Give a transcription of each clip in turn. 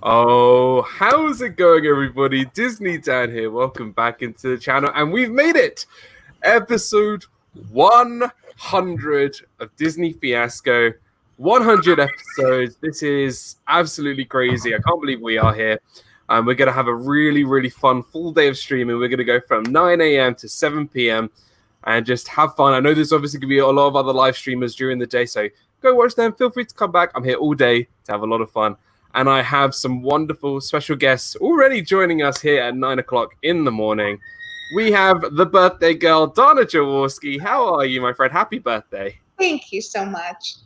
Oh, how's it going, everybody? Disney Dan here. Welcome back into the channel, and we've made it. Episode 100 of Disney Fiasco. 100 episodes. This is absolutely crazy. I can't believe we are here. We're going to have a really, really fun full day of streaming. We're going to go from 9 a.m. to 7 p.m. and just have fun. I know there's obviously going to be a lot of other live streamers during the day, so go watch them. Feel free to come back. I'm here all day to have a lot of fun. And I have some wonderful special guests already joining us here at 9 o'clock in the morning. We have the birthday girl, Donna Jaworski. How are you, my friend? Happy birthday. Thank you so much.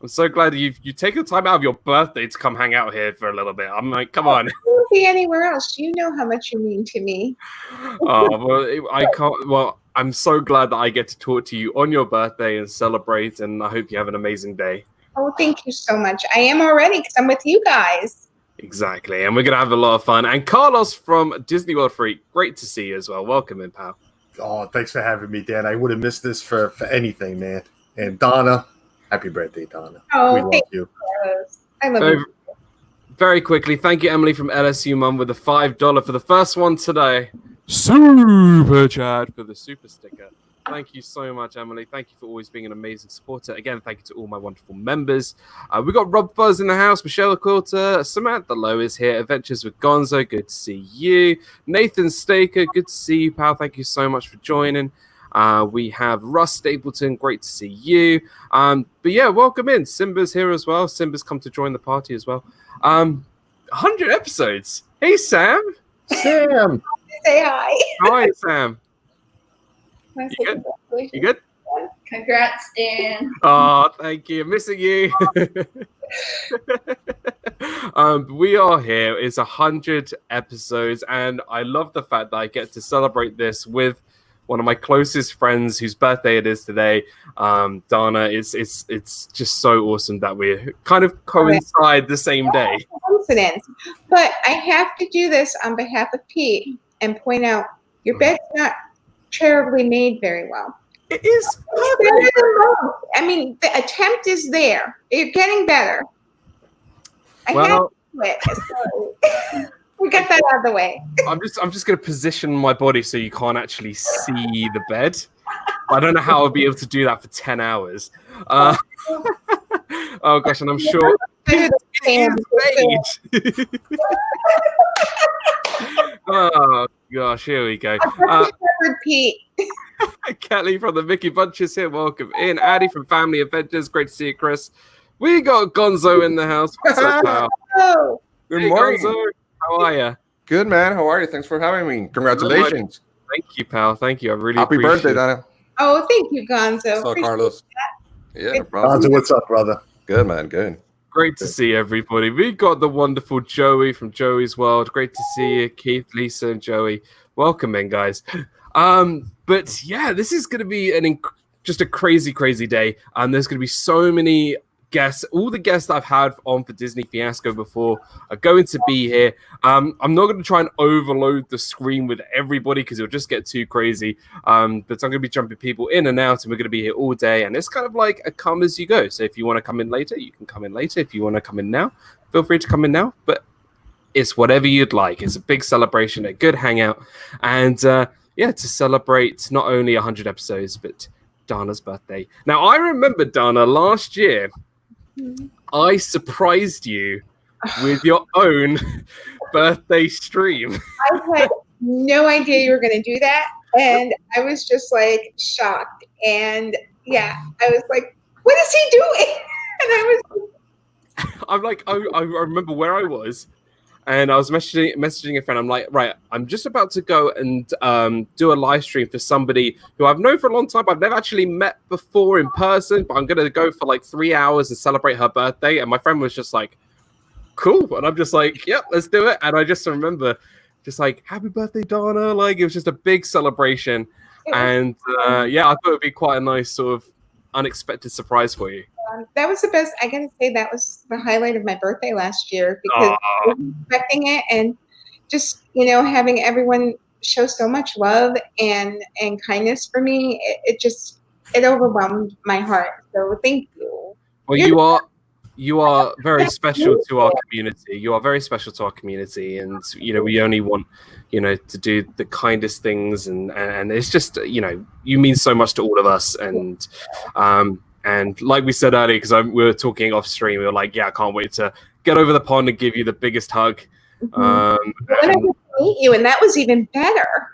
I'm so glad you take the time out of your birthday to come hang out here for a little bit. I'm like, come on. I won't be anywhere else. You know how much you mean to me. Oh, well, I can't. Well, I'm so glad that I get to talk to you on your birthday and celebrate, and I hope you have an amazing day. Oh, thank you so much. I am already because I'm with you guys. Exactly, and we're going to have a lot of fun. And Carlos from Disney World Freak, great to see you as well. Welcome in, pal. Oh, thanks for having me, Dan. I would have missed this for anything, man. And Donna, happy birthday, Donna. Oh, we love you. I love you. Very quickly, thank you, Emily from LSU Mum, with the $5 for the first one today. Super chat for the super sticker. Thank you so much, Emily. Thank you for always being an amazing supporter. Again, thank you to all my wonderful members. We got RobFuz in the house, Michelle Quilter, Samantha Lowe is here, Adventures with Gonzo, good to see you. Nathan Staker, good to see you, pal. Thank you so much for joining. We have Russ Stapleton, great to see you. But yeah, welcome in. Simba's here as well. Simba's come to join the party as well. 100 episodes. Hey, Sam. Sam. Say hi. Hi, Sam. You good? You good? Congrats, Dan. Oh, thank you. Missing you. We are here. It's 100 episodes, and I love the fact that I get to celebrate this with one of my closest friends whose birthday it is today. Donna, it's just so awesome that we kind of coincide the same day. Coincidence. But I have to do this on behalf of Pete and point out your bed's not charitably made very well. It is. I mean, the attempt is there. You're getting better. I have to do it. So we got that out of the way. I'm just going to position my body so you can't actually see the bed. I don't know how I'll be able to do that for 10 hours. Oh gosh, and I'm sure it is made. Oh gosh, here we go. Pete. Kelly from the Mickey Bunches here. Welcome in. Addie from Family Adventures. Great to see you, Chris. We got Gonzo in the house. What's up, pal? Oh. Good morning. Gonzo. How are you? Good, man. How are you? Thanks for having me. Congratulations. Thank you, pal. Thank you. I really Happy appreciate birthday, it. Donna. Oh, thank you, Gonzo. So, Carlos. Yeah, Gonzo, what's up, brother? good, man. Good. Great to see everybody. We got the wonderful Joey from Joey's World. Great to see you, Keith, Lisa, and Joey. Welcome in, guys. But yeah, this is going to be just a crazy, crazy day. There's going to be so many guests. All the guests that I've had on for Disney Fiasco before are going to be here. I'm not going to try and overload the screen with everybody because it'll just get too crazy. But I'm going to be jumping people in and out, and we're going to be here all day. And it's kind of like a come as you go. So if you want to come in later, you can come in later. If you want to come in now, feel free to come in now. But it's whatever you'd like. It's a big celebration, a good hangout. And yeah, to celebrate not only 100 episodes, but Donna's birthday. Now, I remember, Donna, last year, I surprised you with your own birthday stream. I had no idea you were going to do that. And I was just like shocked. And yeah, I was like, what is he doing? And I'm like, I remember where I was. And I was messaging a friend. I'm like, right, I'm just about to go and do a live stream for somebody who I've known for a long time. I've never actually met before in person, but I'm going to go for like 3 hours and celebrate her birthday. And my friend was just like, cool. And I'm just like, yep, let's do it. And I just remember just like, happy birthday, Donna. Like, it was just a big celebration. And yeah, I thought it would be quite a nice sort of unexpected surprise for you. that was the best. I gotta say that was the highlight of my birthday last year because I wasn't expecting it, and just having everyone show so much love and kindness for me, it overwhelmed my heart. So thank you. Well, you are you are very special to our community. You are very special to our community, and we only want to do the kindest things, and it's just you mean so much to all of us, and like we said earlier, because we were talking off stream, we were like, yeah, I can't wait to get over the pond and give you the biggest hug. I meet you, and that was even better.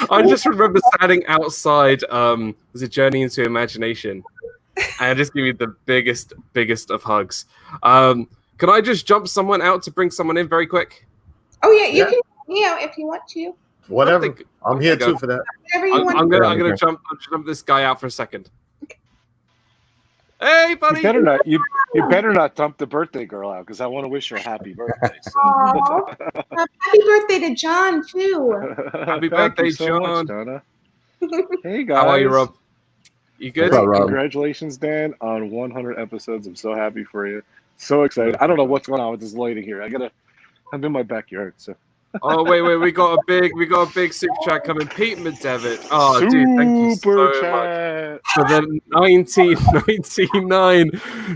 I just remember standing outside was a Journey into Imagination, and I just give you the biggest of hugs. Can I just jump someone out to bring someone in very quick? Oh yeah, you can if you want to. Whatever. I'm here too for that. Whatever you want. I'm gonna jump this guy out for a second. Hey, buddy! You better not dump the birthday girl out, because I want to wish her a happy birthday. So. Happy birthday to John too. Happy birthday, so John. much, Donna. Hey guys. How are you, Rob? You good? Congratulations, Dan, on 100 episodes. I'm so happy for you. So excited. I don't know what's going on with this lady here. I'm in my backyard, so. Oh wait, we got a big super chat coming. Pete Medevit. Oh, dude, thank you so much for the 1999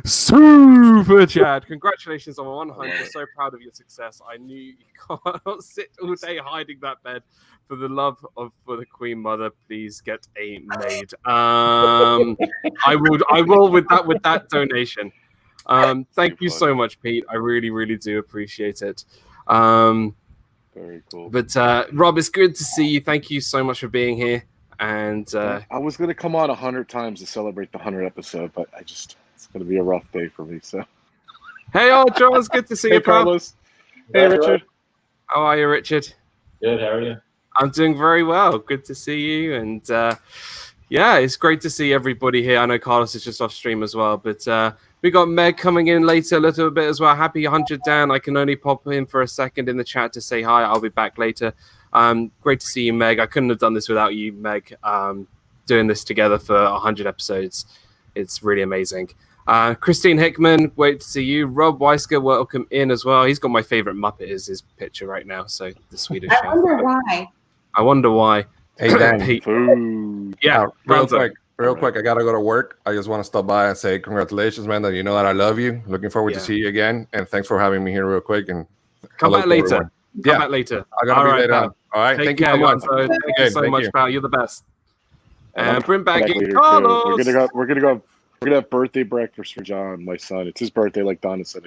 super chat. Congratulations on 100. So proud of your success. I knew you can't sit all day hiding that bed. For the love for the Queen Mother, please get a maid. I will with that donation. Thank you so much, Pete. I really, really do appreciate it. Very cool. But Rob, it's good to see you. Thank you so much for being here. And I was gonna come on 100 times to celebrate the 100th episode, but it's gonna be a rough day for me. So. Hey, John, it's good to see you, pal. Carlos. Hey, Richard. How are you, Richard? Good. How are you? I'm doing very well. Good to see you. And yeah, it's great to see everybody here. I know Carlos is just off stream as well, but we got Meg coming in later a little bit as well. Happy 100, Dan. I can only pop in for a second in the chat to say hi. I'll be back later. Great to see you, Meg. I couldn't have done this without you, Meg. Doing this together for 100 episodes. It's really amazing. Christine Hickman, great to see you. Rob Weisker, welcome in as well. He's got my favorite Muppet is his picture right now. So the Swedish. I wonder why. Hey, Dan. Food. Yeah, real quick. I gotta go to work. I just want to stop by and say congratulations, man. That you know that I love you. Looking forward to see you again, and thanks for having me here real quick. And come back later. Come back later. I gotta be later on. All right. Thank you so much. Thank you so much, pal. You're the best. And bring back in Carlos. We're gonna have birthday breakfast for John, my son. It's his birthday, like Donna said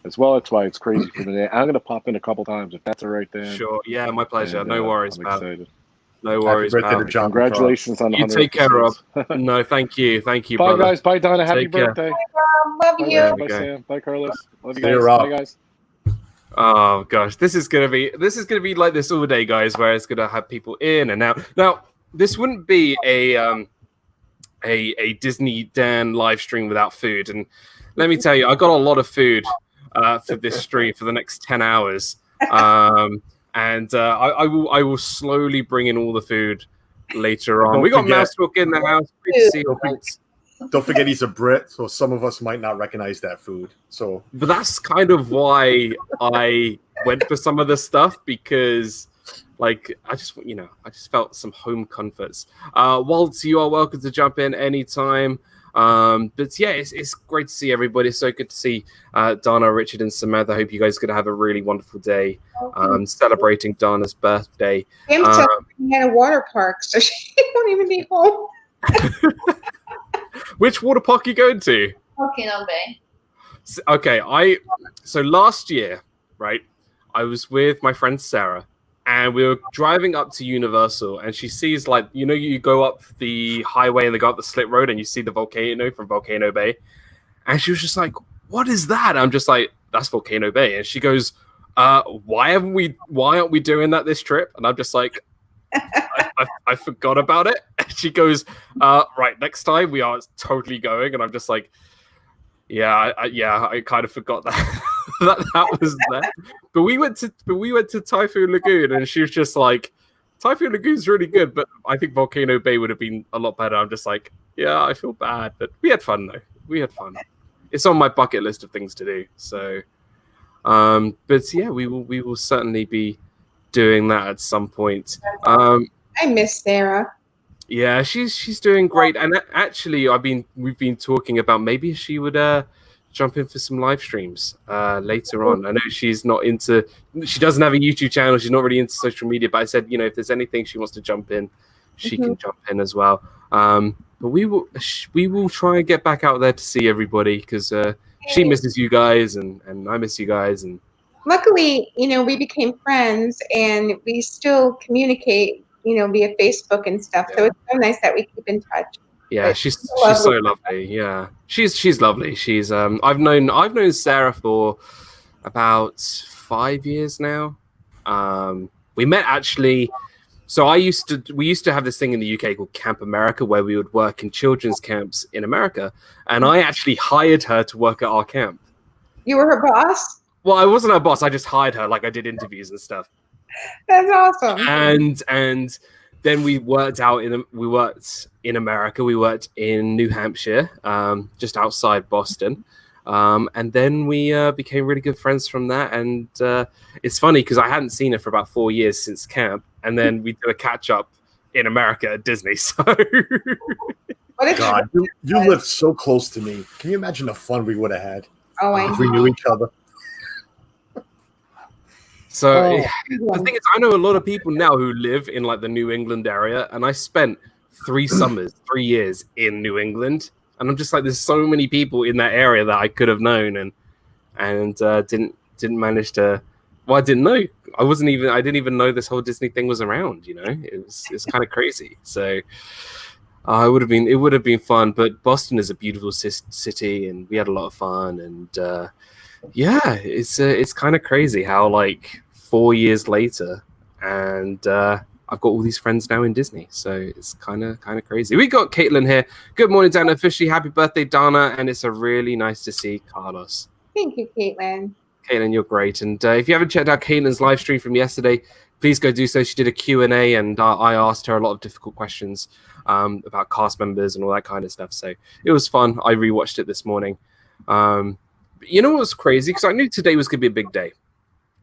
as well. That's why it's crazy for me. I'm gonna pop in a couple times if that's all right, Dan. Sure. Yeah, my pleasure. No worries, I'm pal. excited. No worries, Happy birthday pal. to John. Congratulations on the 100 You take care, Rob. episodes. No, thank you, Bye, brother. guys. Bye, Donna. Happy Take care. birthday. Love you. Bye, Sam. Bye, Carlos. Love you See you, guys. Rob. Bye, guys. Oh gosh, this is gonna be like this all day, guys. Where it's gonna have people in and out. Now, this wouldn't be a Disney Dan live stream without food. And let me tell you, I got a lot of food for this stream for the next 10 hours. And I will slowly bring in all the food later on. We got Mousecook in the house. Great to see you, Waltz. Don't forget he's a Brit, so some of us might not recognize that food. So, but that's kind of why I went for some of the stuff, because like I just felt some home comforts. Waltz, you are welcome to jump in anytime. But yeah, it's great to see everybody. It's so good to see Donna, Richard, and Samantha. I hope you guys are going to have a really wonderful day celebrating Donna's birthday. Sam's at a water park, so she won't even be home. Which water park are you going to? Volcano Bay. Okay, so last year, right, I was with my friend Sarah, and we were driving up to Universal, and she sees, like, you go up the highway and they go up the slit road and you see the volcano from Volcano Bay. And she was just like, what is that? I'm just like, that's Volcano Bay. And she goes, why aren't we doing that this trip? And I'm just like, I forgot about it. And she goes, right, next time we are totally going. And I'm just like, I kind of forgot that that was there. But we went to Typhoon Lagoon, and she was just like, Typhoon Lagoon's really good, but I think Volcano Bay would have been a lot better. I'm just like, yeah, I feel bad, but we had fun though. We had fun. It's on my bucket list of things to do. So, but yeah, we will certainly be doing that at some point. I miss Sarah. Yeah, she's doing great. And actually, we've been talking about maybe she would jump in for some live streams later on. I know she doesn't have a YouTube channel. She's not really into social media. But I said, if there's anything she wants to jump in, she can jump in as well. But we will try and get back out there to see everybody because she misses you guys and I miss you guys. And luckily, we became friends and we still communicate, via Facebook and stuff. So it's so nice that we keep in touch. Yeah, she's so lovely. Yeah, she's lovely. She's I've known Sarah for about 5 years now. We met actually. So we used to have this thing in the UK called Camp America, where we would work in children's camps in America, and I actually hired her to work at our camp. You were her boss? Well, I wasn't her boss. I just hired her. Like I did interviews and stuff. That's awesome. And then we worked in America. We worked in New Hampshire, just outside Boston. And then we became really good friends from that. And it's funny because I hadn't seen her for about 4 years since camp. And then we did a catch up in America at Disney. So, God, you lived so close to me. Can you imagine the fun we would have had if we knew each other? So the thing is, I know a lot of people now who live in like the New England area, and I spent 3 years in New England, and I'm just like, there's so many people in that area that I could have known, and didn't manage to. Well, I didn't know. I didn't even know this whole Disney thing was around. It's kind of crazy. So it would have been fun. But Boston is a beautiful city, and we had a lot of fun. And it's kind of crazy how like 4 years later, and I've got all these friends now in Disney. So it's kind of crazy. We got Caitlin here. Good morning, Dana. Officially, happy birthday, Dana. And it's a really nice to see Carlos. Thank you, Caitlin. Caitlin, you're great. And if you haven't checked out Caitlin's live stream from yesterday, please go do so. She did a Q&A, and I asked her a lot of difficult questions about cast members and all that kind of stuff. So it was fun. I rewatched it this morning. You know what was crazy? Because I knew today was going to be a big day.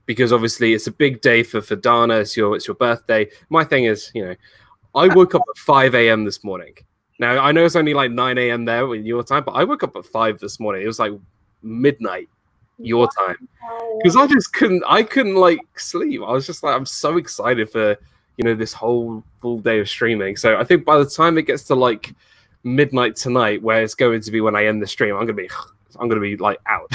Because obviously it's a big day for Dana. It's your birthday. My thing is, I woke up at 5 a.m. this morning. Now, I know it's only like 9 a.m. there with your time, but I woke up at 5 this morning. It was like midnight your time, because I couldn't like sleep. I was just like, I'm so excited for this whole full day of streaming. So I think by the time it gets to like midnight tonight, where it's going to be when I end the stream, I'm gonna be like out.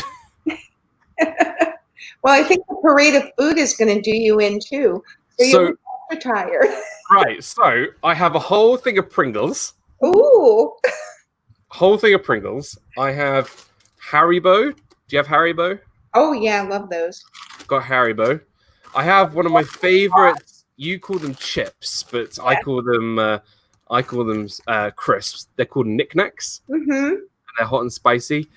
Well, I think the parade of food is going to do you in too. So you're tired. Right. So I have a whole thing of Pringles. Ooh. Whole thing of Pringles. I have Haribo. Do you have Haribo? Oh yeah, I love those. Got Haribo. I have one of my favorites. You call them chips, but yeah. I call them crisps. They're called Knick Knacks. Mm-hmm. And they're hot and spicy.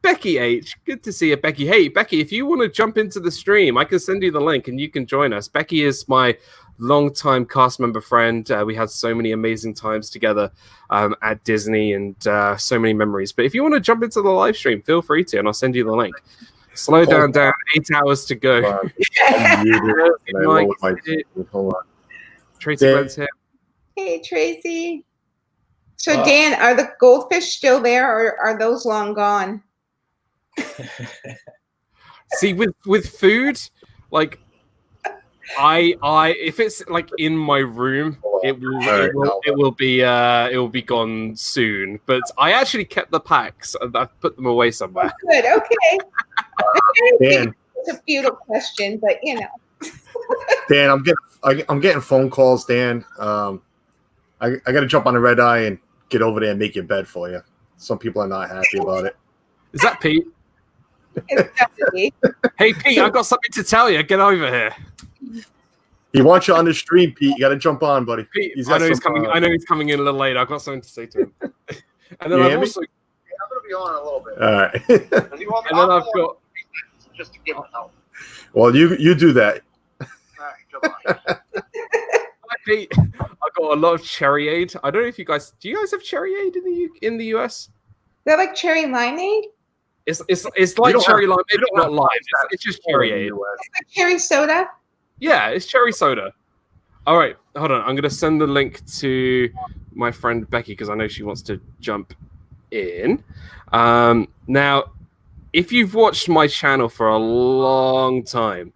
Becky H, good to see you, Becky. Hey, Becky, if you want to jump into the stream, I can send you the link and you can join us. Becky is my longtime cast member friend. We had so many amazing times together at Disney, and so many memories. But if you want to jump into the live stream, feel free to, and I'll send you the link. Slow down, 8 hours to go. Hold on. Tracy Glenn's here. Hey, Tracy. So, Dan, are the goldfish still there, or are those long gone? See, with food, like if it's like in my room, it will be gone soon. But I actually kept the packs and I've put them away somewhere. Oh, good, okay. Dan, it's a futile question, but Dan, I'm getting phone calls, Dan. I got to jump on the red eye and get over there and make your bed for you. Some people are not happy about it. Is that Pete? It's definitely. Hey, Pete, I've got something to tell you. Get over here. He wants you on the stream, Pete. You got to jump on, buddy. Pete, I know he's coming in a little late. I've got something to say to him. And then I'm also. Yeah, I'm going to be on in a little bit. All right. And then I've got. Just to give it out. Well, you do that. All right, goodbye. Pete, I got a lot of cherryade. I don't know if you guys do. You guys have cherryade in the US? Is that like cherry limeade? It's like cherry lime, maybe not lime. It's just cherryade. It's like cherry soda. Yeah, it's cherry soda. All right, hold on. I'm going to send the link to my friend Becky because I know she wants to jump in. Now, if you've watched my channel for a long time,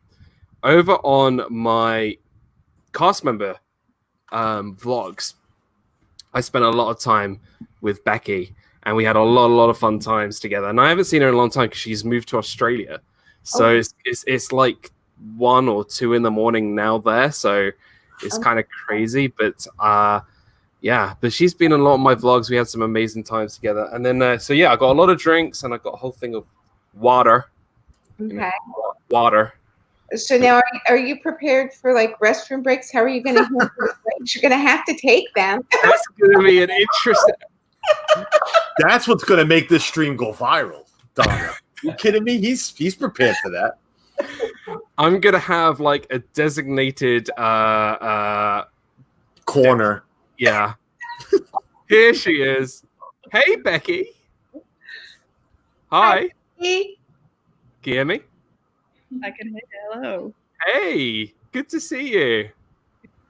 over on my cast member vlogs, I spent a lot of time with Becky, and we had a lot of fun times together. And I haven't seen her in a long time because she's moved to Australia. So it's like 1 or 2 in the morning now there. So it's kind of crazy, but yeah. But she's been in a lot of my vlogs. We had some amazing times together. And then so yeah, I got a lot of drinks, and I got a whole thing of water. Okay. Water. So now, are you prepared for like restroom breaks? How are you going to handle the breaks? You're going to have to take them. That's going to be an interesting. That's what's going to make this stream go viral, Donna. You kidding me? He's prepared for that. I'm going to have like a designated corner. Yeah. Here she is. Hey, Becky. Hi. Hey. Can you hear me? I can hear you. Hello. Hey, good to see you.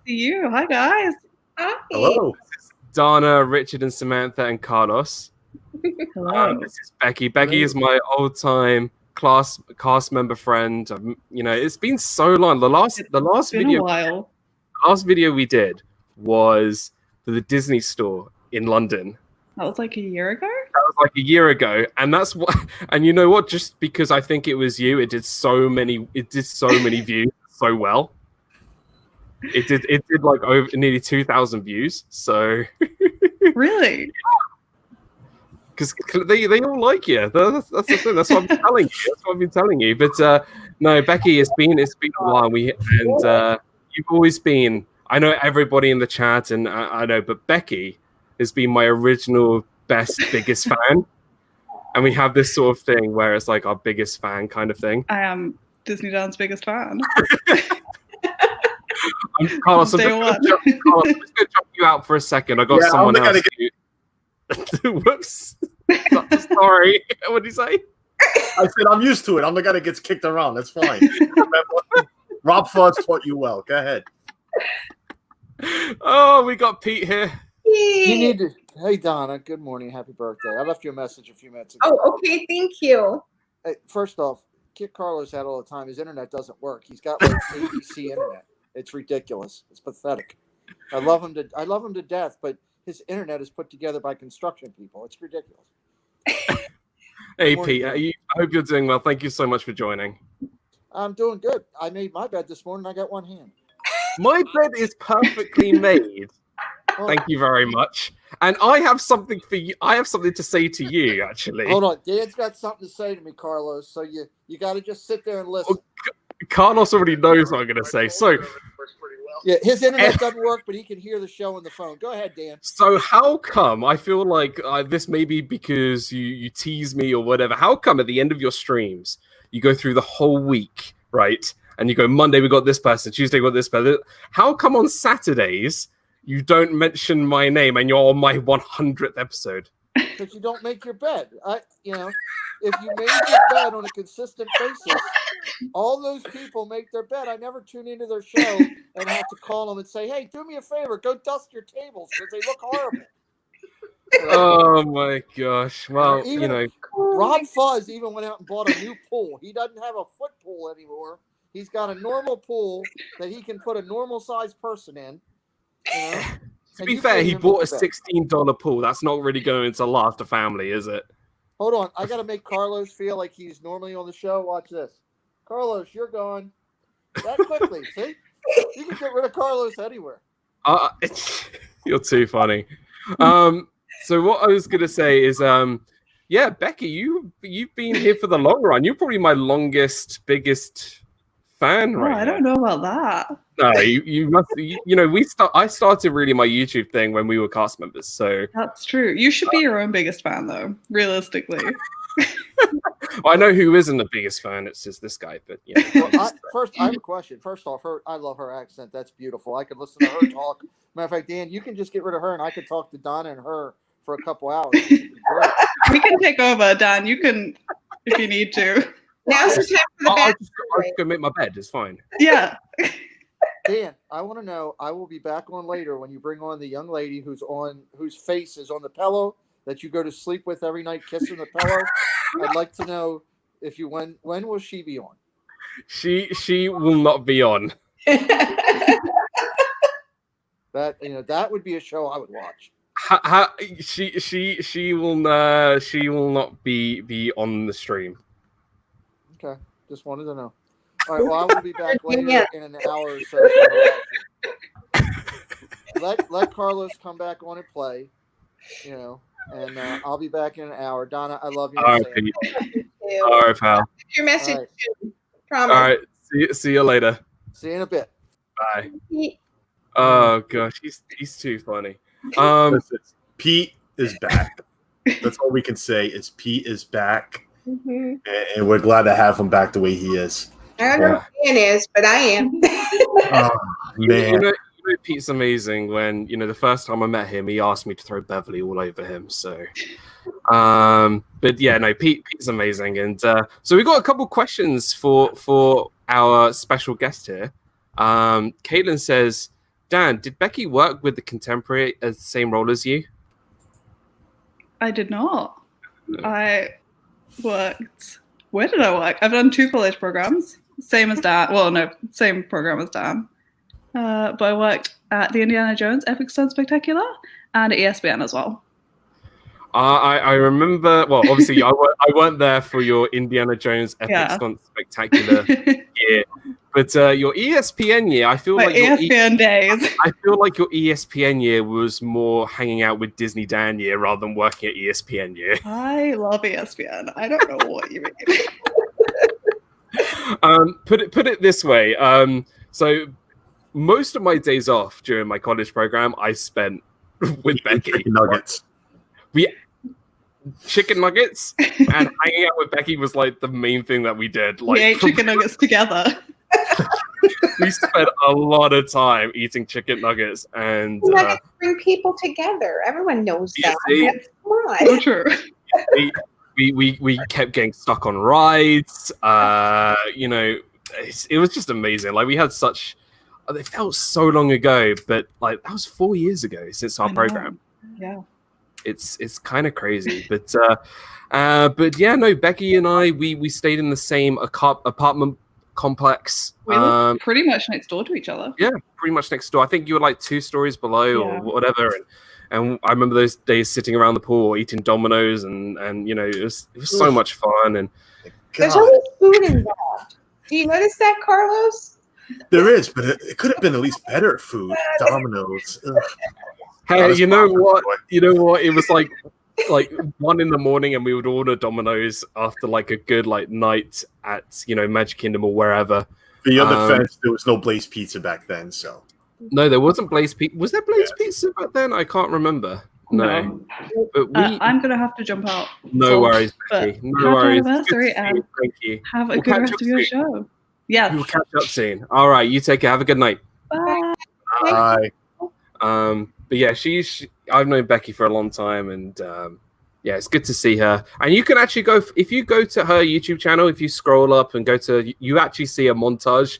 See you. Hi, guys. Hi. Hello. This is Donna, Richard, and Samantha, and Carlos. Hello. This is Becky. Becky is my old-time cast member friend. You know, it's been so long. The last Been a while. last video we did was for the Disney store in London. That was like a year ago? That was like a year ago, and that's what. And you know what? Just because I think it was you, it did so many views so well. It did like over nearly 2,000 views. So Really? because they all like you. That's the thing. That's what I've been telling you. That's what I've been telling you. But no, Becky, it's been a while. You've always been. I know everybody in the chat, and I know, but Becky has been my original biggest fan. And we have this sort of thing where it's like our biggest fan kind of thing. I am DIZNEYDAN's biggest fan. Carlos, I'm Day just going to jump you out for a second. I got someone else. Whoops. Sorry. What did you say? I said I'm used to it. I'm the guy that gets kicked around. That's fine. RobFuz taught you well. Go ahead. Oh, we got Pete here. You need to. Hey, Donna. Good morning. Happy birthday. I left you a message a few minutes ago. Oh, okay. Thank you. Hey, first off, kick Carlos out all the time. His internet doesn't work. He's got like ABC internet. It's ridiculous. It's pathetic. I love him to death, but his internet is put together by construction people. It's ridiculous. Hey, Pete. I hope you're doing well. Thank you so much for joining. I'm doing good. I made my bed this morning. I got one hand. My bed is perfectly made. Thank you very much. And I have something for you. I have something to say to you, actually. Hold on. Dan's got something to say to me, Carlos. So you got to just sit there and listen. Carlos already knows what I'm going to say. So, yeah, his internet doesn't work, but he can hear the show on the phone. Go ahead, Dan. So how come, I feel like this may be because you tease me or whatever. How come at the end of your streams, you go through the whole week, right? And you go, Monday we got this person, Tuesday we got this person. How come on Saturdays you don't mention my name and you're on my 100th episode? Because you don't make your bed. If you made your bed on a consistent basis, all those people make their bed. I never tune into their show and have to call them and say, hey, do me a favor, go dust your tables because they look horrible. Oh my gosh. Well, RobFuz even went out and bought a new pool. He doesn't have a foot pool anymore. He's got a normal pool that he can put a normal sized person in. To be fair, he bought a $16 pool. That's not really going to last a family, is it? Hold on. I got to make Carlos feel like he's normally on the show. Watch this. Carlos, you're gone. That quickly. See? You can get rid of Carlos anywhere. You're too funny. So what I was going to say is, yeah, Becky, you've been here for the long run. You're probably my biggest fan right now. I don't know about that. No, you must. I started really my YouTube thing when we were cast members. So that's true. You should be your own biggest fan, though. Realistically. Well, I know who isn't the biggest fan. It's just this guy. But yeah. First, I have a question. First off, I love her accent. That's beautiful. I could listen to her talk. Matter of fact, Dan, you can just get rid of her, and I could talk to Donna and her for a couple hours. We can take over, Dan. You can, if you need to. Now's the time for the I'll just go make my bed. It's fine. Yeah. Dan, I want to know. I will be back on later when you bring on the young lady whose face is on the pillow that you go to sleep with every night, kissing the pillow. I'd like to know if you when will she be on? She will not be on. That that would be a show I would watch. She will not be on the stream. Okay, just wanted to know. All right, well, I will be back later in an hour or so. Let Carlos come back on and play, and I'll be back in an hour. Donna, I love you. All right, all right, pal. Your message. All right. Promise. All right, see you later. See you in a bit. Bye. Oh gosh, he's too funny. Listen, Pete is back. That's all we can say is Pete is back, and we're glad to have him back the way he is. I don't know who Dan is, but I am. Oh, man. You know, Pete's amazing. When the first time I met him, he asked me to throw Beverly all over him. So, but yeah, no, Pete's amazing. And so we got a couple questions for our special guest here. Caitlin says, Dan, did Becky work with the Contemporary as the same role as you? I did not. I worked. Where did I work? I've done 2 college programs, same as Dan. Well, no, same program as Dan. But I worked at the Indiana Jones Epic Stunt Spectacular and at ESPN as well. I remember. Well, obviously, I weren't there for your Indiana Jones Epic Stunt Spectacular year, but your ESPN year, I feel like ESPN days. I feel like your ESPN year was more hanging out with Disney Dan year rather than working at ESPN year. I love ESPN. I don't know what you mean. Put it this way. So most of my days off during my college program, I spent with Becky. Chicken nuggets. Chicken nuggets and hanging out with Becky was like the main thing that we did. Like, we ate chicken nuggets together. We spent a lot of time eating chicken nuggets, and nuggets bring people together. Everyone knows that. Come on. So true. We kept getting stuck on rides. It was just amazing. Like we had such. It felt so long ago, but like that was 4 years ago since our program. Yeah. It's kind of crazy, but yeah, no. Becky and I, we stayed in the same apartment complex. We lived pretty much next door to each other. Yeah, pretty much next door. I think you were like 2 stories below or whatever. And I remember those days sitting around the pool, eating Dominoes, and it was so much fun. And there's always food involved. Do you notice that, Carlos? There is, but it could have been at least better food. Dominoes. Ugh. Hey, you know what? It was like 1 a.m, and we would order Dominoes after like a good night at Magic Kingdom or wherever. For your defense, there was no Blaze Pizza back then, so. No, there wasn't Blaze Pizza. Was there Blaze Pizza back then? I can't remember. No. But I'm gonna have to jump out. No worries, Becky. No worries. Thank you. Have a good rest of your show. Yes. We'll catch up soon. All right, you take care. Have a good night. Bye. Bye. But yeah, I've known Becky for a long time, and yeah, it's good to see her. And you can actually if you go to her YouTube channel, if you scroll up and you actually see a montage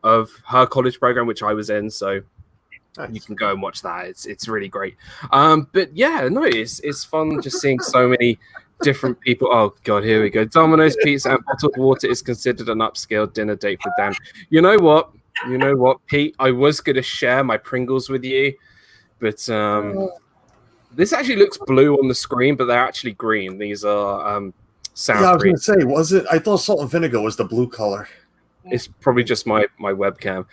of her college program, which I was in. So you can go and watch that. It's really great. But yeah, no, it's fun just seeing so many different people. Oh God, here we go. Domino's pizza and bottled water is considered an upscale dinner date for Dan. You know what, Pete? I was going to share my Pringles with you, but this actually looks blue on the screen, but they're actually green. These are sour. Yeah, I was going to say, was it? I thought salt and vinegar was the blue color. It's probably just my webcam.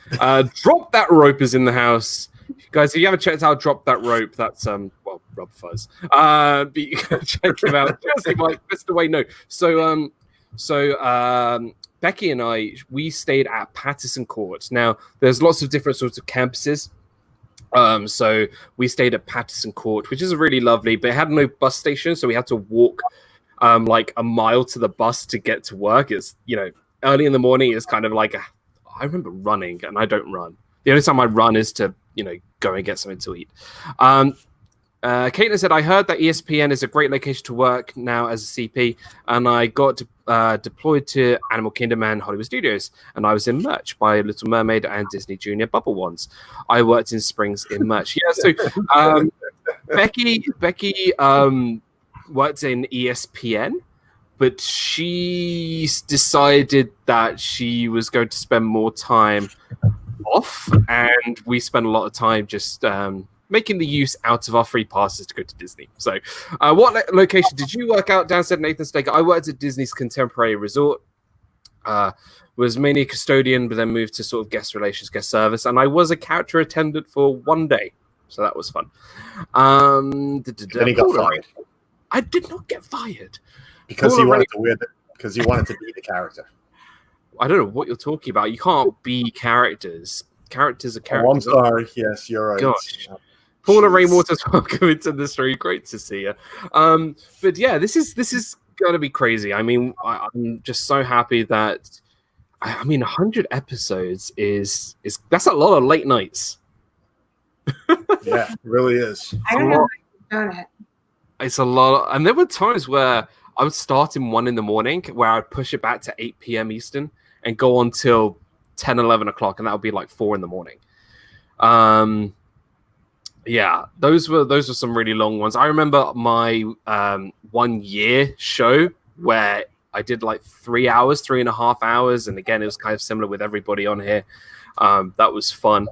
Drop That Rope is in the house. Guys, if you haven't checked out Drop That Rope, that's RobFuz. But you can check him out. Mr. Wayne, no. So Becky and I, we stayed at Patterson Court. Now, there's lots of different sorts of campuses. So we stayed at Patterson Court, which is really lovely, but it had no bus station, so we had to walk like a mile to the bus to get to work. It's early in the morning. It's kind of like I remember running, and I don't run. The only time I run is to go and get something to eat. Caitlin said, I heard that ESPN is a great location to work now as a CP, and I got deployed to Animal Kingdom and Hollywood Studios, and I was in merch by Little Mermaid and Disney Junior Bubble Wands. I worked in Springs in merch. Yeah, so Becky worked in ESPN, but she decided that she was going to spend more time off, and we spent a lot of time just making the use out of our free passes to go to Disney. So what location did you work out down, said Nathan Staker? I worked at Disney's Contemporary Resort, was mainly a custodian, but then moved to sort of guest relations, guest service, and I was a character attendant for one day, so that was fun. Then he got fired. I did not get fired. Because he wanted to because he wanted to be the character. I don't know what you're talking about. You can't be characters. Characters are characters. Oh, I'm sorry. Yes, you're right. Gosh. Paula Rainwater's welcome into the stream. Great to see you. But yeah, this is gonna be crazy. I mean, I'm just so happy that 100 episodes is that's a lot of late nights. Yeah, it really is. I don't know how you've done it. It's a lot, and there were times where I would start in 1 a.m, where I'd push it back to 8 p.m. Eastern and go on till 10, 11 o'clock, and that would be like 4 a.m. Yeah, those were some really long ones. I remember my 1 year show where I did like 3 hours, 3.5 hours, and again, it was kind of similar with everybody on here. That was fun,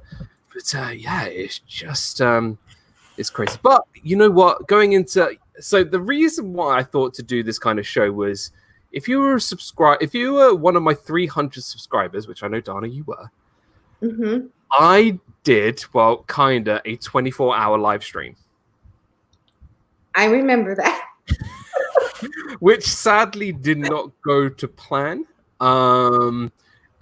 but yeah, it's just it's crazy. But you know what? So the reason why I thought to do this kind of show was if you were one of my 300 subscribers, which I know, Dana, you were, I did, well, kinda a 24-hour live stream. I remember that. Which sadly did not go to plan.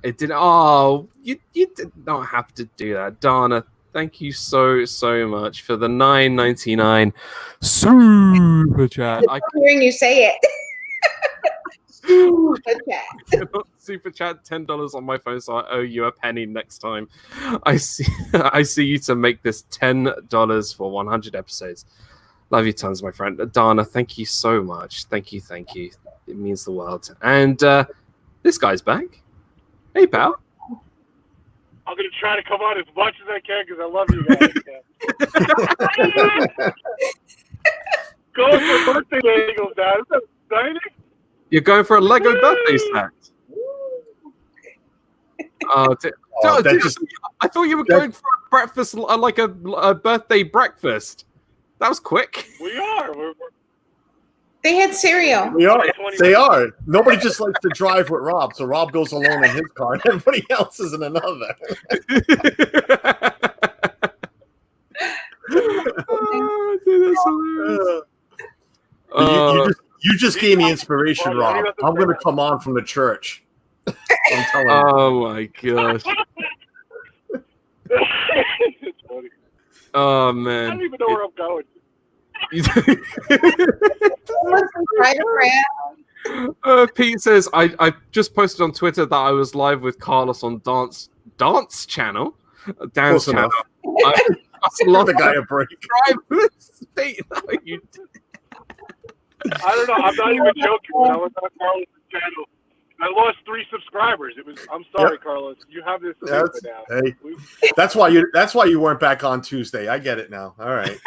It did. Oh, you did not have to do that, Dana. Thank you so much for the $9.99 super chat. I'm hearing you say it. Super chat. Super chat $10 on my phone, so I owe you a penny next time. I see you to make this $10 for 100 episodes. Love you tons, my friend. Dana, thank you so much. Thank you. It means the world. And this guy's back. Hey, pal. I'm going to try to come on as much as I can because I love you guys. Going for birthday bagels, Dad. Isn't that exciting? You're going for a Lego birthday set. I thought you were going for a breakfast, like a birthday breakfast. That was quick. We are. They had cereal. We are. They are. Nobody just likes to drive with Rob, so Rob goes alone in his car, and everybody else is in another. Oh, dude, that's hilarious. You just gave me inspiration, Rob. I'm going to come on from the church. I'm telling you. Oh my gosh. It's funny. Oh man. I don't even know where I'm going. Pete says, I just posted on Twitter that I was live with Carlos on Dance channel. Dance channel. I lost the guy a break. I don't know. I'm not even joking. When I was on Carlos' channel, I lost 3 subscribers. I'm sorry, Carlos. You have this now. Hey, that's why you weren't back on Tuesday. I get it now. All right.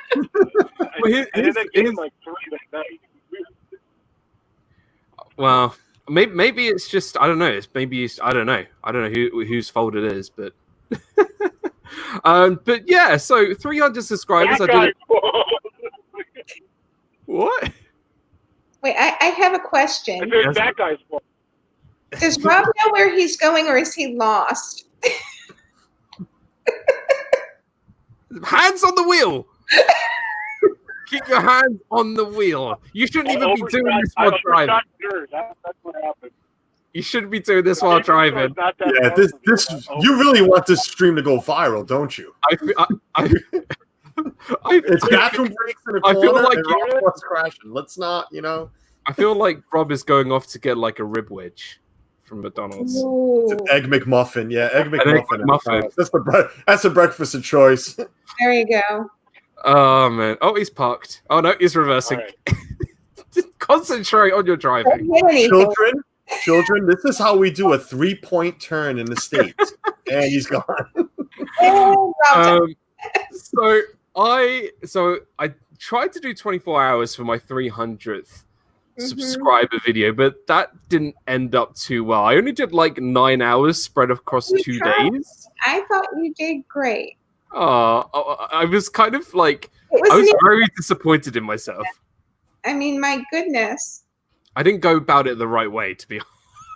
I did that game like 3 that night. Well, maybe it's just I don't know. I don't know. I don't know whose fault it is, but but yeah. So 300 subscribers. What? Wait, I have a question. It's that guy's fault. Does Rob know where he's going, or is he lost? Hands on the wheel. Keep your hands on the wheel. You shouldn't even be doing this while driving. That's what happened. You shouldn't be doing this while driving. Yeah, this you really want this stream to go viral, don't you? It's bathroom breaks in a corner. I feel like Rob wants crashing. Let's not, I feel like Rob is going off to get like a rib wedge from McDonald's. Ooh. It's an egg McMuffin. Yeah, egg McMuffin. McMuffin. That's a breakfast of choice. There you go. Oh man! Oh, he's parked. Oh no, he's reversing. Right. Concentrate on your driving. Don't hit anything. Children, this is how we do a 3-point turn in the States. And he's gone. So I tried to do 24 hours for my 300th subscriber video, but that didn't end up too well. I only did like 9 hours spread across 2 days. I thought you did great. I was kind of like, I was very disappointed in myself. I mean, my goodness. I didn't go about it the right way, to be honest.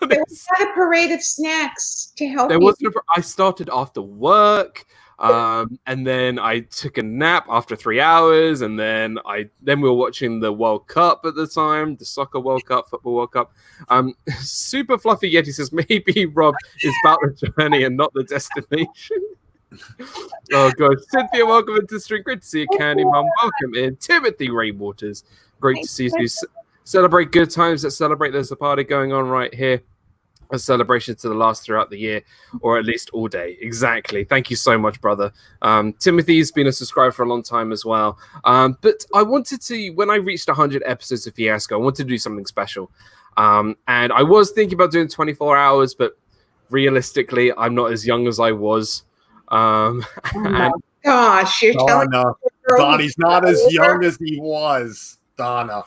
There was not a parade of snacks to help There you. wasn't. I started after work, and then I took a nap after 3 hours, and then we were watching the World Cup at the time, the soccer World Cup, football World Cup. Super Fluffy Yeti says maybe Rob is about the journey and not the destination. Oh god, Cynthia, welcome into the stream. Great to see you, Candy Mum. Welcome in, Timothy Rainwaters. Great to see you. Celebrate good times. Let's celebrate. There's a party going on right here. A celebration to the last throughout the year, or at least all day. Exactly. Thank you so much, brother. Timothy's been a subscriber for a long time as well. But I wanted to, when I reached 100 episodes of Fiasco, I wanted to do something special. And I was thinking about doing 24 hours, but realistically, I'm not as young as I was. Oh my gosh, you're telling me Donnie's not as young as he was. Donna,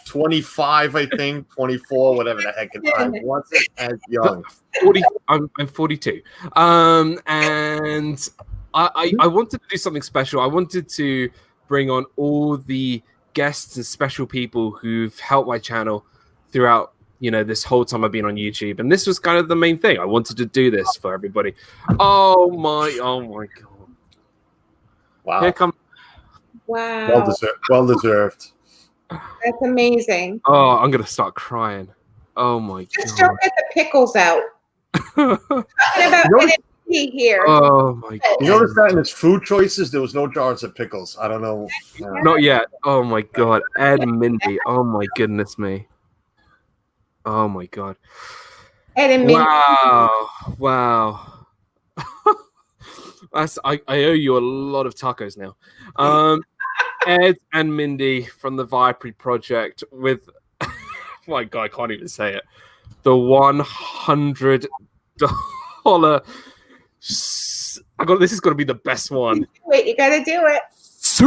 25, I think, 24, whatever the heck I wasn't as young. 40. I'm 42. And I wanted to do something special. I wanted to bring on all the guests and special people who've helped my channel throughout, this whole time I've been on YouTube. And this was kind of the main thing. I wanted to do this for everybody. Oh my god. Wow. Here come. Wow. Well deserved. That's amazing. Oh, I'm gonna start crying. Oh my Just god. don't get the pickles out. Talking about NXT here. Oh my god. You notice that in his food choices, there was no jars of pickles. I don't know. Not yet. Oh my god. Ed and Mindy. Oh my goodness me. Oh my god. Ed and Mindy. Wow. I owe you a lot of tacos now. Ed and Mindy from the Viapree Project with my god, I can't even say it. The $100 this is gonna be the best one. Wait, you gotta do it. Super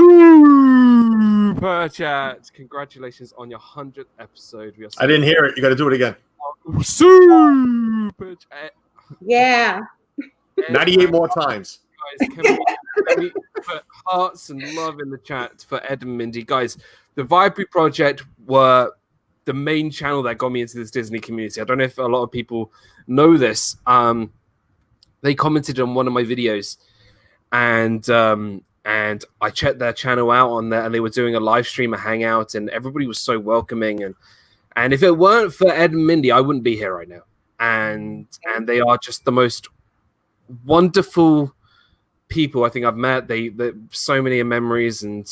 chat. Congratulations on your 100th episode. I didn't hear it. You gotta do it again. Super chat. Yeah. 98 more times. Guys, can we put hearts and love in the chat for Ed and Mindy? Guys, the Viapree Project were the main channel that got me into this Disney community. I don't know if a lot of people know this. They commented on one of my videos, and I checked their channel out on there, and they were doing a live stream, a hangout, and everybody was so welcoming. And if it weren't for Ed and Mindy, I wouldn't be here right now. And they are just the most wonderful people I think I've met. They so many memories, and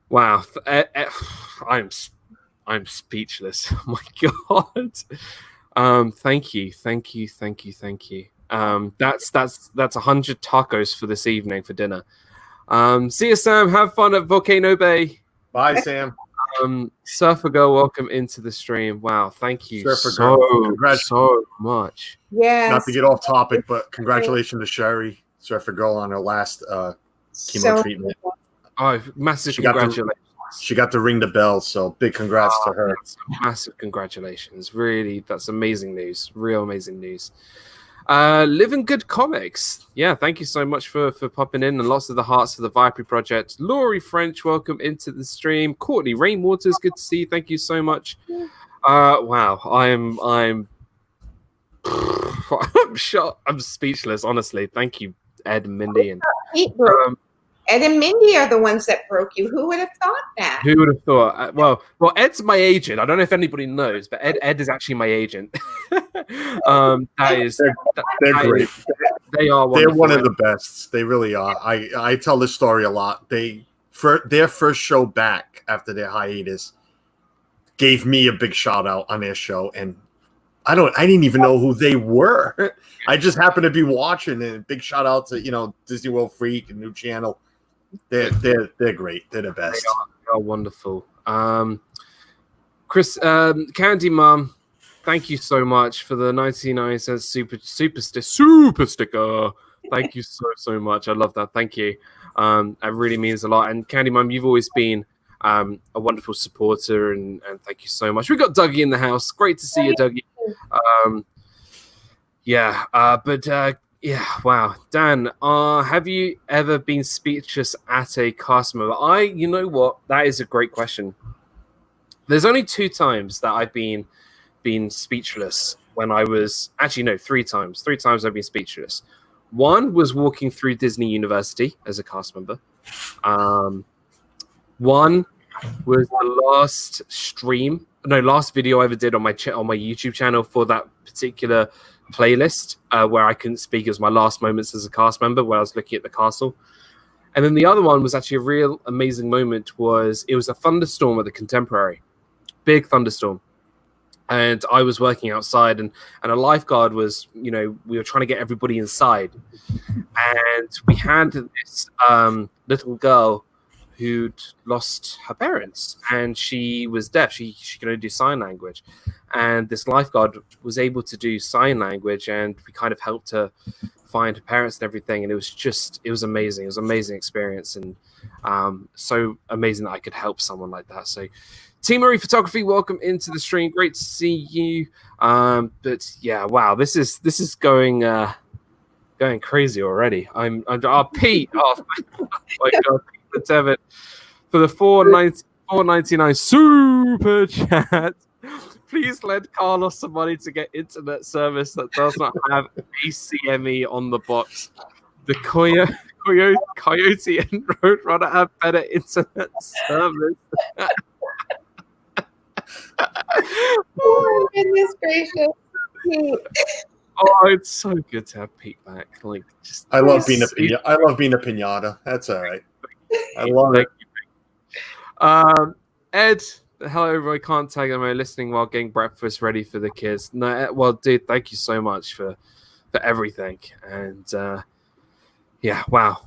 wow, I'm speechless. Oh my god. Thank you. That's 100 tacos for this evening for dinner. See you, Sam. Have fun at Volcano Bay. Bye, Sam. Surfer Girl, welcome into the stream. Wow, thank you so much. Yeah. Not to get off topic, but congratulations to Sherry, Surfer Girl, on her last chemo treatment. Oh, massive congratulations. She got to ring the bell, so big congrats to her. Massive congratulations. Really, that's amazing news. Real amazing news. Living Good Comics. Yeah, thank you so much for popping in, and lots of the hearts for the Viapree Project. Laurie French, welcome into the stream. Courtney Rainwaters, good to see you. Thank you so much. Wow, I'm shocked. I'm speechless, honestly. Thank you, Ed and Mindy. And Ed and Mindy are the ones that broke you. Who would have thought that? Who would have thought? Well, Ed's my agent. I don't know if anybody knows, but Ed is actually my agent. They're great. They are. Wonderful. They're one of the best. They really are. I tell this story a lot. Their first show back after their hiatus gave me a big shout out on their show, and I didn't even know who they were. I just happened to be watching, and big shout out to Disney World Freak and New Channel. They're great. They're the best. They are wonderful. Chris, Candy Mom, thank you so much for the 99-cent super sticker. Thank you so much. I love that. Thank you. That really means a lot. And Candy Mom, you've always been a wonderful supporter, and thank you so much. We got Dougie in the house. Great to see you, Dougie. Yeah, wow. Dan, have you ever been speechless at a cast member? You know what? That is a great question. There's only 2 times that I've been speechless when I was, actually no, 3 times. 3 times I've been speechless. One was walking through Disney University as a cast member. One was the last video I ever did on my YouTube channel for that particular playlist, where I couldn't speak. It was my last moments as a cast member, where I was looking at the castle. And then the other one was actually a real amazing moment. It was a thunderstorm at the Contemporary, big thunderstorm. And I was working outside, and a lifeguard was, we were trying to get everybody inside. And we had this little girl who'd lost her parents, and she was deaf. She could only do sign language. And this lifeguard was able to do sign language, and we kind of helped her find her parents and everything. And it was amazing. It was an amazing experience, and so amazing that I could help someone like that. So Team Marie Photography, welcome into the stream. Great to see you. But yeah, wow, this is going crazy already. Pete. Oh my God, Pete Devitt for the $4.99 super chat. Please lend Carlos some money to get internet service that does not have ACME on the box. The Coyote and Roadrunner have better internet service. Oh, goodness gracious. Pete. Oh, it's so good to have Pete back. Like, I love being a pinata. That's all right. I love it. Ed, hello everybody. Can't tag them. I'm listening while getting breakfast ready for the kids. No, well, dude, thank you so much for everything. And yeah, wow.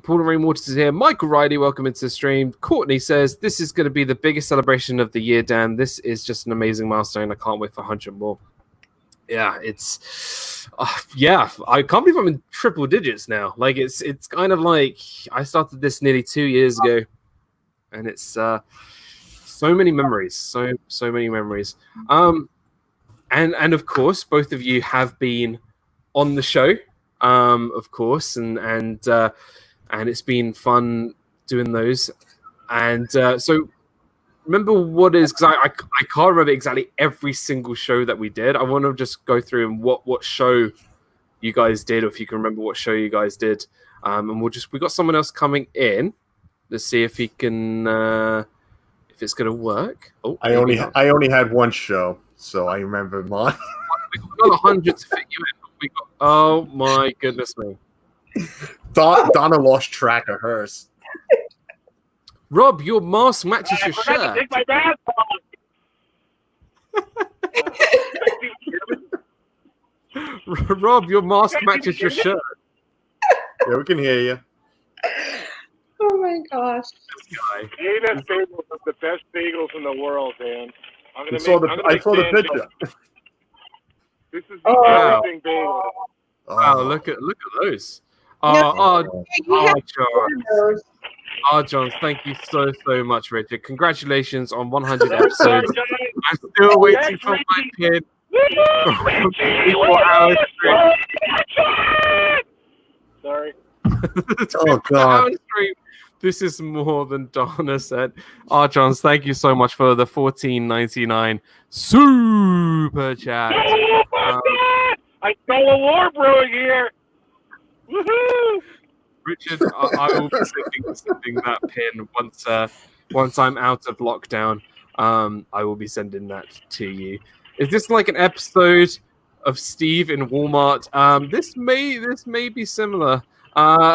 Paul and Rainwaters is here. Michael Riley, welcome into the stream. Courtney says, this is going to be the biggest celebration of the year, Dan. This is just an amazing milestone. I can't wait for 100 more. Yeah, it's... I can't believe I'm in triple digits now. Like, it's kind of like I started this nearly 2 years ago. And it's so many memories. So many memories. And of course, both of you have been on the show, of course. And it's been fun doing those. And so remember what is, because I can't remember exactly every single show that we did. I want to just go through and what show you guys did, or if you can remember what show you guys did. And we got someone else coming in. Let's see if he can, if it's going to work. Oh, I only had one show, so I remember mine. We got another 100 to fit you in. Oh my goodness me. Donna lost track of hers. Rob, your mask matches your shirt. Take my mask off. Rob, your mask matches your shirt. Yeah, we can hear you. Oh my gosh. A&S Bagels is the best bagels in the world, man. I saw the picture. This is the amazing bagel. Wow, look at those. John, thank you so much, Richard. Congratulations on 100 episodes. I'm still waiting for my pin. Sorry. Oh God. This is more than Donna said. Johns, thank you so much for the $14.99 super chat. I smell a war brewing here. Woohoo! Richard, I will be sending that pin once I'm out of lockdown. I will be sending that to you. Is this like an episode of Steve in Walmart? This may be similar. Don,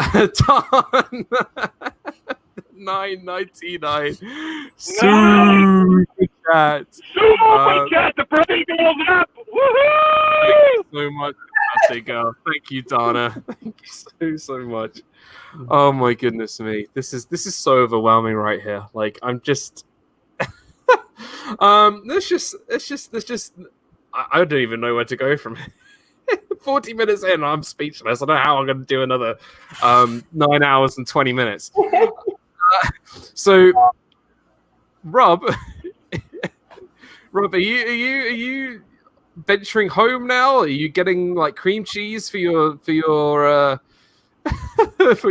$9.99 super chat. Super chat! The birthday girl's up! Woohoo! Thank you so much, birthday girl. Thank you, Donna. Thank you so much. Oh my goodness me, this is so overwhelming right here. Like, I'm just I don't even know where to go from here. 40 minutes in, I'm speechless. I don't know how I'm going to do another 9 hours and 20 minutes. So, Rob, are you venturing home now? Are you getting like cream cheese for your for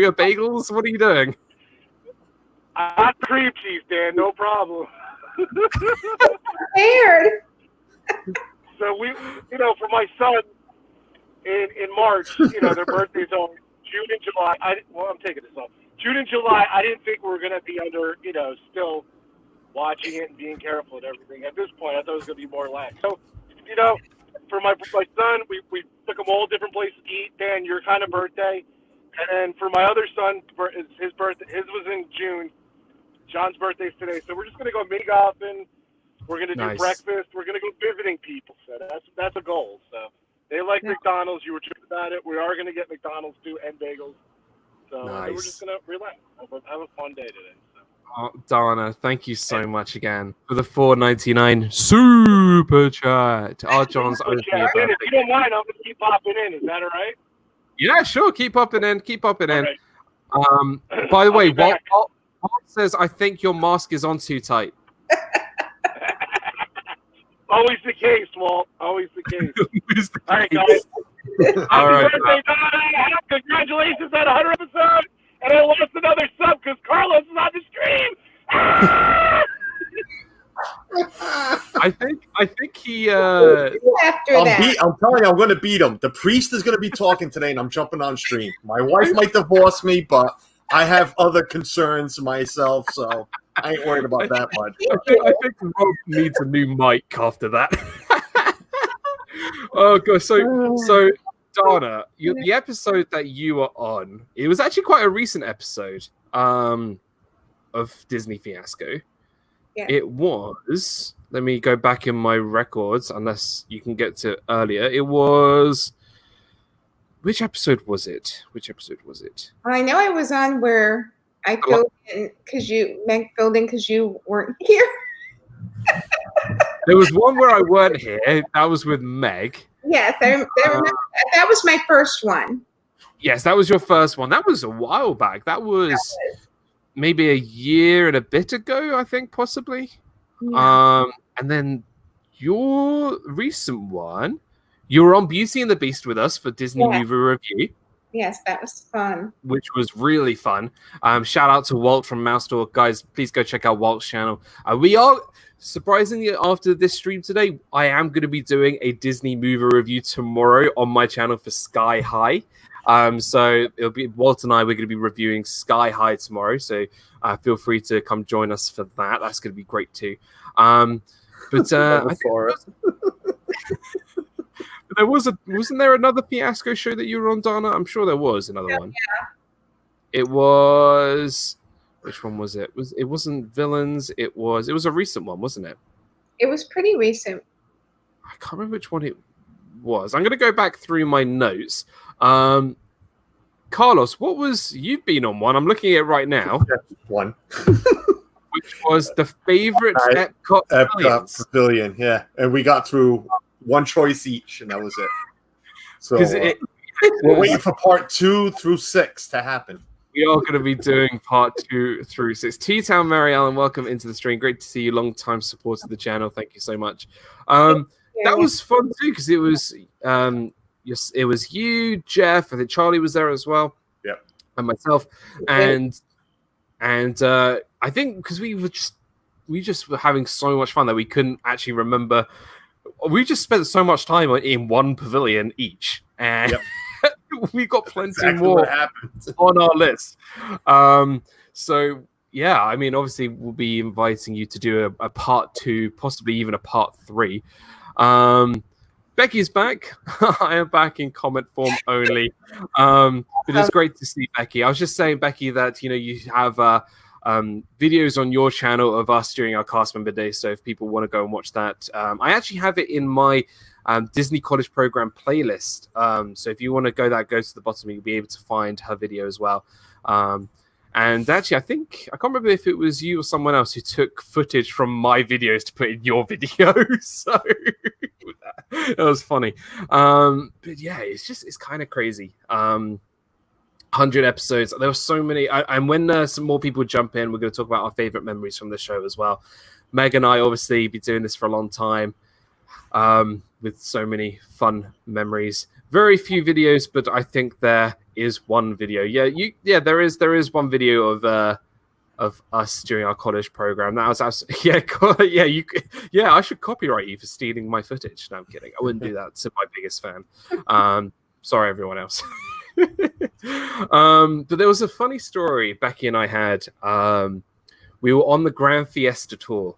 your bagels? What are you doing? I got cream cheese, Dan. No problem. Weird. So for my son in March, their birthdays are June and July. I'm taking this off. June and July. I didn't think we were gonna be under, still watching it and being careful and everything. At this point, I thought it was gonna be more lax. So, for my son, we took him all different places to eat. Dan, your kind of birthday, and then for my other son, his birthday, his was in June. John's birthday's today, so we're just gonna go mini golfing. We're gonna do breakfast. We're gonna go visiting people. So that's a goal. So they like McDonald's. You were joking about it. We are gonna get McDonald's too and bagels. So we're just gonna relax. Have a fun day today. So. Oh, Dana, thank you so much again for the $4.99 super chat. Oh, John's owes me a birthday. If you don't mind, I'm gonna keep popping in. Is that all right? Yeah, sure. Keep popping in. Right. By the way, Walt says, I think your mask is on too tight. Always the case, Walt. Always the case. All right, guys. All right. Happy birthday, Donna. Congratulations on 100 episodes. And I lost another sub because Carlos is on the stream. I think he. After that. I'm telling you, I'm going to beat him. The priest is going to be talking today, and I'm jumping on stream. My wife might divorce me, but I have other concerns myself, so I ain't worried about that much. I think Rob needs a new mic after that. Oh god! So Dana, the episode that you were on, it was actually quite a recent episode of Disney Fiasco. Yeah. It was. Let me go back in my records, unless you can get to earlier. It was. Which episode was it? I know I was on where I filled in because you weren't here. There was one where I weren't here. That was with Meg. Yes, I remember that was my first one. Yes, that was your first one. That was a while back. That was maybe a year and a bit ago, I think, possibly. Yeah. And then your recent one, you were on Beauty and the Beast with us for Disney Movie Review. Yes, that was fun. Which was really fun. Shout out to Walt from Mouse Talk. Guys, please go check out Walt's channel. We are, surprisingly, after this stream today, I am going to be doing a Disney movie review tomorrow on my channel for Sky High. So it'll be Walt and I, we're going to be reviewing Sky High tomorrow. So feel free to come join us for that. That's going to be great too. But I think wasn't there another Fiasco show that you were on, Dana? I'm sure there was another one. Yeah. It was, which one was it? It wasn't Villains. It was a recent one, wasn't it? It was pretty recent. I can't remember which one it was. I'm going to go back through my notes. Carlos, you've been on one. I'm looking at it right now. One. Which was the favorite Epcot Pavilion. Yeah. And we got through one choice each, and that was it. So we're waiting for part 2 through 6 to happen. We are going to be doing part 2 through 6. T-Town Mary Ellen, welcome into the stream. Great to see you. Long time supporter of the channel. Thank you so much. That was fun too because it was you, Jeff. I think Charlie was there as well. Yeah, and myself, and I think because we just were having so much fun that we couldn't actually remember. We just spent so much time in one pavilion each, and we got plenty more on our list. So yeah, I mean, obviously we'll be inviting you to do a part 2, possibly even a part 3. Becky's back. I am back in comment form only. But it's great to see Becky. I was just saying, Becky, that you have videos on your channel of us during our cast member day. So if people want to go and watch that, I actually have it in my Disney College Program playlist. So if you want to go to the bottom, you'll be able to find her video as well. And actually, I can't remember if it was you or someone else who took footage from my videos to put in your video. So it was funny. But yeah, it's kind of crazy. 100 episodes. There were so many. And when some more people jump in, we're going to talk about our favorite memories from the show as well. Meg and I obviously been doing this for a long time, with so many fun memories. Very few videos, but I think there is one video. There is one video of us during our college program. That was I should copyright you for stealing my footage. No, I'm kidding. I wouldn't do that to my biggest fan. Sorry, everyone else. But there was a funny story Becky and I had. We were on the Grand Fiesta tour,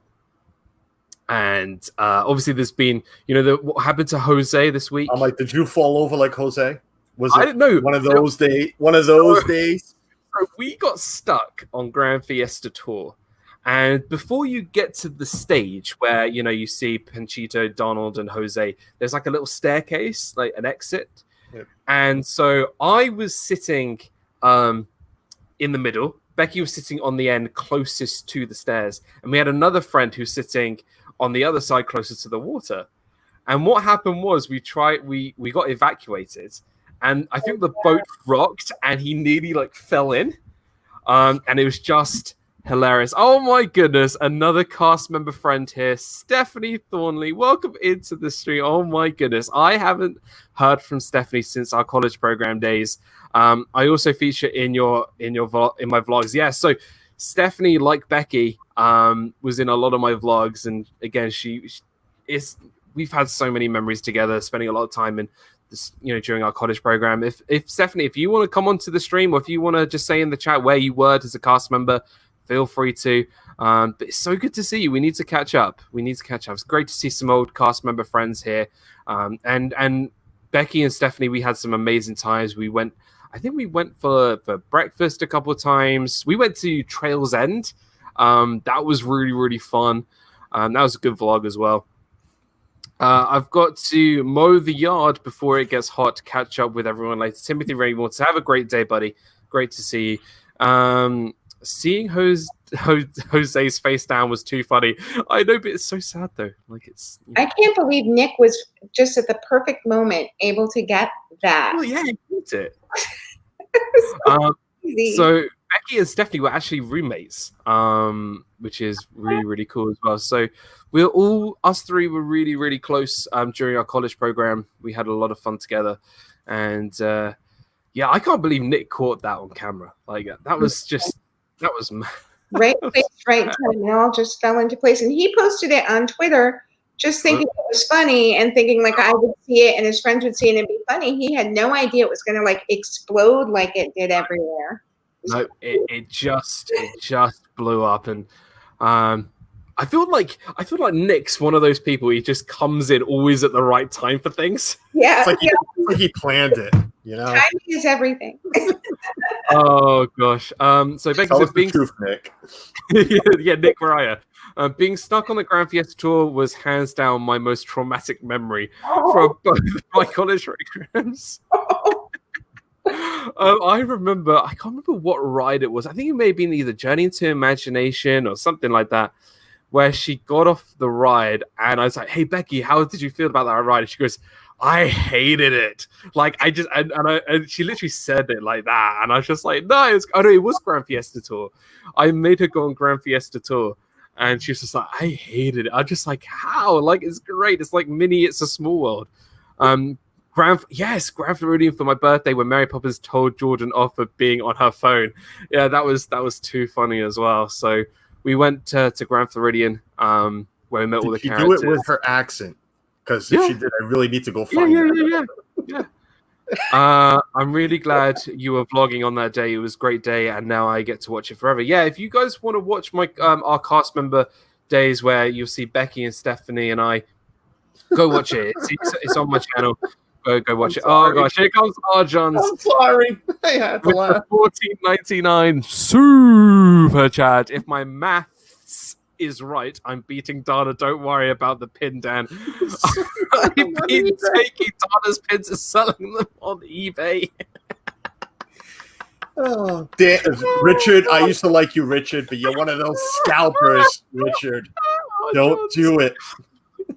and obviously there's been, what happened to Jose this week. I'm like, did you fall over like Jose? Was I didn't know. One of those days. One of those days. So we got stuck on Grand Fiesta tour, and before you get to the stage where you see Panchito, Donald, and Jose, there's like a little staircase, like an exit. Yep. And so I was sitting in the middle. Becky was sitting on the end closest to the stairs. And we had another friend who's sitting on the other side closer to the water. And what happened was we got evacuated. And I think the boat rocked and he nearly fell in. And it was just hilarious. Oh my goodness. Another cast member friend here, Stephanie Thornley. Welcome into the stream. Oh my goodness. I haven't heard from Stephanie since our college program days. I also feature in my vlogs. Yeah, so Stephanie, like Becky, was in a lot of my vlogs, and again, we've had so many memories together, spending a lot of time in this, during our college program. If Stephanie, if you want to come onto the stream, or if you want to just say in the chat where you were as a cast member, feel free to. But it's so good to see you. We need to catch up. It's great to see some old cast member friends here. And Becky and Stephanie, we had some amazing times. I think we went for breakfast a couple of times. We went to Trails End. That was really, really fun. That was a good vlog as well. I've got to mow the yard before it gets hot to catch up with everyone later. Timothy Raymond, have a great day, buddy. Great to see you. Seeing Jose's face down was too funny. I know, but it's so sad though. I can't believe Nick was just at the perfect moment able to get that. Well, yeah, he did it. Easy. So Becky and Stephanie were actually roommates, which is really, really cool as well. So us three were really, really close during our college program. We had a lot of fun together, and I can't believe Nick caught that on camera. That was right place, right time. It all just fell into place. And he posted it on Twitter, just thinking it was funny and thinking I would see it and his friends would see it and it'd be funny. He had no idea it was going to explode like it did everywhere. No, it just blew up, and I feel like Nick's one of those people. He just comes in always at the right time for things. Yeah, it's like he planned it. Timing is everything. Oh gosh. So Becky said, being truth, Nick. yeah, Nick Mariah. Being stuck on the Grand Fiesta tour was hands down my most traumatic memory from both my college programs. I remember, I can't remember what ride it was. I think it may have been either Journey into Imagination or something like that, where she got off the ride and I was like, "Hey Becky, how did you feel about that ride?" And she goes, "I hated it." And she literally said it like that, and I was just like, "No, it was Grand Fiesta Tour." I made her go on Grand Fiesta Tour, and she was just like, "I hated it." I'm just like, "How? It's great. It's like mini It's a Small World." Grand Floridian for my birthday when Mary Poppins told Jordan off for being on her phone. Yeah, that was too funny as well. So we went to Grand Floridian, where we met all the characters. Do it with her accent, because if she did, I really need to go find her. Yeah. I'm really glad you were vlogging on that day. It was a great day, and now I get to watch it forever. Yeah, if you guys want to watch my our cast member days where you'll see Becky and Stephanie and I, go watch it. It's on my channel. Go watch it. Oh gosh, here comes Arjun. I'm sorry. I had to laugh. $14.99 super chat. If my maths is right, I'm beating Dana. Don't worry about the pin, Dan. I've been taking Dana's pins and selling them on eBay. Oh, Richard, I used to like you, Richard, but you're one of those scalpers, Richard. Don't do it.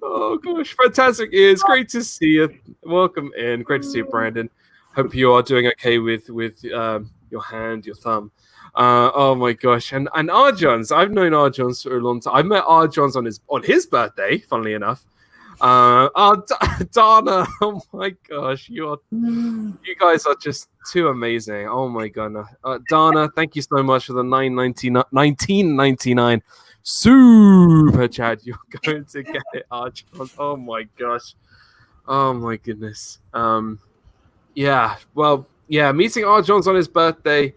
Oh gosh, fantastic! It's great to see you. Welcome in. Great to see you, Brandon. Hope you are doing okay with your hand, your thumb. Oh my gosh, and Arjons. I've known Arjons for a long time. I met Arjons on his birthday. Funnily enough. Dana. Oh my gosh, you guys are just too amazing. Oh my goodness, Dana. Thank you so much for the 1999 super chat. You're going to get it, Arjons. Oh my gosh. Oh my goodness. Yeah. Well, yeah. Meeting Arjons on his birthday,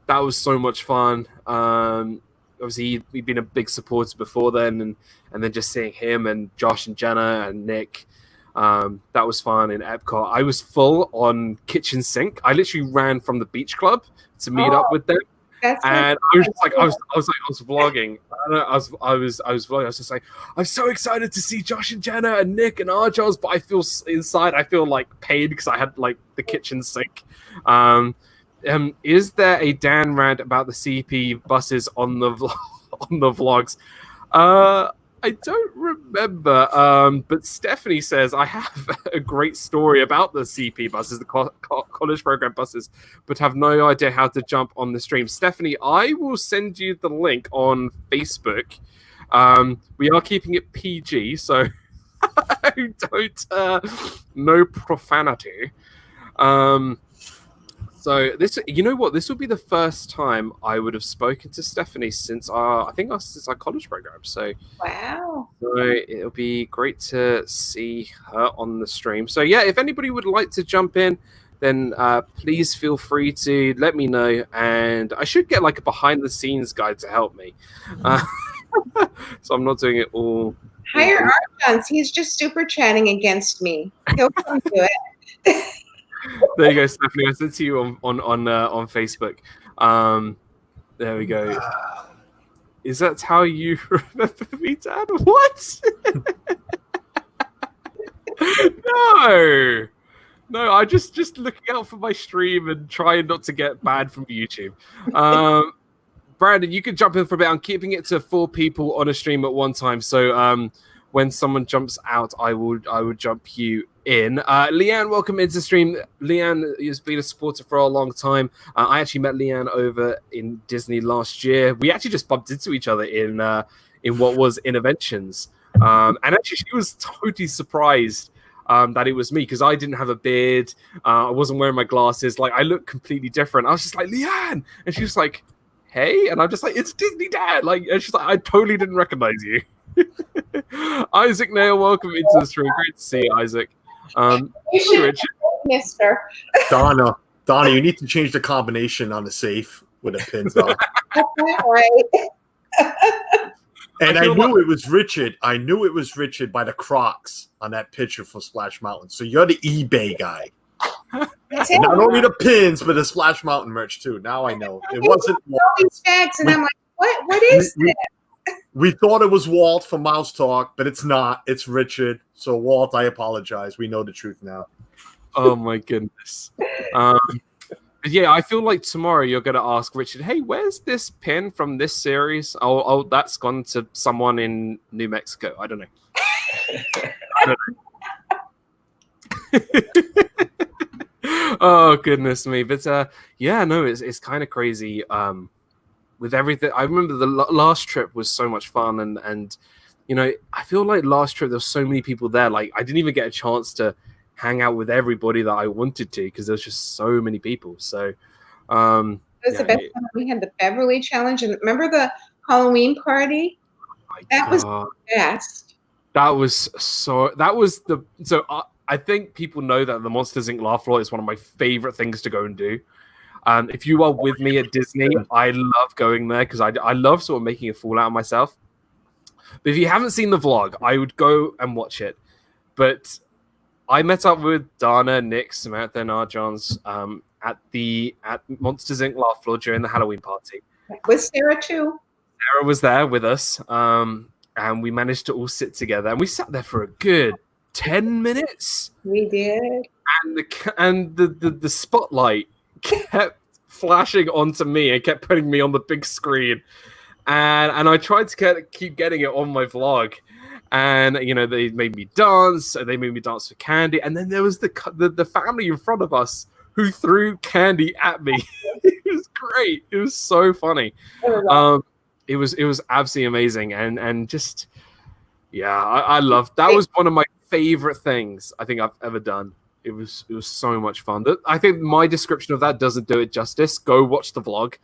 that was so much fun. Obviously, he'd been a big supporter before then, and then just seeing him and Josh and Jenna and Nick, that was fun in Epcot. I was full on kitchen sink. I literally ran from the beach club to meet up with them, and I was just like, I was vlogging. I was vlogging. I was just like, I'm so excited to see Josh and Jenna and Nick and Arjos, but I feel inside, I feel like pain because I had like the kitchen sink. Is there a Dan rant about the CP buses on the vlogs? I don't remember. But Stephanie says I have a great story about the CP buses, the college program buses, but have no idea how to jump on the stream. Stephanie, I will send you the link on Facebook. We are keeping it PG, so don't no profanity. So this, you know what? This will be the first time I would have spoken to Stephanie since our college program. So wow. So it'll be great to see her on the stream. So yeah, if anybody would like to jump in, then please feel free to let me know. And I should get like a behind the scenes guide to help me. So I'm not doing it all. Hire Archons. He's just super chatting against me. He'll come do it. There you go, Stephanie. I sent to you on Facebook. There we go. Is that how you remember me, Dad? What? No. I just looking out for my stream and trying not to get banned from YouTube. Brandon, you can jump in for a bit. I'm keeping it to 4 people on a stream at one time. So when someone jumps out, I would jump you in. Leanne, welcome into the stream. Leanne has been a supporter for a long time. I actually met Leanne over in Disney last year. We actually just bumped into each other in what was Interventions. And actually, she was totally surprised that it was me because I didn't have a beard. I wasn't wearing my glasses. Like, I looked completely different. I was just like, Leanne! And she was like, hey. And I'm just like, it's Disney Dad. Like, and she's like, I totally didn't recognize you. Isaac Nail, welcome into the stream. Great to see you, Isaac. You should, Mister. Donna, you need to change the combination on the safe with the pins on. Right. And I knew it was Richard. I knew it was Richard by the Crocs on that picture for Splash Mountain. So you're the eBay guy. Not only the pins, but the Splash Mountain merch too. Now I know it wasn't. All these facts, and I'm like, what is this? We thought it was Walt from Mouse Talk, but it's not. It's Richard. So Walt, I apologize. We know the truth now. Oh my goodness. Yeah, I feel like tomorrow you're going to ask Richard, hey, where's this pin from this series? Oh, that's gone to someone in New Mexico. I don't know. Oh, goodness me. But yeah, no, it's kind of crazy. With everything, I remember the last trip was so much fun. And you know, I feel like last trip, there was so many people there. Like, I didn't even get a chance to hang out with everybody that I wanted to because there was just so many people. So it was the best time. We had the Beverly Challenge, and remember the Halloween party? That was the best. I think people know that the Monsters Inc. Laugh Floor is one of my favorite things to go and do. If you are with me at Disney, I love going there because I love sort of making a fool out of myself. But if you haven't seen the vlog, I would go and watch it. But I met up with Dana, Nick, Samantha, and Arjons at Monsters Inc. Laugh Floor during the Halloween party. With Sarah too. Sarah was there with us, and we managed to all sit together. And we sat there for a good 10 minutes. We did. And the spotlight kept flashing onto me and kept putting me on the big screen. And I tried to keep getting it on my vlog. And, you know, they made me dance. They made me dance for candy. And then there was the family in front of us who threw candy at me. It was great. It was so funny. It was absolutely amazing. And just, yeah, I loved that. Was one of my favorite things I think I've ever done. It was so much fun. I think my description of that doesn't do it justice. Go watch the vlog.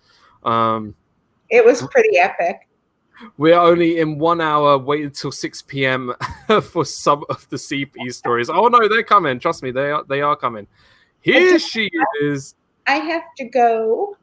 It was pretty epic. We're only in 1 hour. Wait until 6 p.m. for some of the CP stories. Oh no, they're coming. Trust me, they are coming. Here she is. I have to go.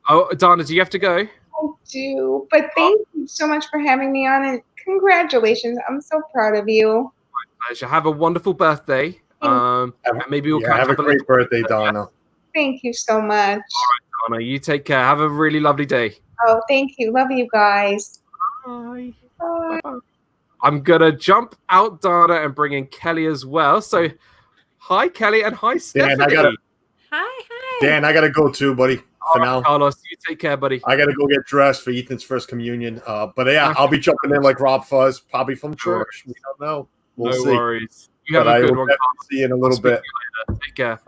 Oh, Donna, do you have to go? I do. But thank you so much for having me on, and congratulations. I'm so proud of you. My pleasure. Have a wonderful birthday. And maybe we'll catch have up a great birthday, Donna. Thank you so much. All right, Donna, you take care. Have a really lovely day. Oh, thank you. Love you guys. Bye. Bye. Bye. I'm gonna jump out Donna and bring in Kelly as well. So, hi Kelly and hi Stephanie. Hi. Dan, I gotta go too, buddy. For now, Carlos, you take care, buddy. I gotta go get dressed for Ethan's first communion. But yeah, I'll be jumping in like RobFuz, probably from church. We don't know. We'll see. No worries. You have a good one. See you in a little bit. Take care.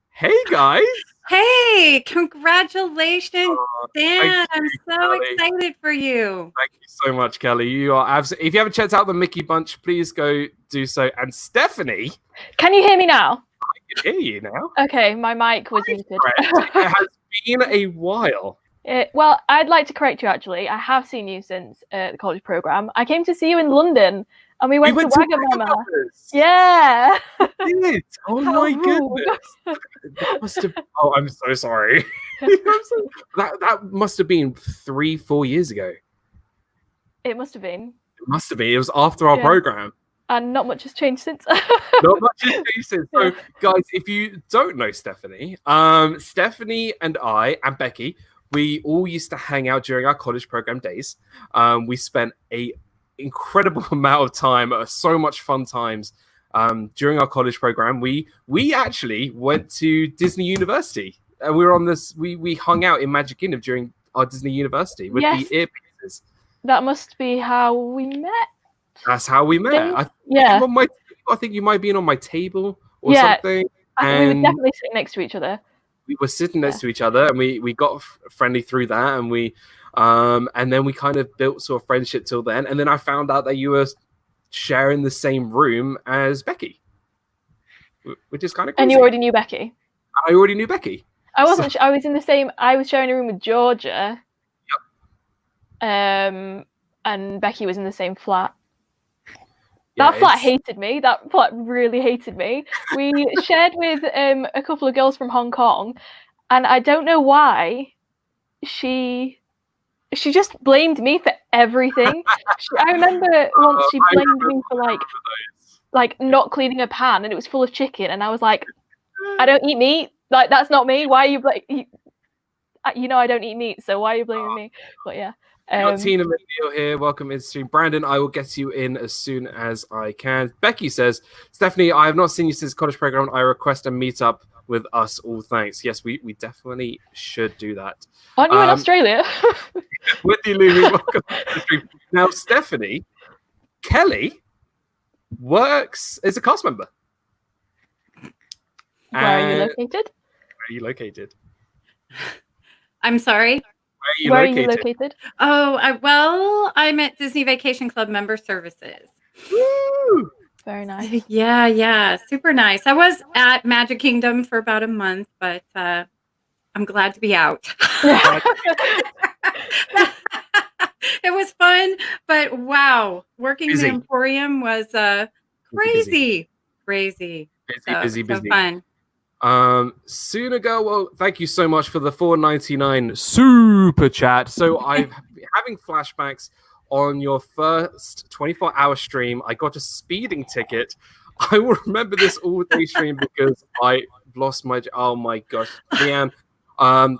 Hey guys. Hey, congratulations, Dan. I'm so Kelly. excited for you. Thank you so much, Kelly. You are absolutely. If you haven't checked out the Mickey Bunch, please go do so. And Stephanie, can you hear me now? I can hear you now. Okay, my mic was muted. It has been a while. Well, I'd like to correct you actually. I have seen you since the college program. I came to see you in London, and we went to Wagamama. Yeah. Did? Oh my goodness. That must have. Oh, I'm so sorry. that must have been 3-4 years ago. It must have been. It must have been. It was after our program. And not much has changed since. Not much has changed since. So, guys, if you don't know Stephanie, Stephanie and I and Becky, we all used to hang out during our college program days. We spent a incredible amount of time, so much fun times during our college program. We actually went to Disney University, and we were on this. We hung out in Magic Kingdom during our Disney University with the earpieces. That must be how we met. That's how we met. I think you might be on my table or something. We were definitely sitting next to each other. We were sitting next to each other, and we got friendly through that, and we and then we kind of built sort of friendship till then. And then I found out that you were sharing the same room as Becky, which is kind of crazy. And you already knew Becky? I already knew Becky. I wasn't. I was in the same. I was sharing a room with Georgia. Yep. And Becky was in the same flat. That flat hated me. That flat really hated me. We shared with a couple of girls from Hong Kong, and I don't know why she just blamed me for everything. I remember once she blamed me for like not cleaning a pan, and it was full of chicken, and I was like, I don't eat meat. Like, that's not me. Why are you you know I don't eat meat, so why are you blaming me? But yeah. Tina McNeil here. Welcome in stream. Brandon, I will get you in as soon as I can. Becky says, Stephanie, I have not seen you since college program. I request a meetup with us all. Thanks. Yes, we definitely should do that. Aren't you in Australia? With you, Lulu. Welcome to the stream. Now, Stephanie, Kelly is a cast member. Where are you located? Where are you located? I'm sorry. Where are you located? Oh, well, I'm at Disney Vacation Club Member Services. Woo! Very nice. Yeah, super nice. I was at Magic Kingdom for about a month, but I'm glad to be out. It was fun, but wow, working the Emporium was crazy. Busy. So fun. Sunago, well, thank you so much for the $4.99 super chat. So I'm having flashbacks on your first 24-hour stream. I got a speeding ticket. I will remember this all day stream because I lost my. Oh my gosh, Leanne. I'm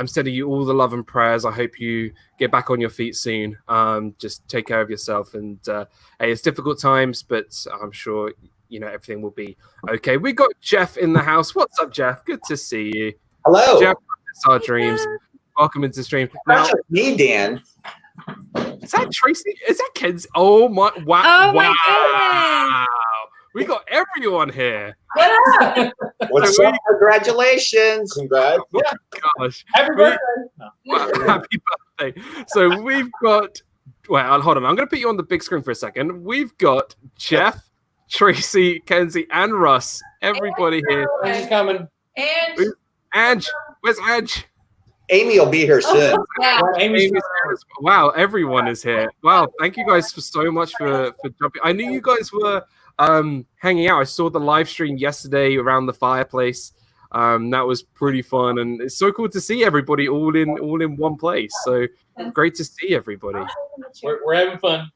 sending you all the love and prayers. I hope you get back on your feet soon. Just take care of yourself. And hey, it's difficult times, but I'm sure everything will be okay. We got Jeff in the house. What's up, Jeff? Good to see you. Hello. Jeff, it's our dreams. Welcome into the stream. Now, me, Dan. Is that Tracy? Is that Kenzie? Oh my! Wow! Oh my goodness! We got everyone here. What's up? Congratulations! Congrats! Oh gosh! Happy birthday! Wow, happy birthday! So we've got. Well, hold on. I'm going to put you on the big screen for a second. We've got Jeff, Tracy, Kenzie, and Russ. Everybody here. She's coming. Ange, where's Ange? Amy will be here soon. Amy's here. Wow, everyone is here. Wow, thank you guys for so much for jumping. I knew you guys were hanging out. I saw the live stream yesterday around the fireplace. That was pretty fun, and it's so cool to see everybody all in one place. So great to see everybody. We're having fun.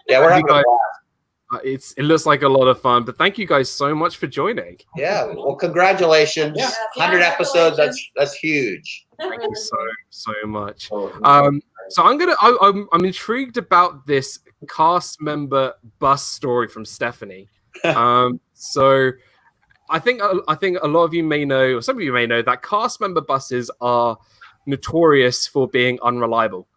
Yeah, we're having fun. It looks like a lot of fun, but thank you guys so much for joining. Yeah, well, congratulations! 100 episodes. That's huge. Thank you so much. So I'm intrigued about this cast member bus story from Stephanie. So I think a lot of you may know, or some of you may know, that cast member buses are notorious for being unreliable.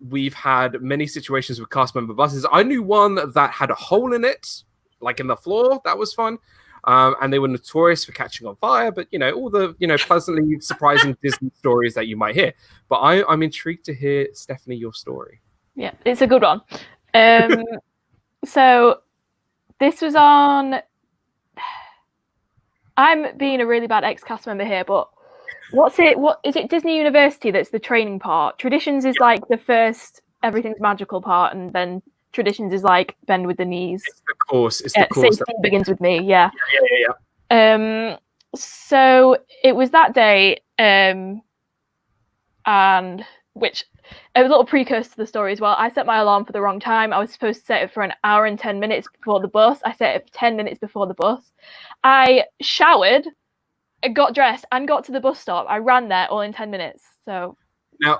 We've had many situations with cast member buses. I knew one that had a hole in it, like in the floor. That was fun. And they were notorious for catching on fire, but all the pleasantly surprising Disney stories that you might hear. But I'm intrigued to hear, Stephanie, your story. Yeah, it's a good one. So this was on. I'm being a really bad ex-cast member here, but what is it? Disney University that's the training part. Traditions is like the first everything's magical part, and then Traditions is like bend with the knees. It's the course. It's the course. Safety begins with me. Yeah. Yeah. So it was that day, and which a little precursor to the story as well. I set my alarm for the wrong time. I was supposed to set it for an hour and 10 minutes before the bus. I set it for 10 minutes before the bus. I showered, got dressed, and got to the bus stop. I ran there all in 10 minutes. So now,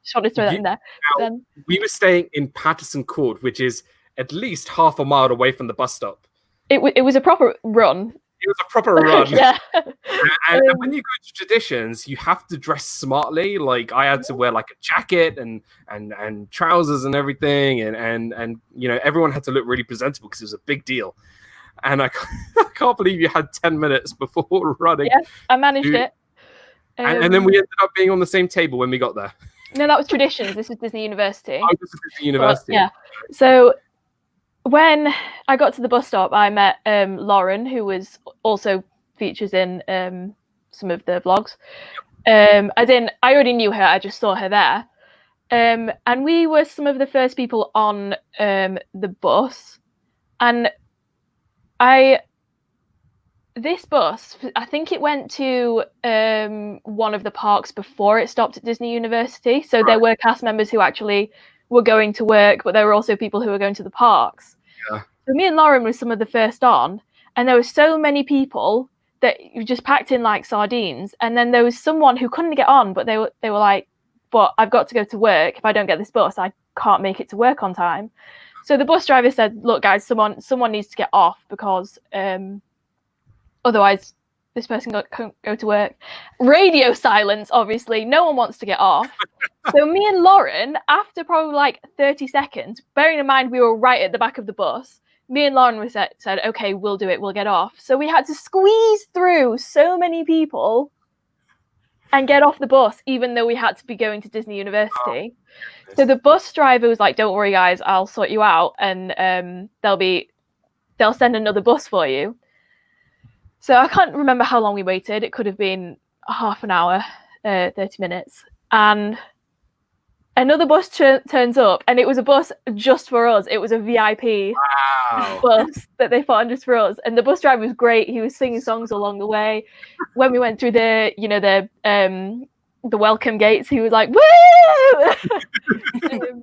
just wanted to throw that in there. Now, we were staying in Patterson Court, which is at least half a mile away from the bus stop. It was a proper run. It was a proper run. Yeah. And when you go to Traditions, you have to dress smartly. Like I had to wear like a jacket and trousers and everything, and everyone had to look really presentable because it was a big deal. And I can't believe you had 10 minutes before running. Yeah, I managed it. And then we ended up being on the same table when we got there. No, that was Traditions. This was Disney University. Oh, this is Disney University. But, yeah. So when I got to the bus stop, I met Lauren, who was also features in some of the vlogs. As in, I already knew her. I just saw her there. And we were some of the first people on the bus. And this bus, I think it went to one of the parks before it stopped at Disney University. So there were cast members who actually were going to work, but there were also people who were going to the parks. Yeah. So me and Lauren were some of the first on, and there were so many people that you just packed in like sardines. And then there was someone who couldn't get on, but they were like, "But I've got to go to work. If I don't get this bus, I can't make it to work on time." So the bus driver said, "Look, guys, someone needs to get off because otherwise this person can't go to work." Radio silence, obviously. No one wants to get off. So me and Lauren, after probably like 30 seconds, bearing in mind we were right at the back of the bus, me and Lauren said, "Okay, we'll do it. We'll get off." So we had to squeeze through so many people and get off the bus, even though we had to be going to Disney University. Oh. So the bus driver was like, "Don't worry, guys, I'll sort you out, and they'll send another bus for you." So I can't remember how long we waited. It could have been half an hour, 30 minutes. And another bus turns up, and it was a bus just for us. It was a VIP bus that they put on just for us. And the bus driver was great. He was singing songs along the way. When we went through the welcome gates, he was like, "Woo!" And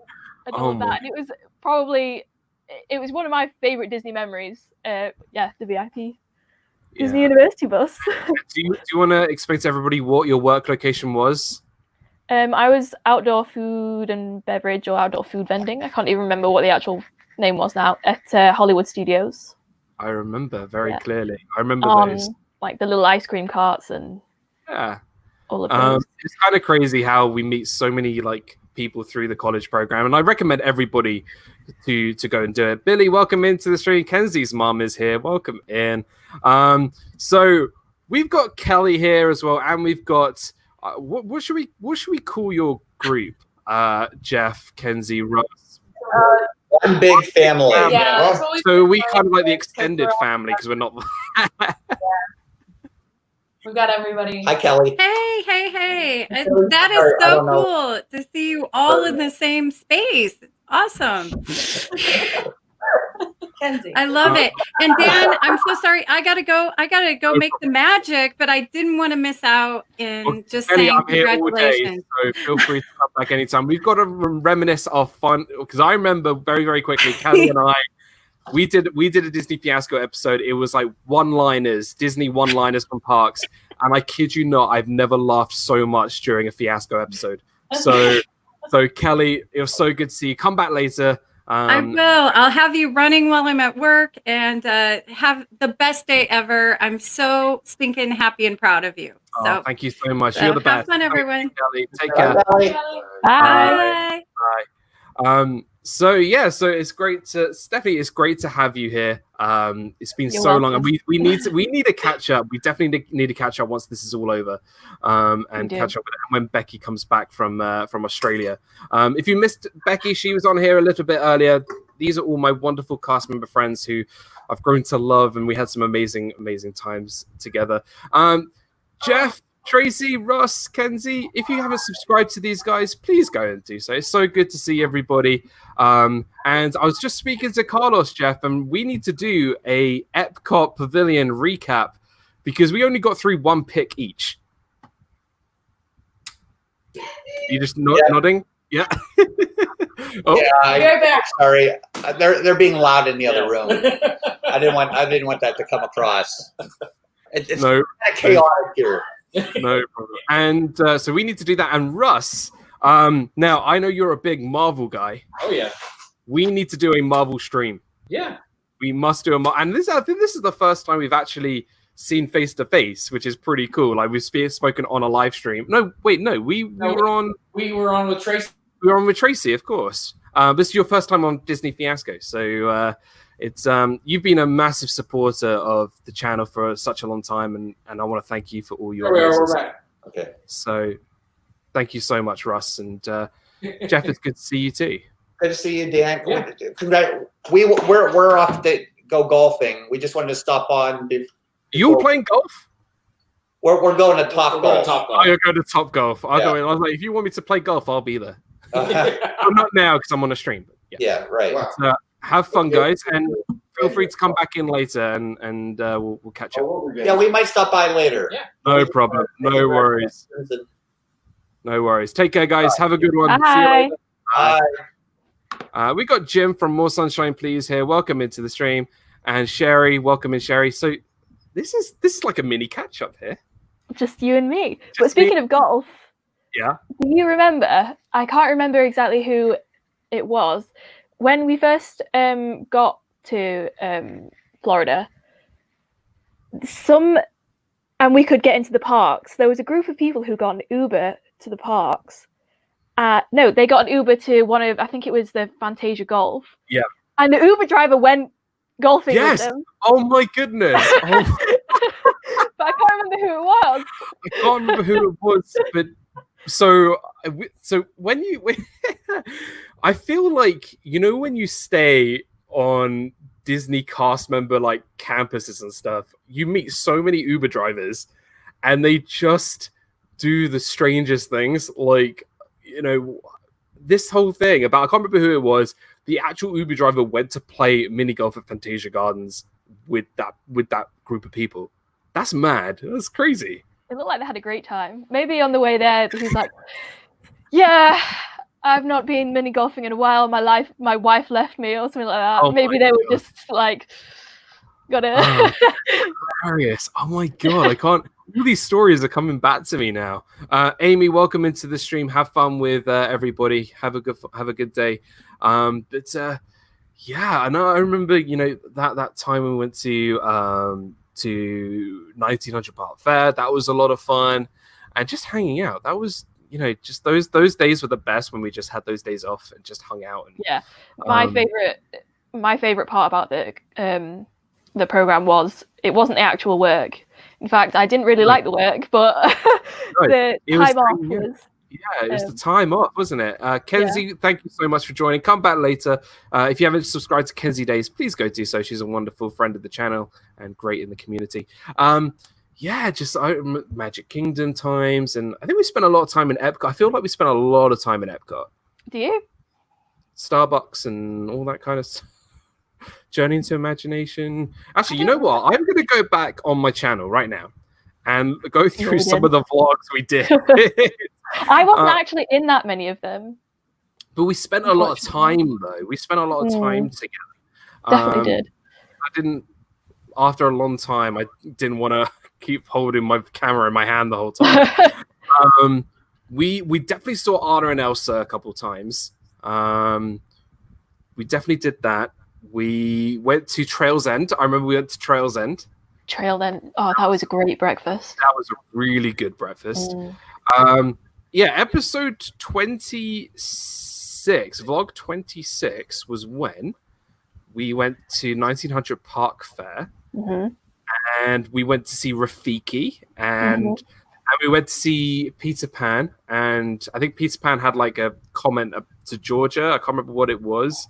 all of that. And it was one of my favorite Disney memories. The VIP. Disney University bus. Do you want to explain to everybody what your work location was? I was outdoor food and beverage or outdoor food vending. I can't even remember what the actual name was now. At Hollywood Studios. I remember very clearly. I remember those. like the little ice cream carts and all of those. It's kind of crazy how we meet so many like people through the college program, and I recommend everybody to go and do it. Billy, welcome into the stream. Kenzie's mom is here. Welcome in. So we've got Kelly here as well, and we've got what should we call your group? Jeff, Kenzie, Russ. One big family. Yeah. So we kind of like the extended family because we're not. We've got everybody. Hi, Kelly. Hey. That is so cool to see you all in the same space. It's awesome. Kenzie. I love it. And Dan, I'm so sorry. I gotta go make the magic, but I didn't want to miss out in just Kenny, saying I'm here all day, congratulations. so feel free to come back anytime. We've got to reminisce our fun because I remember very, very quickly, Kelly and I, we did a Disney Fiasco episode. It was like one-liners, Disney one-liners from parks, and I kid you not, I've never laughed so much during a Fiasco episode. So Kelly, it was so good to see you. Come back later. I will. I'll have you running while I'm at work and have the best day ever. I'm so stinking happy and proud of you. So thank you so much. So You're the best. have fun, everyone. Kelly. Take care. Bye. So it's great to Stephanie. It's great to have you here. It's been You're so welcome. long, and we need to catch up. We definitely need to catch up once this is all over, and catch up with it when Becky comes back from Australia. If you missed Becky, she was on here a little bit earlier. These are all my wonderful cast member friends who I've grown to love, and we had some amazing times together. Jeff, Tracy, Ross, Kenzie, if you haven't subscribed to these guys, please go and do so. It's so good to see everybody. And I was just speaking to Carlos, Jeff, and we need to do a Epcot Pavilion recap because we only got through one pick each. You just nodding? Yeah. Oh. Yeah, Be right back. Sorry, they're being loud in the other room. I didn't want that to come across. It's kind of chaotic here. No problem. And so we need to do that. And Russ, now I know you're a big Marvel guy. Oh yeah. We need to do a Marvel stream. Yeah. We must do and I think this is the first time we've actually seen face to face, which is pretty cool. Like we've spoken on a live stream. We were on with Tracy. We were on with Tracy, of course. This is your first time on Disney Fiasco, so it's you've been a massive supporter of the channel for such a long time, and I want to thank you for all your. We're back. Okay. So, thank you so much, Russ, and Jeff. It's good to see you too. Good to see you, Dan. Yeah. We're off to go golfing. We just wanted to stop on. You playing golf? We're going to Top Golf. Oh, you're going to Top Golf. I was like, if you want me to play golf, I'll be there. I'm not now because I'm on a stream. But yeah, right. But, have fun, guys, and feel free to come back in later, and we'll catch up. Yeah, we might stop by later. Yeah. No problem. No worries. No worries. Take care, guys. Have a good one. Bye. See you later. Bye. We got Jim from More Sunshine Please here. Welcome into the stream, and Sherry. Welcome in, Sherry. So this is like a mini catch up here. Just you and me. But speaking of golf, yeah. Do you remember? I can't remember exactly who it was. When we first got to Florida, and we could get into the parks, there was a group of people who got an Uber to the parks. No, they got an Uber to one of, I think it was the Fantasia Golf. Yeah. And the Uber driver went golfing with them. Oh my goodness. But I can't remember who it was. I can't remember who it was, but so when you I feel like, you know, when you stay on Disney cast member like campuses and stuff, you meet so many Uber drivers and they just do the strangest things. Like, you know, this whole thing about, I can't remember who it was, the actual Uber driver went to play mini golf at Fantasia Gardens with that group of people. That's mad. That's crazy. It looked like they had a great time. Maybe on the way there, he's like, yeah, I've not been mini golfing in a while. My wife left me or something like that. Oh Maybe they were just like, gotta. Hilarious. Oh my God. I can't. All these stories are coming back to me now. Amy, welcome into the stream. Have fun with everybody. Have a good day. Yeah, I know. I remember, you know, that time we went to to 1900 Park Fair. That was a lot of fun, and just hanging out. That was, just those days were the best when we just had those days off and just hung out. And, yeah, my favorite part about the program was it wasn't the actual work. In fact, I didn't really like the work, but the time off was. Yeah, it was the time off, wasn't it? Kenzie, thank you so much for joining. Come back later. If you haven't subscribed to Kenzie Days, please go do so. She's a wonderful friend of the channel and great in the community. Just Magic Kingdom times. And I think we spent a lot of time in Epcot. I feel like we spent a lot of time in Epcot. Do you? Starbucks and all that kind of stuff. Journey into Imagination. Actually, you know what? I'm going to go back on my channel right now and go through some of the vlogs we did. I wasn't actually in that many of them. But we spent a lot of time, though. We spent a lot of time together. Definitely did. I didn't, after a long time, I didn't want to keep holding my camera in my hand the whole time. We definitely saw Anna and Elsa a couple of times. We definitely did that. We went to Trails End. I remember we went to Trails End. Trail End. Oh, that was a great breakfast. That was a really good breakfast. Episode 26, vlog 26 was when we went to 1900 Park Fair, and we went to see Rafiki, and we went to see Peter Pan, and I think Peter Pan had like a comment to Georgia. I can't remember what it was.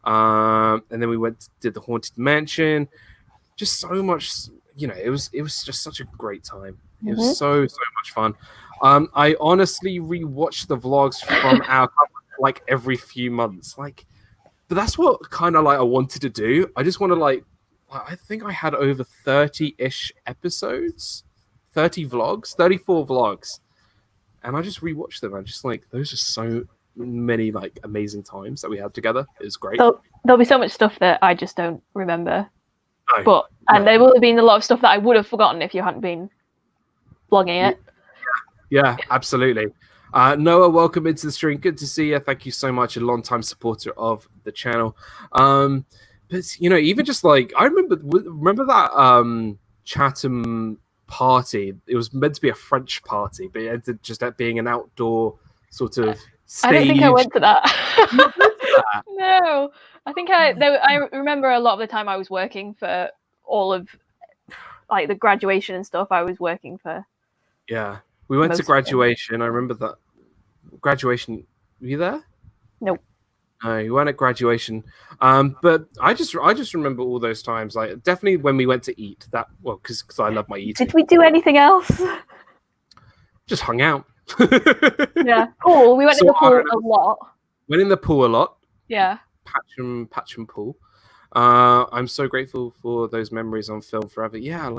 And then we did the Haunted Mansion. Just so much, it was just such a great time. It was so much fun. I honestly rewatch the vlogs from our like every few months, but that's what kind of like I wanted to do. I just want to I think I had over 30-ish episodes, 34 vlogs, and I just rewatched them. I'm just those are so many amazing times that we had together. It was great. There'll be so much stuff that I just don't remember. There will have been a lot of stuff that I would have forgotten if you hadn't been vlogging it. Yeah, absolutely. Noah, welcome into the stream. Good to see you. Thank you so much. A long-time supporter of the channel. But even just I remember that Chatham party. It was meant to be a French party, but it ended just at being an outdoor sort of stage. I don't think I went to that. No, I think I remember a lot of the time I was working for all of the graduation and stuff. I was working for. Yeah, we went to graduation. I remember that graduation. Were you there? Nope. No, you weren't at graduation. But I just remember all those times. Definitely when we went to eat. Because I love my eating. Did we do anything else? Just hung out. Yeah, pool. We went in the pool a lot. Went in the pool a lot. Yeah. Patcham pool. I'm so grateful for those memories on film forever. Yeah,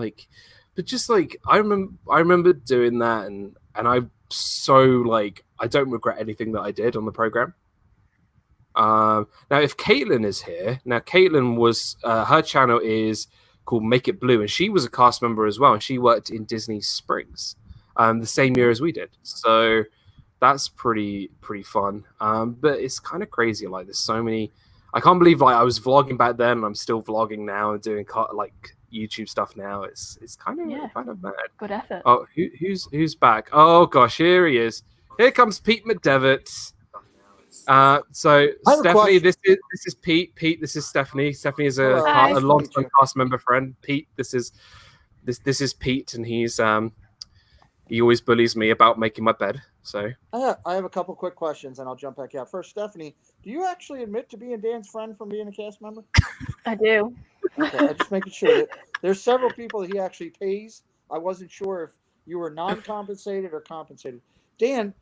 but just I remember doing that, and I'm so I don't regret anything that I did on the program. Now if Caitlin is here, Caitlin was her channel is called Make It Blue, and she was a cast member as well, and she worked in Disney Springs the same year as we did. So that's pretty fun. But it's kind of crazy. There's so many. I can't believe I was vlogging back then, and I'm still vlogging now and doing YouTube stuff now. It's kind of mad. Good effort. Oh, who's back? Oh gosh, here he is. Here comes Pete McDevitt. So Stephanie, this is Pete. Pete, this is Stephanie. Stephanie is a long-time cast member friend. Pete, this is Pete, and he always bullies me about making my bed. So I have a couple quick questions, and I'll jump back out. First, Stephanie, do you actually admit to being Dan's friend from being a cast member? I do. Okay, I'm just making sure that there's several people that he actually pays. I wasn't sure if you were non-compensated or compensated. Dan,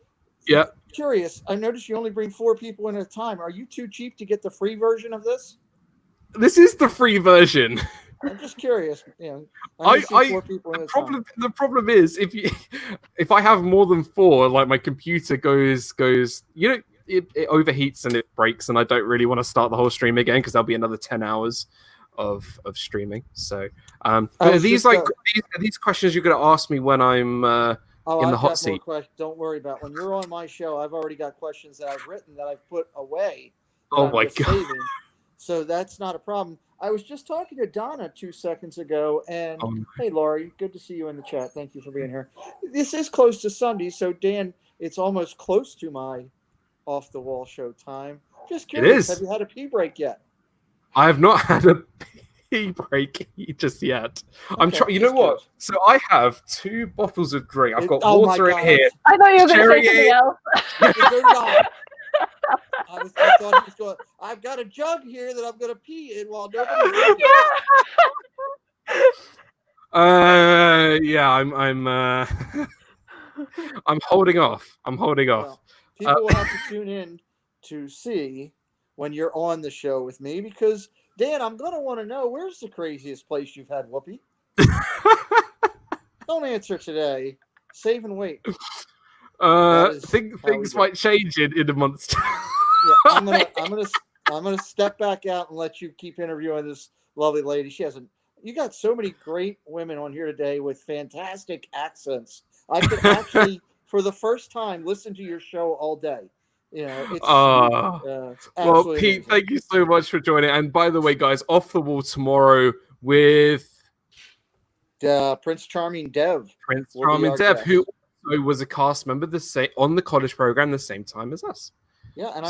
yeah. Curious. I noticed you only bring 4 people in at a time. Are you too cheap to get the free version of this? This is the free version. I'm just curious. The problem is if I have more than 4, my computer goes, it overheats and it breaks, and I don't really want to start the whole stream again because there'll be another 10 hours of streaming. So, are these questions you're going to ask me when I'm in the hot seat? Don't worry about it. When you're on my show, I've already got questions that I've written that I've put away. Oh my god! so that's not a problem. I was just talking to Donna 2 seconds ago, and hey, Laurie, good to see you in the chat. Thank you for being here. This is close to Sunday, so Dan, it's almost close to my off the wall show time. Just curious, have you had a pee break yet? I have not had a pee break just yet. Okay, I'm trying. You know what? Good. So I have 2 bottles of drink. I've got water in here. I thought you were going to say something else. I thought he was going. I've got a jug here that I'm going to pee in while nobody's yeah, I'm holding off. I'm holding off. People will have to tune in to see when you're on the show with me, because Dan, I'm going to want to know, where's the craziest place you've had whoopee? Don't answer today. Save and wait. Things might change in a month's time. Yeah, I'm gonna step back out and let you keep interviewing this lovely lady. You got so many great women on here today with fantastic accents. I could actually, for the first time, listen to your show all day. You know, it's well, Pete, amazing. Thank you so much for joining. And by the way, guys, Off the Wall tomorrow with Prince Charming Dev. Prince Charming Dev, who also was a cast member on the college program the same time as us. Yeah, and I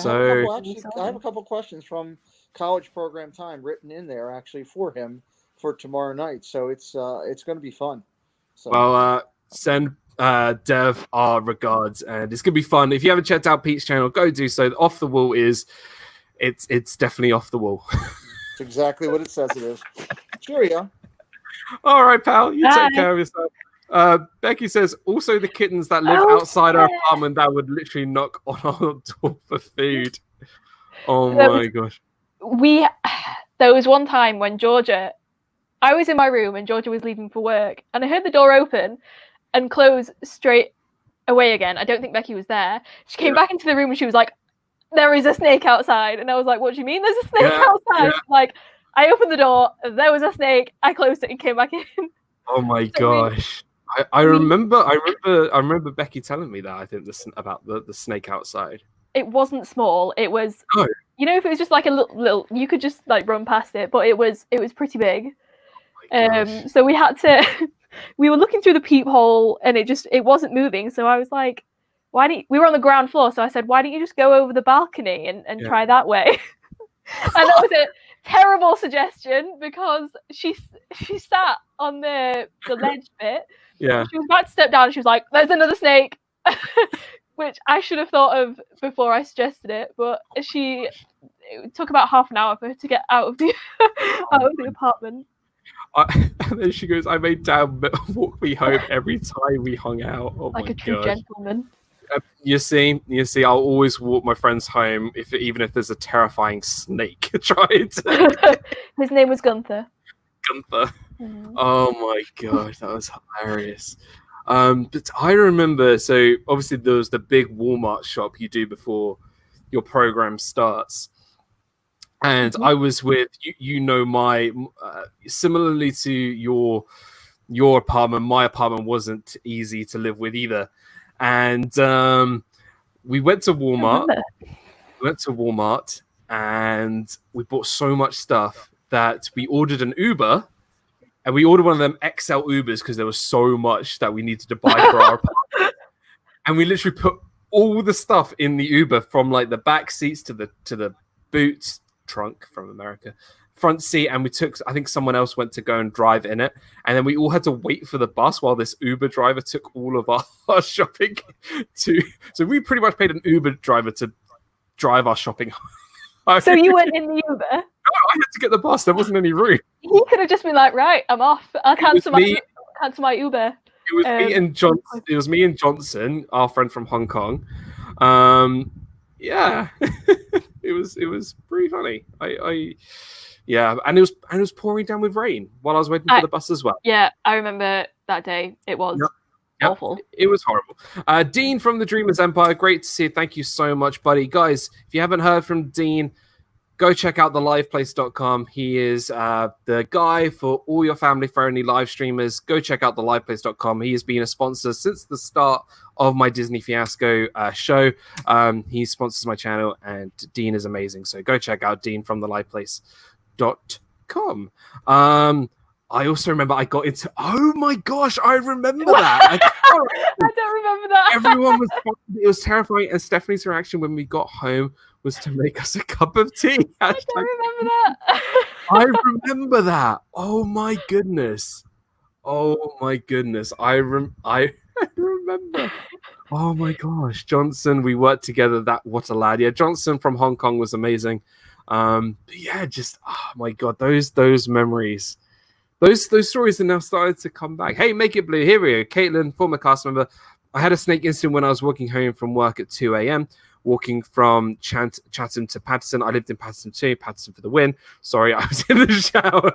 have a couple questions from college program time written in there actually for him for tomorrow night. So it's going to be fun. So. Well, send Dev our regards, and it's gonna be fun. If you haven't checked out Pete's channel, go do so. Off the Wall it's definitely off the wall. It's exactly what it says it is. Cheerio. All right, pal. You take care of yourself. Becky says also the kittens that live outside our apartment that would literally knock on our door for food. Oh my gosh. There was one time when I was in my room and Georgia was leaving for work, and I heard the door open and close straight away again. I don't think Becky was there. She came back into the room and she was like, "There is a snake outside." And I was like, "What do you mean there's a snake outside?" Yeah. Like, I opened the door, there was a snake, I closed it and came back in. Oh my gosh. I remember Becky telling me that, I think, about the snake outside. It wasn't small. It was, if it was just like a little, you could just like run past it, but it was pretty big. So we had to, we were looking through the peephole and it wasn't moving. So I was like, we were on the ground floor. So I said, why don't you just go over the balcony and try that way? And that was a terrible suggestion because she sat on the ledge bit. Yeah. She was about to step down and she was like, "There's another snake," which I should have thought of before I suggested it. But it took about half an hour for her to get out of the apartment. And then she goes, "I made Dad walk me home every time we hung out." Oh like my a true gentleman. You see, I'll always walk my friends home even if there's a terrifying snake trying to. His name was Gunther. Gunther. Mm-hmm. Oh my god, that was hilarious. But I remember, so obviously there was the big Walmart shop you do before your program starts. And I was with, my, similarly to your apartment, my apartment wasn't easy to live with either. And we went to Walmart. And we bought so much stuff that we ordered an Uber. And we ordered one of them XL Ubers because there was so much that we needed to buy for our apartment. And we literally put all the stuff in the Uber, from like the back seats to the boot trunk from America, front seat, and I think someone else went to go and drive in it, and then we all had to wait for the bus while this Uber driver took all of our shopping so we pretty much paid an Uber driver to drive our shopping. So you went in the Uber? No, I had to get the bus. There wasn't any room. He could have just been like, "Right, I'm off. I'll cancel my Uber." It was me and Johnson. It was me and Johnson, our friend from Hong Kong. Yeah, it was pretty funny. Yeah, and it was pouring down with rain while I was waiting for the bus as well. Yeah, I remember that day. It was awful. It was horrible. Dean from the Dreamers Empire, great to see you. Thank you so much, buddy. Guys, if you haven't heard from Dean, go check out theliveplace.com. He is the guy for all your family-friendly live streamers. Go check out theliveplace.com. He has been a sponsor since the start of my Disney Fiasco show. He sponsors my channel, and Dean is amazing. So go check out Dean from theliveplace.com. I also remember I got into. Oh my gosh, I remember that. I don't remember that. Everyone was. It was terrifying, and Stephanie's reaction when we got home was to make us a cup of tea. I don't remember that. I remember that. Oh my goodness. Oh my goodness. I remember. Oh my gosh, Johnson. We worked together. What a lad. Yeah, Johnson from Hong Kong was amazing. But yeah, just oh my god, those memories. Those stories are now started to come back. Hey, make it blue. Here we go. Caitlin, former cast member. I had a snake incident when I was walking home from work at 2 a.m. Walking from Chatham to Patterson. I lived in Patterson too. Patterson for the win. Sorry, I was in the shower.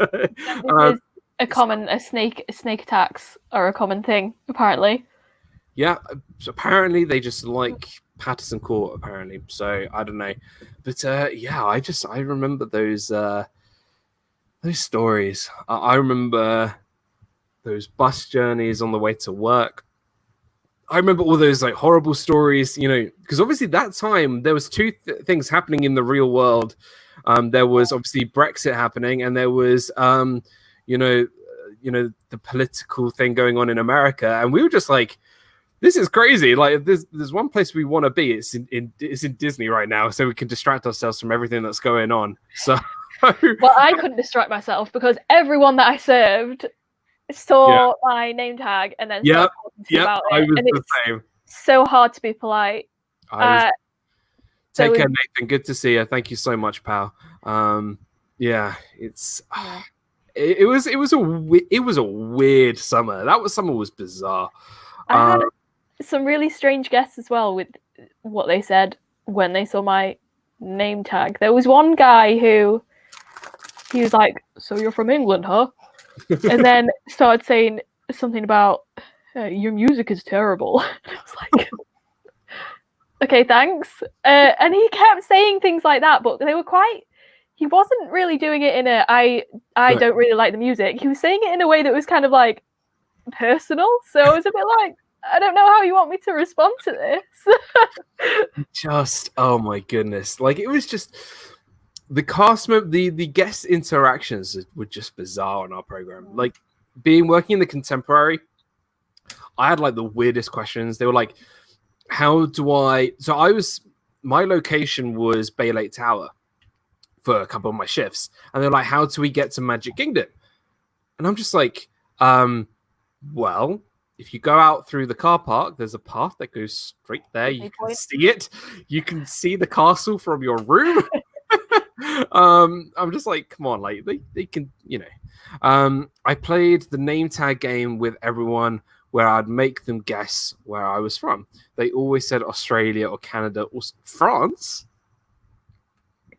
Snake attacks are a common thing, apparently. Yeah, so apparently they just like Patterson Court, apparently. So I don't know. But yeah, I remember those stories. I remember those bus journeys on the way to work. I remember all those like horrible stories, you know, because obviously that time there was two things happening in the real world. There was obviously Brexit happening, and there was, you know, the political thing going on in America, and we were just like, this is crazy. Like, there's one place we want to be. It's in Disney right now, so we can distract ourselves from everything that's going on. So. Well, I couldn't distract myself because everyone that I served saw my name tag and then started talking to me about it. I was and the same. So hard to be polite. Take care, Nathan. Good to see you. Thank you so much, pal. Yeah, it's it was a weird summer. Summer was bizarre. I had some really strange guests as well with what they said when they saw my name tag. There was one guy who. He was like, "So you're from England, huh?" And then started saying something about your music is terrible. I was like, "Okay, thanks." And he kept saying things like that, but they were quite. He wasn't really doing it in a I don't really like the music. He was saying it in a way that was kind of like personal. So I was a bit like, I don't know how you want me to respond to this. Oh my goodness! Like it was just. The cast member, the guest interactions were just bizarre on our program. Like working in the contemporary, I had like the weirdest questions. They were like, "How do I?" So my location was Bay Lake Tower for a couple of my shifts, and they're like, "How do we get to Magic Kingdom?" And I'm just like, "Well, if you go out through the car park, there's a path that goes straight there. You can see it. You can see the castle from your room." I'm just like, come on, like they can, you know. I played the name tag game with everyone where I'd make them guess where I was from. They always said Australia or Canada or France.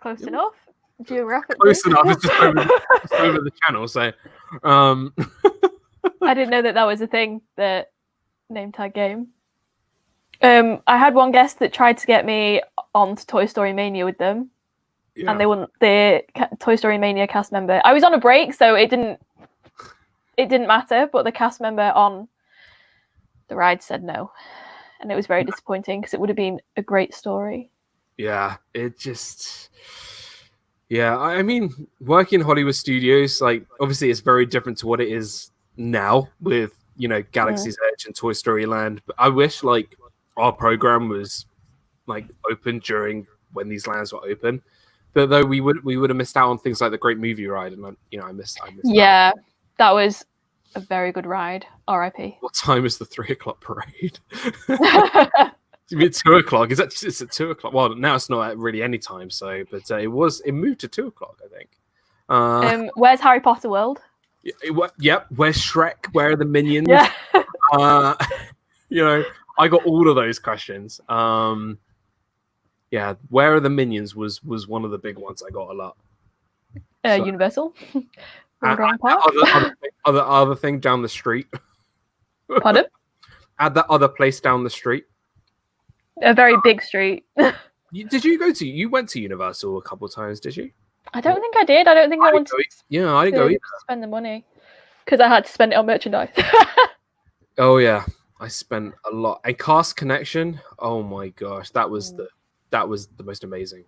Close enough. Geographically. Close enough. It's just over the channel. So, I didn't know that was a thing. The name tag game. I had one guest that tried to get me onto Toy Story Mania with them. Yeah. And they weren't the Toy Story Mania cast member. I was on a break, so it didn't matter. But the cast member on the ride said no, and it was very disappointing because it would have been a great story. Yeah, I mean, working in Hollywood studios, like obviously it's very different to what it is now with Galaxy's Edge and Toy Story Land. But I wish like our program was like open during when these lands were open. But though we would have missed out on things like the Great Movie Ride, and I missed. Yeah, that was a very good ride. R.I.P. What time is the 3:00 parade? You mean 2:00? It's at 2:00? Well, now it's not really any time. So, but it moved to 2:00, I think. Where's Harry Potter World? Yep. Where's Shrek? Where are the minions? Yeah. I got all of those questions. Yeah, where are the minions was one of the big ones I got a lot. Universal. Other thing down the street. Pardon? At that other place down the street. A very big street. Did you go to? You went to Universal a couple of times, did you? I don't think I did. I don't think I wanted Yeah, I didn't go to either. spend the money because I had to spend it on merchandise. Oh yeah, I spent a lot. And Cast Connection. Oh my gosh, that was the most amazing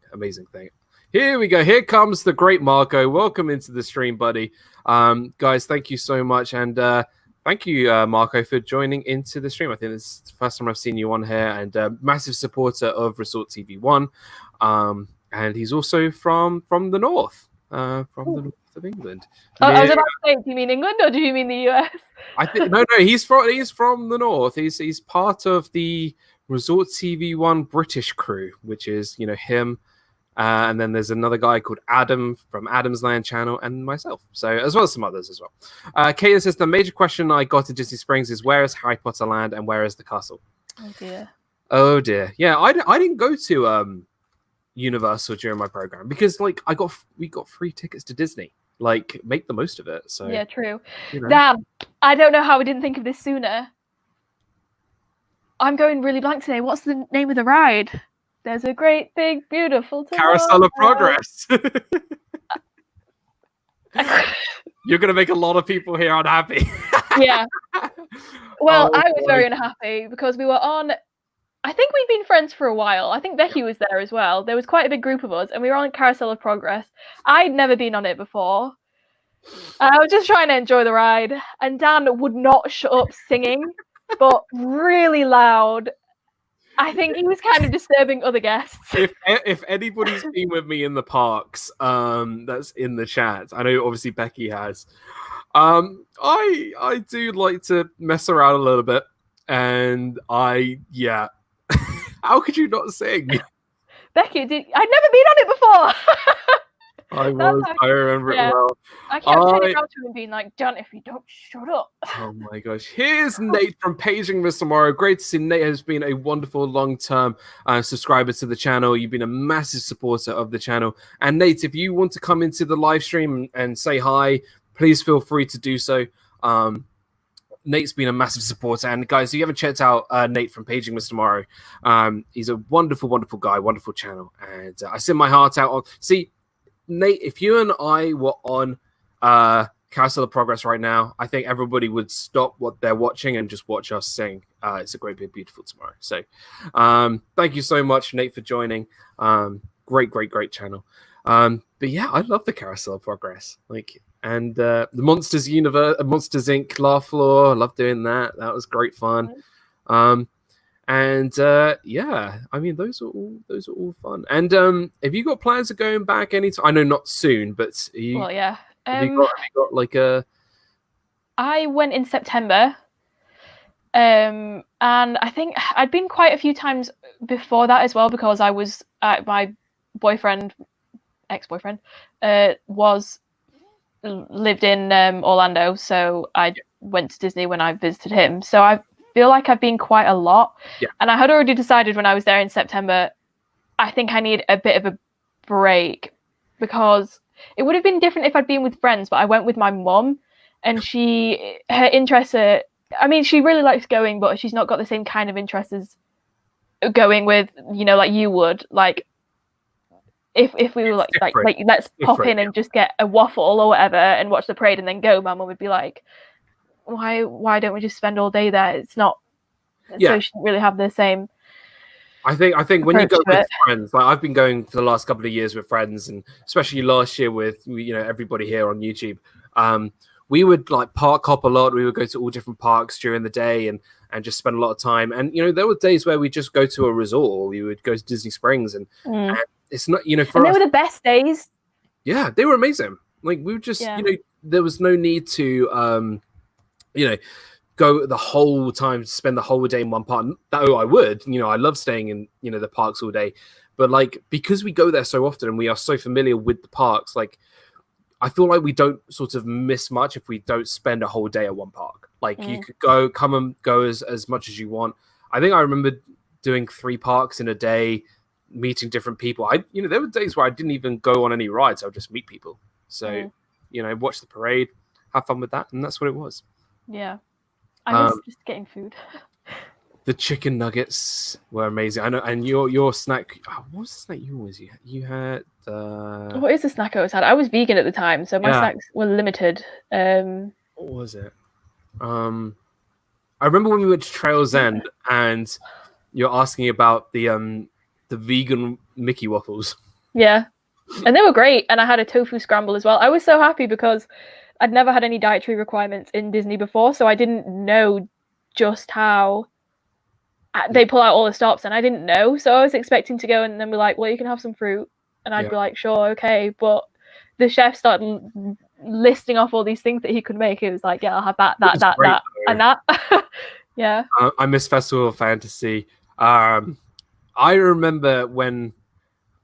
thing. Here we go. Here comes the great Marco. Welcome into the stream, buddy. Guys, thank you so much, and thank you, Marco, for joining into the stream. I think it's the first time I've seen you on here, and massive supporter of Resort TV 1. And he's also from the north, from the north of England. I was about to say, do you mean England or do you mean the US? I think no, he's from the north. He's part of the Resort TV 1 British crew, which is him. And then there's another guy called Adam from Adam's Land channel and myself. So as well as some others as well. Kate says the major question I got at Disney Springs is where is Harry Potter Land and where is the castle? Oh dear. Oh dear. Yeah, I didn't go to Universal during my program because we got free tickets to Disney. Like, make the most of it. So yeah, true. Damn, I don't know how we didn't think of this sooner. I'm going really blank today. What's the name of the ride? There's a great, big, beautiful Carousel of Progress. You're going to make a lot of people here unhappy. Yeah. Well, I was very unhappy because we were on... I think we'd been friends for a while. I think Becky was there as well. There was quite a big group of us, and we were on Carousel of Progress. I'd never been on it before. I was just trying to enjoy the ride, and Dan would not shut up singing, but really loud. I think he was kind of disturbing other guests. If anybody's been with me in the parks, that's in the chat. I know obviously Becky has. I do like to mess around a little bit, and how could you not sing? Becky, I'd never been on it before. I remember it well. I kept turning around to him and being like, John, if you don't shut up. Oh my gosh. Here's Nate from Paging Mr. Morrow. Great to see Nate has been a wonderful long-term subscriber to the channel. You've been a massive supporter of the channel. And Nate, if you want to come into the live stream and say hi, please feel free to do so. Nate's been a massive supporter. And guys, if you haven't checked out Nate from Paging Mr. Morrow, he's a wonderful, wonderful guy, wonderful channel. And I send my heart out on... See, Nate, if you and I were on Carousel of Progress right now, I think everybody would stop what they're watching and just watch us sing. It's a great, big, beautiful tomorrow. So thank you so much, Nate, for joining. Great channel. But yeah, I love the Carousel of Progress. And the Monsters Inc. Laugh Floor, I love doing that. That was great fun. Yeah, I mean those are all fun. And have you got plans of going back anytime? I know not soon, but well, yeah. Have you got like a... I went in September, and I think I'd been quite a few times before that as well because I was my ex-boyfriend lived in Orlando, so I went to Disney when I visited him. So I feel like I've been quite a lot. Yeah. And I had already decided when I was there in September, I think I need a bit of a break because it would have been different if I'd been with friends, but I went with my mum and her interests are, I mean, she really likes going, but she's not got the same kind of interests as going with, like you would. Like if we were like let's pop in and just get a waffle or whatever and watch the parade and then go, my mum would be like, why don't we just spend all day there? It's not so she didn't really have the same. I think when you go with friends, like I've been going for the last couple of years with friends, and especially last year with everybody here on YouTube, we would like park hop a lot. We would go to all different parks during the day and just spend a lot of time. And there were days where we just go to a resort, or we would go to Disney Springs, and it's not for and they us, were the best days. Yeah, they were amazing. Like we would just there was no need to go the whole time to spend the whole day in one park. Though I would, I love staying in, the parks all day. But like, because we go there so often and we are so familiar with the parks, like I feel like we don't sort of miss much if we don't spend a whole day at one park. Like you could come and go as much as you want. I think I remember doing 3 parks in a day, meeting different people. There were days where I didn't even go on any rides. I would just meet people. So, watch the parade, have fun with that. And that's what it was. Yeah. I miss just getting food. The chicken nuggets were amazing. I know, and your snack. Oh, what was the snack you always had? You had. What is the snack I always had? I was vegan at the time, so my snacks were limited. What was it? I remember when we went to Trails End, and you're asking about the vegan Mickey waffles. Yeah, and they were great. And I had a tofu scramble as well. I was so happy because I'd never had any dietary requirements in Disney before, so I didn't know just how they pull out all the stops, and I didn't know. So I was expecting to go and then be like, well, you can have some fruit. And I'd be like, sure, okay. But the chef started listing off all these things that he could make. It was like, yeah, I'll have that, and that. Yeah. I miss Festival of Fantasy. I remember when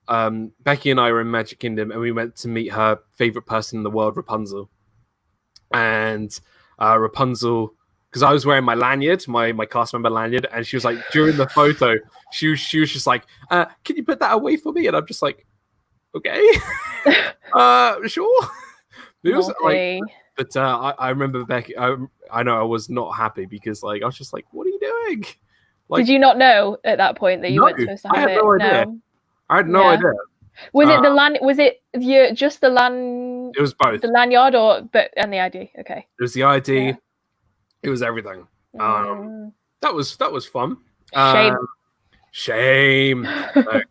Becky and I were in Magic Kingdom and we went to meet her favorite person in the world, Rapunzel. And Rapunzel, because I was wearing my lanyard, my cast member lanyard, and she was like, during the photo, she was just like, can you put that away for me? And I'm just like, okay, sure. It was like, but I remember Becky. I know I was not happy because like I was just like, what are you doing? Like, did you not know at that point that you weren't supposed to have it? No idea. No. I had no idea. Was it the land? Was it just the land? It was both. The lanyard and the ID. Okay. It was the ID. Yeah. It was everything. That was fun. Shame. No.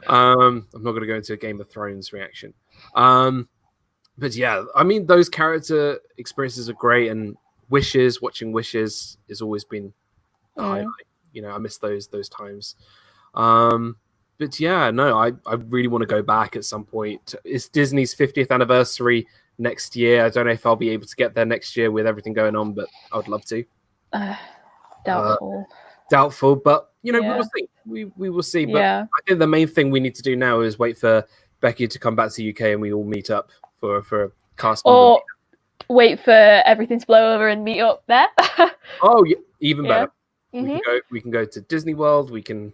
I'm not going to go into a Game of Thrones reaction. But yeah, I mean, those character experiences are great, and watching Wishes has always been a highlight. You know, I miss those times. But yeah, no, I really want to go back at some point. It's Disney's 50th anniversary next year. I don't know if I'll be able to get there next year with everything going on, but I would love to. Doubtful, but you know, we will see. We will see. But I think the main thing we need to do now is wait for Becky to come back to UK and we all meet up for a cast. Or wait for everything to blow over and meet up there. Oh, yeah, even better. We can go to Disney World. We can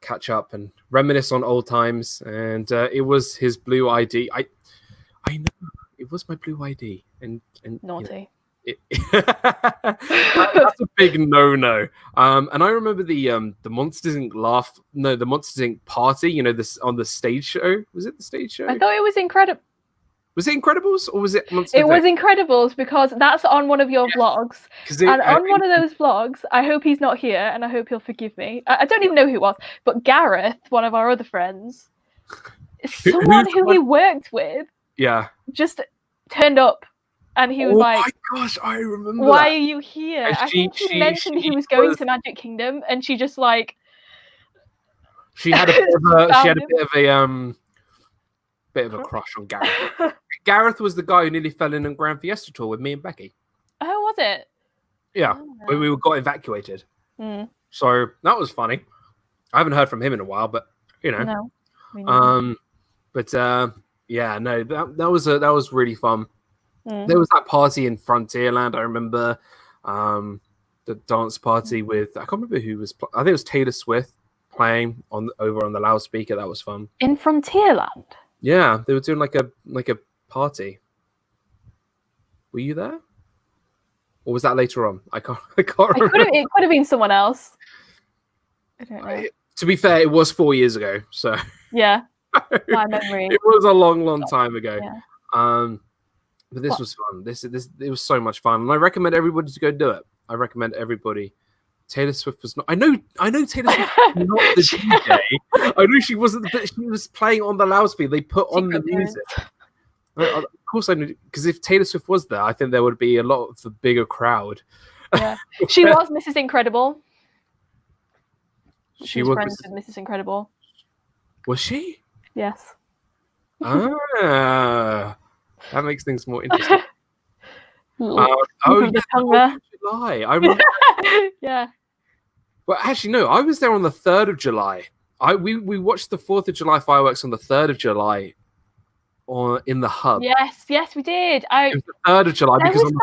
catch up and reminisce on old times. And it was his blue ID. I know it was my blue ID. And naughty. That's a big no. And I remember the Monsters Inc. the Monsters Inc. party. You know, this on the stage show. Was it the stage show? I thought it was incredible. Was it Incredibles or was it Monsters? It was Incredibles because that's on one of your vlogs. And on one of those vlogs, I hope he's not here and I hope he'll forgive me. I don't even know who it was, but Gareth, one of our other friends, someone who he worked with, just turned up and he was like, "Oh my gosh, I remember. Why are you here?" I think she mentioned he was going to Magic Kingdom, and she just like she had a bit of a crush on Gareth. Gareth was the guy who nearly fell in Grand Fiesta Tour with me and Becky. Oh, was it? Yeah, when we got evacuated. So that was funny. I haven't heard from him in a while, but you know. No. But yeah, no, that was really fun. There was that party in Frontierland. I remember the dance party with I can't remember who was. I think it was Taylor Swift playing over on the loudspeaker. That was fun. In Frontierland. Yeah, they were doing like a party. Were you there? Or was that later on? I can't remember. It could have been someone else. I don't know. To be fair, it was 4 years ago, so yeah. My memory. It was a long time ago. Yeah. But this was fun. It was so much fun. And I recommend everybody to go do it. I recommend everybody. Taylor Swift was not. I know Taylor Swift was not the DJ. I knew she wasn't, but she was playing on the loudspeaker. They put on the music. Of course, I knew because if Taylor Swift was there, I think there would be a lot of the bigger crowd. Yeah, she was Mrs. Incredible. She was friends with Mrs. Incredible. Was she? Yes. That makes things more interesting. July. I remember. Yeah. Well, actually, no. I was there on the 3rd of July. We watched the 4th of July fireworks on the 3rd of July, in the hub. Yes, we did. It was the 3rd of July because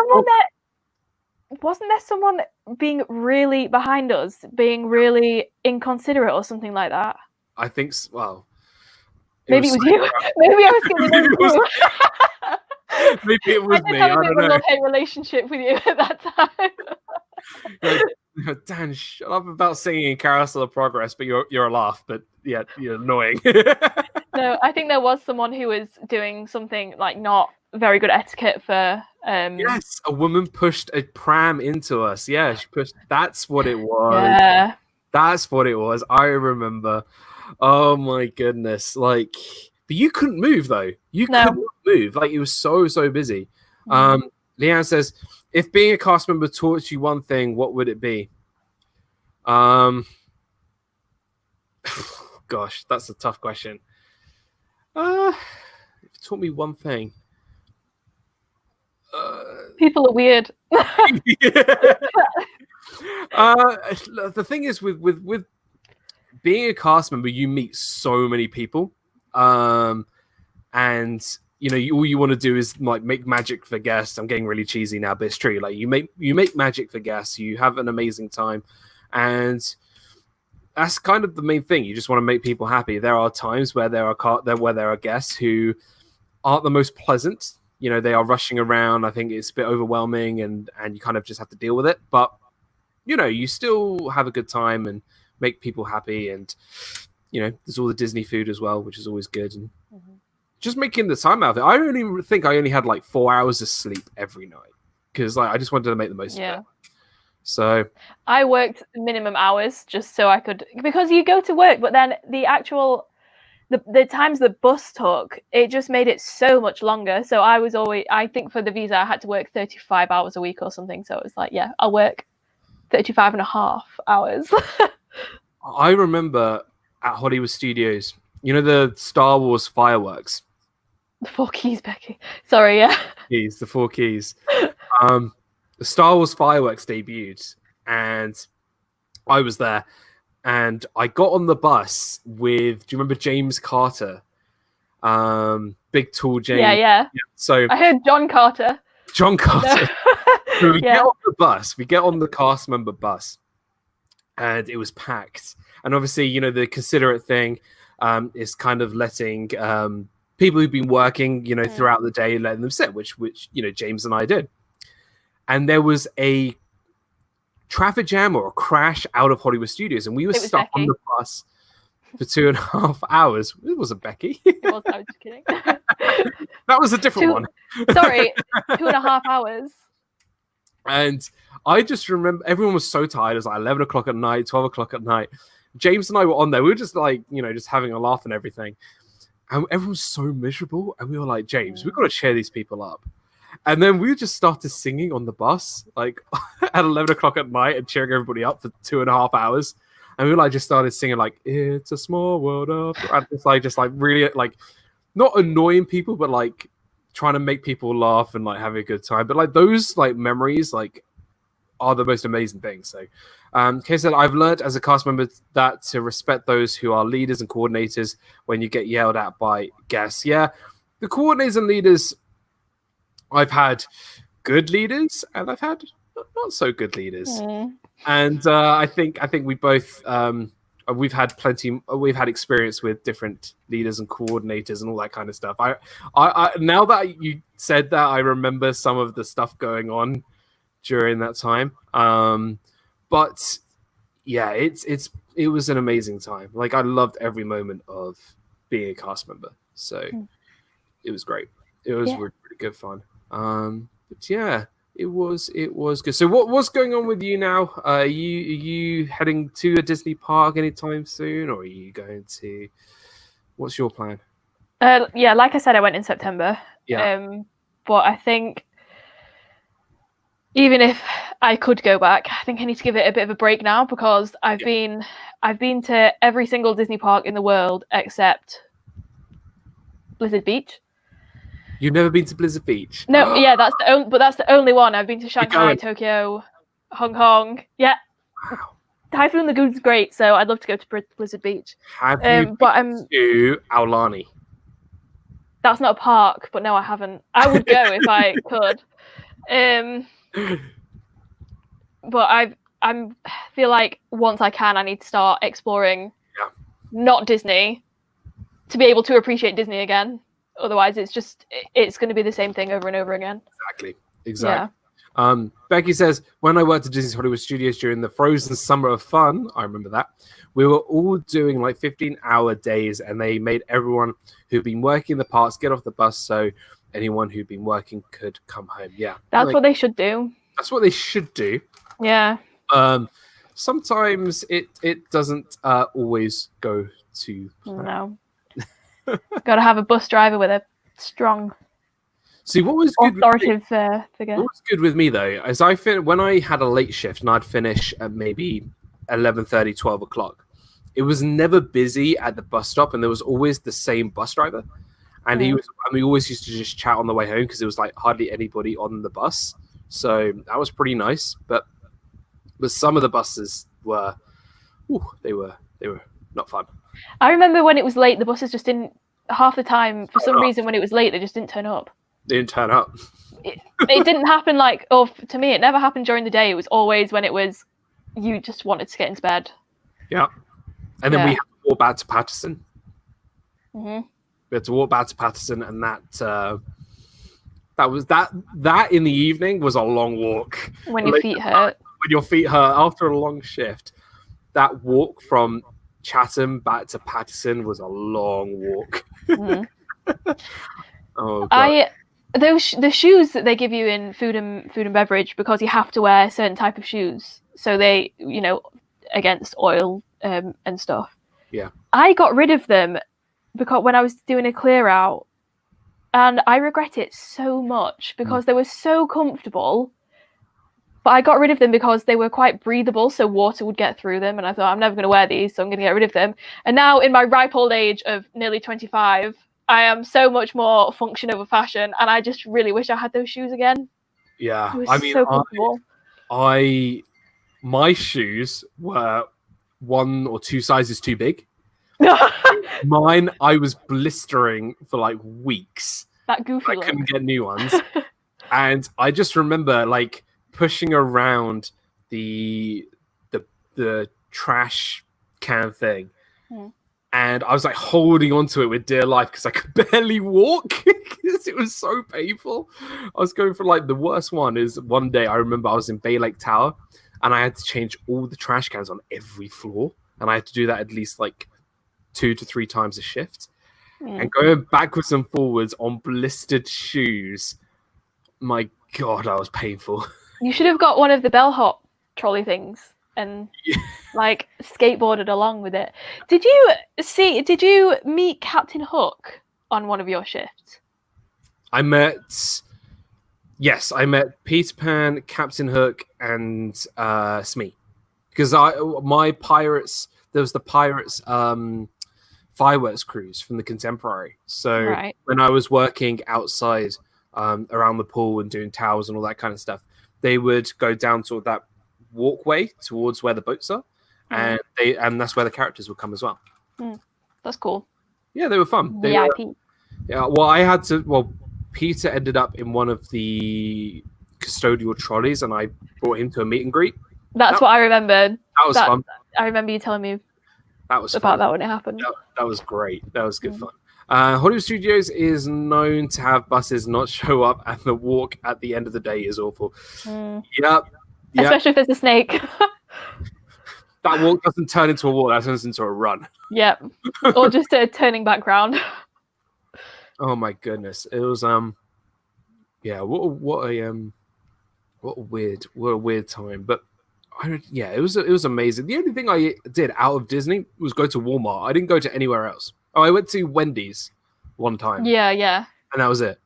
wasn't there someone being really behind us, being really inconsiderate or something like that? I think. Well, maybe it was you. Maybe I was getting you. Maybe it was me. I don't know. A love-hate relationship with you at that time. Dan, shut up about singing Carousel of Progress, but you're a laugh, but yeah, you're annoying. No, I think there was someone who was doing something like not very good etiquette for. Yes, a woman pushed a pram into us. Yeah, she pushed. That's what it was. Yeah. That's what it was. I remember. Oh my goodness! Like, but you couldn't move though. You couldn't move. Like, it was so busy. Leanne says, if being a cast member taught you one thing, what would it be? Gosh, that's a tough question. It taught me one thing. People are weird. The thing is, with being a cast member, you meet so many people, and all you want to do is like make magic for guests. I'm getting really cheesy now, but it's true. Like you make magic for guests. You have an amazing time, and that's kind of the main thing. You just want to make people happy. There are times where there are guests who aren't the most pleasant. They are rushing around. I think it's a bit overwhelming, and you kind of just have to deal with it. But you still have a good time and make people happy. And there's all the Disney food as well, which is always good. And just making the time out of it. I only had like 4 hours of sleep every night because I just wanted to make the most of it. So I worked minimum hours just so I could, because you go to work, but then the times the bus took, it just made it so much longer. So I think for the visa, I had to work 35 hours a week or something. So it was like, yeah, I'll work 35 and a half hours. I remember at Hollywood Studios, the Star Wars fireworks. The 4 keys, Becky. Sorry, yeah. The 4 keys. The Star Wars fireworks debuted, and I was there. And I got on the bus with, do you remember James Carter? Big, tall James. Yeah. So I heard John Carter. John Carter. No. So we get on the bus. We get on the cast member bus. And it was packed. And obviously, the considerate thing is kind of letting people who've been working, throughout the day, letting them sit, which James and I did. And there was a traffic jam or a crash out of Hollywood Studios, and we were stuck on the bus for 2.5 hours. It wasn't Becky. It was, I was just kidding. That was a different one. Sorry, 2.5 hours. And I just remember everyone was so tired. It was like 11 o'clock at night, 12 o'clock at night. James and I were on there. We were just like, just having a laugh and everything. And everyone was so miserable. And we were like, James, we've got to cheer these people up. And then we just started singing on the bus, like at 11 o'clock at night, and cheering everybody up for 2.5 hours. And we just started singing like "It's a Small World of," and just really like not annoying people, but like trying to make people laugh and like have a good time. But like those like memories like are the most amazing things. So, Kay said, I've learned as a cast member that to respect those who are leaders and coordinators when you get yelled at by guests. Yeah, the coordinators and leaders. I've had good leaders and I've had not so good leaders. And I think we both we've had experience with different leaders and coordinators and all that kind of stuff. I now that you said that, I remember some of the stuff going on during that time. But yeah, it was an amazing time. Like I loved every moment of being a cast member. So it was great. It was really good fun. But yeah, it was good. So what's going on with you now? Are you heading to a Disney park anytime soon, or are you going to? What's your plan? Yeah, like I said, I went in September. Yeah. But I think even if I could go back, I think I need to give it a bit of a break now because I've been to every single Disney park in the world except Blizzard Beach. You've never been to Blizzard Beach? No, yeah, that's the only one. I've been to Shanghai, Tokyo, Hong Kong. Yeah. Wow. Typhoon Lagoon's great, so I'd love to go to Blizzard Beach. Have you been to Aulani? That's not a park, but no, I haven't. I would go if I could. But I feel like once I can, I need to start exploring not Disney to be able to appreciate Disney again. Otherwise, it's going to be the same thing over and over again. Exactly. Yeah. Becky says, when I worked at Disney's Hollywood Studios during the Frozen Summer of Fun, I remember that, we were all doing like 15-hour days, and they made everyone who'd been working the parks get off the bus so anyone who'd been working could come home. Yeah. That's what they should do. That's what they should do. Yeah. Sometimes it doesn't always go to plan. No. Got to have a bus driver with a strong, what was good authoritative figure. What was good with me though is when I had a late shift and I'd finish at maybe 11:30, 12 o'clock, it was never busy at the bus stop, and there was always the same bus driver, and we always used to just chat on the way home because there was like hardly anybody on the bus, so that was pretty nice. But some of the buses were, they were not fun. I remember when it was late, the buses just didn't. Half the time, for some reason, when it was late, they just didn't turn up. They didn't turn up. It didn't happen to me, it never happened during the day. It was always when it was, you just wanted to get into bed. Yeah. And then we had to walk back to Patterson. Mm-hmm. We had to walk back to Patterson, and that in the evening was a long walk. When your feet hurt. When your feet hurt after a long shift. That walk from Chatham back to Patterson was a long walk. Mm-hmm. Oh God. The shoes that they give you in food and beverage, because you have to wear a certain type of shoes, so they, against oil and stuff. Yeah. I got rid of them because when I was doing a clear out, and I regret it so much because they were so comfortable. But I got rid of them because they were quite breathable, so water would get through them. And I thought, I'm never going to wear these, so I'm going to get rid of them. And now, in my ripe old age of nearly 25, I am so much more function over fashion, and I just really wish I had those shoes again. Yeah, it was so comfortable. My shoes were 1 or 2 sizes too big. Mine, I was blistering for like weeks. That goofy look. I couldn't get new ones, and I just remember like pushing around the trash can thing, and I was like holding onto it with dear life because I could barely walk because it was so painful. I was going for like the worst one is one day I remember I was in Bay Lake Tower, and I had to change all the trash cans on every floor, and I had to do that at least like 2 to 3 times a shift. And going backwards and forwards on blistered shoes, my God, that was painful. You should have got one of the bellhop trolley things and like skateboarded along with it. Did you meet Captain Hook on one of your shifts? I met Peter Pan, Captain Hook, and Smee. Because there was the Pirates fireworks cruise from the Contemporary. So when I was working outside around the pool and doing towels and all that kind of stuff, they would go down to that walkway towards where the boats are, and that's where the characters would come as well. That's cool. Yeah, they were fun. Peter ended up in one of the custodial trolleys, and I brought him to a meet and greet. That's what I remembered. That was fun. I remember you telling me about that when it happened. That was great. That was good fun. Hollywood Studios is known to have buses not show up, and the walk at the end of the day is awful. Yep. Especially if there's a snake. That walk doesn't turn into a walk, that turns into a run. Yep. Or just a turning background. Oh my goodness. It was what a weird time. But it was amazing. The only thing I did out of Disney was go to Walmart. I didn't go to anywhere else. Oh, I went to Wendy's one time. Yeah. And that was it.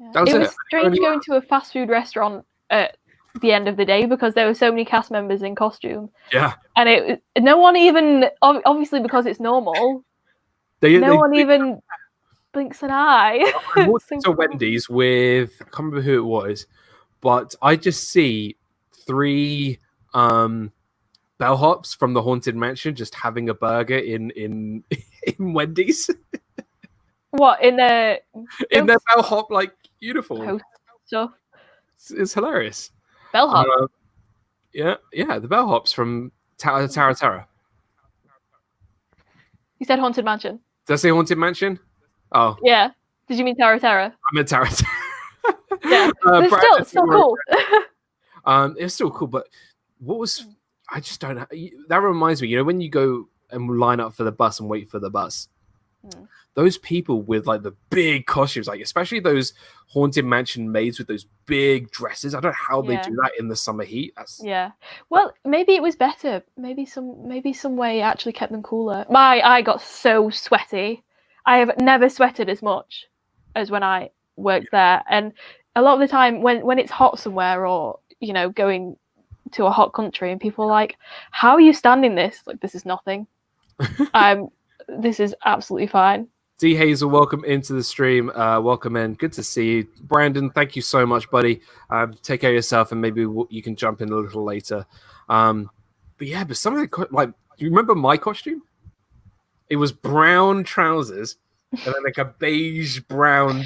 Yeah. That was it was strange going to a fast food restaurant at the end of the day because there were so many cast members in costume. Yeah. And no one even, obviously because it's normal, no one even blinks an eye. I walked into Wendy's with, I can't remember who it was, but I just see 3 bellhops from the Haunted Mansion just having a burger in Wendy's. What, in their bellhop like uniform? Host stuff. It's hilarious. Bellhop. Yeah, the bellhops from Tower Terror. You said Haunted Mansion. Did I say Haunted Mansion? Oh. Yeah. Did you mean Tower of Terror? I meant Tower of Terror. Yeah, it's still cool. It's still cool, but what was I just don't know. That reminds me, you know, when you go and line up for the bus and wait for the bus, those people with like the big costumes, like especially those Haunted Mansion maids with those big dresses. I don't know how they do that in the summer heat. Yeah. Well, maybe it was better. Maybe some way actually kept them cooler. I got so sweaty. I have never sweated as much as when I worked there. And a lot of the time when it's hot somewhere, or you know, going to a hot country, and people are like, how are you standing this? Like, this is nothing. This is absolutely fine. D Hazel, welcome into the stream. Welcome in. Good to see you. Brandon, thank you so much, buddy. Take care of yourself, and maybe you can jump in a little later. But some of the like, do you remember my costume? It was brown trousers and then like a beige brown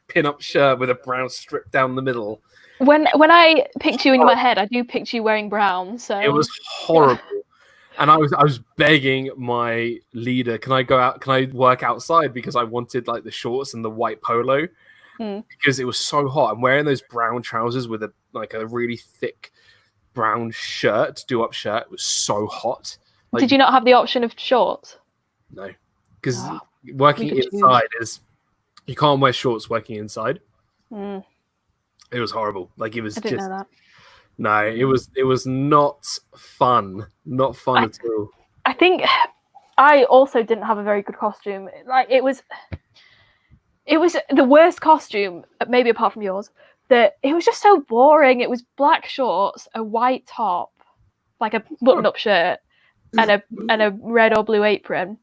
pin-up shirt with a brown strip down the middle. When I picture you in my head, I do picture you wearing brown. So it was horrible. And I was begging my leader, can I go out? Can I work outside? Because I wanted like the shorts and the white polo because it was so hot. I'm wearing those brown trousers with a really thick brown shirt, do-up shirt. It was so hot. Like, did you not have the option of shorts? No, because working inside you can't wear shorts working inside. It was horrible. Like it was I didn't know that. No, it was not fun. Not fun at all. I think I also didn't have a very good costume. Like it was the worst costume, maybe apart from yours. That it was just so boring. It was black shorts, a white top, like a button-up shirt, and a red or blue apron.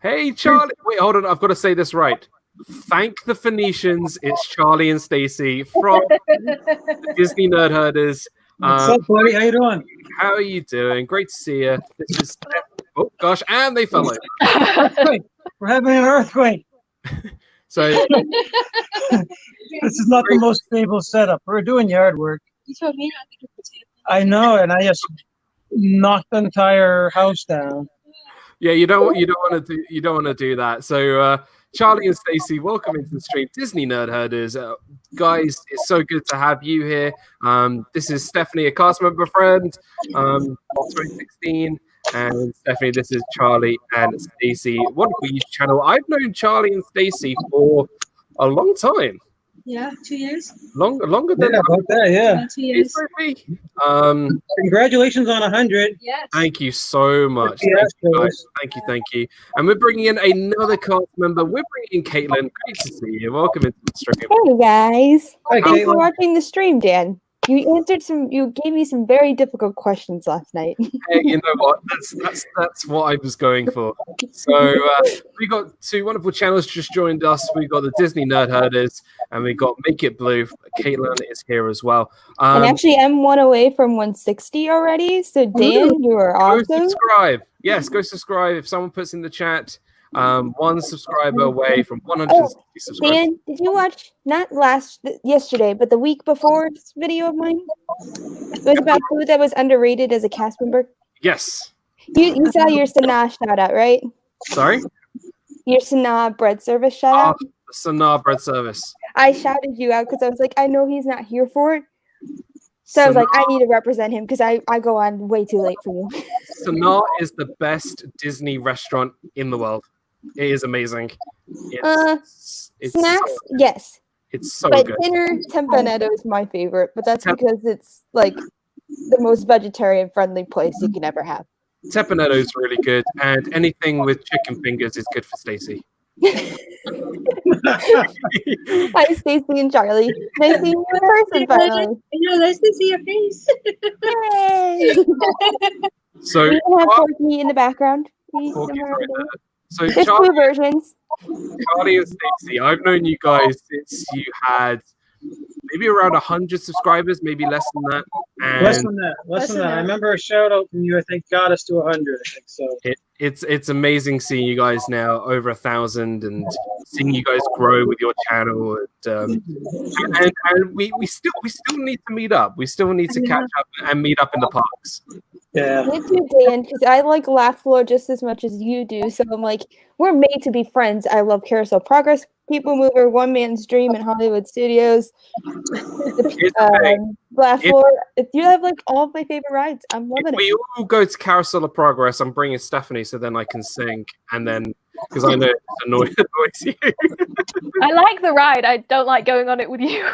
Hey Charlie, wait, hold on. I've got to say this right. Thank the Phoenicians. It's Charlie and Stacey from the Disney Nerd Herders. What's up, buddy? How you doing? How are you doing? Great to see you. This is oh gosh, and they fell over. We're having an earthquake. So this is not the most stable setup. We're doing yard work. You told me not to get potato. I know, and I just knocked the entire house down. Yeah, you don't want to do that. So Charlie and Stacey, welcome into the stream. Disney Nerd Herders. Guys, it's so good to have you here. This is Stephanie, a cast member friend, 2016. And Stephanie, this is Charlie and Stacey. Wonderful YouTube channel. I've known Charlie and Stacey for a long time. Yeah, 2 years. Longer than about that, yeah. 2 years. Congratulations on 100. Yes. Thank you so much. Thank you, guys. Thank you. And we're bringing in another cast member. We're bringing in Caitlin. Great to see you. Welcome into the stream. Hey guys. Hi, Thanks for Caitlin. watching the stream, Dan. You gave me some very difficult questions last night. Hey, you know what? That's what I was going for. So we got two wonderful channels just joined us. We got the Disney Nerd Herders, and we got Make It Blue. Caitlin is here as well. And actually, I'm one away from 160 already. So Dan, you are awesome. Go subscribe. Yes, go subscribe. If someone puts in the chat, one subscriber away from 160 subscribers. Dan, did you watch not yesterday, but the week before's video of mine? It was about food that was underrated as a cast member. Yes. You saw your Sanaa shout out, right? Sorry? Your Sanaa bread service shout out. Sanaa bread service. I shouted you out because I was like, I know he's not here for it. So I was like, I need to represent him because I go on way too late for you. Sanaa is the best Disney restaurant in the world. It is amazing. It's snacks, so yes. It's so but good. Dinner, Tempanetto is my favorite, but that's because it's like the most vegetarian friendly place you can ever have. Tempanetto is really good, and anything with chicken fingers is good for Stacey. Hi, Stacey and Charlie. Nice seeing you in person, finally. Nice to see your face. Yay! So we can have Forky in the background. So there's two versions. Charlie and Stacey, I've known you guys since you had maybe around 100 subscribers, maybe less than that. And Less than that. I remember a shout out from you. I think got us to 100. I think so. It's amazing seeing you guys now over 1,000 and seeing you guys grow with your channel. And we still need to meet up. We still need to catch up and meet up in the parks. Yeah. Me too, Dan, because I like Laugh Floor just as much as you do. So I'm like, we're made to be friends. I love Carousel Progress, People Mover, One Man's Dream, and Hollywood Studios. Laugh Floor. If you have like all of my favorite rides, I'm loving it. We all go to Carousel of Progress. I'm bringing Stephanie so then I can sing, and then because I know it annoys you. I like the ride. I don't like going on it with you.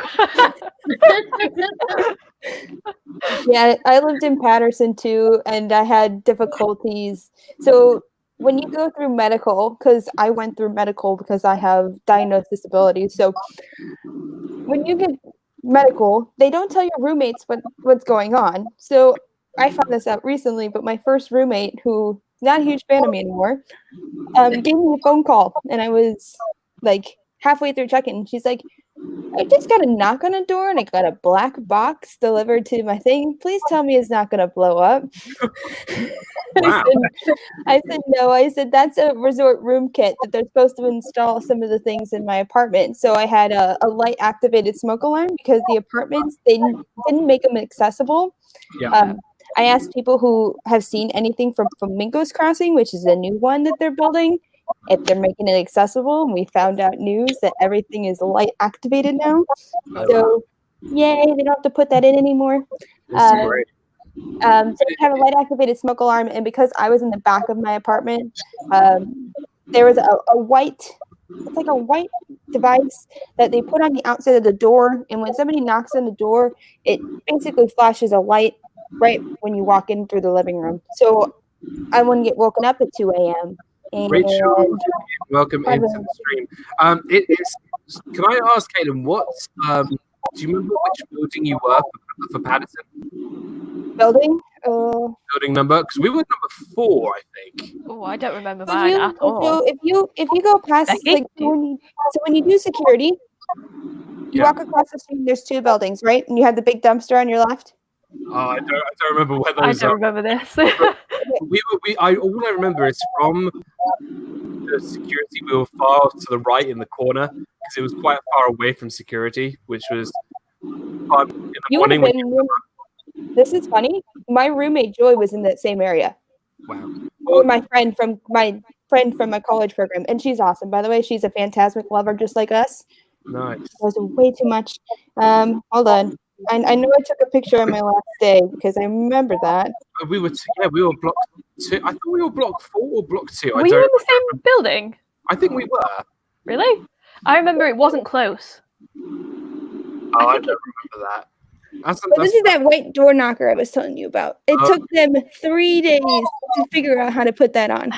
Yeah, I lived in Patterson too, and I had difficulties. So when you go through medical, because I went through medical because I have diagnosed disabilities. So when you get medical, they don't tell your roommates what's going on. So I found this out recently, but my first roommate, who's not a huge fan of me anymore, gave me a phone call, and I was like halfway through check-in. She's like, I just got a knock on a door and I got a black box delivered to my thing. Please tell me it's not going to blow up. Wow. I said, no. I said, that's a resort room kit that they're supposed to install some of the things in my apartment. So I had a light activated smoke alarm because the apartments, they didn't make them accessible. Yeah. I asked people who have seen anything from Flamingo's Crossing, which is a new one that they're building, if they're making it accessible. And we found out news that everything is light activated now. So yay, they don't have to put that in anymore. That's great. So we have a light activated smoke alarm, and because I was in the back of my apartment, there was a white, it's like a white device that they put on the outside of the door, and when somebody knocks on the door, it basically flashes a light right when you walk in through the living room. So I wouldn't get woken up at 2 a.m. Rachel, welcome into the stream. It is. Can I ask, Kaden, what do you remember which building you were for Patterson? Building? Building number? Because we were number 4, I think. Oh, I don't remember mine at all. So if you go past, like, when you do security, you walk across the street. There's 2 buildings, right? And you have the big dumpster on your left. Oh, I don't remember where those I don't remember this. All I remember is from the security, we were far to the right in the corner because it was quite far away from security, which was fun in the morning. This is funny. My roommate Joy was in that same area. Wow. Or my friend from my college program, and she's awesome. By the way, she's a Phantasmic lover just like us. Nice. That was way too much. Hold on. I know I took a picture on my last day because I remember that. We were block 2. I thought we were block 4 or block 2. Were you in the same building? I think we were. Really? I remember it wasn't close. Oh, I don't remember that. This is that white door knocker I was telling you about. It took them 3 days to figure out how to put that on.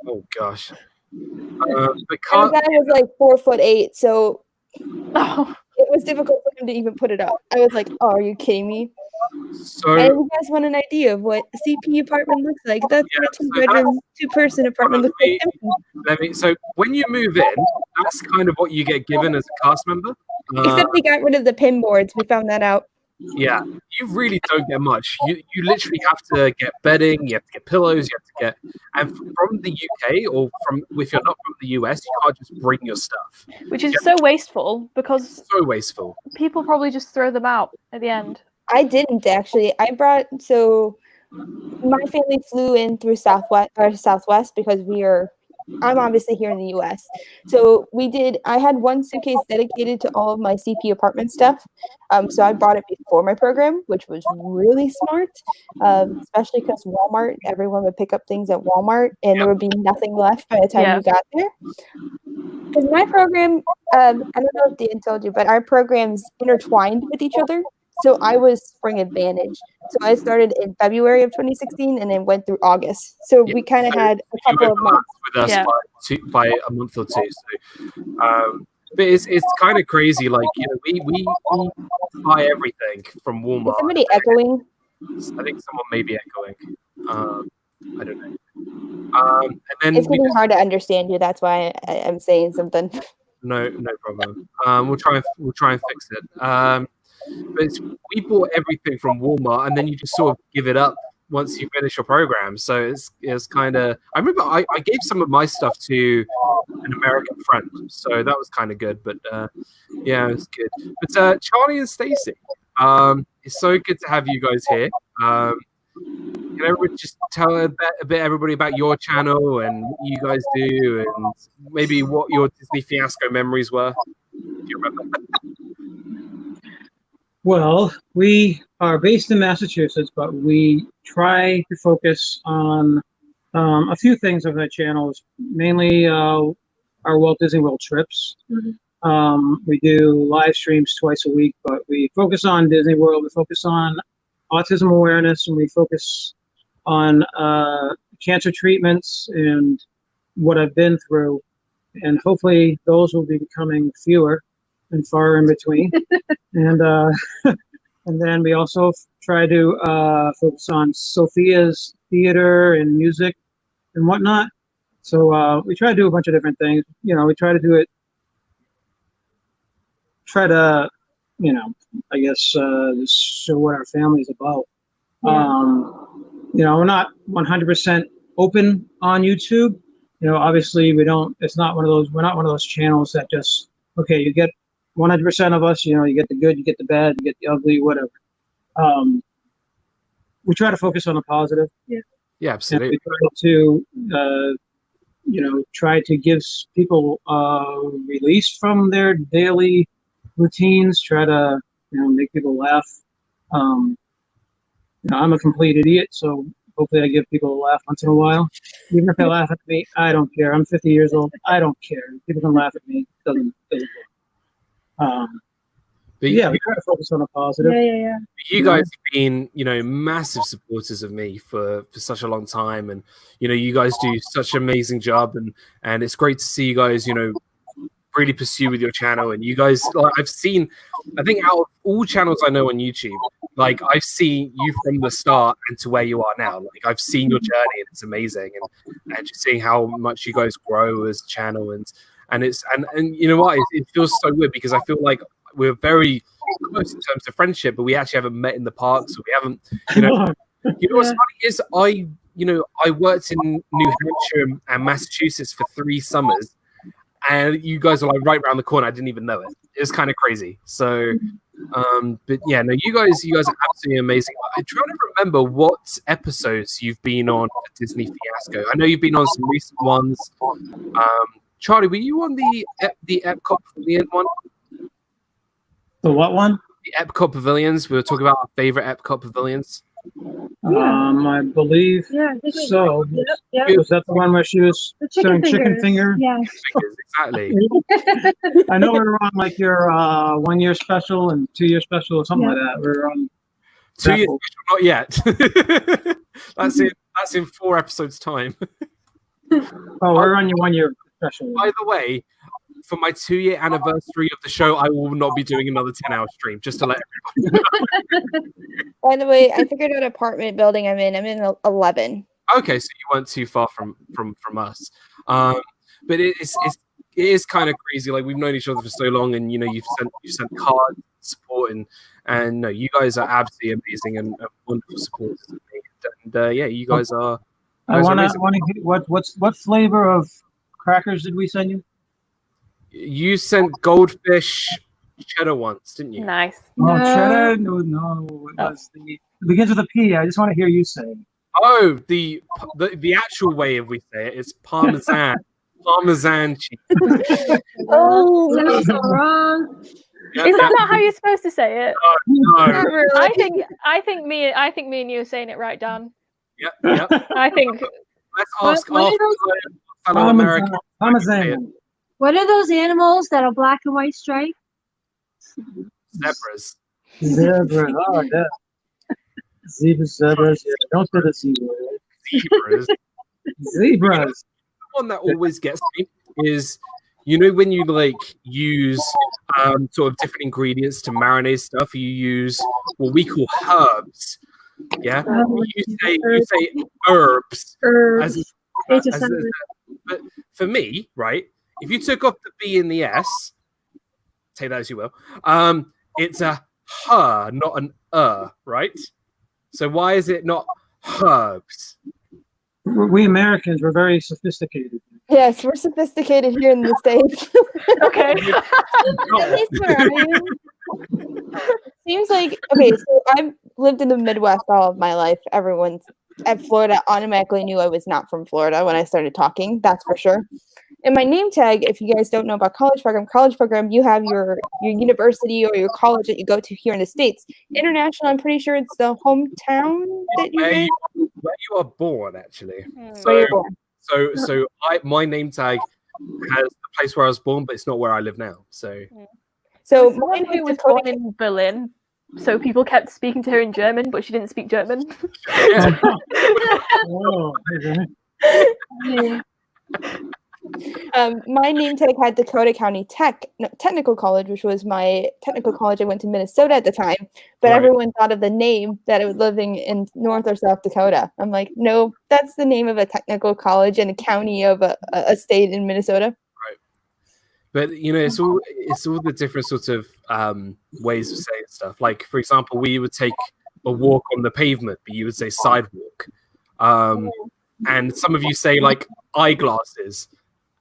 Oh gosh. And the guy was like 4'8", so it was difficult for him to even put it up. I was like, "Oh, are you kidding me?" So, and you guys want an idea of what a CP apartment looks like? That's what a 2-bedroom, 2-person apartment looks like. So when you move in, that's kind of what you get given as a cast member. Except we got rid of the pin boards. We found that out. Yeah, you really don't get much. You literally have to get bedding, you have to get pillows, you have to get, and from the UK or if you're not from the US, you can't just bring your stuff. Which is so wasteful because so wasteful. People probably just throw them out at the end. I didn't actually. My family flew in through Southwest because I'm obviously here in the US. So I had one suitcase dedicated to all of my CP apartment stuff. So I bought it before my program, which was really smart, especially because Walmart, everyone would pick up things at Walmart and there would be nothing left by the time you got there. Because my program, I don't know if Dan told you, but our programs intertwined with each other. So I was Spring Advantage. So I started in February of 2016 and then went through August. So we kind of had a couple of months with us by a month or 2. So, but it's kind of crazy. Like, you know, we buy everything from Walmart. Is somebody echoing? I think someone may be echoing. I don't know. And then it's getting hard to understand you. That's why I'm saying something. No problem. We'll try and fix it. But we bought everything from Walmart, and then you just sort of give it up once you finish your program. So it's kind of. I remember I gave some of my stuff to an American friend, so that was kind of good. But yeah, it was good. But Charlie and Stacey, it's so good to have you guys here. can everybody just tell a bit everybody about your channel and what you guys do, and maybe what your Disney Fiasco memories were? Do you remember? Well, we are based in Massachusetts, but we try to focus on a few things of the channels, mainly our Walt Disney World trips. We do live streams twice a week, but we focus on Disney World, we focus on autism awareness, and we focus on cancer treatments and what I've been through. And hopefully those will be becoming fewer and far in between. And and then we also try to focus on Sophia's theater and music and whatnot. So we try to do a bunch of different things. You know, we try to do it, you know, I guess just show what our family is about. You know, we're not 100% open on YouTube. You know, obviously we don't, it's not one of those, we're not one of those channels that just, okay, you get 100% of us, you know, you get the good, you get the bad, you get the ugly, whatever. We try to focus on the positive. Yeah, absolutely. And we try to, you know, try to give people release from their daily routines, try to, you know, make people laugh. You know, I'm a complete idiot, so hopefully I give people a laugh once in a while. Even if they laugh at me, I don't care. I'm 50 years old. I don't care. People can laugh at me. Doesn't matter. But yeah, we try to focus on the positive. Yeah. You guys have been, you know, massive supporters of me for such a long time, and you know, you guys do such an amazing job, and it's great to see you guys, you know, really pursue with your channel. And you guys, like, I've seen, I think out of all channels I know on YouTube, like I've seen you from the start and to where you are now. Like I've seen your journey, and it's amazing, and just seeing how much you guys grow as a channel, and it's and you know what, it feels so weird because I feel like we're very close in terms of friendship, but we actually haven't met in the park, so we haven't, you know. You know what's funny is I worked in New Hampshire and Massachusetts for 3 summers, and you guys are like right around the corner. I didn't even know it. It was kind of crazy. So, but yeah, no, you guys are absolutely amazing. I'm trying to remember what episodes you've been on for Disney Fiasco. I know you've been on some recent ones. Charlie, were you on the Epcot Pavilion one? The what one? The Epcot Pavilions. We were talking about our favorite Epcot Pavilions. I believe so. Yep. Was that the one where she was doing chicken finger? Yeah. Exactly. I know we were on like your 1 year special and 2 year special or something like that. We were on 2 years special, not yet. That's in 4 episodes time. Oh, we're on your 1 year special. By the way, for my 2 year anniversary of the show, I will not be doing another 10-hour stream, just to let everybody know. By the way, I figured out apartment building I'm in. I'm in 11. Okay, so you weren't too far from us. But it is kind of crazy. Like we've known each other for so long, and you know, you've sent cards, support, and no, you guys are absolutely amazing and wonderful supporters of me. And yeah, you guys are. I want to hear what flavor of crackers did we send you? You sent goldfish cheddar once, didn't you? Nice. Oh, cheddar? No. It was it begins with a P. I just want to hear you say it. Oh, the actual way of we say it is parmesan. Parmesan cheese. Oh, that's so wrong. Yeah, is that not how you're supposed to say it? No. Not really. I think me and you are saying it right, Dan. Yep. I think. Let's ask our fellow Americans. Parmesan. What are those animals that are black and white striped? Zebras. Zebras. Oh, yeah. Zebras. Yeah. Don't say the zebra. Zebras. The one that always gets me is, you know, when you like use sort of different ingredients to marinate stuff, you use what we call herbs. Yeah, you say herbs. But for me, right? If you took off the B and the S, take that as you will. It's a her, not an right? So why is it not herbs? We Americans, we're very sophisticated. Yes, we're sophisticated here in the States. Okay. At least where I am. Seems like, okay, so I've lived in the Midwest all of my life. Everyone's at Florida automatically knew I was not from Florida when I started talking. That's for sure. And my name tag, if you guys don't know about college program, you have your university or your college that you go to here in the States. International, I'm pretty sure it's the hometown that you where you are born, actually. Where you're born. So my name tag has the place where I was born, but it's not where I live now. So Someone who was born in Berlin, so people kept speaking to her in German, but she didn't speak German. My name tag had Dakota County Technical College, which was my technical college. I went to Minnesota at the time, but everyone thought of the name that I was living in North or South Dakota. I'm like, no, that's the name of a technical college in a county of a state in Minnesota. Right. But it's all the different sorts of ways of saying stuff. Like, for example, we would take a walk on the pavement, but you would say sidewalk. And some of you say like eyeglasses,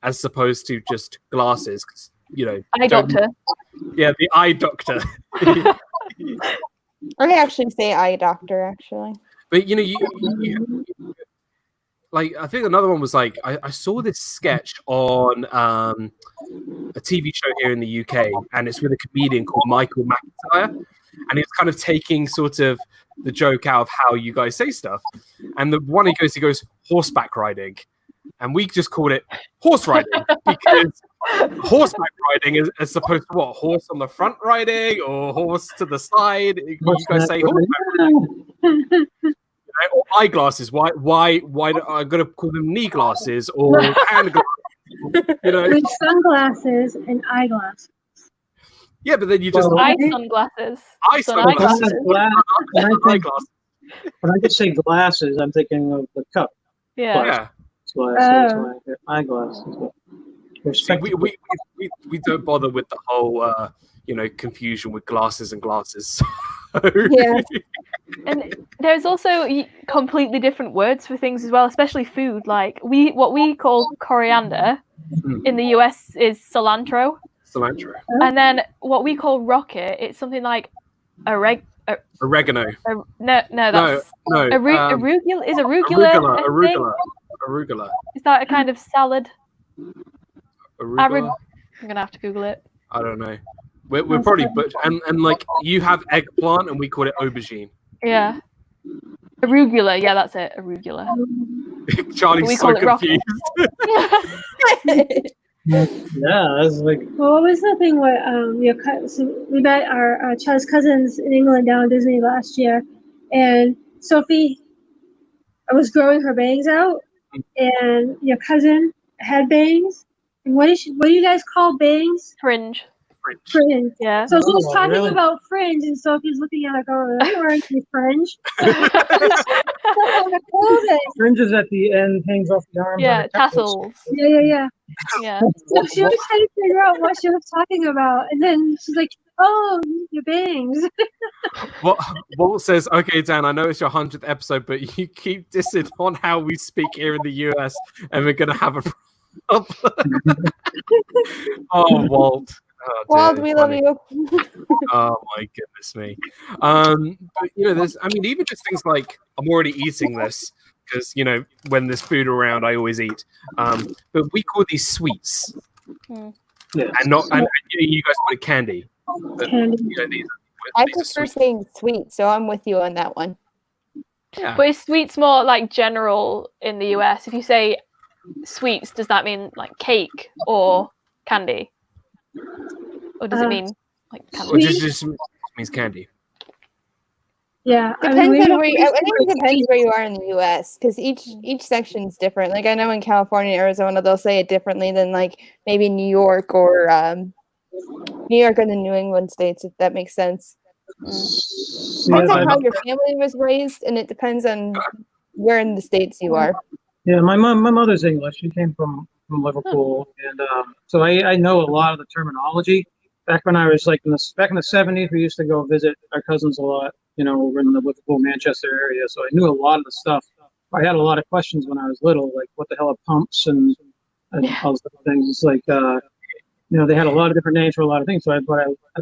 as opposed to just glasses, eye doctor. Yeah, the eye doctor. I actually say eye doctor, actually. But you like, I think another one was like, I saw this sketch on a TV show here in the UK, and it's with a comedian called Michael McIntyre, and he's kind of taking sort of the joke out of how you guys say stuff. And the one he goes horseback riding. And we just called it horse riding because horseback riding is as opposed to what? Horse on the front riding or horse to the side? You guys say horseback riding. Or eyeglasses. Why I'm going to call them knee glasses or hand glasses? There's sunglasses and eyeglasses. Yeah, but then you just eye sunglasses. Eye sunglasses. Eyeglasses. When I just say glasses, I'm thinking of the cup. Yeah. Eyeglasses. See, we don't bother with the whole confusion with glasses and glasses. Yeah. And there's also completely different words for things as well, especially food. Like what we call coriander in the US is cilantro. And then what we call rocket, it's something like oregano. No, that's arugula. Is arugula? Arugula. Is that a kind of salad? Arugula? I'm gonna have to Google it. I don't know. We're probably and like you have eggplant and we call it aubergine. Yeah. Arugula. Yeah, that's it. Arugula. Charlie's so confused. Yeah, that's like. Well, what was the thing where so we met our child's cousins in England down at Disney last year, and Sophie was growing her bangs out, and your cousin had bangs. And what do you guys call bangs? Fringe. Fringe. Yeah. So she was talking about fringe, and Sophie's looking at her going, "I don't wear any fringe." Fringe is at the end, hangs off the arm. Yeah, tassels. Yeah. So she was trying to figure out what she was talking about, and then she's like, "Oh, your bangs." Walt says, "Okay, Dan, I know it's your 100th episode, but you keep dissing on how we speak here in the US, and we're gonna have a problem." Oh, Walt. Oh, Walt, we love you. Oh my goodness me. But there's even just things like I'm already eating this because when there's food around I always eat. But we call these sweets. Mm. Yes. And you guys call it candy. But, I prefer saying sweet, so I'm with you on that one. Yeah. But is sweets more like general in the US? If you say sweets, does that mean like cake or candy? Or does it mean like candy? Or just means candy. Yeah, I think it depends where you are in the U.S. because each section's different. Like I know in California and Arizona they'll say it differently than like maybe New York or New York or the New England states, if that makes sense. Depends on how your family was raised, and it depends on where in the states you are. Yeah, my mother's English. She came from Liverpool, and so I know a lot of the terminology. Back when I was back in the 70s, we used to go visit our cousins a lot, over in the Liverpool, Manchester area. So I knew a lot of the stuff. I had a lot of questions when I was little, like what the hell are pumps and all those things. It's like, they had a lot of different names for a lot of things. So I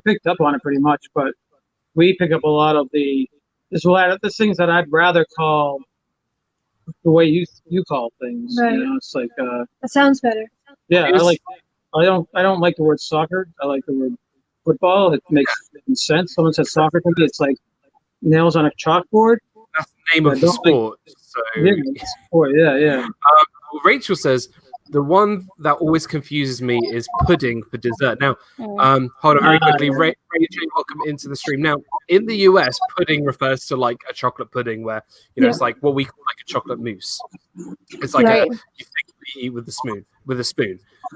picked up on it pretty much, but we pick up a lot of the things that I'd rather call the way you call things. Right. You know, it's like That sounds better. yeah, I don't like the word soccer. I like the word football. It makes sense. Someone says soccer to me, it's like nails on a chalkboard. That's the name of the sport. So yeah. Rachel says the one that always confuses me is pudding for dessert. Now, hold on very quickly. Rachel, welcome into the stream. Now, in the US, pudding refers to like a chocolate pudding, where it's like what we call like a chocolate mousse. It's like you think we eat with a spoon.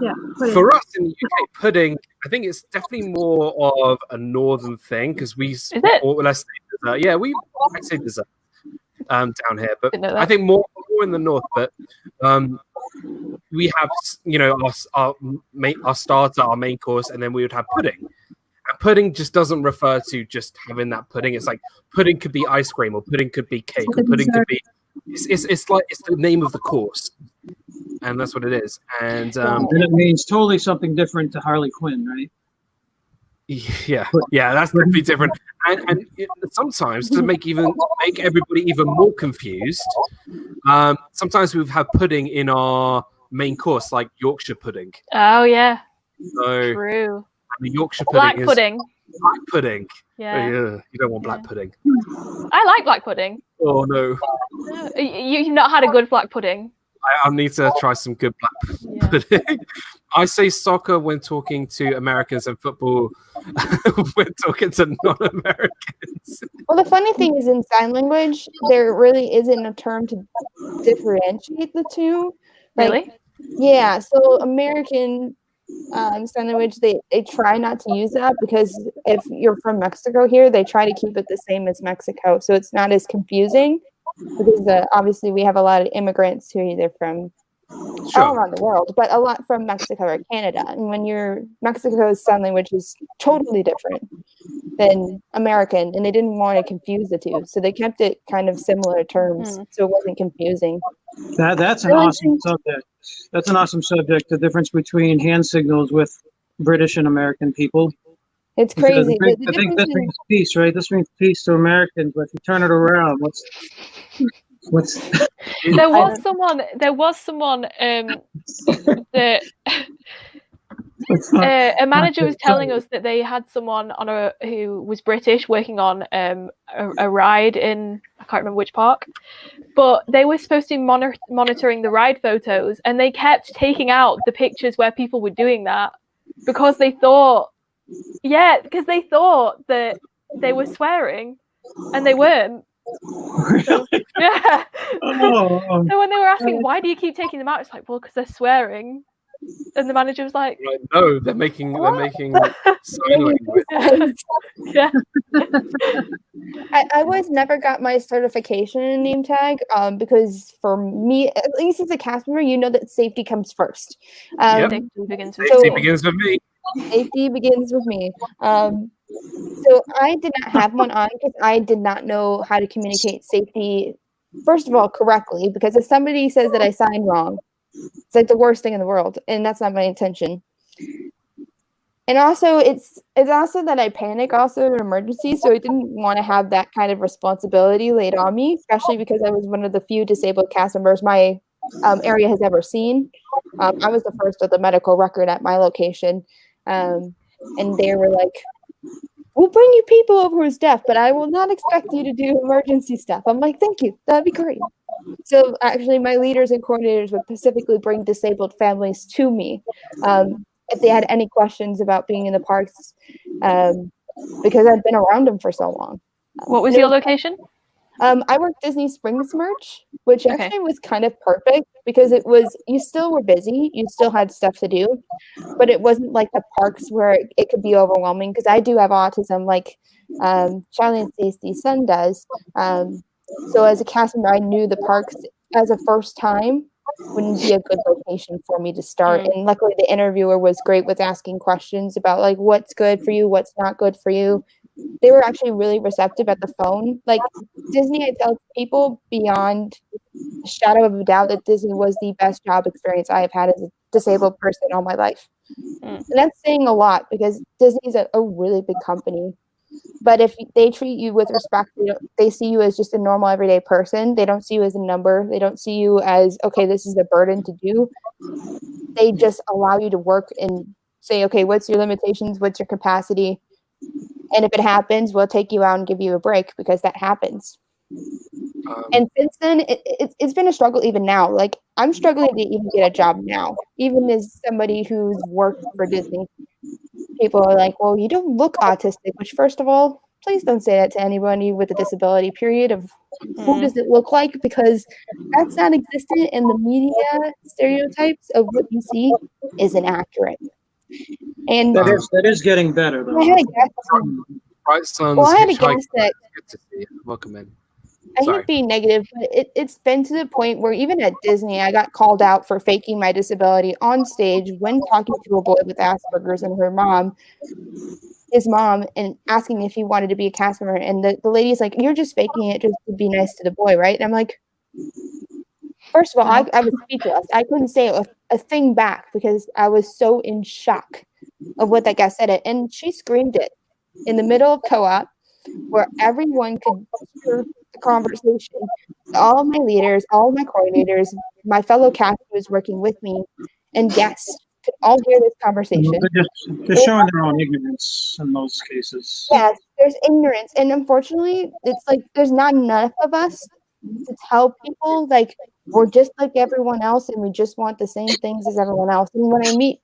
Yeah. For us in the UK, pudding, I think it's definitely more of a northern thing because let's say dessert. Yeah, I say dessert down here, but I think more in the north. But we have our starter, our main course, and then we would have pudding. And pudding just doesn't refer to just having that pudding. It's like pudding could be ice cream, or pudding could be cake, or pudding could be. It's like it's the name of the course, and that's what it is. And it means totally something different to Harley Quinn, right? Yeah, that's definitely different. And sometimes to make everybody even more confused, sometimes we've had pudding in our main course, like Yorkshire pudding. Oh yeah, so true. And the Yorkshire pudding black pudding. Black pudding. Yeah. You don't want black pudding. I like black pudding. Oh no. You've not had a good black pudding. I need to try some good black pudding. I say soccer when talking to Americans and football when talking to non-Americans. Well, the funny thing is in sign language, there really isn't a term to differentiate the two. Really? Yeah. So American sign language, they try not to use that because if you're from Mexico here, they try to keep it the same as Mexico. So it's not as confusing because obviously we have a lot of immigrants who are either from all around the world, but a lot from Mexico or Canada. And when Mexico's sign language is totally different than American, and they didn't want to confuse the two. So they kept it kind of similar terms so it wasn't confusing. That's an awesome subject. That's an awesome subject, the difference between hand signals with British and American people. It's crazy. I think this means peace, right? This means peace to Americans, but if you turn it around, what's There was someone that a manager was telling us that they had someone who was British working on a ride in, I can't remember which park, but they were supposed to be monitoring the ride photos, and they kept taking out the pictures where people were doing that because they thought that they were swearing and they weren't. So, yeah. So when they were asking, why do you keep taking them out? It's like, well, because they're swearing. And the manager was like, no, they're making sign language. Yeah. I never got my certification in name tag because for me, at least as a cast member, you know that safety comes first. Safety begins with me. Safety begins with me. So I did not have one on because I did not know how to communicate safety, first of all, correctly, because if somebody says that I signed wrong, it's like the worst thing in the world, and that's not my intention. And also, it's also that I panic also in an emergency, so I didn't want to have that kind of responsibility laid on me, especially because I was one of the few disabled cast members my area has ever seen. I was the first with a medical record at my location, and they were like, we'll bring you people over who's deaf, but I will not expect you to do emergency stuff. I'm like, thank you. That'd be great. So actually, my leaders and coordinators would specifically bring disabled families to me if they had any questions about being in the parks because I've been around them for so long. What was your location? I worked Disney Springs merch, which actually was kind of perfect because you still were busy, you still had stuff to do, but it wasn't like the parks where it could be overwhelming because I do have autism like Charlie and Stacey's son does. So as a cast member, I knew the parks as a first time wouldn't be a good location for me to start. And luckily the interviewer was great with asking questions about like what's good for you, what's not good for you. They were actually really receptive at the phone. Like Disney, I tell people beyond a shadow of a doubt that Disney was the best job experience I have had as a disabled person all my life. And that's saying a lot because Disney is a really big company. But if they treat you with respect, they see you as just a normal everyday person. They don't see you as a number. They don't see you as, okay, this is a burden to do. They just allow you to work and say, okay, what's your limitations? What's your capacity? And if it happens, we'll take you out and give you a break, because that happens. And since then, it's been a struggle even now. Like, I'm struggling to even get a job now, even as somebody who's worked for Disney. People are like, well, you don't look autistic, which, first of all, please don't say that to anybody with a disability, period, of who does it look like, because that's not existent, and the media stereotypes of what you see isn't accurate. And that is getting better, though. I had a guest. Bright Sons. Well, I had a guest that. Good to see you. Welcome in. I hate being negative, but it's been to the point where even at Disney, I got called out for faking my disability on stage when talking to a boy with Asperger's and his mom, and asking if he wanted to be a cast member. And the lady's like, you're just faking it just to be nice to the boy, right? And I'm like, first of all, I was speechless. I couldn't say a thing back because I was so in shock of what that guy said it. And she screamed it in the middle of co-op where everyone could hear the conversation. All of my leaders, all of my coordinators, my fellow cast who was working with me, and guests could all hear this conversation. They're showing their own ignorance in those cases. Yes, there's ignorance. And unfortunately, it's like there's not enough of us to tell people, like, we're just like everyone else and we just want the same things as everyone else. And when I meet,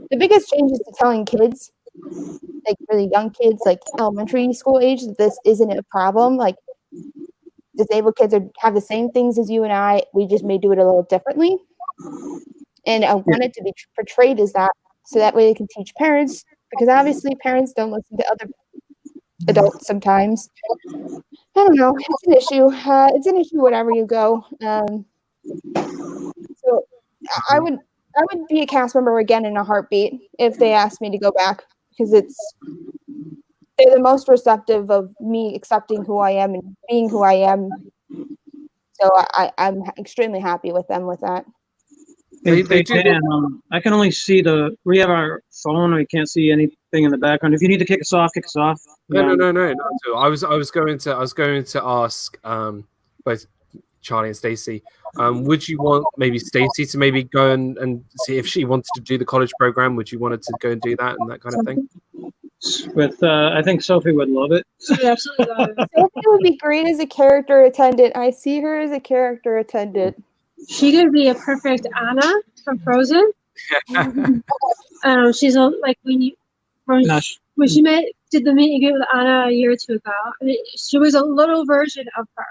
the biggest change is to telling kids, like really young kids, like elementary school age, that this isn't a problem. Like, disabled kids have the same things as you and I. We just may do it a little differently. And I want it to be portrayed as that, so that way they can teach parents, because obviously parents don't listen to other adults sometimes. I don't know. It's an issue. It's an issue wherever you go. So I would be a cast member again in a heartbeat if they asked me to go back, because they're the most receptive of me accepting who I am and being who I am. So I'm extremely happy with them with that. They can. I can only see we have our phone. We can't see anything in the background. If you need to kick us off, kick us off. No. Not at all. I was going to ask both Charlie and Stacey. Would you want maybe Stacey to maybe go and see if she wanted to do the college program? Would you want her to go and do that and that kind of thing? I think Sophie would love it. She absolutely love it. Sophie would be great as a character attendant. I see her as a character attendant. She could be a perfect Anna from Frozen. She's like when she did the meet and greet with Anna a year or two ago. I mean, she was a little version of her.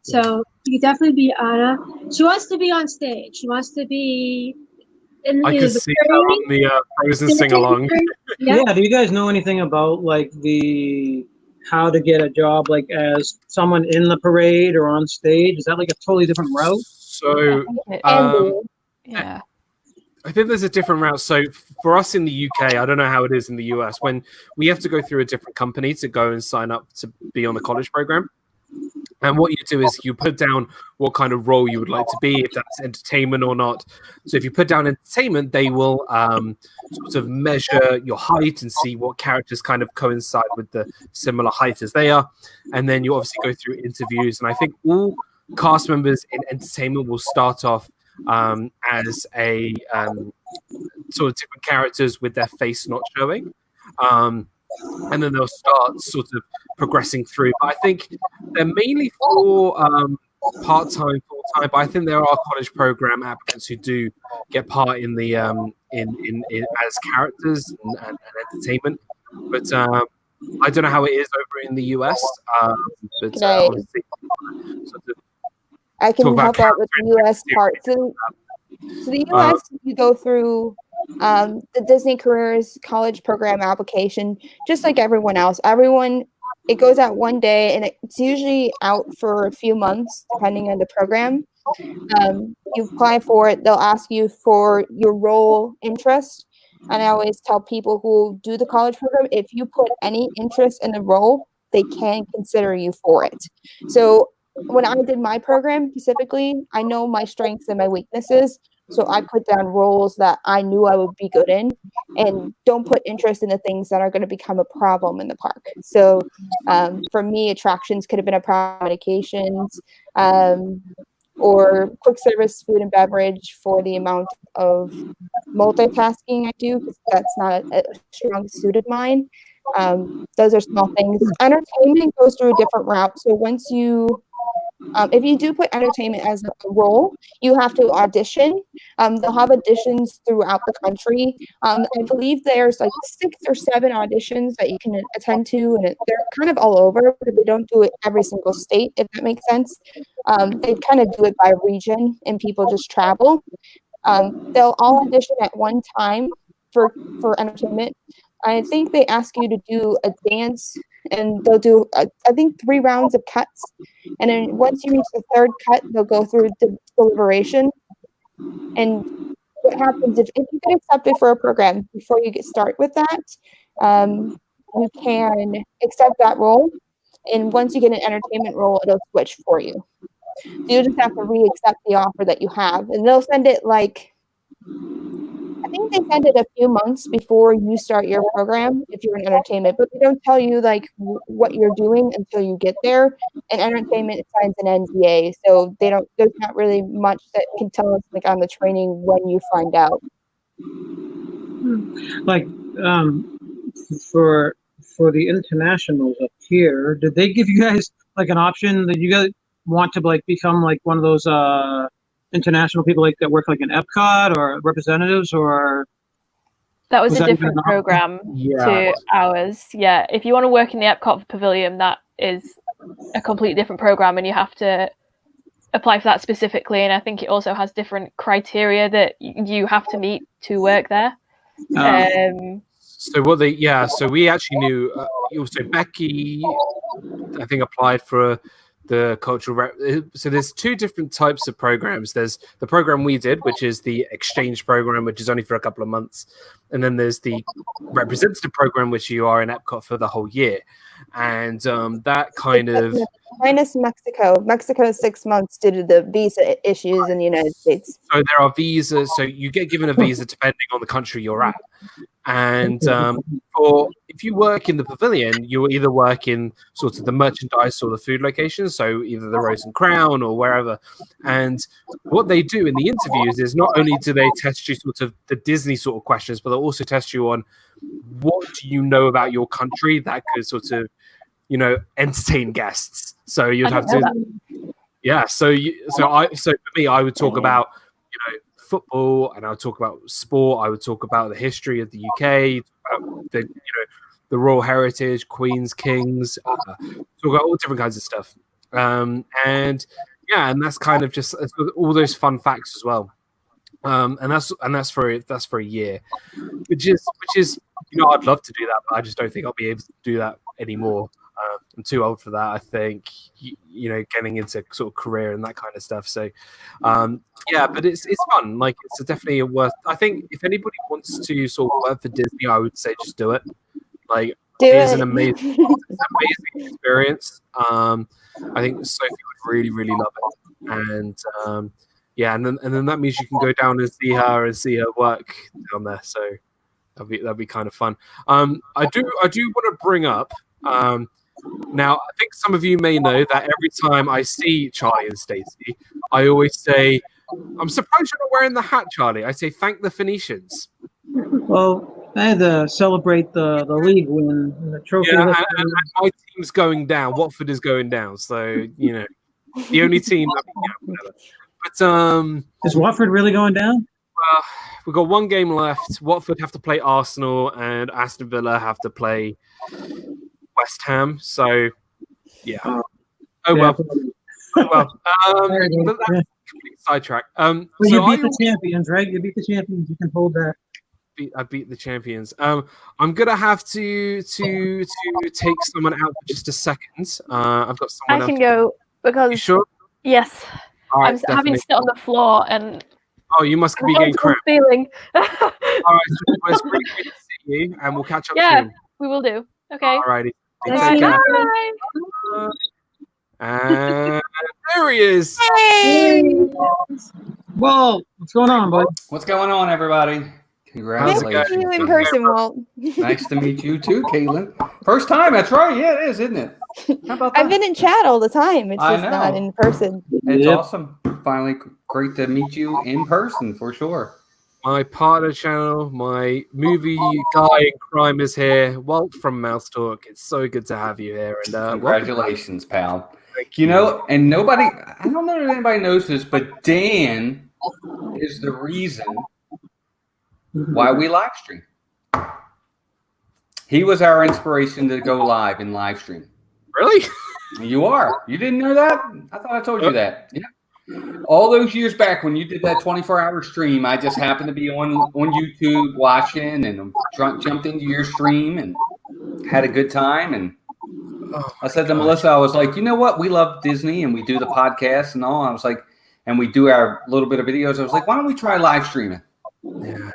So you could definitely be Anna. She wants to be on stage. She wants to be in I could see her on the Frozen sing-along. Yeah. Do you guys know anything about like how to get a job like as someone in the parade or on stage? Is that like a totally different route? So yeah. I think there's a different route. So for us in the UK, I don't know how it is in the US, when we have to go through a different company to go and sign up to be on the college program. And what you do is you put down what kind of role you would like to be, if that's entertainment or not. So if you put down entertainment, they will sort of measure your height and see what characters kind of coincide with the similar height as they are. And then you obviously go through interviews. And I think all cast members in entertainment will start off as a sort of different characters with their face not showing. And then they'll start sort of progressing through. But I think they're mainly for part-time, full-time. But I think there are college program applicants who do get part in the in as characters and entertainment. But I don't know how it is over in the US. But obviously, sort of I can help out with the US part. So the US, you go through the Disney Careers College Program application, just like everyone else. It goes out one day, and it's usually out for a few months, depending on the program. You apply for it. They'll ask you for your role interest. And I always tell people who do the college program, if you put any interest in the role, they can consider you for it. So when I did my program specifically, I know my strengths and my weaknesses. So I put down roles that I knew I would be good in, and don't put interest in the things that are going to become a problem in the park. So for me, attractions could have been a problem, medications, or quick service food and beverage for the amount of multitasking I do, because that's not a strong suit of mine. Those are small things. Entertainment goes through a different route. So once you, if you do put entertainment as a role, you have to audition. They'll have auditions throughout the country. I believe there's like 6 or 7 auditions that you can attend to, and they're kind of all over, but they don't do it every single state, if that makes sense. They kind of do it by region, and people just travel. They'll all audition at one time for entertainment. I think they ask you to do a dance, and they'll do, I think, 3 rounds of cuts. And then once you reach the 3rd cut, they'll go through the deliberation. And what happens if you get accepted for a program, before you get started with that, you can accept that role. And once you get an entertainment role, it'll switch for you. So you just have to re-accept the offer that you have. And they'll send it I think they send it a few months before you start your program if you're in entertainment, but they don't tell you what you're doing until you get there. And entertainment signs an NDA, so there's not really much that can tell us on the training when you find out. Like for the internationals up here, did they give you guys an option that you guys want to become one of those international people that work in Epcot or representatives, or that was a different program to ours. Yeah, if you want to work in the Epcot Pavilion, that is a completely different program, and you have to apply for that specifically. And I think it also has different criteria that you have to meet to work there. So we actually knew. Also, Becky, I think, applied for the cultural so there's 2 different types of programs. There's the program we did, which is the exchange program, which is only for a couple of months, and then there's the representative program, which you are in Epcot for the whole year. And that kind of minus Mexico is 6 months due to the visa issues in the United States. So there are visas, so you get given a visa depending on the country you're at. And if you work in the pavilion, you will either work in sort of the merchandise or the food locations, so either the Rose and Crown or wherever. And what they do in the interviews is not only do they test you sort of the Disney sort of questions, but they'll also test you on what do you know about your country that could sort of, entertain guests. So you'd have to, yeah. So for me, I would talk about, football, and I would talk about sport. I would talk about the history of the UK, about the royal heritage, queens, kings, talk about all different kinds of stuff. And that's kind of just all those fun facts as well. And that's for a year, which is I'd love to do that, but I just don't think I'll be able to do that anymore. I'm too old for that, I think, getting into sort of career and that kind of stuff. So, but it's fun. It's definitely worth. I think if anybody wants to sort of work for Disney, I would say just do it. It's an amazing experience. I think Sophie would really, really love it. And and then that means you can go down and see her work down there. So that'd be kind of fun. I do want to bring up. Now, I think some of you may know that every time I see Charlie and Stacey, I always say, "I'm surprised you're not wearing the hat, Charlie." I say, "Thank the Phoenicians." Well, I had to celebrate the league win, the trophy. Yeah, and my team's going down. Watford is going down, so the only team. But is Watford really going down? Well, we've got 1 game left. Watford have to play Arsenal, and Aston Villa have to play West Ham. So, yeah. Well. But that's a complete sidetrack. You beat the champions, right? You beat the champions. You can hold that. I beat the champions. I'm gonna have to take someone out for just a second. I've got someone. I can go because. You sure? Yes. Right, I'm having to sit on the floor and. Oh, you must be getting cramped. Feeling. All right, so it's really good to see you, and we'll catch up soon. Yeah, we will do. Okay. All righty. Take care. Bye. And there he is. Hey. Well, What's going on, bud? What's going on, everybody? Nice Congratulations. to meet you in person, Walt. Nice to meet you too, Caitlin. First time, that's right. Yeah, it is, isn't it? How about that? I've been in chat all the time. It's I just not know. in person. It's awesome. Finally, great to meet you in person for sure. My partner channel, my movie guy in crime is here. Walt from Mouse Talk. It's so good to have you here. And Congratulations, pal. You know, and nobody, I don't know if anybody knows this, but Dan is the reason why we live stream. He was our inspiration to go live and live stream. Really? You are. You didn't know that? I thought I told you that. Yeah. All those years back when you did that 24-hour stream, I just happened to be on YouTube watching and jumped into your stream and had a good time. And I said to Melissa, I was like, you know what? We love Disney and we do the podcast and all. I was like, and we do our little bit of videos. I was like, why don't we try live streaming? Yeah.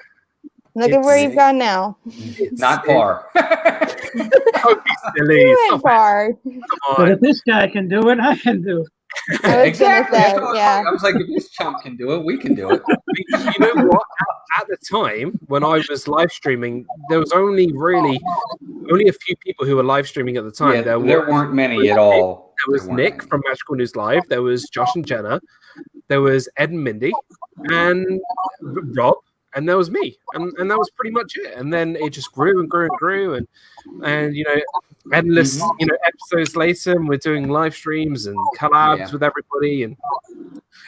Look at where you've gone now. Not far. You went far. But if this guy can do it, I can do it. Exactly. That's what I was like, if this chump can do it, we can do it. You know what? At the time when I was live streaming, there was only a few people who were live streaming at the time. Yeah, there weren't many at all. There was Nick from Magical News Live. There was Josh and Jenna. There was Ed and Mindy, and Rob. And there was me, and that was pretty much it. And then it just grew and grew and grew, and you know, endless episodes later, and we're doing live streams and collabs with everybody, and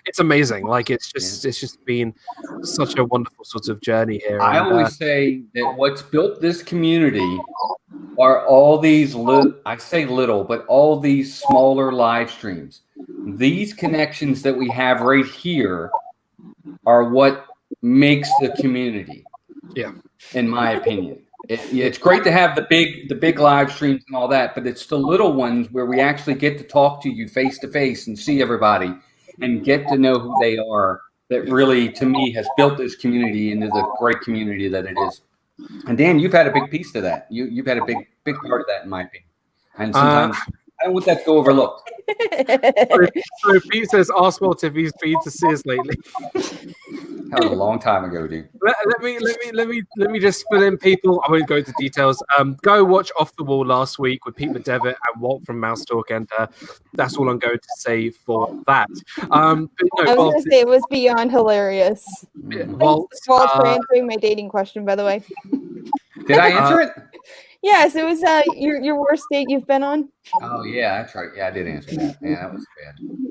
it's amazing. Like it's just been such a wonderful sort of journey here. I always say that what's built this community are all these I say little, but all these smaller live streams. These connections that we have right here are what makes the community. Yeah, in my opinion, it's great to have the big live streams and all that, but it's the little ones where we actually get to talk to you face to face and see everybody and get to know who they are. That really, to me, has built this community into the great community that it is. And Dan, you've had a big piece to that. You've had a big part of that, in my opinion. And sometimes I don't want that to go overlooked. So Pete says, ask Walt if he's been to Sears lately. That was a long time ago, dude. Let me just fill in people. I won't go into details. Go watch Off the Wall last week with Pete McDevitt and Walt from Mouse Talk, and that's all I'm going to say for that. But no, I was going to say it was beyond hilarious. Walt for answering my dating question, by the way. Did I answer it? Yes, it was your worst date you've been on. Oh yeah, that's right. Yeah, I did answer that. Yeah, that was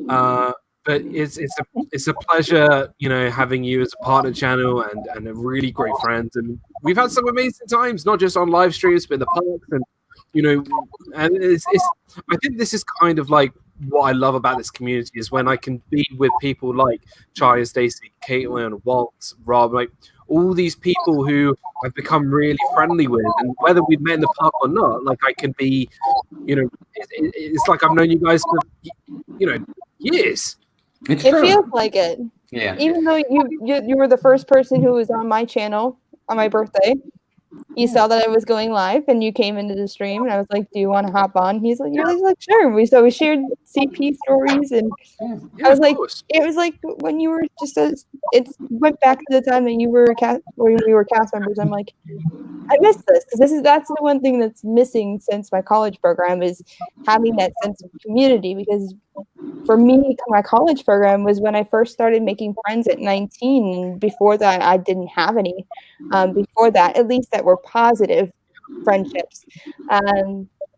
bad. But it's a pleasure, having you as a partner channel and a really great friend. And we've had some amazing times, not just on live streams, but in the parks. And and I think this is kind of like what I love about this community is when I can be with people like Charlie and Stacey, Caitlin, Walt, Rob, like all these people who I've become really friendly with, and whether we've met in the park or not, like I can be, it's like I've known you guys for, years. It feels like it. Yeah. Even though you were the first person who was on my channel on my birthday, you saw that I was going live and you came into the stream and I was like, do you want to hop on? He's like, sure. We shared CP stories and I was like, it was like when you were just it went back to the time that you were when we were cast members. I'm like, I miss this because that's the one thing that's missing since my college program is having that sense of community. Because for me, my college program was when I first started making friends at 19. And before that, I didn't have any. Before that, at least that were positive friendships.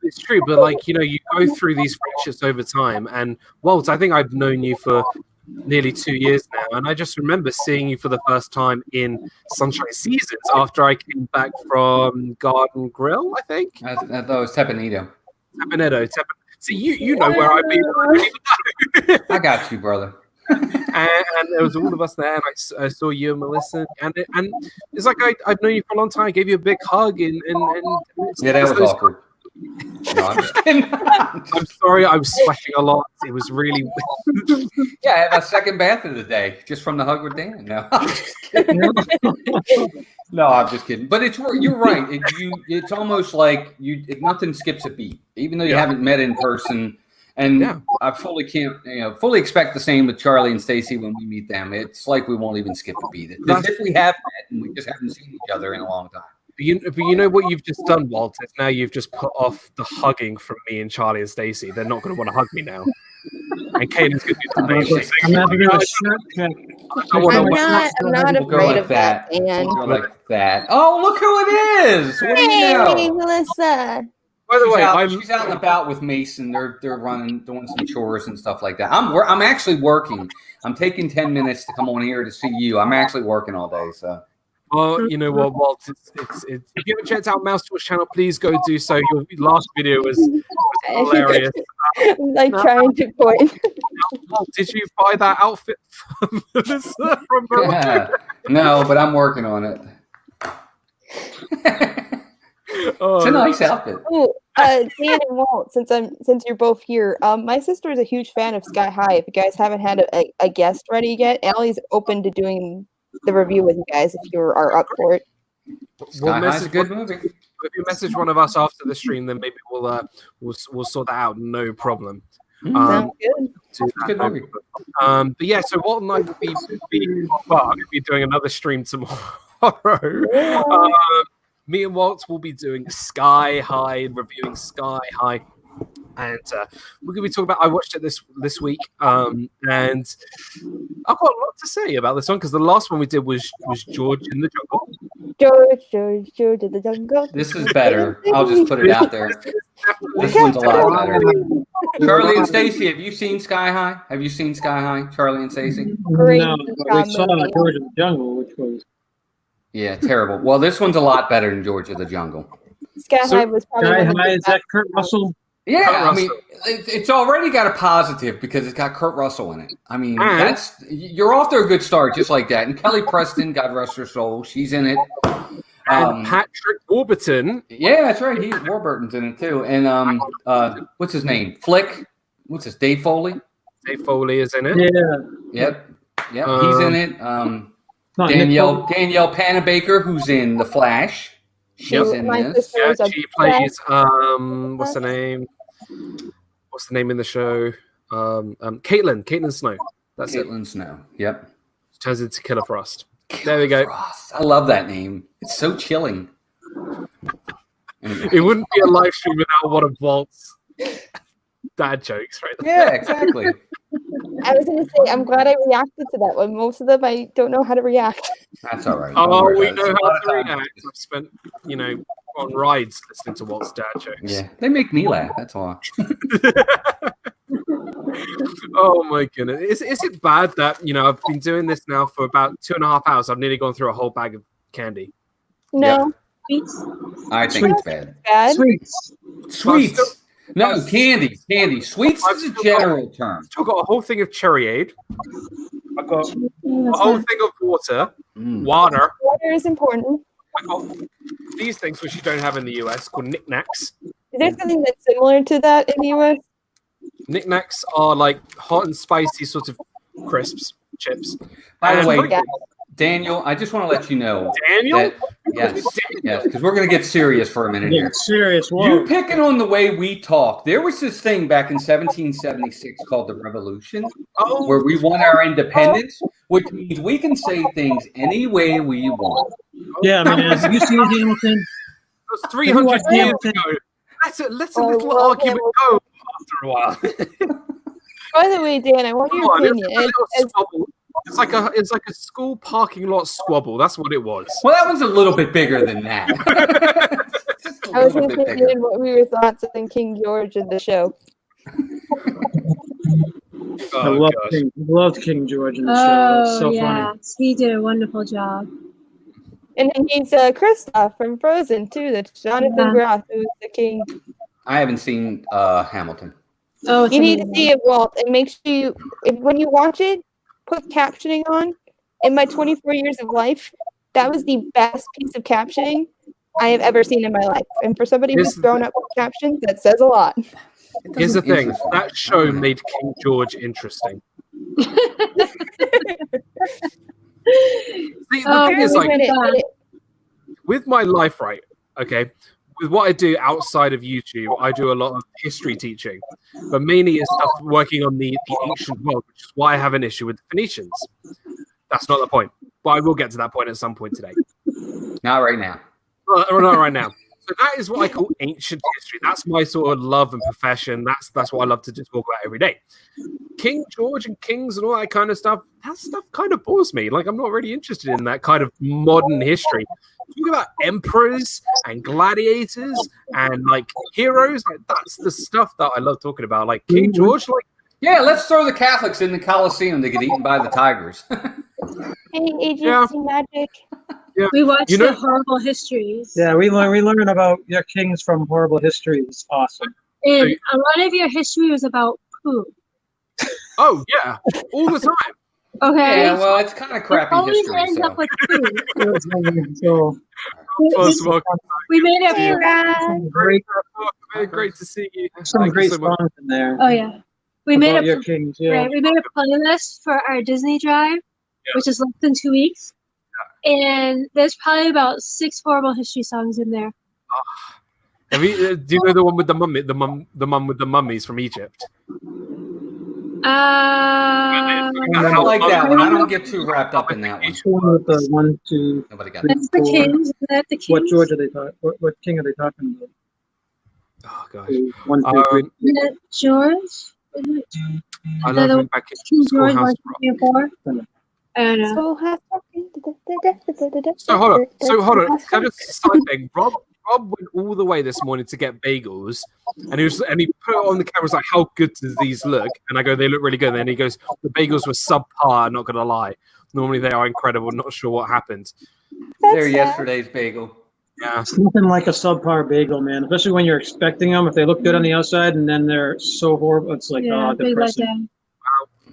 It's true, but you go through these friendships over time. And Walt, I think I've known you for nearly 2 years now, and I just remember seeing you for the first time in Sunshine Seasons after I came back from Garden Grill, I think. I thought it was Tepanedo. See, you know where I've been. I got you, brother. and there was all of us there, and I saw you and Melissa, and it's like I've known you for a long time. I gave you a big hug, and yeah, that was awkward. No, I'm just kidding. I'm sorry, I was sweating a lot. It was really. Yeah, I had my second bath of the day just from the hug with Dan. No, I'm just kidding. No, I'm just kidding. But you're right. It's almost like nothing skips a beat, even though you haven't met in person. And I fully expect the same with Charlie and Stacy when we meet them. It's like we won't even skip a beat. It's as if we have met and we just haven't seen each other in a long time. But you know what you've just done, Walt? Is now you've just put off the hugging from me and Charlie and Stacy. They're not going to want to hug me now. And Caden's going to do the same. I'm not doing a shirt check. I'm not afraid of that. And Go like that. Oh, look who it is! What do you know? hey, Melissa. By the way, she's out and about with Mason. They're doing some chores and stuff like that. I'm actually working. I'm taking 10 minutes to come on here to see you. I'm actually working all day, so. Well, you know what, Walt? It's if you haven't checked out Mouse Talk's channel, please go do so. Your last video was hilarious. Like trying to point. Did you buy that outfit from Yeah. No, but I'm working on it. It's a nice outfit. Oh, Dan and Walt, since you're both here, my sister is a huge fan of Sky High. If you guys haven't had a guest ready yet, Allie's open to doing the review with you guys if you are up for it. Sky High's a good movie. If you message one of us after the stream, then maybe we'll sort that out. No problem. Sounds good. Good movie. But yeah, so Walt and I will be I'm going to be doing another stream tomorrow. Me and Walt will be doing Sky High, reviewing Sky High. And we're going to be talking about. I watched it this week, and I've got a lot to say about this one because the last one we did was George in the Jungle. George in the Jungle. This is better. I'll just put it out there. This one's a lot better. Charlie and Stacy, have you seen Sky High? Have you seen Sky High, Charlie and Stacy? Great. No, we saw George in the Jungle, which was terrible. Well, this one's a lot better than George of the Jungle. Sky High was probably Sky High. Is that Kurt Russell? Yeah, I mean, it's already got a positive because it's got Kurt Russell in it. I mean, you're off to a good start just like that. And Kelly Preston, God rest her soul, she's in it. And Patrick Warburton. Yeah, that's right. Warburton's in it too. And what's his name? Flick. What's his? Dave Foley. Dave Foley is in it. Yeah. Yep. He's in it. Danielle Panabaker, who's in The Flash. She's in this. Yeah, she plays what's the name? What's the name in the show? Caitlin Snow. That's Caitlin Snow. Yep. Turns into Killer Frost. There we go. Frost. I love that name. It's so chilling. It wouldn't be a live stream without one of Walt's dad jokes, right? Yeah, exactly. I was going to say, I'm glad I reacted to that one. Most of them, I don't know how to react. That's all right. Oh, we know how to react. I've spent, on rides listening to Walt's dad jokes. Yeah, they make me laugh. That's all. Oh my goodness! Is it bad that I've been doing this now for about 2.5 hours? I've nearly gone through a whole bag of candy. No. Sweets. I think it's bad. Sweets. No, candy. Sweets is a general term. I've got a whole thing of Cherryade. I've got a whole thing of water. Water. Water is important. I got these things which you don't have in the US called knickknacks. Is there something that's similar to that in the US? Knickknacks are like hot and spicy sort of crisps, chips. By the way, Daniel, I just want to let you know. Daniel? Yes, because we're going to get serious for a minute here. Serious. Whoa. You picking on the way we talk. There was this thing back in 1776 called the Revolution, where we won our independence, which means we can say things any way we want. Yeah, man. Have you seen Hamilton? It was 300 years ago. Let's a little argument go after a while. By the way, Dan, I want your opinion. It's like a school parking lot squabble. That's what it was. Well, that one's a little bit bigger than that. I was interested in what we were thoughts on King George in the show. I loved King George in the show. It was so funny. He did a wonderful job. And then he's Kristoff from Frozen too. That's Jonathan Groff, who's the king. I haven't seen Hamilton. Oh, you need to see it, Walt, and make sure when you watch it, put captioning on. In my 24 years of life, that was the best piece of captioning I have ever seen in my life. And for somebody who's grown up with captions, that says a lot. Here's the thing. That show made King George interesting. See, the thing is, like, with my life, right, okay, with what I do outside of YouTube, I do a lot of history teaching, but mainly it's stuff working on the ancient world, which is why I have an issue with the Phoenicians. That's not the point, but I will get to that point at some point today. Not right now. Not right now. So that is what I call ancient history. That's my sort of love and profession. That's what I love to just talk about every day. King George and kings and all that kind of stuff, that stuff kind of bores me. Like, I'm not really interested in that kind of modern history. Talk about emperors and gladiators and like heroes. Like, that's the stuff that I love talking about. Like King George, like, yeah, let's throw the Catholics in the Colosseum to get eaten by the tigers. Hey, agency magic. Yeah. We watched the horrible histories. Yeah, we learn about your kings from horrible histories. Awesome. And a lot of your history was about poo. Oh yeah, all the time. Okay. Yeah, well, it's kind of crappy always history. ends So. up with poo. So, We made it. Great to see you. some Thank you great so much. songs in there. Oh yeah. We made about a your kings. Yeah. right. We made a playlist for our Disney drive, which is less than 2 weeks. And there's probably about 6 horrible history songs in there. Have you, do you know the one with the mummy, the mum with the mummies from Egypt? I don't like that one. I don't get too wrapped up in that one. One with the 1, 2. Nobody got That's the kings. Is that the kings? What George are they talking? What king are they talking about? Oh gosh. 1, 2, 3. Is that George? Is it? I Is that love the him back in King George Schoolhouse 1, 2, 4? I don't know. So hold on. Can I just side thing? Rob went all the way this morning to get bagels, and he put it on the camera. Was like, "How good do these look?" And I go, "They look really good." And then he goes, "The bagels were subpar. Not gonna lie. Normally they are incredible. Not sure what happened." They're yesterday's bagel. Yeah, It's nothing like a subpar bagel, man. Especially when you're expecting them. If they look good on the outside and then they're so horrible, it's like big depressing. letdown.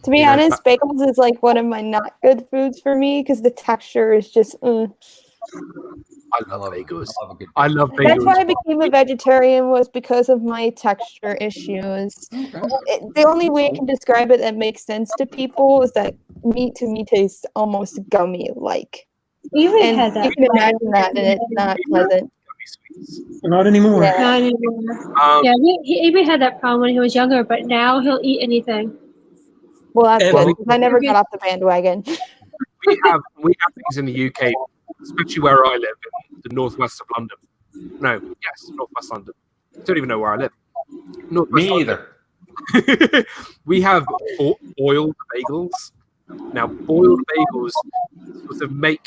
To be honest, bagels is like one of my not good foods for me because the texture is just. I love bagels. I love bagels. That's why I became a vegetarian, was because of my texture issues. The only way I can describe it that makes sense to people is that meat to me tastes almost gummy-like. Even had And that. you can imagine that, and it's not pleasant. Not anymore. Yeah. Not anymore. Yeah, he even had that problem when he was younger, but now he'll eat anything. Well, that's And- good, because I never got off the bandwagon. we have things in the UK, especially where I live, in the northwest of London. No, yes, northwest London. Don't even know where I live. Northwest Me London. We have boiled bagels. Now, boiled bagels sort of make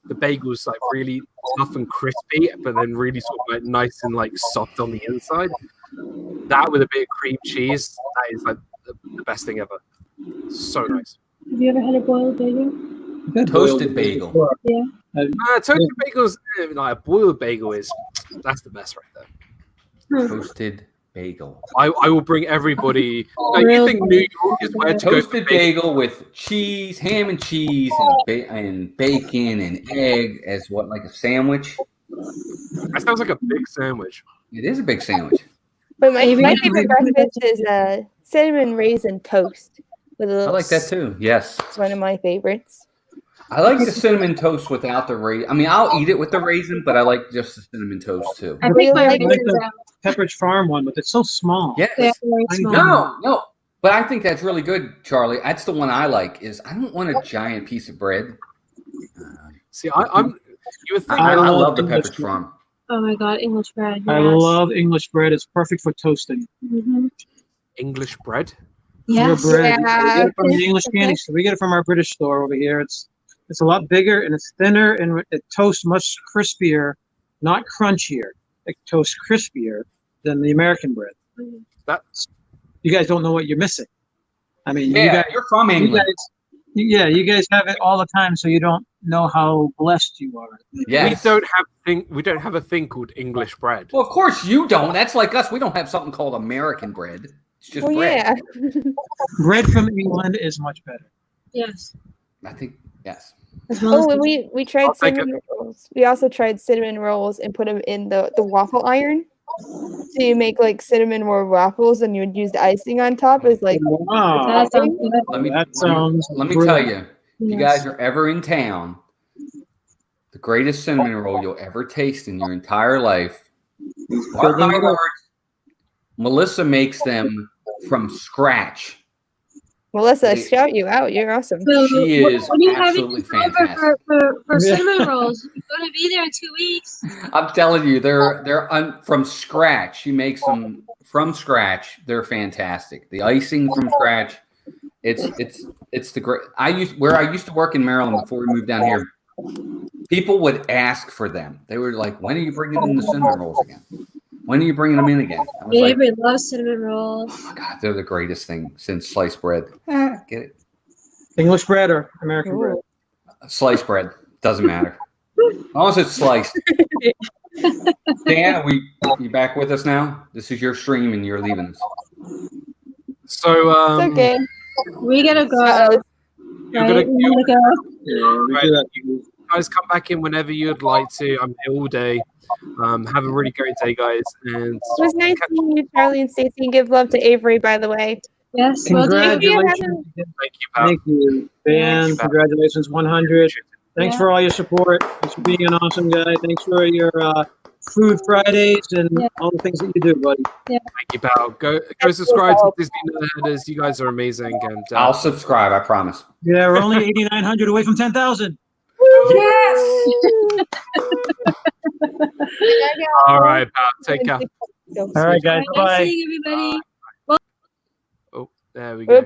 the bagels like really tough and crispy, but then really sort of like nice and like soft on the inside. That with a bit of cream cheese, that is like the best thing ever. So nice. Have you ever had a boiled bagel? Toasted bagel. Yeah. Toasted bagels, like a boiled bagel that's the best right there. Toasted bagel. I will bring everybody. You think New York is where to go Toasted bagel with cheese, ham and cheese, and bacon and egg as what, like a sandwich? That sounds like a big sandwich. It is a big sandwich. But my favorite breakfast is cinnamon raisin toast. With a I little like that too. Yes. It's one of my favorites. I like the cinnamon toast without the raisin. I mean, I'll eat it with the raisin, but I like just the cinnamon toast too. I think my I like raisins the out. Pepperidge Farm one, but it's so small. Yes. They're very small. No. But I think that's really good, Charlie. That's the one I like. Is I don't want a giant piece of bread. See, I'm. You would think I love love the English Pepperidge Farm. Oh my god, English bread. I yes. love English bread. It's perfect for toasting. Mm-hmm. English bread. Yes. Your bread. Yeah. We get it from the English candy store. We get it from our British store over here. It's a lot bigger and it's thinner and it toasts much crispier, not crunchier. It toasts crispier than the American bread. You guys don't know what you're missing. I mean, You're from England. You guys have it all the time, so you don't know how blessed you are. Yes. We don't have a thing called English bread. Well, of course you don't. That's like us. We don't have something called American bread. It's just bread. Yeah. Bread from England is much better. Yes. I think yes. Oh, and we tried I'll take cinnamon rolls. We also tried cinnamon rolls and put them in the waffle iron. So you make like cinnamon roll waffles, and you would use the icing on top as like. Wow. That sounds good. Let me Let tell you. If you Yes. guys are ever in town, the greatest cinnamon roll you'll ever taste in your entire life Mark my words, Melissa makes them from scratch. Melissa, shout you out. You're awesome. So She is when are you having absolutely this over fantastic. for cinnamon rolls? You're going to be there in 2 weeks. I'm telling you, they're from scratch. She makes them from scratch. They're fantastic. The icing from scratch. It's the great. I used to work in Maryland before we moved down here. People would ask for them. They were like, "When are you bringing in the cinnamon rolls again? When are you bringing them in again?" I was like, Everybody loves cinnamon rolls. "Oh my God, they're the greatest thing since sliced bread." Get it? English bread or American bread? Sliced bread doesn't matter. As long as it's sliced. Dan, you back with us now? This is your stream, and you're leaving us. So It's okay. We gotta go. You're Right? gonna, We gotta go. right, you guys come back in whenever you'd like to. I'm here all day. Have a really great day, guys. And It was nice meeting you, Charlie and Stacey, and give love to Avery, by the way. Yes, Congratulations. Thank you, Dan. Congratulations, 100. Thanks for all your support. Thanks for being an awesome guy. Thanks for your food Fridays and all the things that you do, buddy. Yeah. Thank you, pal. Go subscribe to Disney Nerders. You guys are amazing. And I'll subscribe. I promise. Yeah, we're only 8,900 away from 10,000. Yes. All right, pal. Take care. All right, guys. Nice Bye. seeing everybody. Oh, there we go.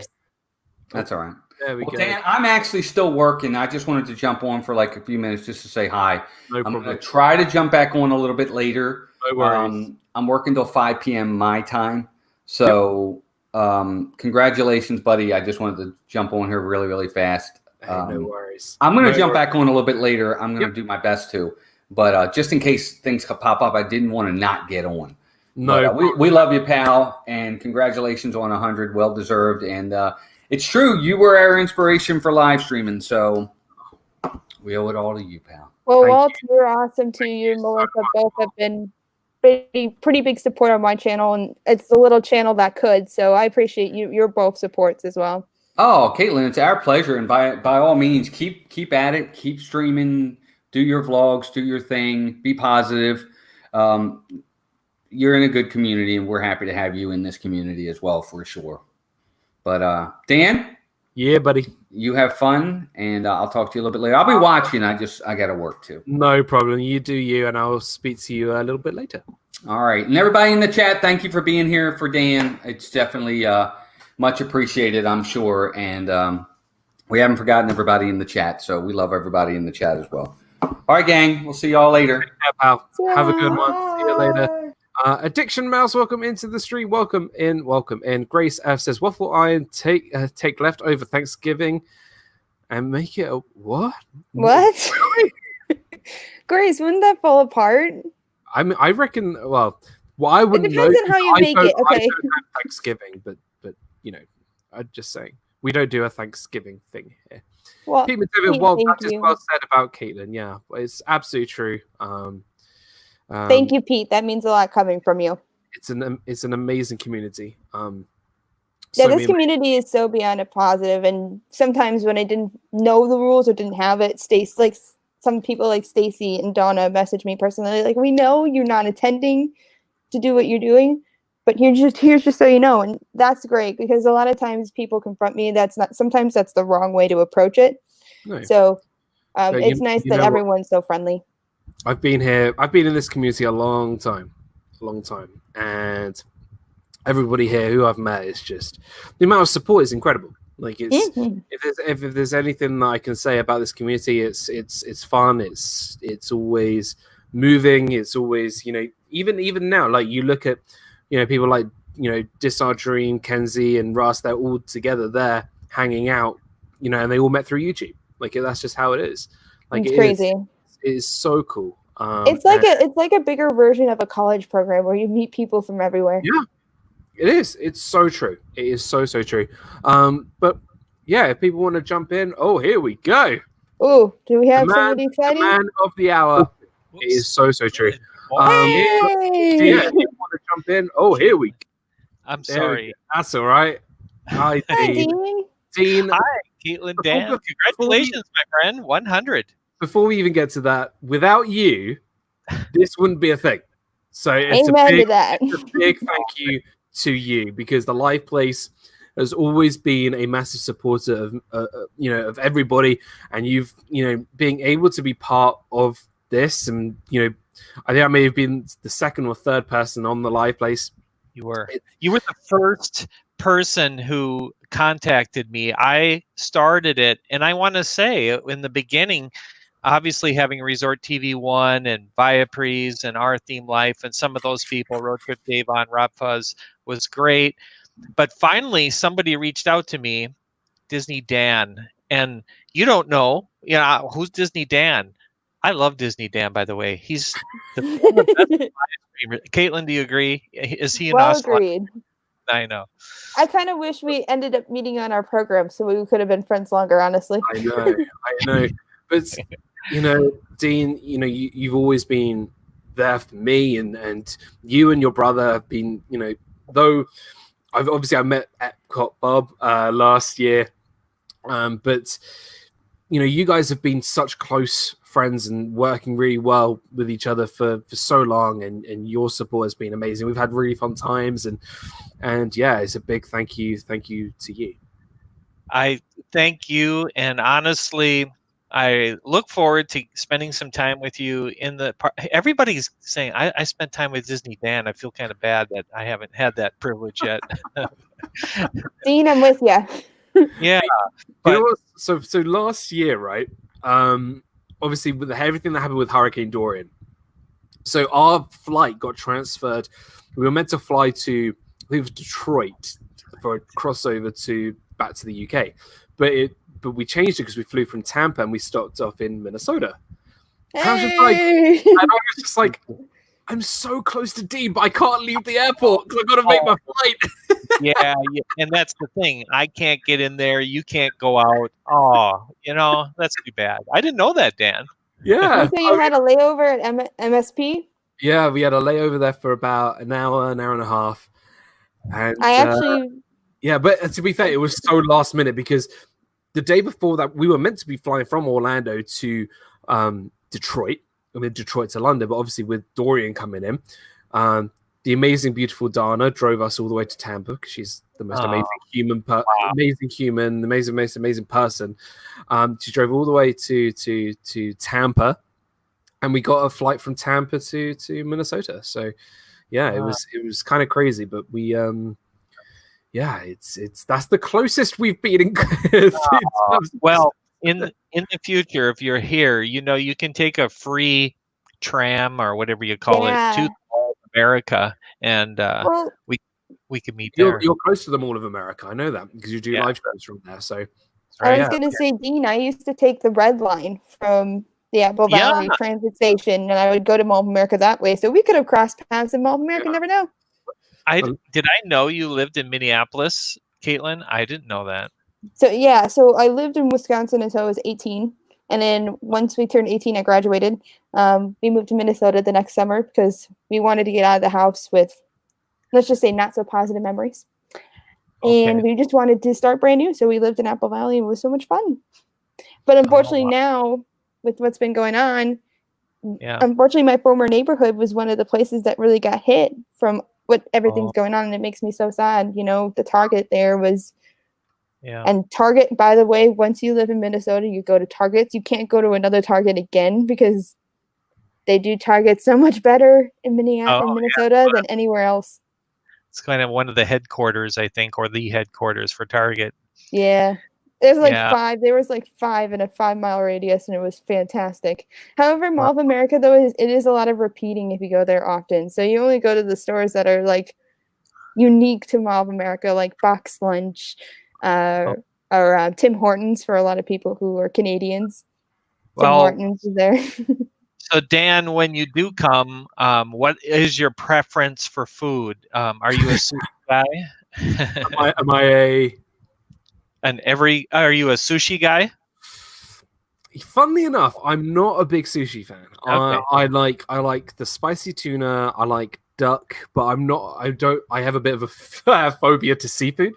That's all right. There we Well, go. Dan, I'm actually still working. I just wanted to jump on for like a few minutes just to say hi. I'm going to try to jump back on a little bit later. No worries. I'm working till 5 p.m. my time. So congratulations, buddy. I just wanted to jump on here really, really fast. No worries. I'm going to No jump worries. back on a little bit later. I'm going to do my best to. But just in case things could pop up, I didn't want to not get on. No, But, we love you, pal. And congratulations on 100. Well deserved. And it's true. You were our inspiration for live streaming. So we owe it all to you, pal. Well, Walt, you're awesome too. You and Melissa both have been pretty big support on my channel, and it's the little channel that could. So I appreciate your both supports as well. Oh, Caitlin, it's our pleasure. And by all means, keep at it. Keep streaming. Do your vlogs. Do your thing. Be positive. You're in a good community, and we're happy to have you in this community as well, for sure. But Dan? Yeah, buddy. You have fun, and I'll talk to you a little bit later. I'll be watching. I got to work too. No problem. You do you, and I'll speak to you a little bit later. All right. And everybody in the chat, thank you for being here for Dan. It's definitely much appreciated, I'm sure. And we haven't forgotten everybody in the chat, so we love everybody in the chat as well. All right, gang. We'll see you all later. Yeah, pal. Have a good one. See you later. Addiction Mouse, welcome into the stream. Welcome in. Grace F says, Waffle Iron, take leftover Thanksgiving and make it a what? What? Grace, wouldn't that fall apart? I reckon. Well, I wouldn't know. It depends on how you make it. I Okay. don't have Thanksgiving, but you know, I'm just saying we don't do a Thanksgiving thing here. Well, Pete David, Pete, well, thank that is you. well said about Caitlin. Yeah, it's absolutely true. Thank you, Pete. That means a lot coming from you. It's an amazing community. Yeah, this community is so beyond a positive, and sometimes when I didn't know the rules or didn't have it, some people like Stacy and Donna message me personally, like, we know you're not attending to do what you're doing, but here's just so you know. And that's great, because a lot of times people confront me. Sometimes that's the wrong way to approach it. No. So But it's nice you that know what? everyone's so friendly. I've been in this community a long time, and everybody here who I've met is just, the amount of support is incredible. Like if there's anything that I can say about this community, it's fun. It's always moving. It's always, even now, like you look at, people like, Disar Dream, Kenzie, and Russ, they're all together there hanging out, and they all met through YouTube. Like that's just how it is. Like It's crazy. It is so cool. It's like a bigger version of a college program where you meet people from everywhere. Yeah, it is. It's so true. It is so true. But yeah, if people want to jump in, here we go. Oh, do we have somebody exciting? The man of the hour. It is so true. Hey! Yeah, if you want to jump in, here we go. I'm sorry. That's all right. Hi, Dean. Dean. Hi, Caitlin, Dan. Congratulations, my friend. 100. Before we even get to that, without you, this wouldn't be a thing. So it's Amen to that. it's a big thank you to you, because the Live Place has always been a massive supporter of of everybody, and you've being able to be part of this, and I think I may have been the second or third person on the Live Place. You were the first person who contacted me. I started it, and I want to say in the beginning, obviously having Resort TV One and Viapree's and Our Theme Life and some of those people, Road Trip Dave on RobFuz, was great. But finally, somebody reached out to me, Disney Dan, and you don't know, who's Disney Dan. I love Disney Dan, by the way. He's the best. Caitlin, do you agree? Is he an Well Australian? agreed. I know. I kind of wish we ended up meeting on our program so we could have been friends longer, honestly. I know. But, Dean, you've always been there for me, and you and your brother have been, though I met Epcot Bob last year, but, you guys have been such close friends and working really well with each other for so long, and your support has been amazing. We've had really fun times, and yeah, it's a big thank you to you. I thank you, and honestly, I look forward to spending some time with you in the park. Everybody's saying I spent time with Disney Dan. I feel kind of bad that I haven't had that privilege yet. Dean, I'm with you. Yeah. So last year, right? Obviously, with everything that happened with Hurricane Dorian, so our flight got transferred. We were meant to fly to, I think it was Detroit, for a crossover back to the UK, but we changed it because we flew from Tampa and we stopped off in Minnesota. And I was just like, I'm so close to Dean, but I can't leave the airport because I've got to make my flight. yeah, and that's the thing. I can't get in there. You can't go out. Oh, that's too bad. I didn't know that, Dan. Yeah. So you had a layover at MSP? Yeah, we had a layover there for about an hour and a half. And I actually... yeah, but to be fair, it was so last minute because the day before that, we were meant to be flying from Orlando to Detroit. I mean, Detroit to London, but obviously with Dorian coming in, the amazing, beautiful Dana drove us all the way to Tampa because she's the most amazing human, amazing person. She drove all the way to Tampa, and we got a flight from Tampa to Minnesota. So, yeah, it was kind of crazy, but we that's the closest we've been in. Well, in the future, if you're here, you can take a free tram or whatever you call it to Mall of America, and we can meet there. You're close to the Mall of America. I know that because you do live shows from there. So I was going to say, Dean, I used to take the red line from the Apple Valley Transit Station, and I would go to Mall of America that way. So we could have crossed paths in Mall of America. Never know. Did I know you lived in Minneapolis, Caitlin? I didn't know that. So I lived in Wisconsin until I was 18. And then once we turned 18, I graduated. We moved to Minnesota the next summer because we wanted to get out of the house with, let's just say, not so positive memories. Okay. And we just wanted to start brand new. So we lived in Apple Valley, and it was so much fun. But unfortunately now, with what's been going on, unfortunately my former neighborhood was one of the places that really got hit from what everything's going on. And it makes me so sad. The Target there was... Yeah. And Target, by the way, once you live in Minnesota, you go to Targets. You can't go to another Target again because they do Target so much better in Minnesota than anywhere else. It's kind of one of the headquarters, I think, or the headquarters for Target. Yeah. There's five. There was 5 in a 5-mile radius, and it was fantastic. However, Mall of America, though, it is a lot of repeating if you go there often. So you only go to the stores that are unique to Mall of America, like Box Lunch, or Tim Hortons for a lot of people who are Canadians. Tim Hortons is there. So Dan, when you do come, what is your preference for food? Are you a sushi guy? Are you a sushi guy? Funnily enough, I'm not a big sushi fan. Okay. I like the spicy tuna. I like duck, but I have a bit of a phobia to seafood.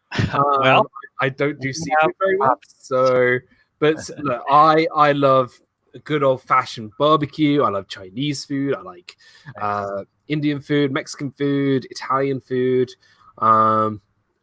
I don't do seafood very well. So, but look, I love a good old fashioned barbecue. I love Chinese food. I like Indian food, Mexican food, Italian food,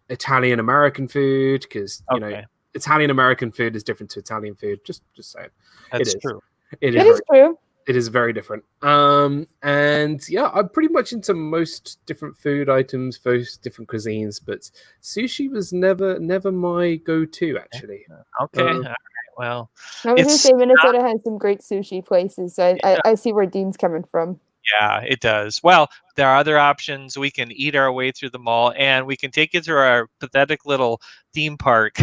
Italian American food, because you know Italian American food is different to Italian food. Just saying. That's true. It is true. It is very different. And yeah, I'm pretty much into most different food items, most different cuisines, but sushi was never my go-to actually. Okay. All right. Well, I was gonna say Minnesota has some great sushi places, so I see where Dean's coming from. Yeah, it does. Well, there are other options. We can eat our way through the mall, and we can take you through our pathetic little theme park,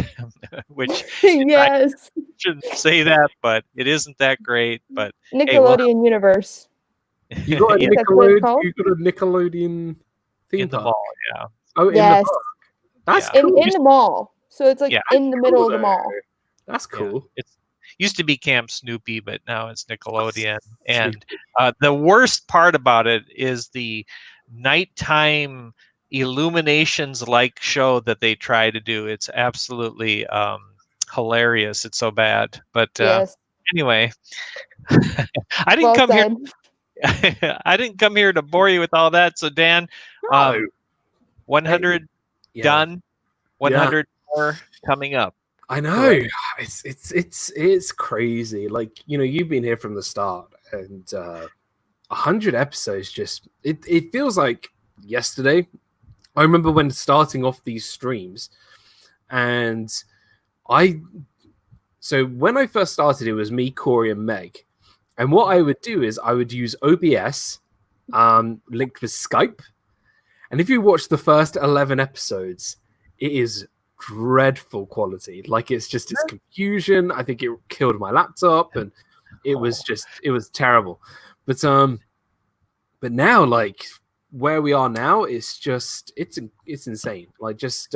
which yes, I shouldn't say that, but it isn't that great. But Nickelodeon universe. You got a Nickelodeon. You got a Nickelodeon theme in the park. mall. Yeah. Oh, in yes. the park. That's in cool. the mall. So it's like in the middle of the mall. That's cool. Yeah. It's used to be Camp Snoopy, but now it's Nickelodeon. And the worst part about it is the nighttime illuminations like show that they try to do. It's absolutely hilarious. It's so bad. But anyway, I didn't come here. I didn't come here to bore you with all that. So Dan, 100 done, 100 more coming up. I know. It's crazy. Like, you know, you've been here from the start, and 100 episodes just it feels like yesterday. I remember when starting off these streams, and so when I first started, it was me, Corey, and Meg. And what I would do is I would use OBS linked with Skype. And if you watch the first 11 episodes, it is dreadful quality. Like, it's confusion. I think it killed my laptop, and it was terrible. But now, like, where we are now, it's insane. Like, just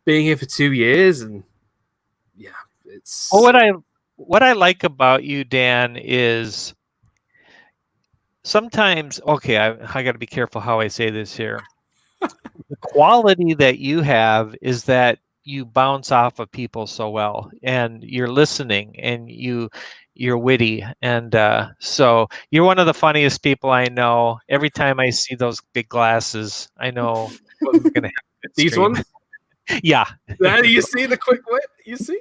being here for 2 years, and yeah, it's what I like about you, Dan, is sometimes, okay, I got to be careful how I say this here. The quality that you have is that you bounce off of people so well, and you're listening, and you're witty, and so you're one of the funniest people I know. Every time I see those big glasses, I know what's going to happen. These ones? Yeah. You see the quick wit? You see?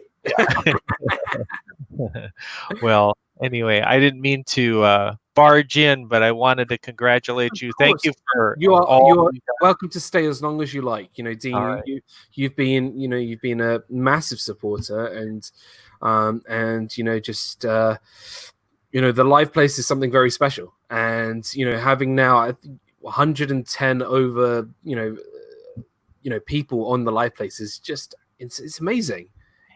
Well, anyway, I didn't mean to barge in, but I wanted to congratulate you. Thank you for you are welcome to stay as long as you like. You know, Dean, you've been a massive supporter, and you know, just you know, the live place is something very special, and you know, having now 110 over you know people on the live place is just it's amazing.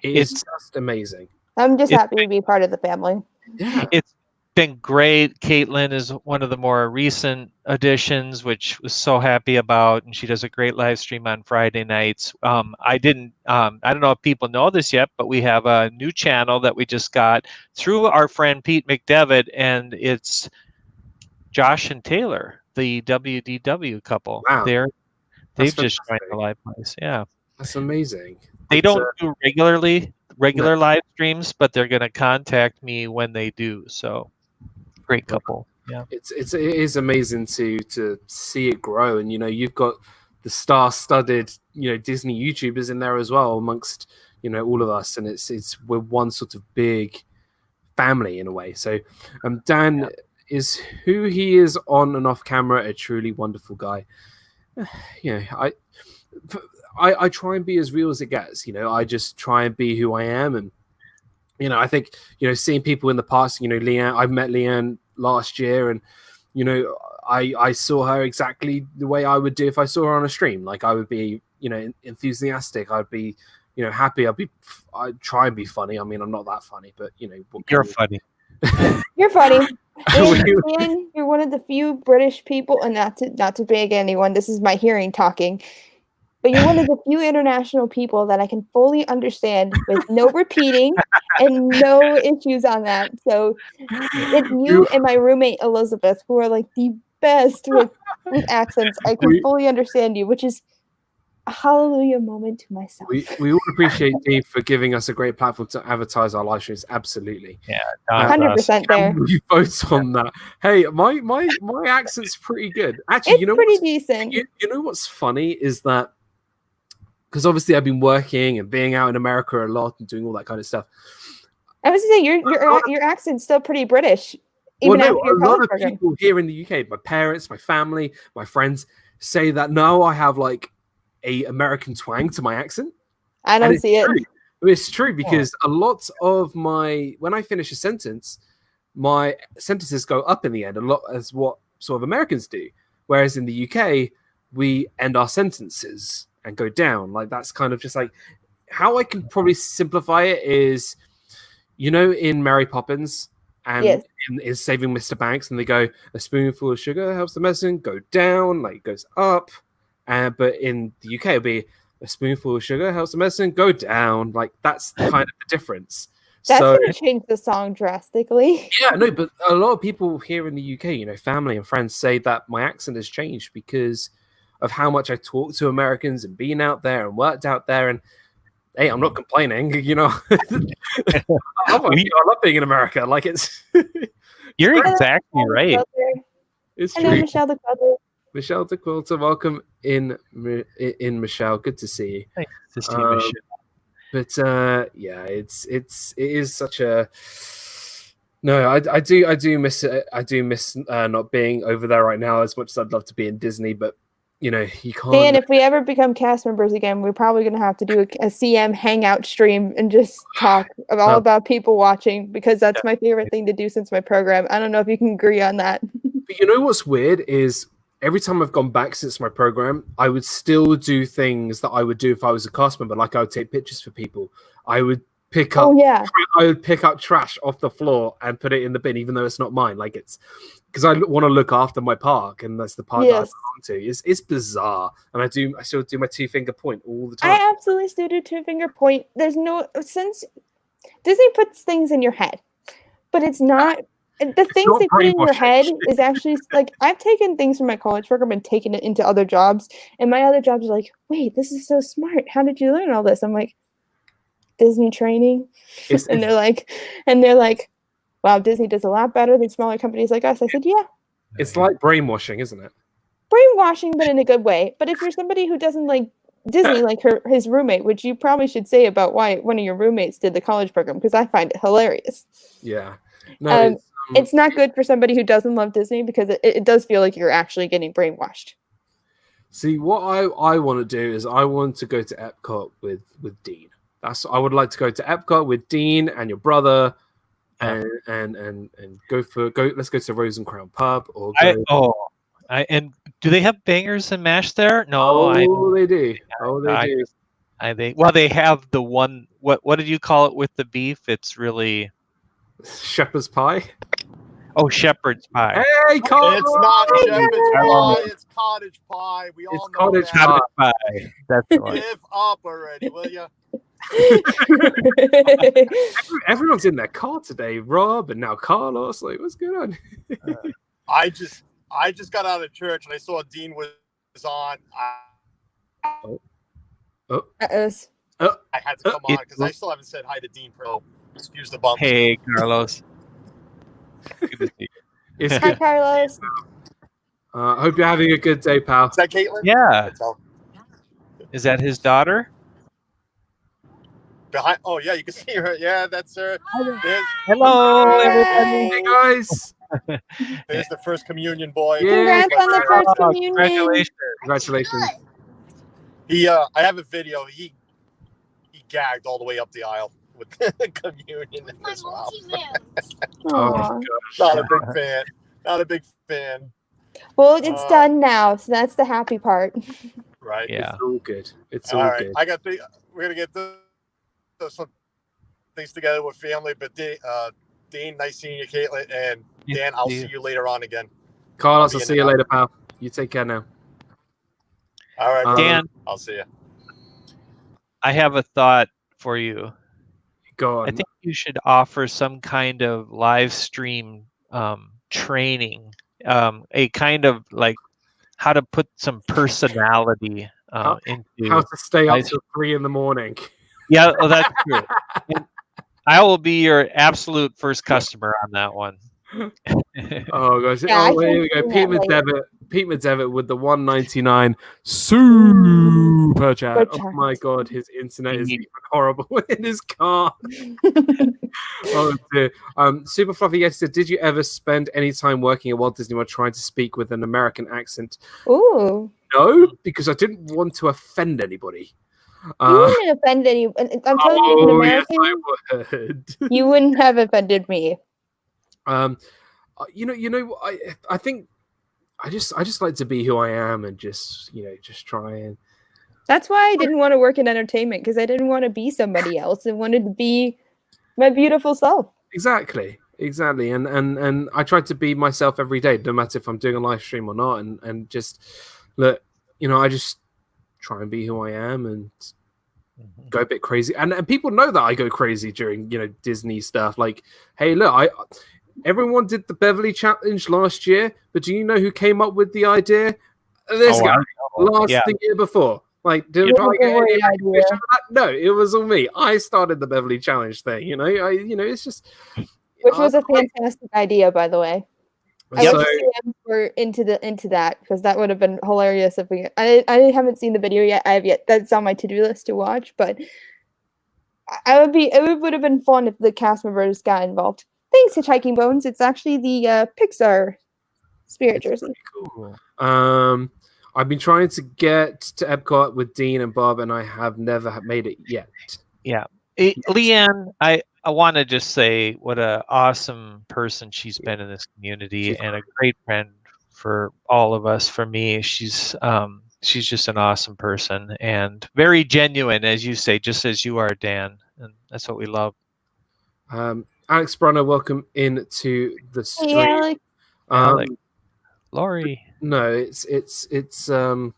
It's just amazing. I'm just happy to be part of the family. Yeah. It's been great. Caitlin is one of the more recent additions, which was so happy about, and she does a great live stream on Friday nights. I don't know if people know this yet, but we have a new channel that we just got through our friend Pete McDevitt, and it's Josh and Taylor, the WDW couple. Wow. They've just joined the live place. Yeah. That's amazing. They don't do regular live streams, but they're going to contact me when they do. So great couple. Yeah. It is amazing to see it grow. And, you know, you've got the star-studded, you know, Disney YouTubers in there as well, amongst, you know, all of us. And we're one sort of big family in a way. So Dan is who he is on and off camera, a truly wonderful guy. You know, I try and be as real as it gets. You know, I just try and be who I am. And, you know, I think, you know, seeing people in the past, you know, Leanne, I met Leanne last year, and, you know, I saw her exactly the way I would do if I saw her on a stream. Like, I would be, you know, enthusiastic. I'd be, you know, happy. I'd try and be funny. I mean, I'm not that funny, but, you know. You're funny. You're funny. And you're one of the few British people, and not to beg anyone, this is my hearing talking, but you're one of the few international people that I can fully understand with no repeating and no issues on that. So it's you and my roommate Elizabeth, who are like the best with accents. I can fully understand you, which is a hallelujah moment to myself. We all appreciate Dean for giving us a great platform to advertise our live streams. Absolutely. Yeah, 100% there. We vote on that. Hey, my accent's pretty good. Actually, It's you know pretty decent. You know what's funny is that because obviously I've been working and being out in America a lot and doing all that kind of stuff. I was gonna say your accent's still pretty British, even after your a lot college of program. people here in the UK, my parents, my family, my friends, say that no, I have like a American twang to my accent. I don't see it. It's true because a lot of when I finish a sentence, my sentences go up in the end a lot as what sort of Americans do. Whereas in the UK, we end our sentences and go down. Like that's kind of just like how I can probably simplify it is, you know, in Mary Poppins and in Saving Mr. Banks, and they go, a spoonful of sugar helps the medicine go down, like it goes up. But in the UK, it'll be a spoonful of sugar helps the medicine go down. Like that's kind of the difference. That's gonna change the song drastically. Yeah, no, but a lot of people here in the UK, you know, family and friends say that my accent has changed because of how much I talk to Americans and being out there and worked out there. And hey, I'm not complaining, you know. I love being in America. Like it's. You're exactly right. It's Hello, true. Michelle the Quilter. Michelle the Quilter, welcome in Michelle. Good to see you. Nice to see you, Michelle. But yeah, it is such a no. I do miss it. I do miss not being over there right now as much as I'd love to be in Disney, but you know you can't. Dan, if we ever become cast members again, we're probably gonna have to do a CM hangout stream and just talk all about people watching because that's my favorite thing to do since my program. I don't know if you can agree on that. But you know what's weird is every time I've gone back since my program, I would still do things that I would do if I was a cast member. Like I would take pictures for people. I would pick up. I would pick up trash off the floor and put it in the bin, even though it's not mine. Like it's because I want to look after my park, and that's the part that I belong to. It's bizarre, and I still do my 2-finger point all the time. I absolutely still do 2-finger point. There's no since Disney puts things in your head, but it's not. The things they put in your head is actually like I've taken things from my college program and taken it into other jobs, and my other jobs are like, wait, this is so smart. How did you learn all this? I'm like, Disney training, and they're like, wow, Disney does a lot better than smaller companies like us. I said, yeah. It's like brainwashing, isn't it? Brainwashing, but in a good way. But if you're somebody who doesn't like Disney, like his roommate, which you probably should say about why one of your roommates did the college program, because I find it hilarious. Yeah. No, it's not good for somebody who doesn't love Disney because it does feel like you're actually getting brainwashed. See, what I want to do is I want to go to Epcot with Dean. I would like to go to Epcot with Dean and your brother, and let's go to Rose and Crown Pub or and do they have bangers and mash there? No, they do. They do. They have the one. What did you call it with the beef? It's really shepherd's pie. Oh, shepherd's pie. Hey, Carlos! It's not shepherd's pie. It's cottage pie. We all know cottage pie. That's the one. Give up already, will you? Everyone's in their car today. Rob and now Carlos. Like, what's going on? I just got out of church and I saw Dean was on. I had to come on because I still haven't said hi to Dean Pro. Excuse the bump. Hey, Carlos. Good to see you. Hi, Carlos. I hope you're having a good day, pal. Is that Caitlin? Yeah. Is that his daughter? Behind. Oh yeah, you can see her. Yeah, that's her. Hello, everybody. Hey guys. There's the first communion boy. Congrats on the first communion. Congratulations. I have a video. He gagged all the way up the aisle with communion in his mouth. Oh, Not a big fan. Well, it's done now, so that's the happy part. Right. Yeah. It's all good. It's all good. We're gonna get some things together with family, but Dean, nice seeing you, Caitlin, and Dan, I'll see you later on again. Carlos, I'll see you later, pal. You take care now. All right, Dan. I'll see you. I have a thought for you. Go on. I think you should offer some kind of live stream training, a kind of like how to put some personality into how to stay up till 3 a.m. Yeah, well, that's true. And I will be your absolute first customer on that one. Oh gosh! Yeah, Oh, here we go. Pete Meddevitt with the 199 super chat. Oh my god, his internet is even horrible in his car. Oh dear. Super Fluffy Yeti said, "Did you ever spend any time working at Walt Disney World trying to speak with an American accent?" Ooh. No, because I didn't want to offend anybody. You wouldn't offend any. I'm telling you, as an American, yes, I would. you wouldn't have offended me. I think I just like to be who I am and just try and. That's why I didn't want to work in entertainment, because I didn't want to be somebody else. I wanted to be my beautiful self. Exactly. And I try to be myself every day, no matter if I'm doing a live stream or not, and just look, I just try and be who I am and go a bit crazy. And people know that I go crazy during, Disney stuff. Like, hey, look, everyone did the Beverly Challenge last year, but do you know who came up with the idea? This guy the year before. Like, did I get any recognition for that? No, it was all me. I started the Beverly Challenge thing. It's just, which was a fantastic idea, by the way. I wish Sam were into that, because that would have been hilarious if we. I haven't seen the video yet. I have yet. That's on my to-do list to watch, but it would have been fun if the cast members got involved. Thanks, Hitchhiking Bones. It's actually the Pixar spirit jersey. Cool. I've been trying to get to Epcot with Dean and Bob, and I have never made it yet. Yeah, Leanne, I want to just say what an awesome person she's been in this community, and a great friend for all of us. For me, she's just an awesome person and very genuine, as you say, just as you are, Dan, and that's what we love. Alex Brunner, welcome into the stream. Hey, Alex. Laurie. No, it's look,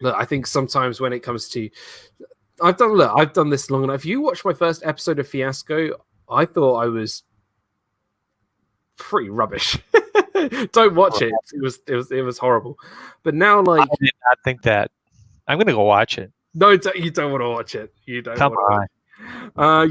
I think sometimes when it comes to I've done this long enough. If you watch my first episode of Fiasco, I thought I was pretty rubbish. Don't watch it. It was horrible. But now, like, I did not think that. I'm gonna go watch it. No, you don't want to watch it. You don't. Come on.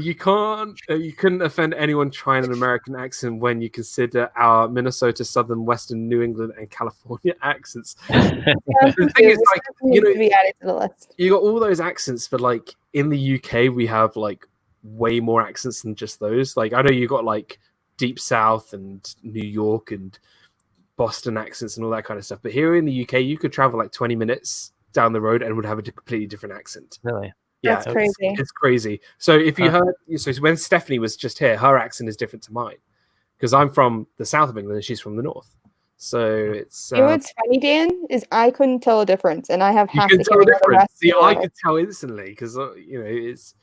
You can't. You couldn't offend anyone trying an American accent when you consider our Minnesota, Southern, Western, New England, and California accents. The thing is, like, be added to the list. You got all those accents, but like in the UK, we have like way more accents than just those. Like, I know you got like Deep South and New York and Boston accents and all that kind of stuff. But here in the UK, you could travel like 20 minutes down the road and would have a completely different accent. Really? Yeah, that's crazy. It's crazy. So if you heard, so when Stephanie was just here, her accent is different to mine because I'm from the south of England and she's from the north. So it's. You know what's funny, Dan, is I couldn't tell a difference, and I have half the hearing of the rest. See, I could could tell instantly because it's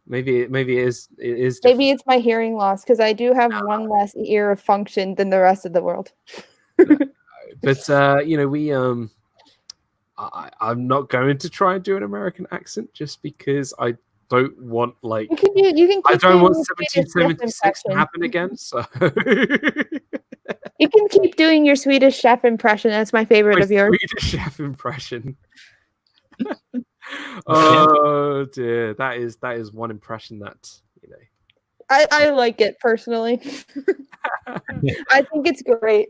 maybe it is different. Maybe it's my hearing loss because I do have one less ear of function than the rest of the world. But we I'm not going to try and do an American accent just because I don't want like you can I don't want 1776 to happen again. So you can keep doing your Swedish chef impression. That's my favorite of yours. Swedish chef impression. Oh dear, that is one impression that I like it personally. I think it's great.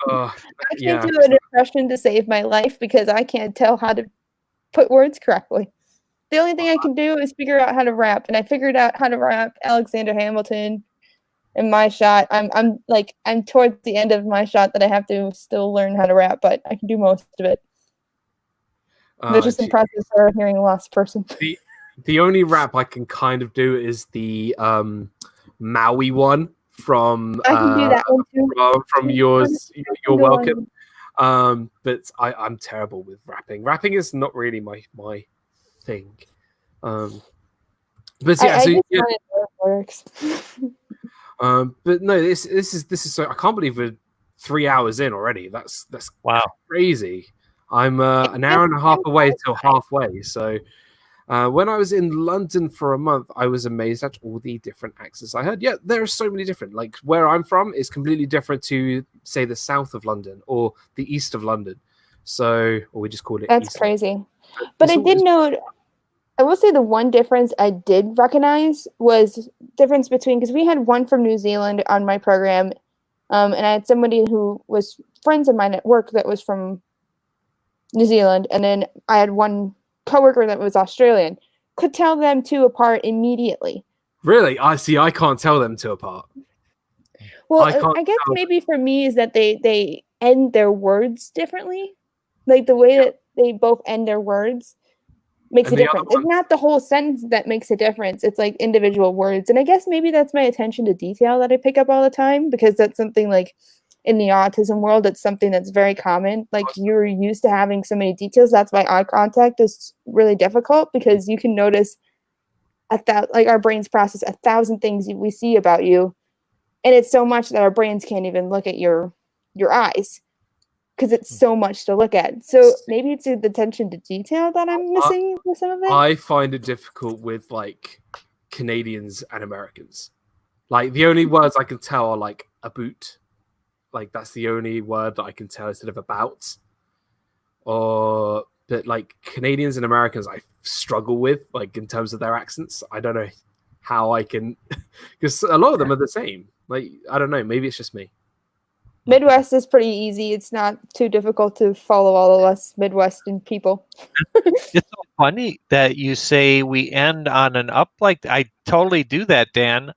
I can't do an impression to save my life because I can't tell how to put words correctly. The only thing I can do is figure out how to rap, and I figured out how to rap Alexander Hamilton in my shot. I'm towards the end of my shot that I have to still learn how to rap, but I can do most of it. They're just impressive for a hearing loss person. The only rap I can kind of do is the Maui one from I can do that one too. From yours. You're welcome. But I'm terrible with rapping. Rapping is not really my thing. But yeah, works. But no, this is so I can't believe we're 3 hours in already. That's wow, crazy. I'm an hour and a half away till halfway. So when I was in London for a month, I was amazed at all the different accents I heard. Yeah, there are so many different. Like where I'm from is completely different to say the south of London or the east of London. So, or we just call it. That's East crazy. But I It's did always- note, I will say the one difference I did recognize was difference between, because we had one from New Zealand on my program, and I had somebody who was friends of mine at work that was from New Zealand, and then I had one coworker that was Australian. Could tell them two apart immediately. Really, I see. I can't tell them two apart. Well, I can't I guess tell. maybe for me is that they end their words differently. Like the way that they both end their words makes And a the other difference. It's not the whole sentence that makes a difference. It's like individual words. And I guess maybe that's my attention to detail that I pick up all the time, because that's something like in the autism world, it's something that's very common. Like you're used to having so many details. That's why eye contact is really difficult, because you can notice like our brains process 1,000 things we see about you. And it's so much that our brains can't even look at your eyes, because it's so much to look at. So maybe it's the attention to detail that I'm missing with some of it. I find it difficult with like Canadians and Americans. Like the only words I can tell are like a boot. Like that's the only word that I can tell instead of about. Or but like Canadians and Americans I struggle with, like in terms of their accents. I don't know how I can, because a lot of them are the same. Like I don't know, maybe it's just me. Midwest is pretty easy. It's not too difficult to follow all of us Midwestern people. It's so funny that you say we end on an up. Like I totally do that, Dan.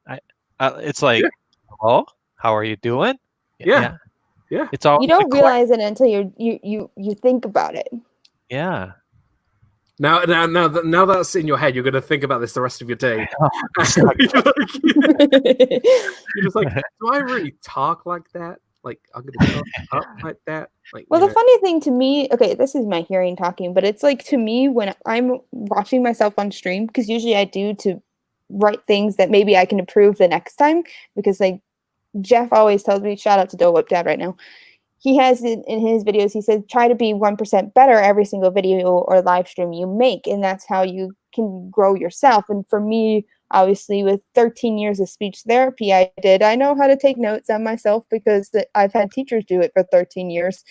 It's like, hello, how are you doing? Yeah. It's all You don't realize it until you think about it. Yeah. Now that's in your head, you're going to think about this the rest of your day. You're just like, do I really talk like that? Like, I'm going to talk up like that? Like, Well, you the know. funny thing to me, okay, this is my hearing talking, but it's like to me when I'm watching myself on stream, because usually I do to write things that maybe I can improve the next time, because like Jeff always tells me, shout out to Dole Whip Dad right now. He has in his videos, he says, try to be 1% better every single video or live stream you make. And that's how you can grow yourself. And for me, obviously, with 13 years of speech therapy, I know how to take notes on myself, because I've had teachers do it for 13 years.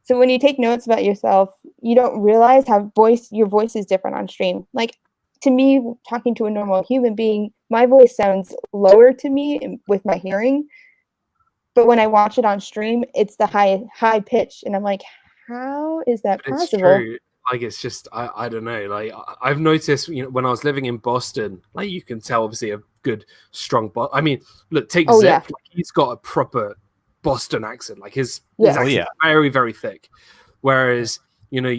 So when you take notes about yourself, you don't realize how your voice is different on stream. Like to me, talking to a normal human being, my voice sounds lower to me with my hearing. But when I watch it on stream, it's the high pitch, and I'm like, how is that But it's possible? true. Like it's just I don't know. Like I've noticed, you know, when I was living in Boston, like you can tell obviously a good strong. I mean, look, take Zip. Yeah. Like, he's got a proper Boston accent. Like his Yes. accent's very very thick. Whereas you know,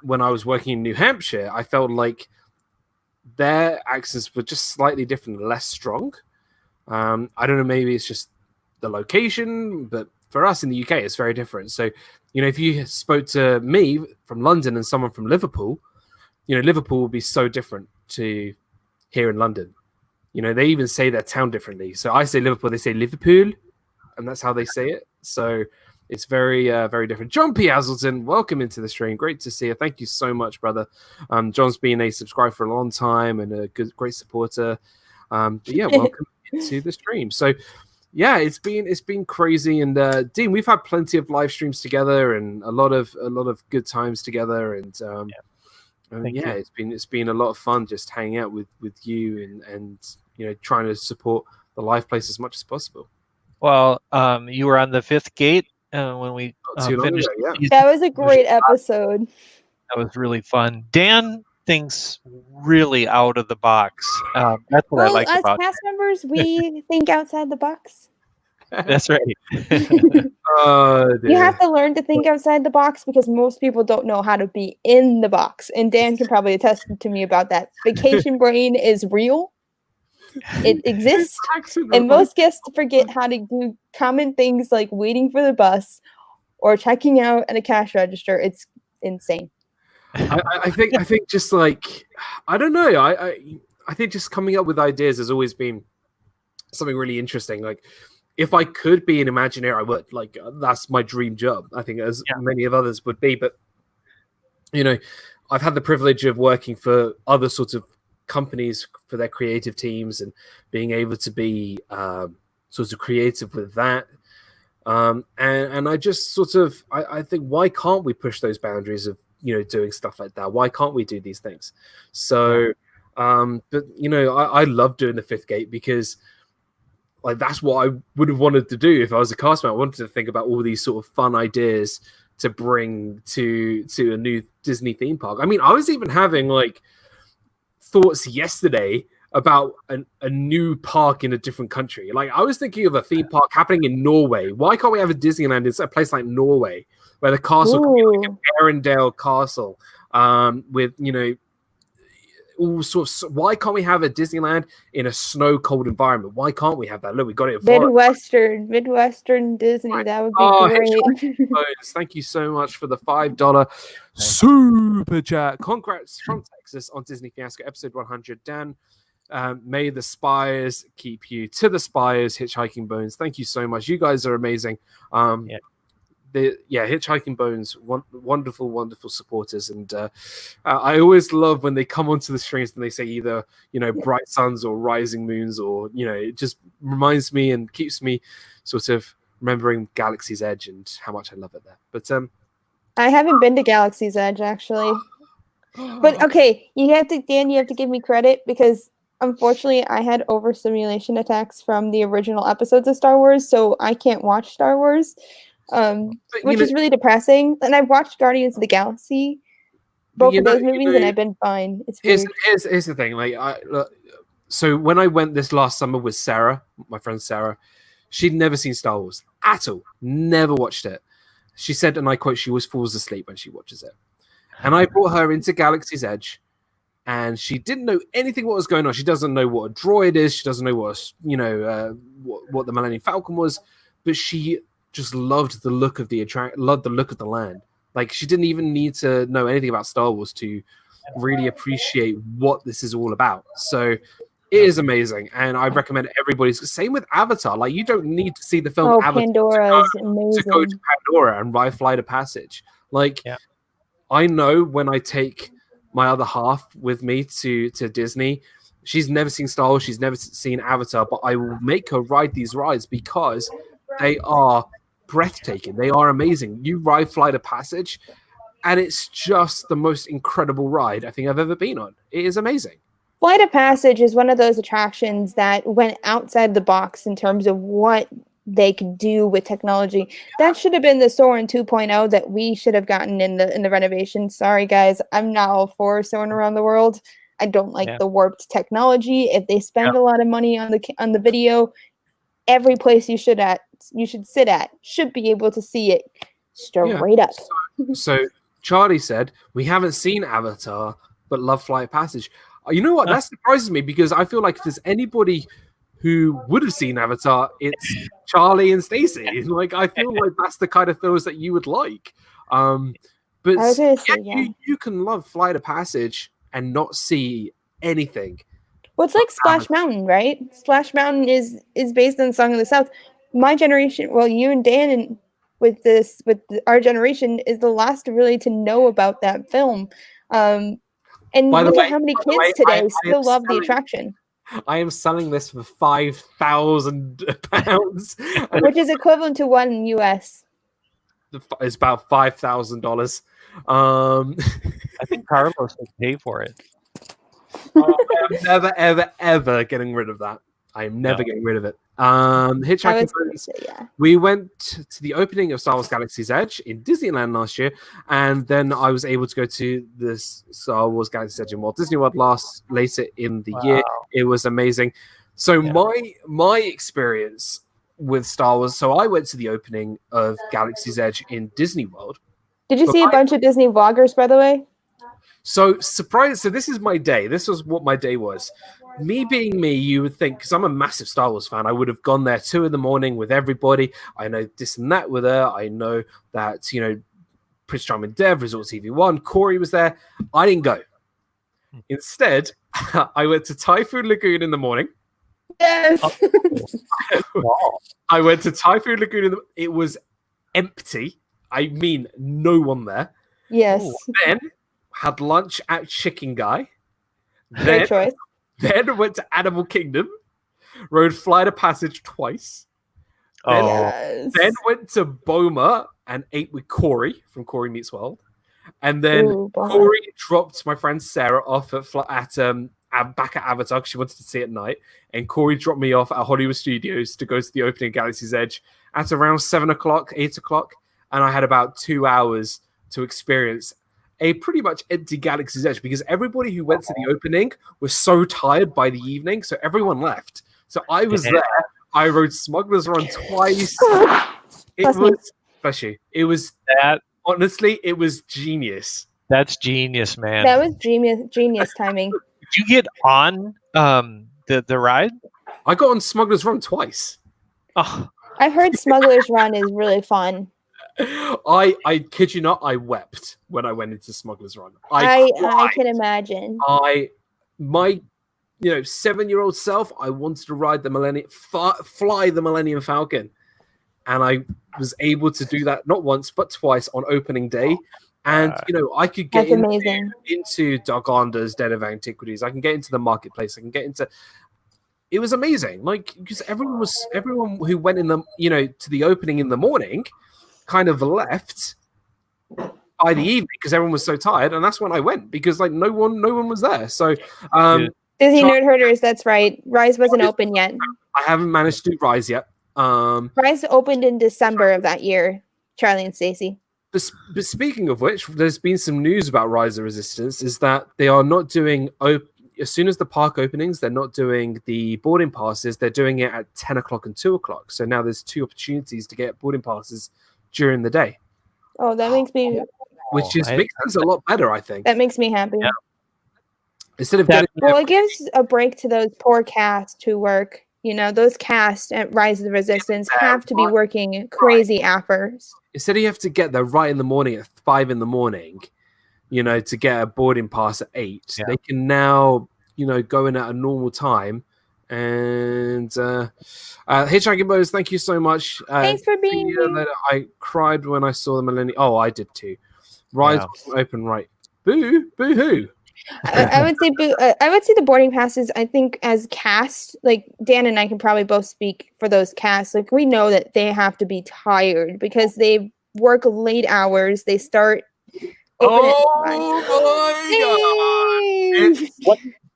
when I was working in New Hampshire, I felt like their accents were just slightly different, less strong. I don't know. Maybe it's just the location, but for us in the UK, it's very different. So, you know, if you spoke to me from London and someone from Liverpool, you know, Liverpool will be so different to here in London. You know, they even say their town differently. So I say Liverpool, they say Liverpool, and that's how they say it. So it's very, very different. John P. Hazelton, welcome into the stream. Great to see you. Thank you so much, brother. John's been a subscriber for a long time and a great supporter. But yeah, welcome to the stream. So yeah, it's been crazy, and Dean, we've had plenty of live streams together and a lot of good times together, and yeah, it's been a lot of fun just hanging out with you and you know, trying to support the live place as much as possible. Well, you were on the fifth gate when we finished. That was a great episode. That was really fun. Dan thinks really out of the box. That's what I like as about cast members, we think outside the box. That's right. You have to learn to think outside the box, because most people don't know how to be in the box. And Dan can probably attest to me about that. Vacation brain is real. It exists. And most guests forget how to do common things like waiting for the bus or checking out at a cash register. It's insane. I think just like, I don't know. I think just coming up with ideas has always been something really interesting. Like, if I could be an Imagineer, I would. Like, that's my dream job. I think as many of others would be. But, you know, I've had the privilege of working for other sorts of companies for their creative teams and being able to be sort of creative with that. And I just sort of I think, why can't we push those boundaries of doing stuff like that? Why can't we do these things? So but I love doing the Fifth Gate, because like that's what I would have wanted to do if I was a cast member. I wanted to think about all these sort of fun ideas to bring to a new Disney theme park. I mean, I was even having like thoughts yesterday about a new park in a different country. Like, I was thinking of a theme park happening in Norway. Why can't we have a Disneyland in a place like Norway, where the castle could be like an Arendelle castle, with all sorts. Why can't we have a Disneyland in a snow cold environment? Why can't we have that? Look, we got it in Florida. Midwestern Disney. That would be great. Thank you so much for the $5 super chat. Congrats from Texas on Disney Fiasco episode 100, Dan. May the spires keep you to the spires. Hitchhiking Bones, thank you so much. You guys are amazing. Hitchhiking Bones, wonderful supporters, and I always love when they come onto the streams and they say either bright suns or rising moons, or it just reminds me and keeps me sort of remembering Galaxy's Edge and how much I love it there. But I haven't been to Galaxy's Edge actually, but okay, Dan, you have to give me credit, because unfortunately I had overstimulation attacks from the original episodes of Star Wars, so I can't watch Star Wars. Which is really depressing. And I've watched Guardians of the Galaxy, both of those movies, and I've been fine. It's weird. Here's the thing. So when I went this last summer with Sarah, my friend Sarah, she'd never seen Star Wars at all, never watched it. She said, and I quote, she always falls asleep when she watches it. And I brought her into Galaxy's Edge, and she didn't know anything what was going on. She doesn't know what a droid is. She doesn't know what the Millennium Falcon was, but she just loved the look of loved the look of the land. Like, she didn't even need to know anything about Star Wars to really appreciate what this is all about. So it is amazing, and I recommend everybody's. Same with Avatar. Like, you don't need to see the film Avatar Pandora is amazing. to go to Pandora and buy Flight of Passage. Like, I know when I take my other half with me to Disney, she's never seen Star Wars, she's never seen Avatar, but I will make her ride these rides because they are breathtaking. They are amazing. You ride Flight of Passage, and it's just the most incredible ride I think I've ever been on. It is amazing. Flight of Passage is one of those attractions that went outside the box in terms of what they could do with technology. That should have been the Soarin' 2.0 that we should have gotten in the renovation. Sorry guys, I'm not all for Soarin' Around the World. I don't like the warped technology. If they spend a lot of money on the video, every place you should sit at should be able to see it straight up. So Charlie said, we haven't seen Avatar, but love Flight of Passage. You know what? That surprises me, because I feel like if there's anybody who would have seen Avatar, it's Charlie and Stacey. Like, I feel like that's the kind of films that you would like. But you can love Flight of Passage and not see anything. Well, it's like Splash Mountain, right? Splash Mountain is based on Song of the South. My generation, well, you and Dan, and our generation, is the last really to know about that film. And look at how many kids today still love the attraction. I am selling this for £5,000, which is equivalent to one in US. It's about $5,000. I think Carlos would pay for it. I'm never getting rid of that. I am never getting rid of it. Hitchhiking Bones. We went to the opening of Star Wars Galaxy's Edge in Disneyland last year, and then I was able to go to this Star Wars Galaxy's Edge in Walt Disney World later in the year. It was amazing. So my experience with Star Wars. So I went to the opening of Galaxy's Edge in Disney World. Did you see a bunch of Disney vloggers, by the way? So surprise! So this is my day. This was what my day was. Me being me, you would think, because I'm a massive Star Wars fan, I would have gone there 2 a.m. with everybody. I know this and that with her. I know that, Prince Charming Dev, Resort TV 1, Corey was there. I didn't go. Instead, I went to Typhoon Lagoon in the morning. Yes. I went to Typhoon Lagoon. It was empty. I mean, no one there. Yes. Then had lunch at Chicken Guy. Great choice. Then went to Animal Kingdom, rode Flight of Passage twice, Then went to Boma and ate with Corey from Corey Meets World. And then Corey dropped my friend Sarah off back at Avatar because she wanted to see it at night. And Corey dropped me off at Hollywood Studios to go to the opening of Galaxy's Edge at around 7 o'clock, 8 o'clock. And I had about 2 hours to experience a pretty much empty Galaxy's Edge because everybody who went to the opening was so tired by the evening. So everyone left. So I was there. I rode Smuggler's Run twice. It was that. Honestly, it was genius. That's genius, man. That was genius timing. Did you get on the ride? I got on Smuggler's Run twice. Oh. I've heard Smuggler's Run is really fun. I kid you not, I wept when I went into Smuggler's Run. I can imagine. My 7-year-old self, I wanted to ride the fly the Millennium Falcon. And I was able to do that not once, but twice on opening day. And, I could get into Darkonda's Den of Antiquities. I can get into the marketplace. I can get into... It was amazing. Because everyone who went in the, to the opening in the morning kind of left by the evening because everyone was so tired. And that's when I went because no one was there. So, Disney Nerd Herders, that's right. Rise wasn't open yet. I haven't managed to do Rise yet. Rise opened in December of that year, Charlie and Stacey. But speaking of which, there's been some news about Rise of Resistance is that they are not doing, as soon as the park openings, they're not doing the boarding passes. They're doing it at 10 o'clock and 2 o'clock. So now there's 2 opportunities to get boarding passes during the day. Oh, that makes me... Which makes things a lot better, I think. That makes me happy. Yeah. Instead of getting... Well, it gives a break to those poor cast who work. Those cast at Rise of the Resistance have to be working crazy hours. Instead of you have to get there right in the morning at 5 in the morning, to get a boarding pass at 8, they can now, go in at a normal time. And Hitchhiking Bones, thank you so much. Thanks for being here. I cried when I saw the Millennium. Oh, I did too. Rise wasn't open right. Boo-hoo. I would say the boarding passes, I think as cast, Dan and I can probably both speak for those casts. We know that they have to be tired because they work late hours. They start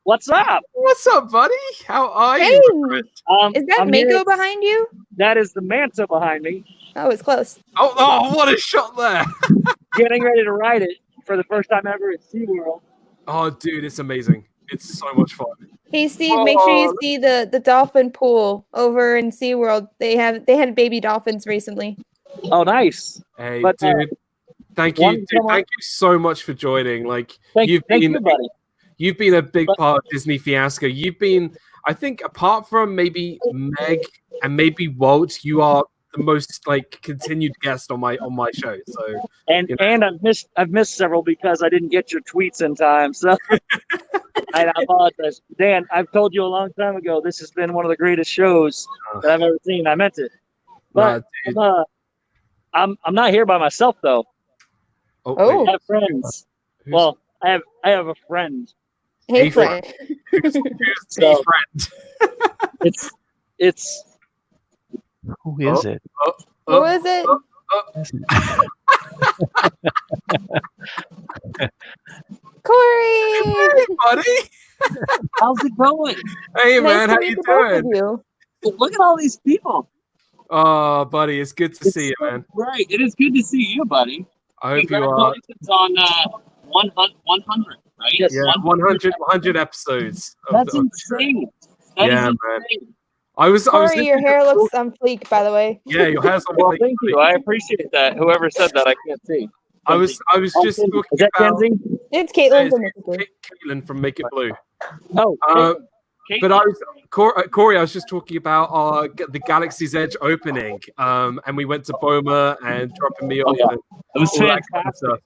What's up? What's up, buddy? How are you? Is that Mako behind you? That is the Manta behind me. Oh, it's close. Oh, what a shot there. Getting ready to ride it for the first time ever at SeaWorld. Oh, dude, it's amazing. It's so much fun. Hey, Steve, make sure you see the dolphin pool over in SeaWorld. They had baby dolphins recently. Oh, nice. Hey, dude, thank you. Dude, thank you so much for joining. Thank you, buddy. You've been a big part of Disney Fiasco. You've been, I think, apart from maybe Meg and maybe Walt, you are the most continued guest on my show. So and I've missed several because I didn't get your tweets in time. So I apologize, Dan. I've told you a long time ago. This has been one of the greatest shows that I've ever seen. I meant it, but I'm not here by myself though. Oh, I have friends. Well, I have a friend. Hey, friend. So, it's. Who is it? Who is it? Corey! Hey, buddy! How's it going? Hey, man, how you doing? Look at all these people. Oh, buddy, it's good to see you, man. Right, it is good to see you, buddy. I hope you are. On 100, right? Yes, yeah, 100 episodes. That's insane. That is insane. Man. I was your hair looks on fleek, by the way. Yeah, your hair's on fleek. Thank you. I appreciate that. Whoever said that, I can't see. I was just talking is that about. Kenzie? It's Caitlin from Make It Blue. Caitlin from Make It Blue. Oh, but I was Corey. I was just talking about the Galaxy's Edge opening, and we went to Boma and dropping me off. It was fantastic.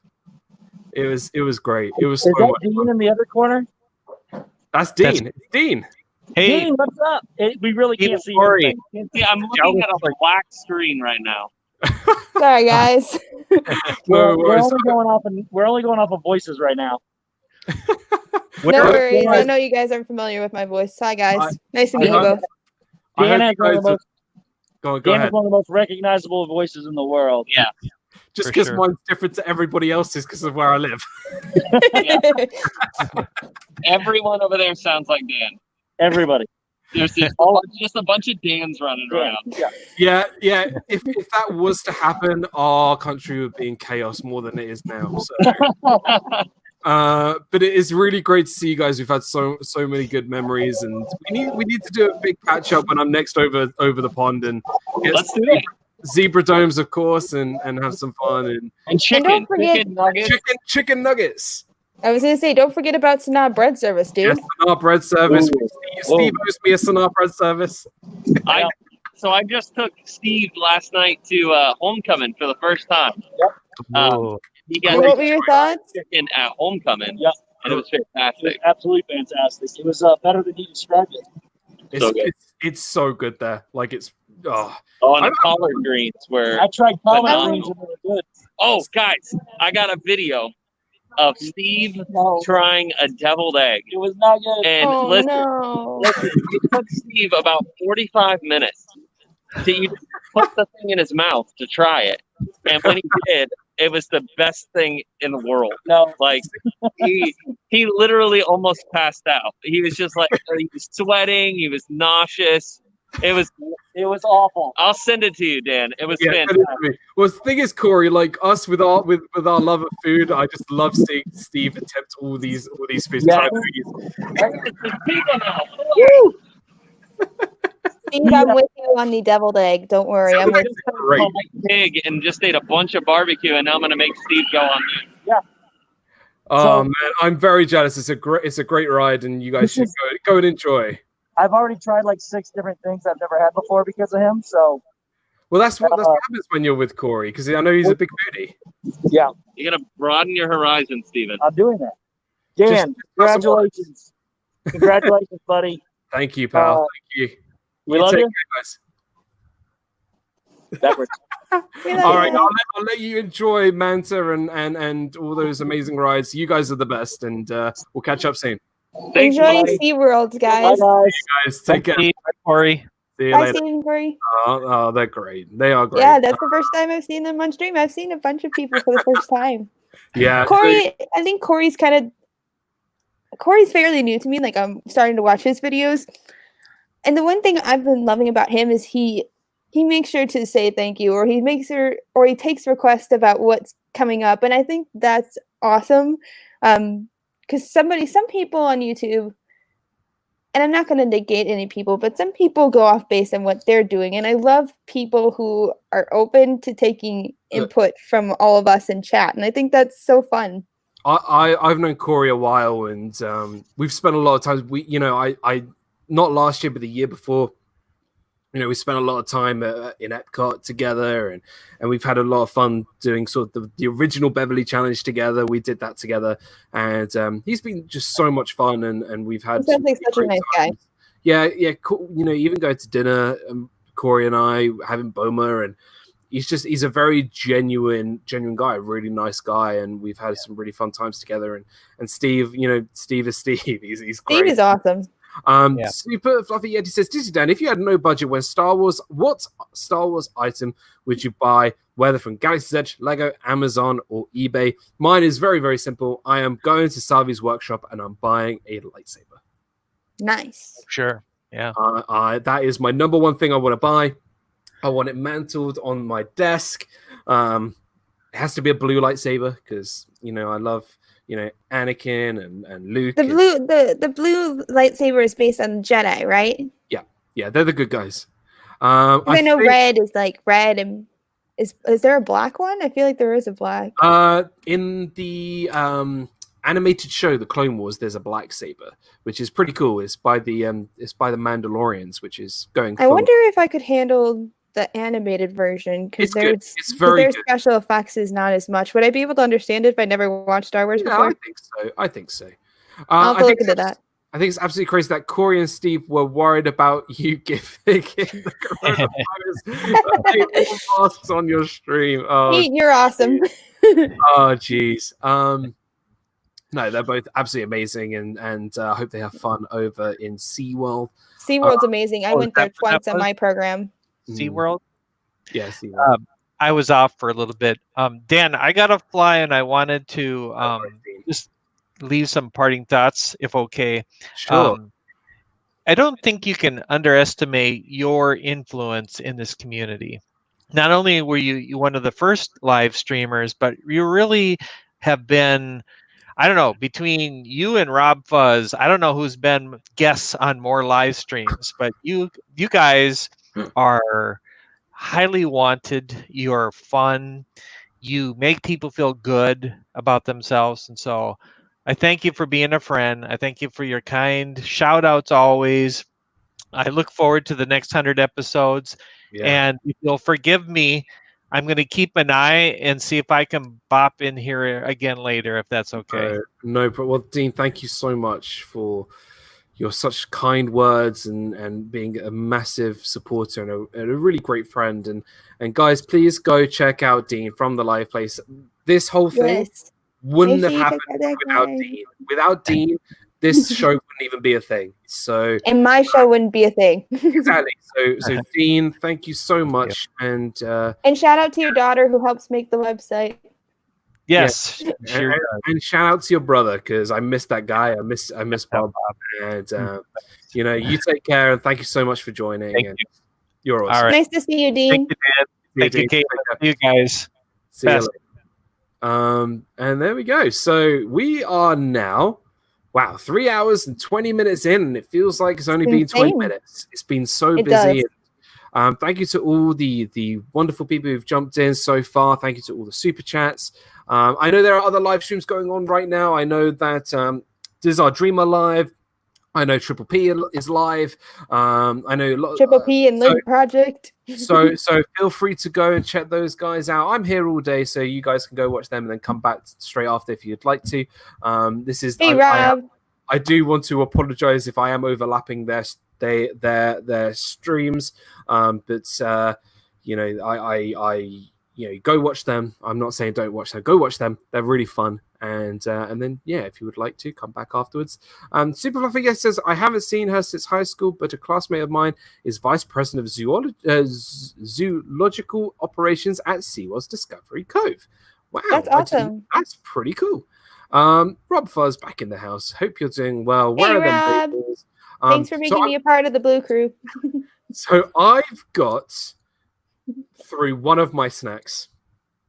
It was great. It was so is that much Dean fun. in the other corner? That's Dean. It's Dean. Hey, Dean, what's up? We really can't see you. I'm looking at a black screen right now. Sorry, guys. we're only going off of voices right now. No worries. I know you guys aren't familiar with my voice. Hi, guys. Nice to meet you both. I hope you guys Go Dan ahead. is one of the most recognizable voices in the world. Yeah. Just because mine's different to everybody else's because of where I live. Everyone over there sounds like Dan. Everybody. There's just a bunch of Dans running around. Yeah. If that was to happen, our country would be in chaos more than it is now. So. But it is really great to see you guys. We've had so many good memories, and we need to do a big catch up when I'm next over the pond and get Let's do it. zebra domes, of course, and have some fun and chicken, don't forget- chicken nuggets. Chicken nuggets. I was gonna say, don't forget about Sanaa bread service, dude. Sanaa bread service. Ooh. Steve owes me a Sanaa bread service. So I just took Steve last night to homecoming for the first time. Whoa. He got What were your thoughts? chicken at homecoming. Yep. And it was fantastic. Absolutely fantastic. It was better than you described it. It's so good there. Like it's and the collard greens were. I tried collard phenomenal. greens and they were good. Oh, guys, I got a video of Steve trying a deviled egg. It was not good. And Oh, listen, no. it took Steve about 45 minutes to even put the thing in his mouth to try it. And when he did, it was the best thing in the world. No, like he literally almost passed out. He was just like he was sweating. He was nauseous. It was awful. I'll send it to you, Dan. It was Yeah, fantastic. well, the thing is, Corey, like us with our love of food, I just love seeing Steve attempt all these foods. Yeah. Steve, I'm with you on the deviled egg. Don't worry, I'm with you. Called my pig and just ate a bunch of barbecue, and now I'm gonna make Steve go on mute. Yeah. Oh man, I'm very jealous. It's a great ride, and you guys should go and enjoy. I've already tried like 6 different things I've never had before because of him. So, Well, that's what happens when you're with Corey, because I know he's a big foodie. yeah, You gotta broaden your horizon, Steven. I'm doing that. Dan, congratulations. Congratulations, buddy. Thank you, pal. Thank you. We love take you. care, guys. Backwards. All right, I'll let you enjoy Manta and all those amazing rides. You guys are the best, and we'll catch up soon. Thanks, Enjoy buddy. SeaWorld, guys. Bye, guys. You guys, take care. Bye, Corey. See you Bye, later. Steve and Corey. Oh, they're great. They are great. Yeah, that's the first time I've seen them on stream. I've seen a bunch of people for the first time. Yeah. Corey, I think Corey's fairly new to me. Like, I'm starting to watch his videos. And the one thing I've been loving about him is he makes sure to say thank you, or he takes requests about what's coming up. And I think that's awesome. Because some people on YouTube, and I'm not going to negate any people, but some people go off based on what they're doing. And I love people who are open to taking input from all of us in chat. And I think that's so fun. I've known Corey a while, and we've spent a lot of time. I not last year, but the year before. We spent a lot of time in Epcot together, and we've had a lot of fun doing sort of the original Beverly Challenge together. We did that together, and he's been just so much fun, and we've had. He sounds like such a nice guy. Yeah. Even go to dinner, Corey and I having Boma, and he's a very genuine guy, a really nice guy, and we've had some really fun times together. And Steve, Steve is Steve. He's great. Steve is awesome. Super Fluffy Yeti says, Dan, if you had no budget when what Star Wars item would you buy, whether from Galaxy's Edge, Lego, Amazon, or eBay? Mine is very, very simple. I am going to Savi's workshop and I'm buying a lightsaber. Nice. Sure. Yeah. That is my number one thing I want to buy. I want it mantled on my desk. It has to be a blue lightsaber because, I love... Anakin and Luke. The blue lightsaber is based on Jedi, right? Yeah, they're the good guys. I know red is like red, and is there a black one? I feel like there is a black. In the animated show, The Clone Wars, there's a black saber, which is pretty cool. It's by the Mandalorians, which is going. I wonder if I could handle the animated version because their special effects is not as much. Would I be able to understand it if I never watched Star Wars before? I think so. I'll have to look into that. I think it's absolutely crazy that Corey and Steve were worried about you giving the coronavirus masks on your stream. Oh, you're awesome. Oh, jeez. No, they're both absolutely amazing, and I hope they have fun over in SeaWorld. SeaWorld's amazing. I went there twice on my program. SeaWorld. Yeah, SeaWorld. I was off for a little bit. Dan, I got to fly, and I wanted to just leave some parting thoughts, if okay. Sure. I don't think you can underestimate your influence in this community. Not only were you one of the first live streamers, but you really have been, I don't know, between you and RobFuz, I don't know who's been guests on more live streams, but you guys are highly wanted. You're fun. You make people feel good about themselves. And so I thank you for being a friend. I thank you for your kind shout outs always. I look forward to the next 100 episodes. Yeah. And if you'll forgive me, I'm going to keep an eye and see if I can bop in here again later, if that's okay. No, but well, Dean, thank you so much for your such kind words and being a massive supporter and a really great friend. And guys, please go check out Dean from the Live Place. This whole thing wouldn't have happened without Dean. Without Dean, this show wouldn't even be a thing. So and my show wouldn't be a thing. Exactly. So Dean, thank you so much. And shout out to your daughter who helps make the website. Yes, sure. And shout out to your brother, because I miss that guy. I miss Bob. And you take care, and thank you so much for joining. Thank you. You're awesome. All right. Nice to see you, Dean. Thank you, Dan. Thank you, Kate. You guys. See you later. And there we go. So we are now, 3 hours and 20 minutes in, and it feels like it's only been 20 minutes. It's been so busy. Thank you to all the wonderful people who've jumped in so far. Thank you to all the super chats. I know there are other live streams going on right now. I know that this is our Dreamer live. I know Triple P is live. I know Triple P and Live Project. so feel free to go and check those guys out. I'm here all day, so you guys can go watch them and then come back straight after if you'd like to. This is Rob. I do want to apologize if I am overlapping their streams, but I go watch them. I'm not saying don't watch them. Go watch them. They're really fun. And then if you would like to come back afterwards. Super Fluffy Guest says, I haven't seen her since high school, but a classmate of mine is vice president of zoological operations at SeaWorld's Discovery Cove. Wow, that's awesome. That's pretty cool. RobFuz back in the house. Hope you're doing well. Where are them babies? Thanks for making me a part of the Blue Crew. So I've got through one of my snacks.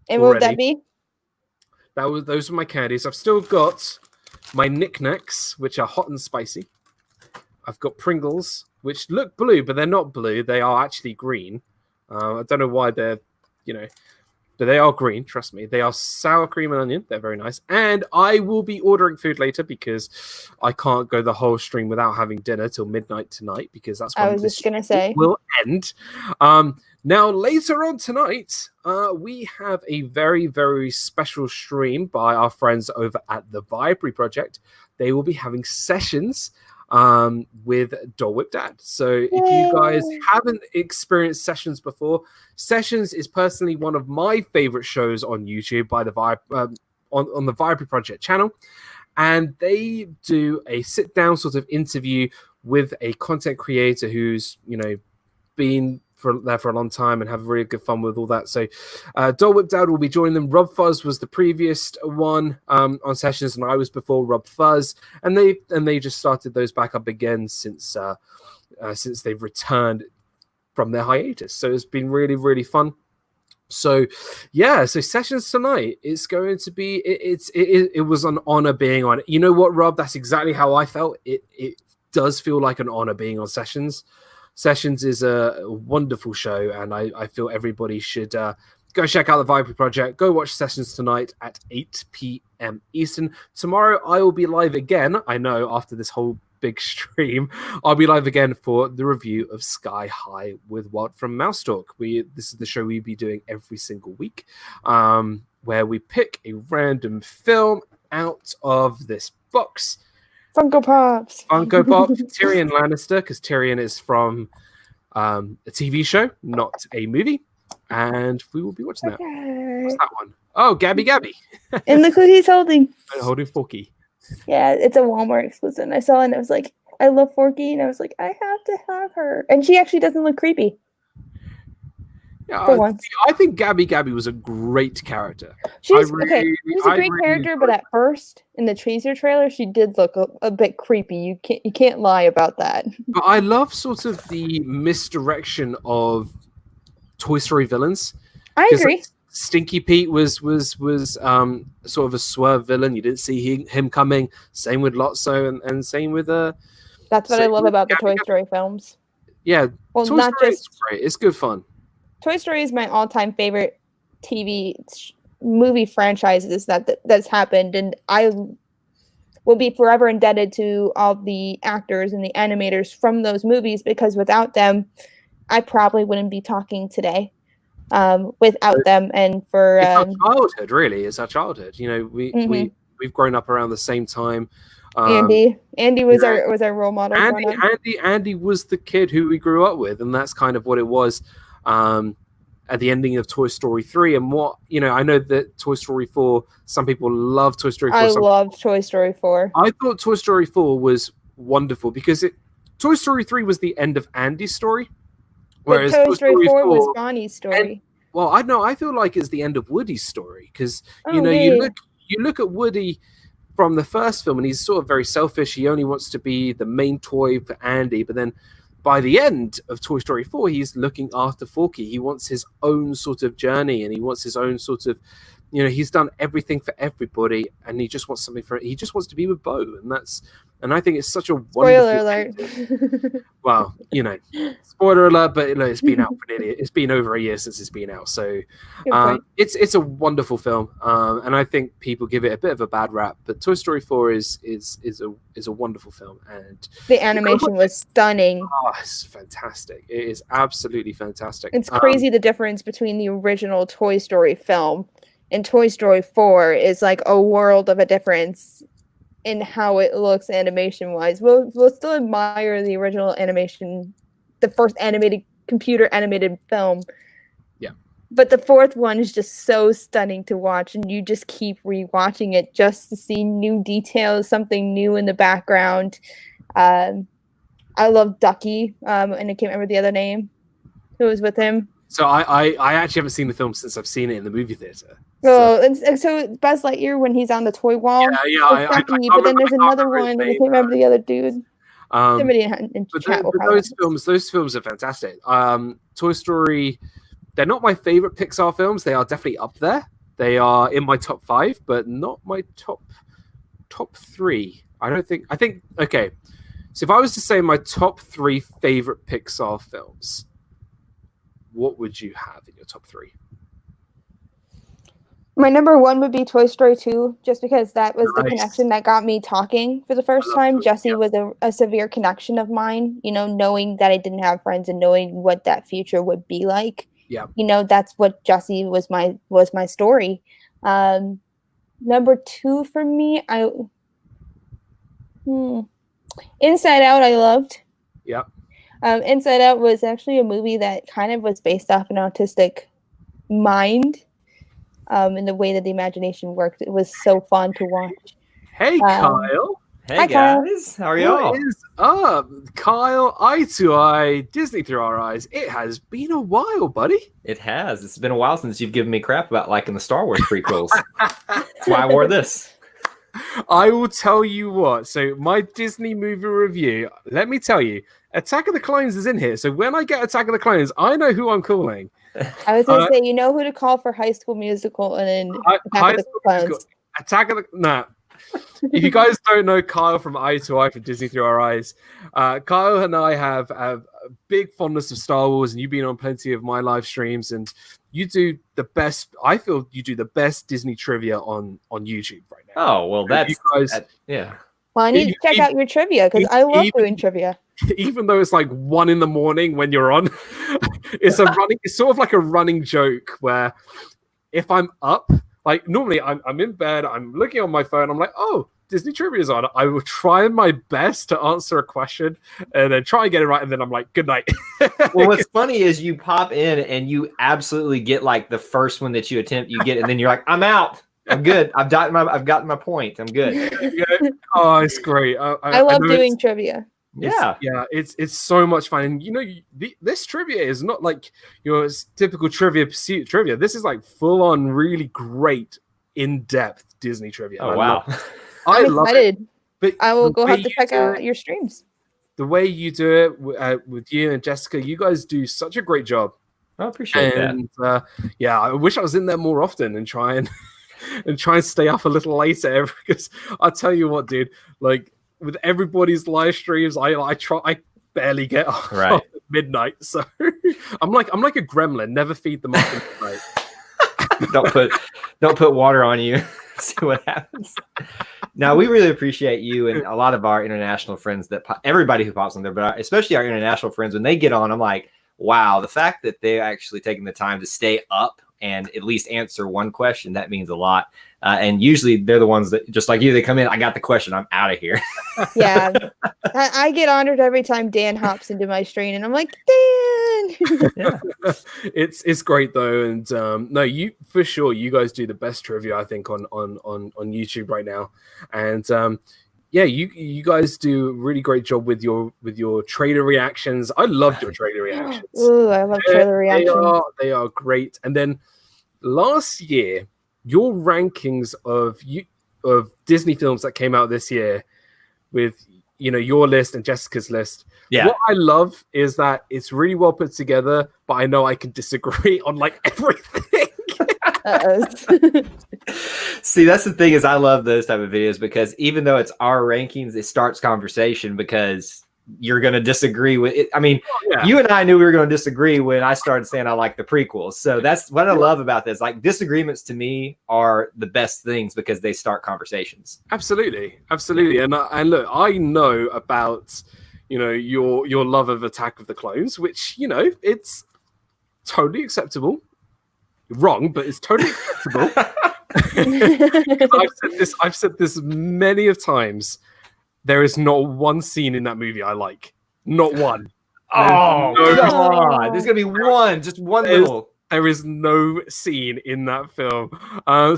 And what would that be? Those are my candies. I've still got my knickknacks, which are hot and spicy. I've got Pringles, which look blue, but they're not blue. They are actually green. I don't know why they're, but they are green. Trust me. They are sour cream and onion. They're very nice. And I will be ordering food later because I can't go the whole stream without having dinner till midnight tonight, because that's when I was just gonna say will end. Now, later on tonight, we have a very, very special stream by our friends over at the Viapree Project. They will be having sessions with Dole Whip Dad. So if you guys haven't experienced Sessions before, Sessions is personally one of my favorite shows on YouTube by the on the Viapree Project channel. And they do a sit-down sort of interview with a content creator who's, been there for a long time and have really good fun with all that. So Dole Whip Dad will be joining them. RobFuz was the previous one on Sessions, and I was before RobFuz, and they just started those back up again since they've returned from their hiatus. So it's been really, really fun. So so Sessions tonight, it's going to be it was an honor being on it. You know what, Rob? That's exactly how I felt. It does feel like an honor being on Sessions. Sessions is a wonderful show, and I feel everybody should go check out the Viapree Project. Go watch Sessions tonight at 8 p.m. Eastern. Tomorrow I will be live again. I know, after this whole big stream, I'll be live again for the review of Sky High with Walt from Mouse Talk. This is the show we'll be doing every single week, where we pick a random film out of this box. Funko Pops. Funko Pop, Tyrion Lannister, because Tyrion is from a TV show, not a movie. And we will be watching that. What's that one? Oh, Gabby. And look who he's holding. Holding Forky. Yeah, it's a Walmart exclusive. And I saw it and I was like, I love Forky. And I was like, I have to have her. And she actually doesn't look creepy. Yeah, For once. I think Gabby was a great character. She was okay. She was a great character, but at first in the teaser trailer, she did look a bit creepy. You can't lie about that. But I love sort of the misdirection of Toy Story villains. I agree. Like, Stinky Pete was sort of a swerve villain. You didn't see him coming. Same with Lotso, and same with That's what I love about the Toy Story films. Yeah, well, Toy not Story just is great. It's good fun. Toy Story is my all-time favorite movie franchises that's happened, and I will be forever indebted to all the actors and the animators from those movies, because without them, I probably wouldn't be talking today. Without them, and for it's our childhood, really. It's our childhood. You know, we've grown up around the same time. Andy was our role model. Andy was the kid who we grew up with, and that's kind of what it was. At the ending of Toy Story 3, and what, you know, I know that Toy Story 4, some people love Toy Story 4. I love Toy Story 4. I thought Toy Story 4 was wonderful because Toy Story 3 was the end of Andy's story, whereas Toy Story 4 was Bonnie's story. Well, I feel like it's the end of Woody's story, because you look at Woody from the first film, and he's sort of very selfish. He only wants to be the main toy for Andy, but then by the end of Toy Story 4, he's looking after Forky. He wants his own sort of journey, and he wants his own sort of, you know, he's done everything for everybody, and he just wants something he just wants to be with Bo, and I think it's such a wonderful. Spoiler alert. Well, you know, spoiler alert, but it's been out for it's been over a year since it's been out, so it's a wonderful film, and I think people give it a bit of a bad rap, but Toy Story 4 is a wonderful film, and the animation was stunning. Oh, it's fantastic! It is absolutely fantastic. It's crazy the difference between the original Toy Story film and Toy Story 4 is like a world of a difference in how it looks animation wise. We'll still admire the original animation, the first computer animated film. Yeah. But the fourth one is just so stunning to watch, and you just keep rewatching it just to see new details, something new in the background. I love Ducky, and I can't remember the other name who was with him. So I actually haven't seen the film since I've seen it in the movie theater. So Buzz Lightyear when he's on the toy wall. Yeah. But then there's another one, and I can't remember the other dude. Somebody in chat will probably those films are fantastic. Toy Story, they're not my favorite Pixar films. They are definitely up there. They are in my top 5, but not my top 3. I think okay. So if I was to say my top 3 favorite Pixar films, what would you have in your top 3? My number 1 would be Toy Story 2, just because that was the connection that got me talking for the first time. Jesse was a severe connection of mine, you know, knowing that I didn't have friends and knowing what that future would be like. Yeah. You know, that's what Jesse was my story. Number 2 for me, Inside Out I loved. Yeah. Inside Out was actually a movie that kind of was based off an autistic mind. And the way that the imagination worked, it was so fun to watch. Hey, Kyle. Hey, hi, guys. Kyle. How are y'all? What is up? Kyle, Eye to Eye, Disney Through Our Eyes. It has been a while, buddy. It has. It's been a while since you've given me crap about liking the Star Wars prequels. That's why I wore this. I will tell you what. So my Disney movie review, let me tell you, Attack of the Clones is in here. So when I get Attack of the Clones, I know who I'm calling. I was going to say, you know who to call for High School Musical and then Attack of the Clones. If you guys don't know Kyle from Eye to Eye from Disney Through Our Eyes, Kyle and I have a big fondness of Star Wars, and you've been on plenty of my live streams, and you do the best. I feel you do the best Disney trivia on YouTube right now. Oh, well, that's... yeah. Well, I need to check out your trivia, because I love doing trivia. Even though it's like 1 a.m. when you're on, it's sort of like a running joke where if I'm up, like normally I'm in bed, I'm looking on my phone, I'm like, oh, Disney trivia is on. I will try my best to answer a question and then try and get it right, and then I'm like, good night. Well, what's funny is you pop in and you absolutely get like the first one that you attempt, you get, and then you're like, I'm out. I'm good. I've gotten my point. I'm good. Oh, it's great. I love doing trivia. It's so much fun. And this trivia is not like your typical Trivia Pursuit trivia. This is like full on, really great, in depth Disney trivia. Oh wow! I'm excited. But I will go have to check out your streams. The way you do it with you and Jessica, you guys do such a great job. I appreciate that. I wish I was in there more often and try and stay up a little later, because I tell you what, dude, like with everybody's live streams, I barely get off at midnight. So I'm like a gremlin, never feed them up in the night. don't put water on you. See what happens. Now, we really appreciate you and a lot of our international friends, everybody who pops on there, but especially our international friends, when they get on, I'm like, wow, the fact that they're actually taking the time to stay up and at least answer one question, that means a lot. And usually they're the ones that, just like you, they come in, I got the question, I'm out of here. Yeah. I get honored every time Dan hops into my stream, and I'm like, Dan! It's great though. And no, you for sure, you guys do the best trivia, I think, on YouTube right now. And you guys do a really great job with your trailer reactions. I loved your trailer reactions. Ooh, I love trailer reactions. They are great. And then last year, your rankings of Disney films that came out this year, with your list and Jessica's list. Yeah. What I love is that it's really well put together, but I know I can disagree on like everything. See, that's the thing, is I love those type of videos, because even though it's our rankings, it starts conversation, because you're going to disagree with it. I mean, you and I knew we were going to disagree when I started saying I like the prequels. So that's what I love about this. Like, disagreements to me are the best things, because they start conversations. Absolutely. And look, I know about your love of Attack of the Clones, which it's totally acceptable. Wrong, but it's totally acceptable. I've said this many of times. There is not one scene in that movie I like. Not one. Oh, come on. There's going to be one. Just one little. There is no scene in that film.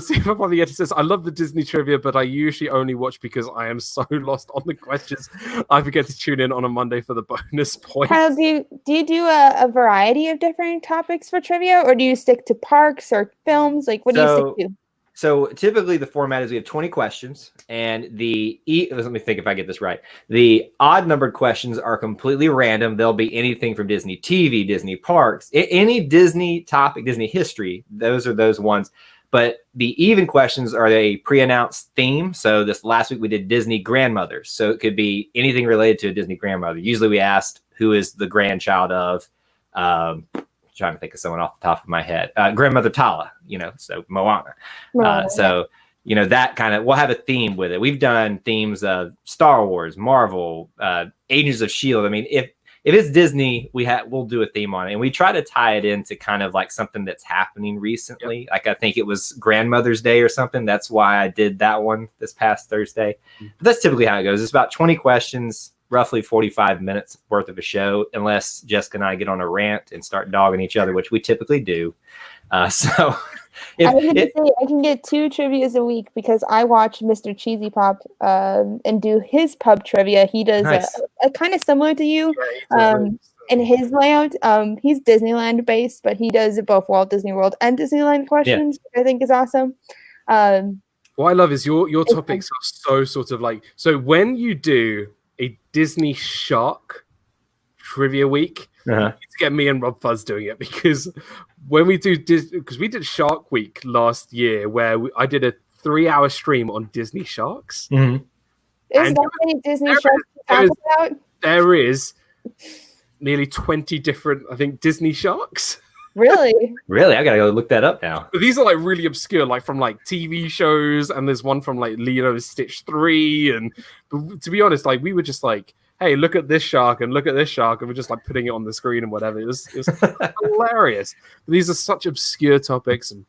Steve on the edge says, I love the Disney trivia, but I usually only watch because I am so lost on the questions. I forget to tune in on a Monday for the bonus points. Kyle, do you do a variety of different topics for trivia, or do you stick to parks or films? Like, what do you stick to? So typically the format is we have 20 questions, and let me think if I get this right. The odd numbered questions are completely random. They'll be anything from Disney TV, Disney parks, any Disney topic, Disney history. Those are those ones. But the even questions are a pre-announced theme. So this last week we did Disney grandmothers. So it could be anything related to a Disney grandmother. Usually we asked who is the grandchild of, trying to think of someone off the top of my head, grandmother Tala, so Moana. So that kind of, we'll have a theme with it. We've done themes of Star Wars, Marvel, Agents of S.H.I.E.L.D. I mean, if it's Disney, we'll do a theme on it, and we try to tie it into kind of like something that's happening recently. Like, I think it was Grandmother's Day or something. That's why I did that one this past Thursday. But that's typically how it goes. It's about 20 questions, roughly 45 minutes worth of a show, unless Jessica and I get on a rant and start dogging each other, which we typically do. I can get 2 trivias a week, because I watch Mr. Cheesy Pop and do his pub trivia. He does a kind of similar to you in his layout. He's Disneyland based, but he does both Walt Disney World and Disneyland questions, which I think is awesome. What I love is your topics are so sort of like, so when you do a Disney Shark trivia week, you need to get me and RobFuz doing it, because when we do because we did Shark Week last year, where I did a 3-hour stream on Disney sharks. Is that many Disney sharks to talk about? There is nearly 20 different, I think, Disney sharks. Really? Really? I gotta go look that up now. But these are like really obscure, like from like TV shows, and there's one from like Leo's Stitch 3. And to be honest, like we were just like, hey, look at this shark and look at this shark, and we're just like putting it on the screen and whatever. It was hilarious. But these are such obscure topics, and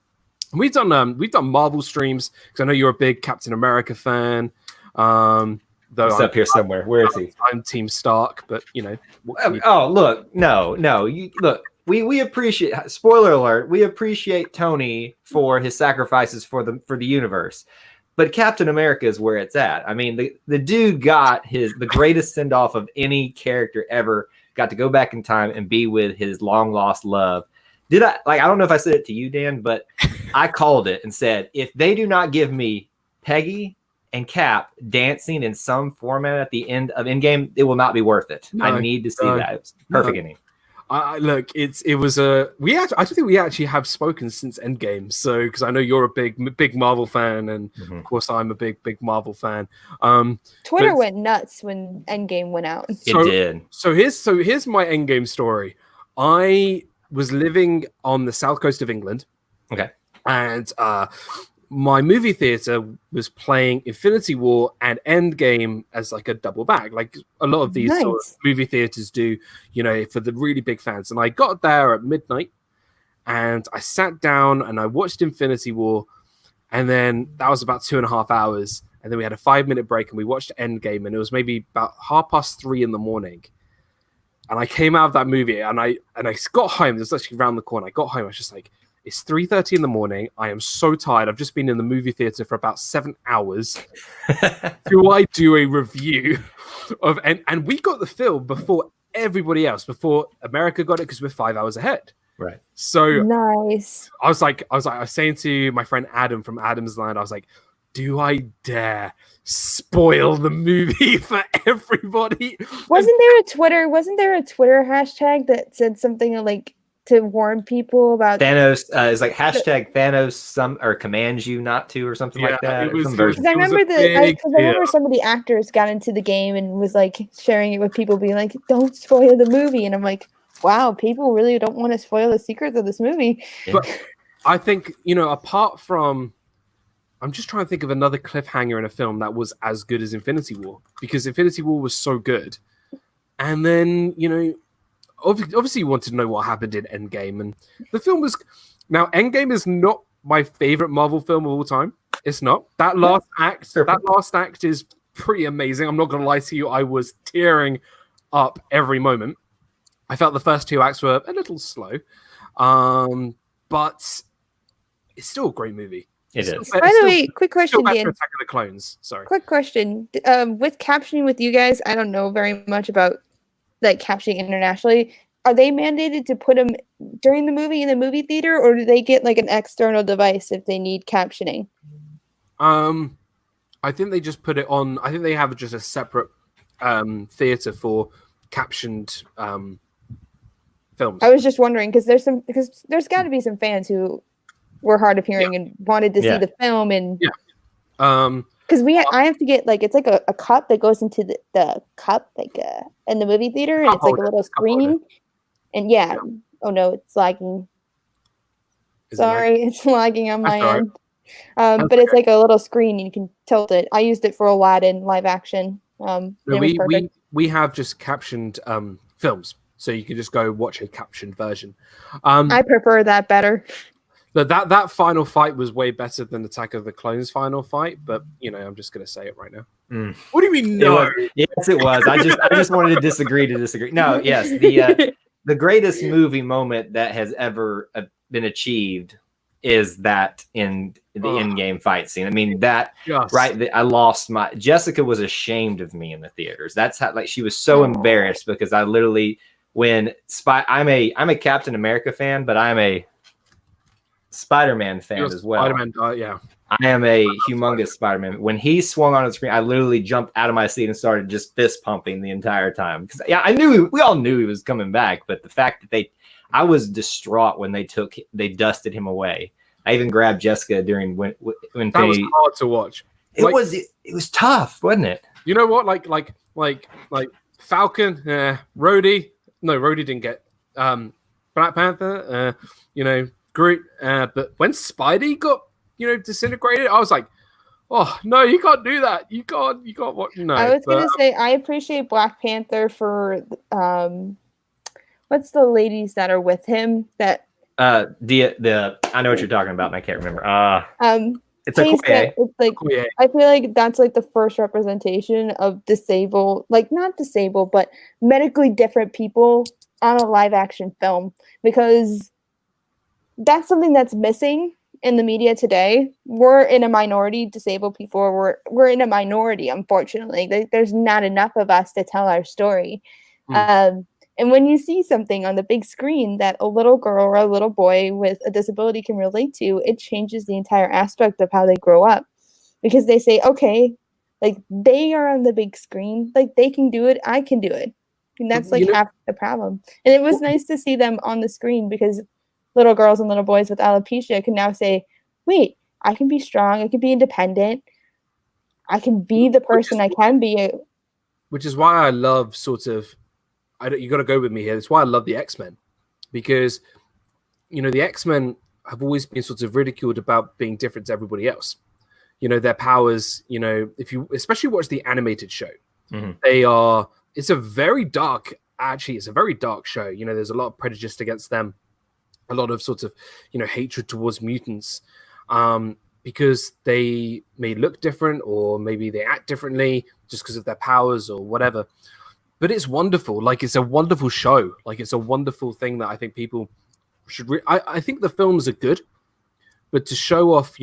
we've done Marvel streams, because I know you're a big Captain America fan. Though it's up here somewhere. Where is he? I'm Team Stark, but look, look. We appreciate, spoiler alert, we appreciate Tony for his sacrifices for the universe. But Captain America is where it's at. I mean, the dude got the greatest send off of any character ever. Got to go back in time and be with his long lost love. I don't know if I said it to you, Dan, but I called it and said, if they do not give me Peggy and Cap dancing in some format at the end of Endgame, it will not be worth it. I need to see that. It's perfect ending. Look, it was a I don't think we actually have spoken since Endgame. So because I know you're a big Marvel fan, and of course I'm a big Marvel fan. Twitter went nuts when Endgame went out. It did. So here's my Endgame story. I was living on the south coast of England. Okay. And my movie theater was playing Infinity War and Endgame as like a double back, like a lot of these sort of movie theaters do, for the really big fans. And I got there at midnight and I sat down and I watched Infinity War, and then that was about 2.5 hours. And then we had a 5-minute break and we watched Endgame, and it was maybe about 3:30 in the morning. And I came out of that movie and I got home. It was actually around the corner. I got home. I was just like, it's 3:30 in the morning. I am so tired. I've just been in the movie theater for about 7 hours. Do I do a review of and we got the film before everybody else, before America got it, because we're 5 hours ahead. Right. So nice. I was saying to my friend Adam from Adam's Land, I was like, do I dare spoil the movie for everybody? Wasn't there a Twitter hashtag that said something like to warn people about Thanos? Is like hashtag Thanos or commands you not to, or something like that. Because I remember some of the actors got into the game and was like sharing it with people, being like, "Don't spoil the movie," and I'm like, "Wow, people really don't want to spoil the secrets of this movie." But I think apart from. I'm just trying to think of another cliffhanger in a film that was as good as Infinity War, because Infinity War was so good. And then, obviously you wanted to know what happened in Endgame. And the film was... Now, Endgame is not my favorite Marvel film of all time. It's not. That last act is pretty amazing. I'm not going to lie to you. I was tearing up every moment. I felt the first 2 acts were a little slow. But it's still a great movie. It is. By the way, quick question, Dan. Attack of the Clones. Sorry. Quick question. With captioning with you guys, I don't know very much about like captioning internationally. Are they mandated to put them during the movie in the movie theater, or do they get like an external device if they need captioning? I think they just put it on. I think they have just a separate theater for captioned films. I was just wondering because there's got to be some fans who were hard of hearing and wanted to see the film, and because I have to get like it's like a cup that goes into the cup like in the movie theater, and it's like a little screen, and oh no, it's lagging. Sorry, it's lagging on my end. But it's like a little screen, and you can tilt it. I used it for Aladdin live action. We have just captioned films, so you can just go watch a captioned version. I prefer that better. But that final fight was way better than Attack of the Clones final fight. But I'm just gonna say it right now. What do you mean? No. Yes, it was. I just wanted to disagree. No, yes, the greatest movie moment that has ever been achieved is that in the in-game fight scene. I mean I lost my Jessica was ashamed of me in the theaters. That's how she was so embarrassed because I literally I'm a Captain America fan, but I'm a Spider-Man fan as well. Spider-Man, yeah. I am a humongous Spider-Man. When he swung on the screen, I literally jumped out of my seat and started just fist pumping the entire time. Because I knew we all knew he was coming back, but the fact that I was distraught when they dusted him away. I even grabbed Jessica during when that was hard to watch. It was tough, wasn't it? You know what? Like Falcon, Rhodey. No, Rhodey didn't get Black Panther. Groot, but when Spidey got disintegrated, I was like, oh no, you can't do that. You can't what? No. I was gonna say I appreciate Black Panther for what's the ladies that are with him that I know what you're talking about and I can't remember. It's like I feel like that's like the first representation of disabled, like not disabled, but medically different people on a live action film, because that's something that's missing in the media today, we're in a minority. Disabled people, we're in a minority, unfortunately. There's not enough of us to tell our story. And when you see something on the big screen that a little girl or a little boy with a disability can relate to, it changes the entire aspect of how they grow up, because they say, okay, like they are on the big screen, like they can do it, I can do it. And that's like half the problem. And it was nice to see them on the screen, because little girls and little boys with alopecia can now say, wait, I can be strong, I can be independent, I can be the person I can be. Which is why I love you got to go with me here. That's why I love the X-Men, because, the X-Men have always been sort of ridiculed about being different to everybody else. Their powers, if you especially watch the animated show, it's a very dark show. There's a lot of prejudice against them, a lot of sort of, hatred towards mutants, because they may look different, or maybe they act differently just because of their powers or whatever. But it's wonderful. Like, it's a wonderful show. Like, it's a wonderful thing that I think people should. I think the films are good, but to show off,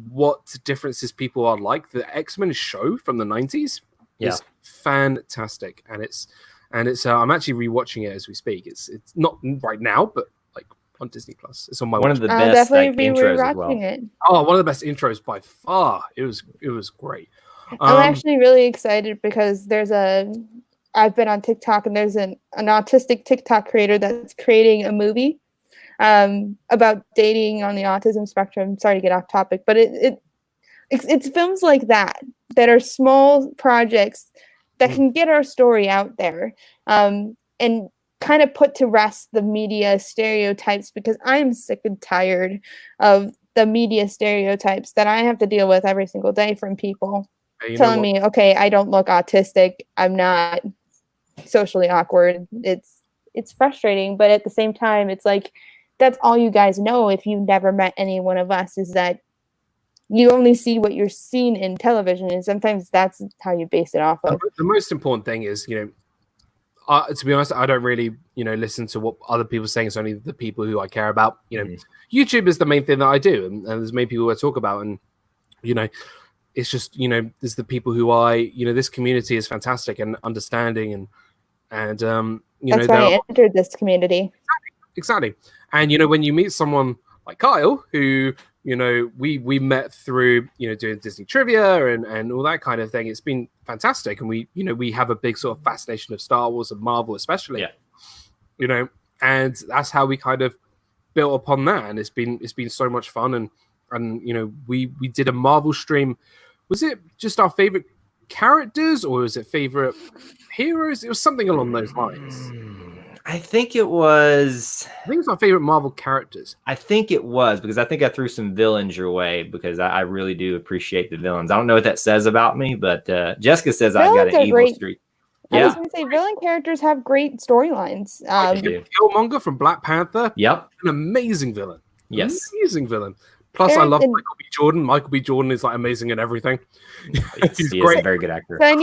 what differences people are like, the X-Men show from the 90s is fantastic, and it's I'm actually rewatching it as we speak. It's not right now, but like on Disney Plus. It's on my one of the best intros as well. Oh, one of the best intros by far. It was great. I'm actually really excited because I've been on TikTok, and there's an autistic TikTok creator that's creating a movie about dating on the autism spectrum. Sorry to get off topic, but it's films like that are small projects that can get our story out there, and kind of put to rest the media stereotypes, because I'm sick and tired of the media stereotypes that I have to deal with every single day from people telling me, okay, I don't look autistic, I'm not socially awkward. It's frustrating, but at the same time, it's like, that's all you guys know if you've never met any one of us, is that you only see what you're seeing in television, and sometimes that's how you base it off of. The most important thing is, to be honest, I don't really, listen to what other people are saying. It's only the people who I care about. YouTube is the main thing that I do, and there's many people I talk about, and it's just, there's the people who this community is fantastic and understanding, and that's why I entered this community. Exactly. And when you meet someone like Kyle, who we met through doing Disney trivia and all that kind of thing, it's been fantastic. And we have a big sort of fascination of Star Wars and Marvel, especially. And that's how we kind of built upon that, and it's been so much fun. And we did a Marvel stream. Was it just our favorite characters, or was it favorite heroes? It was something along those lines. I think it was our favorite Marvel characters. I think it was, because I think I threw some villains your way, because I really do appreciate the villains. I don't know what that says about me, but Jessica says I've got an evil streak. I was going to say, villain characters have great storylines. Killmonger from Black Panther. Yep. An amazing villain. Yes. Amazing villain. Plus, I love Michael B. Jordan. Michael B. Jordan is like amazing in everything. He's great. A very good actor. So I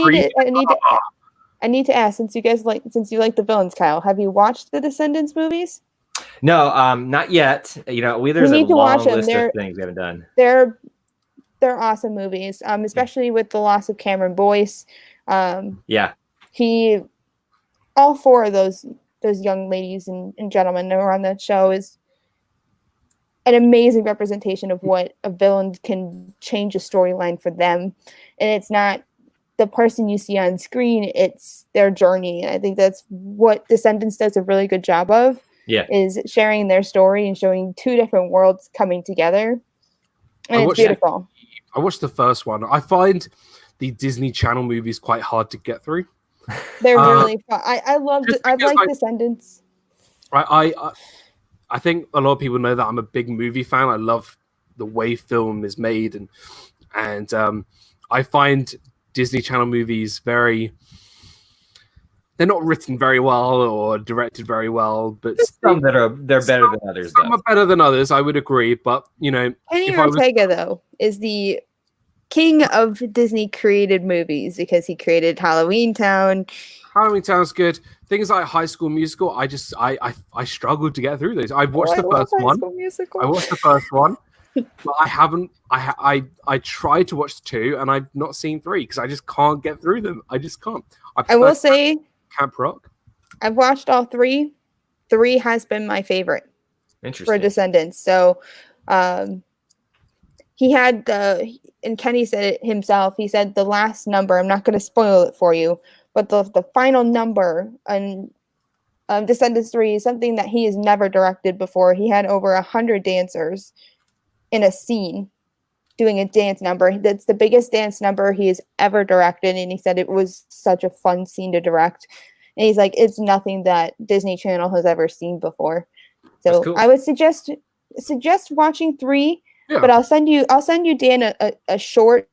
need to ask, since you like the villains, Kyle, have you watched the Descendants movies? No, not yet. There's a long list of things we haven't done. They're awesome movies, especially with the loss of Cameron Boyce. All four of those young ladies and gentlemen that were on that show is an amazing representation of what a villain can change a storyline for them. And it's not the person you see on screen, it's their journey. And I think that's what Descendants does a really good job of. Is sharing their story and showing two different worlds coming together. And it's beautiful. I watched the first one. I find the Disney Channel movies quite hard to get through. They're really fun. I like Descendants. I think a lot of people know that I'm a big movie fan. I love the way film is made, and I find Disney Channel movies they're not written very well or directed very well, but some they're better than others. Some are better than others, I would agree. But Kenny Ortega though is the king of Disney created movies, because he created Halloween Town. Halloween Town's good. things like High School Musical, I struggled to get through those. I watched the first one. I watched the first one, but I haven't. I tried to watch 2, and I've not seen 3 because I just can't get through them. I just can't. I will say, Camp Rock. I've watched all 3. 3 has been my favorite. Interesting. For Descendants. So, he had and Kenny said it himself. He said the last number. I'm not going to spoil it for you, but the final number on Descendants 3 is something that he has never directed before. He had over 100 dancers in a scene doing a dance number. That's the biggest dance number he has ever directed, and he said it was such a fun scene to direct. And he's like, it's nothing that Disney Channel has ever seen before. So cool. I would suggest watching 3. Yeah. But I'll send you Dan a short.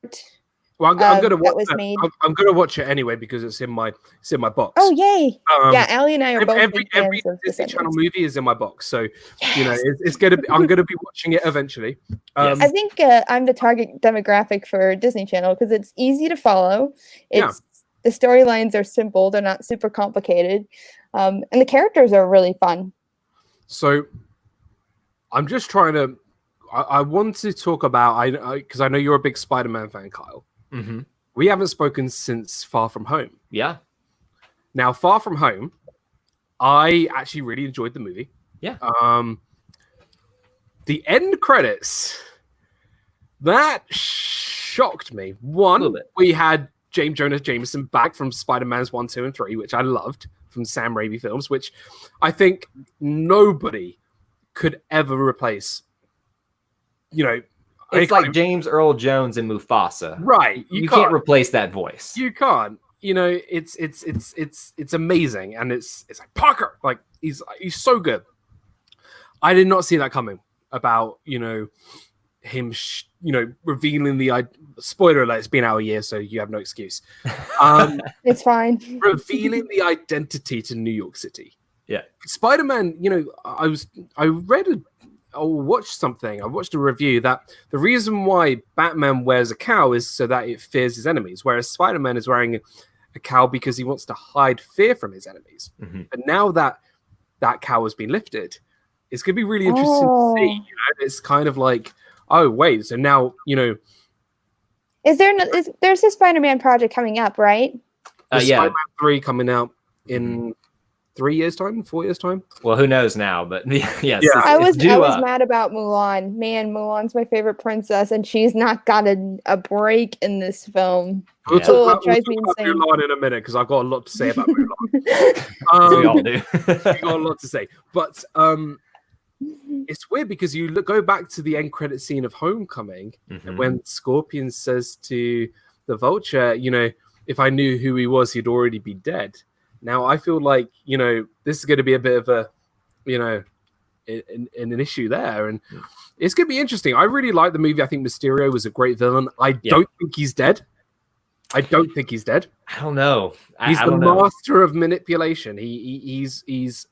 Well, I'm gonna watch that. I'm gonna watch it anyway because it's in my box. Oh yay! Yeah, Allie and I are both every Disney Channel movie is in my box, so you know it's gonna be. I'm gonna be watching it eventually. I think I'm the target demographic for Disney Channel because it's easy to follow. The storylines are simple; they're not super complicated, and the characters are really fun. So, I'm just trying to. I want to talk about because I know you're a big Spider-Man fan, Kyle. Mm-hmm. We haven't spoken since Far From Home. Yeah. Now, Far From Home, I actually really enjoyed the movie. Yeah. The end credits, that shocked me. One, we had James Jonah Jameson back from Spider-Man's 1, 2, and 3, which I loved from Sam Raimi films, which I think nobody could ever replace. You know, it's like James Earl Jones and Mufasa, right? You can't replace that voice. You can't. You know, it's amazing, and it's like Parker, like he's so good. I did not see that coming about him, revealing the spoiler alert. It's been out a year, so you have no excuse. It's fine. Revealing the identity to New York City. Yeah, Spider-Man. I watched a review that the reason why Batman wears a cowl is so that it fears his enemies, whereas Spider-Man is wearing a cowl because he wants to hide fear from his enemies. Mm-hmm. And now that cowl has been lifted, it's going to be really interesting to see. It's kind of like, oh wait, so now there's a Spider-Man project coming up, right? Spider-Man 3 coming out in 3 years time, 4 years time. Well, who knows now? But yes, I was mad about Mulan. Man, Mulan's my favorite princess, and she's not got a break in this film. We'll talk about Mulan in a minute because I've got a lot to say about Mulan. We all do. We got a lot to say, but it's weird because you go back to the end credit scene of Homecoming when Scorpion says to the Vulture, if I knew who he was, he'd already be dead. Now, I feel like, this is going to be a bit of a, an issue there. And it's going to be interesting. I really like the movie. I think Mysterio was a great villain. I don't think he's dead. I don't know. He's the master of manipulation. He's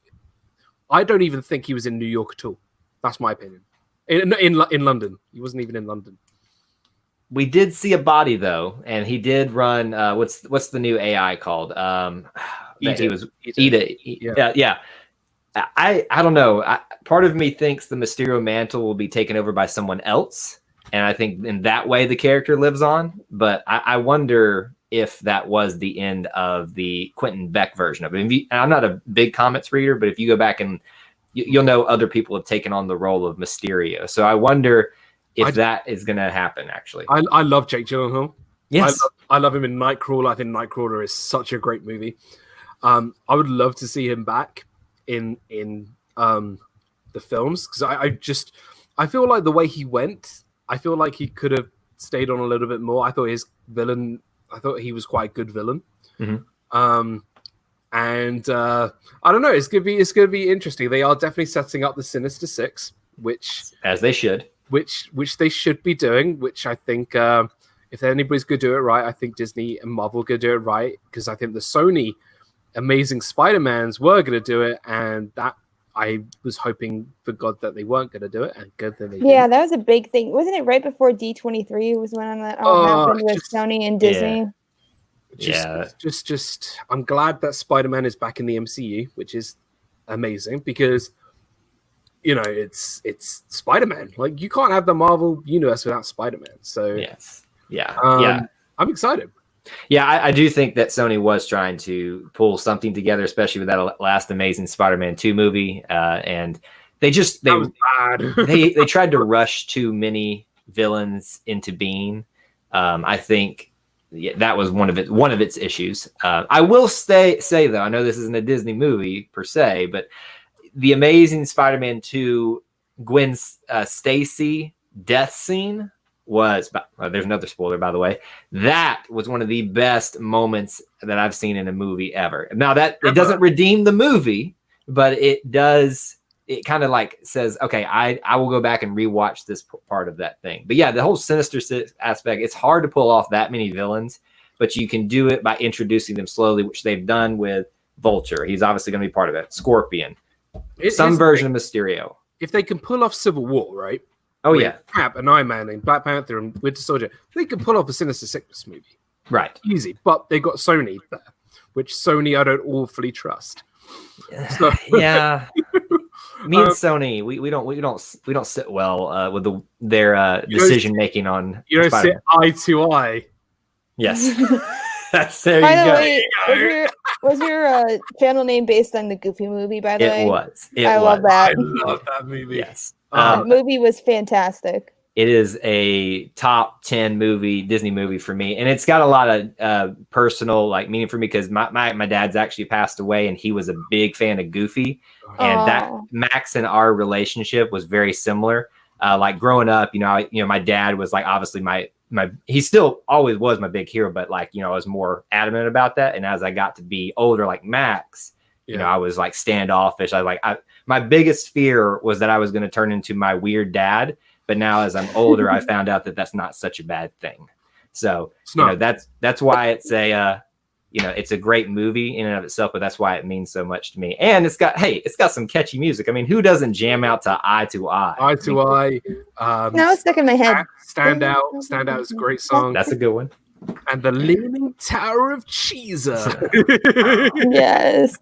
I don't even think he was in New York at all. That's my opinion. In London. He wasn't even in London. We did see a body though, and he did run. What's the new AI called? Ida. Yeah. I don't know. Part of me thinks the Mysterio mantle will be taken over by someone else, and I think in that way the character lives on. But I wonder if that was the end of the Quentin Beck version of it. I'm not a big comics reader, but if you go back and you'll know other people have taken on the role of Mysterio. So I wonder if that is going to happen. Actually, I love Jake Gyllenhaal. Yes, I love him in Nightcrawler. I think Nightcrawler is such a great movie. I would love to see him back in the films because I feel like the way he went, I feel like he could have stayed on a little bit more. I thought he was quite a good villain. Mm-hmm. And I don't know. It's gonna be interesting. They are definitely setting up the Sinister Six, which as they should, which they should be doing. Which I think if anybody's gonna do it right, I think Disney and Marvel gonna do it right because I think the Sony Amazing Spider-Mans were gonna do it, and that I was hoping for God that they weren't gonna do it, and good that they did. Yeah, that was a big thing. Wasn't it right before D23 was when that all happened with Sony and Disney? Just I'm glad that Spider-Man is back in the MCU, which is amazing because it's Spider-Man. Like you can't have the Marvel universe without Spider-Man. So I'm excited. Yeah, I do think that Sony was trying to pull something together, especially with that last Amazing Spider-Man 2 movie, and they tried to rush too many villains into being. I think that was one of its issues. I will say though, I know this isn't a Disney movie per se, but the Amazing Spider-Man 2 Gwen Stacy death scene was, there's another spoiler by the way, that was one of the best moments that I've seen in a movie ever. Now that it doesn't redeem the movie, but it does, it kind of like says, okay, I will go back and rewatch this part of that thing. But yeah, the whole Sinister Six aspect, it's hard to pull off that many villains, but you can do it by introducing them slowly, which they've done with Vulture. He's obviously going to be part of it. Scorpion, some version of Mysterio. If they can pull off Civil War, right? Oh yeah, Cap and Iron Man and Black Panther and Winter Soldier, they can pull off a Sinister Six movie, right? Easy. But they got Sony there, which Sony I don't awfully trust. So, yeah, me and Sony, we don't sit well with their decision making on. You don't sit eye to eye. Yes, that's there. By you the go. way, was your channel name based on the Goofy movie? By the way, it was. I love that. I love that movie. Yes. That movie was fantastic. It is a top 10 Disney movie for me. And it's got a lot of personal meaning for me because my dad's actually passed away and he was a big fan of Goofy. And that Max and our relationship was very similar. Like growing up, my dad was obviously my he still always was my big hero, but I was more adamant about that. And as I got to be older, like Max, I was standoffish. My biggest fear was that I was going to turn into my weird dad. But now as I'm older, I found out that that's not such a bad thing. So, that's why it's it's a great movie in and of itself, but that's why it means so much to me. And it's got some catchy music. I mean, who doesn't jam out to Eye to Eye? Eye to Eye. Now it's stuck in my head. Stand Out is a great song. That's a good one. And the Leaning Tower of Cheeser. Yes.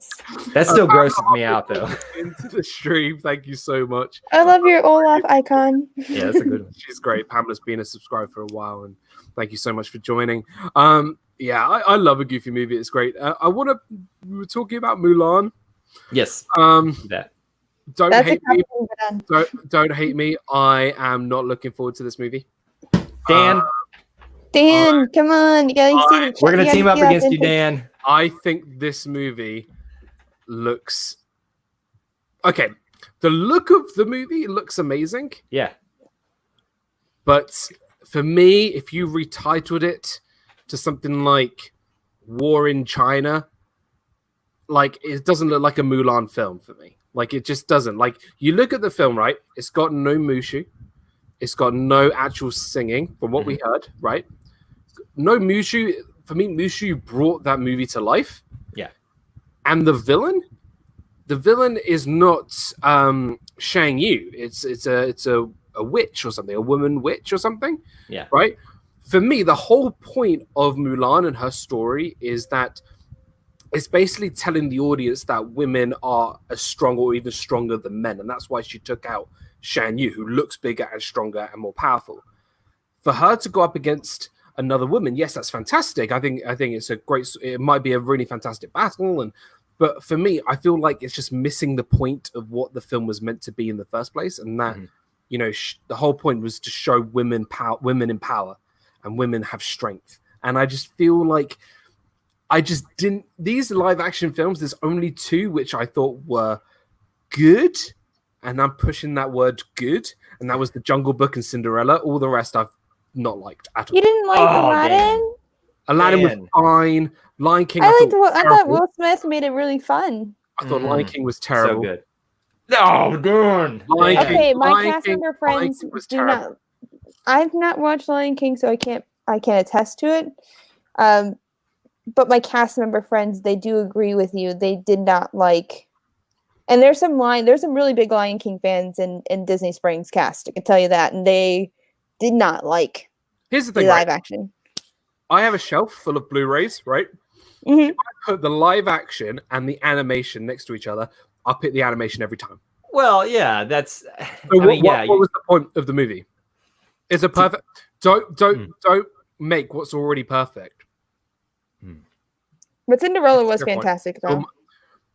That still grosses me out though. Into the stream. Thank you so much. I love your Olaf icon. Yeah, that's a good one. She's great. Pamela's been a subscriber for a while, and thank you so much for joining. I love a Goofy movie. It's great. We were talking about Mulan. Yes. Don't hate me. Don't hate me. I am not looking forward to this movie. Dan, come on. You gotta see the We're going to team up against you, Dan. I think this movie looks... Okay. The look of the movie looks amazing. Yeah. But for me, if you retitled it to something like War in China, it doesn't look like a Mulan film for me. It just doesn't. You look at the film, right? It's got no Mushu. It's got no actual singing, from what we heard, right? No Mushu. For me, Mushu brought that movie to life. Yeah. And the villain is not Shang Yu. It's a witch or something, a woman witch or something. Yeah. Right? For me, the whole point of Mulan and her story is that it's basically telling the audience that women are as strong or even stronger than men. And that's why she took out Shan Yu, who looks bigger and stronger and more powerful. For her to go up against another woman, yes, that's fantastic. I think it's it might be a really fantastic battle. But for me, I feel like it's just missing the point of what the film was meant to be in the first place. And that, the whole point was to show women in power and women have strength. And I just feel like these live action films, there's only two which I thought were good. And I'm pushing that word good. And that was The Jungle Book and Cinderella. All the rest I've not liked at all. You didn't like Aladdin? Aladdin was fine. Lion King, I thought Will Smith made it really fun. I thought Lion King was terrible. So good. Oh, darn. My cast member friends do not. I've not watched Lion King, so I can't attest to it. But my cast member friends, they do agree with you. They did not like. And there's some really big Lion King fans in Disney Springs cast. I can tell you that, and they did not like Here's the thing, live action. I have a shelf full of Blu-rays, right? Mm-hmm. If I put the live action and the animation next to each other, I'll pick the animation every time. Well, yeah, that's. So what was the point of the movie? It's a perfect. Don't make what's already perfect. But Cinderella was fantastic, though.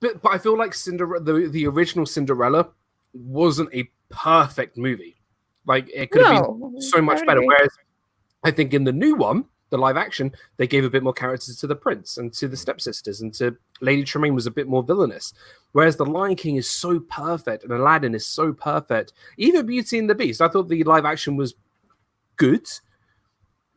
But I feel like the original Cinderella wasn't a perfect movie. Like it could have been so much better. Whereas I think in the new one, the live action, they gave a bit more characters to the prince and to the stepsisters, and to Lady Tremaine was a bit more villainous. Whereas the Lion King is so perfect and Aladdin is so perfect. Even Beauty and the Beast, I thought the live action was good,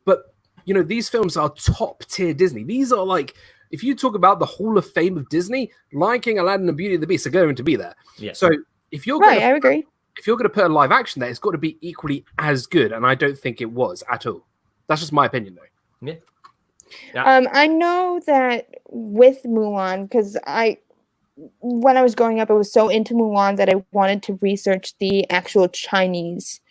but you know, these films are top tier Disney. These are like, if you talk about the Hall of Fame of Disney, Lion King, Aladdin, and Beauty and the Beast are going to be there. Yeah. So if you're I agree. If you're going to put a live action there, it's got to be equally as good, and I don't think it was at all. That's just my opinion, though. Yeah. Yeah. I know that with Mulan, because when I was growing up, I was so into Mulan that I wanted to research the actual Chinese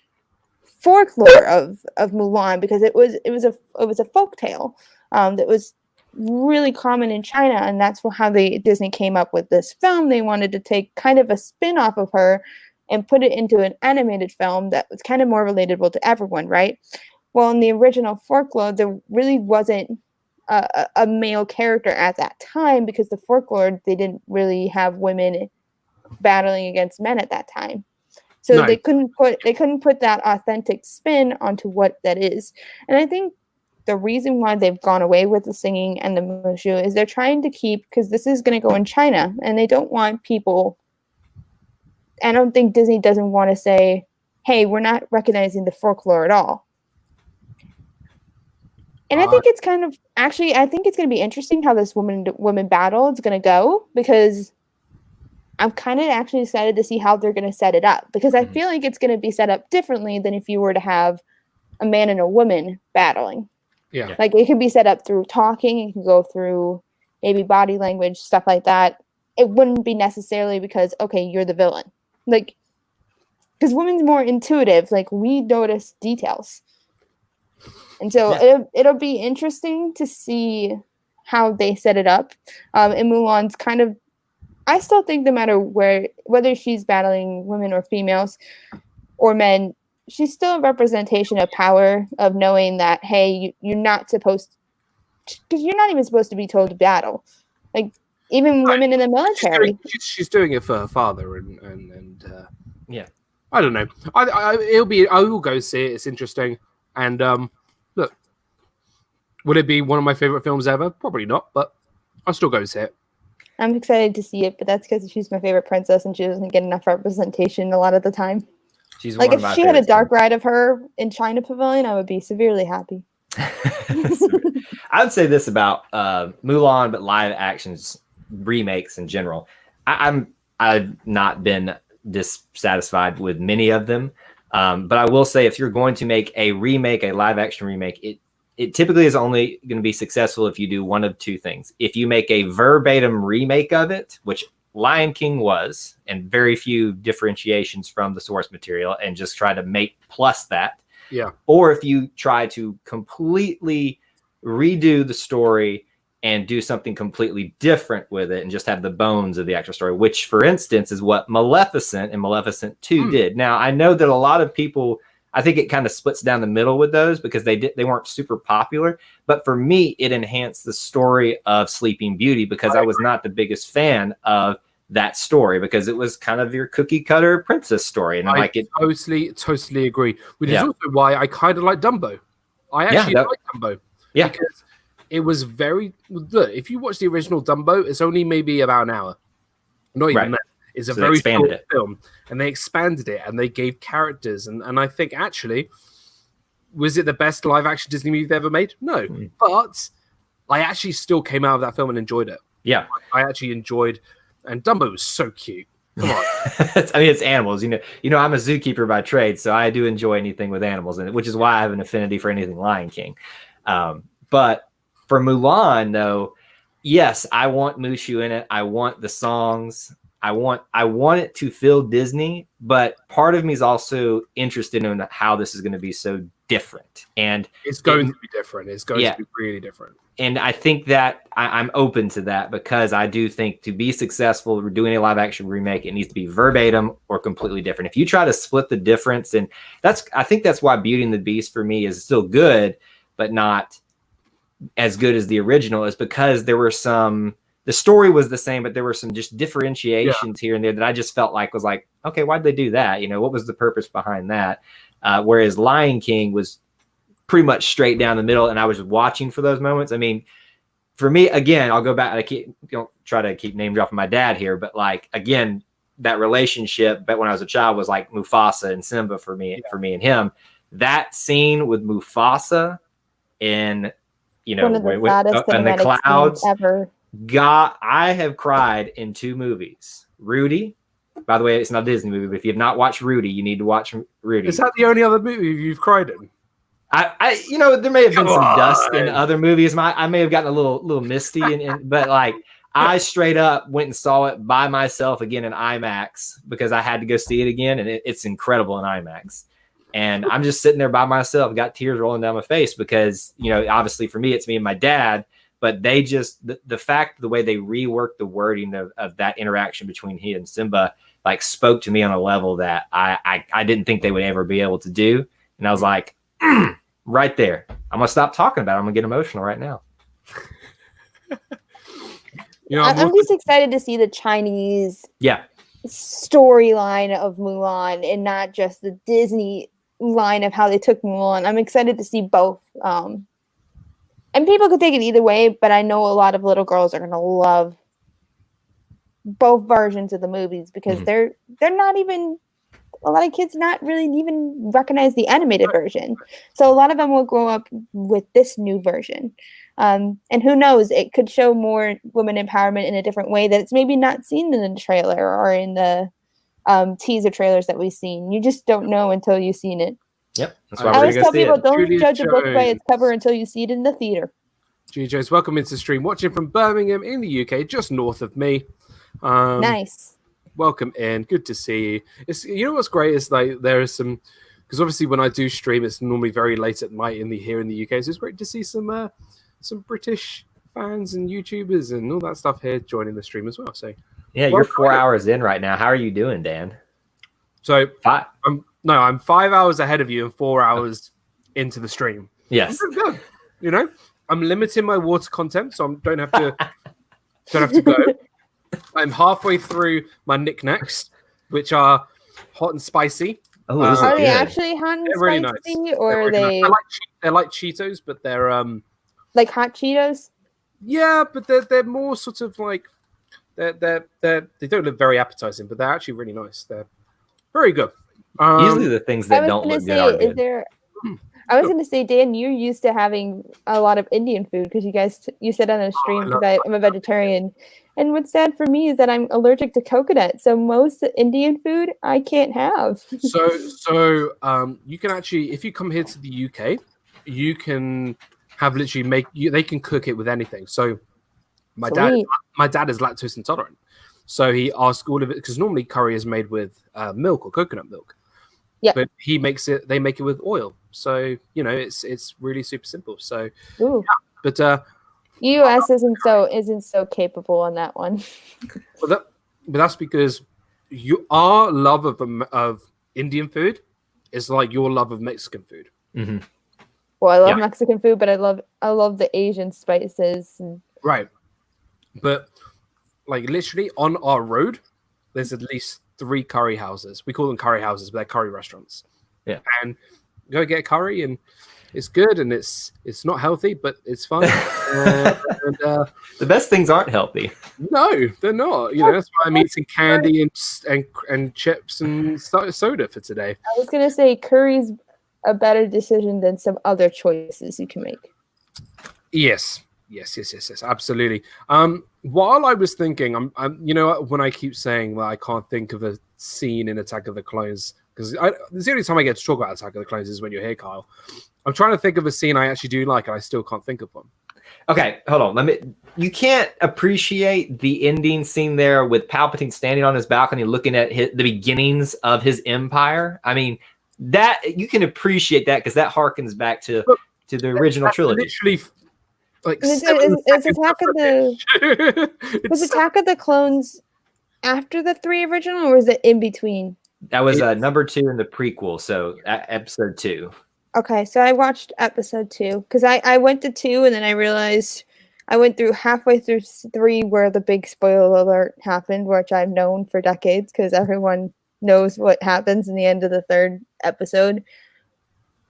folklore of Mulan, because it was a folktale that was really common in China, and that's how Disney came up with this film. They wanted to take kind of a spin-off of her and put it into an animated film that was kind of more relatable to everyone, right? Well, in the original folklore, there really wasn't a male character at that time, because the folklore, they didn't really have women battling against men at that time. So they couldn't put that authentic spin onto what that is. And I think the reason why they've gone away with the singing and the Mushu is they're trying to keep, because this is going to go in China, and they don't want people. I don't think Disney doesn't want to say, hey, we're not recognizing the folklore at all. And I think it's kind of, actually, I think it's going to be interesting how this woman battle is going to go, because I'm kind of actually excited to see how they're going to set it up, because I feel like it's going to be set up differently than if you were to have a man and a woman battling. Yeah. Like it could be set up through talking, it can go through maybe body language, stuff like that. It wouldn't be necessarily because, okay, you're the villain. Like, because women's more intuitive, like we notice details. And so it'll be interesting to see how they set it up. And Mulan's kind of, I still think no matter whether she's battling women or females or men, she's still a representation of power, of knowing that, hey, you're not supposed to, because you're not even supposed to be told to battle. Like, even women in the military. She's doing it for her father, and yeah. I don't know. I will go see it. It's interesting. And look, would it be one of my favorite films ever? Probably not, but I'll still go see it. I'm excited to see it, but that's because she's my favorite princess, and she doesn't get enough representation a lot of the time. She's like, one if of my she had a favorites. dark ride of her in China Pavilion, I would be severely happy. I would say this about Mulan, but live actions remakes in general. I've not been dissatisfied with many of them, but I will say if you're going to make a remake, a live action remake, it typically is only going to be successful if you do one of two things. If you make a verbatim remake of it, which Lion King was, and very few differentiations from the source material, and just try to make plus that. Yeah. Or if you try to completely redo the story and do something completely different with it and just have the bones of the actual story, which, for instance, is what Maleficent and Maleficent 2 did. Now, I know that a lot of people, I think it kind of splits down the middle with those because they weren't super popular. But for me, it enhanced the story of Sleeping Beauty because I was not the biggest fan of that story because it was kind of your cookie cutter princess story. And I totally agree. Which is also why I kind of like Dumbo. I actually like Dumbo. Yeah. Because it was very, look, if you watch the original Dumbo, it's only maybe about an hour. Not even that. It's a very short film. And they expanded it and they gave characters. And I think actually, was it the best live action Disney movie they ever made? No. But I actually still came out of that film and enjoyed it. Yeah. I actually enjoyed, and Dumbo was so cute. Come on. I mean, it's animals. You know, I'm a zookeeper by trade, so I do enjoy anything with animals in it, which is why I have an affinity for anything Lion King. But for Mulan, though, yes, I want Mushu in it. I want the songs. I want it to feel Disney, but part of me is also interested in how this is going to be so different. And it's going to be different. It's going to be really different. And I think that I'm open to that, because I do think to be successful, we're doing a live action remake, it needs to be verbatim or completely different. If you try to split the difference, and I think that's why Beauty and the Beast for me is still good, but not as good as the original, is because there were the story was the same, but there were some just differentiations here and there that I just felt like was like, okay, why'd they do that? You know, what was the purpose behind that? Whereas Lion King was pretty much straight down the middle, and I was watching for those moments. I mean, for me, again, I'll go back. Don't try to keep name dropping my dad here, but like, again, that relationship, but when I was a child, was like Mufasa and Simba for me and him. That scene with Mufasa in, you know, one of the saddest in the cinematic clouds scenes ever. God, I have cried in 2 movies. Rudy, by the way, it's not a Disney movie, but if you have not watched Rudy, you need to watch Rudy. Is that the only other movie you've cried in? I you know, there may have been some dust in other movies. I may have gotten a little misty, but like, I straight up went and saw it by myself again in IMAX because I had to go see it again, and it's incredible in IMAX. And I'm just sitting there by myself, got tears rolling down my face because, you know, obviously for me, it's me and my dad, but they just, the fact, the way they reworked the wording of that interaction between he and Simba, like, spoke to me on a level that I didn't think they would ever be able to do. And I was like, right there, I'm going to stop talking about it. I'm going to get emotional right now. You know, I'm just excited to see the Chinese storyline of Mulan and not just the Disney line of how they took Mulan. I'm excited to see both. And people could take it either way, but I know a lot of little girls are going to love both versions of the movies because they're not even, a lot of kids not really even recognize the animated version. So a lot of them will grow up with this new version. And who knows, it could show more women empowerment in a different way that it's maybe not seen in the trailer or in the teaser trailers that we've seen. You just don't know until you've seen it. Yep. That's why I always tell people, don't judge a book by its cover until you see it in the theater. GJ's, welcome into the stream. Watching from Birmingham in the UK, just north of me. Nice. Welcome in. Good to see you. You know what's great is like there is some, because obviously when I do stream, it's normally very late at night here in the UK. So it's great to see some British fans and YouTubers and all that stuff here joining the stream as well. So yeah, you're 4 hours in right now. How are you doing, Dan? So I'm 5 hours ahead of you and 4 hours into the stream. Yes. I'm good. You know, I'm limiting my water content, so I don't have to go. I'm halfway through my knickknacks, which are hot and spicy. Oh, are they actually hot and spicy, nice. Or are they? They're like Cheetos, but they're like hot Cheetos. Yeah, but they're more sort of like they don't look very appetizing, but they're actually really nice. They're very good. Usually the things that don't look good are good. I was going to say, Dan, you're used to having a lot of Indian food because you said on a stream because I'm a vegetarian. And what's sad for me is that I'm allergic to coconut. So most Indian food I can't have. So you can actually, if you come here to the UK, you can have literally they can cook it with anything. So my dad is lactose intolerant. So he asked all of it because normally curry is made with milk or coconut milk. Yeah. But they make it with oil. So, you know, it's really super simple. So yeah. But US isn't so capable on that one. But that's because our love of Indian food is like your love of Mexican food. Mm-hmm. Well, I love Mexican food, but I love the Asian spices. Right. But like literally on our road, there's at least 3 curry houses. We call them curry houses, but they're curry restaurants. Yeah. And go get curry and it's good and it's not healthy, but it's fun. The best things aren't healthy. No, they're not. You know, that's why I'm eating candy and chips and soda for today. I was gonna say curry's a better decision than some other choices you can make. Yes, absolutely. While I was thinking, I'm you know, when I keep saying that I can't think of a scene in Attack of the Clones, because the only time I get to talk about Attack of the Clones is when you're here, Kyle. I'm trying to think of a scene I actually do like, and I still can't think of one. Okay, hold on. You can't appreciate the ending scene there with Palpatine standing on his balcony looking at the beginnings of his empire. I mean, that you can appreciate that because that harkens back to the original trilogy. Literally, like Is Attack of the was Attack of the Clones after the 3 original, or was it in between? That was number 2 in the prequel, so episode 2. Okay, so I watched episode 2 because I went to 2 and then I realized I went through halfway through 3 where the big spoiler alert happened, which I've known for decades because everyone knows what happens in the end of the 3rd episode.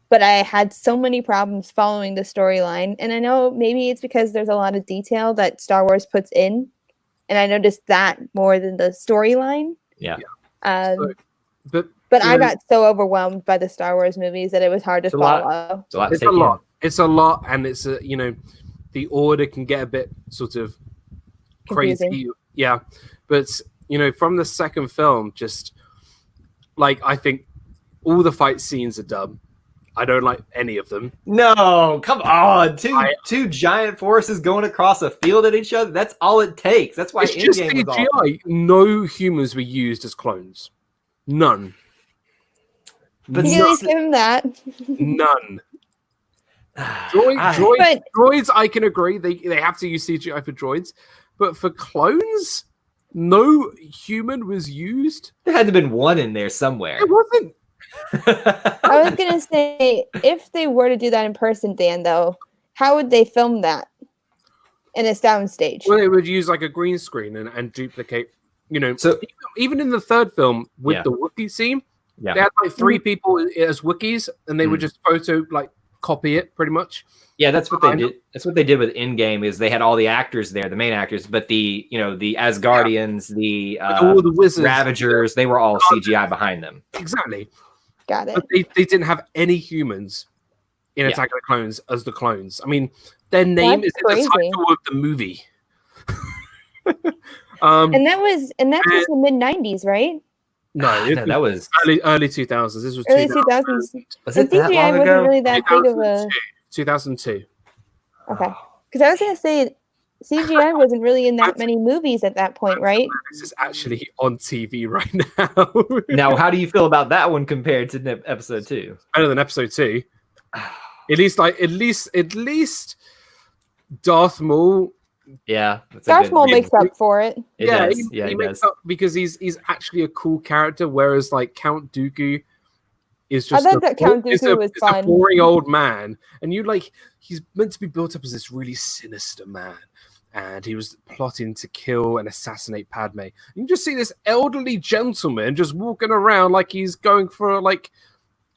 But I had so many problems following the storyline, and I know maybe it's because there's a lot of detail that Star Wars puts in, and I noticed that more than the storyline. Yeah. But I got so overwhelmed by the Star Wars movies that it was hard to follow. It's a lot, and it's the order can get a bit sort of crazy. Confusing. Yeah, but from the second film, just like I think all the fight scenes are dumb. I don't like any of them. No, come on. Two giant forces going across a field at each other. That's all it takes. That's why it's just Endgame was CGI. awful. No humans were used as clones. None. But you at least give him that. None. Droids, I can agree. They have to use CGI for droids. But for clones, no human was used. There had to have been one in there somewhere. It wasn't. I was gonna say, if they were to do that in person, Dan, though, how would they film that in a soundstage? Well, they would use like a green screen and duplicate. So even in the 3rd film with the Wookiee scene, they had like 3 people as Wookiees, and they would just copy it pretty much. Yeah, that's what they did. That's what they did with Endgame. Is they had all the actors there, the main actors, but the Asgardians, all the wizards, Ravagers, they were all CGI behind them. Exactly. Got it. But they didn't have any humans in Attack of the Clones as the clones. I mean, their name is in the title of the movie. And that was the mid 90s, right? No, that was early 2000s. This was early 2000s. Was it that CGI long wasn't ago? really that big of a 2002. Okay, because I was gonna say CGI wasn't really in that many movies at that point, right? This is actually on TV right now. Now, how do you feel about that one compared to episode 2? Better than episode 2. At least Darth Maul. Yeah, Darth Maul makes up for it. He makes up because he's actually a cool character, whereas like Count Dooku is just I thought that Count Dooku was fun. A boring old man, and he's meant to be built up as this really sinister man, and he was plotting to kill and assassinate Padme. You just see this elderly gentleman just walking around like he's going for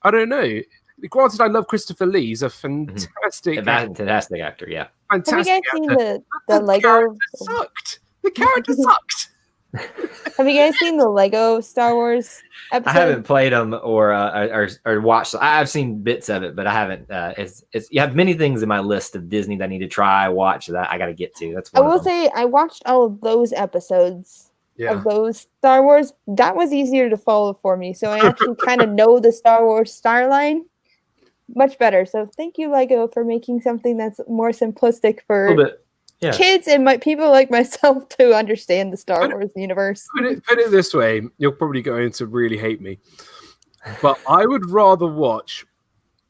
I don't know. Granted, I love Christopher Lee. He's a fantastic actor. Yeah, Have fantastic. you guys seen the Lego? Sucked. The character sucked. Have you guys seen the Lego Star Wars episode? I haven't played them or watched. I've seen bits of it, but I haven't. You have many things in my list of Disney that I need to try, watch that I got to get to. That's I one will of them. say I watched all of those episodes of those Star Wars. That was easier to follow for me, so I actually kind of know the Star Wars star line much better. So thank you, Lego, for making something that's more simplistic for kids and people like myself to understand the Star Wars universe. Put it this way, you're probably going to really hate me, but I would rather watch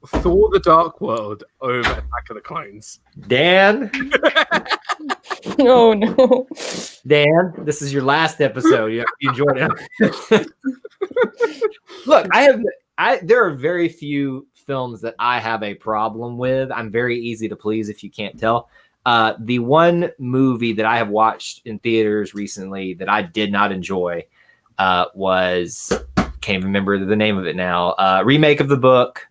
Thor: The Dark World over Attack of the Clones. Dan? Oh no. Dan, this is your last episode. You enjoyed it. Look, there are very few films that I have a problem with. I'm very easy to please if you can't tell. The one movie that I have watched in theaters recently that I did not enjoy was, can't remember the name of it now, remake of the book.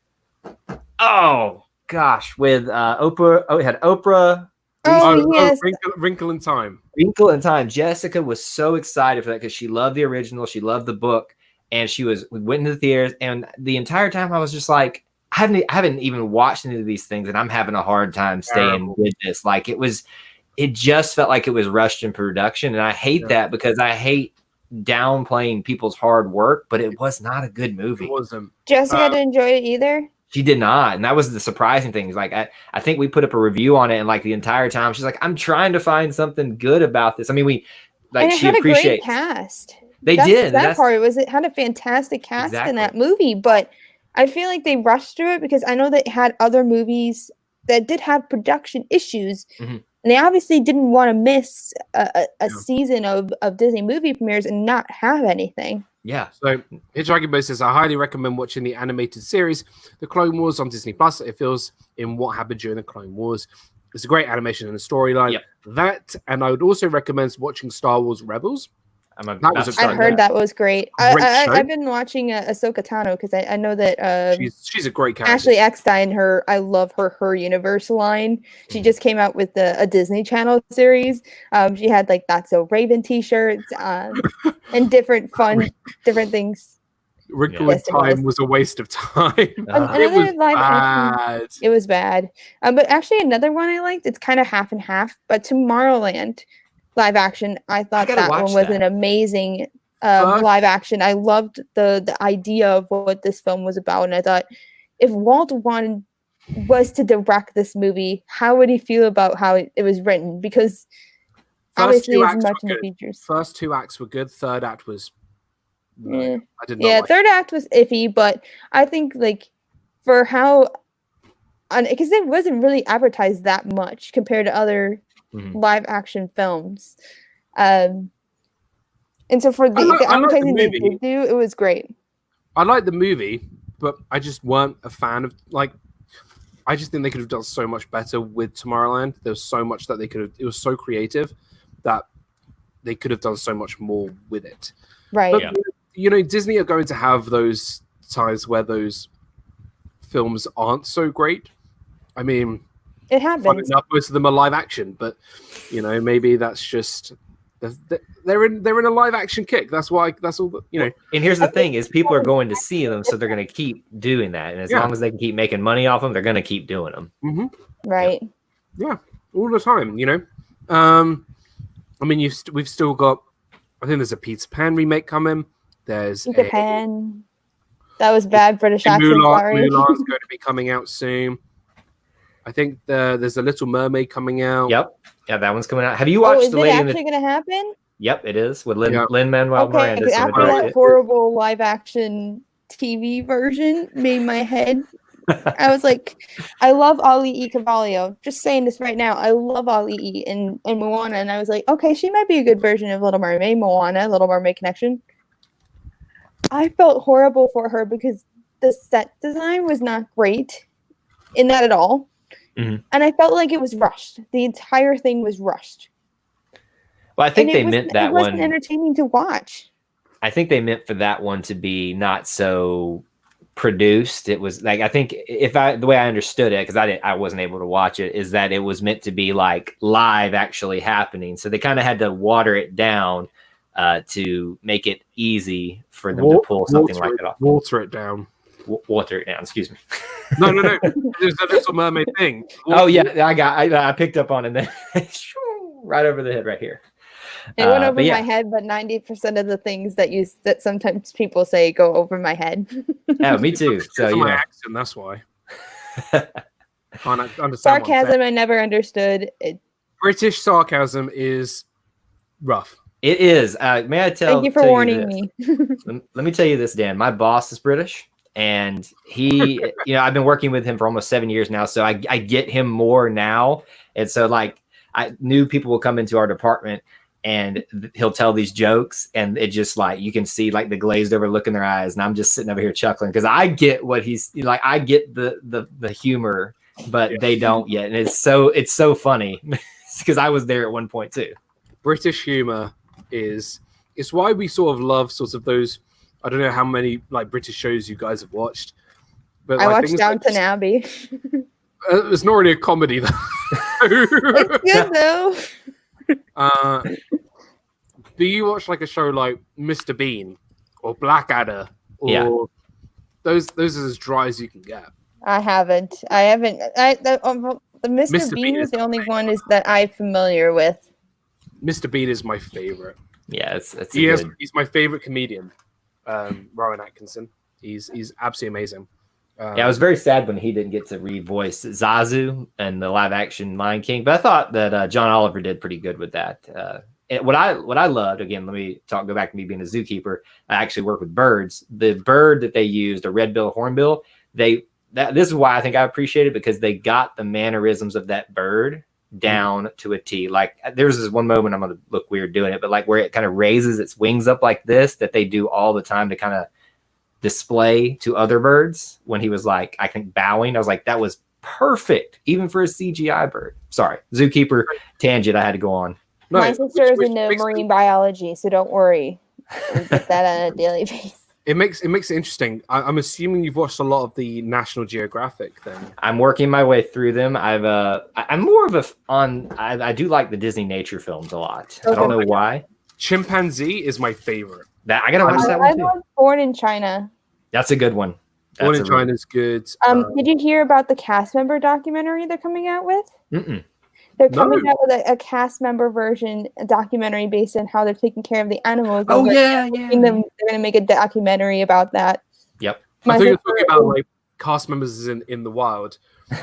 Oh gosh, with Oprah. Oh, it had Oprah. Yes. Wrinkle in Time. Wrinkle in Time. Jessica was so excited for that because she loved the original. She loved the book, and we went into the theaters. And the entire time, I was just like, I haven't even watched any of these things, and I'm having a hard time staying with this. Like it just felt like it was rushed in production, and I hate that because I hate downplaying people's hard work. But it was not a good movie. It wasn't. Jessica didn't enjoy it either. She did not, and that was the surprising thing. Like I think we put up a review on it, and like the entire time she's like, "I'm trying to find something good about this." I mean, and it she had appreciates. a great cast. They That's did. That part it had a fantastic cast in that movie, but I feel like they rushed through it because I know that it had other movies that did have production issues. Mm-hmm. And they obviously didn't want to miss a season of Disney movie premieres and not have anything. Yeah. So Hitchhiking Boat says, I highly recommend watching the animated series, The Clone Wars on Disney Plus. It feels in what happened during the Clone Wars. It's a great animation and a storyline. Yep. That, and I would also recommend watching Star Wars Rebels. I heard that was great. I've been watching Ahsoka Tano because I know that she's a great character. Ashley Eckstein, I love her universe line. She just came out with a Disney Channel series. She had like That's So Raven t-shirts and different things. Wrinkle in Time was a waste of time. It was bad. It was bad. But actually another one I liked, it's kind of half and half, but Tomorrowland live action, I thought that one was an amazing live action. I loved the idea of what this film was about, and I thought if Walt was to direct this movie, how would he feel about how it was written? Because obviously it's much in the features. First 2 acts were good. Third act was I did not like third act was iffy, but I think like for how because it wasn't really advertised that much compared to other live action films, and so for the advertising they did do, it was great. I like the movie, but I just weren't a fan of I just think they could have done so much better with Tomorrowland. There was so much that they could have. It was so creative that they could have done so much more with it. Right. But, you know, Disney are going to have those times where those films aren't so great. I mean, it happens. Enough, most of them are live action, but you know, maybe that's just they're in a live action kick. That's why. That's all. You know. And here's the thing: is people are going to see them, so they're going to keep doing that. And as long as they can keep making money off them, they're going to keep doing them. Mm-hmm. Right. Yeah, all the time. You know. I mean, we've still got. I think there's a Peter Pan remake coming. There's Peter Pan. That was bad British accent. Sorry. Mulan's going to be coming out soon. I think there's a Little Mermaid coming out. Yep. Yeah, that one's coming out. Have you watched is the it Lady actually going to happen? Yep, it is with Lin-Manuel Miranda. After that horrible live action TV version made my head. I was like, I love Ali E. Cavallo. Just saying this right now. I love Ali E. and Moana, and I was like, okay, she might be a good version of Little Mermaid. Moana, Little Mermaid Connection. I felt horrible for her because the set design was not great in that at all. Mm-hmm. And I felt like it was rushed. The entire thing was rushed. Well, I think they meant that one. It wasn't entertaining to watch. I think they meant for that one to be not so produced. It was like, I think the way I understood it, because I wasn't able to watch it, is that it was meant to be like live actually happening. So they kind of had to water it down to make it easy for them to pull something like that off. Water it down. Water it down. Excuse me. No. There's a Little Mermaid thing. Oh yeah, I picked up on it. Then right over the head, right here. It went over my head, but 90% of the things that sometimes people say go over my head. Oh, me too. So my accent, that's why. Sarcasm, I never understood. British sarcasm is rough. It is. May I tell? Thank you for warning me. Let me tell you this, Dan. My boss is British, and he, I've been working with him for almost 7 years now, so I get him more now. And so, like, I knew people will come into our department, and he'll tell these jokes, and it just like you can see like the glazed over look in their eyes, and I'm just sitting over here chuckling because I get what he's like. I get the humor, but they don't yet, and it's so funny because I was there at one point too. British humor it's why we sort of love sort of those. I don't know how many like British shows you guys have watched, but I watched Downton Abbey. It's not really a comedy though. It's good though. Do you watch like a show like Mr. Bean or Blackadder or those are as dry as you can get? I haven't. The Mr. Bean is the only one that I'm familiar with. Mr. Bean is my favorite. Yeah, he's my favorite comedian. Rowan Atkinson. He's absolutely amazing. Yeah, I was very sad when he didn't get to revoice Zazu and the live action Lion King, but I thought that John Oliver did pretty good with that. What I loved, again, let me go back to me being a zookeeper. I actually work with birds. The bird that they used, a red-billed hornbill, this is why I think I appreciate it, because they got the mannerisms of that bird down to a T. Like, there's this one moment, I'm going to look weird doing it, but like where it kind of raises its wings up like this, that they do all the time to kind of display to other birds. When he was like, I think bowing, I was like, that was perfect, even for a CGI bird. Sorry, zookeeper tangent I had to go on. No, my sister is into marine biology, so don't worry. We get that on a daily basis. It makes it interesting. I'm assuming you've watched a lot of the National Geographic then. I'm working my way through them. I'm more of I do like the Disney nature films a lot. Okay. I don't know why. Chimpanzee is my favorite. I gotta watch that one too. I love Born in China. That's a good one. Born in China is good. Did you hear about the cast member documentary they're coming out with? Mm-mm. They're coming out with a cast member version, a documentary based on how they're taking care of the animals. Oh yeah. They're going to make a documentary about that. Yep. I think you're talking about like cast members in the wild.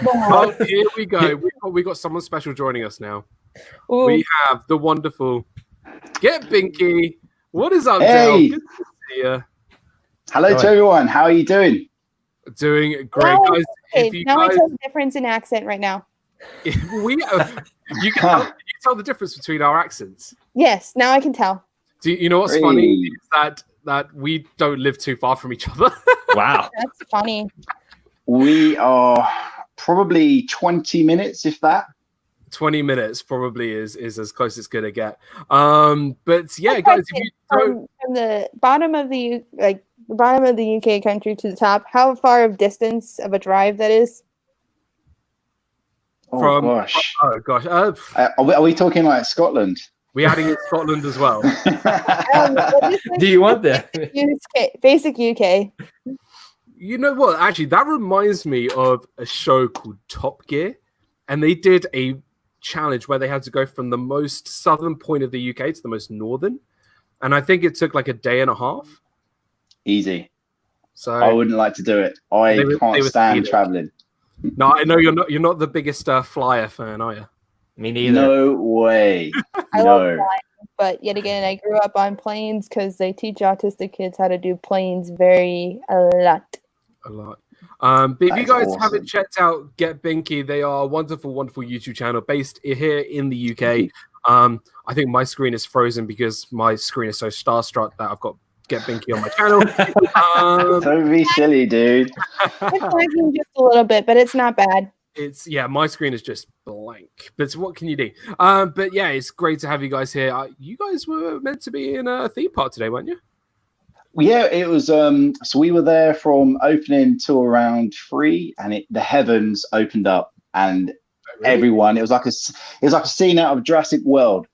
Oh, here we go. We got someone special joining us now. Ooh. We have the wonderful Get Binky. What is up, hey. Del? Good to see you. Hello to everyone. How are you doing? Doing great, guys. I tell the difference in accent right now. You can tell the difference between our accents. Yes, now I can tell. Do you know what's funny is that we don't live too far from each other. Wow, that's funny. We are probably 20 minutes, if that. 20 minutes probably is as close as it's gonna get. But yeah, guys, if you from the bottom of the UK country to the top, how far of distance of a drive that is? Oh gosh. Are we talking like Scotland? We're adding in Scotland as well. Do you want that? Basic UK. You know what? Actually, that reminds me of a show called Top Gear, and they did a challenge where they had to go from the most southern point of the UK to the most northern, and I think it took like a day and a half. Easy. So I wouldn't like to do it. I can't stand traveling. No, I know you're not the biggest flyer fan, are you? Me neither. No way. I love flying, but yet again, I grew up on planes because they teach autistic kids how to do planes a lot. But if you guys haven't checked out Get Binky, they are a wonderful, wonderful YouTube channel based here in the UK. I think my screen is frozen because my screen is so starstruck that I've got Get Binky on my channel. Don't be silly, dude. It's lagging just a little bit, but it's not bad. My screen is just blank. But what can you do? But yeah, it's great to have you guys here. You guys were meant to be in a theme park today, weren't you? Yeah, it was. So we were there from opening till around 3, and the heavens opened up, and everyone. It was like a scene out of Jurassic World.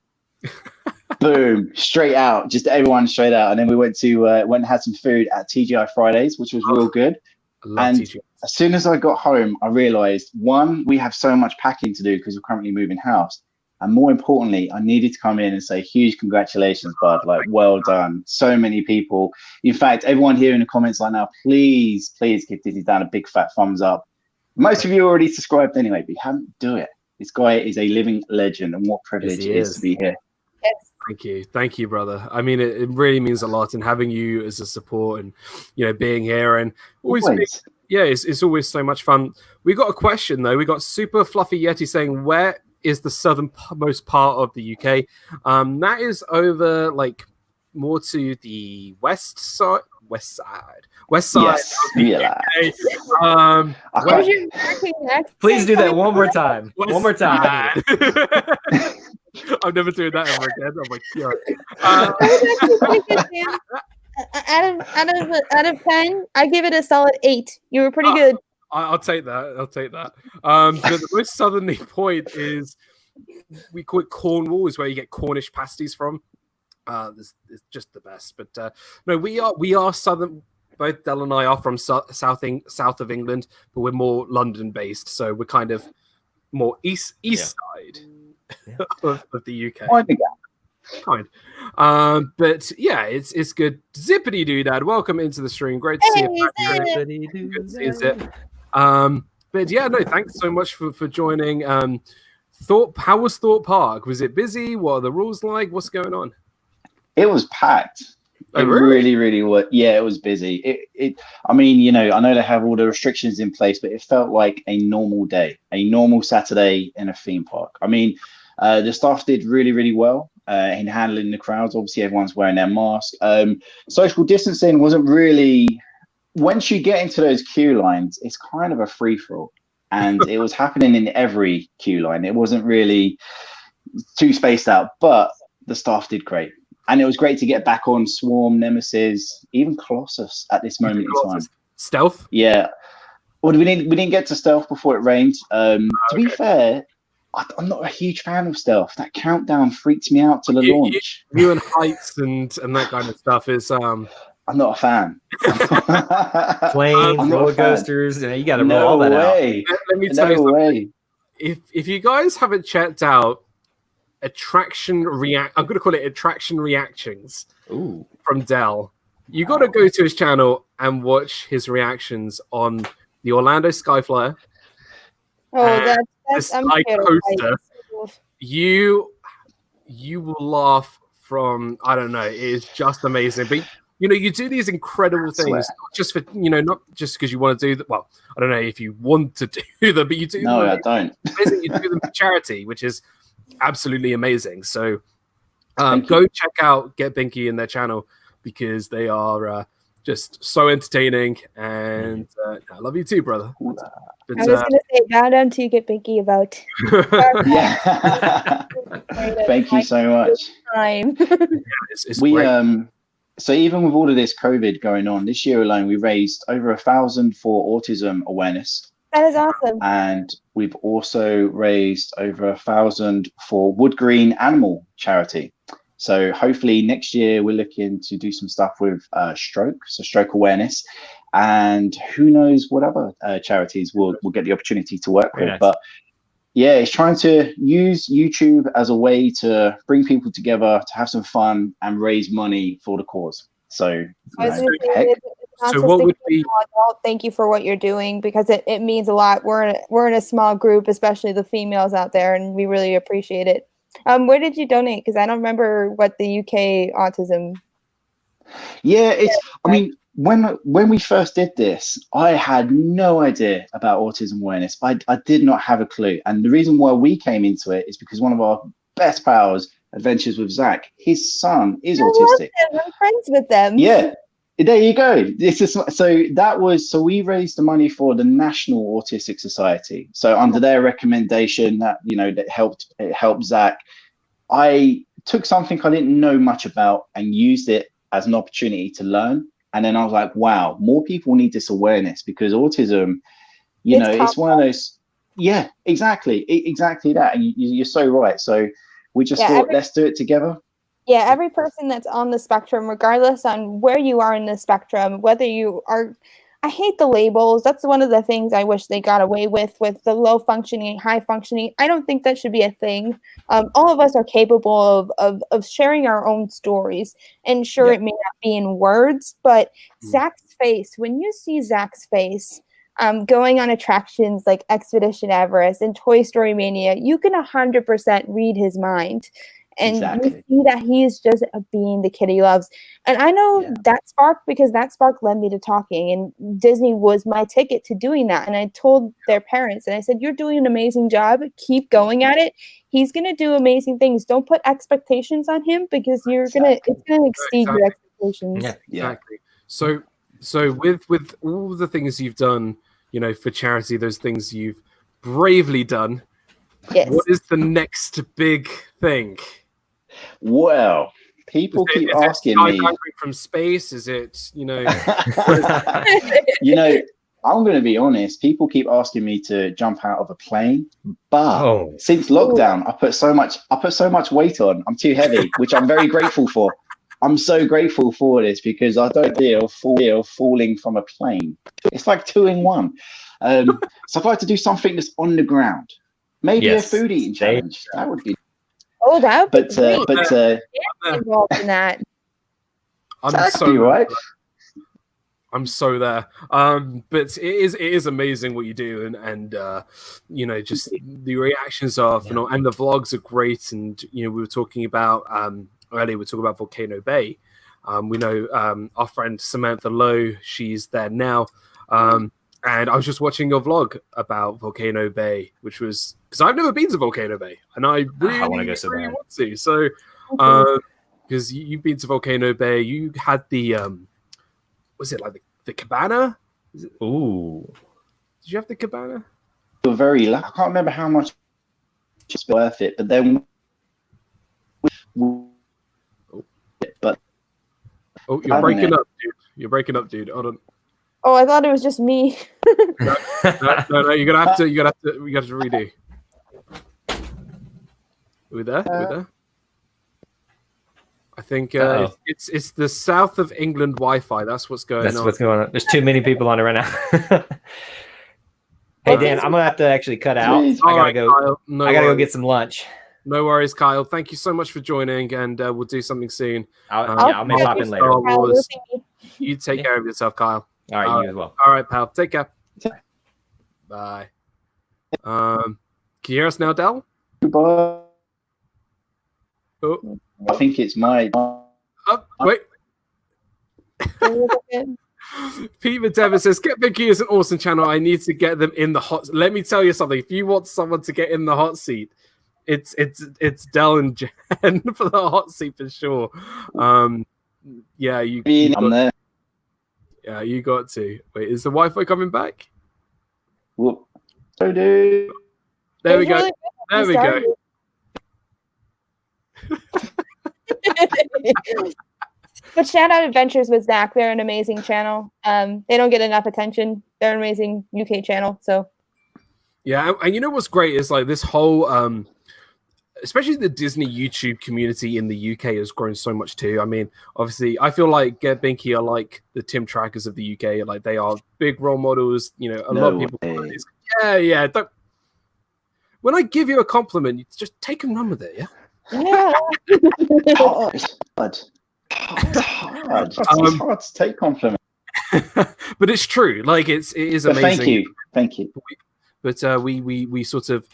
Boom, straight out, just everyone straight out, and then we went and had some food at TGI Fridays, which was real good. And TGI. As soon as I got home, I realized, one, we have so much packing to do because we're currently moving house. And more importantly, I needed to come in and say huge congratulations, bud. Like, well done. So many people. In fact, everyone here in the comments right now, please give DIZNEYDAN a big fat thumbs up. Most of you already subscribed anyway, but you haven't, do it. This guy is a living legend, and what privilege it is to be here. Thank you, brother. I mean, it really means a lot, and having you as a support, and being here, and always. It's always so much fun. We got a question though. We got Super Fluffy Yeti saying, "Where is the southernmost part of the UK?" That is over more to the west side. Yes, yeah. Please do that one more time. One more time. I'm never doing that ever again. Oh my god. Out of 10, I give it a solid 8. You were pretty good. I'll take that. But the most southerly point is, we call it Cornwall, is where you get Cornish pasties from. It's just the best. But no, we are southern. Both Del and I are from south of England, but we're more London based, so we're kind of more east side of the UK. Kind. But yeah, it's good. Zippity doo dad, welcome into the stream. Great to see you. Good to see you, Zip. But yeah, no, thanks so much for joining. How was Thorpe Park? Was it busy? What are the rules like? What's going on? It was packed. Oh, It really? really was. Yeah, it was busy. I mean, you know, I know they have all the restrictions in place, but it felt like a normal day, a normal Saturday in a theme park. I mean, the staff did really well in handling the crowds. Obviously, everyone's wearing their mask. Social distancing wasn't really. Once you get into those queue lines, it's kind of a free for all, and it was happening in every queue line. It wasn't really too spaced out, but the staff did great. And it was great to get back on Swarm, Nemesis, even Colossus at this moment in time. Stealth? Yeah. Well, we didn't get to Stealth before it rained. To be fair, I'm not a huge fan of Stealth. That countdown freaks me out to the launch. You and heights and that kind of stuff is I'm not a fan. Planes, I'm not roller a fan. coasters, you got to roll all that out. Let me tell you something. If you guys haven't checked out I'm going to call it Attraction Reactions from Dell. You got to go to his channel and watch his reactions on the Orlando Skyflyer. Oh, this Sky Coaster. You will laugh from, I don't know, it is just amazing. But you know, you do these incredible things, not just for, you know, not just because you want to do that. Well, I don't know if you want to do them, but you do them. No, I don't. You do them for charity, which is absolutely amazing. So go check out Get Binky in their channel because they are just so entertaining, and I love you too, brother. But, I was gonna say bow down to Get Binky about Thank you so much. time. It's we great. So even with all of this COVID going on, this year alone we raised over 1,000 for autism awareness. That is awesome. And we've also raised over 1,000 for Wood Green Animal Charity. So hopefully next year we're looking to do some stuff with stroke awareness, and who knows what other charities we'll get the opportunity to work with. Nice. But yeah, it's trying to use YouTube as a way to bring people together, to have some fun and raise money for the cause. So, So what would be? Thank you for what you're doing, because it means a lot. We're in a small group, especially the females out there, and we really appreciate it. Where did you donate? Because I don't remember what the UK autism. Yeah, I mean, when we first did this, I had no idea about autism awareness. I did not have a clue. And the reason why we came into it is because one of our best pals, Adventures with Zach, his son is autistic. I'm friends with them. Yeah. There you go. So we raised the money for the National Autistic Society. So under their recommendation that it helped Zach, I took something I didn't know much about and used it as an opportunity to learn. And then I was like, wow, more people need this awareness, because autism, it's one of those. Yeah, exactly that. And you're so right. So we just thought, let's do it together. Yeah, every person that's on the spectrum, regardless on where you are in the spectrum, whether you are, I hate the labels. That's one of the things I wish they got away with the low functioning, high functioning. I don't think that should be a thing. All of us are capable of sharing our own stories. And sure, it may not be in words, but Zach's face, when you see Zach's face, going on attractions like Expedition Everest and Toy Story Mania, you can 100% read his mind. And you see that he's just being the kid he loves. And I know that spark, because that spark led me to talking. And Disney was my ticket to doing that. And I told their parents, and I said, you're doing an amazing job. Keep going at it. He's going to do amazing things. Don't put expectations on him, because it's going to exceed your expectations. Yeah, exactly. So with all the things you've done, for charity, those things you've bravely done, what is the next big thing? Well, people keep asking me. From space, is it? I'm going to be honest. People keep asking me to jump out of a plane, but since lockdown, I put so much weight on. I'm too heavy, which I'm very grateful for. I'm so grateful for this, because I don't feel falling from a plane. It's like 2 in 1. So I'd like to do something that's on the ground. Maybe a food eating challenge. That would be. Oh, that would be But great. Involved in that. I'm so you right. I'm so there. But it is amazing what you do, and you know, just the reactions are phenomenal, and the vlogs are great. And you know, we were talking about earlier. We were talking about Volcano Bay. We know our friend Samantha Lowe. She's there now. And I was just watching your vlog about Volcano Bay, which was because I've never been to Volcano Bay, and I really, I want to go so really bad. want to. So, because you've been to Volcano Bay, you had the was it like the cabana? Ooh, did you have the cabana? You're very. I can't remember how much it's worth it, but then. But oh, you're breaking up, dude. You're breaking up, dude. Hold on. Oh, I thought it was just me. No, you're gonna have to redo. Are we there? Are we there? I think it's the south of England Wi-Fi. That's what's going on. That's what's going on. There's too many people on it right now. Hey Dan, I'm gonna have to actually cut out. I gotta go. Kyle, I gotta go get some lunch. No worries, Kyle. Thank you so much for joining, and we'll do something soon. I'll maybe pop in later. You take care of yourself, Kyle. All right, you as well. All right, pal. Take care. Bye. Can you hear us now, Del? Goodbye. Oh. I think it's my. Wait. Pete Madever says, "Get Vicky is an awesome channel. I need to get them in the hot." Let me tell you something. If you want someone to get in the hot seat, it's Del and Jen for the hot seat for sure. Yeah, you got, there. Yeah, you got to. Wait, is the Wi-Fi coming back? Whoop. So dude. There we go. There we go. But shout out Adventures with Zach. They're an amazing channel. They don't get enough attention. They're an amazing UK channel. So yeah, and you know what's great is like this whole especially the Disney YouTube community in the UK has grown so much too. I mean, obviously, I feel like Get Binky are like the Tim Trackers of the UK. Like they are big role models. You know, a lot of people. Yeah. Don't. When I give you a compliment, you just take and run with it. Yeah. Yeah. It's hard. It's hard to take compliments. But it's true. Like it is But amazing. Thank you. But we sort of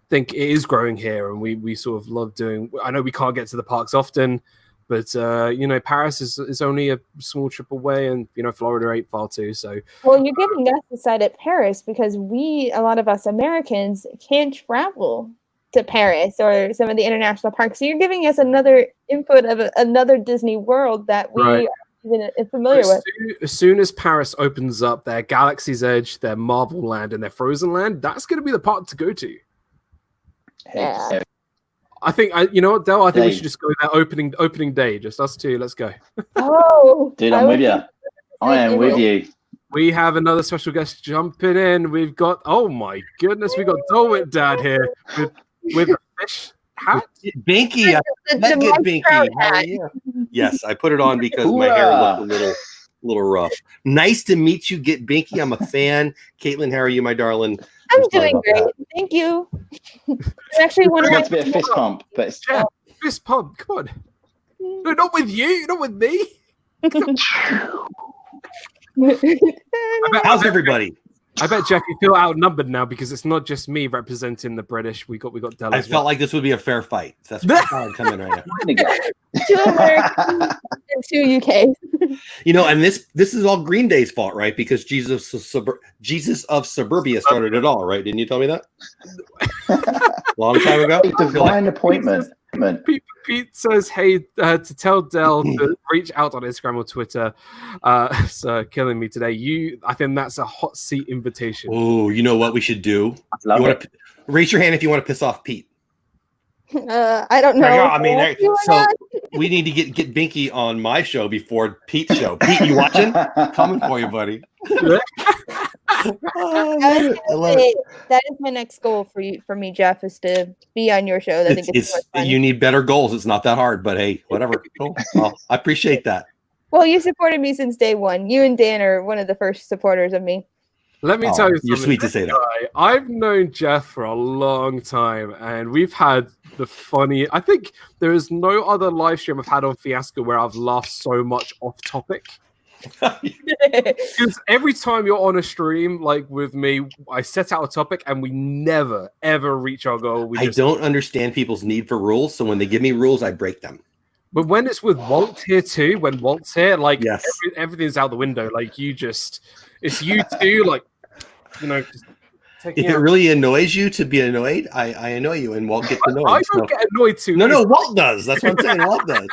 think it is growing here, and we sort of love doing. I know we can't get to the parks often, but you know, Paris is only a small trip away, and you know, Florida ain't far too. So well, you're giving us the side at Paris because a lot of us Americans can't travel to Paris or some of the international parks. So you're giving us another input of another Disney world that we are even familiar with. As soon as Paris opens up their Galaxy's Edge, their Marvel Land, and their Frozen Land, that's going to be the part to go to. Yeah. I think you know what, Del. I think we should just go there opening day, just us two. Let's go. Oh, dude, I'm with you. I am with you. We have another special guest jumping in. We've got oh my goodness, we got Dolwit Dad here with a fish hat. Binky, get Binky. How are you? Yes, I put it on because my hair looked a little rough. Nice to meet you, Get Binky. I'm a fan. Caitlin, how are you, my darling? I'm doing great. Thank you. It's actually one of my a bit of fist pump, but fist pump. Come on. No, not with you. Not with me. How's everybody? I bet Jeff, you feel outnumbered now because it's not just me representing the British. We got Del. I felt like this would be a fair fight. That's why I'm coming right now. 2 Americans and 2 UK. You know, and this is all Green Day's fault, right? Because Jesus of Suburbia started it all, right? Didn't you tell me that? Long time ago. Divine appointment. Pete says, "Hey, to tell Del to reach out on Instagram or Twitter." So killing me today. I think that's a hot seat invitation. Oh, you know what we should do? You want to raise your hand if you want to piss off Pete. I don't know. I mean, so we need to get Binky on my show before Pete's show. Pete, you watching? Coming for you, buddy. That is my next goal for me, Jeff, is to be on your show. I think it's you need better goals. It's not that hard, but hey, whatever. Cool. Well, I appreciate that. Well, you supported me since day one. You and Dan are one of the first supporters of me. Let me tell you something. You're sweet to say that. I've known Jeff for a long time, and we've had the funny. I think there is no other live stream I've had on Fiasco where I've laughed so much off topic. Because every time you're on a stream like with me, I set out a topic and we never ever reach our goal. I don't understand people's need for rules, so when they give me rules, I break them. But when it's with Walt here too, when Walt's here, like yes. everything's out the window. Like it's you two, like just if it really annoys you to be annoyed, I annoy you, and Walt gets annoyed. I don't get annoyed too. No, Walt does. That's what I'm saying. Walt does.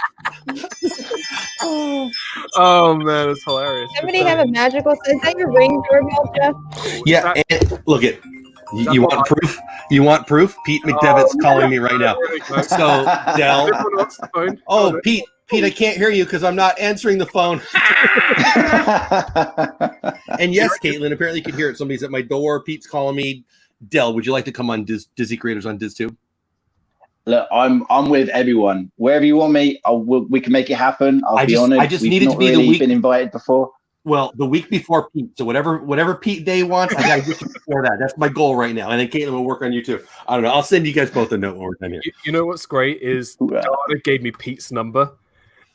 Oh man, it's hilarious. Somebody have a magical. Is that your ring doorbell, Jeff? Yeah, and look it. You want proof? You want proof? Pete McDevitt's calling me right now. So Del. Oh, Pete, I can't hear you because I'm not answering the phone. And yes, Caitlin, apparently you can hear it. Somebody's at my door. Pete's calling me. Del, would you like to come on Dizzy Creators on DizTube? Look, I'm with everyone. Wherever you want me, we can make it happen. I'll be honored. I just We've needed not to be really the week. been invited before. Well, the week before Pete. So whatever Pete Day wants, I got to get you before that. That's my goal right now. And then Caitlin will work on you too. I don't know. I'll send you guys both a note when we're done here. You know what's great is Donna gave me Pete's number,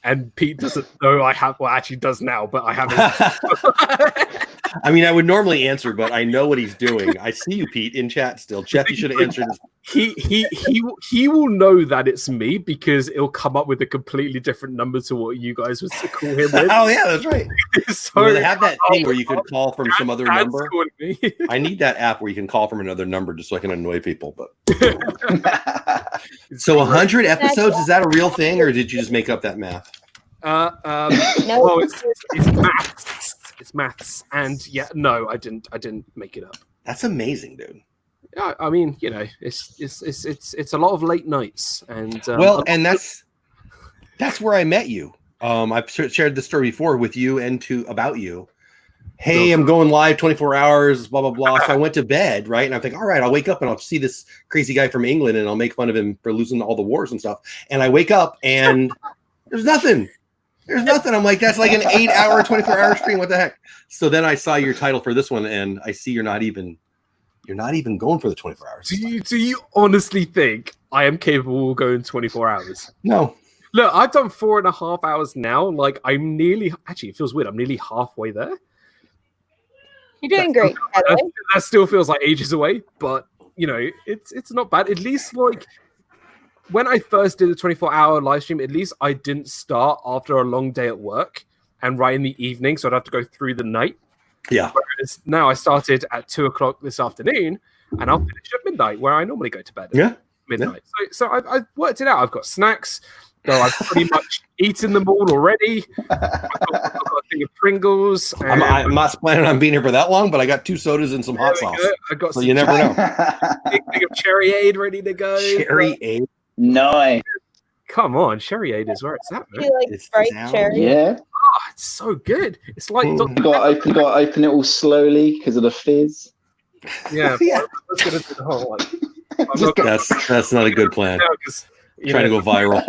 and Pete doesn't know I have. Well, actually does now, but I haven't. I mean, I would normally answer, but I know what he's doing. I see you, Pete, in chat still. Jeff, you should have answered this. He will know that it's me because it'll come up with a completely different number to what you guys would call him with. Oh yeah, that's right. So they have that thing where you could call from some other Dad's number. calling me. I need that app where you can call from another number just so I can annoy people. But so 100 episodes, is that a real thing, or did you just make up that math? No. Well, it's maths. It's maths, and yeah, no, I didn't make it up. That's amazing, dude. Yeah, I mean, it's a lot of late nights, and and that's where I met you. I've shared this story before with you and about you. Hey, I'm going live 24 hours, blah blah blah. So I went to bed, right, and I'm thinking, all right, I'll wake up and I'll see this crazy guy from England, and I'll make fun of him for losing all the wars and stuff. And I wake up and there's nothing. There's nothing. I'm like, that's like an 8-hour, 24-hour stream. What the heck? So then I saw your title for this one, and I see you're not even going for the 24 hours. Do you honestly think I am capable of going 24 hours? No. Look, I've done 4.5 hours now. Like, I'm nearly. Actually, it feels weird. I'm nearly halfway there. You're doing great. By the way. That still feels like ages away, but it's not bad. At least like. When I first did the 24-hour live stream, at least I didn't start after a long day at work and right in the evening, so I'd have to go through the night. Yeah. Whereas now I started at 2:00 this afternoon, and I'll finish at midnight, where I normally go to bed. At midnight. Yeah. So I've worked it out. I've got snacks, though I've pretty much eaten them all already. I've got a thing of Pringles. And I'm not planning on being here for that long, but I got 2 sodas and some hot sauce. I got so you never know. Big thing of Cherryade ready to go. Cherryade. No. Come on, Cherryade is where it's at. Man. You like Sprite cherry? Yeah. Oh, it's so good. It's like You got to open it all slowly because of the fizz. Yeah. Yeah. That's gonna do the whole like. That's not a good plan. Trying to go viral.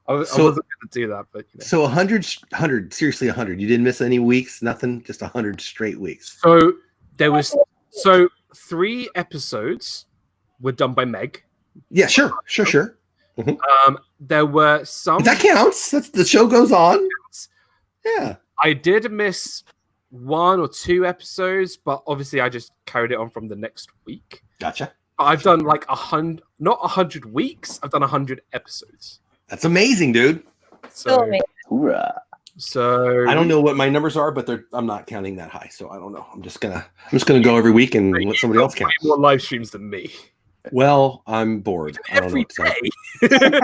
I wasn't going to do that, but So 100, seriously 100. You didn't miss any weeks, nothing, just 100 straight weeks. So there was 3 episodes were done by Meg. Yeah, sure. Mm-hmm. There were some. That counts. The show goes on. Yeah. I did miss 1 or 2 episodes, but obviously I just carried it on from the next week. Gotcha. I've done like 100, not 100 weeks. I've done 100 episodes. That's amazing, dude. So, I don't know what my numbers are, but I'm not counting that high, so I don't know. I'm just gonna go every week and let somebody else count. More live streams than me. Well, I'm bored. I don't know what to tell you.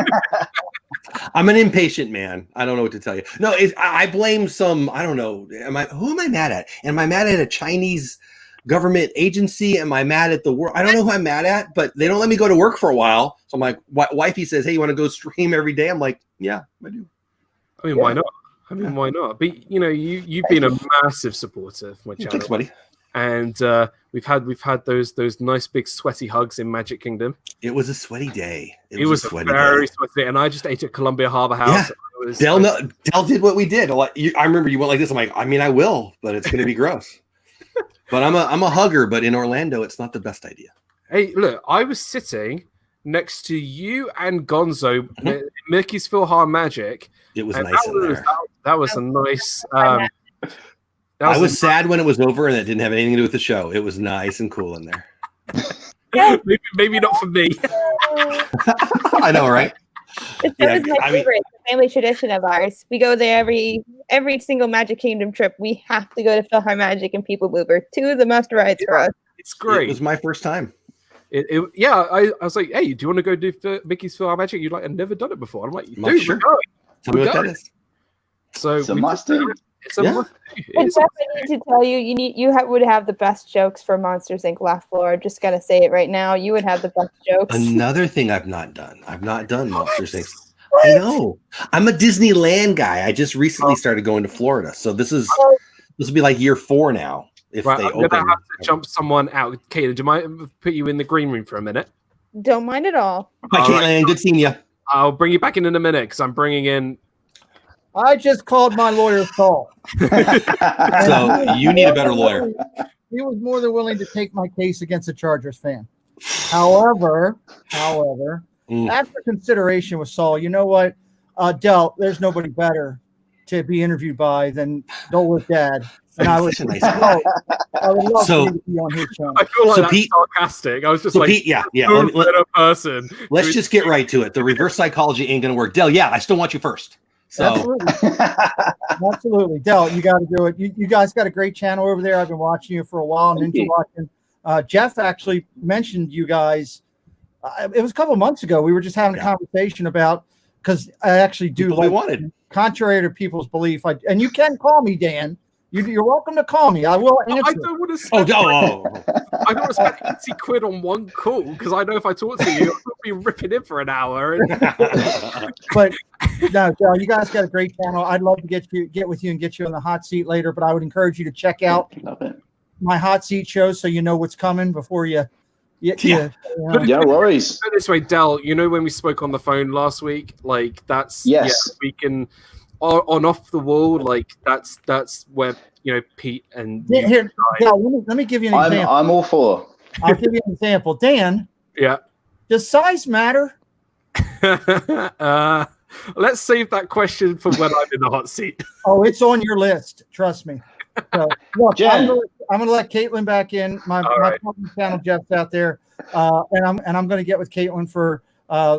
I'm an impatient man. I don't know what to tell you. No, I blame some. I don't know. Who am I mad at? Am I mad at a Chinese government agency? Am I mad at the world? I don't know who I'm mad at, but they don't let me go to work for a while. So I'm like, wifey says, "Hey, you want to go stream every day?" I'm like, "Yeah, I do." I mean, why not? But you've been a massive supporter of my channel. Thanks, buddy. and we've had those nice big sweaty hugs in Magic Kingdom. It was a sweaty day. It was a sweaty very day. sweaty day, and I just ate at Columbia Harbor House. Yeah. Del did what we did. I remember you went like this. I'm like, I mean, I will, but it's going to be gross. But I'm a hugger. But in Orlando, it's not the best idea. Hey, look, I was sitting next to you and Gonzo at Mickey's Magic. It was nice in there. That was a nice. I was sad when it was over, and it didn't have anything to do with the show. It was nice and cool in there. maybe not for me. I know, right? That was my favorite. It's a family tradition of ours. We go there every single Magic Kingdom trip. We have to go to PhilharMagic and People Mover. 2 of the must rides for us. It's great. It was my first time. I was like, hey, do you want to go do Mickey's PhilharMagic? You're like, I've never done it before. I'm like, dude, sure. we're going. Tell me what that is. So it's a must do. It's a must do. And Jeff, I need to tell you, would have the best jokes for Monsters Inc. Laugh Floor. Just gotta say it right now. You would have the best jokes. Another thing I've not done. I've not done Monsters Inc. I know. I'm a Disneyland guy. I just recently started going to Florida, so this will be like year 4 now. If Right, they I'm open, gonna have to jump someone out. Caitlin, do you mind put you in the green room for a minute? Don't mind at all. Bye, Caitlin. Good seeing you. I'll bring you back in a minute because I'm bringing in. I just called my lawyer's call. So you need a better lawyer. He was more than willing to take my case against the Chargers fan. However, after consideration with Saul, you know what, Del, there's nobody better to be interviewed by than Dola's dad. And I would love So- to be on his channel. I feel like So that's Pete- sarcastic. I was just So like, Pete, yeah. who better person? Let's just get right to it. The reverse psychology ain't gonna work. Del, yeah, I still want you first. So Absolutely. Del, you got to do it. You guys got a great channel over there. I've been watching you for a while. Thank you. Watching. Jeff actually mentioned you guys. It was a couple of months ago. We were just having a conversation about, because I actually do what we wanted. Contrary to people's belief. And you can call me Dan. You're welcome to call me. I will answer. I don't want to spend. I don't want to spend 80 quid on one call because I know if I talk to you, I'll be ripping in for an hour. But no, Del, you guys got a great channel. I'd love to get with you and get you on the hot seat later. But I would encourage you to check out my hot seat show so you know what's coming before you. Yeah, worries. Put it this way, Del, you know when we spoke on the phone last week, like that's we can on off the wall, like that's where Pete and here, Del, let me give you an example. I'm all for. I'll give you an example. Dan, yeah. Does size matter? Let's save that question for when I'm in the hot seat. Oh, it's on your list. Trust me. So, look, I'm going to let Caitlin back in. My channel, Jeff's out there, and I'm going to get with Caitlin for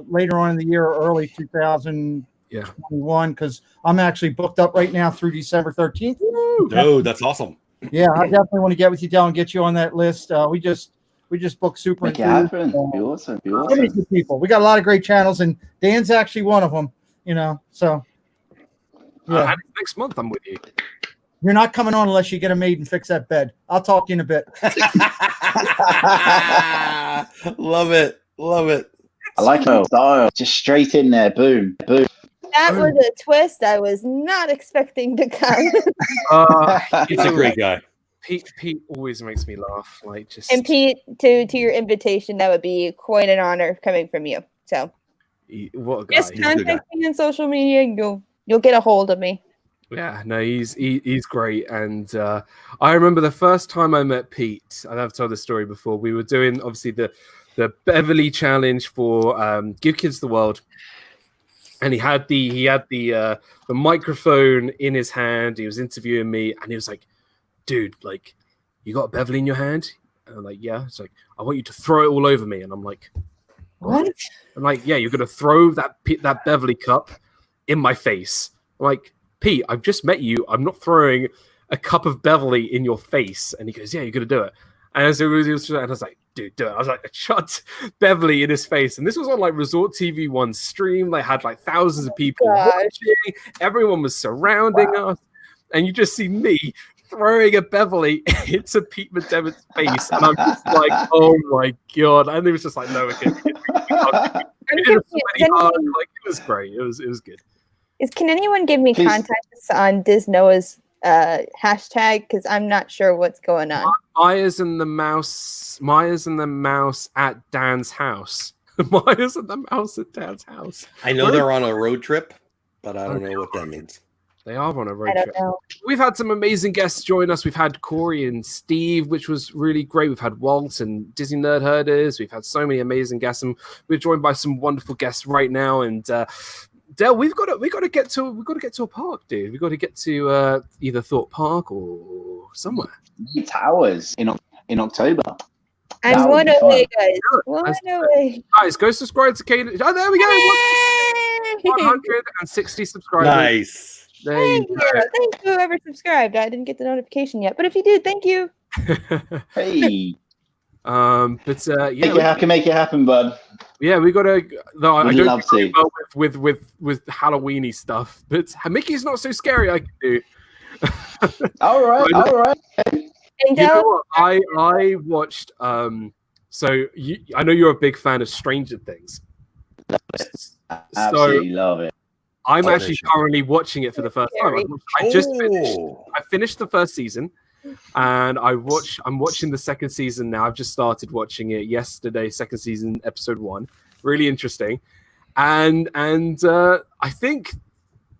later on in the year or early 2021 because I'm actually booked up right now through December 13th. Oh, that's awesome. Yeah, I definitely want to get with you, Del, and get you on that list. We just booked Super. Make it happen. Be awesome. Be awesome. Many good people. We got a lot of great channels, and Dan's actually one of them. So yeah. Next month I'm with you. You're not coming on unless you get a maid and fix that bed. I'll talk to you in a bit. Love it. I like her style. Just straight in there. Boom. Boom. That was a twist I was not expecting to come. He's a great guy. Pete always makes me laugh. Like just And Pete, to your invitation, that would be quite an honor coming from you. So what a guy. just contact me on social media. You'll get a hold of me. Yeah, no, he's great, and I remember the first time I met Pete. I've told this story before. We were doing obviously the Beverly Challenge for Give Kids the World, and he had the microphone in his hand. He was interviewing me, and he was like, "Dude, like, you got a Beverly in your hand?" And I'm like, "Yeah." It's like, "I want you to throw it all over me," and I'm like, "What?" I'm like, "Yeah, you're gonna throw that Beverly cup in my face." I'm like, "Pete, I've just met you. I'm not throwing a cup of Beverly in your face." And he goes, "Yeah, you're going to do it." And so I was like, "Dude, do it." I was like, I shot Beverly in his face. And this was on like Resort TV 1 stream. They had like thousands of people watching. Everyone was surrounding us. And you just see me throwing a Beverly into Pete Medevic's face. And I'm just like, oh my God. And it was just like, no, it was great. It was good. Can anyone give me contacts on DIZNEYDAN hashtag because I'm not sure what's going on. Myers and the Mouse at Dan's house. Myers and the Mouse at Dan's house. I know they're on a road trip, but I don't know what that means. They are on a road I don't trip. know. We've had some amazing guests join us. We've had Corey and Steve, which was really great. We've had Walt and Disney Nerd Herders. We've had so many amazing guests, and we're joined by some wonderful guests right now. And Del, we've got to get to a park, dude. We've got to get to either Thorpe Park or somewhere. Towers in October. I'm one away, guys. One away. Guys, go subscribe to Kaden. Oh, there we go. 160 subscribers. Nice. Thank you. Thank you, whoever subscribed. I didn't get the notification yet, but if you did, thank you. Hey. But I can make it happen, bud. Yeah, we gotta. No, I Would don't love do to. well with Halloweeny stuff, but Mickey's not so scary. I can do. All right. You know what? I watched. So I know you're a big fan of Stranger Things. Absolutely love it. I'm actually currently watching it for the first time. I finished the first season, and I'm watching the second season now. I've just started watching it yesterday. Second season, episode 1, really interesting, and I think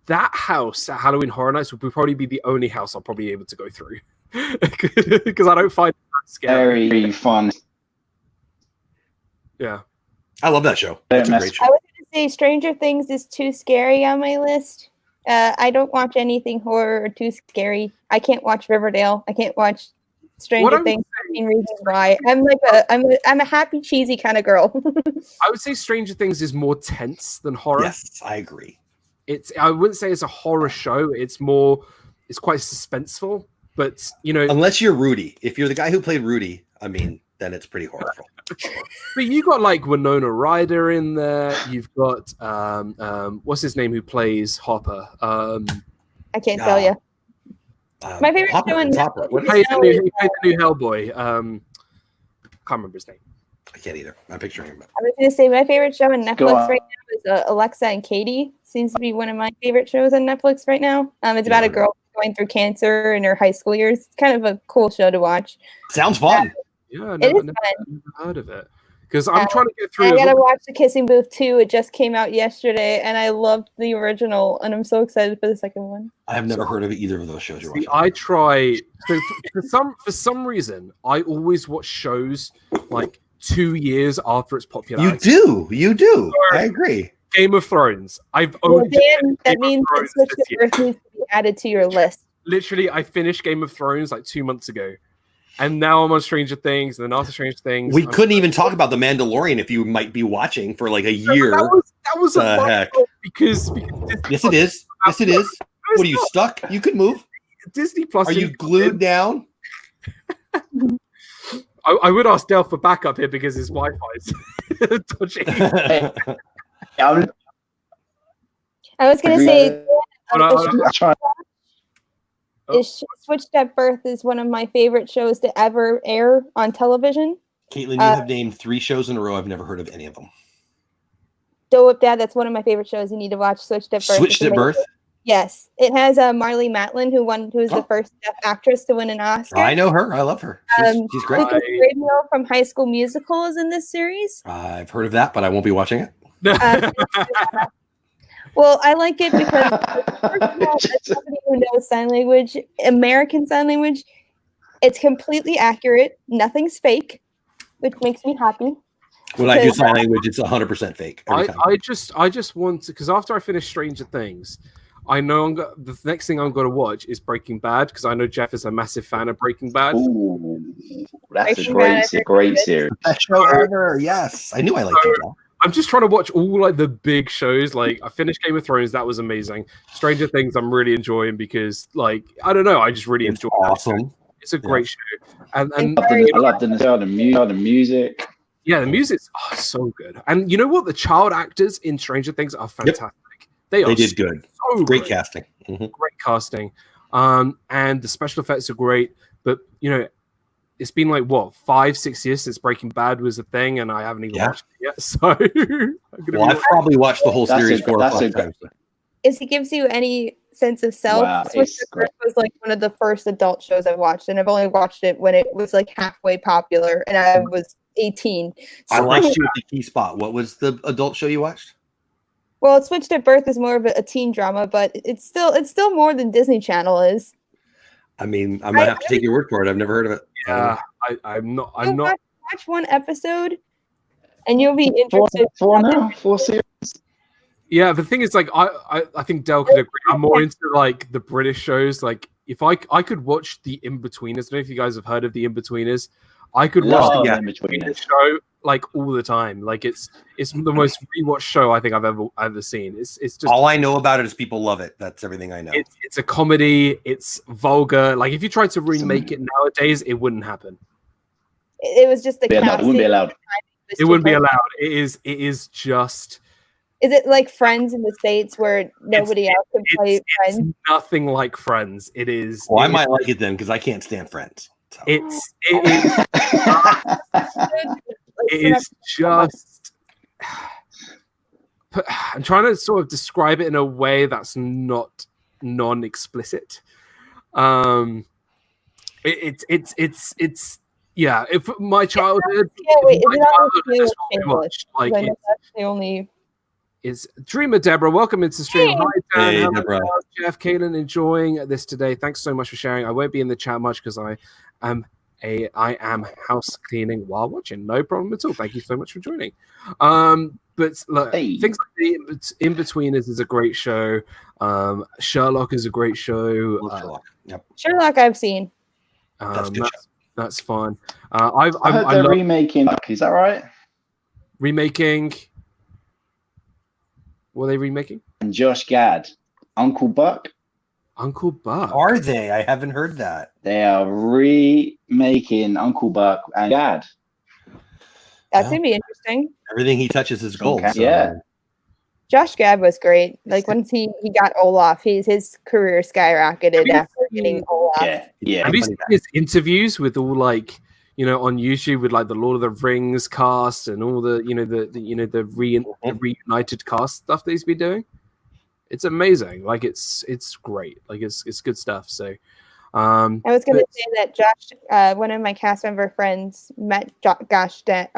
that house at Halloween Horror Nights would probably be the only house I'll probably be able to go through because I don't find it that scary. Very fun. Yeah, I love that show. That's a great show. I was going to say Stranger Things is too scary on my list. I don't watch anything horror or too scary. I can't watch Riverdale. I can't watch Stranger Things. 15 Reasons Why. I'm a happy, cheesy kind of girl. I would say Stranger Things is more tense than horror. Yes, I agree. I wouldn't say it's a horror show. It's quite suspenseful. But unless you're Rudy, if you're the guy who played Rudy, I mean, then it's pretty horrible. But you got like Winona Ryder in there. You've got what's his name who plays Hopper? I can't tell you. My favorite show in Hopper. He played the new Hellboy. Can't remember his name. I can't either. I'm picturing him. I was going to say my favorite show on Netflix right now is Alexa and Katie. Seems to be one of my favorite shows on Netflix right now. It's about a girl going through cancer in her high school years. It's kind of a cool show to watch. Sounds fun. Yeah, I've never heard of it. Because I'm trying to get through. I gotta watch The Kissing Booth 2. It just came out yesterday, and I loved the original, and I'm so excited for the second one. I have never heard of either of those shows you're watching. I try. So for some reason, I always watch shows like 2 years after its popularity. You do. I agree. Game of Thrones. I've Well, only Dan, that means that Switch to Earth needs to be added to your list. Literally, I finished Game of Thrones like 2 months ago. And now I'm on Stranger Things, and then after Stranger Things, We couldn't even talk about The Mandalorian if you might be watching for like a year. That was a heck. because Yes, it is. Yes, it is. What are you stuck? You can move. Disney Plus. Are you glued down? I would ask Del for backup here because his Wi-Fi is dodgy. I was going to say, Switched at Birth is one of my favorite shows to ever air on television. Caitlin, you have named 3 shows in a row. I've never heard of any of them. Doe Whip Dad, that's one of my favorite shows you need to watch. Switched at Birth. Switched at Birth? Yes. It has Marlee Matlin, who is the first deaf actress to win an Oscar. I know her. I love her. She's great. Lucas Grabeel from High School Musical is in this series. I've heard of that, but I won't be watching it. Well, I like it because first of all, as somebody who knows sign language, American Sign Language, it's completely accurate. Nothing's fake, which makes me happy. When I do sign language, it's 100% fake. Every time. I just want to, because after I finish Stranger Things, I know the next thing I'm going to watch is Breaking Bad, because I know Jeff is a massive fan of Breaking Bad. Ooh, that's a great series. Best show ever. Yes, I knew I liked it. I'm just trying to watch all like the big shows. Like I finished Game of Thrones, that was amazing. Stranger Things, I'm really enjoying because, like, I don't know, I just really enjoy it. Awesome. It's a great show, and I love the music. Yeah, the music's so good. And you know what? The child actors in Stranger Things are fantastic. They did good. So great good. casting. Mm-hmm. Great casting. And the special effects are great. But it's been like 5-6 years since Breaking Bad was a thing, and I haven't even watched it yet. So I've probably watched the whole series 4 or 5 times. If it gives you any sense of self. Wow, Switched it's at Birth was like one of the first adult shows I watched, and I've only watched it when it was like halfway popular, and I was 18. I So, lost you at the key spot. What was the adult show you watched? well, Switched at Birth is more of a teen drama, but it's still more than Disney Channel is. I mean, I might have to take your word for it. I've never heard of it. Yeah, I'm not. Watch one episode, and you'll be interested. Four series. Yeah, the thing is, like, I think Del could agree. I'm more into like the British shows. Like, if I could watch the In-Betweeners. I don't know if you guys have heard of the In-Betweeners. I could watch Love the In-Betweeners show like all the time. Like, it's the most rewatched show I think I've ever seen. It's just all I know about it is people love it. That's everything I know. It's a comedy. It's vulgar. Like, if you tried to remake it nowadays, it wouldn't happen. It was just the It casting. wouldn't be allowed. It wouldn't be allowed. It is just. Is it like Friends in the States where nobody else can play Friends? It's nothing like Friends. It is. Well, I might like it then because I can't stand Friends. So. It is just. I'm trying to sort of describe it in a way that's not non-explicit. It's yeah. If my childhood, That's the only. Is Dreamer Deborah. Welcome into the stream. Hey. Hi, Dan. Hey, Hello, Deborah. Jeff, Kaylin, enjoying this today. Thanks so much for sharing. I won't be in the chat much because I am house cleaning while watching. No problem at all. Thank you so much for joining. But look, things like the In-Betweeners is a great show. Sherlock is a great show. Sherlock. Yep. Sherlock I've seen. That's fun. I heard they're remaking. Is that right? Remaking. What are they remaking? And Josh Gad, Uncle Buck. Uncle Buck. Are they? I haven't heard that. They are remaking Uncle Buck and Gad. That's gonna be interesting. Everything he touches is gold. Okay. So. Yeah. Josh Gad was great. Like once he got Olaf, his career skyrocketed after getting Olaf. Yeah. Have you seen his interviews with all like, on YouTube with like the Lord of the Rings cast and all the the reunited cast stuff that he's been doing? It's amazing. Like it's great. Like it's good stuff. So I was going to say that Josh, one of my cast member friends, met Josh Gad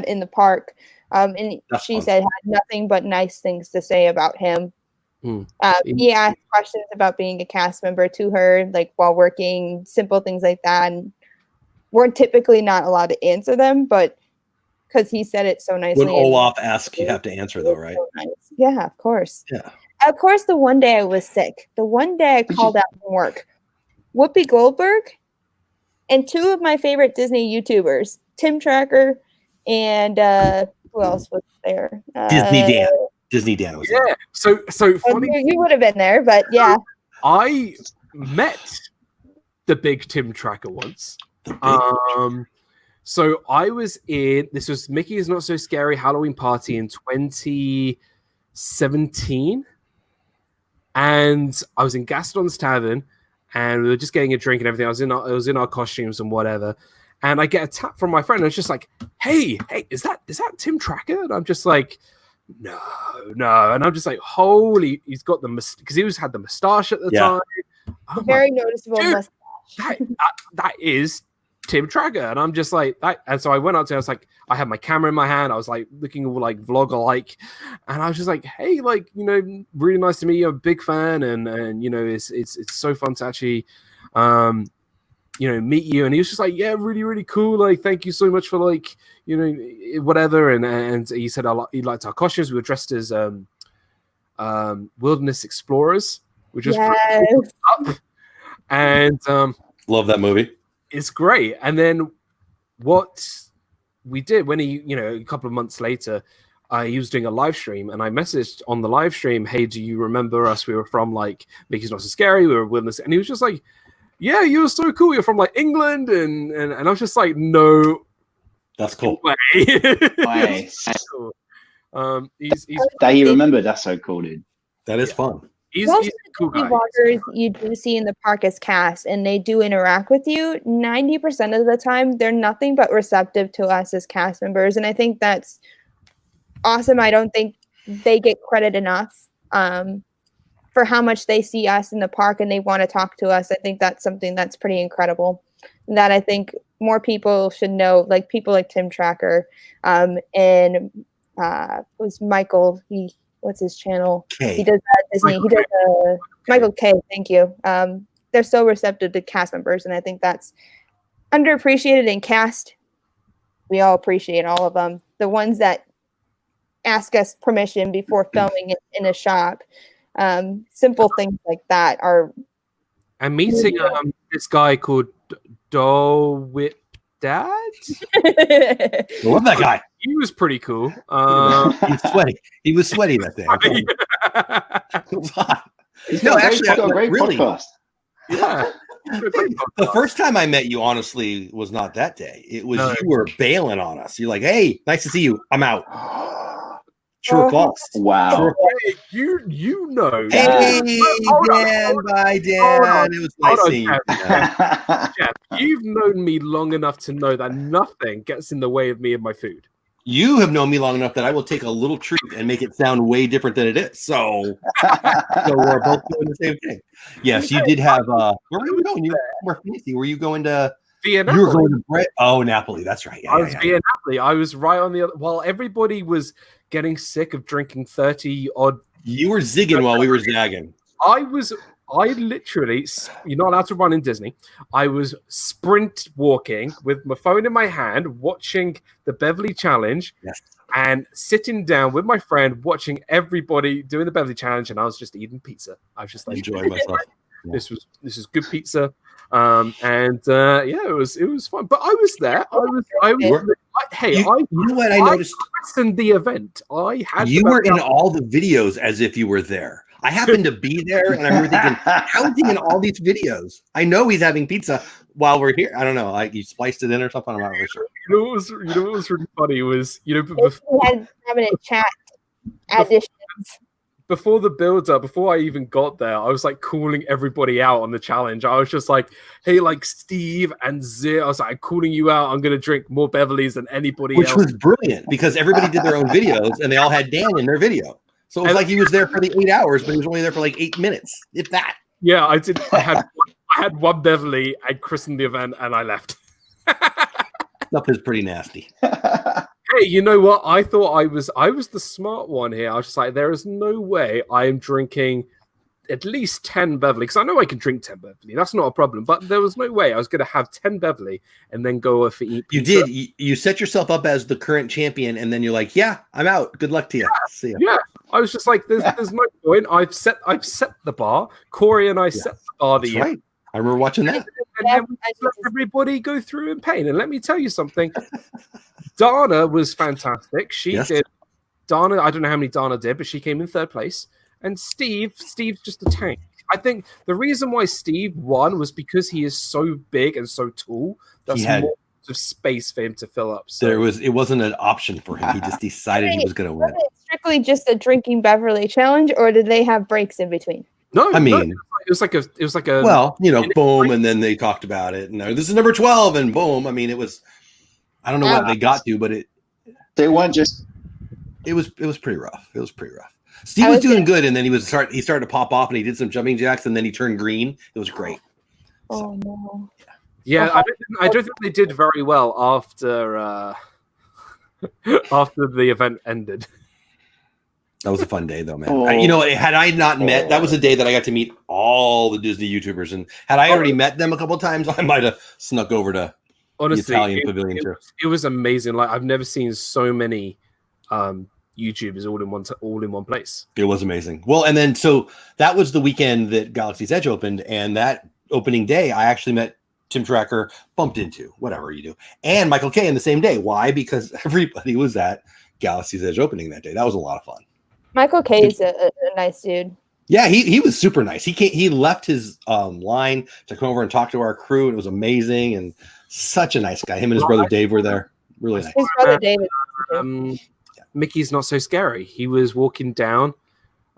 in the park, and she said had nothing but nice things to say about him. He asked questions about being a cast member to her, like while working, simple things like that, and we're typically not allowed to answer them, but because he said it so nicely. When Olaf asks, you have to answer though, right? So nice. Yeah, of course. Yeah. Of course, the one day I was sick, the one day I called out from work, Whoopi Goldberg and two of my favorite Disney YouTubers, Tim Tracker and who else was there? Disney Dan was there. Yeah. So funny. You would have been there, but yeah. I met the big Tim Tracker once. So I was this was Mickey's Not So Scary Halloween Party in 2017. And I was in Gaston's Tavern and we were just getting a drink and everything. I was in our costumes and whatever. And I get a tap from my friend. And it's just like, hey, is that Tim Tracker? And I'm just like, no. And I'm just like, holy, he's got because he had the mustache at the time. Oh, very noticeable mustache. That is Tim Tracker. And I'm just like that. And so I went up to him, I was like, I had my camera in my hand, I was like looking all like vlogger-like, and I was just like, hey, like, really nice to meet you, I'm a big fan, and it's so fun to actually meet you. And he was just like, yeah, really, really cool, like, thank you so much for like, whatever. And he said he liked our costumes. We were dressed as wilderness explorers, which was pretty cool up. And love that movie. It's great. And then what we did when he, a couple of months later, he was doing a live stream, and I messaged on the live stream, hey, do you remember us? We were from like Mickey's Not So Scary, we were Wilderness. And he was just like, yeah, you were so cool. You're from like England. And I was just like, no. That's cool. Way. Nice. Cool. That he remembered. That's so cool, dude. That is fun. Most of the cool vloggers you do see in the park as cast, and they do interact with you, 90% of the time, they're nothing but receptive to us as cast members. And I think that's awesome. I don't think they get credit enough. for how much they see us in the park and they want to talk to us. I think that's something that's pretty incredible that I think more people should know, like people like Tim Tracker, and was Michael, what's his channel? K. He does Disney. He does Michael K. Thank you. They're so receptive to cast members, and I think that's underappreciated in cast. We all appreciate all of them. The ones that ask us permission before filming it in a shop. Simple things like that are. And meeting this guy called Whip Dad. I love that guy. He was pretty cool. He was sweaty. He was sweaty that day. No, actually, got a great really. podcast. Yeah. The first time I met you, honestly, was not that day. It was you were bailing on us. You're like, "Hey, nice to see you. I'm out." True or false? Wow. True or false? Hey, you know. Hey, Dan, bye, Dan. It was nice seeing you. Jeff, you've known me long enough to know that nothing gets in the way of me and my food. You have known me long enough that I will take a little treat and make it sound way different than it is. So we're both doing the same thing. Yes, you did have. Where were you going? You were fancy. Were you going to? Via You were going to Brett. Oh, Napoli. That's right. I was via Napoli. I was right on the other. While everybody was getting sick of drinking 30 odd. You were zigging while we were zagging. I literally, you're not allowed to run in Disney. I was sprint walking with my phone in my hand, watching the Beverly Challenge, and sitting down with my friend, watching everybody doing the Beverly Challenge, and I was just eating pizza. I was just like enjoying myself. This is good pizza, it was fun. But I was there. You know what I noticed? In the event, I had. You were in all the videos as if you were there. I happened to be there, and I remember thinking, "How is he in all these videos? I know he's having pizza while we're here. I don't know, like you spliced it in or something. I'm not really sure." You know what was really funny was we had having a chat additions. Before the build up, before I even got there, I was like calling everybody out on the challenge. I was just like, "Hey, like Steve and Zir," I was like, "I'm calling you out. I'm gonna drink more Beverleys than anybody else." Which was brilliant because everybody did their own videos, and they all had Dan in their video. So it was like he was there for the 8 hours, but he was only there for like 8 minutes, if that. Yeah, I did. I had one Beverly. I christened the event, and I left. Stuff is pretty nasty. Hey, you know what? I thought I was the smart one here. I was just like, there is no way I am drinking at least 10 Beverly, because I know I can drink 10 Beverly. That's not a problem. But there was no way I was going to have 10 Beverly and then go off and eat pizza. You did. You set yourself up as the current champion, and then you're like, "Yeah, I'm out. Good luck to you. See ya." Yeah, I was just like, "There's no point. I've set the bar. Corey and I set the bar. That's right. I remember watching that. And then we let everybody go through in pain. And let me tell you something. Dana was fantastic. She did. Dana, I don't know how many Dana did, but she came in third place. And Steve's just a tank. I think the reason why Steve won was because he is so big and so tall. That's more of space for him to fill up. So It wasn't an option for him. He just decided he was going to win. Was it strictly just a drinking Beverly challenge, or did they have breaks in between? No, I mean, it was like a well, boom, and then they talked about it, and this is number 12, and boom. I mean, it was. I don't know what they got to, but they weren't just. It was pretty rough. It was pretty rough. Steve was doing good, and then he started to pop off, and he did some jumping jacks, and then he turned green. It was great. Oh no! Yeah, I don't think they did very well after after the event ended. That was a fun day, though, man. Had I not met, that was a day that I got to meet all the Disney YouTubers, and had I already met them a couple of times, I might have snuck over to the Italian pavilion too. It was amazing. Like I've never seen so many YouTubers all in one place. It was amazing. Well, and then so that was the weekend that Galaxy's Edge opened, and that opening day, I actually met Tim Tracker, bumped into, whatever you do, and Michael K in the same day. Why? Because everybody was at Galaxy's Edge opening that day. That was a lot of fun. Michael K is a nice dude. Yeah, he was super nice. He left his line to come over and talk to our crew. And it was amazing and such a nice guy. Him and his brother Dave were there. Really nice. His brother Dave. Mickey's Not So Scary. He was walking down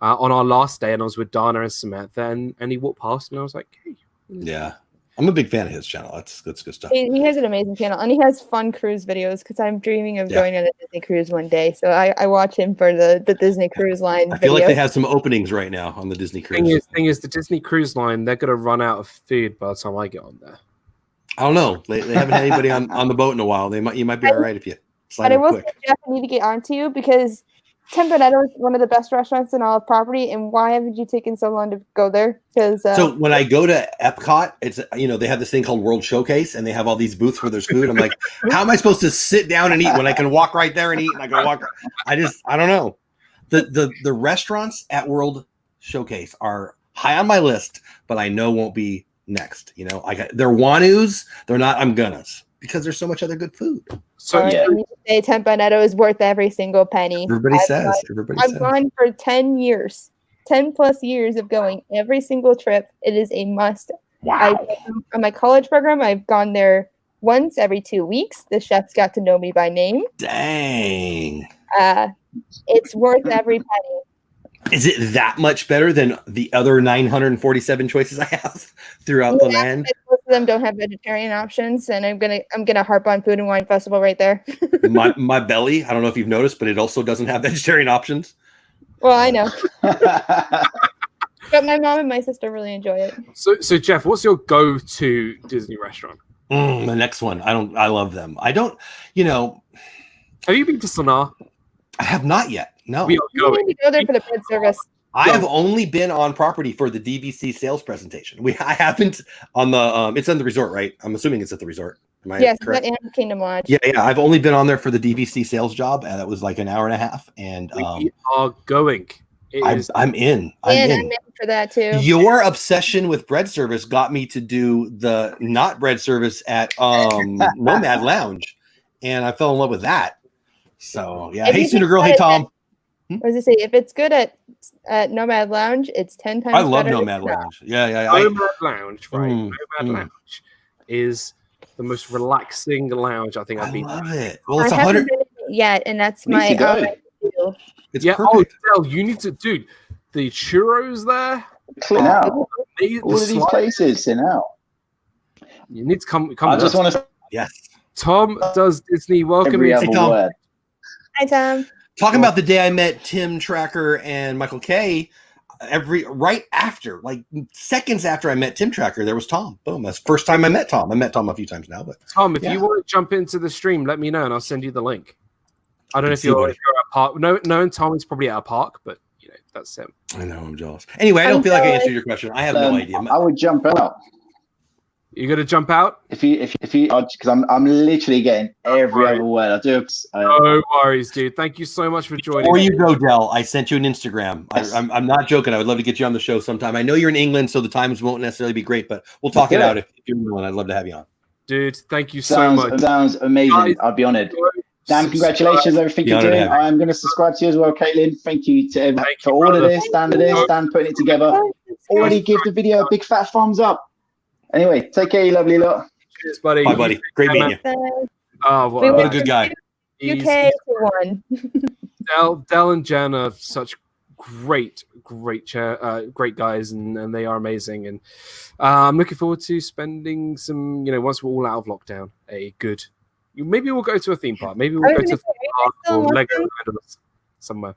on our last day, and I was with Dana and Samantha, and he walked past, and I was like, "Hey." Yeah. I'm a big fan of his channel. That's good stuff. He has an amazing channel, and he has fun cruise videos because I'm dreaming of going on a Disney cruise one day. So I watch him for the Disney Cruise Line. I feel like they have some openings right now on the Disney cruise. Thing is, the Disney Cruise Line, they're going to run out of food by the time I get on there. I don't know. They haven't had anybody on the boat in a while. You might be all right if you slide But I in will quick. say, Jeff, I need to get onto you because Tempranillo is one of the best restaurants in all of property. And why haven't you taken so long to go there? Because So when I go to Epcot, it's they have this thing called World Showcase, and they have all these booths where there's food. I'm like, how am I supposed to sit down and eat when I can walk right there and eat? And I can walk. I don't know. The restaurants at World Showcase are high on my list, but I know won't be next. They're Wanu's. They're not I'm Gonna's because there's so much other good food. So I need to say Tempranillo is worth every single penny. Everybody says. I've gone for 10 years. 10 plus years of going every single trip. It is a must. Wow. On my college program, I've gone there once every 2 weeks. The chefs got to know me by name. Dang. It's worth every penny. Is it that much better than the other 947 choices I have throughout the land? Most of them don't have vegetarian options, and I'm gonna harp on Food and Wine Festival right there. my belly, I don't know if you've noticed, but it also doesn't have vegetarian options. Well, I know. But my mom and my sister really enjoy it. So Jeff, what's your go-to Disney restaurant? The next one. I love them. I don't, Have you been to Sanaa? I have not yet. No. We are You need to go there for the bread service. I have only been on property for the DVC sales presentation. I haven't on the it's on the resort, right? I'm assuming it's at the resort. Am I Yes, correct? and Kingdom Lodge. Yeah. I've only been on there for the DVC sales job, and that was like an hour and a half. And we are going. I'm in. I'm in for that too. Your obsession with bread service got me to do the not bread service at Nomad Lounge, and I fell in love with that. So yeah. Hey, Sooner Girl. Hey, Tom. I was to say, if it's good at Nomad Lounge, it's 10 times. I love better Nomad Lounge. Yeah. Nomad Lounge, right? Nomad Lounge is the most relaxing lounge I think I've been. I love it. Well, it's I haven't been in it yet, and that's my. It's perfect. Del, you need to, dude. The churros there. Clean out. All of these places, thin out. You need to come. I just want to. Yes. Tom does Disney. Welcome. Every other Tom. word. Hi, Tom. Talking about the day I met Tim Tracker and Michael K. Right after, like seconds after I met Tim Tracker, there was Tom. Boom. That's the first time I met Tom. I met Tom a few times now, but Tom, if you want to jump into the stream, let me know and I'll send you the link. I don't know if you're at a park. No, and Tom is probably at a park, but that's him. I know, I'm jealous. Anyway, I don't feel like I answered your question. I have no idea. I would jump out. You got to jump out? If you, because I'm literally getting every other word. I do. No worries, dude. Thank you so much for joining. Before you go, Del, I sent you an Instagram. I'm not joking. I would love to get you on the show sometime. I know you're in England, so the times won't necessarily be great, but we'll talk it out if you're willing. I'd love to have you on. Dude, thank you so much. Sounds amazing. Guys, I'd be honored. Dan, congratulations on everything you're doing. I'm going to subscribe to you as well, Caitlin. Thank you to everyone for all of this, Dan putting it together. Already give the video a big fat thumbs up. Anyway, take care, you lovely lot. Cheers, buddy. Bye, buddy. Great meeting you. Oh, what a good guy. UK won. Del and Jen are such great guys, and they are amazing. And I'm looking forward to spending some, once we're all out of lockdown, maybe we'll go to a theme park. Maybe we'll go to a theme park or Legoland or somewhere.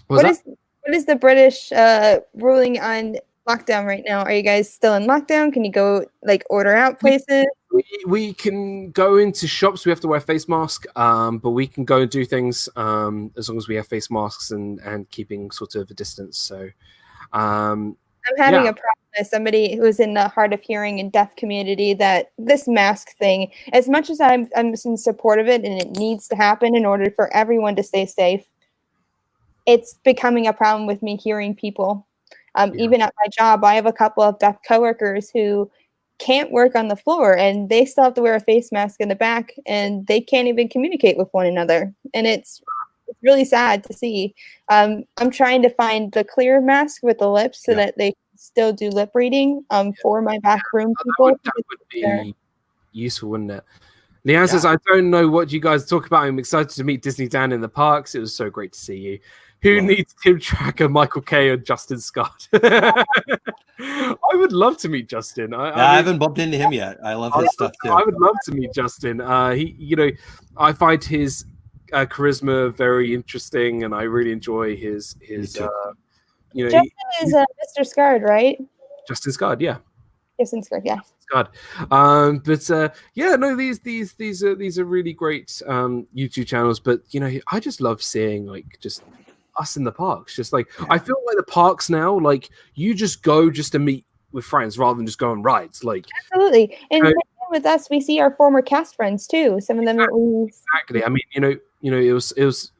What is the British ruling on lockdown right now? Are you guys still in lockdown? Can you go order out places? We can go into shops. We have to wear face mask, but we can go and do things as long as we have face masks and keeping sort of a distance. So I'm having a problem with somebody who's in the hard of hearing and deaf community that this mask thing, as much as I'm in support of it and it needs to happen in order for everyone to stay safe, it's becoming a problem with me hearing people. Even at my job, I have a couple of deaf coworkers who can't work on the floor and they still have to wear a face mask in the back and they can't even communicate with one another. And it's really sad to see. I'm trying to find the clear mask with the lips so that they still do lip reading for my back room people. That would be useful, wouldn't it? Leanne says, I don't know what you guys talk about. I'm excited to meet Disney Dan in the parks. It was so great to see you. Who needs Tim Tracker, Michael Kay, and Justin Scott? I would love to meet Justin. I haven't bumped into him yet. I love his stuff too. I would love to meet Justin. I find his charisma very interesting, and I really enjoy his. Justin is Mr. Scarred, right? Justin Scott, yeah. Justin Scarred, yeah. God, these are really great YouTube channels. But I just love seeing just us in the parks. Just I feel like the parks now, you just go just to meet with friends rather than just go on rides. Absolutely, and with us, we see our former cast friends too. Some of them exactly. I mean, it was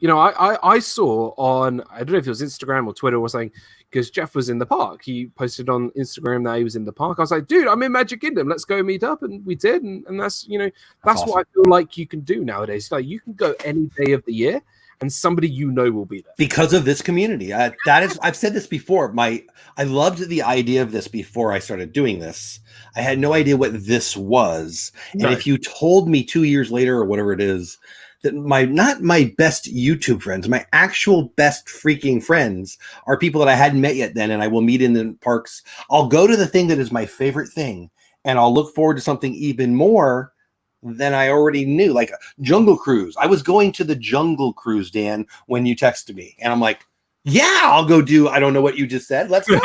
I saw on, I don't know if it was Instagram or Twitter or something, because Jeff was in the park. He posted on Instagram that he was in the park. I was like, dude, I'm in Magic Kingdom. Let's go meet up. And we did. And that's, that's awesome. what I feel like you can do nowadays. You can go any day of the year and somebody will be there. Because of this community. I've said this before. I loved the idea of this before I started doing this. I had no idea what this was. And if you told me 2 years later or whatever it is, that not my best YouTube friends, my actual best freaking friends are people that I hadn't met yet then, and I will meet in the parks. I'll go to the thing that is my favorite thing, and I'll look forward to something even more than I already knew, like Jungle Cruise. I was going to the Jungle Cruise, Dan, when you texted me, and I'm like, yeah, I'll go do, I don't know what you just said. Let's go.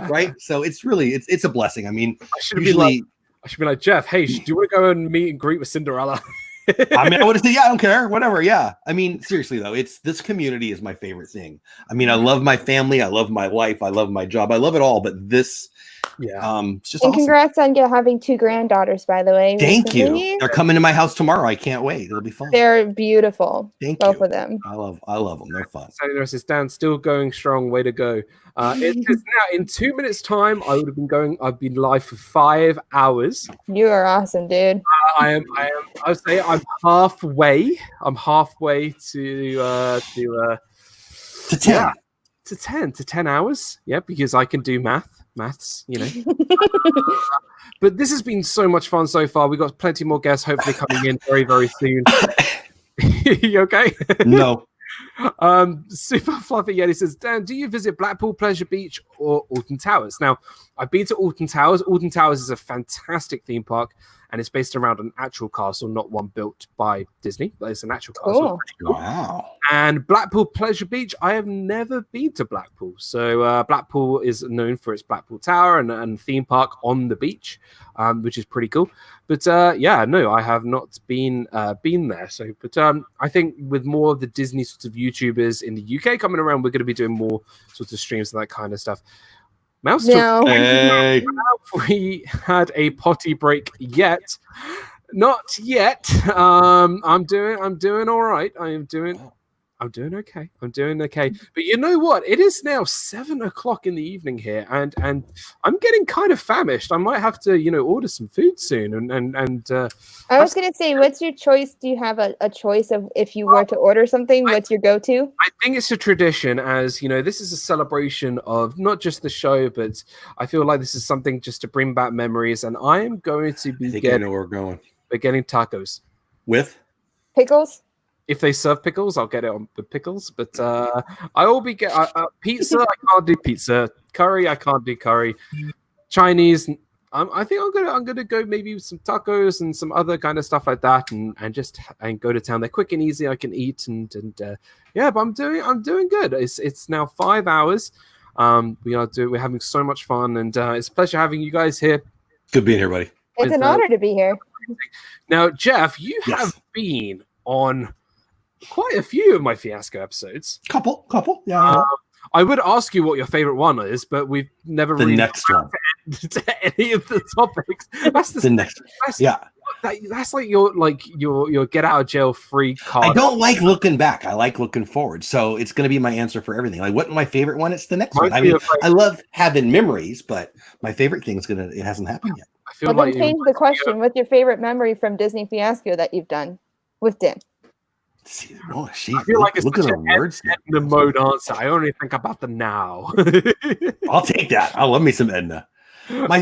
Right? So it's really, it's a blessing. I mean, I should be like, Jeff, hey, do you want to go and meet and greet with Cinderella? I mean, I would have said, yeah, I don't care, whatever. Yeah. I mean, seriously though, this community is my favorite thing. I mean, I love my family. I love my life. I love my job. I love it all, but this, it's just awesome. Congrats on having 2 granddaughters, by the way. Thank you. They're coming to my house tomorrow. I can't wait. It'll be fun. They're beautiful. Both of them. I love them. They're fun. Says Dan, still going strong. Way to go. It says now in 2 minutes time, I've been live for 5 hours. You are awesome, dude. I would say I'm halfway. I'm halfway to 10. To 10 hours. Yeah, because I can do maths, But this has been so much fun so far. We've got plenty more guests hopefully coming in very, very soon. You okay? No. Super Fluffy Yeti says, Dan, do you visit Blackpool Pleasure Beach or Alton Towers? Now, I've been to Alton Towers. Alton Towers is a fantastic theme park, and it's based around an actual castle, not one built by Disney, but it's an actual castle. Cool. Wow. And Blackpool Pleasure Beach, I have never been to Blackpool. So Blackpool is known for its Blackpool Tower and theme park on the beach, which is pretty cool. But I have not been there. So, but I think with more of the Disney sorts of YouTubers in the UK coming around, we're going to be doing more sorts of streams and that kind of stuff. Mouse, hey. We had a potty break yet. Not yet. I'm doing all right. I'm doing okay. I'm doing okay. But you know what? It is now 7 o'clock in the evening here, and I'm getting kind of famished. I might have to, order some food soon. And I was gonna say, what's your choice? Do you have a choice of if you were to order something? What's your go-to? I think it's a tradition, as this is a celebration of not just the show, but I feel like this is something just to bring back memories. And I am going to be I know where we're going. We're getting tacos with pickles. If they serve pickles, I'll get it on with pickles. But I will be get pizza. I can't do pizza. Curry, I can't do curry. Chinese. I think I'm gonna go maybe with some tacos and some other kind of stuff like that, and go to town. They're quick and easy. I can eat but I'm doing good. It's now 5 hours. We're having so much fun, and it's a pleasure having you guys here. Good being here, buddy. It's an honor to be here. Now, Jeff, you have been on quite a few of my Fiasco episodes. Couple, yeah. I would ask you what your favorite one is, but we've never the really next one to any of the topics. That's the next. That's like your get out of jail free card. I don't like looking back. I like looking forward. So it's going to be my answer for everything. Like, what's my favorite one? It's the next one. I mean, I love having memories, but my favorite thing it hasn't happened yet. I feel like change the question. What's your favorite memory from Disney Fiasco that you've done with Dan? I feel like it's look at the words. The mode answer. I only think about the now. I'll take that. I love me some Edna. I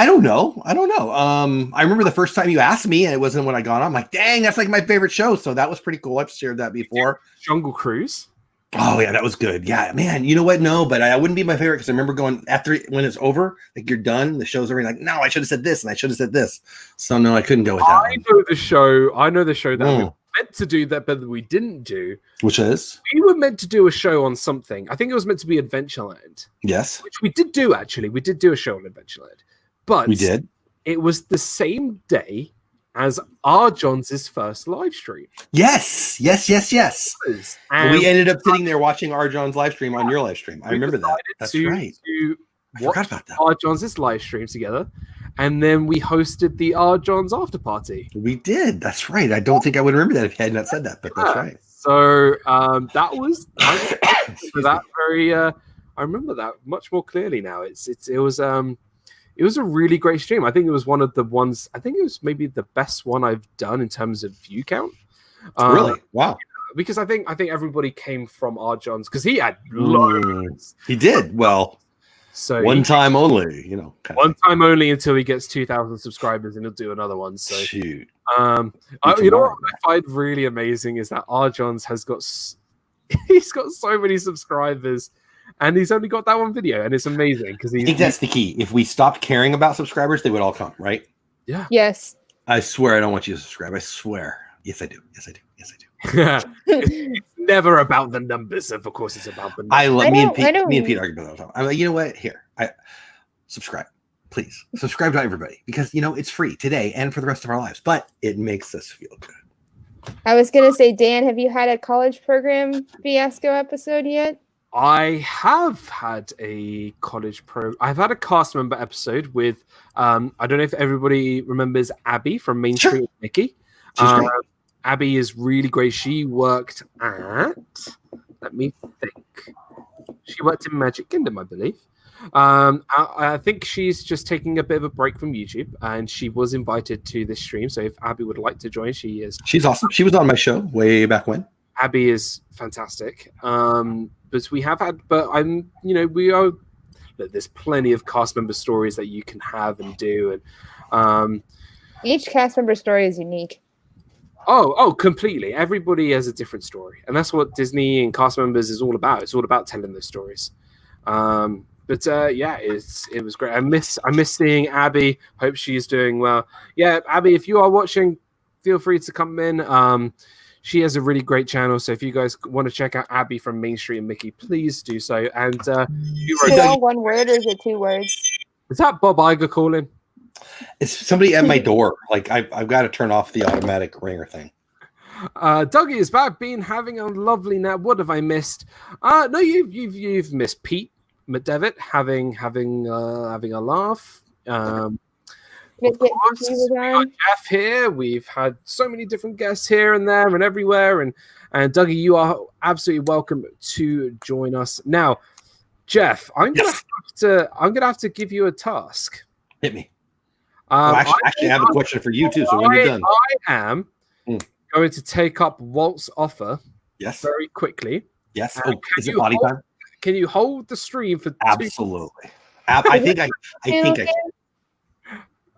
don't know. I remember the first time you asked me, and it wasn't when I got on. I'm like, dang, that's like my favorite show. So that was pretty cool. I've shared that before. Jungle Cruise. Oh yeah, that was good. Yeah, man. You know what? No, but I wouldn't be my favorite because I remember going after when it's over, like you're done, the show's over. Like, no, I should have said this and I should have said this. So no, I couldn't go with that. I know the show that we were meant to do that, but we didn't do. Which is? We were meant to do a show on something. I think it was meant to be Adventureland. Yes. Which we did do actually. We did do a show on Adventureland, but we did. It was the same day as R. Johns' first live stream. Yes. And we ended up sitting there watching R. John's live stream on your live stream. I remember that. That's right. I forgot about that. R. John's live stream together, and then we hosted the R. John's after party. We did. That's right. I don't think I would remember that if you had not said that, but that's right. So that was that very. I remember that much more clearly now. It was a really great stream. I think it was one of the ones. I think it was maybe the best one I've done in terms of view count. Really? Wow. Because I think everybody came from R. John's because he had loads. He did well. So one time only, one time only until he gets 2,000 subscribers, and he'll do another one. So shoot. You know what I find really amazing is that R. John's has got he's got so many subscribers. And he's only got that one video, and it's amazing because I think that's the key. If we stopped caring about subscribers, they would all come, right? Yeah. Yes. I swear I don't want you to subscribe. I swear. Yes, I do. Yes, I do. Yes, I do. It's never about the numbers. Of course, it's about the numbers. Me and Pete argue about that all the time. I'm like, you know what? Here, subscribe, please. Subscribe to everybody because it's free today and for the rest of our lives. But it makes us feel good. I was gonna say, Dan, have you had a college program fiasco episode yet? I have had a I've had a cast member episode with I don't know if everybody remembers Abby from Main Street with Mickey. Abby is really great. She worked at, let me think. She worked in Magic Kingdom, I believe. I think she's just taking a bit of a break from YouTube, and she was invited to this stream. So if Abby would like to join, she is. She's awesome. She was on my show way back when. Abby is fantastic. But we have had, we are. There's plenty of cast member stories that you can have and do, and each cast member story is unique. Oh, completely. Everybody has a different story, and that's what Disney and cast members is all about. It's all about telling those stories. But it was great. I miss seeing Abby. Hope she's doing well. Yeah, Abby, if you are watching, feel free to come in. She has a really great channel, so if you guys want to check out Abby from Main Street and Mickey, please do so. And you wrote down one word, or is it 2 words? Is that Bob Iger calling? It's somebody at my door. Like I've got to turn off the automatic ringer thing. Dougie is back. Having a lovely nap. What have I missed? No, you've missed Pete McDevitt having a laugh. Of course, we got Jeff here. We've had so many different guests here and there and everywhere. And Dougie, you are absolutely welcome to join us. Now, Jeff, I'm gonna have to give you a task. Hit me. Actually, I have a question for you too. So when you're done, I am going to take up Walt's offer. Yes. Very quickly. Yes. Is it body time? Can you hold the stream for absolutely? I think I can.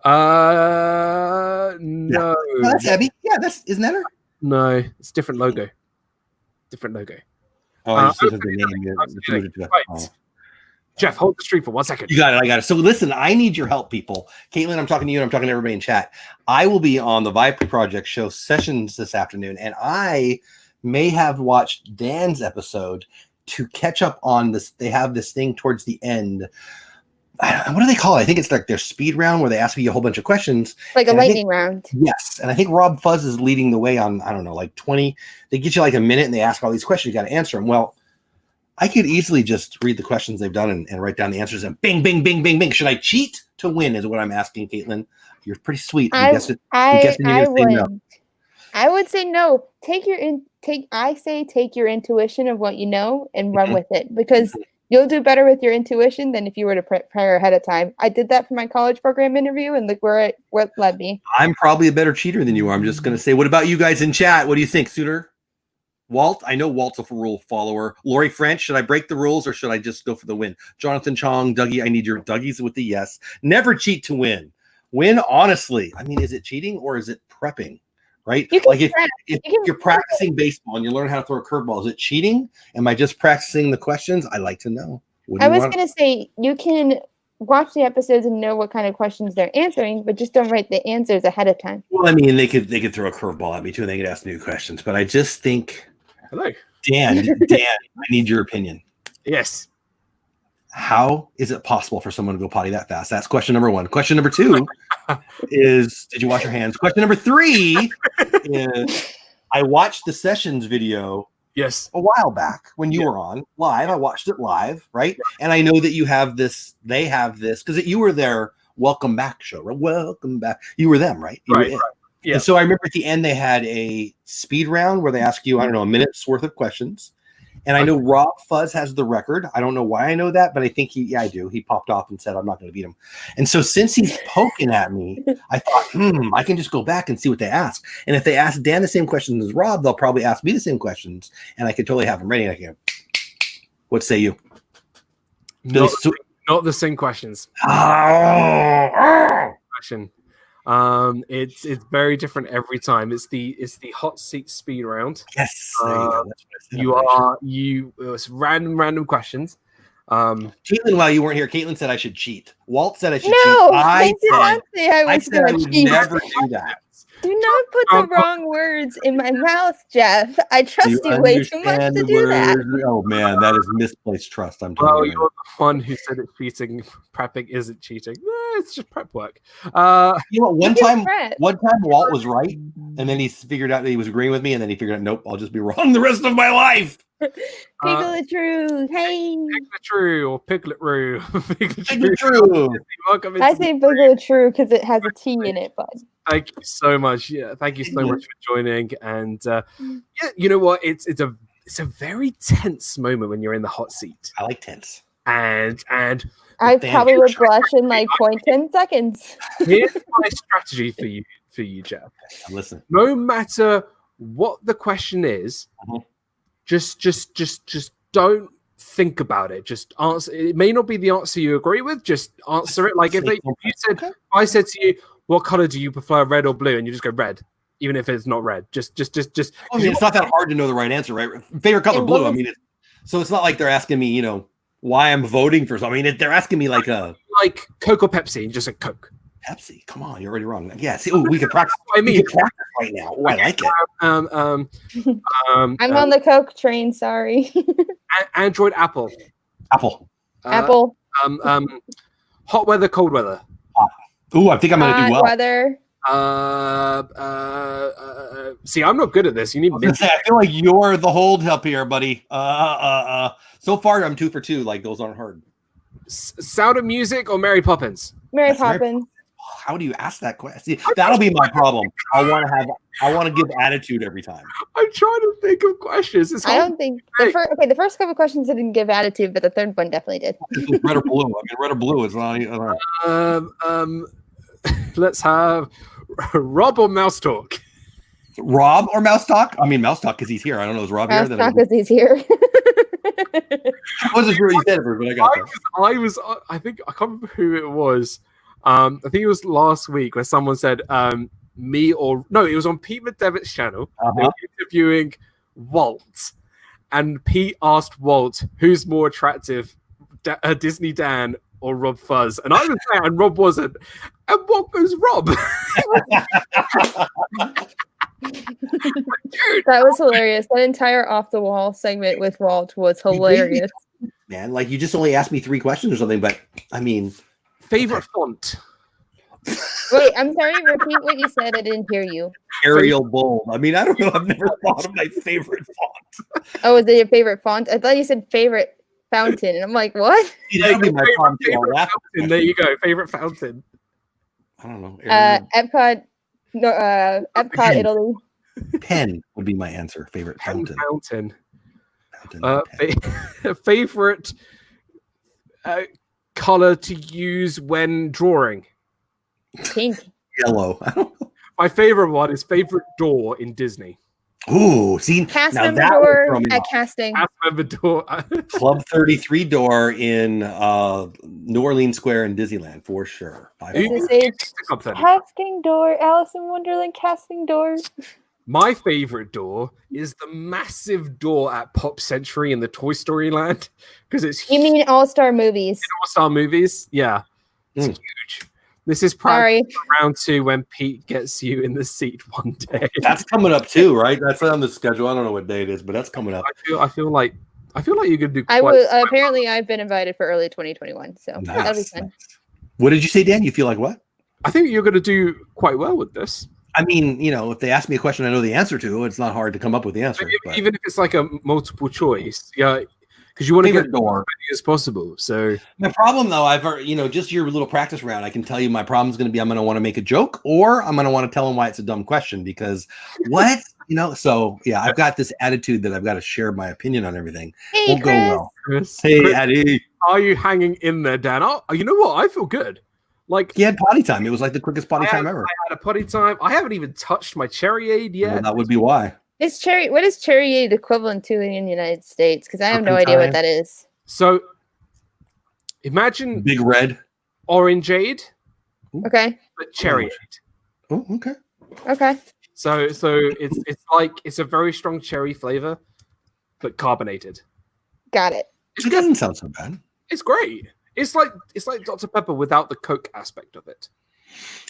No. No, that's Abby. Yeah, isn't that her? No, it's different logo. Oh, I just said the name. Right. Jeff, hold the stream for 1 second. You got it. I got it. So listen, I need your help, people. Caitlin, I'm talking to you, and I'm talking to everybody in chat. I will be on the Viapree Project show sessions this afternoon, and I may have watched Dan's episode to catch up on this. They have this thing towards the end. What do they call it? I think it's like their speed round where they ask you a whole bunch of questions. Like a lightning round. Yes. And I think RobFuz is leading the way on, I don't know, like 20. They get you like a minute and they ask all these questions. You got to answer them. Well, I could easily just read the questions they've done and write down the answers and bing, bing, bing, bing, bing. Should I cheat to win is what I'm asking, Caitlin. You're pretty sweet. I would say no. Take your intuition of what you know and run with it, because you'll do better with your intuition than if you were to prepare ahead of time. I did that for my college program interview, and look where it led me. I'm probably a better cheater than you are. I'm just going to say, what about you guys in chat? What do you think, Suitor? Walt? I know Walt's a rule follower. Lori French, should I break the rules or should I just go for the win? Jonathan Chong, Dougie, I need your Dougie's with the yes. Never cheat to win. Win honestly. I mean, is it cheating or is it prepping? right? You can Like if You can you're practicing baseball and you learn how to throw a curveball, is it cheating? Am I just practicing the questions? I like to know. What do I you was want? going to say you can watch the episodes and know what kind of questions they're answering, but just don't write the answers ahead of time. Well, I mean, they could throw a curveball at me too, and they could ask new questions. But I just think, hello, Dan, I need your opinion. Yes. How is it possible for someone to go potty that fast? That's question number one. Question number two is, did you wash your hands? Question number three is, I watched the sessions video. Yes. A while back when you were on live. I watched it live, right? And I know that you have this, they have this, because you were their welcome back show, right? Welcome back. You were them, right? You were it. Yeah. And so I remember at the end they had a speed round where they ask you, I don't know, a minute's worth of questions. And I know RobFuz has the record. I don't know why I know that, but I think I do. He popped off and said, I'm not going to beat him. And so since he's poking at me, I thought, I can just go back and see what they ask. And if they ask Dan the same questions as Rob, they'll probably ask me the same questions. And I could totally have them ready. And I can, what say you? Not the same questions. Question. It's very different every time. It's the hot seat speed round. Yes. It's random questions. Caitlin, while you weren't here, Caitlin said I should cheat. Walt said I should cheat. I did not say I was going to cheat. Never do that. Do not put the wrong words in my mouth, Jeff. I trust you way too much to do that. Oh man, that is misplaced trust. I'm telling you. You're the one who said it's cheating. Prepping isn't cheating. It's just prep work. You know what? One time Walt was right, and then he figured out that he was agreeing with me, and then he figured out, nope, I'll just be wrong the rest of my life. Piglet True, hey. Piglet True or Piglet Roo. Piglet True. I say Piglet True because it has a T in it, bud. Thank you so much. Yeah, thank you so much for joining. And yeah, you know what? It's a very tense moment when you're in the hot seat. I like tense. And I probably would blush in like 0.10 seconds. Here's my strategy for you, Jeff. Listen. No matter what the question is, just don't think about it. Just answer. It may not be the answer you agree with. Just answer it. Like if I said to you, what color do you prefer, red or blue? And you just go red, even if it's not red. Just. I mean, it's not that hard to know the right answer, right? Favorite color, blue. I mean, so it's not like they're asking me, why I'm voting for something. I mean, they're asking me like Coke or Pepsi, just a Coke. Pepsi, come on, you're already wrong. Yeah, see, we can practice. We can practice right now. Oh, I like it. I'm on the Coke train. Sorry. Android, Apple. Apple. Apple. Hot weather, cold weather. Ooh, I think I'm gonna do well. Weather. See, I'm not good at this. You need me. I feel like you're the hold up here, buddy. So far, I'm 2 for 2. Like those aren't hard. Sound of Music or Mary Poppins? Mary Poppins. How do you ask that question? See, that'll be my problem. I want to give attitude every time. I'm trying to think of questions. I don't think the first couple of questions didn't give attitude, but the third one definitely did. Red or blue? I mean, red or blue is not. Let's have Rob or Mouse Talk. Rob or Mouse Talk? I mean, Mouse Talk because he's here. I don't know. Is Rob here? Mouse Talk because he's here. I wasn't sure what you said, but I got that. I think I can't remember who it was. I think it was last week where someone said me or no, it was on Pete McDevitt's channel. They were interviewing Walt, and Pete asked Walt, "Who's more attractive, Disney Dan or RobFuz?" And I was there, and Rob wasn't. And what goes Rob? That was hilarious. That entire off the wall segment with Walt was hilarious. Man, like you just only asked me 3 questions or something, but I mean, favorite font. Wait, I'm sorry. Repeat what you said. I didn't hear you. Arial bold. I mean, I don't know. I've never thought of my favorite font. Oh, is it your favorite font? I thought you said favorite fountain, and I'm like, what? That'd be my font too. Fountain. There you go. Favorite fountain. I don't know. Epcot. No, Epcot, Italy. Pen would be my answer. Favorite fountain. Favorite color to use when drawing. Pink. Yellow. My favorite one is favorite door in Disney. Ooh, see, Cast now member that would door throw me at off. casting. Cast member door. Club 33 door in New Orleans Square in Disneyland for sure. Does it say casting door? Alice in Wonderland casting door. My favorite door is the massive door at Pop Century in the Toy Story Land because it's You mean All-Star Movies? All-Star Movies. Yeah, it's huge. This is probably round 2 when Pete gets you in the seat one day. That's coming up too, right? That's on the schedule. I don't know what day it is, but that's coming up. I feel like you're gonna do. I will. Apparently, I've been invited for early 2021, so that'll be Nice. fun. What did you say, Dan? You feel like what? I think you're gonna do quite well with this. I mean, if they ask me a question I know the answer to, it's not hard to come up with the answer. But Even if it's like a multiple choice, yeah, because you want to get Favorite door. as many as possible. So my problem, though, I've heard, just your little practice round, I can tell you my problem is going to be I'm going to want to make a joke or I'm going to want to tell them why it's a dumb question because what? So yeah, I've got this attitude that I've got to share my opinion on everything. Hey, Won't go well. Chris, Hey, Addie. Are you hanging in there, Dan? Oh, you know what? I feel good. Like he had potty time. It was like the quickest potty time ever. I had a potty time. I haven't even touched my cherry aid yet. Well, that would be why. What is cherry aid equivalent to in the United States? Because I have no idea what that is. So imagine Big Red orangeade, Okay. but cherry aid. Oh, okay. Okay. So it's a very strong cherry flavor, but carbonated. Got it. It doesn't sound so bad. It's great. It's like Dr. Pepper without the Coke aspect of it.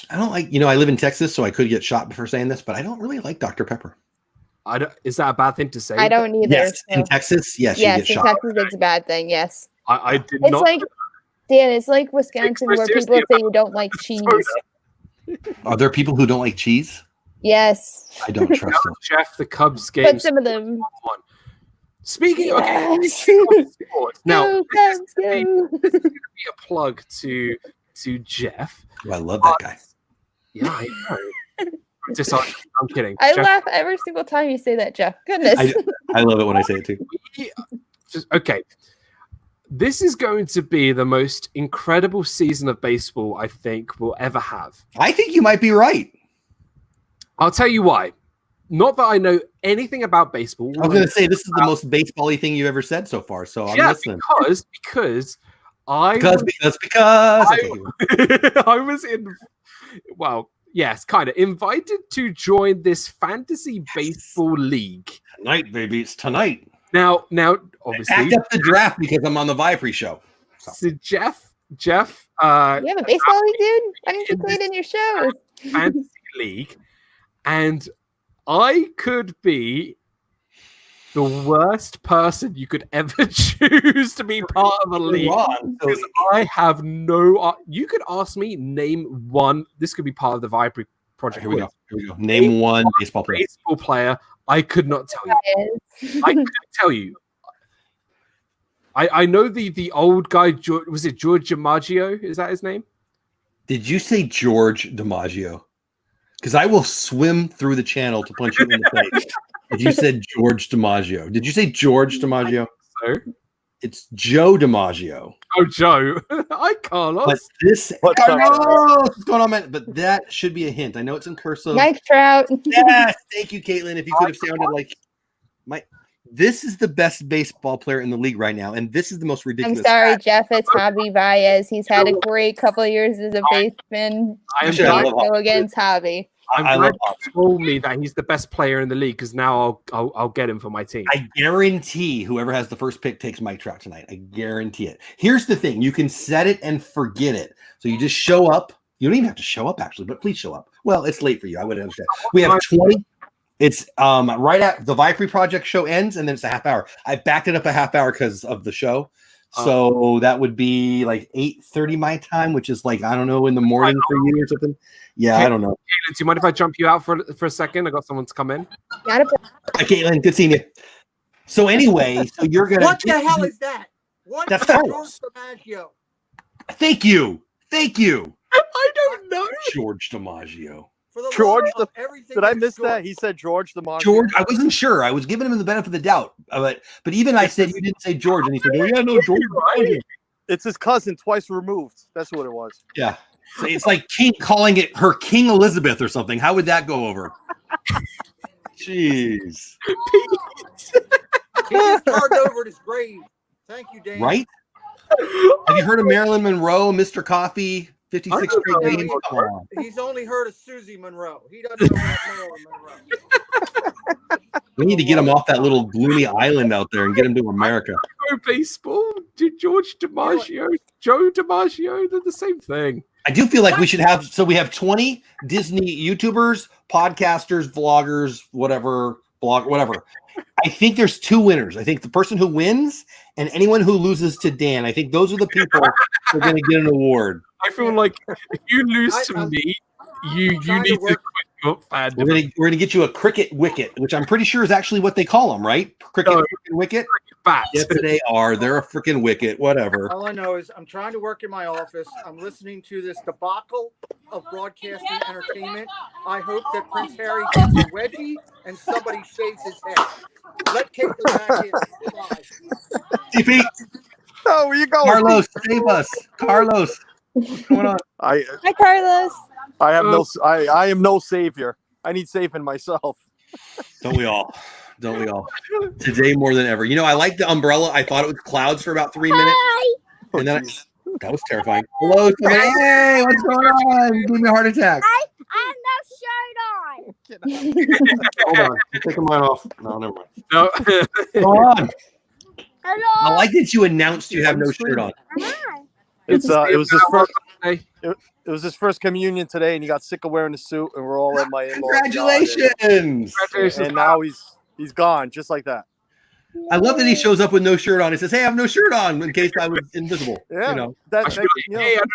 I don't like, I live in Texas, so I could get shot for saying this, but I don't really like Dr. Pepper. Is that a bad thing to say? I don't either. Yes, in Texas, yes, you get in shot. Texas, it's a bad thing. Yes. I did It's not. like, Dan, it's like Wisconsin where people say you don't like cheese. Are there people who don't like cheese? Yes. I don't trust them. Jeff, the Cubs game. But some of them. Speaking of sports, now this is going to be a plug to Jeff. Oh, I love that guy. Yeah, I know. I'm kidding. I Jeff, laugh every single time you say that, Jeff. Goodness. I love it when I say it too. Okay. This is going to be the most incredible season of baseball I think we'll ever have. I think you might be right. I'll tell you why. Not that I know anything about baseball. I was going to say this is the most baseball-y thing you've ever said so far, so I'm listening. Because I was invited to join this fantasy baseball league. Tonight, baby, it's tonight. Now, obviously, backed up the draft because I'm on the Viapree show. So Jeff, you have a baseball league, dude? Why didn't you play it in your show? Fantasy league, and I could be the worst person you could ever choose to be part of a league. Because I have no. You could ask me, name one. This could be part of the Viapree Project. Here we go. Name one baseball player. I could not tell you. I couldn't tell you. I know the old guy. Was it George DiMaggio? Is that his name? Did you say George DiMaggio? Because I will swim through the channel to punch you in the face. If you said George DiMaggio, did you say George DiMaggio? So it's Joe DiMaggio. Oh, Joe. Hi, Carlos. But this, Carlos, what's going on, man? But that should be a hint. I know it's in cursive. Mike Trout. Yes, thank you, Caitlin. If you could have sounded like this is the best baseball player in the league right now, and this is the most ridiculous. I'm sorry, Jeff. It's Javi Baez. He's had a great couple of years as a baseman. Go against Javi. I'm glad you told me that he's the best player in the league because now I'll get him for my team. I guarantee whoever has the first pick takes Mike Trout tonight. I guarantee it. Here's the thing: you can set it and forget it. So you just show up. You don't even have to show up actually, but please show up. Well, it's late for you. I would understand. We have 20. It's right at the Viapree Project show ends, and then it's a half hour. I backed it up a half hour because of the show. So that would be like 8:30 my time, which is like, I don't know, in the morning for you or something. Yeah, I don't know. Caitlin, do you mind if I jump you out for a second? I got someone to come in. Hi, Caitlin. Good seeing you. So anyway, so you're going to... What the hell is that? What That's the Carlos. DiMaggio? Thank you. I don't know. George DiMaggio. George, did I miss that? He said George DiMaggio. George, I wasn't sure. I was giving him the benefit of the doubt. But even I said you didn't say George, and he said, "Oh yeah, no, George DiMaggio." It's his cousin, twice removed. That's what it was. Yeah, so it's like King calling it her King Elizabeth or something. How would that go over? Jeez. He just turned over at his grave. Thank you, Dan. Right? Have you heard of Marilyn Monroe, Mr. Coffee, 56 straight games? Come on. He's only heard of Susie Monroe. He doesn't know about Marilyn Monroe. We need to get him off that little gloomy island out there and get him to America. Baseball? Did George DiMaggio, Joe DiMaggio, they're the same thing. I do feel like we should have, so we have 20 Disney YouTubers, podcasters, vloggers, whatever. I think there's 2 winners. I think the person who wins and anyone who loses to Dan. I think those are the people who are going to get an award. I feel like if you lose to me, you need to quit your fandom. We're gonna get you a cricket wicket, which I'm pretty sure is actually what they call them, right? Cricket wicket. Bat. Yes, they are. They're a freaking wicket. Whatever. All I know is I'm trying to work in my office. I'm listening to this debacle of broadcasting entertainment. I hope that Prince Harry gets a wedgie and somebody shaves his head. Let Caitlin back in. TP. Oh, where you going? Carlos, save us. Carlos. What's going on? Hi, Carlos. I am no savior. I need saving myself. Don't we all? Don't we all? Today more than ever. You know, I like the umbrella. I thought it was clouds for about 3 minutes. And then that was terrifying. Hello. Hey, what's going on? You gave me a heart attack. I have no shirt on. Hold on. I'm taking mine off. No, never mind. No. Go on. Hello. I like that you announced you have no shirt on. It was his first communion today, and he got sick of wearing the suit, and we're all in my in-laws. Congratulations! And now he's gone, just like that. I love that he shows up with no shirt on. He says, "Hey, I have no shirt on," in case I was invisible. Yeah, you know. that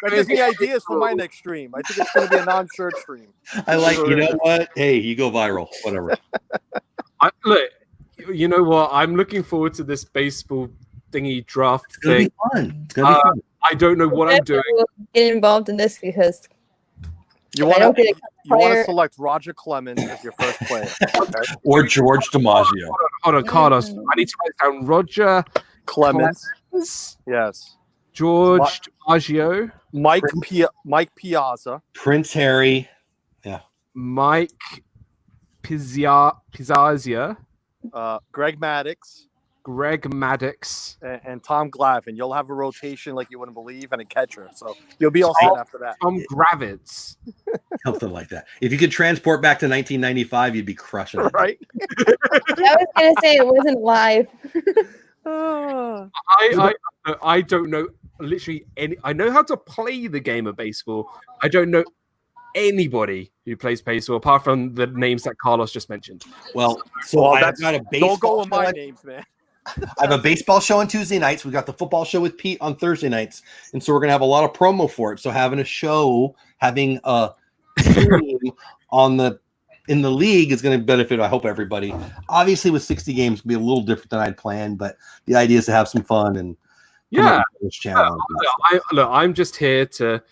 gives me ideas for my next stream. I think it's going to be a non-shirt stream. I like. You know what? Hey, you go viral. Whatever. Look, you know what? I'm looking forward to this baseball thingy draft thing. It's gonna be fun. It's gonna be fun. I don't know what I'm doing. Get involved in this because you want to select Roger Clemens as your first player, okay? Or George DiMaggio. Hold on, Carlos. I need to write down Roger Clemens. Yes. George DiMaggio. Mike Piazza. Prince Harry. Yeah. Mike Pizzazia. Greg Maddux. And Tom Glavine. You'll have a rotation like you wouldn't believe, and a catcher. So you'll be all set after that. Tom Gravitz. Something like that. If you could transport back to 1995, you'd be crushing it. Right? I was going to say it wasn't live. I don't know literally any. I know how to play the game of baseball. I don't know anybody who plays baseball apart from the names that Carlos just mentioned. Well, I've got a baseball. Don't go with my names, man. I have a baseball show on Tuesday nights. We got the football show with Pete on Thursday nights, and so we're gonna have a lot of promo for it. So having a show, having a team in the league is going to benefit. I hope everybody. Obviously, with 60 games, it'll be a little different than I'd planned, but the idea is to have some fun and this channel. I'm just here to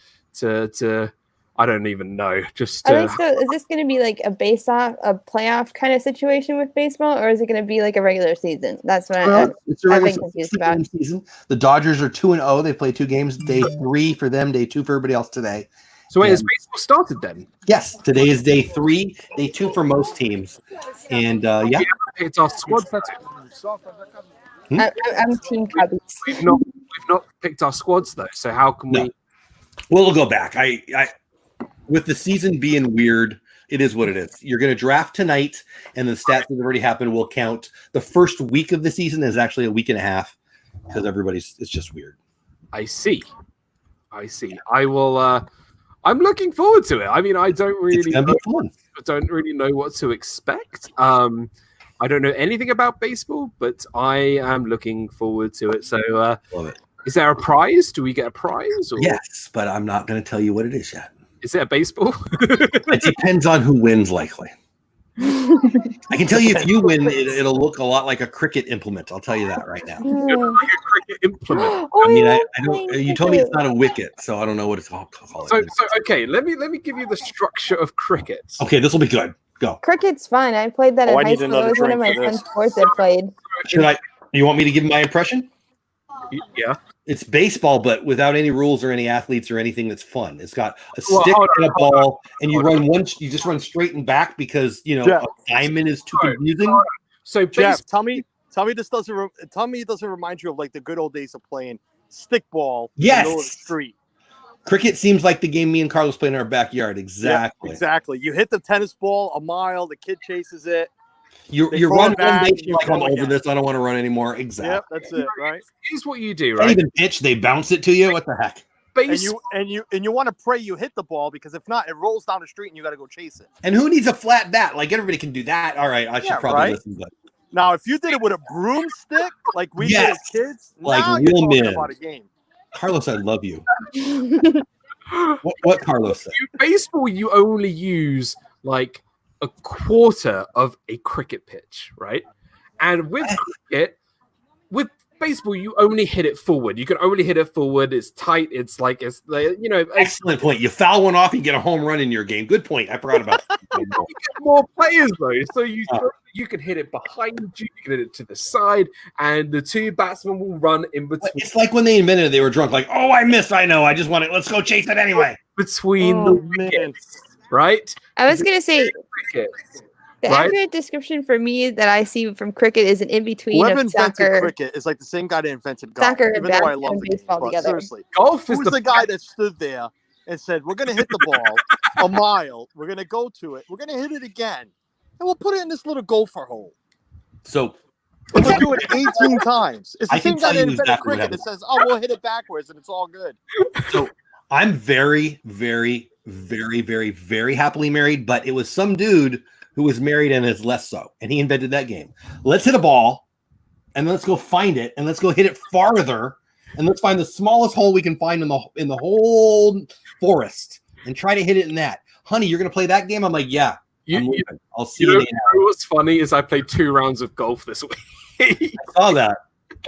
I don't even know. Just I think so. Is this going to be like a playoff kind of situation with baseball, or is it going to be like a regular season? That's what it's a regular season. The Dodgers are 2-0. They play 2 games. Day 3 for them. Day 2 for everybody else today. So wait, has baseball started then? Yes, today is day 3. Day 2 for most teams. And yeah, it's our squad. I'm Team Cubbies. We've not picked our squads though. So how can we? Well, we'll go back. I with the season being weird, it is what it is. You're going to draft tonight, and the stats that have already happened will count. The first week of the season is actually a week and a half because it's just weird. I see. I will. I'm looking forward to it. I mean, I don't really know what to expect. I don't know anything about baseball, but I am looking forward to it. So, love it. Is there a prize? Do we get a prize? Or? Yes, but I'm not going to tell you what it is yet. Is it a baseball? It depends on who wins, likely. I can tell you if you win, it'll look a lot like a cricket implement. I'll tell you that right now. Like a cricket implement. I mean, I don't. You told me it's not a wicket, so I don't know what it's called. So okay, let me give you the structure of cricket. Okay, this will be good. Go. Cricket's fun. I played that in high school. It was one of my fun sports I played. You want me to give my impression? Yeah. It's baseball, but without any rules or any athletes or anything that's fun. It's got a stick and a ball, and you run you just run straight and back because a diamond is too confusing. So Jeff, tell me this doesn't it doesn't remind you of like the good old days of playing stickball in the middle of the street. Cricket seems like the game me and Carlos play in our backyard. Exactly. Yep, exactly. You hit the tennis ball a mile, the kid chases it. You run one day, you're like, I'm over this. I don't want to run anymore. Exactly. Yep, that's it, right? Here's what you do, They right? even pitch, they bounce it to you. What the heck? And you want to pray you hit the ball because if not, it rolls down the street and you got to go chase it. And who needs a flat bat? Like everybody can do that. All right, I should probably listen. But now, if you did it with a broomstick, like we did as kids, like now real you're talking men. about a game. Carlos, I love you. What Carlos said? Baseball, you only use like a quarter of a cricket pitch, right? And with cricket, with baseball, you only hit it forward. You can only hit it forward. It's tight. It's Excellent point. You foul one off, you get a home run in your game. Good point. I forgot about that. You get more players though, so you can hit it behind you, you can hit it to the side, and the two batsmen will run in between. It's like when they invented it, they were drunk, like, oh, I missed. I know. I just want it. Let's go chase it anyway. Between the wickets, right? I was gonna say the accurate description for me that I see from cricket is an in between Whoever of invented soccer. cricket is like the same guy that invented golf. Soccer and even though I basketball love and the game, baseball but together. seriously, golf who was the guy that stood there and said, "We're going to hit the ball a mile. We're going to go to it. We're going to hit it again, and we'll put it in this little gopher hole. So and we'll do it 18 times." It's the I can same guy tell that you invented exactly what cricket that happened. says, "Oh, we'll hit it backwards and it's all good." So I'm very, very, very, very, very happily married, but it was some dude who was married and is less so, and he invented that game. Let's hit a ball, and let's go find it, and let's go hit it farther, and let's find the smallest hole we can find in the whole forest, and try to hit it in that. Honey, you're gonna play that game? I'm like, yeah. I'll see you. What's funny is I played 2 rounds of golf this week. I saw that.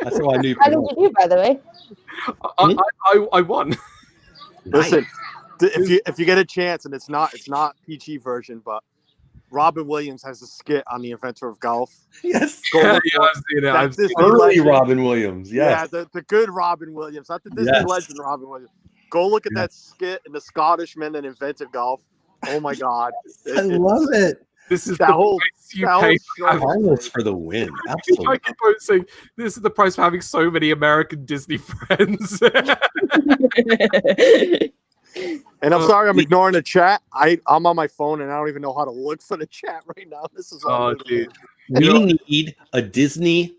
That's how I knew. How did you do, by the way? I won. Listen, if you get a chance, and it's not PG version, but Robin Williams has a skit on the inventor of golf. Yes. I've seen it. I've seen early Robin Williams. Yes. Yeah, the good Robin Williams, not the Disney Yes. legend Robin Williams. Go look at that skit and the Scottishmen that invented golf. Oh my God. I love it. This is that the whole price you pay for Carlos for the win. I Absolutely. keep on saying this is the price for having so many American Disney friends. And I'm sorry, I'm ignoring the chat. I'm on my phone and I don't even know how to look for the chat right now. This is all dude. We need a Disney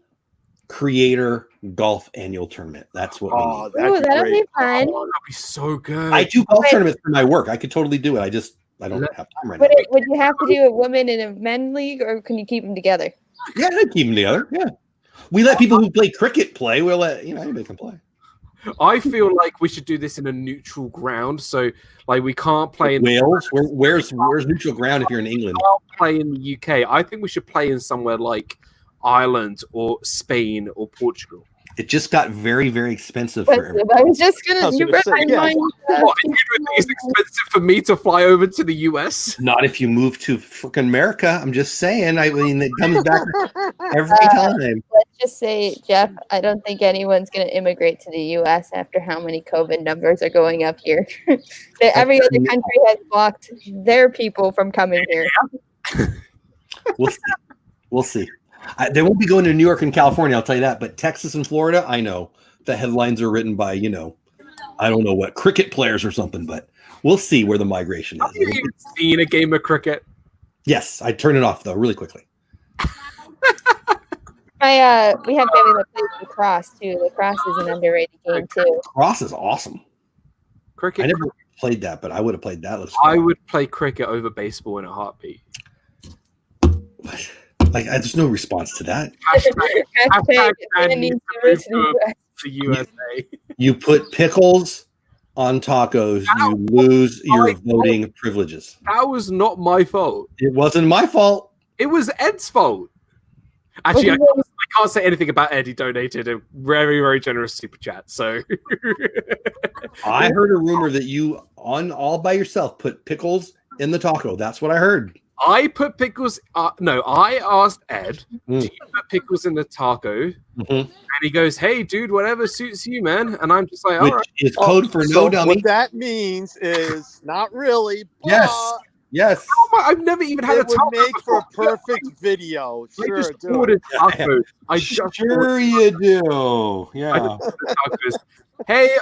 creator golf annual tournament. That's what we need. That'd be fun. Oh, that'd be so good. I do golf tournaments for my work. I could totally do it. I don't have time right now. Would you have to do a women and a men league, or can you keep them together? Yeah, I'd keep them together. Yeah. We let people who play cricket play. We'll let anybody can play. I feel like we should do this in a neutral ground. So, like, we can't play in Wales. Where's neutral ground if you're in England? We can't play in the UK. I think we should play in somewhere like Ireland or Spain or Portugal. It just got very, very expensive for everyone. I was just gonna. You read my mind. What, you think it's expensive for me to fly over to the US? Not if you move to freaking America. I'm just saying. I mean, it comes back every time. Let's just say, Jeff, I don't think anyone's going to immigrate to the U.S. after how many COVID numbers are going up here. Every other country has blocked their people from coming here. We'll see. We'll see. They won't be going to New York and California, I'll tell you that. But Texas and Florida, I know the headlines are written by, I don't know what, cricket players or something. But we'll see where the migration is. Have you even seen a game of cricket? Yes, I turn it off though, really quickly. We have family that plays lacrosse too. Lacrosse is an underrated game too. Lacrosse is awesome. Cricket. I never played that, but I would have played that. I would play cricket over baseball in a heartbeat. Like, there's no response to that. Hashtag Andy Stewart to the The USA. You put pickles on tacos, you lose your voting privileges. That was not my fault. It wasn't my fault. It was Ed's fault. Actually, I can't say anything about Ed. He donated a very, very generous super chat. So I heard a rumor that you, all by yourself, put pickles in the taco. That's what I heard. I put pickles. No, I asked Ed, "Do you put pickles in the taco?" And he goes, "Hey, dude, whatever suits you, man." And I'm just like, "All right." It's code for no dummy. What that means is not really. Yes. Yes. I've never even had a taco. It would make for a perfect video. Sure, I just do ordered it. tacos. I just Sure you do. Yeah. tacos. Hey,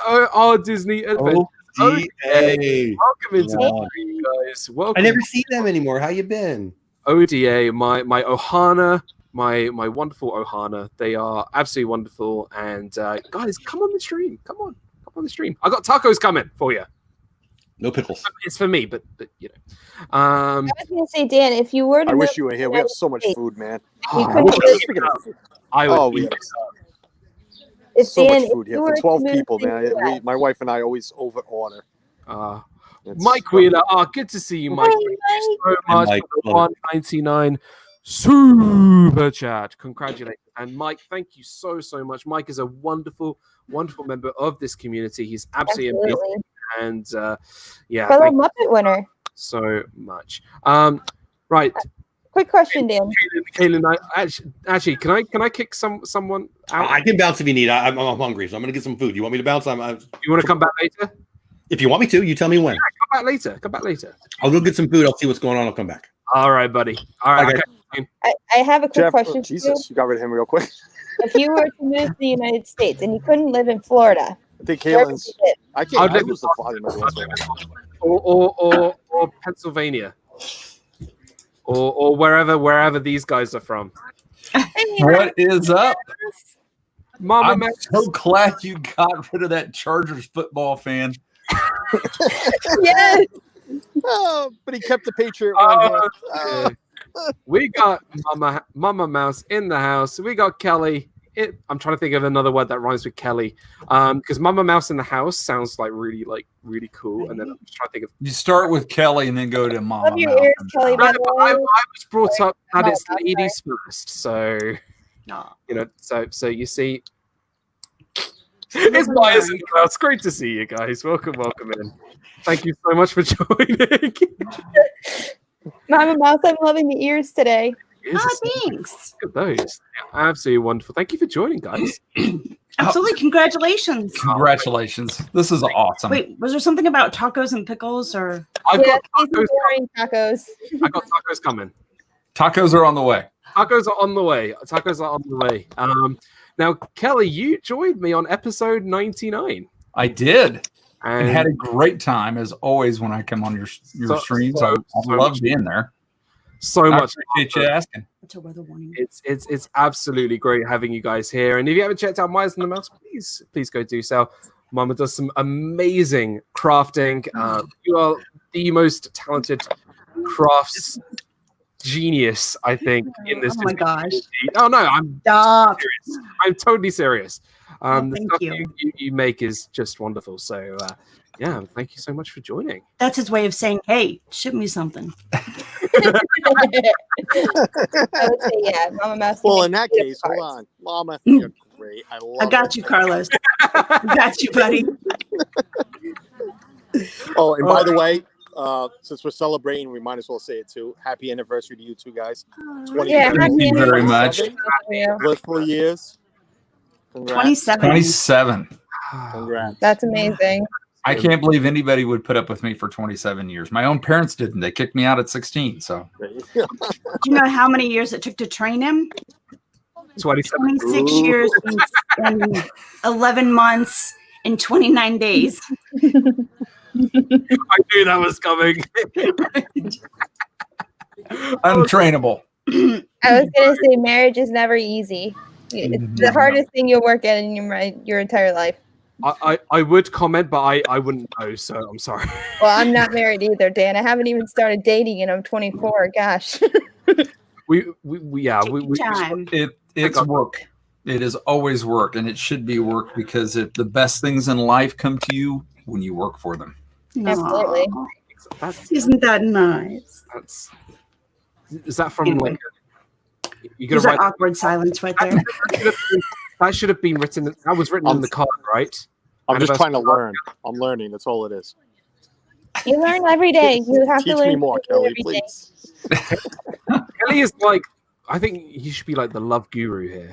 Disney Adventures. ODA. Welcome into the stream, guys. Welcome. I never see them anymore. How you been? ODA, my Ohana, my wonderful Ohana. They are absolutely wonderful. And guys, come on the stream. Come on the stream. I got tacos coming for you. No pickles. It's for me, but you know. I was going to say, Dan, if you were to I wish move you were to here. the We have United so much States, food, man. you couldn't live- If so Dan, much if food here you for were to 12 move people, to the man. US. My wife and I always over order. Mike Wheeler. Good to see you, Mike. Thank you so much Mike, for the 199 super chat. Congratulations. And Mike, thank you so much. Mike is a wonderful member of this community. He's absolutely amazing. And yeah, Fellow thank you Muppet winner. so much. Right. Quick question, Dan. Kaylin, actually, can I kick someone out? I can bounce if you need. I'm hungry, so I'm gonna get some food. You want me to bounce? You want to come back later? If you want me to, you tell me when. Yeah, come back later. I'll go get some food. I'll see what's going on. I'll come back. All right, buddy. All right. Okay. I have a quick Jeff, question for Jesus, you got rid of him real quick. If you were to move to the United States and you couldn't live in Florida, I think where would Kaylin's. you live? I can't. I lose the volume of or Pennsylvania, or wherever these guys are from. What is up? Mama, I'm so glad you got rid of that Chargers football fan. Yes. Oh, but he kept the Patriot one. Yeah. We got Mama Mouse in the house. We got Kelly. I'm trying to think of another word that rhymes with Kelly. Because Mama Mouse in the house sounds really cool. And then I'm just trying to think of. You start with Kelly and then go to Mama. Love your ears, Kelly. By the way. I was brought up that it's ladies first, so you know. So you see, it's Myers in the house. Great to see you guys. Welcome in. Thank you so much for joining. Mama Mouse, I'm loving the ears today. Thanks. Look at those. They're absolutely wonderful. Thank you for joining, guys. Absolutely. Congratulations. Congratulations. This is awesome. Wait, was there something about tacos and pickles or? I've got tacos. I got tacos coming. Tacos are on the way. Tacos are on the way. Now, Kelly, you joined me on episode 99. I did. And had a And great time as always when I come on your streams. I love being there. So I much. appreciate you asking. What's a weather warning? It's absolutely great having you guys here. And if you haven't checked out Myers and the Mouse, please go do so. Mama does some amazing crafting. You are the most talented crafts genius, I think, in this. Oh my gosh! Oh no, I'm serious. I'm totally serious. The thank stuff you. you make is just wonderful. So yeah, thank you so much for joining. That's his way of saying, "Hey, ship me something." I would say, yeah, Mama Mouse. Well, in that case, hold on, Mama, you're great. I love. I got you, Carlos. I got you, buddy. Oh, and by the way, since we're celebrating, we might as well say it too. Happy anniversary to you two guys. Yeah, Thank you very much. Blissful years. Congrats. 27. Congrats. That's amazing. I can't believe anybody would put up with me for 27 years. My own parents didn't. They kicked me out at 16. So Do you know how many years it took to train him? 27. 26 years and 11 months and 29 days. I knew that was coming. untrainable. I was gonna say marriage is never easy. It's the hardest thing you'll work at in your entire life. I would comment, but I wouldn't know, so I'm sorry. Well, I'm not married either, Dan. I haven't even started dating, and I'm 24. Gosh. It's work. It is always work, and it should be work because the best things in life come to you when you work for them. Absolutely. Isn't that nice? Is that from Anyway. You There's gonna that write awkward silence right there. that should have been written. That was written in the card, right? I'm just trying to learn. I'm learning. That's all it is. You learn every day. You have to Teach learn me more, something Kelly, every day. please. Kelly is like, I think he should be like the love guru here.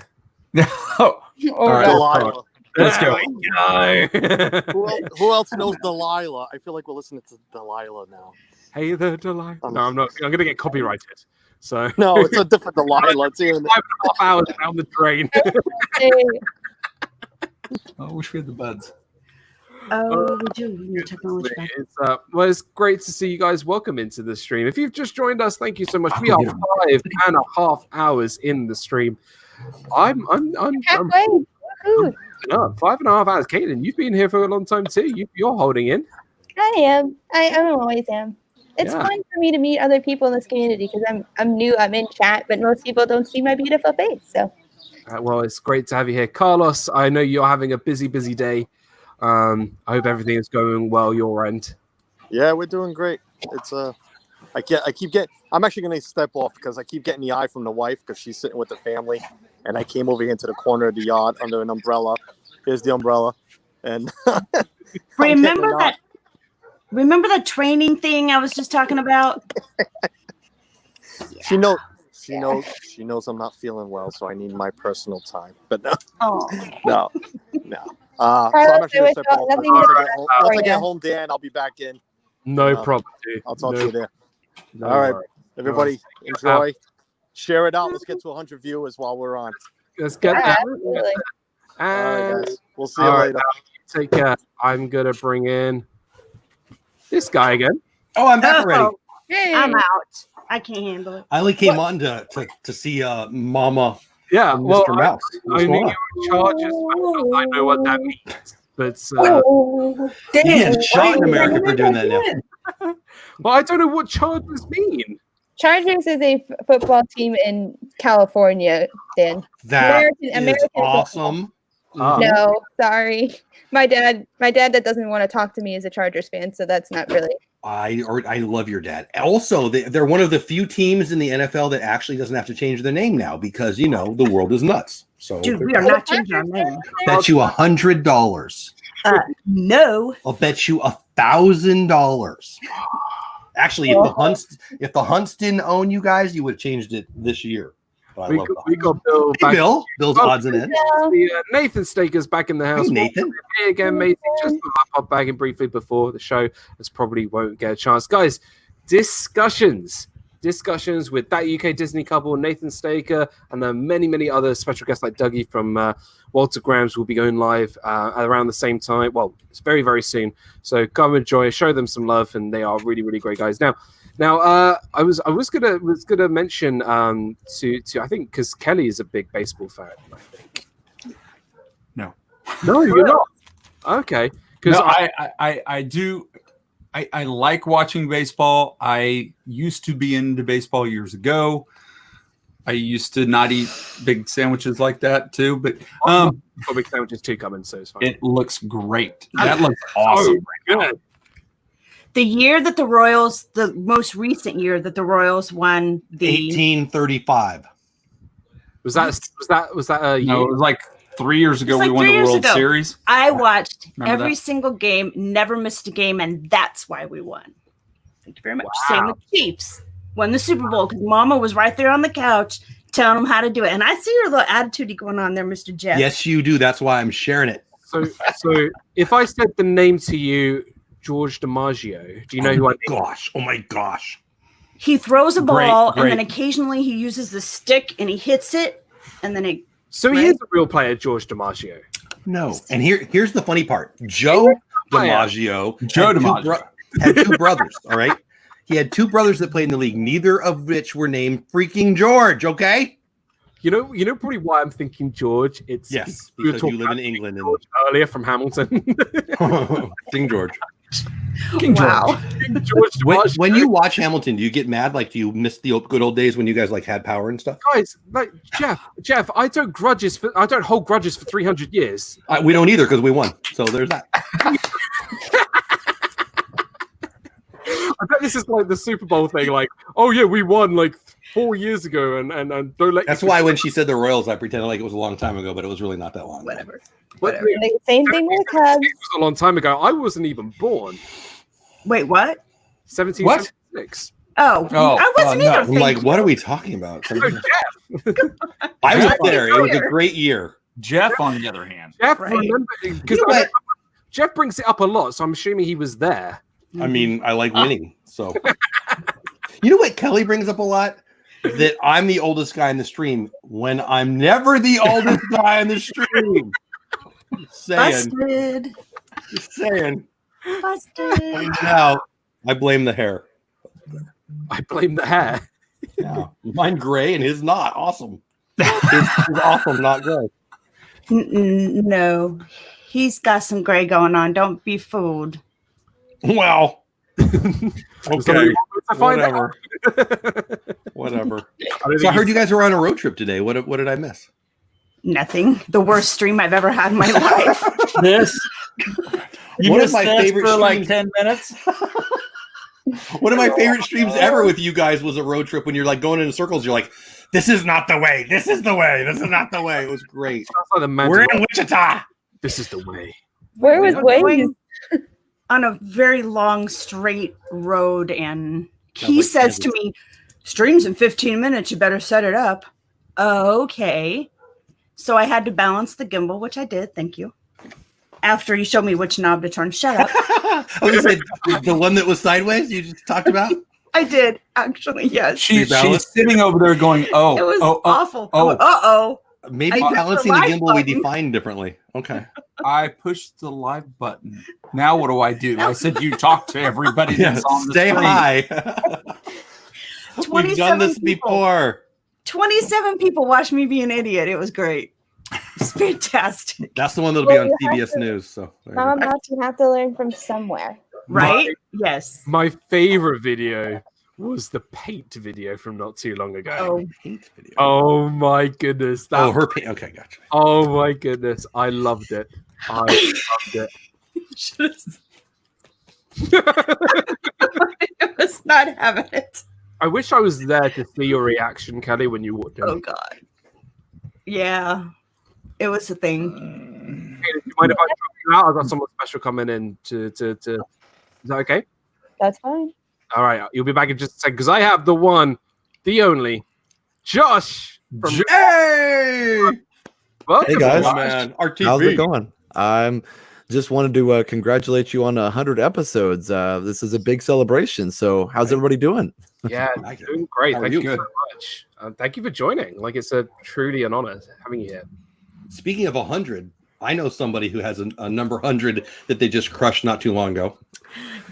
All right, Delilah. let's go. Who else knows Delilah? I feel like we're listening to Delilah now. Hey there, Delilah. No, I'm not. I'm gonna get copyrighted. So No, it's a different Delilah. It's in 5.5 hours down the drain. I wish we had the buds. Oh, we do. We need technology back. Well, it's great to see you guys. Welcome into the stream. If you've just joined us, thank you so much. We are 5.5 hours in the stream. I'm halfway. Woohoo. up 5.5 hours. Caitlin, you've been here for a long time too. You're holding in. I am. I always am. It's Yeah. fun for me to meet other people in this community because I'm new. I'm in chat, but most people don't see my beautiful face. So. Well, it's great to have you here, Carlos. I know you're having a busy day. I hope everything is going well your end. Yeah, we're doing great. It's I'm actually gonna step off because I keep getting the eye from the wife because she's sitting with the family, and I came over here into the corner of the yard under an umbrella. Here's the umbrella, and Remember that training thing I was just talking about? She knows I'm not feeling well, so I need my personal time. But no. Oh. No. So I'm actually gonna step off. Once I get home, Dan, I'll be back in. No problem, dude. I'll talk to No you there. No All right, worries. everybody, enjoy. Share it out. Let's get to 100 viewers while we're on. Let's get that. Absolutely. All right, And guys. We'll see you all right, later. take care. I'm gonna bring in this guy again. Oh, I'm back already. I'm out. I can't handle it. I only came on to see Mama. Yeah, and well, Mr. Mouse. What's I knew going you were in charge. I know what that means, but on? You get shot in America for doing that now. well, I don't know what charges mean. Chargers is a football team in California, Dan. That is American awesome. No, sorry. My dad that doesn't want to talk to me is a Chargers fan, so that's not really. I love your dad. Also, they're one of the few teams in the NFL that actually doesn't have to change their name now because the world is nuts. So Dude, we are not changing our name. bet you $100. No. I'll bet you $1,000. Actually, if the Hunts didn't own you guys, you would have changed it this year. But I love We got Bill Hey, back. Bill's odds and ends. Nathan Staker's back in the house. Hey, Nathan. Hey again, mate. Just pop back in briefly before the show, as probably won't get a chance. Guys, discussions with that UK Disney couple, Nathan Staker, and many other special guests like Dougie from Walter Graham's will be going live around the same time. Well, it's very, very soon. So come enjoy, show them some love, and they are really, really great guys. Now, I was gonna mention to I think because Kelly is a big baseball fan. I think. No, you're not. Okay, because no, I do. I like watching baseball. I used to be into baseball years ago. I used to not eat big sandwiches like that too, but big sandwiches too coming, so it's fine. It looks great. That looks awesome. Good. The year that the Royals, the most recent year that the Royals won the 1835. Was that a year? No, it was like 3 years ago. We won the World Series. I watched Remember every that? single game, never missed a game, and that's why we won. Thank you very much. Wow. Same with Chiefs. Won the Super Bowl because Mama was right there on the couch telling them how to do it. And I see your little attitude going on there, Mr. Jeff. Yes, you do. That's why I'm sharing it. So if I said the name to you, George DiMaggio, do you know who I mean? Oh my gosh. He throws a ball, Great. and then occasionally he uses the stick and he hits it, and then it. So he is a real player, George DiMaggio. No. And here's the funny part. Joe DiMaggio had two brothers, all right? He had two brothers that played in the league, neither of which were named freaking George, okay? You know probably why I'm thinking George. It's Yes, we were because you talking live in about England. George earlier from Hamilton. King George. King Wow. George DiMaggio. When you watch Hamilton, do you get mad? Like, do you miss the good old days when you guys like had power and stuff? Guys, like Jeff, I don't hold grudges for 300 years. We don't either because we won. So there's that. I bet this is like the Super Bowl thing. Like, oh yeah, we won like 4 years ago, and don't let. That's why when she said the Royals, I pretended like it was a long time ago, but it was really not that long. Whatever. Whatever. Same thing with the Cubs. It was a long time ago. I wasn't even born. Wait, what? 1776. Oh, I wasn't either. I'm like, what are we talking about? I was there. It was a great year. Jeff, on the other hand, Jeff, remember, because Jeff brings it up a lot, so I'm assuming he was there. I mean, I like winning, so. You know what Kelly brings up a lot? That I'm the oldest guy in the stream when I'm never the oldest guy in the stream. Just saying. Busted. Just saying. Busted. Now, I blame the hair. I blame the hair. Yeah. Mine gray and his not. Awesome. His awesome, not gray. No. He's got some gray going on. Don't be fooled. Well. Okay. Whatever. Whatever. So I heard you guys were on a road trip today. What did I miss? Nothing. The worst stream I've ever had in my life. One of my favorite for like streams- 10 minutes. One of my favorite streams ever with you guys was a road trip when you're like going in circles. You're like, this is not the way. This is the way. This is not the way. It was great. We're in Wichita. This is the way. Where was Wayne? On a very long straight road, and he says to me, streams in 15 minutes, you better set it up. Okay. So I had to balance the gimbal, which I did. Thank you. After you showed me which knob to turn. Shut up. I was gonna say, the one that was sideways you just talked about? I did, actually, yes. she's sitting over there going, "Oh, it was oh, awful. oh. Uh-oh. Maybe I balancing pushed the the gimbal live we button. defined differently. Okay. I pushed the live button. Now what do? I said you talk to everybody that's on the Stay screen. high. We've done this before. 27 people watched me be an idiot. It was great. It's fantastic. That's the one that'll be on Well, you have CBS to- News. So there you Mom, go. you have to learn from somewhere. Right? Yes. My favorite video was the paint video from not too long ago. Oh, paint video. Oh my goodness. Oh, her paint. Okay, gotcha. Oh my goodness. I loved it. I loved it. I was not having it. I wish I was there to see your reaction, Kelly, when you walked in. Oh God. Yeah. It was a thing. Hey, do you mind if I drop you out? I've got someone special coming in to Is that okay? That's fine. All right, you'll be back in just a second because I have the one, the only, Josh from Hey! Welcome, Hey guys, man. RTV. how's it going? I'm just wanted to congratulate you on 100 episodes. This is a big celebration. So, how's everybody doing? Yeah, doing great. How are Thank you? you so much. Thank you for joining. Like, it's truly an honor having you here. Speaking of 100, I know somebody who has a number 100 that they just crushed not too long ago.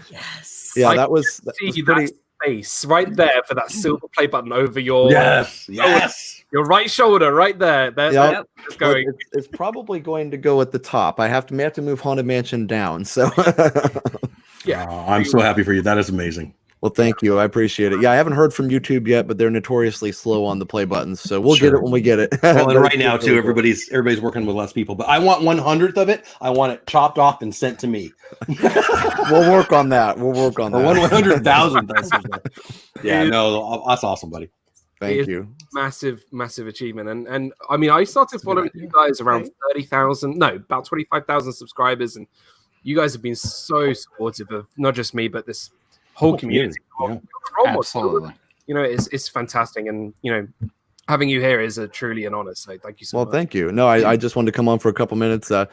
Yes. Yeah, I that was see pretty. that space right there for that silver play button over your your right shoulder, right there. Yeah, It's going. it's probably going to go at the top. I have to move Haunted Mansion down. So, yeah, I'm so happy for you. That is amazing. well, thank you. I appreciate it. Yeah, I haven't heard from YouTube yet, but they're notoriously slow on the play buttons. So we'll get it when we get it. Well, and right now too, everybody's working with less people. But I want 1/100th of it. I want it chopped off and sent to me. We'll work on that. We'll work on Or that. 100,000th. Yeah, no, that's awesome, buddy. Thank It is you. massive achievement. And I mean, I started following you guys around 30,000, no, about 25,000 subscribers, and you guys have been so supportive of not just me, but this whole community. Yeah. Absolutely. You know, it's fantastic, and you know, having you here is truly an honor. So thank you so Well, much. thank you. No, I just wanted to come on for a couple minutes. Had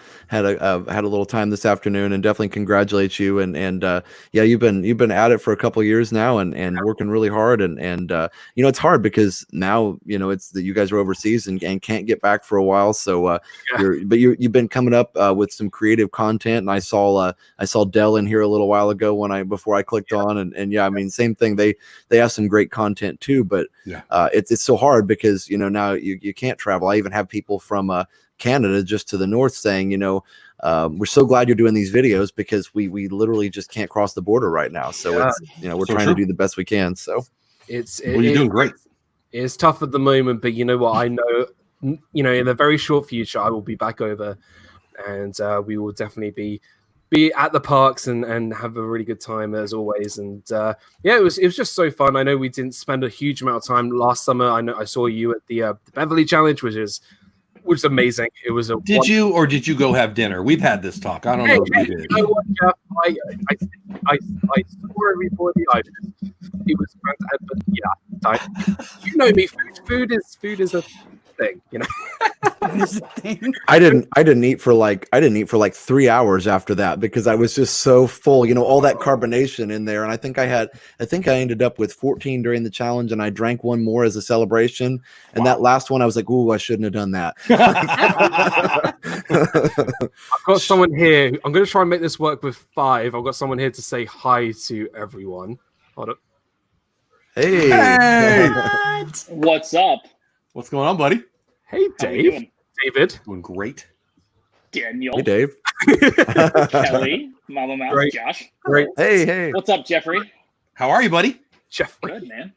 a little time this afternoon, and definitely congratulate you. And yeah, you've been at it for a couple years now, and working really hard. And you know, it's hard because now you know it's that you guys are overseas and can't get back for a while. So you've been coming up with some creative content, and I saw Dell in here a little while ago before I clicked on, and yeah, I mean same thing. They have some great content too, but it's so hard because you know now you can't travel. I even have people from Canada just to the north saying, you know, we're so glad you're doing these videos because we literally just can't cross the border right now. So it's you know we're So trying true. to do the best we can. So Well, you're doing great. It's tough at the moment, but you know what? I know, you know, in the very short future, I will be back over, and we will definitely be at the parks and have a really good time as always. And yeah, it was just so fun. I know we didn't spend a huge amount of time last summer. I know I saw you at the Beverly Challenge, which is was amazing. It was a. Did you go have dinner? We've had this talk. I don't know if you did. You know what, Jeff? I saw everybody. It was fantastic. But yeah, you know me. Food is a thing. You know. I didn't eat for like 3 hours after that because I was just so full, you know, all that carbonation in there. And I think I ended up with 14 during the challenge, and I drank one more as a celebration. And that last one, I was like, ooh, I shouldn't have done that. I've got someone here. I'm going to try and make this work with 5. I've got someone here to say hi to everyone. Hold up. Hey. What's up? What's going on, buddy? Hey, Dave. David. Doing great. Daniel. Hey, Dave. Kelly. Mama Mouse. Great. Josh. Great. Hey. What's up, Jeffrey? How are you, buddy? Jeffrey. Good, man.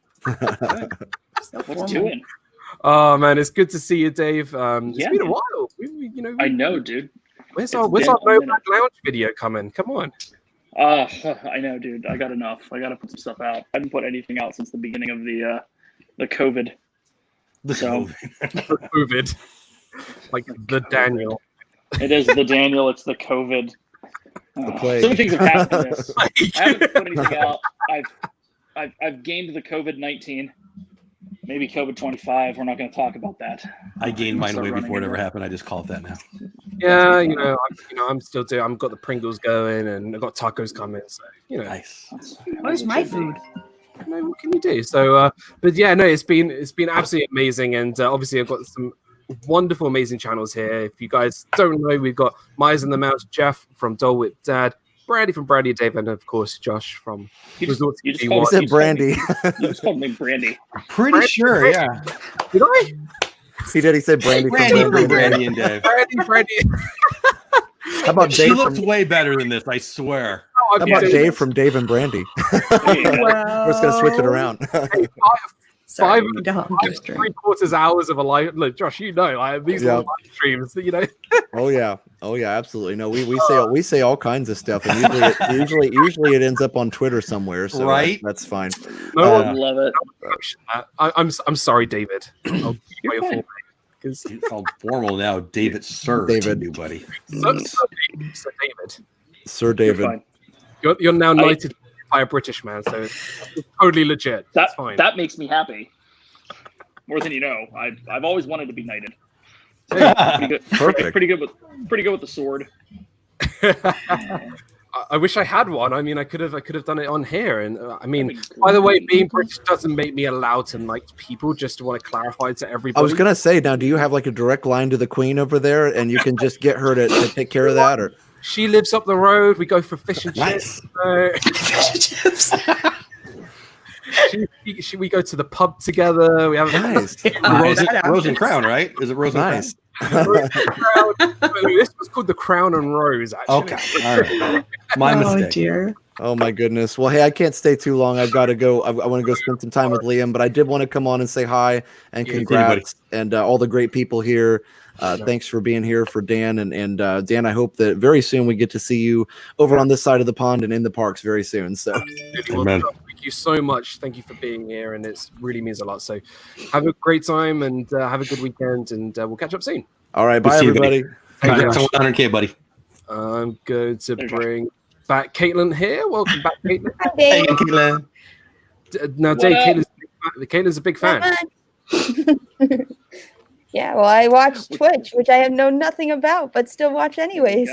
What's doing? Oh man, it's good to see you, Dave. It's Yeah, been a man. while. I know, dude. Where's It's our been a Nomad minute. Lounge video coming? Come on. I know, dude. I got enough. I got to put some stuff out. I haven't put anything out since the beginning of the COVID. COVID. Like the Daniel. It is the Daniel. It's the COVID. plague. So many things have happened. In this. I haven't put anything out. I've gained the COVID-19. Maybe COVID-25. We're not going to talk about that. I gained mine Start away running before it into ever happened. I just call it that now. Yeah, I'm still doing. I've got the Pringles going, and I've got tacos coming. So nice. Where's my food? No, what can you do? So, but yeah, no, it's been absolutely amazing, and obviously I've got some wonderful, amazing channels here. If you guys don't know, we've got Myers and the Mouse, Jeff from Dole with Dad, Brandy from Brandy Dave, and of course Josh from Resort you just TV. called- You said Brandy. You just called me Brandy. Pretty sure, yeah. Did I? He did. He said Brandy. Brandy from from Brandy and Dave. Brandy. How about She Dave looks from way better than this, I swear. How about Dave from Dave and Brandy? We're just gonna switch it around. Five dog. 3/4 hours of a live. Look, Josh, you know, these Yeah. are live streams. You know. Oh yeah, absolutely. No, we say all kinds of stuff, and usually it ends up on Twitter somewhere. So Right? that's fine. No I love it. I'm sorry, David. I'll give you your full name. It's called formal now. David Sir. David. To you, buddy. Sir David. Sir David. fine. You're now knighted by a British man, so it's totally legit. That's fine. That makes me happy. More than you know. I've always wanted to be knighted. Pretty good. Perfect. Pretty good with the sword. I wish I had one. I mean, I could have done it on here. And I mean, by the way, being British doesn't make me allowed to knight people. Just to want to clarify to everybody. I was gonna say, now, do you have like a direct line to the Queen over there, and you can just get her to take care of that, or? She lives up the road. We go for fish and Nice. chips. We go to the pub together. We have Nice. Rose and Crown, right? Is it Rose and Nice. This was called the Crown and Rose. Actually. Okay. All right. My mistake. Dear. Oh my goodness. Well, hey, I can't stay too long. I've got to go. I want to go spend some time with Liam, but I did want to come on and say hi and congrats and all the great people here. Thanks for being here for Dan and Dan. I hope that very soon we get to see you over on this side of the pond and in the parks very soon. So, Amen. Thank you so much. Thank you for being here, and it really means a lot. So, have a great time and have a good weekend, and we'll catch up soon. all right, bye everybody. Congrats on 100K, buddy. I'm going to bring back Caitlin here. Welcome back, Caitlin. Hey, Caitlin. Now, Dave, Caitlin's a big fan. Yeah, well, I watch Twitch, which I have known nothing about, but still watch anyways.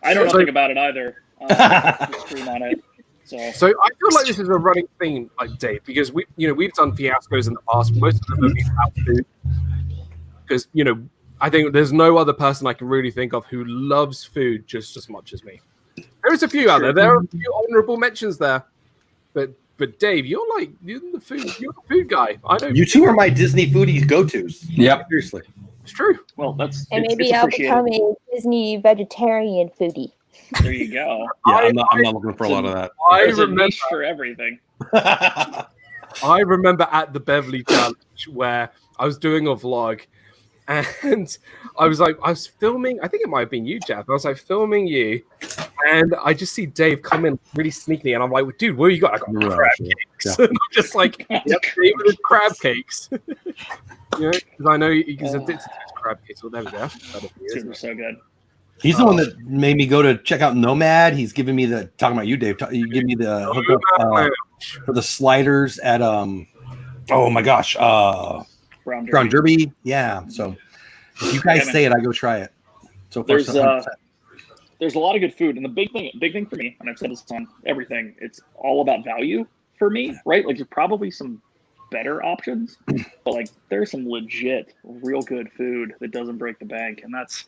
I know nothing about it either. Just stream on it. So I feel like this is a running theme, like Dave, because we've done fiascos in the past. Most of them have been about food, because I think there's no other person I can really think of who loves food just as much as me. There's a few out there. There are a few honorable mentions there, but Dave, you're the food guy. I know You two are my Disney foodies go-tos. Yep. Seriously. It's true. Well, And maybe I'll become a Disney vegetarian foodie. There you go. Yeah, I'm not looking for a lot of that. There's a niche for everything. I remember at the Beverly Challenge where I was doing a vlog, And I was filming. I think it might have been you, Jeff. I was like filming you, and I just see Dave come in really sneakily, and I'm like, "Dude, what you got?" I got crab cakes. And I'm just like, "Yep, Dave with crab cakes." Because I know he's addicted to crab cakes. Well, there we go. Super so good. He's the one that made me go to check out Nomad. He's giving me talking about you, Dave. You give me the hookup for the sliders at oh my gosh, Brown Derby. Yeah. So if you guys say it, I go try it. So far, there's a lot of good food, and the big thing for me, and I've said this on everything, it's all about value for me, right? Like there's probably some better options, but like there's some legit, real good food that doesn't break the bank, and that's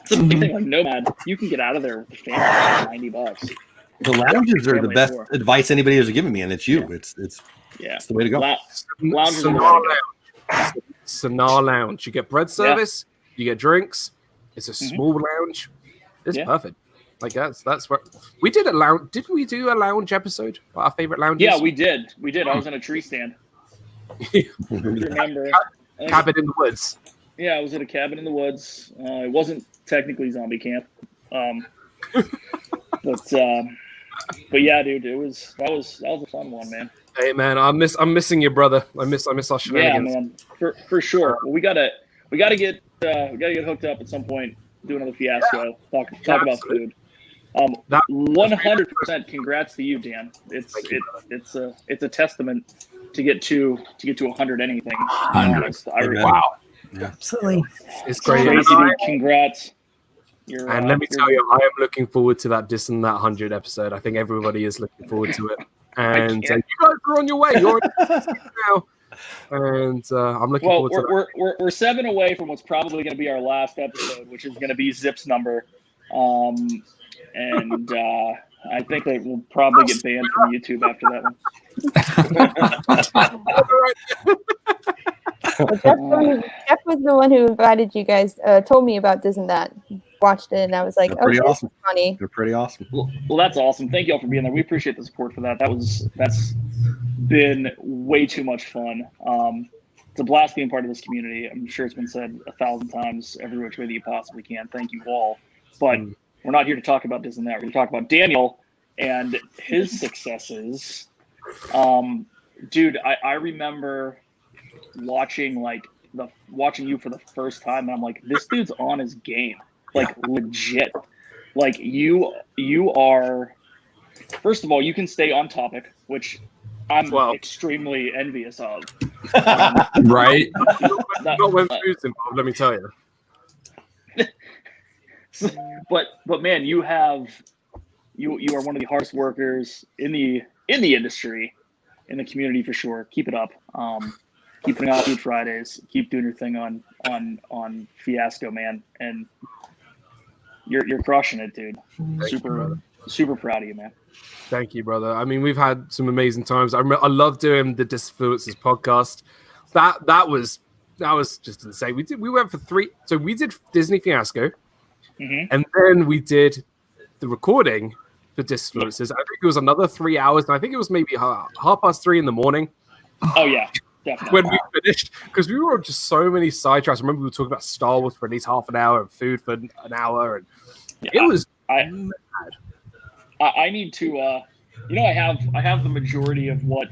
the big thing. Like Nomad, you can get out of there with the family for $90. The lounges are the best advice anybody has given me, and it's you. It's the way to go. Sonar Lounge. You get bread service, you get drinks. It's a small lounge. It's perfect. Like that's where we did a lounge. Did we do a lounge episode? Our favorite lounges? Yeah, we did. I was in a tree stand. Remember? Cabin in the woods. Yeah, I was at a cabin in the woods. It wasn't technically zombie camp, but yeah, dude, that was a fun one, man. Hey man, I'm missing you, brother. I miss our shenanigans. Yeah, man, for sure. Well, we gotta get hooked up at some point. Do another Fiasco. Talk about food. 100% congrats to you, Dan. It's a testament to get to 100 anything. Wow. Yeah. Absolutely. It's great. Congrats. And let me tell you, I am looking forward to that That 100 episode. I think everybody is looking forward to it. And you guys are on your way. You're now. And I'm looking forward to that. We're 7 away from what's probably going to be our last episode, which is going to be Zip's number. And I think that we'll probably get banned from YouTube after that one. Jeff was the one who invited you guys, told me about That. Watched it, and I was like, "Oh, pretty awesome. Funny." They're pretty awesome. Well, that's awesome. Thank you all for being there. We appreciate the support for that. That's been way too much fun. It's a blast being part of this community. I'm sure it's been said 1,000 times every which way that you possibly can. Thank you all. But we're not here to talk about That. We're here to talk about Daniel and his successes. Dude, I remember watching you for the first time, and I'm like, this dude's on his game. Like legit. Like you are, first of all, you can stay on topic, which I'm extremely envious of. Right? Not when food's involved, let me tell you. But man, you are one of the hardest workers in the industry, in the community for sure. Keep it up. Keep putting out Food Fridays. Keep doing your thing on Fiasco, man. And you're crushing it, dude. Super proud of you, man. Thank you, brother. I mean, we've had some amazing times. I love doing the Disfluences podcast. That was just insane. We went for 3. So we did Disney Fiasco, and then we did the recording for Disfluences. I think it was another 3 hours, and I think it was maybe 3:30 in the morning. Oh yeah. Definitely. When we finished, because we were on just so many sidetracks. I remember we were talking about Star Wars for at least half an hour and food for an hour, and it was mad. I need to I have the majority of what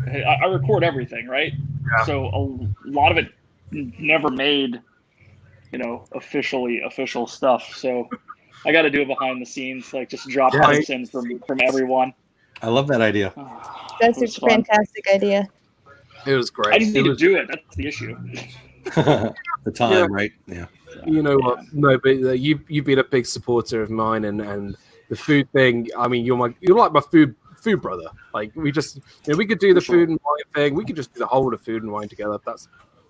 I record everything, right? Yeah. So a lot of it never made official stuff. So I got to do it behind the scenes, like just drop clips in from everyone. I love that idea. That's a fantastic idea. It was great. I just need to do it. That's the issue. The time, right? Yeah. You know what? No, but you've been a big supporter of mine, and the food thing. I mean, you're like my food brother. Like we just, we could do the food and wine thing. We could just do the whole of food and wine together. That's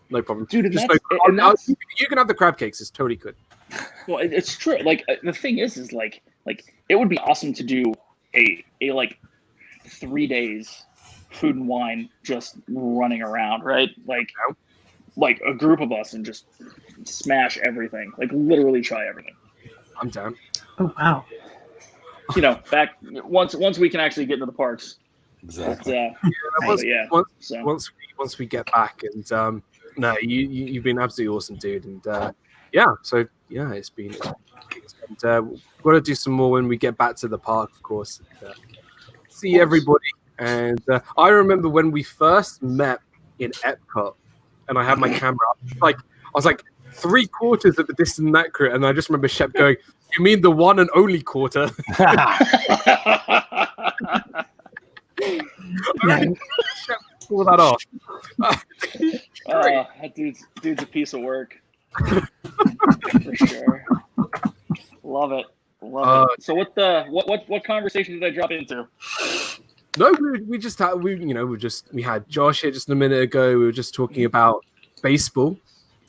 no problem, dude. Just you can have the crab cakes. It's totally good. Well, it's true. Like the thing is like it would be awesome to do a 3 days food and wine just running around, right? Like a group of us and just smash everything. Like literally try everything. I'm down. Oh wow. Back once we can actually get into the parks. Exactly. Once we get back, and No, you've been absolutely awesome, dude. And yeah, so yeah, it's been. And, we're gonna do some more when we get back to the park, of course. And, see everybody. And I remember when we first met in Epcot, and I had my camera up. Like I was like 3/4 of the distance in that crew, and I just remember Shep going, "You mean the one and only quarter?" Shep pull that off. That dude's a piece of work. For sure. Love it. So what conversation did I drop into? No, we just had we had Josh here just a minute ago. We were just talking about baseball.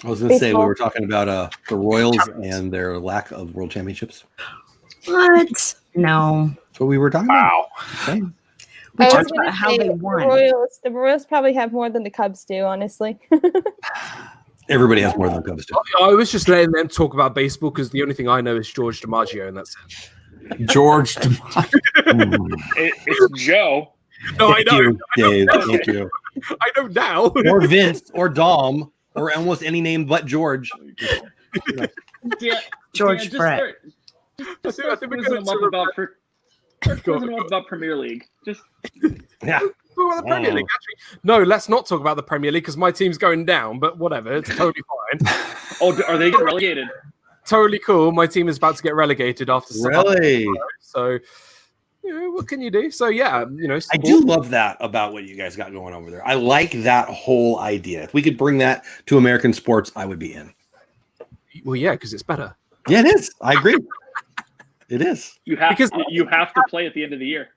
I was going to say we were talking about the Royals and their lack of world championships. What? No. That's what we were talking about. We I was talked gonna about how say, they won. The Royals probably have more than the Cubs do, honestly. Everybody has more than the Cubs do. I was just letting them talk about baseball because the only thing I know is George DiMaggio, and that's it. George DiMaggio. It's Joe. No, I know. You, Dave. Thank you. I know now. Or Vince, or Dom, or almost any name but George. George Brett. I think we're going to talk about Premier League. Just yeah. Talk about the Premier League. Actually, no, let's not talk about the Premier League because my team's going down. But whatever, it's totally fine. Oh, are they getting relegated? Totally cool. My team is about to get relegated after. Really? So, what can you do? So yeah, I do love that about what you guys got going over there. I like that whole idea. If we could bring that to American sports, I would be in. Well, yeah, because it's better. Yeah, it is. I agree. It is. You have to play at the end of the year.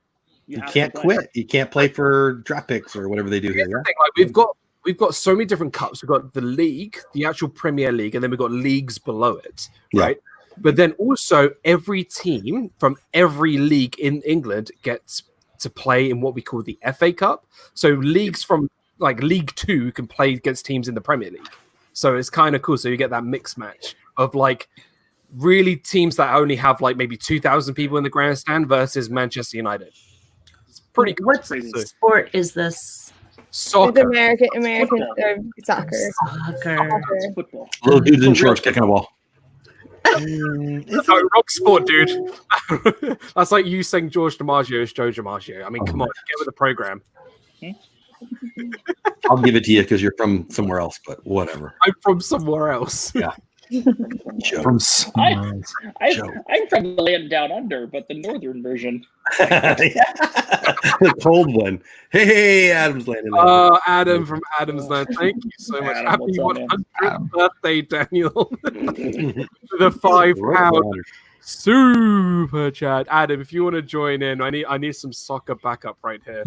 You can't quit. You can't play for draft picks or whatever they do here. Like, we've got so many different cups. We've got the league, the actual Premier League, and then we've got leagues below it, right? But then also every team from every league in England gets to play in what we call the FA Cup. So leagues from like League 2 can play against teams in the Premier League. So it's kind of cool. So you get that mixed match of like really teams that only have like maybe 2,000 people in the grandstand versus Manchester United. It's pretty cool. What sport is this? Soccer. It's American soccer. It's football. Little dudes in shorts kicking a ball. No, rock sport, dude. That's like you saying George DiMaggio is Joe DiMaggio. I mean, come on, get with the program. I'll give it to you because you're from somewhere else, but whatever. I'm from somewhere else. Yeah. From I'm from the land down under, but the northern version. The cold one. Hey, Adam's landing. Adam from Adam's Land. Thank you so much. Adam, Happy what's up, 100th birthday, Daniel. The £5 super chat. Adam, if you want to join in, I need some soccer backup right here.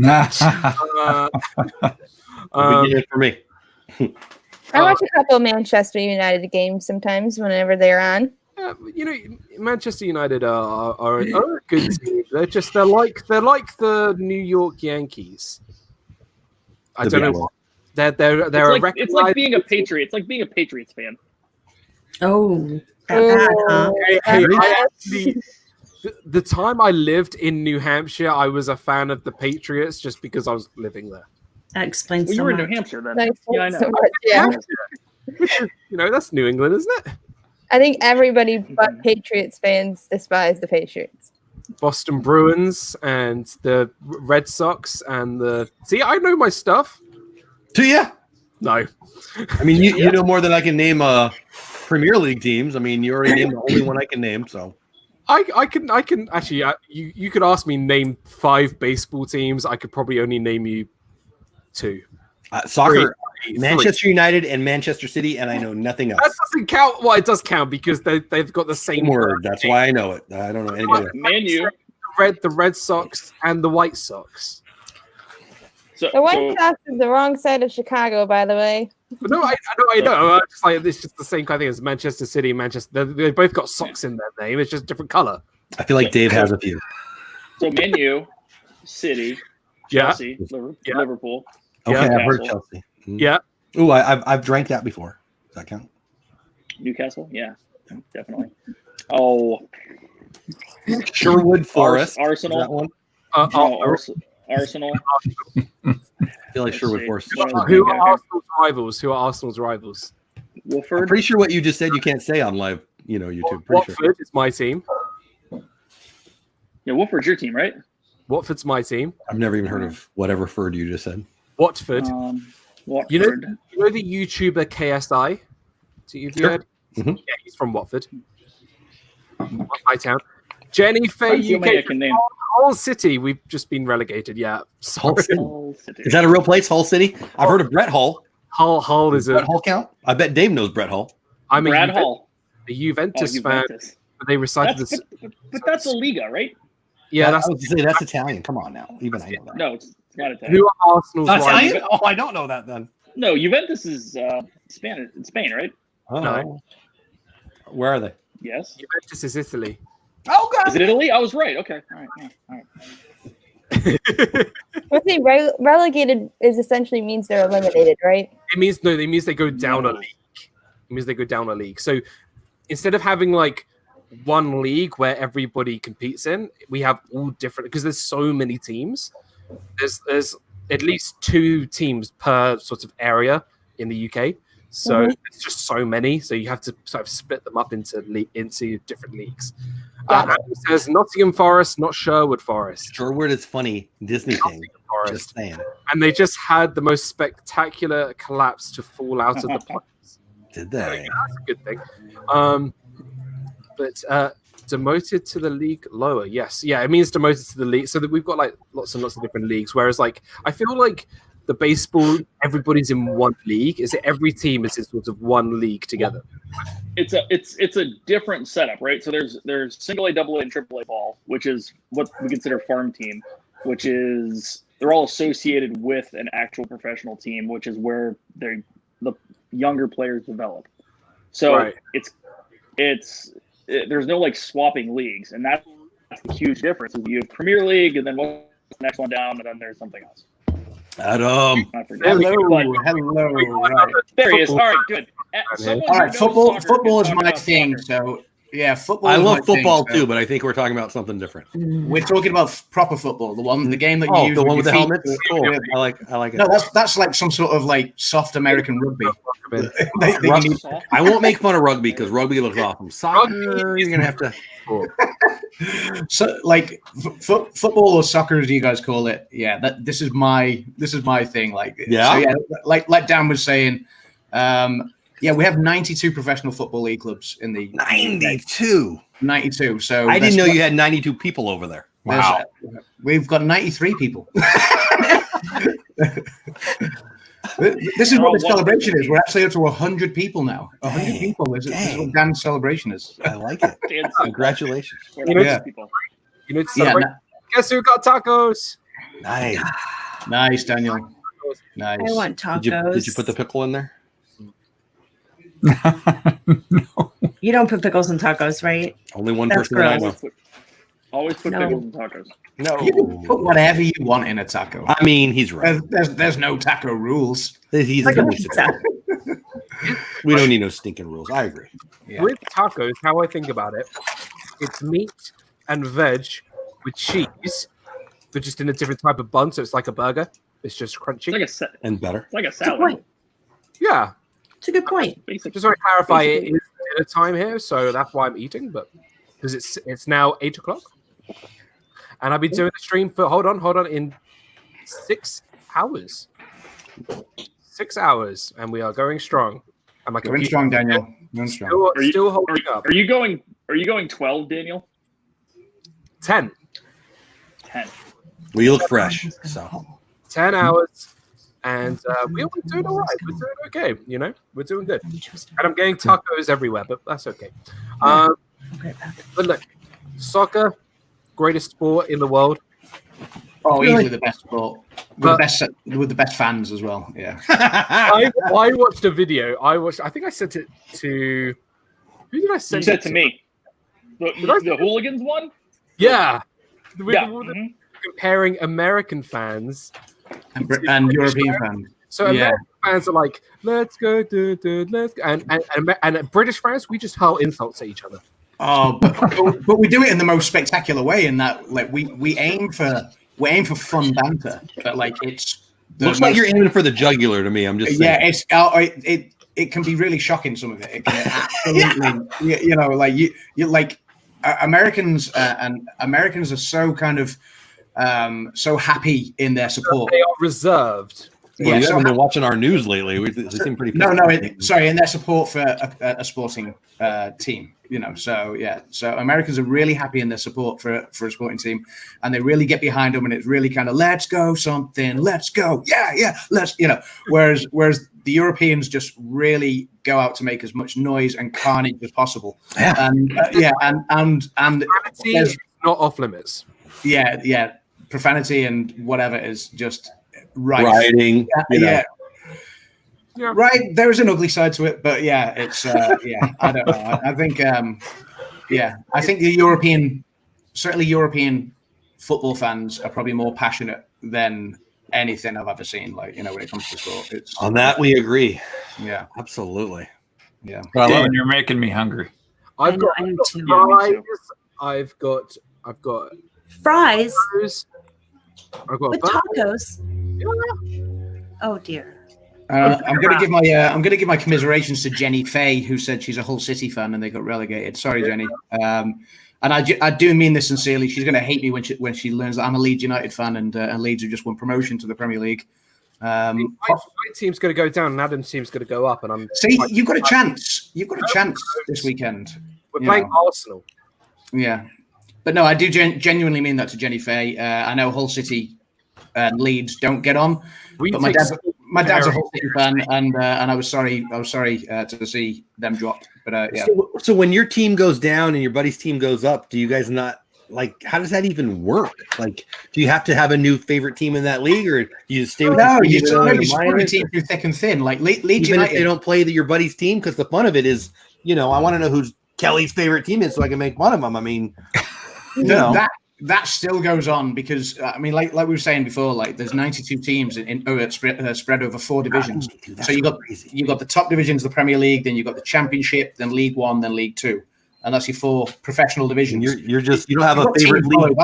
For me. I watch a couple of Manchester United games sometimes whenever they're on. Manchester United are a good team. They're like the New York Yankees. I don't know. It's like being a Patriot. It's like being a Patriots fan. Oh, the time I lived in New Hampshire, I was a fan of the Patriots just because I was living there. That explains. Well, you so were in much. New Hampshire then. That Yeah, I explains know. so much, yeah. That's New England, isn't it? I think everybody but Patriots fans despise the Patriots. Boston Bruins and the Red Sox and the... See, I know my stuff. Do you? No. I mean, you know more than I can name Premier League teams. I mean, you already named the only one I can name, so... I can actually. You could ask me name 5 baseball teams. I could probably only name you 2. Soccer, 3. Manchester United and Manchester City, and I know nothing else. That doesn't count. Well, it does count because they've got the same word. That's why I know it. I don't know anybody else. Manu. The Red Sox and the White Sox. The White Sox is the wrong side of Chicago, by the way. No, I know. It's like it's just the same kind of thing as Manchester City, Manchester. They both got socks in their name. It's just different color. I feel like Dave has a few. So Manu, City, Chelsea, Liverpool. Okay, I've heard Newcastle. Chelsea. Yeah. Ooh, I've drank that before. Does that count? Newcastle, yeah, definitely. Oh, Sherwood Forest. Arsenal. Is that one? Arsenal. feel like Sherwood Forest. Who are Arsenal's rivals? Who are Arsenal's rivals? Wolford. I'm pretty sure what you just said you can't say on live, YouTube. Pretty Watford sure. is my team. Yeah, Wolford's your team, right? Watford's my team. I've never even heard of whatever Ford you just said. Watford. Watford. You know the YouTuber KSI? So you've heard? Mm-hmm. Yeah, he's from Watford. My town. Jenny Faye UK. Hull City. We've just been relegated. Yeah. Hull Sorry. City. Is that a real place, Hull City? I've heard of Brett Hull. Hull is Brett Hull count? I bet Dave knows Brett Hull. I'm Brad Hull. a Juventus fan. Juventus. But they recited this. But that's a Liga, right? Yeah, I was gonna say that's Italian. Come on now. Even I know that. No, it's not Italian. Who are Arsenal's Italian? rivals? Oh, I don't know that then. No, Juventus is Spanish. It's Spain, right? Oh. No. Where are they? Yes. Juventus is Italy. Oh God. Is it Italy? I was right. Okay. All right. Yeah. All right. What they relegated is essentially means they're eliminated, right? It means they go down a league. It means they go down a league. So instead of having like one league where everybody competes in, we have all different, because there's so many teams. There's at least 2 teams per sort of area in the UK. So it's just so many. So you have to sort of split them up into different leagues. It says Nottingham Forest, not Sherwood Forest. Sherwood is funny Disney thing. Just saying. And they just had the most spectacular collapse to fall out of the playoffs. Did they? That's a good thing. But demoted to the league lower. Yes. Yeah, it means demoted to the league. So that we've got like lots and lots of different leagues. Whereas like I feel like the baseball, everybody's in one league. Is it every team is in sort of one league together? It's a different setup, right? So there's single A, double A, and triple A ball, which is what we consider farm team, which is they're all associated with an actual professional team, which is where the younger players develop. So there's no like swapping leagues, and that's the huge difference. Is you have Premier League, and then what's the next one down, and then there's something else. Adam. Hello. Right. There he is. All right, good. All right, football is my thing. So yeah, football. I is love my thing, football so too, but I think we're talking about something different. We're talking about proper football, the game that you use the one with the your feet. helmets. Cool. I like it. No, that's like some sort of like soft American rugby. I won't make fun of rugby because rugby looks awesome. Soccer, you're gonna have to. So like football or soccer, as you guys call it, yeah. This is my thing. Like like Dan was saying, yeah, we have 92 professional football league clubs in the 92. 92. So I didn't know you had 92 people over there. Wow. We've got 93 people. This is what the celebration is. We're actually up to 100 people now. 100 people. This is what Dan's celebration is. I like it. Congratulations. You know, guess who got tacos? Nice. Nice, Daniel. Nice. I want tacos. Did you put the pickle in there? You don't put pickles in tacos, right? Only one That's person that I know. Always put pickles in tacos. No, you can put whatever you want in a taco. I mean, he's right. There's no taco rules. He's like a pizza. We don't need no stinking rules. I agree. With tacos, how I think about it, it's meat and veg with cheese, but just in a different type of bun. So it's like a burger. It's just crunchy and better. It's like a Good salad. point. Yeah. It's a good point. Just want to clarify, it is dinner time here, so that's why I'm eating. But because it's now 8 o'clock, and I've been doing the stream for hold on in 6 hours. 6 hours, and we are going strong. And my Going strong, Daniel. Going strong. Still holding up. Are you going 12, Daniel? 10. 10. Well, you look fresh. So 10 hours. And we're doing all right. We're doing okay. You know, we're doing good. And I'm getting tacos everywhere, but that's okay. But look, soccer, greatest sport in the world. Oh, easily the best sport. With the best fans as well. Yeah. I watched a video. I think I sent it to. Who did I send? You said it to me. The hooligans one. Yeah. Yeah. Comparing American fans and European fans. So American fans are like, let's go, let's go. And British fans, we just hurl insults at each other. Oh, but we do it in the most spectacular way in that like we aim for fun banter, but like it's Looks like you're aiming for the jugular to me. I'm just yeah, saying. it can be really shocking. Some of it, it can absolutely, you know, like you like Americans and Americans are so kind of so happy in their support. They are reserved. Well, you haven't been watching our news lately. They seem pretty. Sorry, in their support for a sporting team, you know. So yeah, so Americans are really happy in their support for a sporting team, and they really get behind them, and it's really kind of let's go something, let's go, yeah, let's, you know. Whereas the Europeans just really go out to make as much noise and carnage as possible. Yeah, and it's not off limits. Yeah, profanity and whatever is just. Rioting, yeah. Right, there is an ugly side to it, but yeah, it's I don't know. I think I think the certainly European football fans are probably more passionate than anything I've ever seen. Like, you know, when it comes to sport, it's on that we agree. Yeah, absolutely. Yeah, well, you're making me hungry. I've got fries. I've got fries. I've got with tacos. Oh dear. I'm going to give my commiserations to Jenny Fay, who said she's a Hull City fan and they got relegated. Sorry, Jenny. And I do mean this sincerely. She's going to hate me when she learns that I'm a Leeds United fan and Leeds have just won promotion to the Premier League. My team's going to go down and Adam's team's going to go up, and you've got a chance. You've got a chance this weekend. We're playing Arsenal. Yeah, but no, I do genuinely mean that to Jenny Fay. I know Hull City and Leeds don't get on, but my dad's a Hull City fan, and I was sorry to see them drop. But yeah. So when your team goes down and your buddy's team goes up, do you guys not like? How does that even work? Like, do you have to have a new favorite team in that league, or do you stay with? No, you support your team through thick and thin. Like Leeds United, if they don't play your buddy's team, because the fun of it is, you know, I want to know who's Kelly's favorite team is, so I can make fun of them. I mean, that still goes on because I mean, like we were saying before, like there's 92 teams spread over 4 divisions. So you got the top divisions of the Premier League, then you got the Championship, then League One, then League Two, and that's your 4 professional divisions. You don't have a favorite league.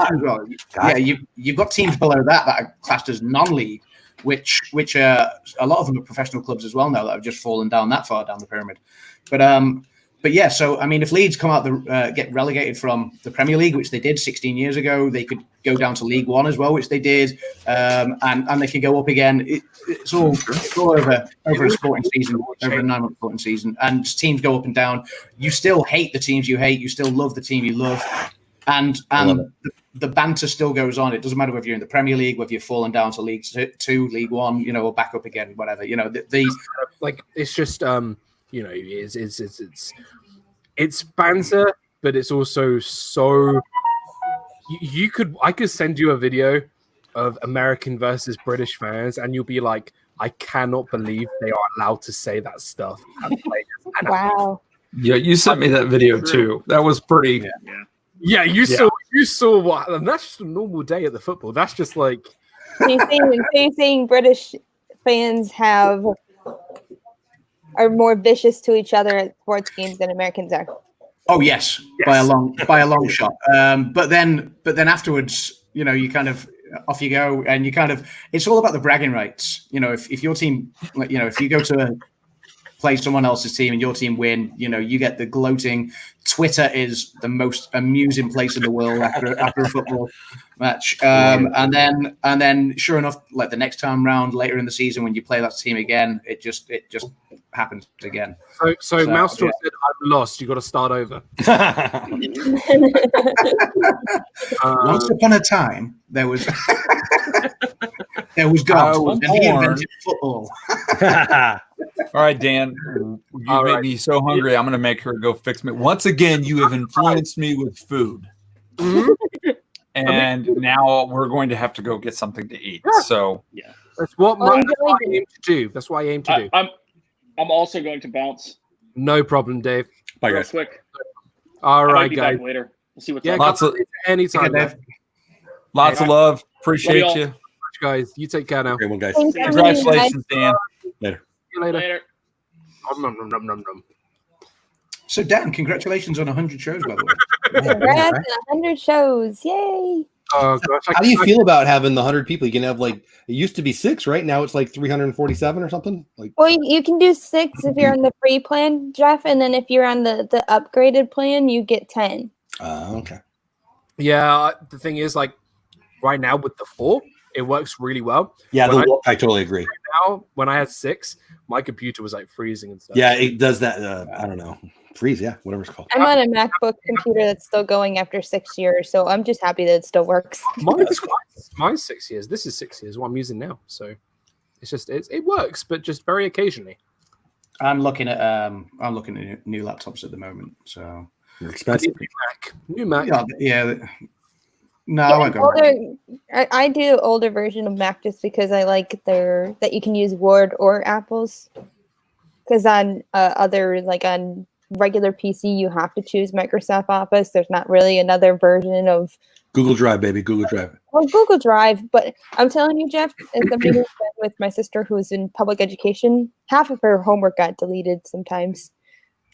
Yeah, you've got teams below that are classed as non-league, which a lot of them are professional clubs as well now that have just fallen down that far down the pyramid. But yeah, so I mean, if Leeds come out get relegated from the Premier League, which they did 16 years ago, they could go down to League One as well, which they did, and they can go up again. It's all over a sporting season, over a 9-month sporting season, and teams go up and down. You still hate the teams you hate, you still love the team you love, and the banter still goes on. It doesn't matter whether you're in the Premier League, whether you've fallen down to League Two, League One, you know, or back up again, whatever. You know, it's just you know, it's banter, but it's also so. I could send you a video of American versus British fans, and you'll be like, I cannot believe they are allowed to say that stuff. Wow. Yeah, you sent me that video too. That was pretty. Yeah, you saw what, and that's just a normal day at the football. That's just like. So you're saying British fans are more vicious to each other at sports games than Americans are. Oh yes. By a long shot. But then afterwards, you know, you kind of off you go, and you kind of, it's all about the bragging rights. You know, if your team, you know, if you go to play someone else's team and your team win, you know, you get the gloating. Twitter is the most amusing place in the world after a football match. And then sure enough, like the next time round later in the season when you play that team again, it just happens again. So Maelstrom said, I'm lost, you got to start over. Once upon a time there was God, and he invented football. All right, Dan, you made me so hungry. I'm going to make her go fix me. Once again, you have influenced me with food. And now we're going to have to go get something to eat. So yeah, that's what I aim to do. That's what I aim to do. I'm also going to bounce. No problem, Dave. Bye, guys. Quick. All right, I'll be guys. back later. We'll see what's up. Anytime. Lots of love. Appreciate you. Guys, you take care now. Great one, guys. Congratulations, Dan. Later. See you later. Nom. So Dan, congratulations on 100 shows, by the way. Congrats on 100 shows. Yay. Oh gosh! How do you feel about having the 100 people? You can have like it used to be 6, right? Now it's like 347 or something. Like, Well, you can do 6 if you're on the free plan, Jeff, and then if you're on the upgraded plan, you get 10. Okay. Yeah, the thing is, like, right now with the 4, it works really well. Yeah, When I totally agree. now, when I had 6, my computer was like freezing and stuff. Yeah, it does that. I don't know, freeze. Yeah, whatever it's called. I'm on a MacBook computer that's still going after 6 years, so I'm just happy that it still works. Mine's 6 years. This is 6 years. What I'm using now, so it's just it works, but just very occasionally. I'm looking at new laptops at the moment, so they're expensive. New Mac. Yeah. No, I won't go. I do older version of Mac just because I like that you can use Word or Apple's. Because on on regular PC, you have to choose Microsoft Office. There's not really another version of Google Drive, baby. Google Drive. Well, Google Drive, but I'm telling you, Jeff, as somebody who's been with my sister who's in public education, half of her homework got deleted sometimes.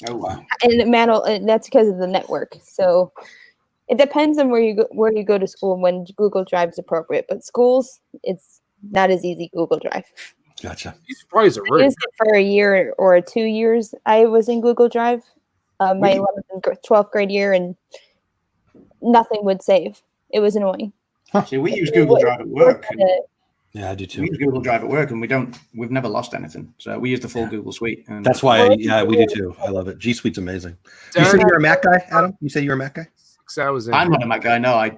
Oh wow! And that's because of the network. So it depends on where you go to school and when Google Drive is appropriate. But schools, it's not as easy. Google Drive. Gotcha. These surprises are I used it for a year or 2 years. I was in Google Drive, my 11th and 12th grade year, and nothing would save. It was annoying. See, we use Google Drive at work. Yeah, I do too. We use Google Drive at work, and we've never lost anything. So we use the full Google Suite. And That's why, we do too. I love it. G Suite's amazing. You said you're a Mac guy, Adam? You said you're a Mac guy? I'm not a Mac guy. No, I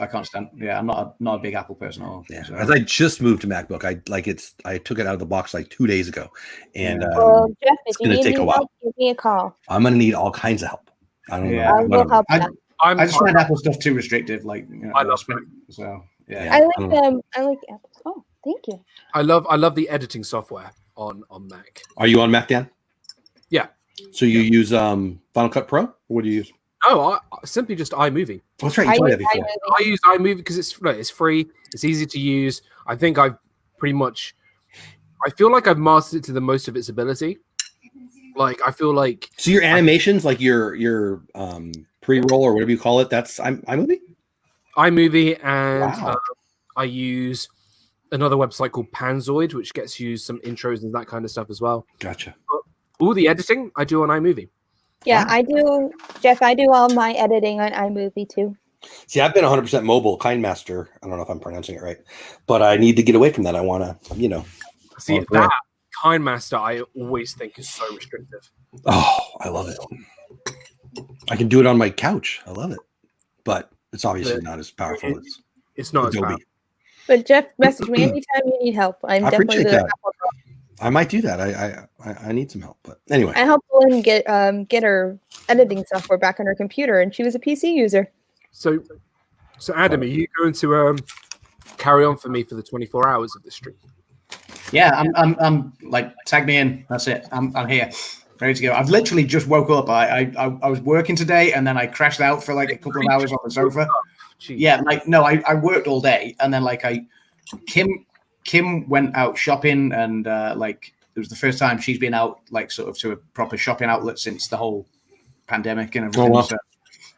can't stand. Yeah, I'm not a big Apple person at all. Yeah, so. as I just moved to MacBook, I took it out of the box like 2 days ago, and Well, Jeff, it's if you going to need take a any while. help, give me a call. I'm going to need all kinds of help. I don't know. I will help you. I just find Apple stuff too restrictive. Like, I love it. So yeah, I like Apple. Oh, thank you. I love the editing software on Mac. Are you on Mac, Dan? Yeah. So you use Final Cut Pro? Or what do you use? No, I simply just iMovie. That's right. You told me that before. I use iMovie because it's free. It's easy to use. I think I feel like I've mastered it to the most of its ability. Like I feel like so your animations, like your pre-roll or whatever you call it, that's iMovie. iMovie, and Wow. I use another website called Panzoid, which gets you some intros and that kind of stuff as well. Gotcha. But all the editing I do on iMovie. Yeah, I do, Jeff. I do all my editing on iMovie too. See, I've been 100% mobile, KindMaster. I don't know if I'm pronouncing it right, but I need to get away from that. I want to, See that KindMaster, I always think is so restrictive. Oh, I love it. I can do it on my couch. I love it, but it's obviously not as powerful as it's not Adobe. as powerful. But Jeff, message me anytime you need help. I'm I definitely appreciate the that. Apple girl. I might do that. I need some help, but anyway. I helped Lynn get her editing software back on her computer, and she was a PC user. So Adam, are you going to carry on for me for the 24 hours of the stream? Yeah, I'm like, tag me in. That's it. I'm here, ready to go. I've literally just woke up. I was working today, and then I crashed out for like a couple of hours on the sofa. Yeah, like no, I worked all day, and then like Kim went out shopping, and like it was the first time she's been out like sort of to a proper shopping outlet since the whole pandemic and everything. Oh, wow. So,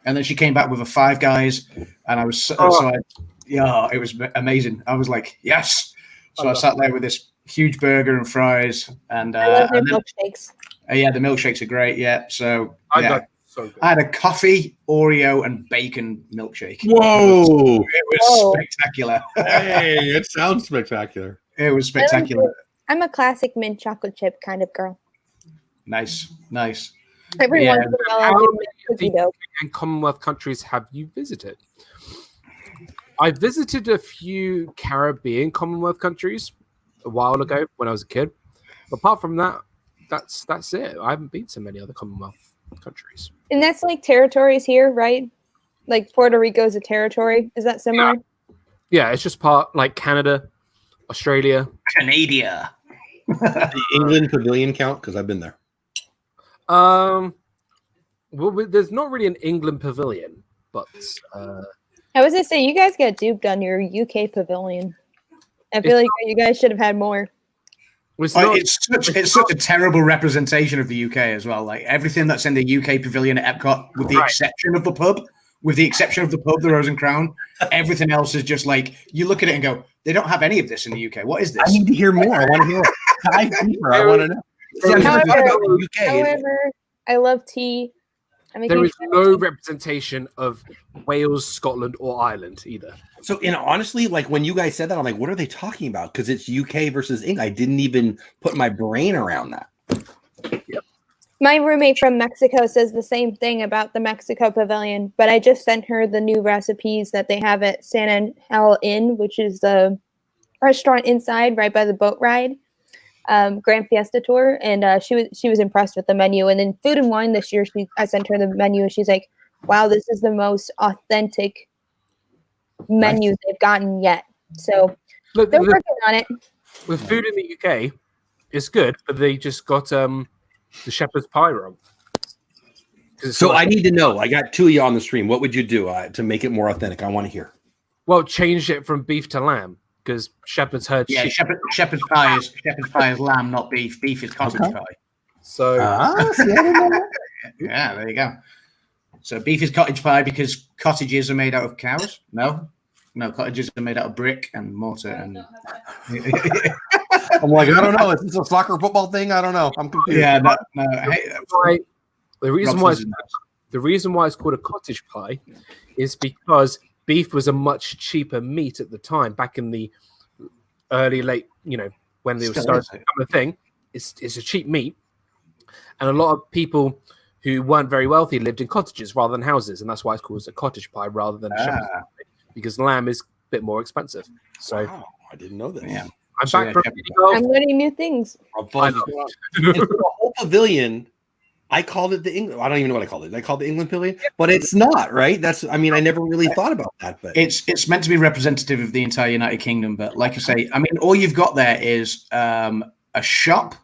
and then she came back with a Five Guys, and I was it was amazing. I was like, yes. So I sat there with this huge burger and fries, and I love their milkshakes. yeah, the milkshakes are great. Yeah, so I yeah. got so good. I had a coffee, Oreo, and bacon milkshake. Whoa! It was spectacular. Hey, it sounds spectacular. It was spectacular. I'm a classic mint chocolate chip kind of girl. Nice. Every Yeah. once in a while, I'll How do many mint of cookie the dough. and Commonwealth countries have you visited? I visited a few Caribbean Commonwealth countries a while ago when I was a kid. Apart from that, that's it. I haven't been to many other Commonwealth countries. And that's like territories here, right? Like Puerto Rico's a territory. Is that similar? Yeah, it's just part like Canada, Australia. Canada. The England Pavilion count because I've been there. Well, there's not really an England pavilion, but I was gonna say you guys got duped on your UK pavilion. I feel like you guys should have had more. It's such a terrible representation of the UK as well. Like everything that's in the UK pavilion at Epcot, with the exception of the pub, with the exception of the pub, the Rose and Crown. Everything else is just like you look at it and go, they don't have any of this in the UK. What is this? I need to hear more. I want to hear it. Dive deeper. I want to know. See, I've never thought about the UK. However, I love tea. There is no representation of Wales, Scotland, or Ireland either. So, honestly, like when you guys said that, I'm like, what are they talking about? Because it's UK versus England. I didn't even put my brain around that. Yep. My roommate from Mexico says the same thing about the Mexico Pavilion, but I just sent her the new recipes that they have at San Angel Inn, which is the restaurant inside right by the boat ride. Grand Fiesta tour, and she was impressed with the menu. And then Food and Wine this year, I sent her the menu, and she's like, "Wow, this is the most authentic menu they've gotten yet." So they're working on it. With food in the UK, it's good, but they just got the shepherd's pie wrong. So I need to know. I got two of you on the stream. What would you do to make it more authentic? I want to hear. Well, change it from beef to lamb. Because shepherd's herd. Yeah, shepherd's pie is lamb, not beef. Beef is cottage pie. So yeah, there you go. So beef is cottage pie because cottages are made out of cows. No, cottages are made out of brick and mortar. And I'm like, I don't know. Is this a soccer football thing? I don't know. I'm confused. Yeah, no. Hey, the reason why it's called a cottage pie is because beef was a much cheaper meat at the time, back in the late, when they were starting to become a thing. It's a cheap meat, and a lot of people who weren't very wealthy lived in cottages rather than houses, and that's why it's called a cottage pie rather than shepherd's pie, because lamb is a bit more expensive. So I didn't know this. Yeah. I'm back from I'm learning new things. And for the whole pavilion, I called it the England. I don't even know what I called it. I called it the England Pavilion, but it's not, right? I never really thought about that. But it's meant to be representative of the entire United Kingdom. But like I say, all you've got there is a shop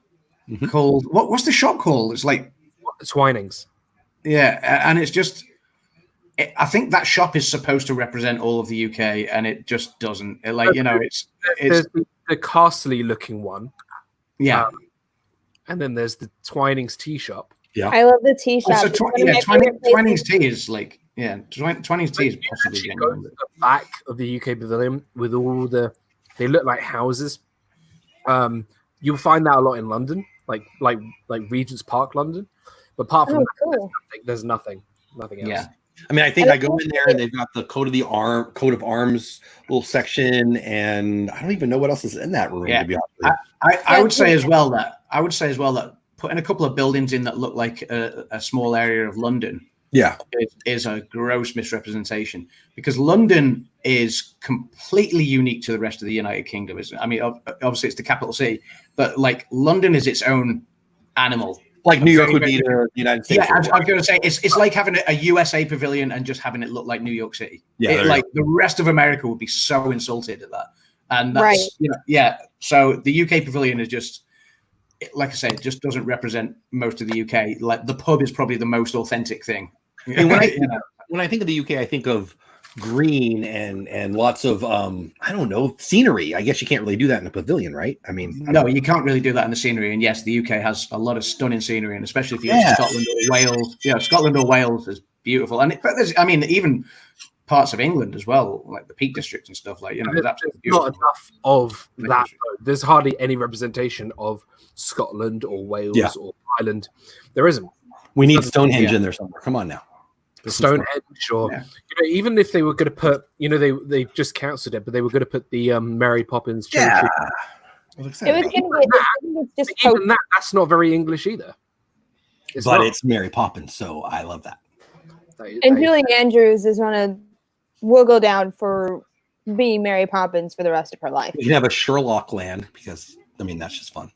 called what's the shop called? It's like Twinings. Yeah, and it's just. I think that shop is supposed to represent all of the UK, and it just doesn't. It's the castly looking one. Yeah, and then there's the Twinings tea shop. Yeah, I love the tea shop. So Twinings tea is like, Twinings tea is possibly go to the back of the UK Pavilion with all they look like houses. You'll find that a lot in London, like Regent's Park, London. But apart from that, there's nothing else. Yeah. I think I go in there and they've got the coat of arms little section, and I don't even know what else is in that room. Yeah. To be honest, I would say as well that putting a couple of buildings in that look like a small area of London, is a gross misrepresentation, because London is completely unique to the rest of the United Kingdom. Obviously it's the capital city, but like London is its own animal. Like New York would be the United States. Yeah, I was going to say it's like having a USA pavilion and just having it look like New York City. Yeah, the rest of America would be so insulted at that, and that's So the UK pavilion is just, like I said, it just doesn't represent most of the UK. Like the pub is probably the most authentic thing. And when I think of the UK, I think of green and lots of I don't know, scenery. I guess you can't really do that in a pavilion, right? No, you can't really do that in the scenery. And yes, the UK has a lot of stunning scenery, and especially if you're in Scotland or Wales. Yeah, Scotland or Wales is beautiful, but there's, even parts of England as well, like the Peak District and stuff. There's not enough of that. There's hardly any representation of Scotland or Wales or Ireland. There isn't. We need Stonehenge in there somewhere. Come on now. The Stonehenge, or even if they were going to put, they just cancelled it, but they were going to put the Mary Poppins cherry tree. It was going to be even that's not very English either. It's Mary Poppins, so I love that. And Julie Andrews will go down for being Mary Poppins for the rest of her life. You can have a Sherlock land, because that's just fun.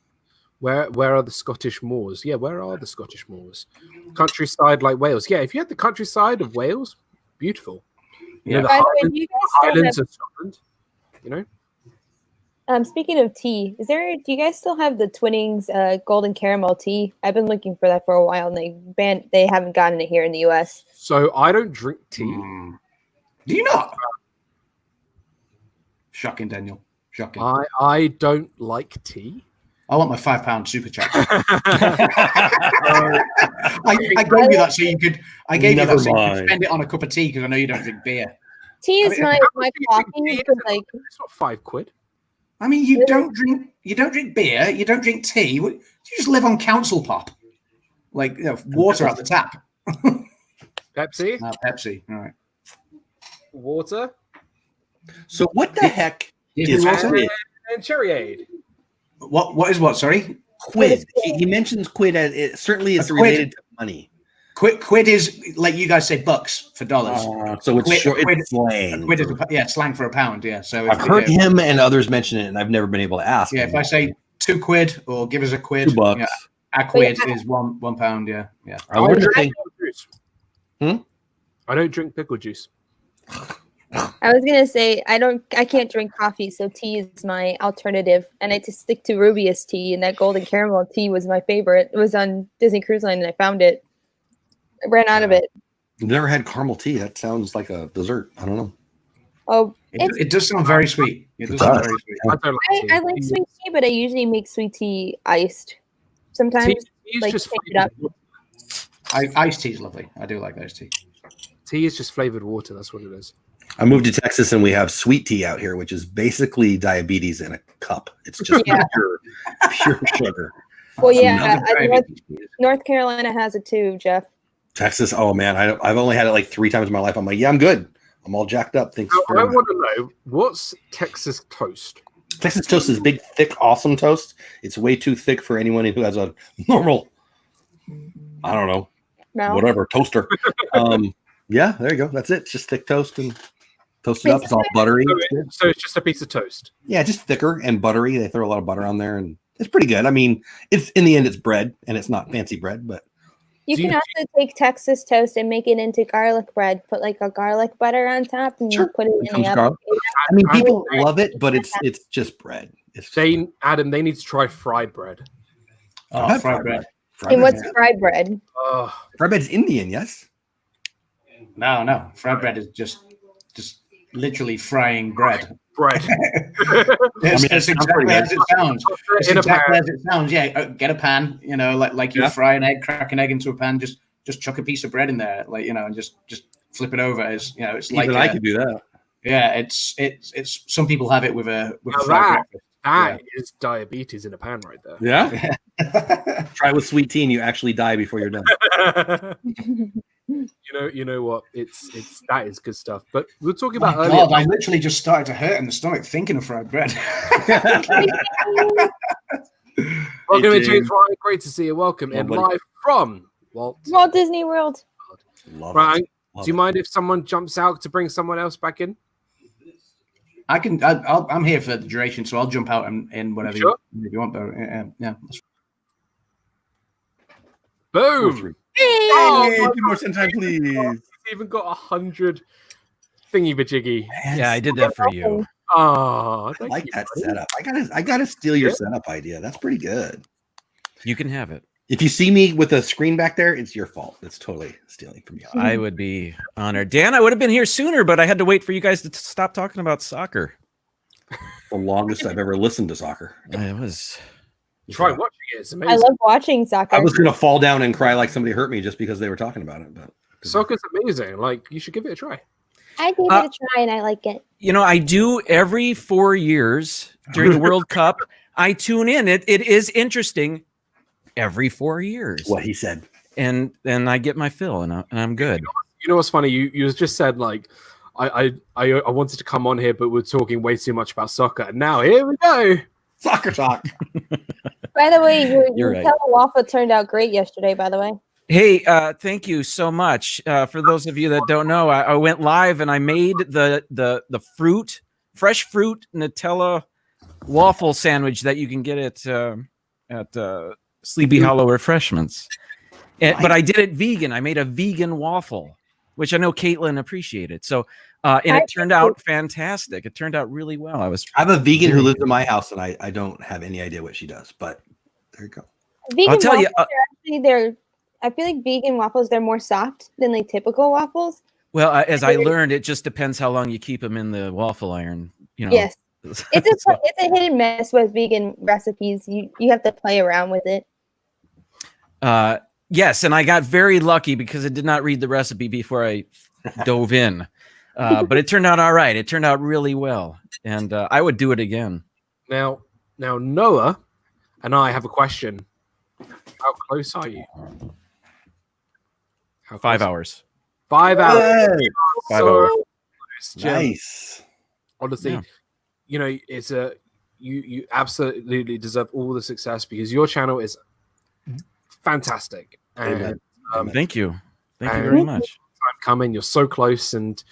Where are the Scottish moors? Yeah, where are the Scottish moors? Countryside like Wales. Yeah, if you had the countryside of Wales, beautiful. The Highlands of Scotland. Speaking of tea, do you guys still have the Twinings golden caramel tea? I've been looking for that for a while, and they haven't gotten it here in the US. So I don't drink tea. Do you not? Shocking, Daniel. Shocking. I don't like tea. I want my £5 super chat. I gave you that so you could. I gave you that so you could spend it on a cup of tea because I know you don't drink beer. Tea is my coffee because like it's not £5. I mean, you don't drink beer, you don't drink tea. You just live on council pop, like water out the tap. Pepsi. Pepsi. All right. Water. So what the heck is water? And Cherryade. What is what? Sorry. Quid. He mentions quid as it certainly is related to money. Quid is like you guys say bucks for dollars. So it's quid, it's slang. Quid is slang for a pound. Yeah. So I've heard him and others mention it, and I've never been able to ask. Yeah. If I say £2 or give us a quid, $2. Yeah, a quid is one pound. Yeah. Yeah. I wonder I don't drink pickle juice. I was gonna say I can't drink coffee, so tea is my alternative, and I just stick to Rubius tea, and that golden caramel tea was my favorite. It was on Disney Cruise Line, and I found it. I ran out of it. I've never had caramel tea. That sounds like a dessert. I don't know. Oh, it does sound very sweet. It does sound very sweet. I like sweet tea, but I usually make sweet tea iced. Sometimes, Tea's like just shake it up. Iced tea is lovely. I do like iced tea. Tea is just flavored water. That's what it is. I moved to Texas and we have sweet tea out here, which is basically diabetes in a cup. It's just pure sugar. Well, yeah, North Carolina has it too, Jeff. Texas, oh man, I've only had it like 3 times in my life. I'm like, yeah, I'm good. I'm all jacked up. Thanks. I want to know, what's Texas toast? Texas toast is big, thick, awesome toast. It's way too thick for anyone who has a normal, I don't know, whatever, toaster. Yeah, there you go. That's it. It's just thick toast and toasted up. It's all buttery. So it's just a piece of toast. Yeah, just thicker and buttery. They throw a lot of butter on there, and it's pretty good. I mean, it's in the end, it's bread, and it's not fancy bread, but You can also take Texas toast and make it into garlic bread. Put like a garlic butter on top, and you put it in the oven. I mean, people love it, but it's just bread. Adam, they need to try fried bread. Oh, fried bread. And what's fried bread? Fried bread is Indian, yes. No. Fried bread is just literally frying bread. It's exactly as it sounds. It's exactly as it sounds. Yeah, get a pan. Like you fry an egg, crack an egg into a pan. Just chuck a piece of bread in there, and just flip it over. It's like even I could do that. Yeah, it's some people have it with a fried breakfast. That is diabetes in a pan right there. Yeah. Try it with sweet tea, and you actually die before you're done. You know what? That is good stuff. But we're talking about earlier. God, I literally just started to hurt in the stomach thinking of fried bread. Welcome to James Ryan. Great to see you. Welcome and live from Walt Disney World. Ryan, do you mind if someone jumps out to bring someone else back in? I can. I'm here for the duration, so I'll jump out and whatever you want. Yeah. Boom. Hey, 2 more time, please. He's even got 100 thingy bajiggy. Yeah, I did that for you. Oh, I like that setup. I gotta steal your setup idea. That's pretty good. You can have it. If you see me with a screen back there, it's your fault. It's totally stealing from you. I would be honored. Dan, I would have been here sooner, but I had to wait for you guys to stop talking about soccer. The longest I've ever listened to soccer. It was. Try watching it. It's amazing. I love watching soccer. I was gonna fall down and cry like somebody hurt me just because they were talking about it. But soccer's amazing. Like, you should give it a try. I gave it a try and I like it. I do every 4 years during the World Cup. I tune in. It is interesting. Every 4 years. What he said. And then I get my fill and I'm good. You know what's funny? You just said like I wanted to come on here, but we're talking way too much about soccer. And now here we go. Soccer talk. By the way, You're right. Nutella waffle turned out great yesterday, by the way. Hey, thank you so much. For those of you that don't know, I went live and I made the fresh fruit Nutella waffle sandwich that you can get at Sleepy Hollow Refreshments. But I did it vegan. I made a vegan waffle, which I know Caitlin appreciated. So, and it turned out fantastic. It turned out really well. I have a vegan who lives in my house, and I don't have any idea what she does. But there you go. Vegan I'll tell you. I feel like vegan waffles, they're more soft than like typical waffles. Well, as I learned, it just depends how long you keep them in the waffle iron. Yes. It's a hit and miss with vegan recipes. You have to play around with it. Yes, and I got very lucky because I did not read the recipe before I dove in. But it turned out all right. It turned out really well, and I would do it again. Now Noah and I have a question. How close are you? 5 hours. 5 hours. Yay! 5 hours. Close, Jim. Nice. Honestly, Yeah. it's you absolutely deserve all the success because your channel is fantastic. And, Thank you. Thank you very much. Time coming, you're so close, and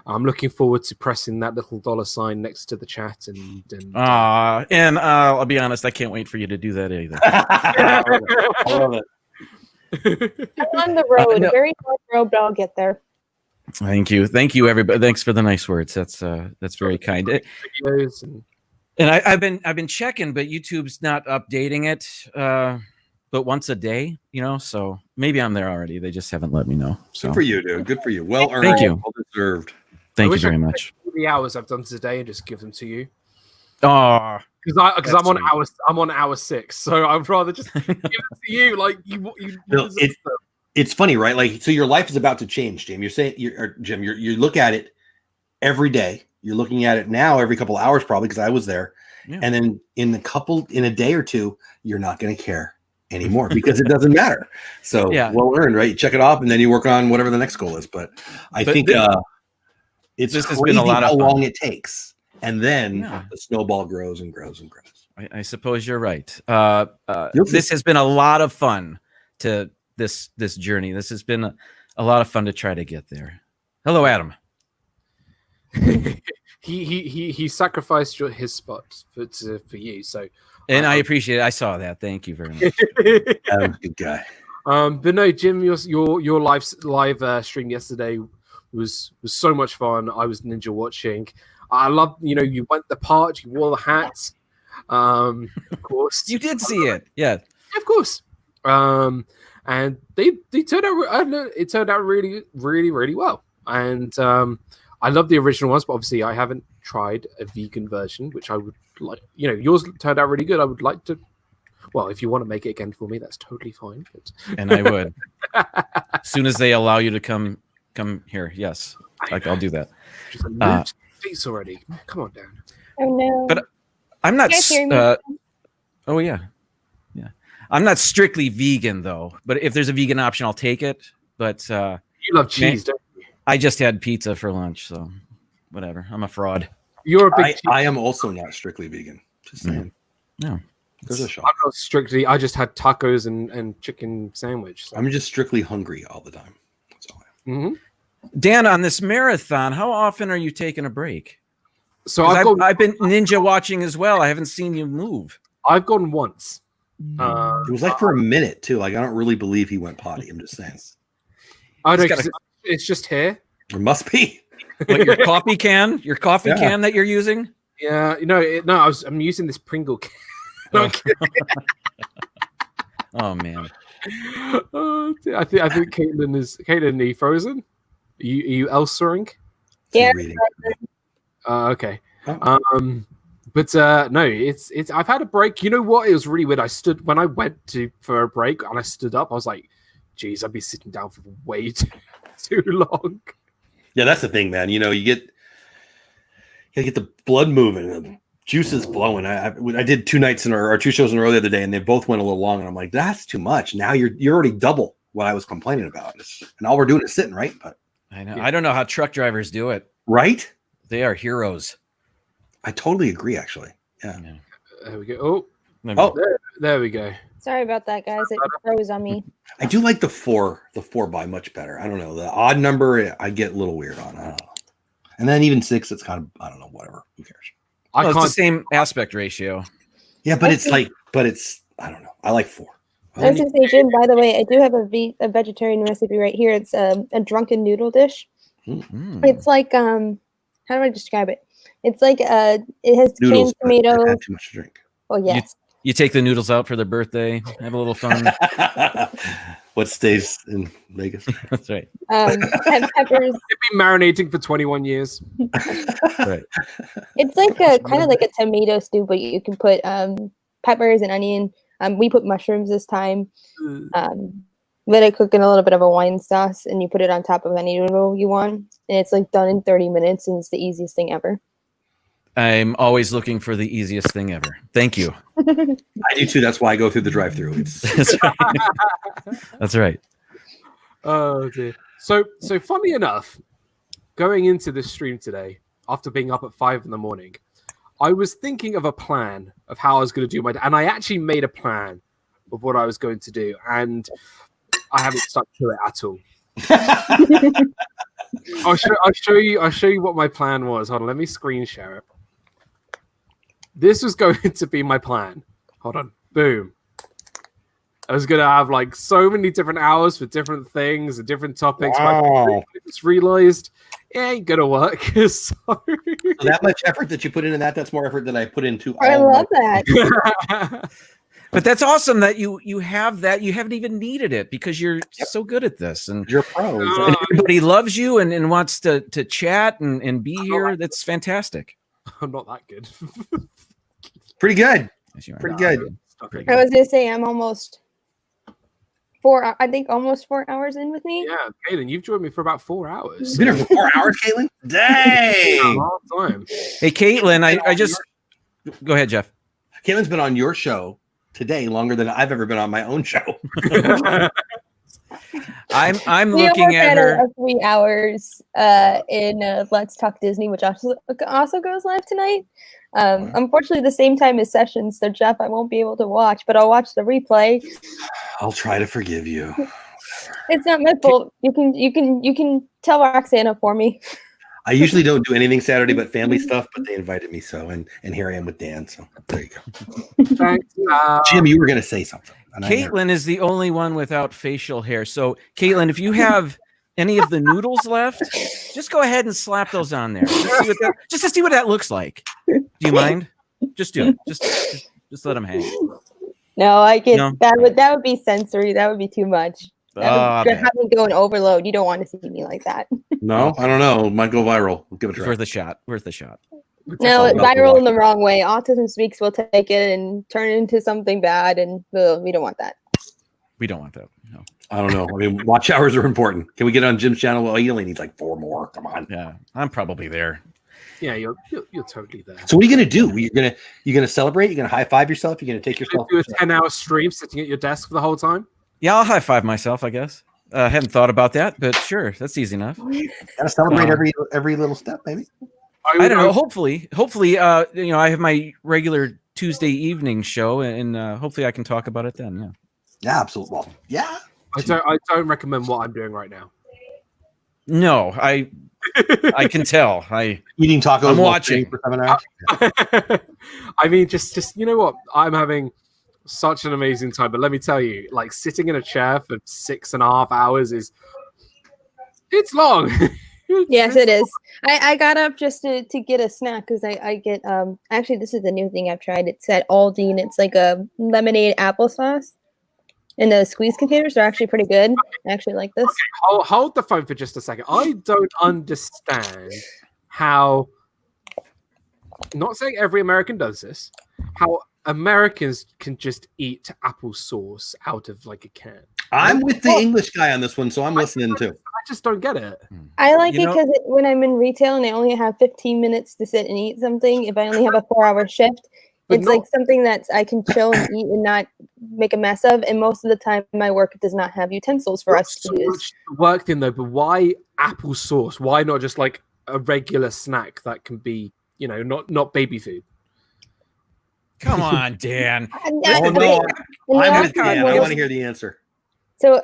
I'm looking forward to pressing that little $sign next to the chat. And I'll be honest, I can't wait for you to do that either. I love it. I'm on the road, very hard road, but I'll get there. Thank you, everybody. Thanks for the nice words. That's very kind. And I've been checking, but YouTube's not updating it. But once a day, so maybe I'm there already. They just haven't let me know. So Good for you, dude. Good for you. Well earned. Thank you. Well deserved. Thank you very much. The hours I've done today and just give them to you. Oh, because I'm on hour 6, so I'd rather just give it to you. Like you it's funny, right? Like, so your life is about to change, Jim. You're saying, Jim, you look at it every day. You're looking at it now every couple of hours, probably, because I was there. Yeah. And then in a day or two, you're not going to care anymore because it doesn't matter. So well earned, right? You check it off, and then you work on whatever the next goal is. But I think it's this crazy has been a lot of how fun. long it takes, and then the snowball grows and grows and grows. I suppose you're right. This has been a lot of fun to this journey. This has been a lot of fun to try to get there. Hello, Adam. he sacrificed his spot for you. So, and I appreciate it. I saw that. Thank you very much. Adam's a good guy. But no, Jim, your live stream yesterday was so much fun. I was ninja watching. I love, you went the part, you wore the hats. Of course, you did see it. Yeah, of course. And they turned out. It turned out really, really, really well. And I love the original ones, but obviously I haven't tried a vegan version, which I would like. Yours turned out really good. I would like to. Well, if you want to make it again for me, that's totally fine. But... And I would. As soon as they allow you to come here, yes, I'll do that. Face already. Come on down. Oh no. But I'm not. You guys hearing me? Oh yeah. I'm not strictly vegan though. But if there's a vegan option, I'll take it. But you love cheese, don't you? I just had pizza for lunch, so whatever. I'm a fraud. You're a big. I am also not strictly vegan. Just saying. No. There's a shot. I'm not strictly. I just had tacos and chicken sandwich. So. I'm just strictly hungry all the time. That's all I am. Mm-hmm. Dan, on this marathon, how often are you taking a break? So I've been ninja watching as well. I haven't seen you move. I've gone once. It was like for a minute too. Like I don't really believe he went potty. I'm just saying. I don't. It's just here. There must be. What, your coffee can that you're using? Yeah. I'm using this Pringle can. Oh man. I think Caitlin, are you frozen? Are you Elsering? Yeah. Okay. But no, it's. I've had a break. You know what? It was really weird. When I went for a break and I stood up. I was like, "Geez, I'd be sitting down for way too long." Yeah, that's the thing, man. You get the blood moving, and the juices flowing. I did 2 nights or 2 shows in a row the other day, and they both went a little long. And I'm like, that's too much. Now you're already double what I was complaining about, and all we're doing is sitting, right? But I know. I don't know how truck drivers do it. Right? They are heroes. I totally agree, actually. Yeah. There we go. There we go. Sorry about that, guys. It froze on me. I do like the 4 by much better. I don't know. The odd number I get a little weird on. I don't know. And then even 6, it's kind of, I don't know, whatever. Who cares? It's the same aspect ratio. Yeah, but it's I don't know. I like 4. I was going to say, Jim, by the way, I do have a vegetarian recipe right here. It's a drunken noodle dish. Mm. It's like, how do I describe it? It's like it has Noodles, canned tomatoes. have too much to drink. Oh, yes. You take the noodles out for their birthday, have a little fun. What stays in Vegas? That's right. Peppers. They've been marinating for 21 years. Right. It's like a kind of like a tomato stew, but you can put peppers and onion. We put mushrooms this time. Let it cook in a little bit of a wine sauce, and you put it on top of any noodle you want. And it's like done in 30 minutes, and it's the easiest thing ever. I'm always looking for the easiest thing ever. Thank you. I do too. That's why I go through the drive-through. That's right. That's right. Oh dear. So funny enough, going into this stream today, after being up at 5 a.m, I was thinking of a plan of how I was going to do my day, and I actually made a plan of what I was going to do, and I haven't stuck to it at all. I'll show you what my plan was. Hold on, let me screen share it. This was going to be my plan. Hold on. Boom. I was going to have like so many different hours for different things and different topics. Wow. But I just realized it ain't going to work. So that much effort that you put into that's more effort than I put into I love that. But that's awesome that you have that. You haven't even needed it because you're so good at this, and you're pro. And everybody loves you and wants to chat and be here. That's fantastic. I'm not that good. Pretty good. Yes, you are. Pretty good. I was gonna say I'm almost almost 4 hours in with me. Yeah, Caitlin, you've joined me for about 4 hours. You've been here for 4 hours, Caitlin? Dang. A long time. Hey, Caitlin, I just go ahead, Jeff. Caitlin's been on your show today longer than I've ever been on my own show. I'm looking at her. 3 hours in Let's Talk Disney, which also goes live tonight. Unfortunately, the same time as Sessions, so Jeff, I won't be able to watch, but I'll watch the replay. I'll try to forgive you. It's not my fault. You can tell Roxana for me. I usually don't do anything Saturday but family stuff, but they invited me, so and here I am with Dan. So there you go. Thanks. Jim, you were going to say something. Caitlin is the only one without facial hair. So, Caitlin, if you have any of the noodles left, just go ahead and slap those on there. Just to see what that looks like. Do you mind? Just do it. Just let them hang. No, I get that would be sensory. That would be too much. That would have me go in overload. You don't want to see me like that. No, I don't know. It might go viral. We'll give it a try. Worth the shot. Worth the shot. No, it's viral in the wrong way. Autism Speaks will take it and turn it into something bad, and we don't want that. We don't want that. No. I don't know. I mean, watch hours are important. Can we get on Jim's channel? Well, he only needs like 4 more. Come on. Yeah, I'm probably there. Yeah, you're totally there. So what are you gonna do? You're gonna celebrate? You're gonna high five yourself? You're gonna take yourself? Do a 10-hour stream sitting at your desk for the whole time? Yeah, I'll high five myself, I guess. I hadn't thought about that, but sure, that's easy enough. Gotta celebrate every little step, maybe. I don't know. Hopefully, I have my regular Tuesday evening show, and hopefully I can talk about it then. Yeah. Yeah, absolutely. Well, yeah. I don't recommend what I'm doing right now. No, I can tell. Eating tacos. I'm watching for 7 hours. I mean, just you know what? I'm having such an amazing time. But let me tell you, like sitting in a chair for 6.5 hours it's long. Yes, it is. I got up just to get a snack because I get actually this is the new thing I've tried. It's at Aldi and it's like a lemonade applesauce. And the squeeze containers are actually pretty good. I actually like this. Okay, hold the phone for just a second. I don't understand how, not saying every American does this, how Americans can just eat applesauce out of like a can. I'm with the English guy on this one, so I'm listening too. I just don't get it. I like it because when I'm in retail and I only have 15 minutes to sit and eat something, if I only have a 4-hour shift, it's like something that I can chill and eat and not make a mess of. And most of the time, my work does not have utensils for us to use. Work thing though, but why applesauce? Why not just like a regular snack that can be, not baby food? Come on, Dan. I'm with Dan. I want to hear the answer. So,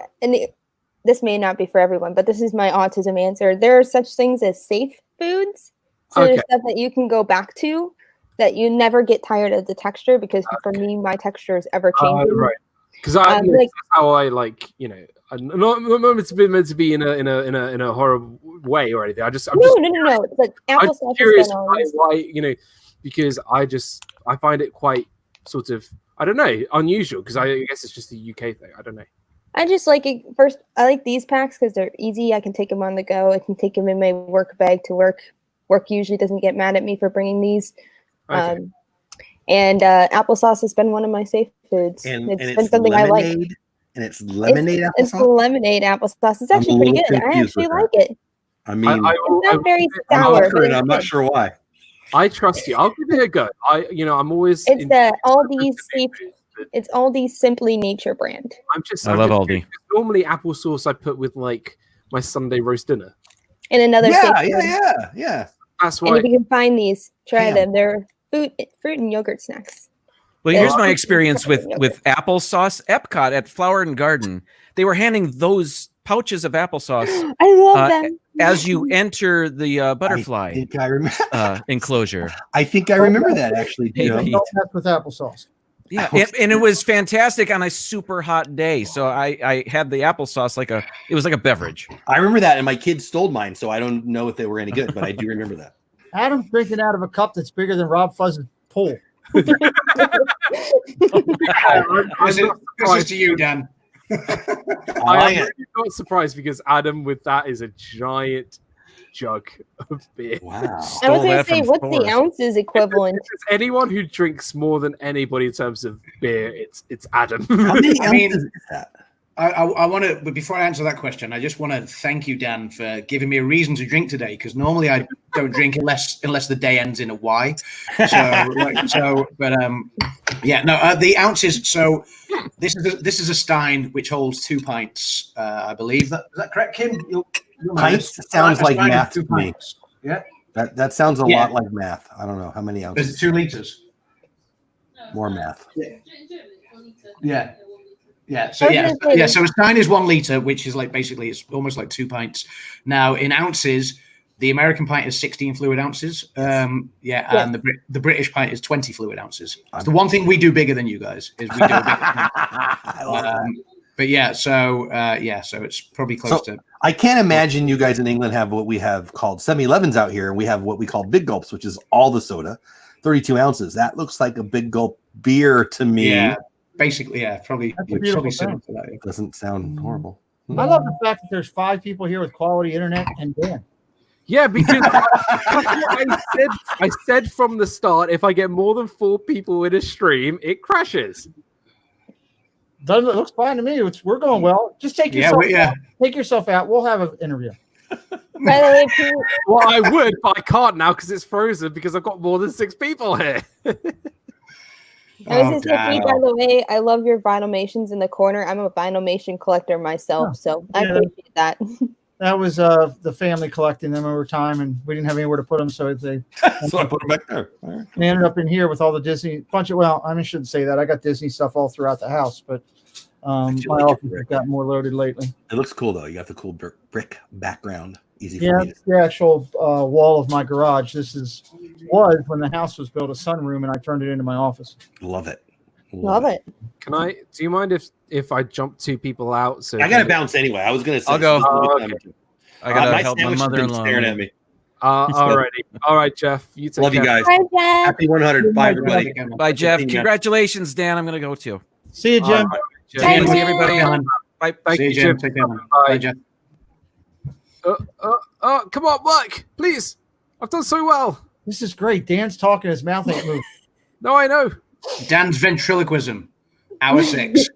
this may not be for everyone, but this is my autism answer. There are such things as safe foods. So there's stuff that you can go back to that you never get tired of the texture because for me, my texture is ever changing. Right. Because that's how I like, not it's been meant to be in a horror way or anything. No. It's like applesauce. I'm curious why, because I find it quite sort of. I don't know, unusual because I guess it's just a UK thing. I don't know. I just like it. First, I like these packs because they're easy. I can take them on the go. I can take them in my work bag to work. Work usually doesn't get mad at me for bringing these. Okay. And applesauce has been one of my safe foods. And It's been something I like. And it's lemonade It's applesauce. lemonade applesauce. It's I'm actually a pretty little good. I confused actually with like it. I mean, It's not very I'm sour. not sure, but and it's I'm not good. sure why. I trust you. I'll give it a go. I'm always. It's it's Aldi's Simply Nature brand. I'm just Aldi. curious, normally applesauce I put with like my Sunday roast dinner. And another safe food. Yeah. That's And why. if you can find these, try Damn. them. They're fruit and yogurt snacks. Well, here's my experience with applesauce. Epcot at Flower and Garden, they were handing those pouches of applesauce. I love them. As you enter the butterfly I think I remember enclosure. I think I remember that actually. Hey, Joe. Pete. Don't mess with applesauce. Yeah, and it was fantastic on a super hot day. So I had the applesauce it was like a beverage. I remember that, and my kids stole mine, so I don't know if they were any good, but I do remember that. Adam's drinking out of a cup that's bigger than RobFuz's pool. This is to you, Dan. I am really not surprised because Adam with that is a giant jug of beer. Wow. I was going to say, what's the ounces equivalent? If there's anyone who drinks more than anybody in terms of beer, it's Adam. How many I mean, ounces is that? I want to, but before I answer that question, I just want to thank you, Dan, for giving me a reason to drink today. Because normally I don't drink unless the day ends in a Y. The ounces. So this is a stein which holds 2 pints. I believe is that correct, Kim? Pints sounds like math to me. Yeah. That sounds a lot like math. I don't know how many ounces. Is it 2 liters? More math. Yeah. So a stein is 1 liter, which is basically it's almost like 2 pints. Now in ounces, the American pint is 16 fluid ounces. And the British pint is 20 fluid ounces. It's the one thing we do bigger than you guys is we do a bit. So it's probably close to. I can't imagine you guys in England have what we have called 7-Elevens out here, and we have what we call big gulps, which is all the soda, 32 ounces. That looks like a big gulp beer to me. Yeah. Basically, probably similar to that. It doesn't sound horrible. I love the fact that there's 5 people here with quality internet and Dan. Yeah, because I said from the start, if I get more than 4 people in a stream, it crashes. It looks fine to me. We're going well. Just take yourself out. Take yourself out. We'll have an interview. Well, I would, but I can't now because it's frozen because I've got more than 6 people here. I was going to say, Pete, by the way, I love your Vinylmations in the corner. I'm a Vinylmation collector myself, so I appreciate that. That was the family collecting them over time, and we didn't have anywhere to put them, so they so I put them back there. All right. They ended up in here with all the Disney I shouldn't say that. I got Disney stuff all throughout the house, but my office has got more loaded lately. It looks cool though. You got the cool brick background. Easy for me. It's the actual wall of my garage. This was when the house was built a sunroom, and I turned it into my office. Love it. Love it. Do you mind if I jump 2 people out? So I gotta bounce anyway. I was gonna say I'll go. Okay. I gotta my help my sandwich has been mother-in-law. staring at me. Alrighty. All right, Jeff. You take Love care. you guys. Bye, Jeff. Happy 100. Bye, everybody. Bye, Jeff. Yeah. Congratulations, Dan. I'm gonna go too. See you, Jim. See everybody. Bye. Thank See you, you, Jim. Jim. Take care. Bye, Jeff. Come on, Mike, please. I've done so well. This is great. Dan's talking, his mouth ain't moving. No, I know. Dan's ventriloquism, hour 6.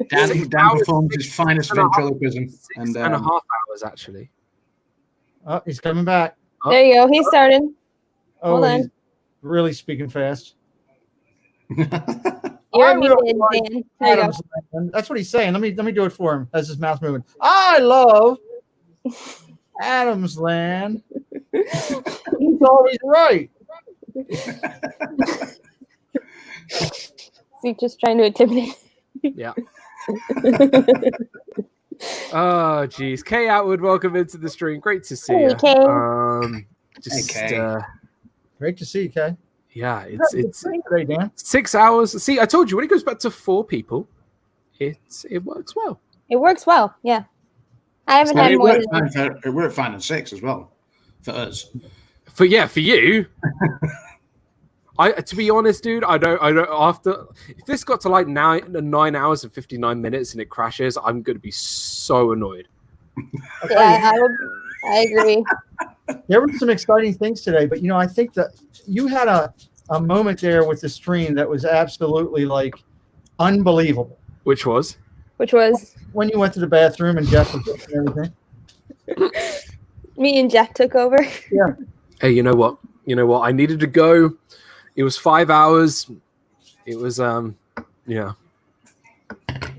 Dan performs his finest ventriloquism. 6.5 hours, actually. Oh, he's coming back. There you go. He started. Oh, Hold on. he's really speaking fast. You're muted, Dan. There you go. That's what he's saying. Let me do it for him as his mouth moving. I love Adam's Land. He's always right. See, just trying to intimidate. Yeah. Oh, geez. Kay Atwood, welcome into the stream. Great to see you. Hey, Kay. Great to see you, Kay. Yeah, it's today, Dan. 6 hours. See, I told you when it goes back to 4 people, it works well. It works well. Yeah. I haven't had more than It worked fine at 6 as well for us. For you. To be honest, dude, I don't. After if this got to like 9 hours and 59 minutes and it crashes, I'm gonna be so annoyed. Yeah, I agree. There were some exciting things today, but I think that you had a moment there with the stream that was absolutely like unbelievable. Which was? When you went to the bathroom and Jeff was and everything. Me and Jeff took over. Yeah. Hey, you know what? I needed to go. It was 5 hours. It was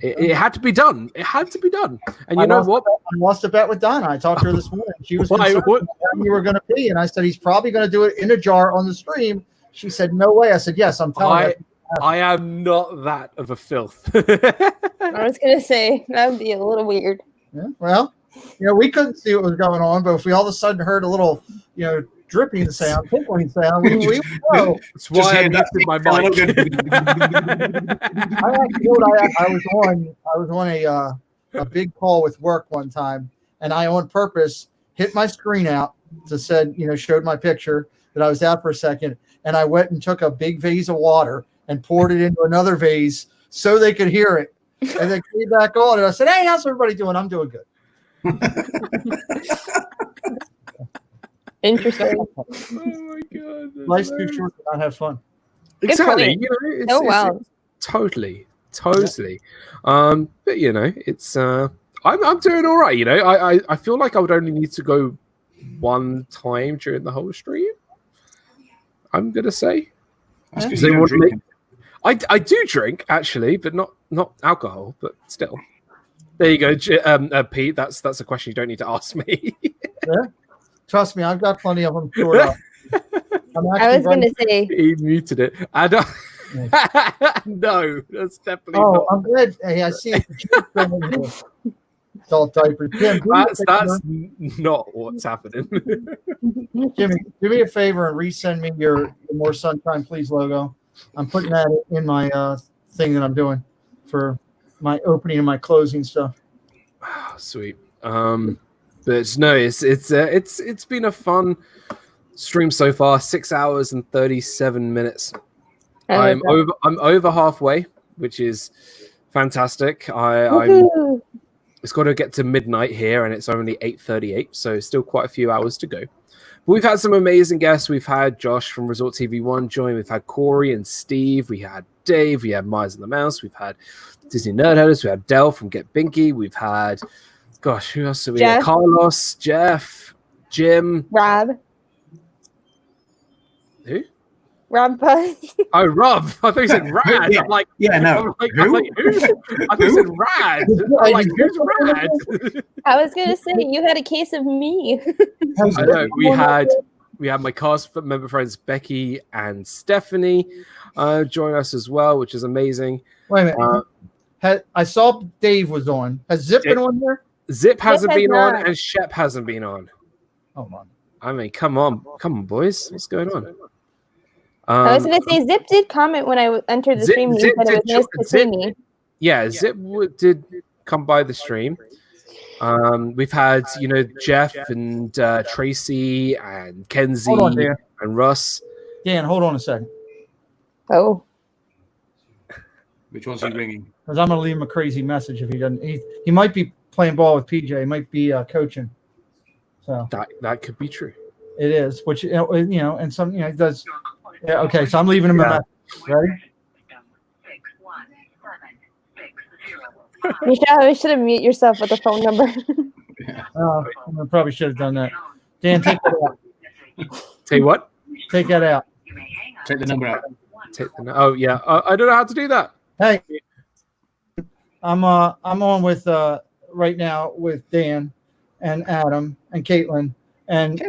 It had to be done. It had to be done. And you know what? I lost a bet with Donna. I talked to her this morning. She was concerned about how you were going to be, and I said he's probably going to do it in a jar on the stream. She said, "No way." I said, "Yes, I'm telling you." I am not that of a filth. I was going to say that would be a little weird. Yeah, well, we couldn't see what was going on, but if we all of a sudden heard a little, dripping sound, tickling sound, we would know. That's why I muted my mic. I was on a big call with work one time, and I on purpose hit my screen out to showed my picture that I was out for a second, and I went and took a big vase of water and poured it into another vase so they could hear it. And then came back on, and I said, "Hey, how's everybody doing? I'm doing good." Interesting. Oh my god! Life's too short to not have fun. Exactly. Wow. Totally. But it's I'm doing all right. I feel like I would only need to go one time during the whole stream. I'm gonna say. That's 'cause you don't drink. I do drink actually, but not alcohol. But still, there you go, Pete. That's a question you don't need to ask me. Yeah. Trust me, I've got plenty of them stored up. I was going to say. He muted it. I don't. No, that's definitely. Oh, I'm good. Hey, I see it. Adult diapers. Jim, that's not what's happening. Jimmy, do me a favor and resend me your More Sunshine Please logo. I'm putting that in my thing that I'm doing for my opening and my closing stuff. Oh, sweet. But no, it's been a fun stream so far. 6 hours and 37 minutes. I'm over halfway, which is fantastic. It's got to get to midnight here, and it's only 8:38, so still quite a few hours to go. But we've had some amazing guests. We've had Josh from Resort TV 1 join. We've had Corey and Steve. We had Dave. We had Myers and the Mouse. We've had Disney Nerd Herders. We had Del from Get Binky. We've had, gosh, who else? We had Carlos, Jeff, Jim, Rob. Who? RobFuz. Oh, Rob. I thought you said Rad. Yeah. I'm like, Yeah, no. I'm like, who? I thought you said Rad. I'm like, who's Rad? I was going to say, you had a case of me. I know. We had my cast member friends Becky and Stephanie join us as well, which is amazing. Wait a minute. I saw Dave was on. Has Zip been on there? Zip hasn't been on, and Shep hasn't been on. Oh man. I mean, come on, boys. What's going on? I was going to say, Zip did comment when I entered the stream. He said it was nice to see me. Yeah, Zip did come by the stream. We've had, Jeff and Tracy and Kenzie and Russ. Dan, hold on a second. Oh. Which one's he bringing? Because I'm going to leave him a crazy message if he doesn't. He might be playing ball with PJ. He might be coaching. So that could be true. It is, which and some it does. Yeah. Okay. So I'm leaving him a message. Ready? You should have mute yourself with the phone number. I probably should have done that. Dan, take that out. Say what? Take that out. Take the number out. Oh yeah. I don't know how to do that. Hey, I'm on with right now with Dan and Adam and Caitlin, and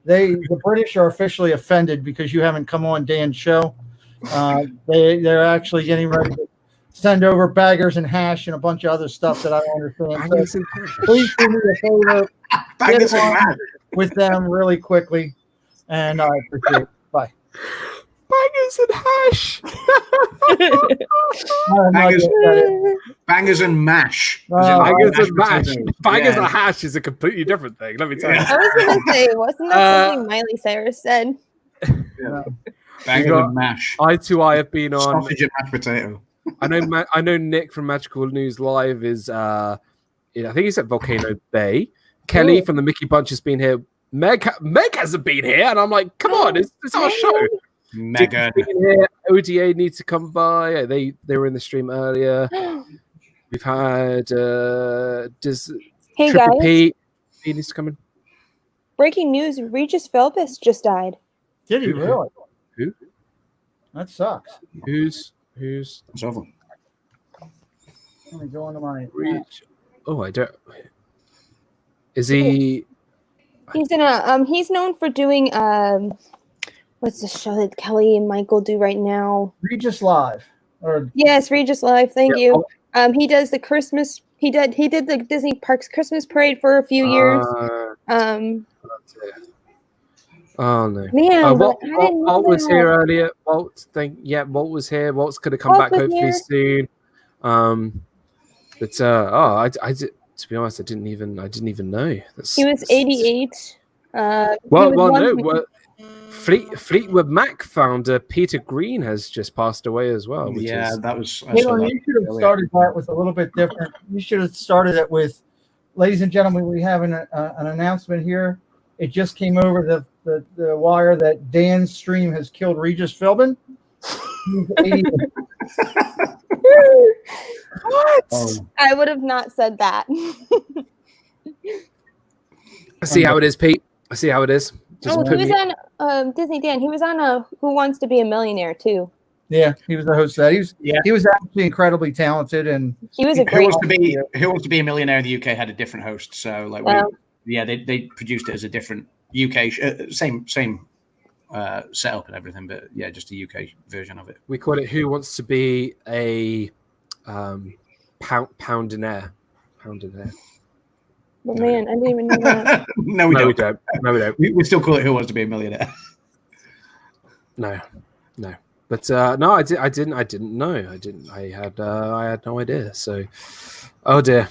the British are officially offended because you haven't come on Dan's show. They're actually getting ready to send over baggers and hash and a bunch of other stuff that I don't understand. So please do me a favor, get on with them really quickly, and I appreciate it. Bye. Bangers and hash. Bangers and mash. Bangers and mash. Bangers and hash is a completely different thing. Let me tell you. I was going to say, wasn't that something Miley Cyrus said? Bangers and mash. Eye to Eye have been on. Sausage and mashed potato. I know Nick from Magical News Live is I think he's at Volcano Bay. Kelly from the Mickey Bunch has been here. Meg hasn't been here, and I'm like, come on, it's our show. Megan. ODA needs to come by. They were in the stream earlier. We've had Hey Triple guys. P. He needs to come in. Breaking news: Regis Philbis just died. Did he really? Who? That sucks. Who's? It's over. Let me go into my. Oh, I don't. Is he? He's in a he's known for doing what's the show that Kelly and Michael do right now? Regis Live. Yes, Regis Live. Thank you. He does the Christmas. He did the Disney Parks Christmas parade for a few years. Oh no! Man, Walt was that. here earlier. Walt was here. Walt's gonna come back hopefully here. soon. To be honest, I didn't even know. He was 88. Fleetwood Mac founder Peter Green has just passed away as well. Which is, that was. You should have started that with a little bit different. You should have started it with, ladies and gentlemen, we have an announcement here. It just came over the wire that Dan's stream has killed Regis Philbin. He's 88. What? I would have not said that. I see how it is, Pete. I see how it is. He was on Disney Dan. He was on Who Wants to Be a Millionaire too. Yeah, he was the host of that. He was actually incredibly talented, and he was a great. Who Wants to Be a Millionaire in the UK had a different host, so like they produced it as a different UK same setup and everything, but yeah, just a UK version of it. We call it Who Wants to Be a Poundinaire. But man, I didn't even know that. No, we don't. We still call it Who Wants to Be a Millionaire. No. But no, I didn't know. I had no idea. So, oh dear.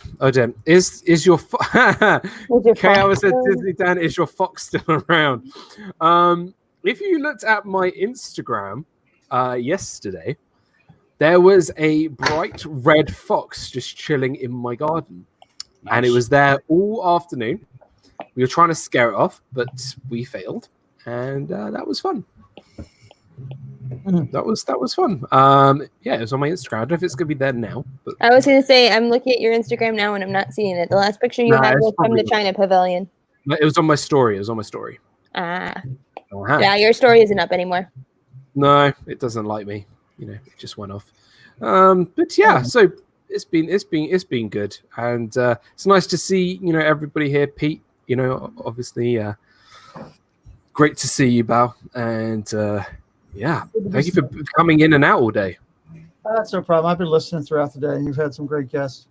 Is your Chaos at Disney Dan? Is your fox still around? If you looked at my Instagram yesterday, there was a bright red fox just chilling in my garden. Nice. And it was there all afternoon. We were trying to scare it off, but we failed, and that was fun. That was fun. Yeah, it was on my Instagram. I don't know if it's gonna be there now. But I was gonna say I'm looking at your Instagram now and I'm not seeing it. The last picture you had was from the China Pavilion. It was on my story. Ah. Yeah, your story isn't up anymore. No, it doesn't like me. It just went off. But yeah, so it's been good, and it's nice to see everybody here. Pete, obviously, great to see you, Bao, and yeah, thank you for coming in and out all day. That's no problem. I've been listening throughout the day, and you've had some great guests.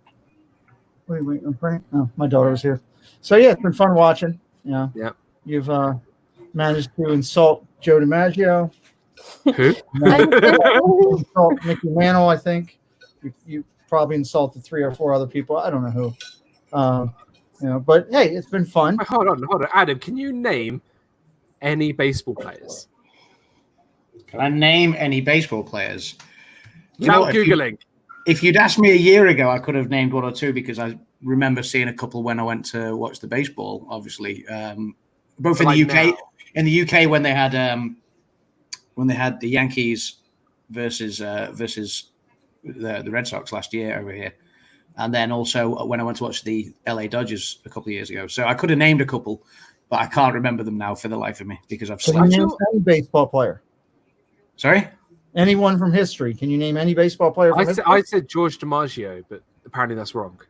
Wait, I'm praying. Oh, my daughter was here. So yeah, it's been fun watching. Yeah. You've managed to insult Joe DiMaggio. Who? Insult Mickey Mantle, I think. You probably insulted 3 or 4 other people. I don't know who. But hey, it's been fun. Wait, hold on, Adam. Can you name any baseball players? Can I name any baseball players? Googling. If you'd asked me a year ago, I could have named 1 or 2 because I remember seeing a couple when I went to watch the baseball. Obviously, both in the UK. Now. In the UK, when they had the Yankees versus the Red Sox last year over here, and then also when I went to watch the LA Dodgers a couple of years ago. So I could have named a couple, but I can't remember them now for the life of me because I've slept. Can you name any baseball player? Sorry? Anyone from history? Can you name any baseball player from history? I said George DiMaggio, but apparently that's wrong.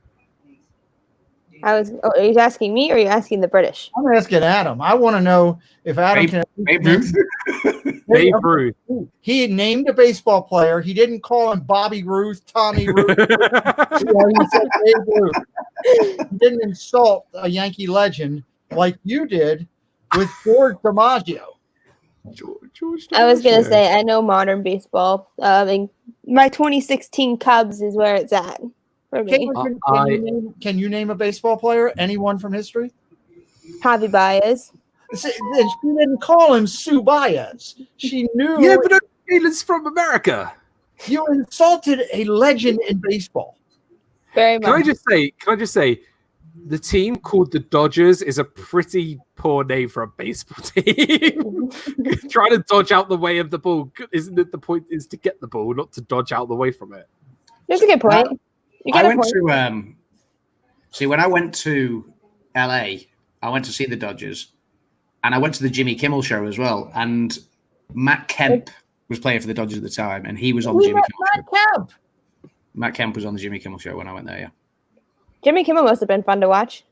Are you asking me or are you asking the British? I'm asking Adam. I want to know if Adam can. Babe Ruth. Babe Ruth. He named a baseball player. He didn't call him Bobby Ruth, Tommy Ruth. He said Babe Ruth. He didn't insult a Yankee legend like you did with George DiMaggio. George I was gonna say I know modern baseball. My 2016 Cubs is where it's at for me. Can you name a baseball player? Anyone from history? Javi Baez. She didn't call him Sue Baez. She knew. Yeah, but Galen's from America. You insulted a legend in baseball. Very Can I just say, the team called the Dodgers is a pretty poor name for a baseball team. Trying to dodge out the way of the ball, isn't it? The point is to get the ball, not to dodge out the way from it. That's a good point. I went to see when I went to LA, I went to see the Dodgers, and I went to the Jimmy Kimmel show as well. And Matt Kemp was playing for the Dodgers at the time, and he was on the Jimmy Kimmel show. Matt Kemp was on the Jimmy Kimmel show when I went there. Yeah. Jimmy Kimmel must have been fun to watch.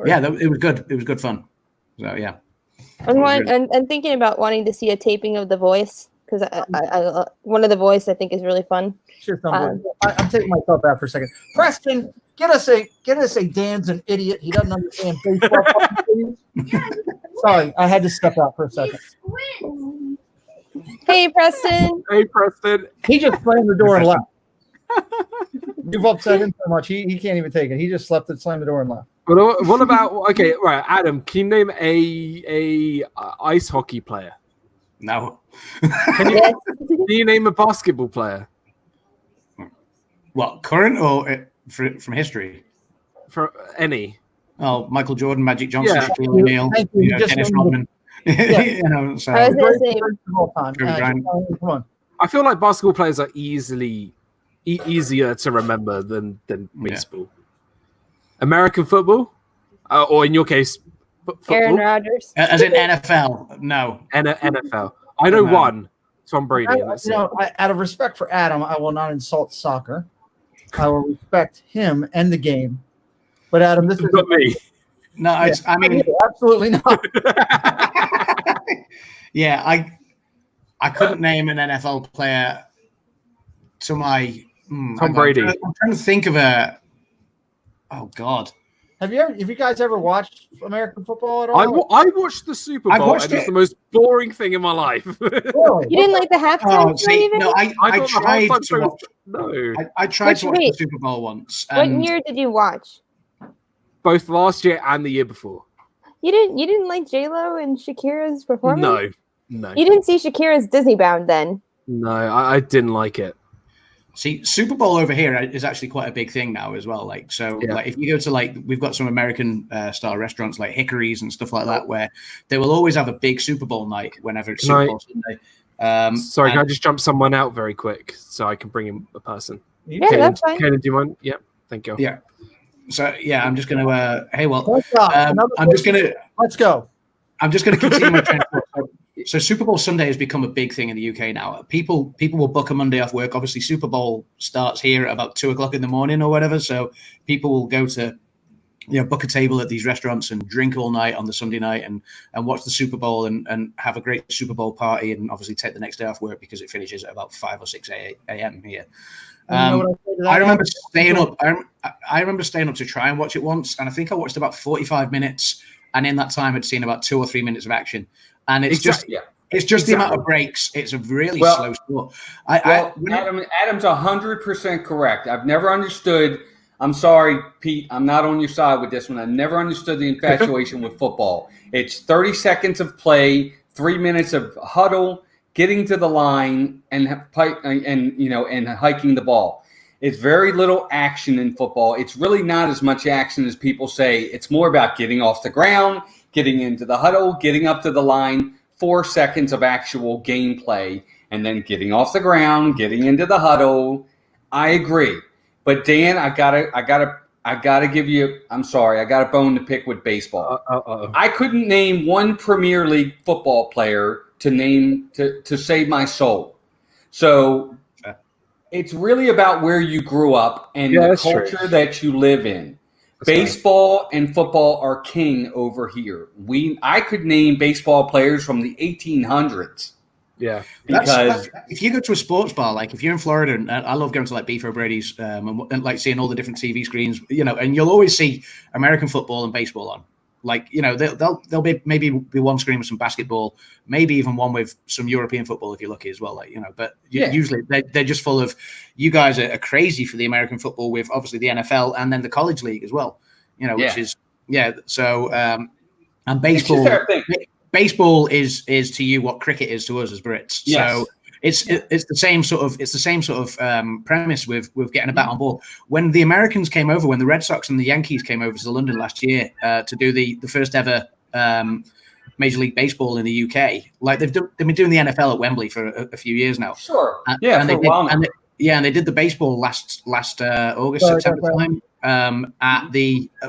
Yeah, it was good. It was good fun. So yeah. And thinking about wanting to see a taping of The Voice, because I one of The Voice I think is really fun. I'm taking myself out for a second. Preston, get us a Dan's an idiot. He doesn't understand baseball. Sorry, I had to step out for a second. Hey, Preston. Hey, Preston. He just slammed the door and left. You've upset him so much. He can't even take it. He just slept and slammed the door and left. What about right, Adam? Can you name a ice hockey player? No. Can you name a basketball player? What, current or from history? For any. Oh, Michael Jordan, Magic Johnson, Yeah. Shaquille O'Neal, Dennis Rodman. Yeah. So, I was gonna say, Come on. I feel like basketball players are easier to remember than baseball. American football, or in your case, football? Aaron Rodgers. As in NFL, no. NFL. I know one, Tom Brady. And that's it. Out of respect for Adam, I will not insult soccer. I will respect him and the game. But Adam, this is not me. No, I mean, absolutely not. Yeah, I couldn't name an NFL player to my Tom Brady. I'm trying to think of a. Oh God. Have you guys ever watched American football at all? I watched the Super Bowl, and it's the most boring thing in my life. You didn't like the halftime show even? No, I tried to watch. No, I tried to watch the Super Bowl once. What year did you watch? Both last year and the year before. You didn't like J-Lo and Shakira's performance? No. You didn't see Shakira's Disney Bound then? No, I didn't like it. See, Super Bowl over here is actually quite a big thing now as well. Like, so like if you go to we've got some American style restaurants like Hickory's and stuff like that, where they will always have a big Super Bowl night whenever it's Super Bowl Sunday. Sorry, can I just jump someone out very quick so I can bring in a person? Yeah, that's fine. Kaden, do you mind? Yeah, thank you. Yeah. So yeah, I'm just gonna. I'm let's go. I'm just gonna continue my trend. So Super Bowl Sunday has become a big thing in the UK now. People will book a Monday off work. Obviously, Super Bowl starts here at about 2:00 in the morning or whatever. So people will go to, book a table at these restaurants and drink all night on the Sunday night and watch the Super Bowl and have a great Super Bowl party and obviously take the next day off work because it finishes at about 5 or 6 a.m. here. I remember staying up. I remember staying up to try and watch it once, and I think I watched about 45 minutes. And in that time, I'd seen about 2 or 3 minutes of action. And it's just the amount of breaks. It's a really slow sport. Adam's 100% correct. I've never understood. I'm sorry, Pete. I'm not on your side with this one. I've never understood the infatuation with football. It's 30 seconds of play, 3 minutes of huddle, getting to the line, and hiking the ball. It's very little action in football. It's really not as much action as people say. It's more about getting off the ground, getting into the huddle, getting up to the line, 4 seconds of actual gameplay, and then getting off the ground, getting into the huddle. I agree. But Dan, I gotta give you, I'm sorry, I got a bone to pick with baseball. I couldn't name one Premier League football player to save my soul. So it's really about where you grew up and the culture that you live in. Baseball and football are king over here. I could name baseball players from the 1800s. Yeah, because if you go to a sports bar, like if you're in Florida, and I love going to like Beef O'Brady's and like seeing all the different TV screens, and you'll always see American football and baseball on. Like, there'll be maybe one screen with some basketball, maybe even one with some European football if you're lucky as well. But usually they're just full of. You guys are crazy for the American football with obviously the NFL and then the college league as well. Which is So and baseball. baseball is to you what cricket is to us as Brits. Yes. So it's the same sort of premise with getting a bat on ball. When the Americans came over, when the Red Sox and the Yankees came over to London last year to do the first ever Major League Baseball in the UK, like they've been doing the NFL at Wembley for a few years now. Sure. And For a while now. and they did the baseball last August, September time at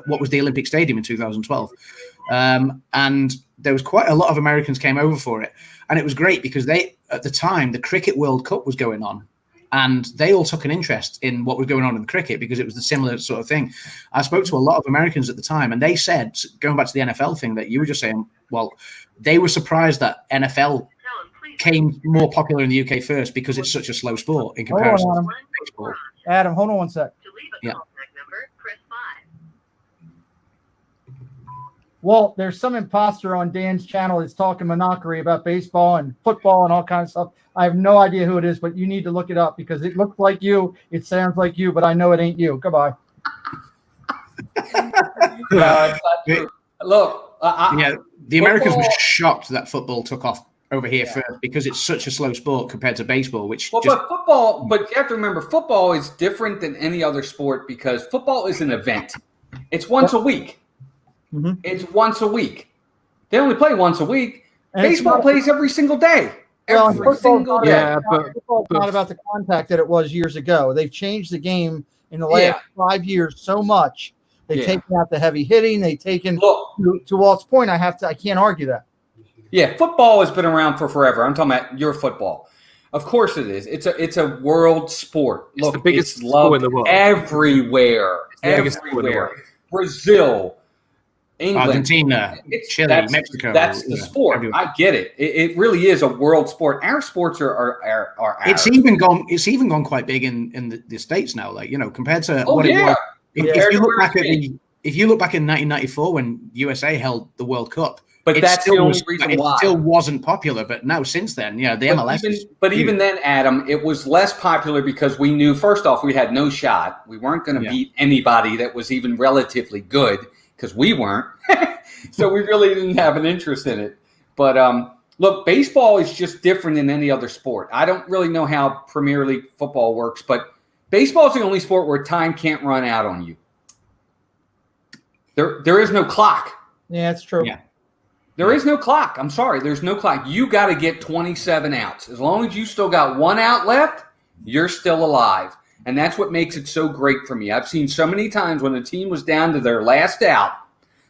what was the Olympic Stadium in 2012. And there was quite a lot of Americans came over for it. And it was great because at the time, the Cricket World Cup was going on. And they all took an interest in what was going on in the cricket because it was the similar sort of thing. I spoke to a lot of Americans at the time, and they said, going back to the NFL thing that you were just saying, well, they were surprised that NFL came more popular in the UK first because it's such a slow sport in comparison to baseball. Adam, hold on one sec. Yeah. Well, there's some imposter on Dan's channel that's talking monopoly about baseball and football and all kinds of stuff. I have no idea who it is, but you need to look it up because it looks like you. It sounds like you, but I know it ain't you. Goodbye. Look, the Americans were shocked that football took off over here first because it's such a slow sport compared to baseball, but you have to remember, football is different than any other sport because football is an event. It's once a week. Mm-hmm. It's once a week. They only play once a week. And Baseball plays every single day. Every single day. Football's not about the contact that it was years ago. They've changed the game in the last 5 years so much. They've taken out the heavy hitting. They've taken to Walt's point. I can't argue that. Yeah, football has been around for forever. I'm talking about your football. Of course it is. It's a world sport. It's the biggest sport in the world. Everywhere. Everywhere. Brazil, England, Argentina, Chile, Mexico. That's the sport. I get it. It really is a world sport. Our sports are It's even gone quite big in the States now. Like, compared to it was. If you look back in 1994 when USA held the World Cup, but that's the only reason why it still wasn't popular. But now since then, the MLS. Even then, Adam, it was less popular because we knew first off we had no shot. We weren't going to beat anybody that was even relatively good. Because we weren't. So we really didn't have an interest in it. But look, baseball is just different than any other sport. I don't really know how Premier League football works, but baseball is the only sport where time can't run out on you. There is no clock. Yeah, it's true. Yeah. There is no clock. I'm sorry. There's no clock. You got to get 27 outs. As long as you still got 1 out left, you're still alive. And that's what makes it so great for me. I've seen so many times when the team was down to their last out,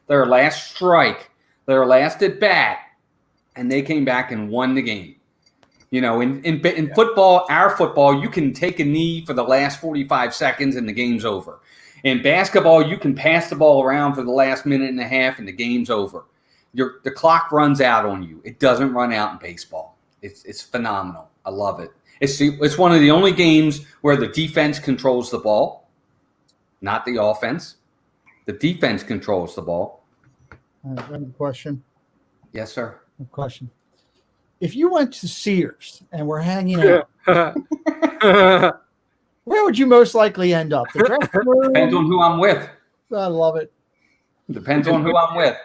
their last strike, their last at bat, and they came back and won the game. In football, our football, you can take a knee for the last 45 seconds and the game's over. In basketball, you can pass the ball around for the last minute and a half and the game's over. The clock runs out on you. It doesn't run out in baseball. It's phenomenal. I love it. It's one of the only games where the defense controls the ball, not the offense. The defense controls the ball. I have a question. Yes, sir. Question. If you went to Sears and were hanging out, where would you most likely end up? The dressing room? Depends on who I'm with. I love it. Depends on who I'm with.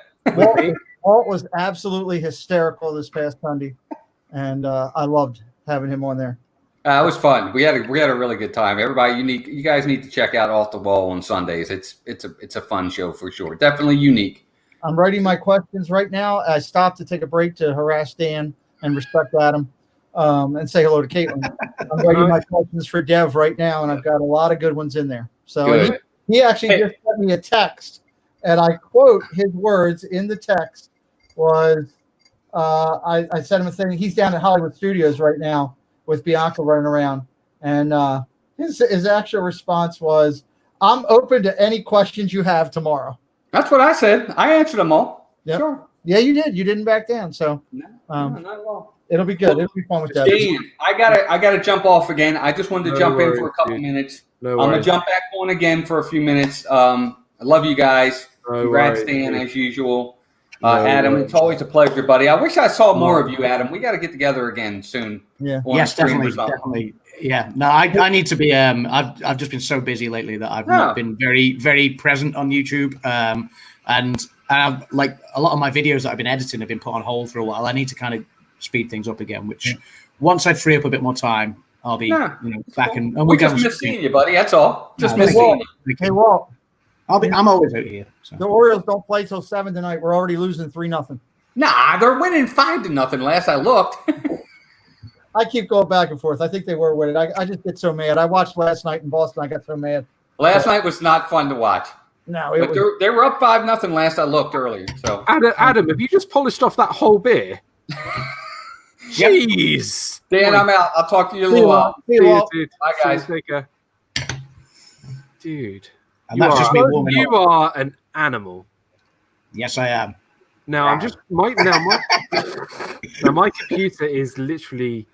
Walt was absolutely hysterical this past Sunday, and I loved having him on there. It was fun. We had a really good time. Everybody, you guys need to check out Off the Wall on Sundays. It's a fun show for sure. Definitely unique. I'm writing my questions right now. I stopped to take a break to harass Dan and respect Adam, and say hello to Caitlin. I'm writing my questions for Dev right now, and I've got a lot of good ones in there. So he actually just sent me a text, and I quote his words in the text was, I sent him a thing. He's down at Hollywood Studios right now with Bianca running around. And his actual response was, I'm open to any questions you have tomorrow. That's what I said. I answered them all. Yep. Sure. Yeah, you did. You didn't back down. So not at all. It'll be good. It'll be fun with that. Dan, I gotta jump off again. I just wanted to jump in for a couple minutes. I'm gonna jump back on again for a few minutes. I love you guys. Congrats, Dan, as usual. Adam, it's always a pleasure, buddy. I wish I saw more of you, Adam. We got to get together again soon. Yeah. Yes, definitely. Yeah. No, I need to be. I've just been so busy lately that I've not been very, very present on YouTube. And And like a lot of my videos that I've been editing have been put on hold for a while. I need to kind of speed things up again, which once I free up a bit more time, I'll be back and we just miss seeing you, buddy. That's all. Just miss seeing you. Hey, Walt. I'm always out here. So. The Orioles don't play till 7 tonight. We're already losing 3-0. Nah, they're winning 5-0 last I looked. I keep going back and forth. I think they were winning. I just get so mad. I watched last night in Boston. I got so mad. Last night was not fun to watch. No, but they were up 5-0 last I looked earlier. So Adam, have you just polished off that whole beer? Jeez. Dan, I'm out. I'll talk to you in a little while. See you, dude. Bye, guys. Take care. Dude. And that's just me warming up. You are an animal. Yes, I am. Now I'm just my computer is literally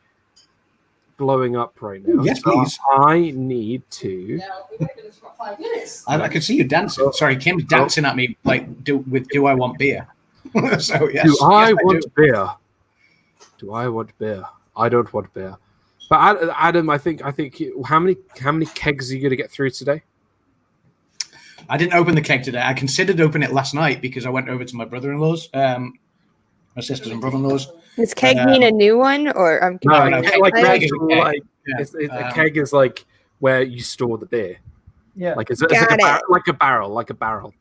blowing up right now. Yes, please. I need to. I can see you dancing. Sorry, Kim's dancing at me like do I want beer? So yes. Do I want beer? Do I want beer? I don't want beer. But Adam, I think how many kegs are you going to get through today? I didn't open the keg today. I considered opening it last night because I went over to my brother-in-law's, my sisters and brother-in-law's. Does keg mean a new one, or I'm No, confused? like keg is a keg. like a keg is like where you store the beer. Yeah, like it's Got like a barrel, like a barrel.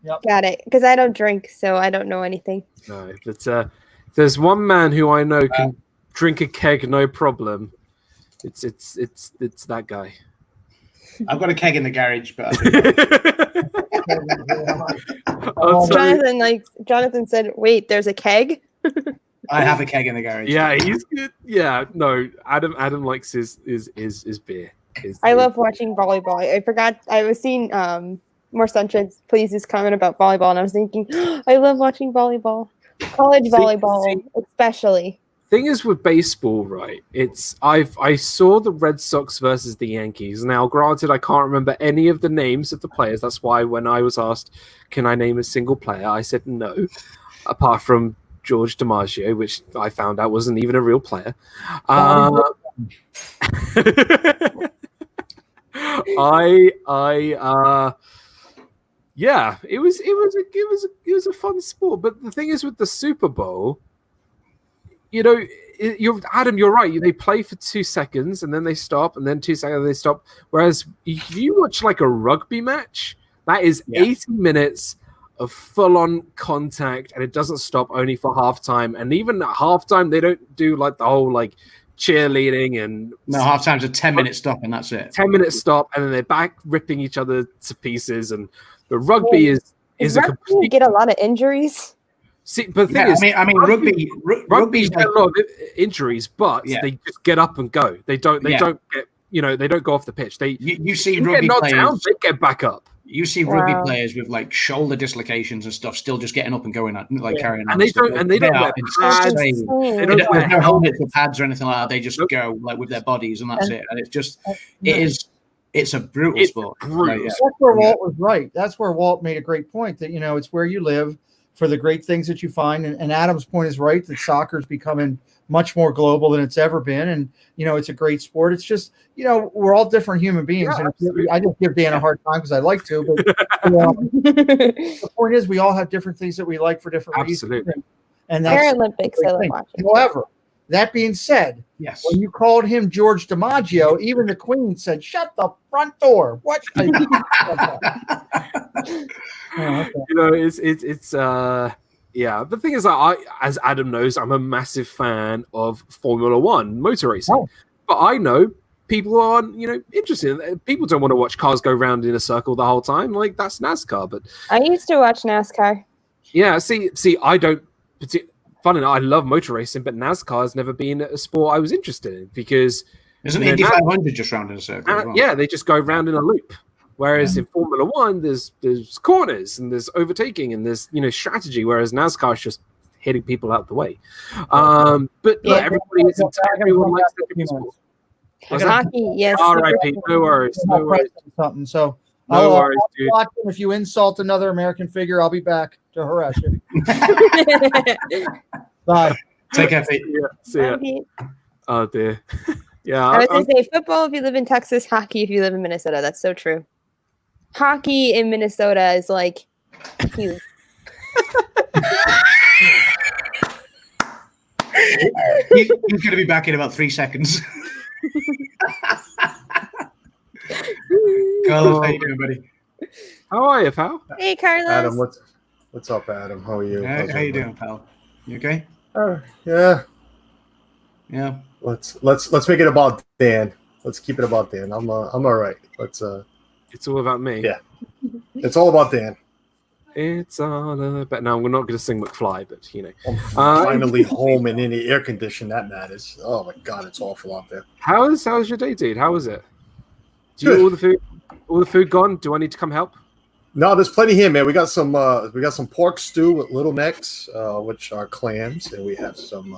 Yep. Got it. Because I don't drink, so I don't know anything. No, but there's one man who I know can drink a keg no problem. It's that guy. I've got a keg in the garage, but Jonathan said, "Wait, there's a keg." I have a keg in the garage. Yeah, he's good. Yeah, no, Adam likes his beer. I love watching volleyball. I forgot I was seeing more Sunshine Please's comment about volleyball, and I was thinking, I love watching volleyball, college volleyball especially. Thing is with baseball, right? I saw the Red Sox versus the Yankees. Now, granted, I can't remember any of the names of the players. That's why when I was asked, "Can I name a single player?" I said no, apart from George DiMaggio, which I found out wasn't even a real player. Yeah, it was a fun sport. But the thing is with the Super Bowl, Adam, you're right. They play for 2 seconds and then they stop, and then 2 seconds and they stop. Whereas if you watch like a rugby match, that is 80 minutes of full-on contact, and it doesn't stop only for halftime. And even at halftime, they don't do like the whole like cheerleading and no, halftime's a 10-minute stop, and that's it. 10-minute stop, and then they're back ripping each other to pieces. And the rugby is a rugby complete. Get a lot of injuries. See, but the thing is, I mean, rugby's get a lot of injuries, but they just get up and go. They don't get, they don't go off the pitch. You see they rugby get knocked players, down, they get back up. You see rugby players with like shoulder dislocations and stuff, still just getting up and going, like carrying on. And they don't wear pads. They don't wear no helmets or pads or anything like that. They just go like with their bodies, and that's it. And it's a brutal sport. That's where Walt was right. That's where Walt made a great point that it's where you live for the great things that you find. And Adam's point is right, that soccer is becoming much more global than it's ever been. And, it's a great sport. It's just, we're all different human beings. Yeah, and I just give Dan a hard time because I like to. But the point is, we all have different things that we like for different reasons. And that's Paralympics, I love watching. However, that being said, yes, when you called him George DiMaggio, even the Queen said, "Shut the front door." What? It's yeah. The thing is, as Adam knows, I'm a massive fan of Formula One motor racing, but I know people aren't, interested. People don't want to watch cars go round in a circle the whole time. Like that's NASCAR. But I used to watch NASCAR. Yeah, see, I don't. Fun enough, I love motor racing, but NASCAR has never been a sport I was interested in because isn't Indy 500 just round in a circle? As well? Yeah, they just go round in a loop. Whereas in Formula One, there's corners and there's overtaking and there's strategy. Whereas NASCAR is just hitting people out the way. But everybody is everyone likes different sports. Hockey, yes. All right, Pete. No worries. No worries. Something. So no worries, dude. If you insult another American figure, I'll be back to harass you. Bye. Take care, Pete. See ya. Oh dear. Yeah. I was going to say football if you live in Texas, hockey if you live in Minnesota. That's so true. Hockey in Minnesota is like huge. He's going to be back in about 3 seconds. Carlos, how you doing, buddy? How are you, pal? Hey, Carlos. Adam, what's up, Adam? How are you? How you doing, pal? You okay? Yeah. Yeah. Let's make it about Dan. Let's keep it about Dan. I'm all right. It's all about me. Yeah. It's all about Dan. It's all about. No, we're not going to sing McFly, but you know. I'm finally home and in the air condition. That matters. Oh my God, it's awful out there. How's your day, dude? How was it? Do you all the food gone? Do I need to come help? No, there's plenty here, man. We got some pork stew with little necks, which are clams, and we have some.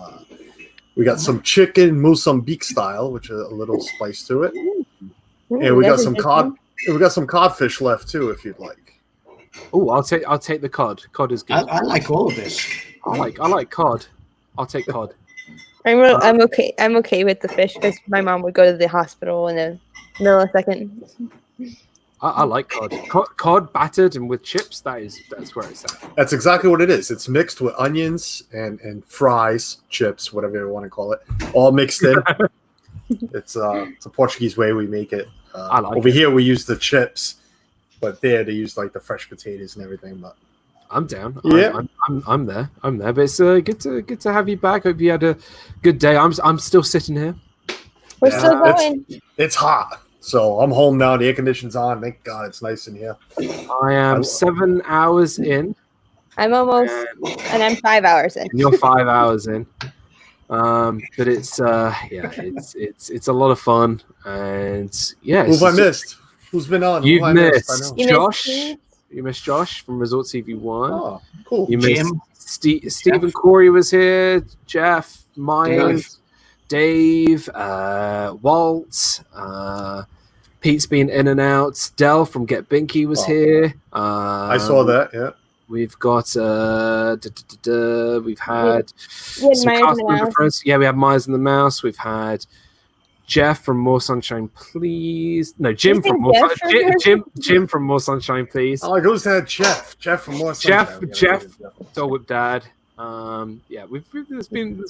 We got some chicken Mozambique style, which is a little spice to it, and we got some cod. We got some codfish left too, if you'd like. Oh, I'll take the cod. Cod is good. I like all of this. I like cod. I'll take cod. I'm okay. I'm okay with the fish because my mom would go to the hospital in a millisecond. I like cod. Cod battered and with chips. That's where it's at. That's exactly what it is. It's mixed with onions and fries, chips, whatever you want to call it, all mixed in. It's a Portuguese way we make it. Over here we use the chips, but there they use like the fresh potatoes and everything. But I'm down. Yeah, I'm there. But it's good to have you back. Hope you had a good day. I'm still sitting here. We're still going. It's hot, so I'm home now. The air conditioning's on. Thank God, it's nice in here. I am 7 hours in. I'm almost, and I'm 5 hours in. You're 5 hours in. But it's it's a lot of fun, and yeah. Who've I missed? Who's been on? You've missed You Josh. missed You missed Josh from Resort TV1. Oh, cool. You missed Jim. Stephen Corey was here. Jeff, Mike, Dave, Walt. Pete's been in and out. Del from Get Binky was here. I saw that. Yeah. We've got we've had some Myers cast and the member Mouse. friends. Yeah, we have Myers and the Mouse. We've had Jeff from More Sunshine Please. No, Jim from More Jim from More Sunshine Please. Oh, who's that? Jeff from More Sunshine. Jeff, Dog Whip Dad. Yeah, there's been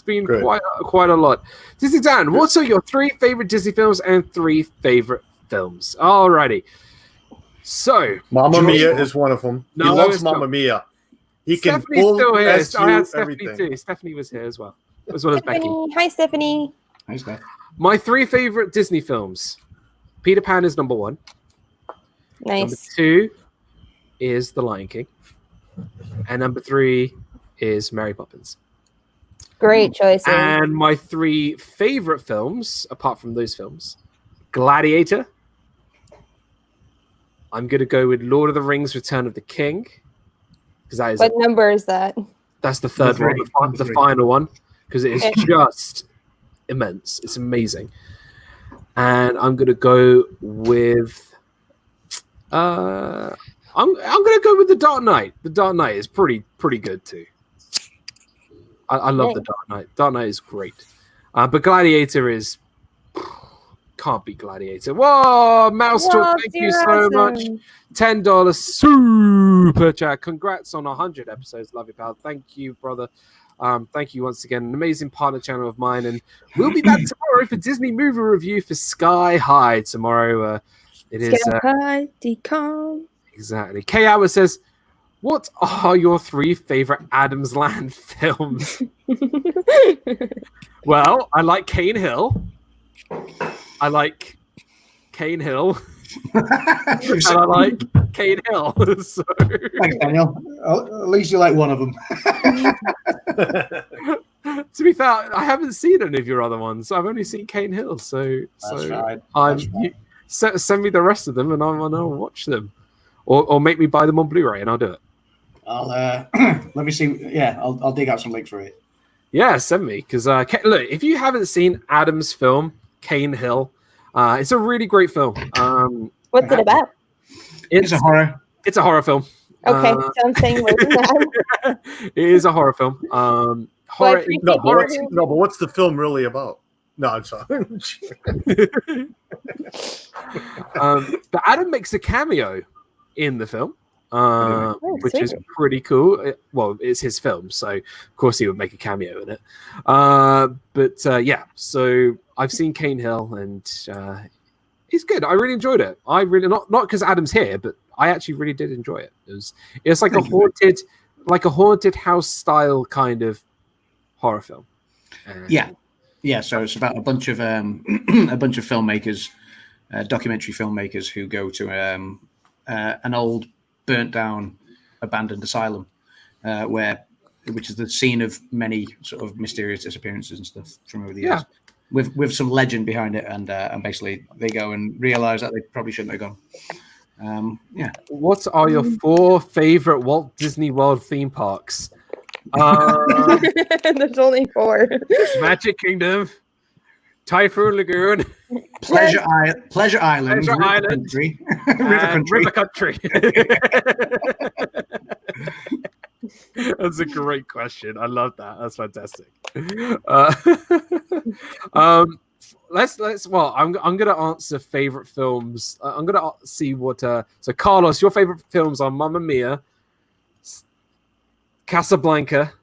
quite a lot. Disney Dan, what are your 3 favorite Disney films and 3 favorite films? Alrighty. So, Mamma Mia is one of them. No, he loves it's not. Mamma Mia. He can Stephanie's pull still here. SU, I had Stephanie everything. too. Stephanie was here as well as Becky. Stephanie. Hi, Stephanie. Hi, Steph. My 3 favorite Disney films. Peter Pan is number 1. Nice. Number 2 is The Lion King. And number 3 is Mary Poppins. Great choices. And my 3 favorite films, apart from those films, Gladiator. I'm going to go with Lord of the Rings, Return of the King. Because that is What number is that? That's the third one, the final one, because it is just immense. It's amazing. And I'm going to go with I'm going to go with The Dark Knight. The Dark Knight is pretty good too. I love The Dark Knight. Dark Knight is great. But Gladiator is can't beat Gladiator. Whoa, Mouse Talk, thank you so much. $10 super chat. Congrats on 100 episodes. Love you, pal. Thank you, brother. Thank you once again. An amazing partner channel of mine. And we'll be back tomorrow for Disney movie review for Sky High tomorrow. It is Sky High, decom. Exactly. K Hour says, what are your 3 favorite Adam's Land films? Well, I like Cane Hill. I like Cane Hill. And I like Cane Hill. So. Thanks, Daniel. At least you like one of them. To be fair, I haven't seen any of your other ones. I've only seen Cane Hill. Send me the rest of them and I'll watch them. Or make me buy them on Blu-ray and I'll do it. I'll let me see. Yeah, I'll dig out some links for it. Yeah, send me. Because look, if you haven't seen Adam's film, Cane Hill, it's a really great film. What's it about? It's a horror. It's a horror film. Okay, so I'm saying more than that. It is a horror film. Horror. But what's the film really about? No, I'm sorry. But Adam makes a cameo in the film. which is pretty cool. Well, it's his film, so of course he would make a cameo in it. Yeah, so I've seen Cane Hill, and he's good. I really enjoyed it. I really not because Adam's here, but I actually really did enjoy it. It's like a haunted house style kind of horror film. Yeah. So it's about a bunch of filmmakers, documentary filmmakers who go to an old, burnt down, abandoned asylum, which is the scene of many sort of mysterious disappearances and stuff from over the years, with some legend behind it, and basically they go and realize that they probably shouldn't have gone. What are your 4 favorite Walt Disney World theme parks? There's only 4. Magic Kingdom, Typhoon Lagoon, Pleasure Island, River Country. That's a great question. I love that. That's fantastic. Well, I'm gonna answer favorite films. I'm gonna see what. So Carlos, your favorite films are Mamma Mia, Casablanca,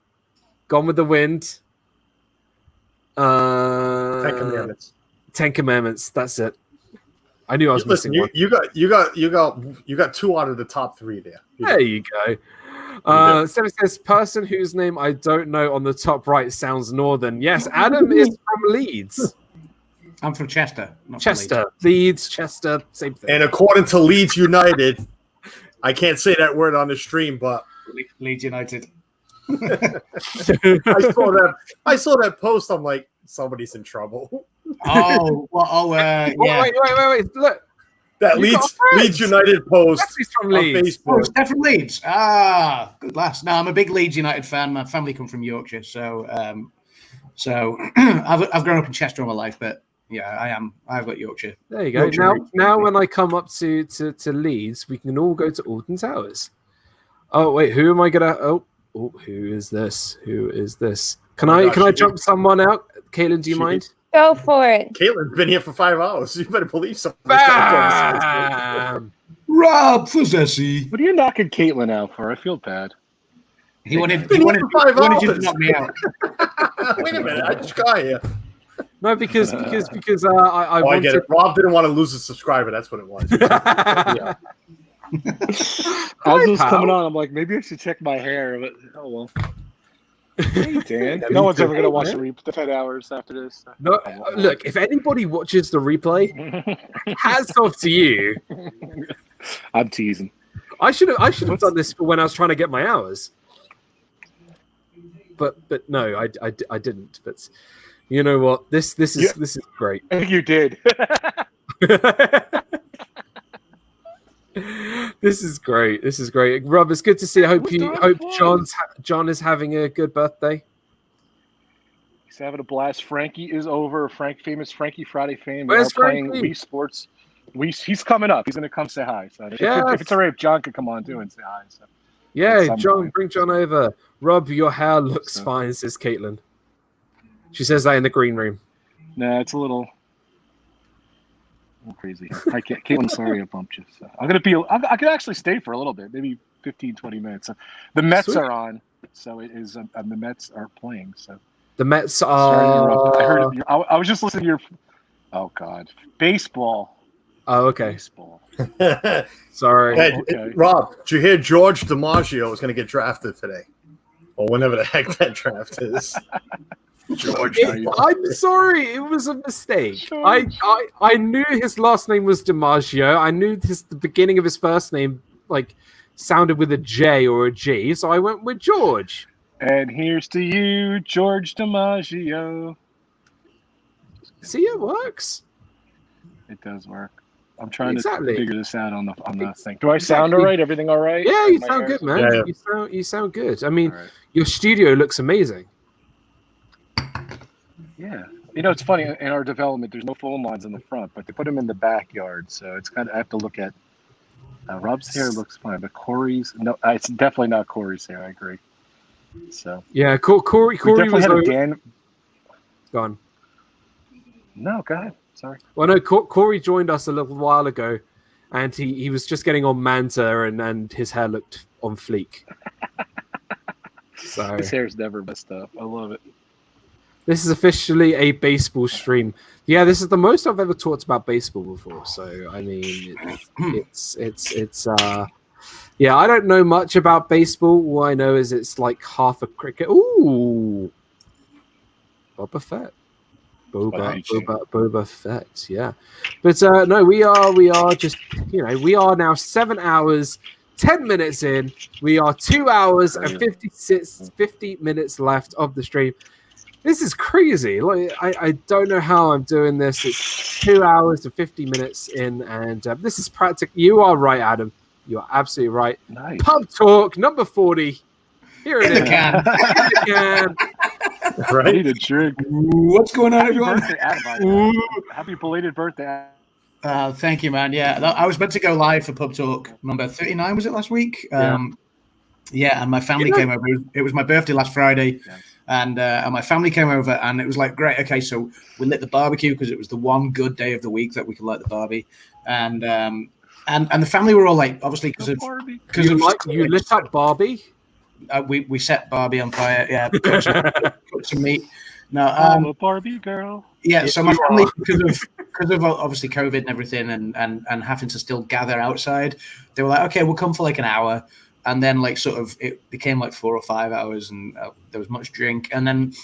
Gone with the Wind, Ten Commandments. 10 Commandments. That's it. I knew I was missing one. You got 2 out of the top 3 there. There you go. So it says person whose name I don't know on the top right sounds northern. Yes, Adam is from Leeds. I'm from Chester. Chester, Leeds, Chester, same thing. And according to Leeds United, I can't say that word on the stream, but Leeds United. I saw that post. I'm like, somebody's in trouble. Yeah. Wait. Look. That Leeds United post from on Leeds. Facebook. Oh, Steph from Leeds. Ah, good lass. No, I'm a big Leeds United fan. My family come from Yorkshire, so I've grown up in Chester all my life, but yeah, I am. I've got Yorkshire. There you go. Yorkshire Now when I come up to Leeds, we can all go to Alton Towers. Oh wait, who am I gonna? Oh, who is this? Who is this? Can I jump someone out? Caitlin, do you mind? Go for it. Caitlin's been here for 5 hours. You better believe something. RobFuz. What are you knocking Caitlin out for? I feel bad. He wanted for 5 hours. you to knock me out. Wait a minute, I just got here. No, because I get it. Rob didn't want to lose a subscriber. That's what it was. Yeah. As it was coming on, I'm like, maybe I should check my hair, but oh well. Hey, Dan. No one's ever going to watch the 10 hours after this. No, look, if anybody watches the replay, hats off to you. I'm teasing. I should have done this when I was trying to get my hours. But no, I didn't. But you know what? This is great. I think you did. This is great. This is great. Rob, it's good to see. I hope John is having a good birthday. He's having a blast. Frankie is over. Famous Frankie Friday fame. Where's playing Frankie? Wii Sports. He's coming up. He's going to come say hi. So if it's all right, if John could come on too and say hi. So. Yeah, John, bring John over. Rob, your hair looks fine, says Caitlin. She says that in the green room. Nah, it's a little crazy. Caitlin, sorry I bumped you. So I could actually stay for a little bit, maybe 15, 20 minutes. The Mets are on, so it is. The Mets are playing. So the Mets are. I heard. I was just listening to your. Oh God, baseball. Oh, okay. Baseball. Sorry. Hey, okay. Rob, did you hear George DiMaggio is going to get drafted today, or whenever the heck that draft is? George. I'm sorry, it was a mistake. I knew his last name was DiMaggio. I knew the beginning of his first name sounded with a J or a G, so I went with George. And here's to you, George DiMaggio. See, it works. It does work. I'm trying to Exactly. figure this out on the thing. Do I sound all right? Everything all right? Yeah, you My sound hair's- good, man. Yeah. You sound good. I mean, your studio looks amazing. Yeah. You know, it's funny, in our development, there's no phone lines in the front, but they put them in the backyard, so it's kind of, I have to look at, Rob's hair looks fine, but Corey's, no, it's definitely not Corey's hair, I agree. So. Yeah, Corey definitely was had a over. Dan. Gone. No, go ahead. Sorry. Well, no, Corey joined us a little while ago, and he was just getting on Manta, and his hair looked on fleek. So His hair's never messed up. I love it. this is officially a baseball stream. Yeah, this is the most I've ever talked about baseball before. So I mean, it's yeah, I don't know much about baseball. All I know is it's like half a cricket. Ooh, Boba Fett. Boba Fett, yeah. But no, we are just, we are now 7 hours, 10 minutes in. We are 2 hours and 50 minutes left of the stream. This is crazy. Like I don't know how I'm doing this. It's 2 hours and 50 minutes in, and this is practical. You are right, Adam. You are absolutely right. Nice. Pub Talk number 40. Here it is. In the can. In the can. Right? I need a drink. What's going on, everyone? Birthday, Adam. Happy belated birthday. Thank you, man. Yeah, I was meant to go live for Pub Talk number 39. Was it last week? Yeah, and my family came over. It was my birthday last Friday, and my family came over, and it was like, great. Okay, so we lit the barbecue because it was the one good day of the week that we could light the barbie, and the family were all like, obviously because you lit up Barbie. We set Barbie on fire. Yeah, cooked some meat. No, I'm a Barbie girl. Yeah, so my family, because of obviously COVID and everything, and having to still gather outside, they were like, okay, we'll come for like an hour, and then like sort of it became like 4 or 5 hours, and there was much drink, and then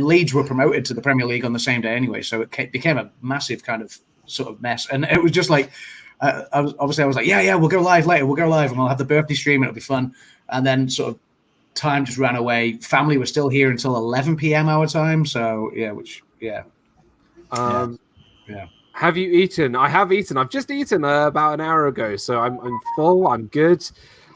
Leeds were promoted to the Premier League on the same day anyway, so it became a massive kind of sort of mess, and it was just like. I was like, yeah, we'll go live later. We'll go live, and we'll have the birthday stream. It'll be fun. And then sort of time just ran away. Family was still here until 11 p.m. our time. So yeah. Have you eaten? I have eaten. I've just eaten about an hour ago, so I'm full. I'm good.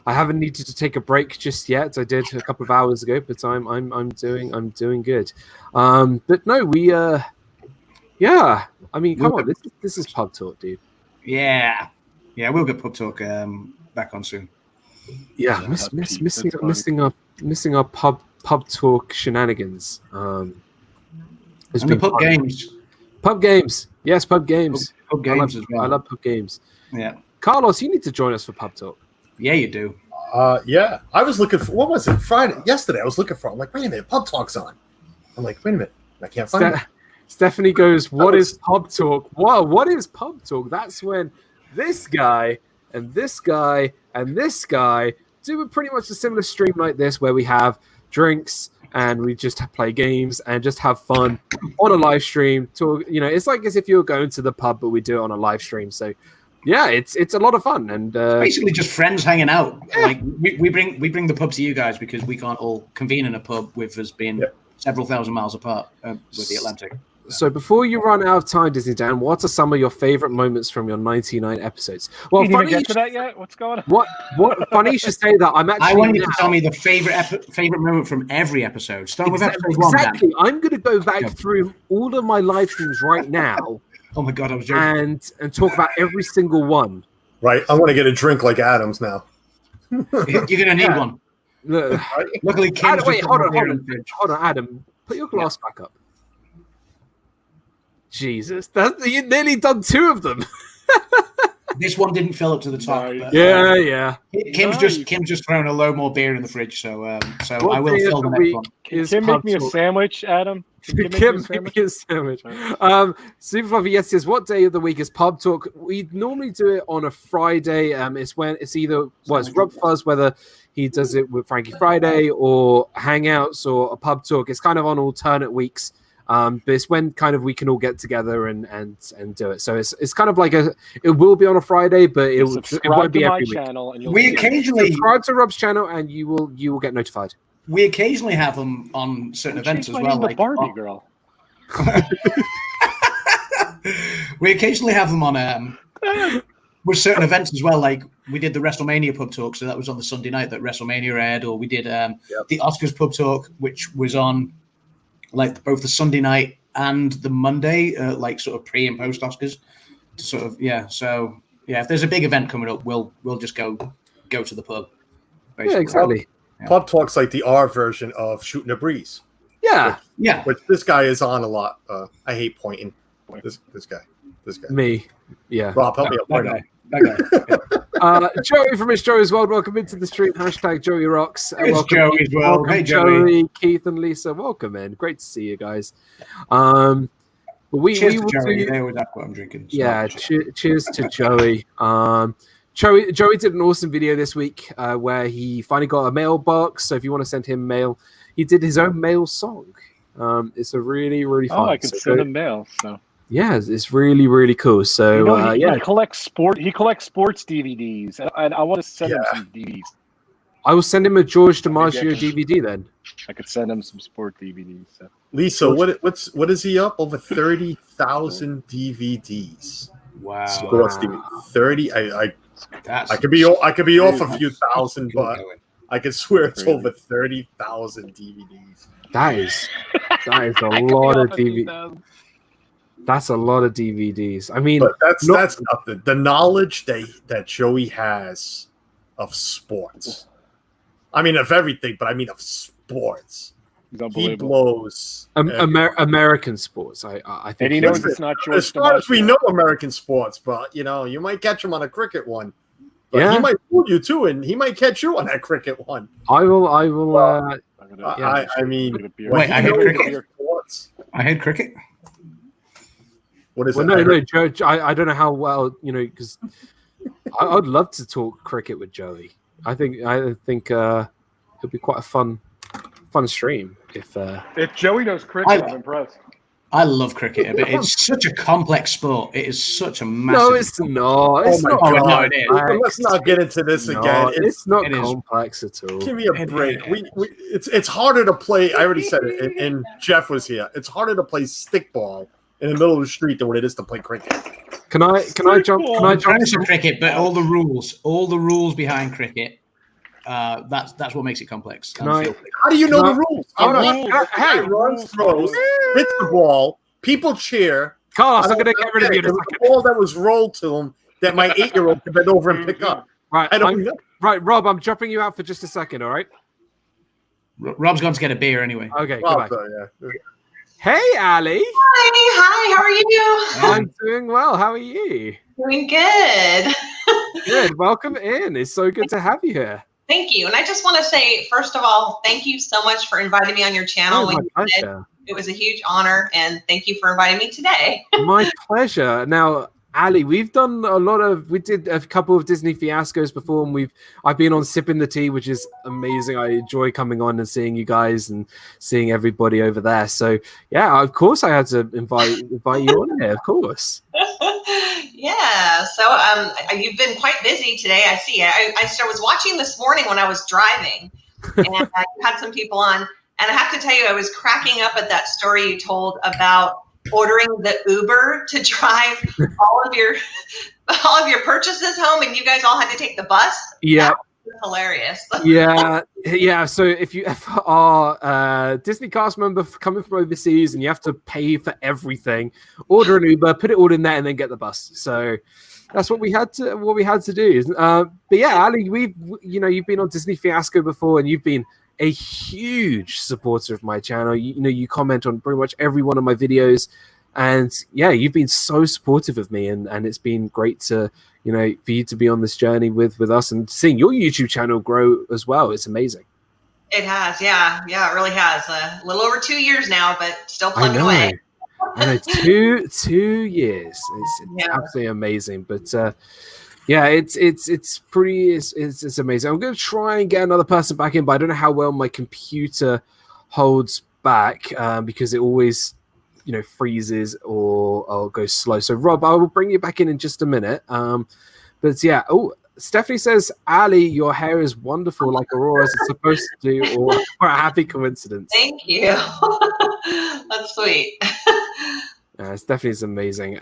I haven't needed to take a break just yet. I did a couple of hours ago, but I'm doing good. But no, we yeah. I mean, come on, this is Pub Talk, dude. Yeah, we'll get Pub Talk back on soon. Yeah, missing our pub talk shenanigans. It's been pub games. Pub games, yes, pub games. Pub games as well. I love pub games. Yeah, Carlos, you need to join us for Pub Talk. Yeah, you do. Yeah, I was looking for, what was it? Yesterday, I was looking for. I'm like, wait a minute, Pub Talk's on. I'm like, wait a minute, I can't find it. Stephanie goes, what is Pub Talk? Wow, what is Pub Talk? That's when this guy and this guy and this guy do pretty much a similar stream like this, where we have drinks and we just play games and just have fun on a live stream. It's like as if you were going to the pub, but we do it on a live stream. So yeah, it's a lot of fun, and basically just friends hanging out. Yeah. Like we bring the pub to you guys because we can't all convene in a pub with us being several thousand miles apart with the Atlantic. So before you run out of time, Disney Dan, what are some of your favorite moments from your 99 episodes? Well, you didn't get to that yet? What's going on? What funny you should say that. I want you to tell me the favorite moment from every episode. Start with episode 1. Exactly. I'm going to go back through all of my live streams right now. Oh my god, I was joking. And talk about every single one. Right. I want to get a drink like Adams now. You're going to need one. Luckily, Kim's hold on, Adam. Put your glass back up. Jesus, you nearly done 2 of them. This one didn't fill up to the top. But, yeah. Kim's just thrown a load more beer in the fridge, so I will fill the next one. Can Kim make me a sandwich, Adam? Kim, make me a sandwich. Super Fluffy Yes says, what day of the week is Pub Talk? We normally do it on a Friday. It's RobFuz, whether he does it with Frankie Friday or Hangouts or a Pub Talk. It's kind of on alternate weeks. But it's when kind of we can all get together and do it. So it's kind of like it will be on a Friday, but it won't be every week. And we occasionally subscribe to Rob's channel, and you will get notified. We occasionally have them on certain events as well, like Barbie girl. We occasionally have them on with certain events as well. Like we did the WrestleMania Pub Talk, so that was on the Sunday night that WrestleMania aired, or we did the Oscars Pub Talk, which was on like both the Sunday night and the Monday, like sort of pre and post Oscars. So if there's a big event coming up, we'll just go to the pub. Basically. Yeah, exactly. Pub Talk's like the R version of Shooting a Breeze. Yeah. Which this guy is on a lot. I hate pointing. This guy. Me. Yeah. Rob, help me out. Joey from It's Joey's World, welcome into the stream. Hashtag Joey Rocks. It's Welcome, Joey's World. welcome Hey, Joey. Keith and Lisa. Welcome in. Great to see you guys. But Cheers we to will Joey. do- They always ask what I'm drinking. So yeah, cheers to Joey. Joey did an awesome video this week where he finally got a mailbox. So if you want to send him mail, he did his own mail song. It's a really, really fun. Oh, I can send him mail. So yeah, it's really, really cool. So he collects sports DVDs, and I want to send him some DVDs. I will send him a George DiMaggio DVD then. I could send him some sport DVDs. So. Lisa, what is he up? Over 30,000 DVDs. Wow. Sports DVD. 30. I could be off a few thousand, but I can swear it's over 30,000 DVDs. That is a lot of DVDs. That's a lot of DVDs. I mean, but that's nothing. The knowledge that Joey has of sports. I mean, of everything, but I mean of sports. He blows American sports. I think, and he knows it's not George. As far as we know, American sports, but you might catch him on a cricket one. But he might fool you too, and he might catch you on that cricket one. I will. I mean, wait, I hate cricket. I hate cricket. What is well, that? No, Joe. I don't know how well because I'd love to talk cricket with Joey. I think it'll be quite a fun stream if Joey knows cricket. I'm impressed. I love cricket, but it's such a complex sport. It is such a massive. No, it's not. It's not. No, it is. Let's not get into this again. It's not complex at all. Give me a break. It's harder to play. I already said it, and Jeff was here. It's harder to play stickball in the middle of the street than what it is to play cricket. Can I jump? Can I jump? To cricket, but all the rules behind cricket. That's what makes it complex. How do you know the rules? Hey, runs, throws, hits the ball. People cheer. Carlos, I'm going to get rid of you in a second. The ball that was rolled to him that my 8-year-old could bend over and pick up. Right, I don't know. Right, Rob, I'm dropping you out for just a second. All right. Rob's gone to get a beer anyway. Okay, goodbye. Hey, Ali. Hi, how are you? I'm doing well. How are you? Doing good. Good. Welcome in. It's so good to have you here. Thank you. And I just want to say, first of all, thank you so much for inviting me on your channel. Oh, when my you did. pleasure. It was a huge honor, and thank you for inviting me today. My pleasure. Now, Ali, we did a couple of Disney fiascos before, and I've been on Sipping the Tea, which is amazing. I enjoy coming on and seeing you guys and seeing everybody over there. So yeah, of course I had to invite you on here, of course. Yeah. So you've been quite busy today. I see. I was watching this morning when I was driving, and you had some people on. And I have to tell you, I was cracking up at that story you told about ordering the Uber to drive all of your purchases home, and you guys all had to take the bus. Yeah. That was hilarious. Yeah. So if you ever are a Disney cast member coming from overseas and you have to pay for everything, order an Uber, put it all in there, and then get the bus. So that's what we had to do. But yeah, Ali, you've been on Disney Fiasco before, and you've been a huge supporter of my channel. You comment on pretty much every one of my videos, and yeah, you've been so supportive of me, and it's been great to for you to be on this journey with us and seeing your YouTube channel grow as well. It's amazing. It has, yeah, it really has. A little over 2 years now, but still plugging away. I know, 2 years. It's absolutely amazing. But yeah, it's amazing. I'm going to try and get another person back in, but I don't know how well my computer holds back because it always, freezes or goes slow. So Rob, I will bring you back in just a minute. But yeah, Stephanie says, Ali, your hair is wonderful, like Aurora's is supposed to do, or a happy coincidence. Thank you. That's sweet. Stephanie is amazing.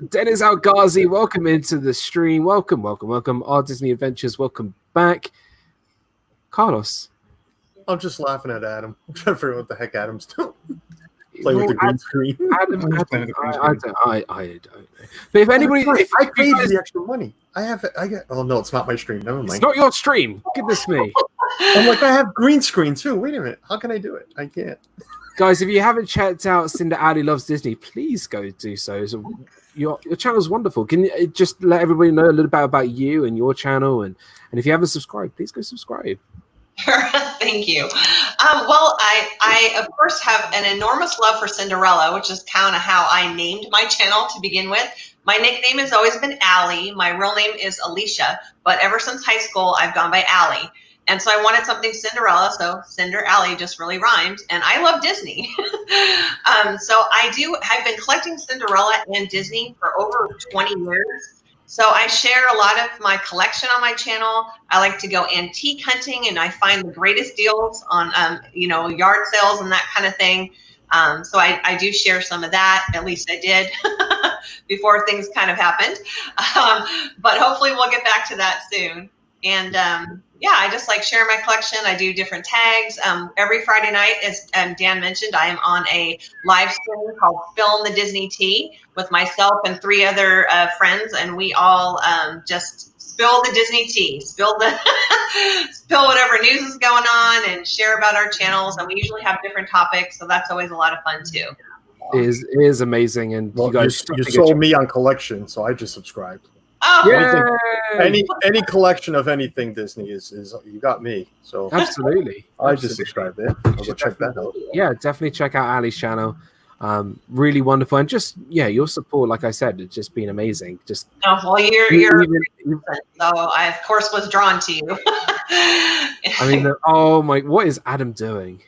Dennis Algazi, welcome into the stream. Welcome. Our Disney Adventures, welcome back. Carlos. I'm just laughing at Adam. I'm trying to figure out what the heck Adam's doing. Play with the green screen. I don't know. But if anybody, I paid the extra money. Oh no, it's not my stream. Never mind. It's not your stream. Goodness me. I'm like, I have green screen too. Wait a minute. How can I do it? I can't. Guys, if you haven't checked out Cinder Ali Loves Disney, please go do so. It's a your channel is wonderful. Can you just let everybody know a little bit about you and your channel, and if you haven't subscribed, please go subscribe. Thank you. Well, I of course have an enormous love for Cinderella, which is kind of how I named my channel to begin with. My nickname has always been Allie. My real name is Alicia, but ever since high school, I've gone by Allie. And so I wanted something Cinderella, so Cinder Alley just really rhymed. And I love Disney. So I've been collecting Cinderella and Disney for over 20 years. So I share a lot of my collection on my channel. I like to go antique hunting, and I find the greatest deals on, yard sales and that kind of thing. So I do share some of that. At least I did before things kind of happened. But hopefully we'll get back to that soon. And I just like share my collection. I do different tags. Every Friday night, as Dan mentioned, I am on a live stream called Film the Disney Tea with myself and 3 other friends, and we all just spill the Disney tea, spill whatever news is going on, and share about our channels. And we usually have different topics, so that's always a lot of fun too. It is amazing, and you guys you sold me on collection, so I just subscribed. Oh, any collection of anything Disney is you got me. So absolutely, I just subscribed there. I'll go check that out. Yeah, definitely check out Ali's channel. Really wonderful, and just your support, like I said, it's just been amazing. Just well, you're so I of course was drawn to you. I mean, oh my, what is Adam doing?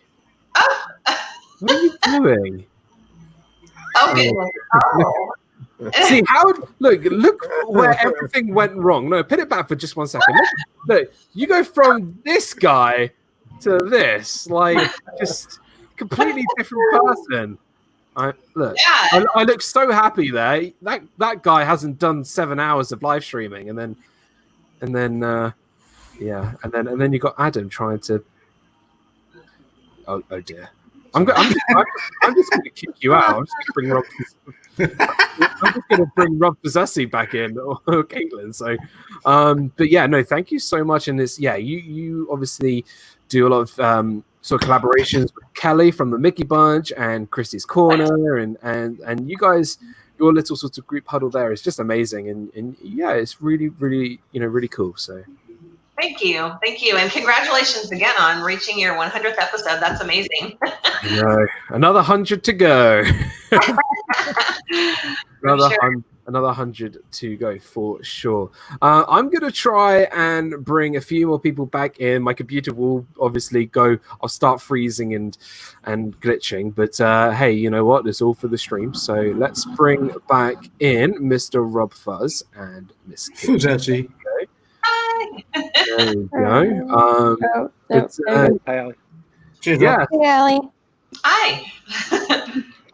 What are you doing? See how look where everything went wrong. No, put it back for just 1 second. Look, you go from this guy to this, like just completely different person. I look so happy there. That guy hasn't done 7 hours of live streaming, and then you got Adam trying to. Oh dear. I'm just going to kick you out. I'm just going to bring Rob Possessi back in, or Caitlin. So, but yeah, no, thank you so much. And this, you obviously do a lot of sort of collaborations with Kelly from the Mickey Bunch and Christy's Corner, and you guys, your little sort of group huddle there is just amazing, and yeah, it's really, really, really cool. So. Thank you. And congratulations again on reaching your 100th episode. That's amazing. Another 100 to go. Another 100 to go for sure. I'm going to try and bring a few more people back in. My computer will obviously go. I'll start freezing and glitching. But hey, you know what? It's all for the stream. So let's bring back in Mr. RobFuz and Miss Possessi. There we go. Hi, Ali. Cheers, yeah. Hey, Ali. Hi.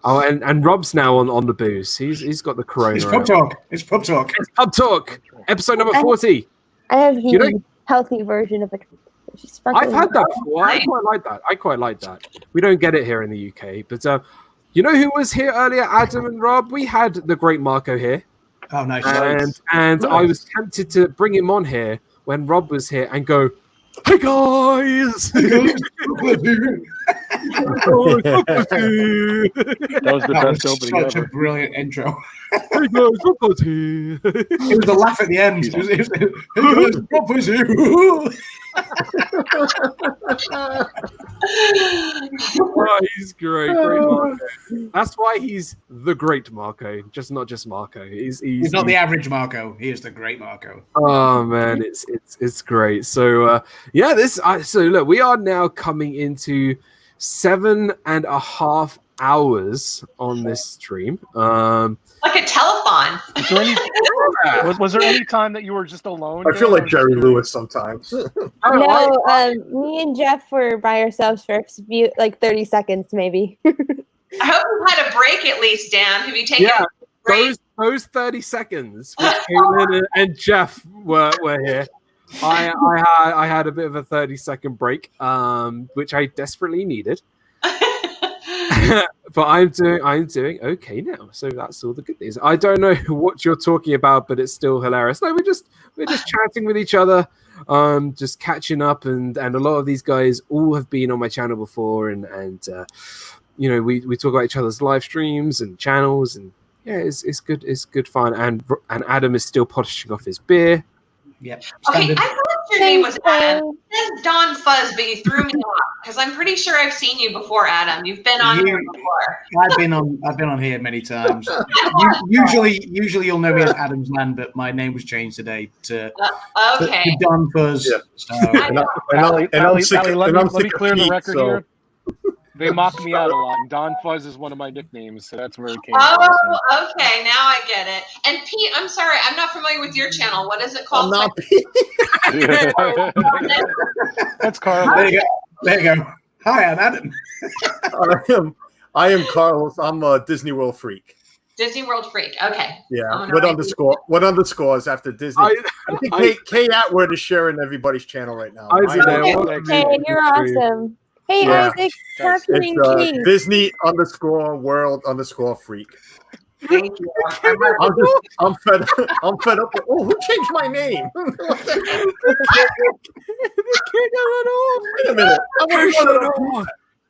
Oh, and Rob's now on the booze. He's got the corona. It's pub talk. It's pub talk. It's pub talk. Episode number 40. I have the healthy version of it. I've had that before. I quite like that. We don't get it here in the UK, but you know who was here earlier? Adam and Rob. We had the great Marco here. Oh, nice. And I was tempted to bring him on here when Rob was here and go, "Hey guys!" That was the best opening such ever. a brilliant intro. Hey guys, Rob here. It was the laugh at the end. It was, hey guys, Rob was here. Oh, he's great Marco. That's why he's the great Marco, not just Marco. He's not the average Marco. He is the great Marco. Oh man, it's great. So so look, we are now coming into 7.5 hours on this stream. Like a telethon. Was there any time that you were just alone? I feel like Jerry Lewis sometimes. No, me and Jeff were by ourselves for like 30 seconds, maybe. I hope you had a break at least, Dan. Have you taken a break? Those 30 seconds which Caitlin and Jeff were here. I had a bit of a 30-second break, which I desperately needed. But I'm doing okay now, so that's all the good news. I don't know what you're talking about, but it's still hilarious. No, we're just chatting with each other, just catching up, and a lot of these guys all have been on my channel before, and we talk about each other's live streams and channels, and yeah, it's good. It's good fun. And Adam is still polishing off his beer. Yep. Okay, I thought your name was Adam. It says Don Fuzz, but you threw me off because I'm pretty sure I've seen you before, Adam. You've been on here before. I've been on here many times. Usually you'll know me as Adam's Land, but my name was changed today to Don Fuzz. Yeah. So, Allie, let me clear the record so. here. They mock me out a lot, and Don Fuzz is one of my nicknames, so that's where it came from. Oh, okay, now I get it. And Pete, I'm sorry, I'm not familiar with your channel. What is it called? I'm not Pete. That's Carlos. There you go. Hi, I'm Adam. I am Carlos. I'm a Disney World freak. Disney World freak. Okay. Yeah. What underscores after Disney? I think Kay Atwood is sharing everybody's channel right now. Hey, you're awesome. Hey, Isaac, capturing King. Disney_World_freak. Thank you. I'm fed up. Oh, who changed my name? The King of the North. Wait a minute.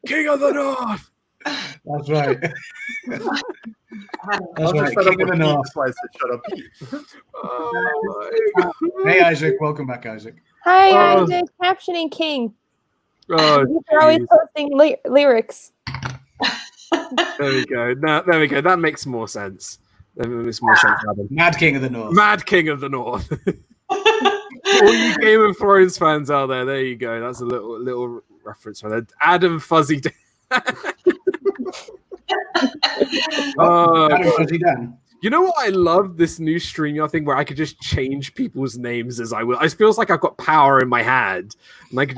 King of the North. That's right. That's right. King of the North. Shut up, Pete. Hey, Isaac. Welcome back, Isaac. Hi, Isaac, captioning King. Oh, you're always posting lyrics. There we go. There we go. That makes more sense. That makes more sense, Adam. Mad King of the North. Mad King of the North. All you Game of Thrones fans out there you go. That's a little reference from there. Adam Fuzzy. Adam Fuzzy Dan. You know what I love this new StreamYard thing where I could just change people's names as I will. It feels like I've got power in my hand. And I could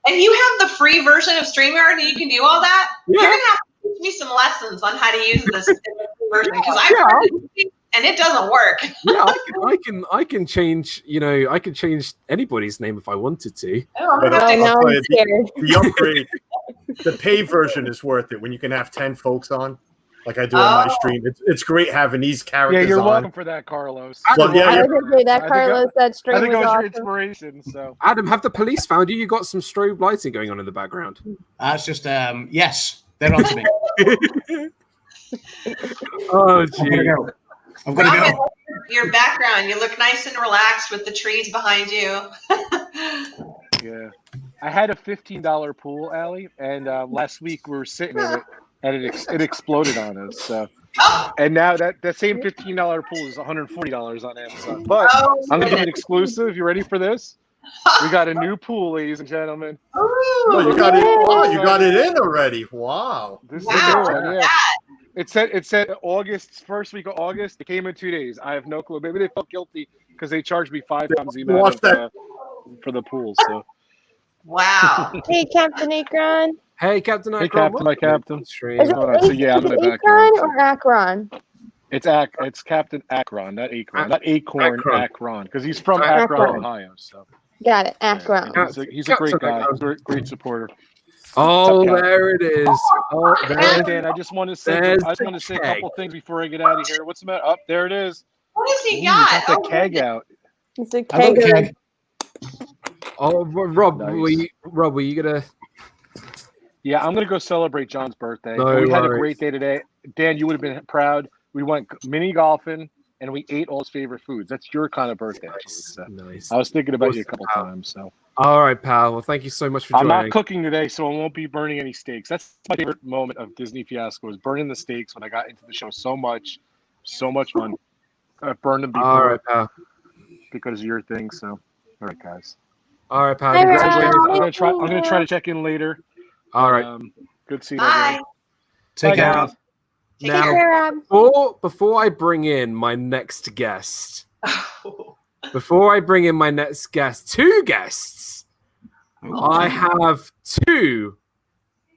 and you have the free version of StreamYard and you can do all that? Yeah. You're going to have to teach me some lessons on how to use this version because I've heard it and it doesn't work. Yeah, I can change, I can change anybody's name if I wanted to. Now I'm scared. The upgrade, the paid version is worth it when you can have 10 folks on. Like I do on my stream. It's great having these characters on. Yeah, you're welcome for that, Carlos. Well, I was going to say that, Carlos, that stream I think was it was awesome. your inspiration. So, Adam, have the police found you? You got some strobe lighting going on in the background. That's just, yes, they're on to me. Oh, gee. I'm going to go. Your background, you look nice and relaxed with the trees behind you. Yeah. I had a $15 pool, Allie, and last week we were sitting in it. And it exploded on us. So, and now that same $15 pool is $140 on Amazon. But I'm gonna give you an exclusive. You ready for this? We got a new pool, ladies and gentlemen. Oh, you got it! Wow, you got it in already. Wow. This is a new one. Yeah. It said August, first week of August. It came in 2 days. I have no clue. Maybe they felt guilty because they charged me 5 times the amount for the pool. So. Wow. Hey, Captain Akron. Hey, Captain Akron. Hey, Captain, my Captain. Is it So yeah, I'm in the Akron backyard. or Akron? It's Captain Akron, not Akron, not Acorn, Akron, because he's from Akron, Ohio. So got it, Akron. He's a great guy. He's a great supporter. Oh, there it is. Oh, Dan, I just want to say a couple things before I get out of here. What's the matter? Up there it is. What has he got? got? Got the keg out. It's a keg. Oh, Rob, Nice. were you gonna? Yeah, I'm gonna go celebrate John's birthday. No We had a worries. great day today. Dan, you would have been proud. We went mini golfing and we ate all his favorite foods. That's your kind of birthday. Actually. So Nice. I was thinking about you a couple times. So All right, pal. Well, thank you so much for I'm joining. not cooking today, so I won't be burning any steaks. That's my favorite moment of Disney Fiasco is burning the steaks when I got into the show so much fun. I burned them before. All right, pal. Because of your thing. So, all right, guys. All right, pal. Hi, Rob. Congratulations. I'm gonna try to check in later. All right. Good seeing Bye. you. Take care. guys. Take care, Rob. Before I bring in my next guest, two guests, I have two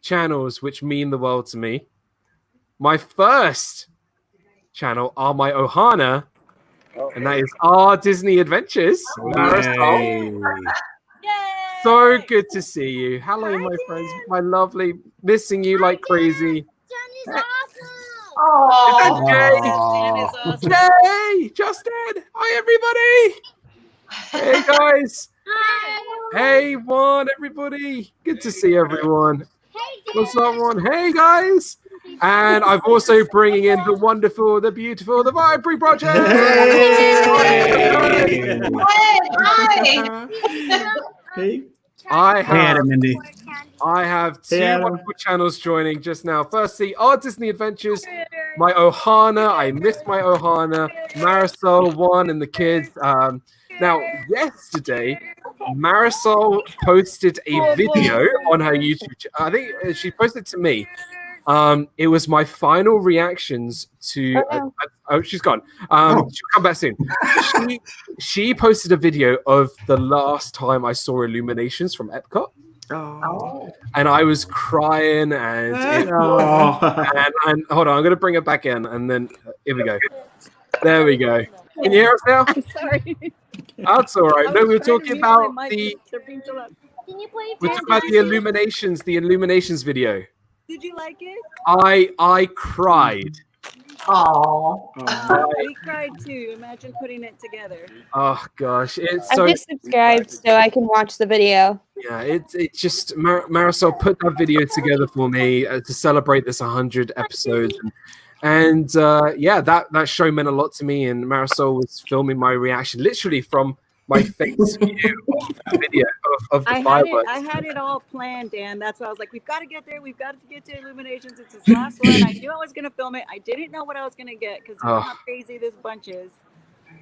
channels which mean the world to me. My first channel are my Ohana, and that is our Disney Adventures. Marisol. So good to see you. Hello, my friends, my lovely, missing you like crazy. Oh, Jay, Justin, hi everybody. Hey guys. Hey Juan, everybody. Good to see everyone. What's up, Juan? Hey guys. And I'm also bringing in the wonderful, the beautiful, the Viapree Project. Hey. I Hey, have, Adam, Mindy. I have two Hey, Adam. wonderful channels joining just now. Firstly, Our Disney Adventures, my Ohana. I missed my Ohana. Marisol, Juan, and the kids. Now, yesterday, Marisol posted a video on her YouTube. I think she posted to me. It was my final reactions to. Oh, she's gone. She'll come back soon. She posted a video of the last time I saw Illuminations from Epcot. Oh. And I was crying, and it Oh. and hold on, I'm gonna bring it back in, and then here we go. There we go. Can you hear us now? I'm sorry. That's all right. No, we were talking about the Can you play we're talking about the Illuminations video. Did you like it? I cried. Oh. We cried too. Imagine putting it together. Oh gosh, it's I'm so. just subscribed so I can watch the video. Yeah, it's just Marisol put that video together for me to celebrate this 100 episodes, and yeah, that show meant a lot to me. And Marisol was filming my reaction literally from my face view of the video of the fireworks. I had it all planned, Dan. That's why I was like, we've got to get there. We've got to get to Illuminations. It's his last one. I knew I was going to film it. I didn't know what I was going to get because you know how crazy this bunch is.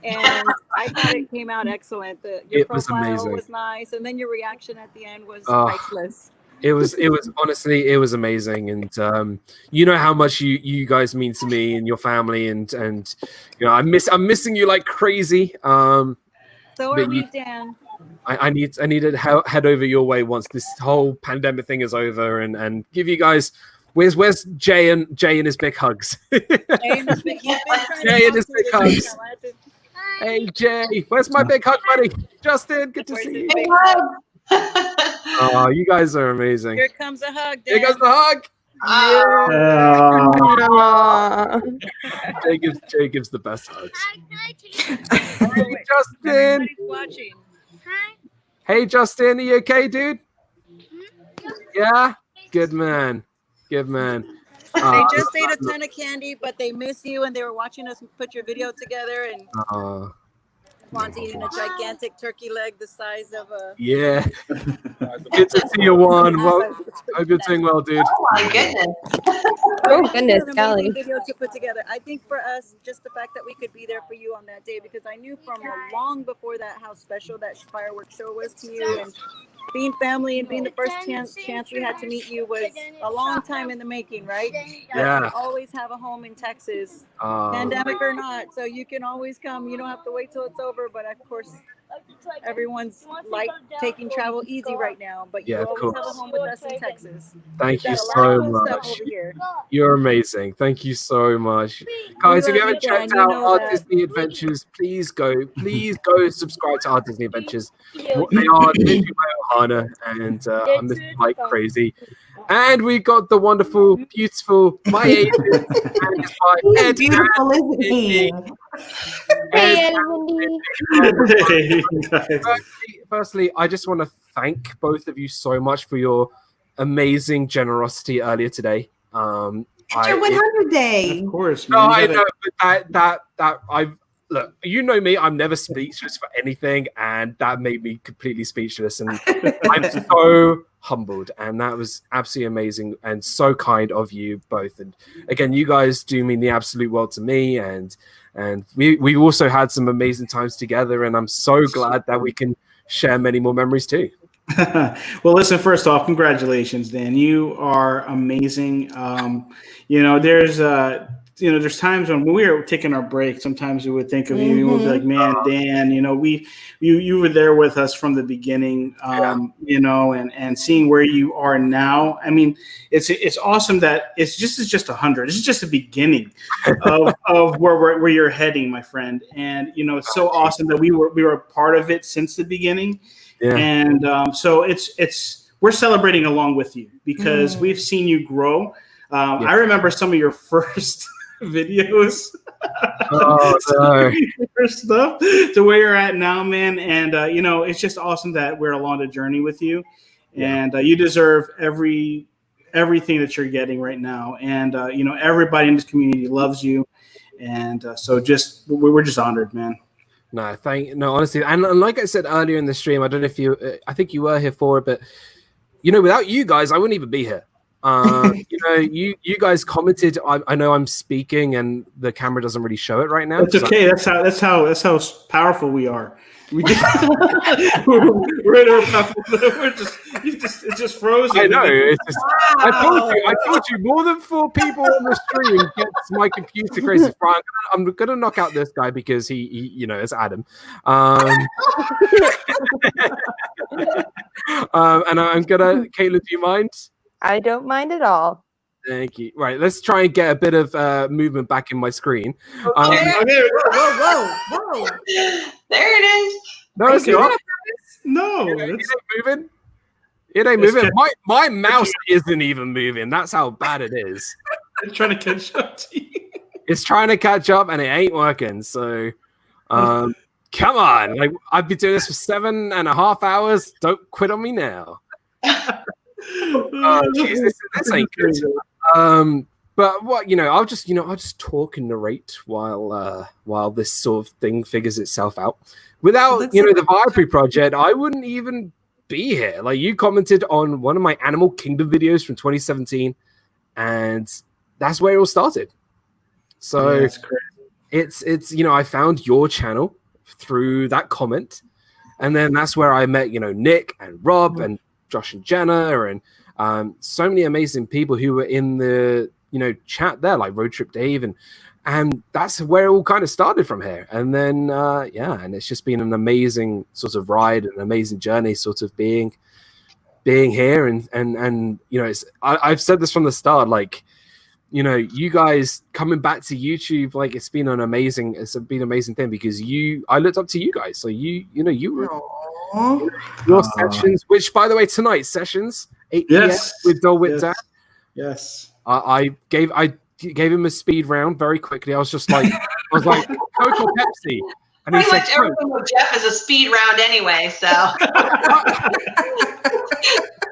And I thought it came out excellent. Your profile was nice, and then your reaction at the end was priceless. It was honestly, it was amazing, and you know how much you guys mean to me and your family, and you know I'm missing you like crazy. So are we, Dan. I need to head over your way once this whole pandemic thing is over, and give you guys. Where's Jay and his big hugs? Jay and his big hugs. Hey Jay, where's my big hug, buddy? Justin, good to see you. Oh, you guys are amazing. Here comes a hug, Dan. Here comes the hug. Yeah. Jay gives the best hugs. Hey, Justin. Watching. Hey, Justin, are you okay, dude? Yeah? Good man. Good man. They just ate a ton of candy, but they miss you, and they were watching us put your video together, and Juan's eating a gigantic turkey leg the size of a... Yeah. Good to see you, Juan. Well, hope you're doing well, dude. Oh, my goodness. Oh, goodness, golly. Video to put together. I think for us, just the fact that we could be there for you on that day, because I knew from long before that how special that fireworks show was to you, and being family and being the first chance we had to meet you was a long time in the making, right? Yeah. We always have a home in Texas, pandemic or not, so you can always come. You don't have to wait till it's over, but of course, everyone's like taking travel easy right now, but you always have a home with us in Texas. Thank you so much. You're amazing. Thank you so much. Guys, if you haven't checked out our Disney Adventures, please go subscribe to our Disney Adventures. They are literally my Ohana, and I'm missing like crazy. And we got the wonderful, beautiful, my agent, and my beautiful, isn't he? Hey, Firstly, I just want to thank both of you so much for your amazing generosity earlier today. It's your 100 day. Of course, no, man. I know, but that I've look. You know me; I'm never speechless for anything, and that made me completely speechless. And I'm so humbled, and that was absolutely amazing and so kind of you both. And again, you guys do mean the absolute world to me, and we also had some amazing times together, and I'm so glad that we can share many more memories too. Well, listen, first off, congratulations, Dan. You are amazing. There's times when we were taking our break, sometimes we would think of you, we'd be like, man, Dan, you were there with us from the beginning, and seeing where you are now. I mean, it's awesome that it's just 100. It's just the beginning of where you're heading, my friend. And, it's so awesome that we were a part of it since the beginning. Yeah. And so we're celebrating along with you because we've seen you grow. I remember some of your first videos. Stuff to where you're at now, man. And it's just awesome that we're along the journey with you. And you deserve every everything that you're getting right now. And everybody in this community loves you, and so we're just honored, man. No, honestly, and like I said earlier in the stream, I don't know if you, I think you were here for it, but without you guys, I wouldn't even be here. You guys commented. I know I'm speaking, and the camera doesn't really show it right now. It's okay. That's how powerful we are. We're just frozen. I know. It's just, I told you, more than 4 people on the stream gets my computer crazy. I'm gonna knock out this guy because he it's Adam. And I'm gonna. Caitlin, do you mind? I don't mind at all. Thank you. Right, let's try and get a bit of movement back in my screen. Whoa. There it is. No, it's not. No, it ain't moving. It ain't moving. My mouse isn't even moving. That's how bad it is. It's trying to catch up to you. It's trying to catch up, and it ain't working. So, come on. Like, I've been doing this for 7.5 hours. Don't quit on me now. Oh, geez, this ain't good. But what I'll just talk and narrate while this sort of thing figures itself out. Without the Viapree Project, I wouldn't even be here. Like, you commented on one of my Animal Kingdom videos from 2017, and that's where it all started. So that's crazy. It's I found your channel through that comment, and then that's where I met Nick and Rob and Josh and Jenna and so many amazing people who were in the chat there, like Road Trip Dave, and that's where it all kind of started from here. And then and it's just been an amazing sort of ride, an amazing journey, sort of being here, and it's I've said this from the start, like you guys coming back to YouTube, like it's been an amazing thing, because I looked up to you guys, so you were your sessions, which by the way tonight sessions 8 p.m. with Dole Dad. Yes. I gave him a speed round very quickly. I was like, Coke or Pepsi? And pretty much everything with Jeff is a speed round anyway. So,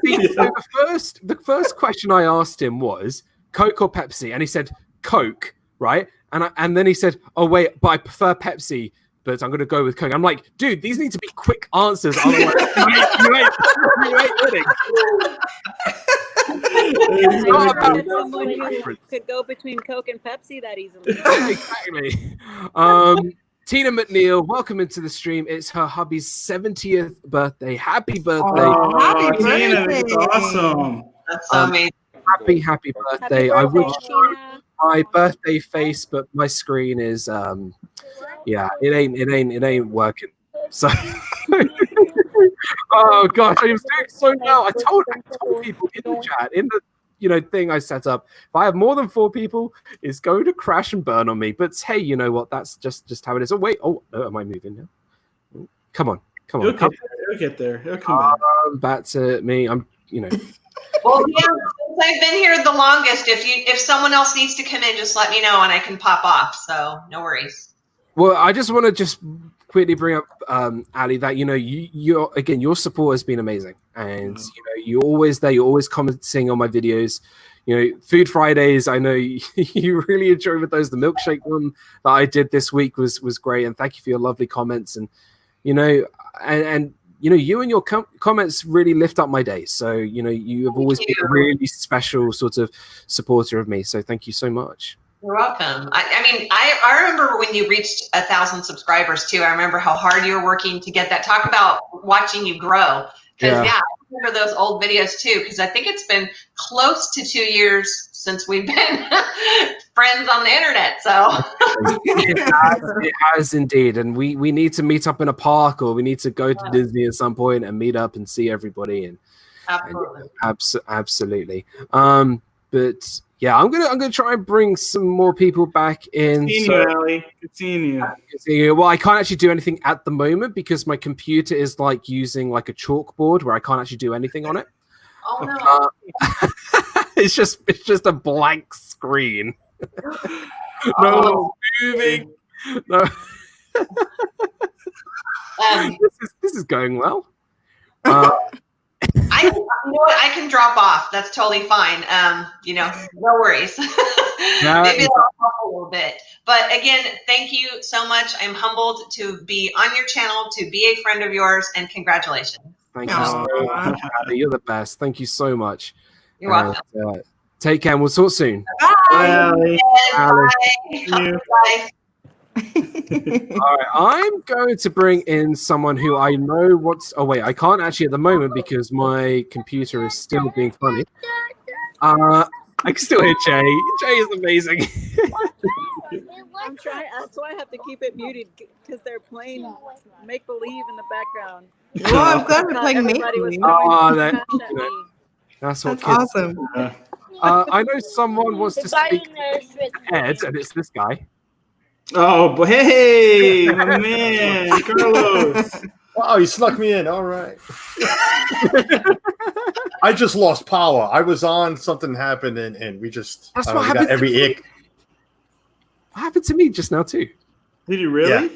the first question I asked him was Coke or Pepsi, and he said Coke, right? And then he said, "Oh wait, but I prefer Pepsi, but I'm going to go with Coke." I'm like, dude, these need to be quick answers. Otherwise, you ain't winning. Someone who could go between Coke and Pepsi that easily. Exactly. Tina McNeil, welcome into the stream. It's her hubby's 70th birthday. Happy birthday. Oh, happy Tina, birthday. That's awesome. That's so amazing. Happy birthday. I would show my birthday face, but my screen is it ain't working. So oh gosh, I was doing so well. I told people in the chat, in the thing I set up, if I have more than 4 people, it's going to crash and burn on me. But hey, you know what? That's just how it is. Oh wait, no, am I moving now? Come on. You'll get there. He'll come back to me. I'm Well, yeah, since I've been here the longest, if someone else needs to come in, just let me know and I can pop off. So no worries. Well, I just want to quickly bring up Ali, that your support has been amazing, and you're always there, you're always commenting on my videos. Food Fridays, I know you really enjoy with those. The milkshake one that I did this week was great, and thank you for your lovely comments. And you and your comments really lift up my day. So you have always been a really special sort of supporter of me. So thank you so much. You're welcome. I remember when you reached 1,000 subscribers too. I remember how hard you were working to get that. Talk about watching you grow. Because I remember those old videos too. Because I think it's been close to 2 years since we've been friends on the internet. So it has indeed. And we need to meet up in a park, or we need to go to Disney at some point and meet up and see everybody. And absolutely. But yeah, I'm gonna try and bring some more people back in. Good seeing you. Well, I can't actually do anything at the moment because my computer is like using like a chalkboard where I can't actually do anything on it. Oh no! It's just a blank screen. No one's moving. No. This is going well. I know what? I can drop off. That's totally fine. No worries. Maybe it'll help a little bit. But again, thank you so much. I'm humbled to be on your channel, to be a friend of yours, and congratulations. Thank you so much, Allie. You're the best. Thank you so much. You're welcome. Take care, and we'll talk soon. Bye. Bye. Bye. All right, I'm going to bring in someone who I know what's. Oh wait, I can't actually at the moment because my computer is still being funny. I can still hear Jay. Jay is amazing. I'm trying. That's why I have to keep it muted because they're playing make believe in the background. Oh, I'm glad we're playing make believe. That's what That's kids awesome. do. I know someone wants to speak to Ed, and it's this guy. Oh, but hey, my man, Carlos. Oh, you snuck me in. All right. I just lost power. I was on, something happened, and we just That's we what got happened every to me. ick. What happened to me just now too? Did you really? Yeah.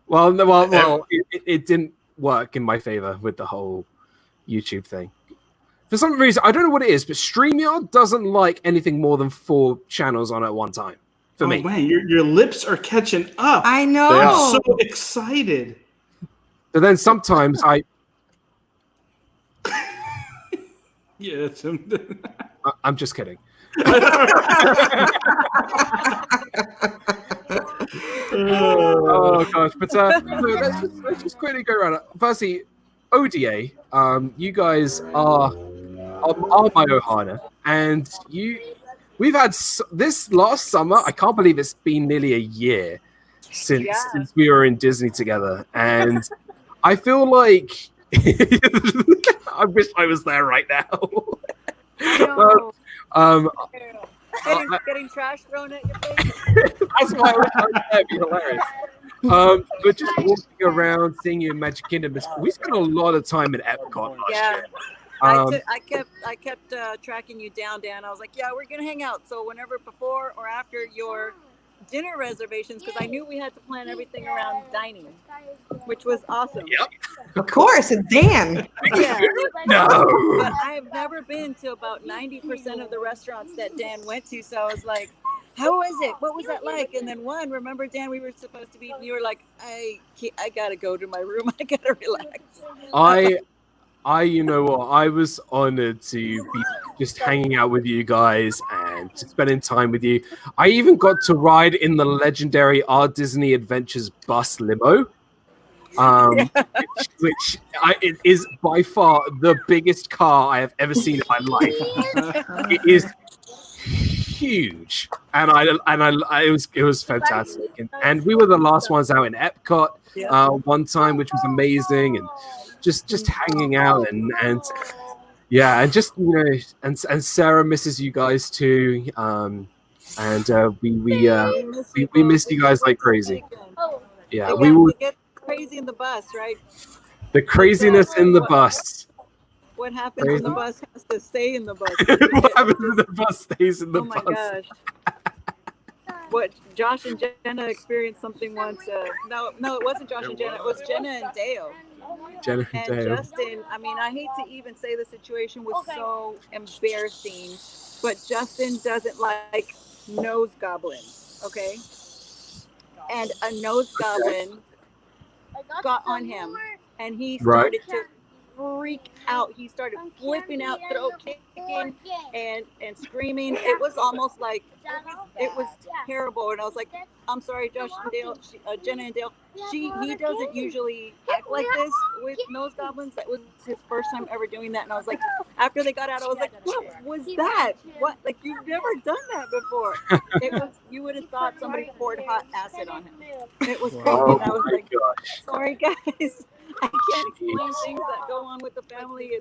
Well, no, well, it didn't work in my favor with the whole YouTube thing. For some reason, I don't know what it is, but StreamYard doesn't like anything more than 4 channels on at one time. For me, man, your lips are catching up. I know. I'm so excited. So then sometimes I. Yeah, it's him. I'm just kidding. Oh gosh, but so let's just quickly go around it. Firstly, ODA, you guys are my Ohana, and we've had this last summer. I can't believe it's been nearly a year since we were in Disney together, and I feel like I wish I was there right now. Getting trash thrown at your face. That's why I wish I was there. It'd be hilarious. But just walking around, seeing you in Magic Kingdom, we spent a lot of time at Epcot last year. I kept tracking you down, Dan. I was like, yeah, we're gonna hang out. So whenever before or after your dinner reservations, because I knew we had to plan everything around dining, which was awesome. Yep. Of course, it's Dan. Yeah. No. But I have never been to about 90% of the restaurants that Dan went to. So I was like, how was it? What was that like? And then remember, Dan, we were supposed to be, and you were like, I gotta go to my room. I gotta relax. You know what? I was honored to be just hanging out with you guys and just spending time with you. I even got to ride in the legendary Our Disney Adventures bus limo, which it is by far the biggest car I have ever seen in my life. It is huge, and it was fantastic. And we were the last ones out in Epcot one time, which was amazing, and just hanging out and just and Sarah misses you guys too, we miss you guys like crazy. Yeah, we will get crazy in the bus, right? The craziness in the bus. What happens in the bus has to stay in the bus. What happens in the bus stays in the bus. Oh my gosh. What Josh and Jenna experienced something once. No, it wasn't Josh and Jenna. It was Jenna and Dale. Jenna and Dale. Justin, I mean, I hate to even say the situation was so embarrassing, but Justin doesn't like nose goblins, okay? And a nose goblin got on him, and he started to freak out. He started flipping out, throat kicking, and screaming. It was almost like it was terrible. And I was like, I'm sorry, Josh and Dale, Jenna and Dale. He doesn't usually act like this with nose goblins. That was his first time ever doing that. And I was like, after they got out, I was like, what was that? What? Like, you've never done that before. It was. You would have thought somebody poured hot acid on him. It was crazy. And I was like, sorry, guys. I can't explain things that go on with the family.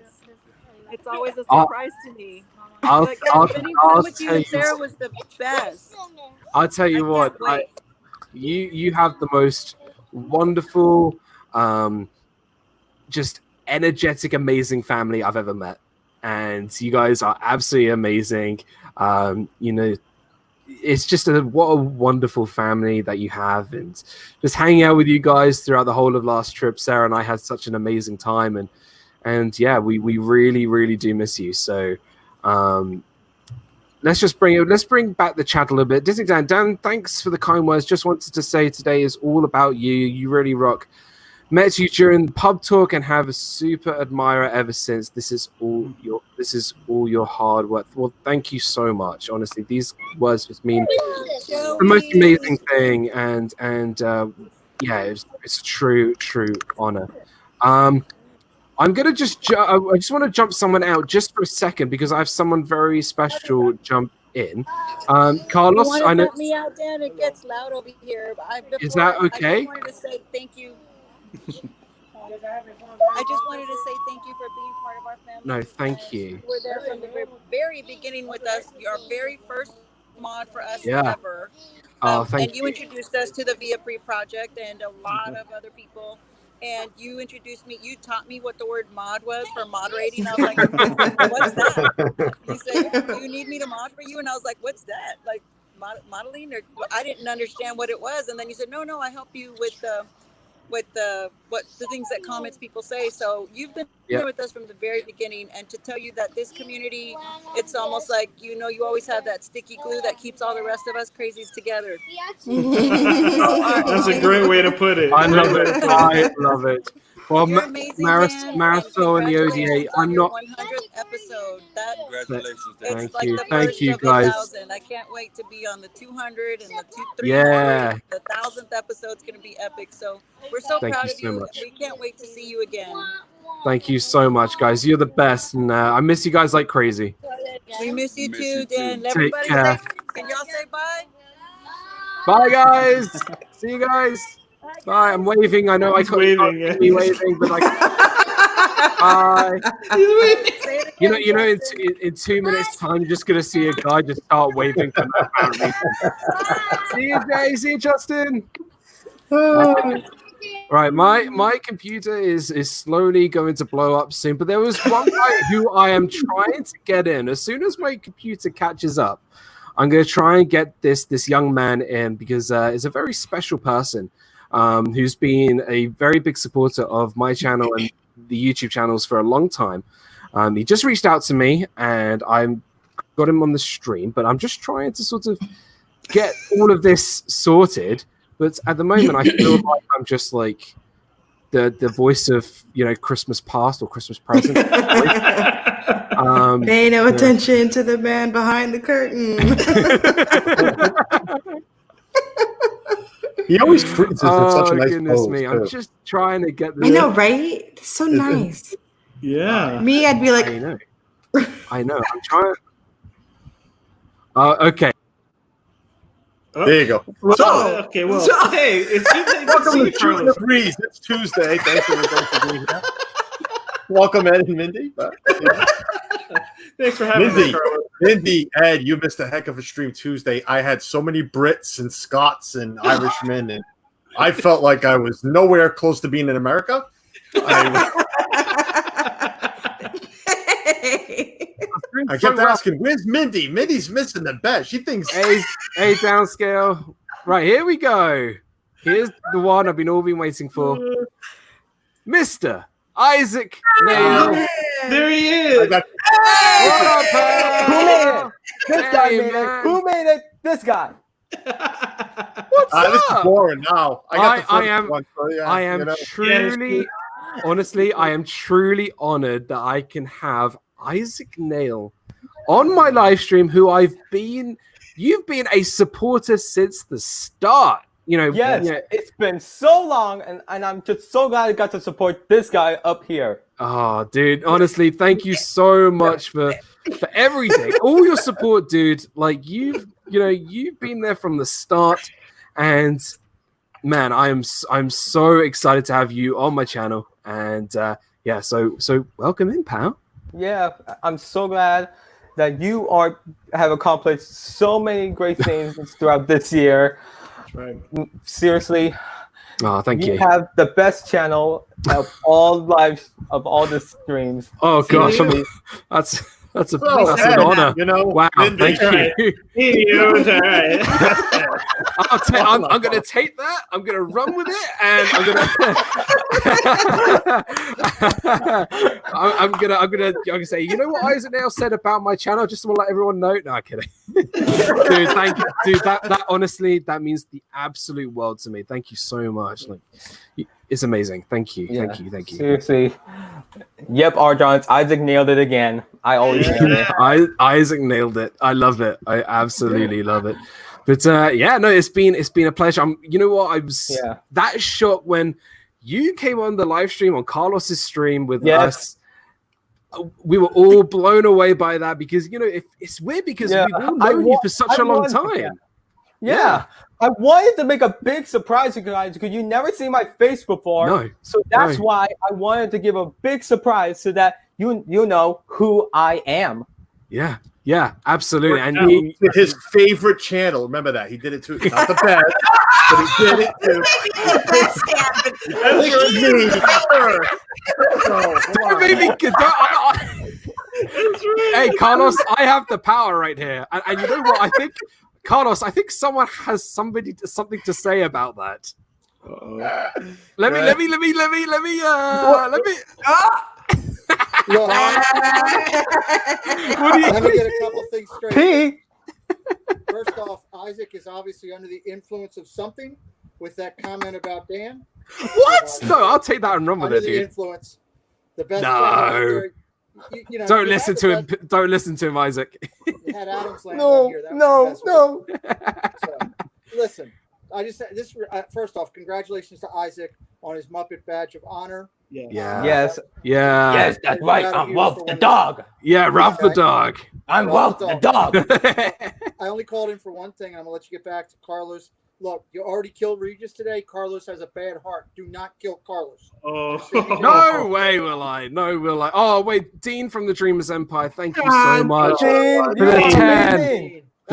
It's always a surprise to me. Spending time with you and Sarah was the best. I'll tell you what, you have the most wonderful, just energetic, amazing family I've ever met, and you guys are absolutely amazing. It's just what a wonderful family that you have, and just hanging out with you guys throughout the whole of last trip. Sarah and I had such an amazing time, and and yeah, we really do miss you. So let's bring back the chat a little bit. Dan, thanks for the kind words. Just wanted to say today is all about you. You really rock. Met you during pub talk and have a super admirer ever since. This is all your hard work. Well, thank you so much. Honestly, these words just mean the most amazing thing, and yeah, it's a true honor. I'm gonna just I just want to jump someone out just for a second because I have someone very special jump in. Carlos, you I know. Let me out, Dan. It gets loud over here. Is that okay? I just wanted to say thank you. I just wanted to say thank you for being part of our family. No, thank you. You were there from the very beginning with us. Your very first mod for us Yeah. ever. Oh, thank and you introduced us to the Viapree Project and a lot of other people. And you introduced me. You taught me what the word mod was for moderating. I was like, "What's that?" You said, "Do you need me to mod for you?" And I was like, "What's that? Like modeling?" Or I didn't understand what it was. And then you said, "No, I help you with the things that comments people say." So you've been here with us from the very beginning, and to tell you that this community, it's almost like you always have that sticky glue that keeps all the rest of us crazies together. That's a great way to put it. I love it. I love it. Well, You're amazing, Marisol and the ODA, I'm not. 100th episode. Congratulations, It's thank you, the thank first you of guys. 1,000. I can't wait to be on the 200 and the 300. Yeah. The 1,000th episode's going to be epic. So we're so Thank proud you of so you. much. We can't wait to see you again. Thank you so much, guys. You're the best, and I miss you guys like crazy. We miss you too, Dan. Take Everybody care. say, can y'all say bye? Bye, guys. See you guys. Bye. I'm waving. I know I can't be waving, but bye. You know, in 2 minutes' time, you're just gonna see a guy just start waving for no apparent reason. See you, Jay. See you, Justin. Right, my computer is slowly going to blow up soon, but there was one guy who I am trying to get in. As soon as my computer catches up, I'm going to try and get this young man in because he's a very special person who's been a very big supporter of my channel and the YouTube channels for a long time. He just reached out to me, and I got him on the stream, but I'm just trying to sort of get all of this sorted. But at the moment, I feel like I'm just like the voice of Christmas past or Christmas present. Pay no attention to the man behind the curtain. He always freezes in such a nice goodness pose, me! too. I'm just trying to get. I know, right? It's so nice. Yeah. Me, I'd be like, I know. I'm trying. Okay. There you go. Okay, well, hey, it's welcome to Shooting the Breeze. It's Tuesday. Thanks for being here. Welcome, Ed and Mindy. Thanks for having Mindy. us, Carlos. Mindy, Ed, you missed a heck of a stream Tuesday. I had so many Brits and Scots and Irishmen, and I felt like I was nowhere close to being in America. I kept asking, "Where's Mindy? Mindy's missing the bet. She thinks A downscale." Right, here we go. Here's the one I've been waiting for, Mr. Isaac Nail. There he is. What up, Who made it? This guy Hey, made man. it. Who made it? This guy. What's up? this is boring now. I got the first am. one. So yeah, I am truly, honestly, I am truly honored that I can have Isaac Nail on my live stream, who you've been a supporter since the start. Yes, it's been so long, and I'm just so glad I got to support this guy up here. Oh, dude, honestly, thank you so much for everything. All your support, dude. Like you've been there from the start, and man, I'm so excited to have you on my channel. And so welcome in, pal. Yeah, I'm so glad that you have accomplished so many great things throughout this year. That's right. Seriously. Oh, thank you. You have the best channel of all the streams. Oh gosh, Seriously. that's an honor. You know, Wow, Mindy, thank you. He knew it was all right. I'm going to take that. I'm going to run with it, and I'm gonna say, you know what Isaac now said about my channel, just to let everyone know. No, I'm kidding. Dude, thank you, dude. That honestly, that means the absolute world to me. Thank you so much. Like, it's amazing. Thank you. Yeah, Thank you. Seriously. Yep, R. Johns. Isaac nailed it again. I always nail it. Isaac nailed it. I love it. I absolutely love it. But yeah, no, it's been a pleasure. You know what? I was that shock when you came on the live stream on Carlos's stream with us. We were all blown away by that because it's weird because we've all known you for such a long time. Yeah. I wanted to make a big surprise to you guys because you never seen my face before. No. So that's why I wanted to give a big surprise so that you know who I am. Yeah, absolutely. And his favorite channel. Remember that. He did it too. Not the best, but he did it too. Hey, Carlos, I have the power right here. And you know what? I think, Carlos, someone has something to say about that. Let me. Can I get a couple things straight? First off, Isaac is obviously under the influence of something with that comment about Dan. What? No, I'll take that and run with it, dude. Influence. The best. No. Don't listen to him. Don't listen to him, Isaac. You had Adam's Land No. So, listen, I just said this. First off, congratulations to Isaac on his Muppet Badge of Honor. Yes. That's right. I'm Wolf the dog. Yeah, Ralph the dog. I'm Wolf the dog. I only called in for one thing. I'm gonna let you get back to Carlos. Look, you already killed Regis today. Carlos has a bad heart. Do not kill Carlos. No way will I. No will I. Oh wait, Dean from the Dreamers Empire. Thank you so much for the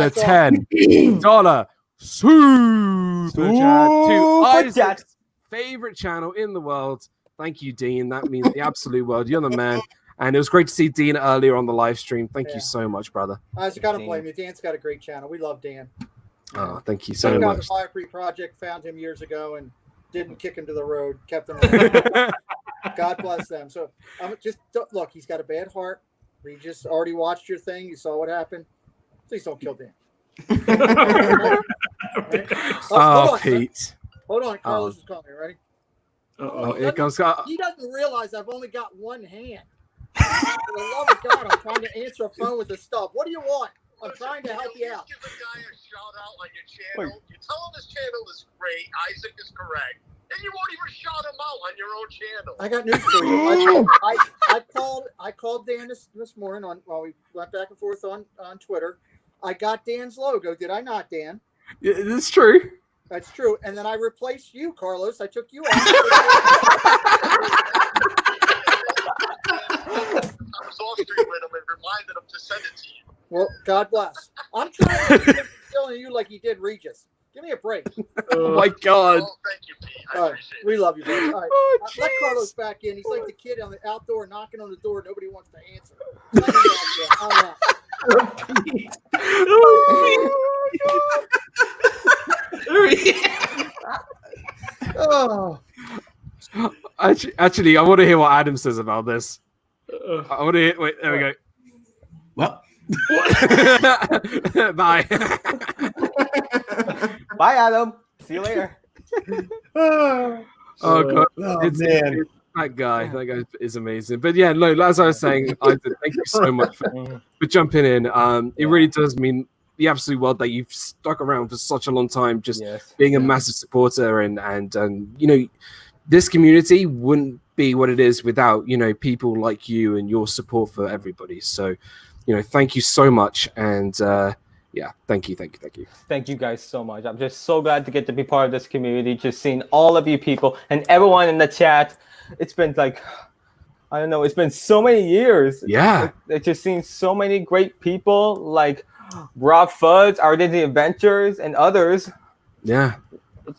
$10 super chat to Isaac's favorite channel in the world. Thank you, Dean. That means the absolute world. You're the man. And it was great to see Dean earlier on the live stream. Thank you so much, brother. Isaac, I don't blame you. Dan's got a great channel. We love Dan. Oh, thank you so much. The Viapree Project found him years ago and didn't kick him to the road. Kept him around. God bless them. So look. He's got a bad heart. Regis already watched your thing. You saw what happened. Please don't kill Dan. Hold on, Pete. Hold on. Carlos is calling. Ready? Here comes. He doesn't realize I've only got one hand. For the love of God, I'm trying to answer a phone with a stub. What do you want? I'm trying to help you out. Give the guy a shout out on your channel. You tell him his channel is great. Isaac is correct. And you won't even shout him out on your own channel. I got news for you. I called Dan this morning while we went back and forth on Twitter. I got Dan's logo. Did I not, Dan? Yeah, that's true. That's true. And then I replaced you, Carlos. I took you out. I was off stream with him and reminded him to send it to you. Well, God bless. I'm trying to kill you like he did Regis. Give me a break. Oh my God. Oh, thank you, Pete. All right. We love you, buddy. All right. Let Carlos back in. He's like the kid on the outdoor knocking on the door. Nobody wants to answer. Let him Oh, actually, I want to hear what Adam says about this. I want to hear. Wait, there we go. Well, bye. Bye, Adam. See you later. Oh God, man. That guy is amazing. But yeah, no, as I was saying, Isaac, thank you so much for jumping in. It really does mean the absolute world that you've stuck around for such a long time, just being a massive supporter, and this community wouldn't be what it is without people like you and your support for everybody. So thank you so much, and thank you. Thank you guys so much. I'm just so glad to get to be part of this community, just seeing all of you people and everyone in the chat. It's been like, I don't know, it's been so many years. Yeah. It's just seen so many great people like RobFuz, Our Disney Adventures, and others. Yeah.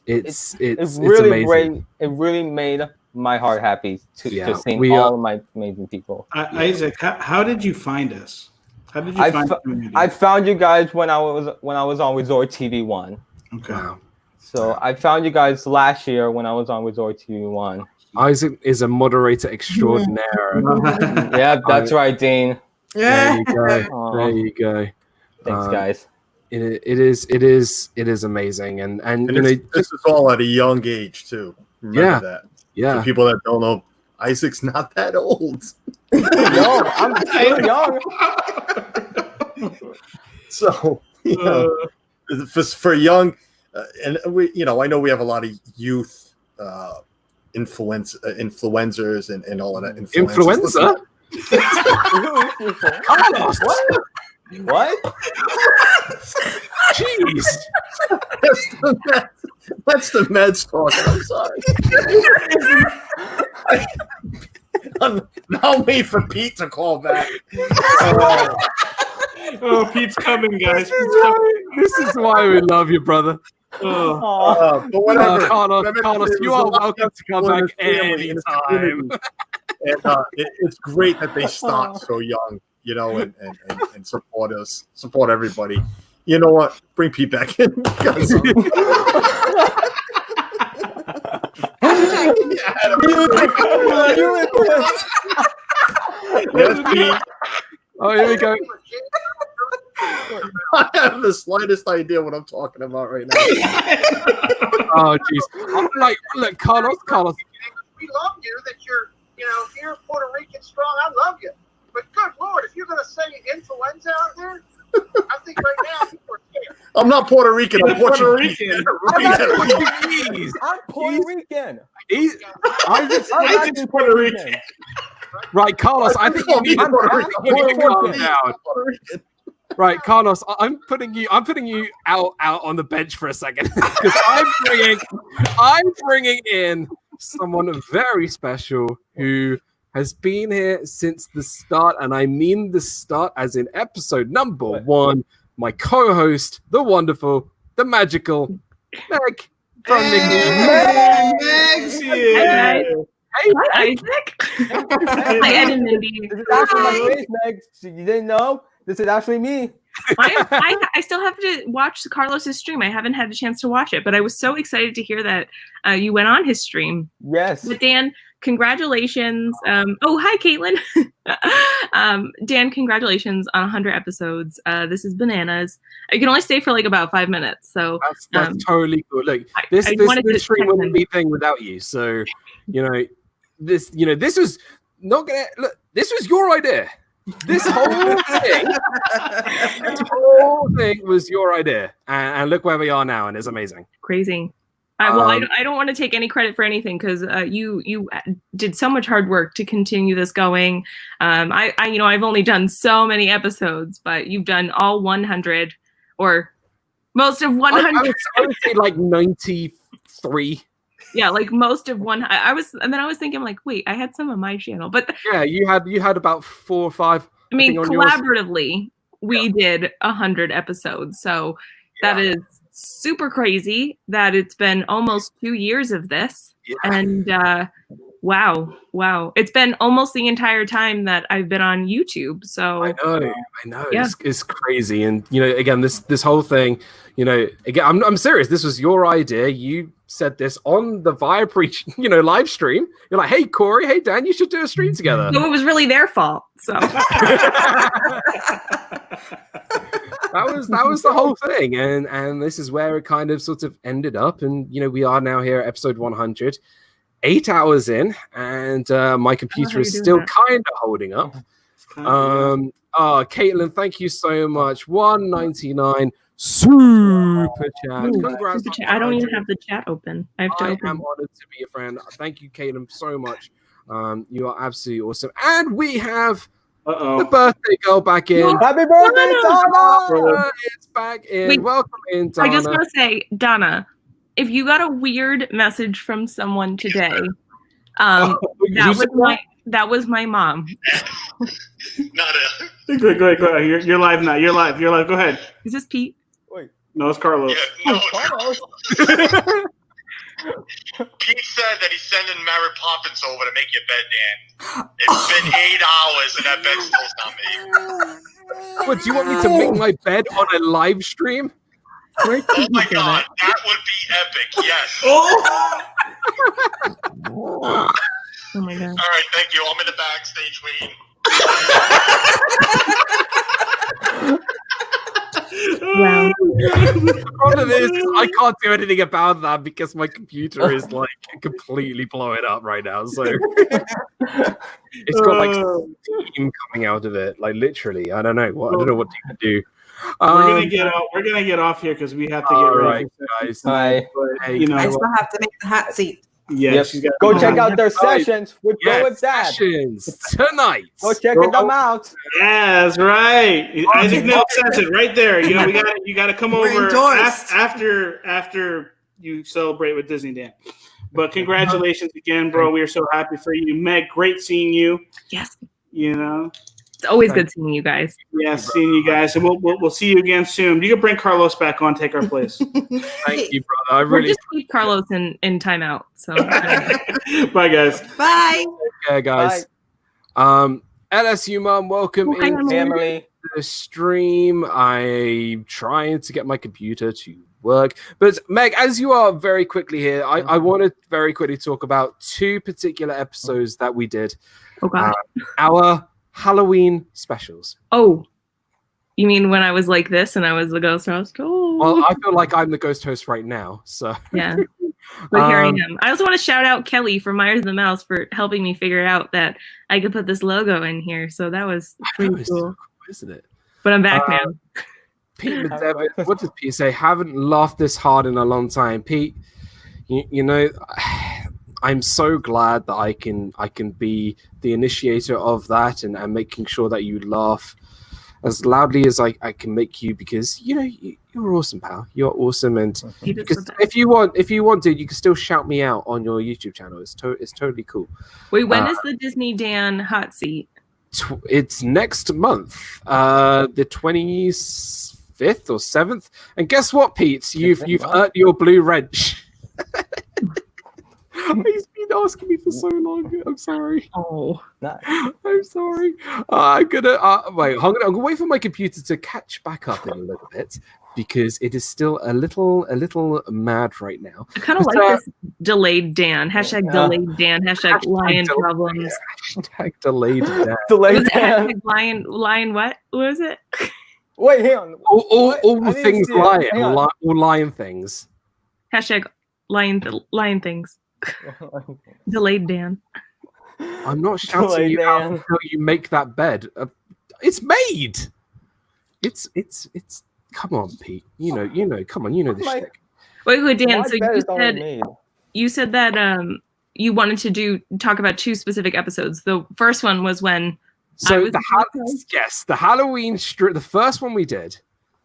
It's really amazing. great. It really made my heart happy to see all of my amazing people. Isaac, how did you find us? How did you find the community? I found you guys when I was on Resort TV 1. Okay. Wow. So I found you guys last year when I was on Resort TV1. Isaac is a moderator extraordinaire. Yeah, that's right, Dean. There you go. Aw. There you go. Thanks, guys. It is amazing, and And this is all at a young age too. Remember that. Yeah. For people that don't know, Isaac's not that old. No, I'm still young. So, for young, and we, I know we have a lot of youth influencers and all of that. Influenza? What? Jeez. That's the meds talk. I'm sorry. I'll wait for Pete to call back. Oh, Pete's coming, guys. This is why we love you, brother. But whatever. Carlos, you are welcome to come back anytime. And it's great that they start so young, and support us, support everybody. You know what? Bring Pete back in. Yes, Pete. Oh, here we go. I have the slightest idea what I'm talking about right now. Oh, jeez. Look, Carlos. We love you that you're Puerto Rican strong. I love you. But good Lord, if you're going to say influenza out there, I think right now people are scared. I'm not Puerto Rican. I'm Portuguese. I'm Puerto Rican. I'm Puerto Rican. Right, Carlos, I think you need to calm down. Right, Carlos, I'm putting you out on the bench for a second because I'm bringing in someone very special who has been here since the start, and I mean the start as in episode number 1. My co-host, the wonderful, the magical Meg from Meg's here. Hi, Isaac. Hi, Ed and Mindy. This is actually my face, Meg. You didn't know? This is actually me. I still have to watch Carlos's stream. I haven't had a chance to watch it, but I was so excited to hear that you went on his stream. Yes. But Dan, congratulations. Oh, hi, Caitlin. Dan, congratulations on 100 episodes. This is bananas. I can only stay for like about 5 minutes. So that's totally cool. Look, this stream wouldn't be a thing without you. So, this was not gonna look. This was your idea. This whole thing was your idea, and look where we are now, and it's amazing. Crazy. I don't want to take any credit for anything because you did so much hard work to continue this going. I've only done so many episodes, but you've done all 100 or most of 100. I would say like 93. Yeah, like most of one. I was thinking like, wait, I had some on my channel, but yeah, you had about 4 or 5. I mean, collaboratively, we did 100 episodes, so that is super crazy that it's been almost 2 years of this, and wow, it's been almost the entire time that I've been on YouTube. So I know, yeah. It's crazy, and again, this whole thing, again, I'm serious. This was your idea. You said this on the Viapree, live stream. You're like, hey, Corey, hey, Dan, you should do a stream together. So it was really their fault. So that was the whole thing, and this is where it kind of sort of ended up, and we are now here at episode 100, 8 hours in, and my computer is still kind of holding up. Caitlin, thank you so much. 199 super chat. Congrats. Super chat. I don't even have the chat open. I have to open. am honored to be a friend. Thank you, Caitlin, so much. You are absolutely awesome. And we have the birthday girl back in. Happy birthday, Donna! It's back in. Wait, welcome in, Donna. I just want to say, Donna, if you got a weird message from someone today, that was my mom. Go ahead. You're live now. You're live. Go ahead. Is this Pete? Wait. No, it's Carlos. Yeah, no, Carlos. Pete said that he's sending Mary Poppins over to make your bed, Dan. It's been 8 hours and that bed's still not made. What, do you want me to make my bed on a live stream? We're Oh my god, that would be epic. Yes. Oh my god. All right, thank you. I'm in the backstage waiting. Wow. The problem is I can't do anything about that because my computer is like completely blowing up right now. So it's got like steam coming out of it, like literally. I don't know what to do. We're gonna get off here because we have to get ready. Right, guys. Bye. But, you know, I still have to make the hot seat. yeah, Yep. she's got Go check out their sessions. We'll go with that. Sessions tonight. Go check them out. Yeah, that's right. Isaac Neil says it right there. You know, you got to come over after you celebrate with Disney Dan. But congratulations again, bro. We are so happy for you, Meg. Great seeing you. Yes. You know, it's always good seeing you guys. Yeah, seeing you guys, and we'll see you again soon. You can bring Carlos back on, take our place. Thank you, brother. I We'll really just keep Carlos in timeout. So bye, guys. Bye. Okay, guys. LSU Mom, welcome Hi, in Emily. to the stream. I'm trying to get my computer to work. But Meg, as you are very quickly here, I want to very quickly talk about two particular episodes that we did. Oh god. Our Halloween specials. Oh, you mean when I was like this and I was the ghost host? Oh. Well, I feel like I'm the ghost host right now. So yeah. But here I am. I also want to shout out Kelly from Myers the Mouse for helping me figure out that I could put this logo in here. So that was pretty cool. Isn't it? But I'm back now. Pete McDevitt, what does Pete say? Haven't laughed this hard in a long time. Pete, you know, I'm so glad that I can be the initiator of that and making sure that you laugh as loudly as I can make you, because you know you're awesome, pal. You're awesome, and because if you want to, you can still shout me out on your YouTube channel. It's totally cool. Wait, when is the Disney Dan hot seat? It's next month, the 25th or 7th. And guess what, Pete? You've earned your blue wrench. He's been asking me for so long. I'm sorry. Oh, I'm sorry. I'm gonna wait. I'm gonna wait for my computer to catch back up in a little bit because it is still a little mad right now. I kind of like this delayed Dan. Hashtag delayed Dan. Hashtag lion problems. Hashtag delayed Dan. Delayed Dan. Hashtag lion what? What was it? Wait, hang on. All things lion. All lion things. Hashtag lion things. Delayed Dan. I'm not shouting you out until you make that bed. It's made. It's. Come on, Pete. You know. Come on, you know this shit. Wait, Dan. So you said that you wanted to talk about two specific episodes. The first one was when. So the Halloween strip, the first one we did.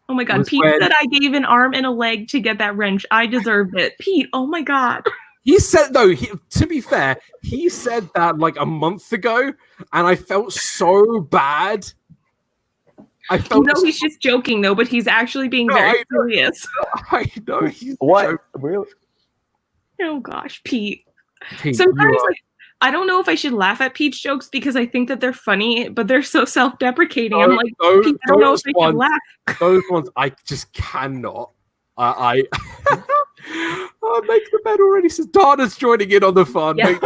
Oh my god, Pete said I gave an arm and a leg to get that wrench. I deserved it, Pete. Oh my god. He said, to be fair, he said that like a month ago, and I felt so bad. He's just joking though, but he's actually being very serious. I know. What? Really? Oh gosh, Pete. Sometimes I don't know if I should laugh at Pete's jokes because I think that they're funny, but they're so self-deprecating. I'm like, Pete, I don't know if I should laugh. Those ones, I just cannot. I make the bed already. Says Dana's joining in on the fun. Yeah.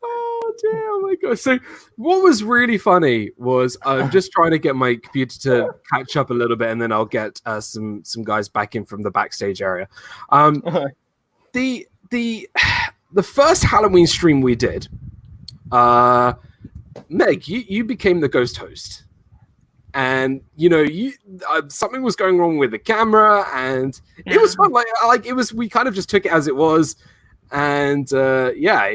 Oh dear, oh my god. So what was really funny was I'm just trying to get my computer to catch up a little bit, and then I'll get some guys back in from the backstage area. The first Halloween stream we did, Meg, you became the ghost host. And something was going wrong with the camera, and it was fun. Like it was. We kind of just took it as it was, and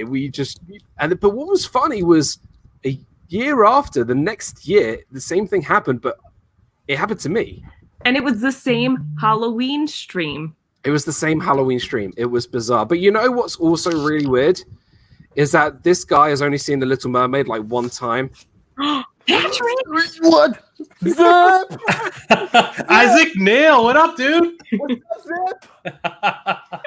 we just. But what was funny was a year after, the next year, the same thing happened, but it happened to me. And it was the same Halloween stream. It was the same Halloween stream. It was bizarre. But you know what's also really weird is that this guy has only seen The Little Mermaid like one time. Patrick, what? Zip! Isaac Neil, what up, dude? What's up, Zip?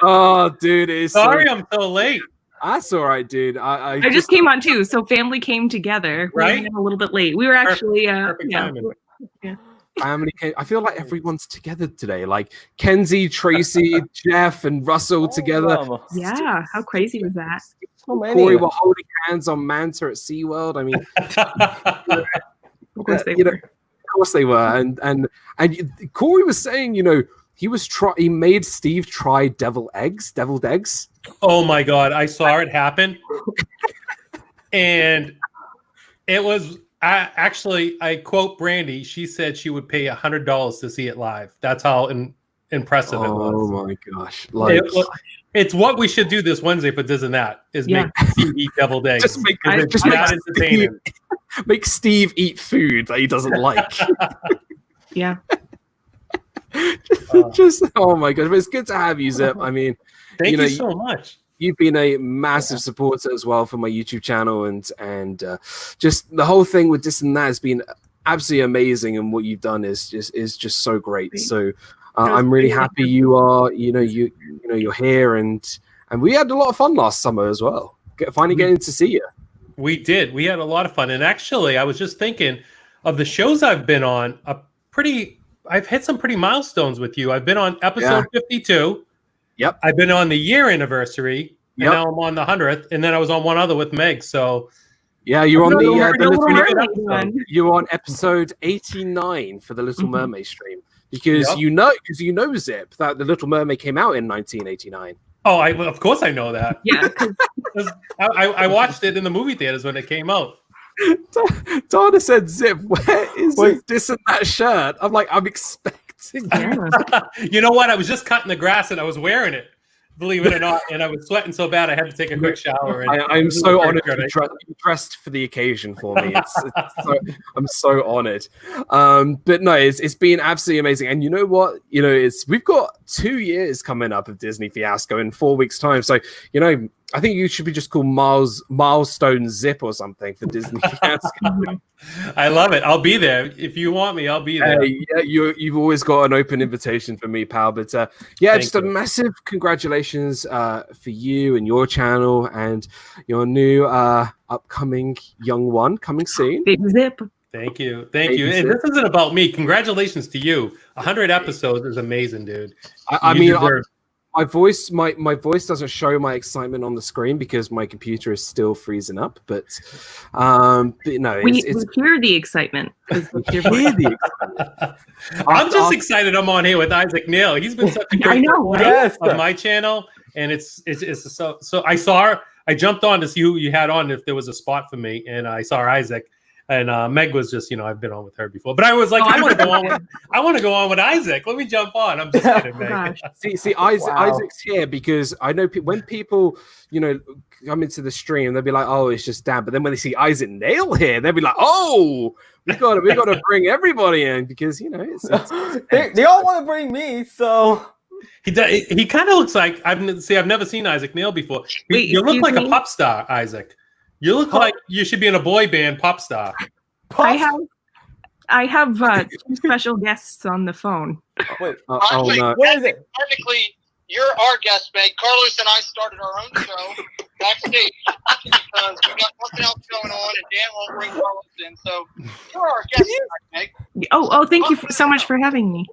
Oh, dude, it's sorry I'm so late. That's all right, dude. I just came on too, so family came together. Right, we were a little bit late. We were actually perfect timing. Yeah. family came. I feel like everyone's together today. Like Kenzie, Tracy, Jeff, and Russell together. Yeah, how crazy was that? Corey were holding hands on Manta at SeaWorld. I mean, of course they were. Of course they were. And Corey was saying, he made Steve try deviled eggs. Oh my God, I saw it happen. And it was I quote Brandy. She said she would pay $100 to see it live. That's how impressive it was. Oh my gosh! It's what we should do this Wednesday for This and That is make Steve eat deviled eggs. Just make entertaining. Make Steve eat food that he doesn't like. Yeah. Just oh my god! It's good to have you, Zip. I mean, thank you so much. You've been a massive supporter as well for my YouTube channel, and just the whole thing with This and That has been absolutely amazing, and what you've done is just so great. So I'm really happy you are you're here, and we had a lot of fun last summer as well. Finally getting to see you. We did. We had a lot of fun, and actually, I was just thinking of the shows I've been on. I've hit some pretty milestones with you. I've been on episode 52. Yep. I've been on the year anniversary, and now I'm on the 100th, and then I was on one other with Meg. So, yeah, you're on you're on episode 89 for the Little Mermaid stream because you know Zip that the Little Mermaid came out in 1989. Oh, of course I know that. Yeah, I watched it in the movie theaters when it came out. Donna said, "Zip, where is this and that shirt?" I'm like, I'm expecting. You know what? I was just cutting the grass and I was wearing it, believe it or not, and I was sweating so bad I had to take a quick shower. And I'm so honored you dressed for the occasion for me. I'm so honored. But no, it's been absolutely amazing. And you know what? We've got 2 years coming up of Disney Fiasco in 4 weeks' time. So I think you should be just called Milestone Zip or something for Disney Fiasco. I love it. I'll be there. If you want me, I'll be there. Yeah, you've always got an open invitation for me, pal. But just a massive congratulations for you and your channel and your new upcoming young one coming soon. Big Zip. Thank you. And this isn't about me. Congratulations to you. 100 episodes is amazing, dude. My voice doesn't show my excitement on the screen because my computer is still freezing up. But no, we hear the excitement. I'm just excited. I'm on here with Isaac Neal. He's been such a great supporter of my channel, and it's so. I jumped on to see who you had on if there was a spot for me, and I saw Isaac. And Meg was just, I've been on with her before, but I was like, I want to go on with Isaac. Let me jump on. I'm just kidding, Meg. See, Isaac's here because I know when people, come into the stream, they'll be like, oh, it's just Dan. But then when they see Isaac Neal here, they'll be like, oh, we got to bring everybody in because they all want to bring me. So he kind of looks like I've never seen Isaac Neal before. You look like a pop star, Isaac. You look like you should be in a boy band pop star. I have 2 special guests on the phone. Wait, technically, you're our guest, Meg. Carlos and I started our own show backstage because we got nothing else going on, and Dan won't bring Carlos in. So you're our guest, Meg. Oh, thank you so much for having me.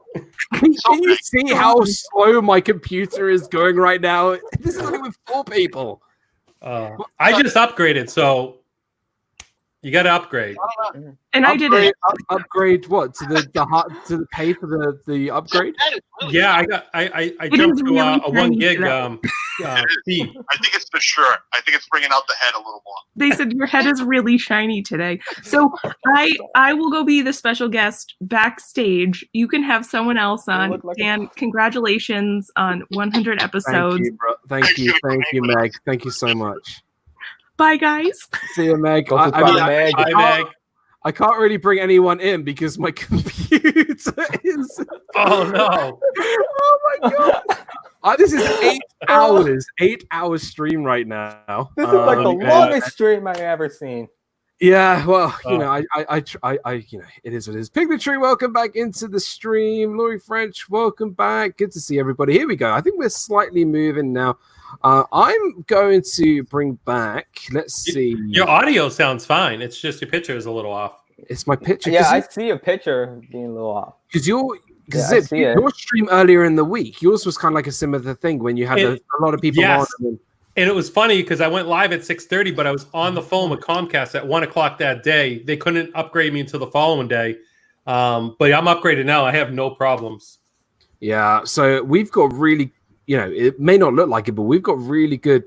Can you see how slow my computer is going right now? This is only with 4 people. I just upgraded, so you got to upgrade. And I did it. Upgrade what to the pay for the upgrade? Yeah, I jumped to a 1 gig speed. I think it's the shirt. I think it's bringing out the head a little more. They said your head is really shiny today. So I will go be the special guest backstage. You can have someone else on. Dan, congratulations on 100 episodes. Thank you, Meg. Thank you so much. Bye, guys. See you, Meg. Bye, Meg. I can't really bring anyone in because my computer is. Oh no! Oh my god! This is 8 hours. 8 hours stream right now. This is like the longest stream I've ever seen. Yeah, well, I it is what it is. Pigmentry, welcome back into the stream. Laurie French, welcome back. Good to see everybody. Here we go. I think we're slightly moving now. I'm going to bring back. Let's see. Your audio sounds fine. It's just your picture is a little off. It's my picture. Yeah, I see a picture being a little off. Because I see it. your stream earlier in the week, yours was kind of like a similar thing when you had a lot of people on. And it was funny because I went live at 6:30, but I was on the phone with Comcast at 1 o'clock that day. They couldn't upgrade me until the following day. But I'm upgraded now. I have no problems. Yeah, so we've got really, it may not look like it, but we've got really good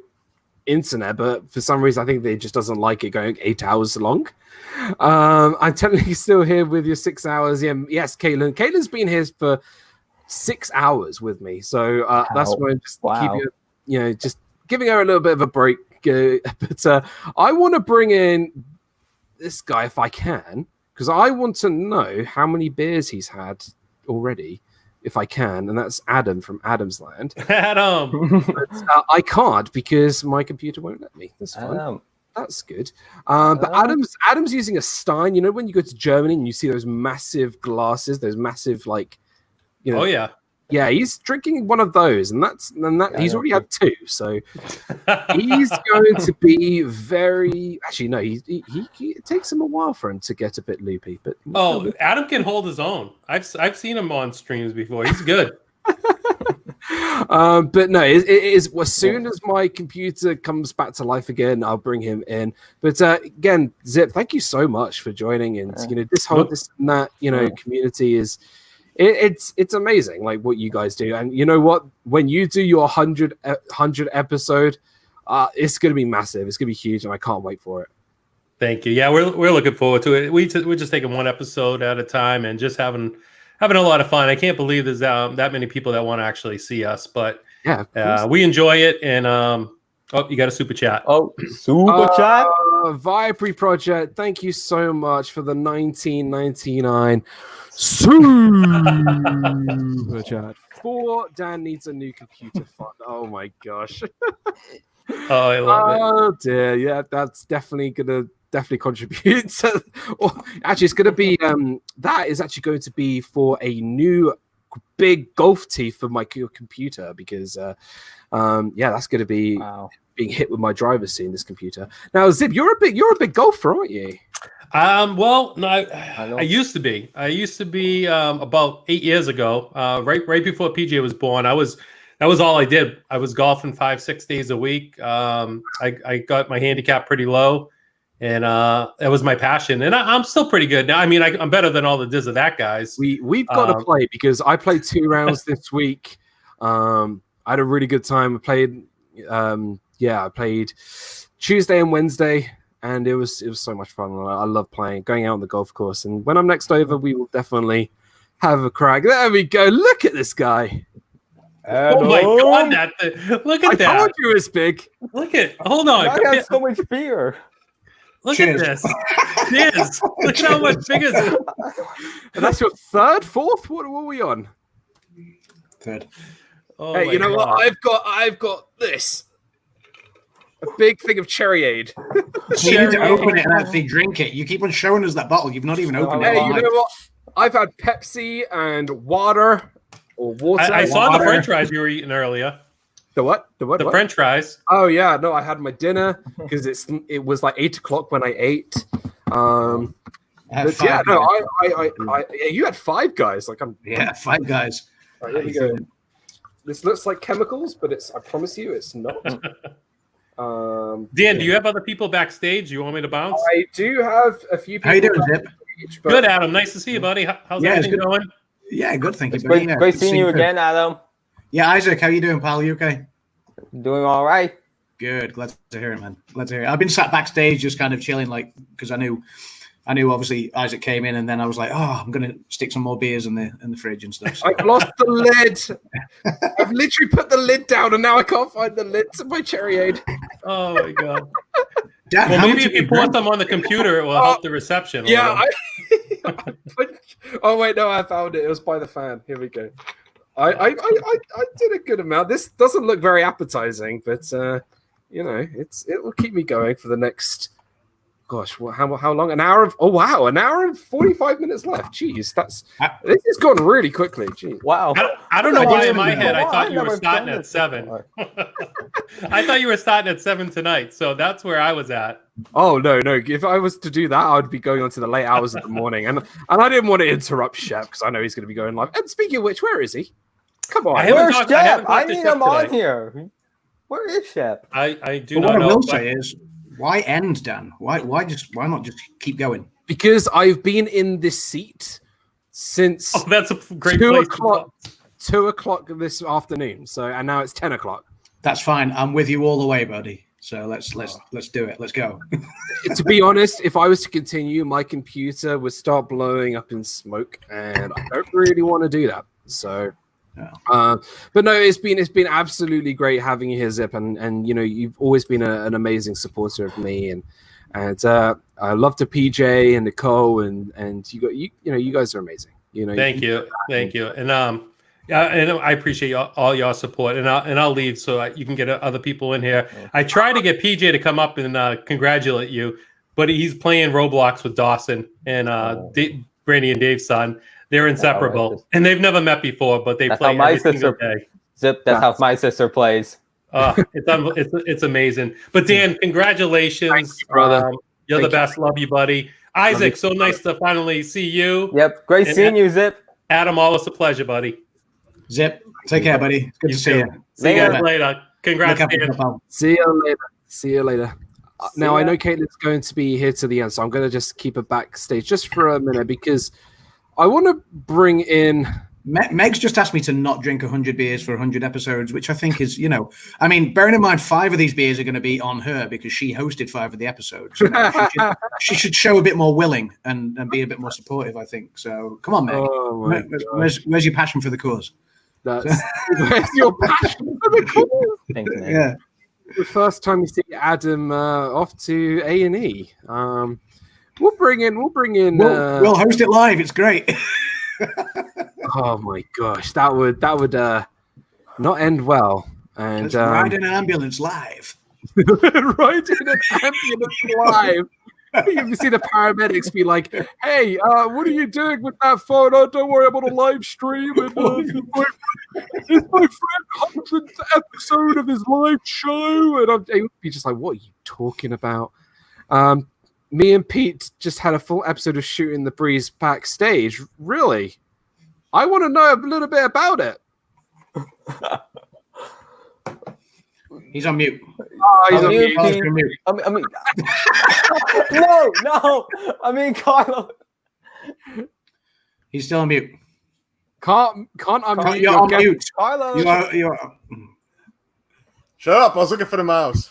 internet. But for some reason, I think they just doesn't like it going 8 hours long. I'm technically still here with you 6 hours. Yeah, yes, Caitlin. Caitlin's been here for 6 hours with me. So that's why I just keep you, just giving her a little bit of a break. But I want to bring in this guy if I can, because I want to know how many beers he's had already, if I can. And that's Adam from Adam's Land. Adam! But, I can't because my computer won't let me. That's fine. That's good. But Adam's using a Stein. You know, when you go to Germany and you see those massive glasses, those massive, Oh, yeah. Yeah, he's drinking one of those, and he's already had 2, so he's going to be very. Actually, no, it takes him a while for him to get a bit loopy. But Adam can hold his own. I've seen him on streams before. He's good. But no, it is as soon as my computer comes back to life again, I'll bring him in. But again, Zip, thank you so much for joining. And this whole this and that community is. It's amazing, like what you guys do, and you know what? When you do your 100 episode, it's going to be massive. It's going to be huge, and I can't wait for it. Thank you. Yeah, we're looking forward to it. We're just taking one episode at a time and just having a lot of fun. I can't believe there's that many people that want to actually see us, but we enjoy it. And you got a super chat. Oh, super chat. Viapree Project, thank you so much for the 19.99 super chat. Dan needs a new computer fund. Oh my gosh. Oh, I love it. Oh dear, yeah, that's definitely contribute. Actually, it's gonna be that is actually going to be for a new big golf tee for my computer because that's gonna be being hit with my driver soon. This computer. Now, Zib, you're a big golfer, aren't you? Well, no, I used to be. I used to be about 8 years ago, right before PJ was born. That was all I did. I was golfing 5-6 days a week. I got my handicap pretty low, and that was my passion. And I'm still pretty good now. I mean, I'm better than all the Diz of that guys. We've got to play because I played 2 rounds this week. I had a really good time. I played, I played Tuesday and Wednesday. And it was so much fun. I love playing, going out on the golf course. And when I'm next over, we will definitely have a crack. There we go. Look at this guy. Oh my God! Look at that. I told you it's big. Hold on. I got so much beer. Look at this. Yes. Look at how much bigger is it. And that's your 3rd, 4th? What were we on? 3rd. Oh hey, you know what? I've got this. A big thing of Cherryade. So you need to open it and actually drink it. You keep on showing us that bottle. You've not even opened it. Hey, you know what? I've had Pepsi and water or water. I saw the French fries you were eating earlier. The what? The French fries. Oh yeah, no, I had my dinner because it was like 8 o'clock when I ate. But yeah, no, you had 5 guys. Like 5 guys. All right, here we go. This looks like chemicals, but I promise you, it's not. Dan, do you have other people backstage? You want me to bounce? I do have a few people. How you doing, Zip? Good, Adam. Nice to see you, buddy. How's everything going? Yeah, good. Thank you. Great seeing you again, Adam. Yeah, Isaac, how you doing, pal? You okay? Doing all right. Good. Glad to hear it, man. Glad to hear it. I've been sat backstage just kind of chilling, because I knew obviously Isaac came in, and then I was like, I'm gonna stick some more beers in the fridge and stuff. So. I've lost the lid. I've literally put the lid down, and now I can't find the lid to my Cherryade. Oh my God. Dad, well, maybe if you pour some on the computer, it will help the reception. Yeah. Oh wait, no, I found it. It was by the fan. Here we go. I did a good amount. This doesn't look very appetizing, but it will keep me going for the next gosh, how long? An hour of an hour and 45 minutes left. Jeez, this has gone really quickly. Jeez. Wow. I don't know why in my head I thought you were starting at 7. I thought you were starting at 7 tonight, so that's where I was at. Oh no! If I was to do that, I'd be going on to the late hours of the morning, and I didn't want to interrupt Shep because I know he's going to be going live. And speaking of which, where is he? Come on, where's Shep? I need him on here. Where is Shep? I do What not I know. will say is, why end, Dan? Why not just keep going? Because I've been in this seat since that's a great 2 place o'clock. 2 o'clock this afternoon. And now it's 10 o'clock. That's fine. I'm with you all the way, buddy. So let's do it. Let's go. To be honest, if I was to continue, my computer would start blowing up in smoke, and I don't really want to do that. So, but no, it's been absolutely great having you here, Zip, and you know you've always been an amazing supporter of me, and I love to PJ and Nicole, and you guys are amazing. You know, thank you, and I appreciate all your support, and I'll leave so you can get other people in here. I tried to get PJ to come up and congratulate you, but he's playing Roblox with Dawson and Brandy and Dave's son. They're inseparable, and they've never met before, but they play every single day. Zip, that's how my sister plays. It's amazing. But Dan, congratulations, thank you, brother. You're the best. Love you, buddy. Isaac, so nice to finally see you. Yep, great seeing you, Zip. Adam, always a pleasure, buddy. Zip, take care, buddy. It's good to see you. See you guys later. Congrats, Dan. See you later. Now, I know Caitlin's going to be here to the end, so I'm going to just keep her backstage just for a minute because I want to bring in... Meg's just asked me to not drink 100 beers for 100 episodes, which I think is, I mean, bearing in mind 5 of these beers are going to be on her because she hosted 5 of the episodes. She should show a bit more willing and be a bit more supportive, I think. So come on, Meg. Where's your passion for the cause? Where's your passion for the cause? Thanks, Meg. Yeah. The first time you see Adam off to A&E. We'll bring in. We'll host it live. It's great. Oh my gosh, that would not end well. And let's ride an ambulance live. Ride in an ambulance live. You see the paramedics be like, "Hey, what are you doing with that phone? Oh, don't worry, I'm on a live stream. And, it's my friend 100th episode of his live show." And I would be just like, "What are you talking about?" Me and Pete just had a full episode of Shooting the Breeze backstage. Really? I want to know a little bit about it. He's on mute. Oh, he's on mute. I mean, no. I mean, Carlo. He's still on mute. Can't unmute. You're on mute. Carlo. You are. Shut up! I was looking for the mouse.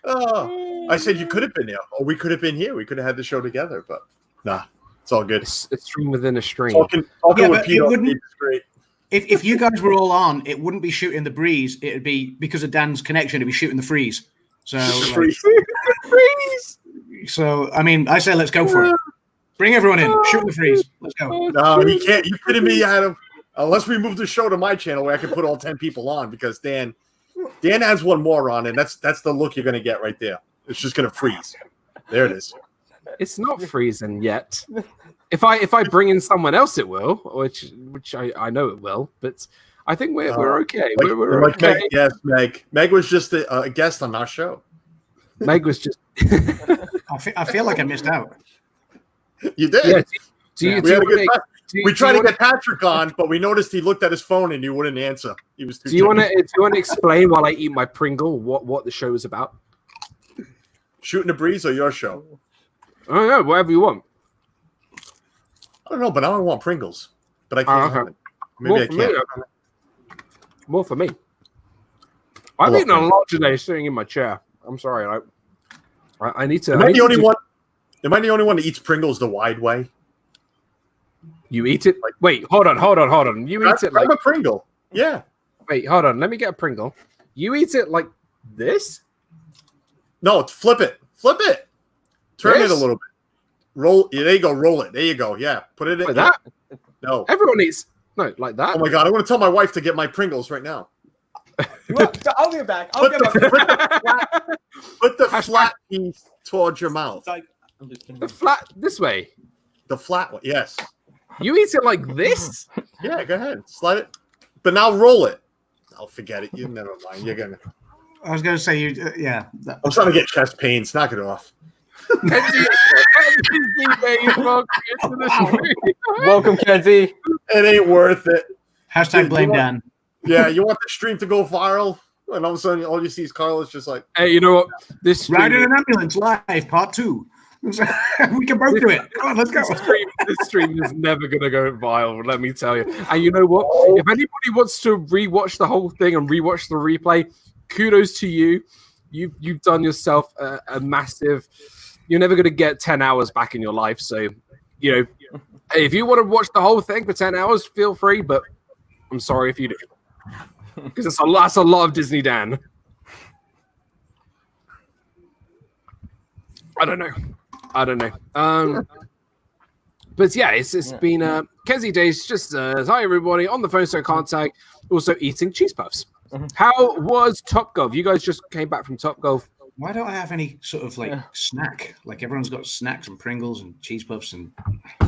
I said you could have been there, or we could have been here. We could have had the show together, but nah, it's all good. It's stream within a stream. Talking with Pete is great. If you guys were all on, it wouldn't be Shooting the Breeze. It'd be because of Dan's connection. It'd be Shooting the Freeze. So, so I mean, I say let's go for it. Bring everyone in. Shooting the Freeze. Let's go. No, you can't. You kidding me, Adam? Unless we move the show to my channel where I can put all 10 people on, because Dan has one more on, and that's the look you're going to get right there. It's just going to freeze. There it is. It's not freezing yet. If I bring in someone else, it will, which I know it will. But I think we're okay. We're okay. Meg, yes, Meg. Meg was just a guest on our show. Meg was just. I feel like I missed out. You did. Yeah. We tried to get Patrick on, but we noticed he looked at his phone and he wouldn't answer. He was too. Do you want to explain while I eat my Pringle what the show is about? Shooting the Breeze or your show? Oh yeah, whatever you want. I don't know, but I don't want Pringles. But I can't have it. Maybe I can't. More for me. I've eaten a lot today sitting in my chair. I'm sorry. I need to. Am I the only one that eats Pringles the wide way? You eat it? Wait, hold on. You eat it like a Pringle. Yeah. Wait, hold on. Let me get a Pringle. You eat it like this? No, flip it. Turn it a little bit. Roll. There you go. Roll it. There you go. Yeah. Put it in. Like that? No. Everyone eats like that. Oh my God. I want to tell my wife to get my Pringles right now. I'll get back. Put the flat piece towards your mouth. The flat this way. The flat one, yes. You eat it like this? Yeah, go ahead. Slide it. But now roll it. I'll forget it. You never mind. You're gonna. I was gonna say you. Yeah. I'm trying to get chest pains. Knock it off. Welcome, Kenzie. It ain't worth it. Hashtag blame Dan. Yeah, you want the stream to go viral, and all of a sudden, all you see is Carlos just like, "Hey, you know what? This Ride in an ambulance live, part 2. We can both do it. Come on, let's go. This stream is never gonna go viral. Let me tell you. And you know what? If anybody wants to rewatch the whole thing and rewatch the replay, kudos to you. You've done yourself a massive. You're never gonna get 10 hours back in your life. So, you know, if you want to watch the whole thing for 10 hours, feel free. But I'm sorry if you do, because that's a lot of Disney Dan. I don't know. But yeah, it's been Kenzie Days. Just hi everybody on the phone, so can't tag. Also eating cheese puffs. How was Top Golf? You guys just came back from Top Golf. Why don't I have any sort of like snack? Like everyone's got snacks and Pringles and cheese puffs and.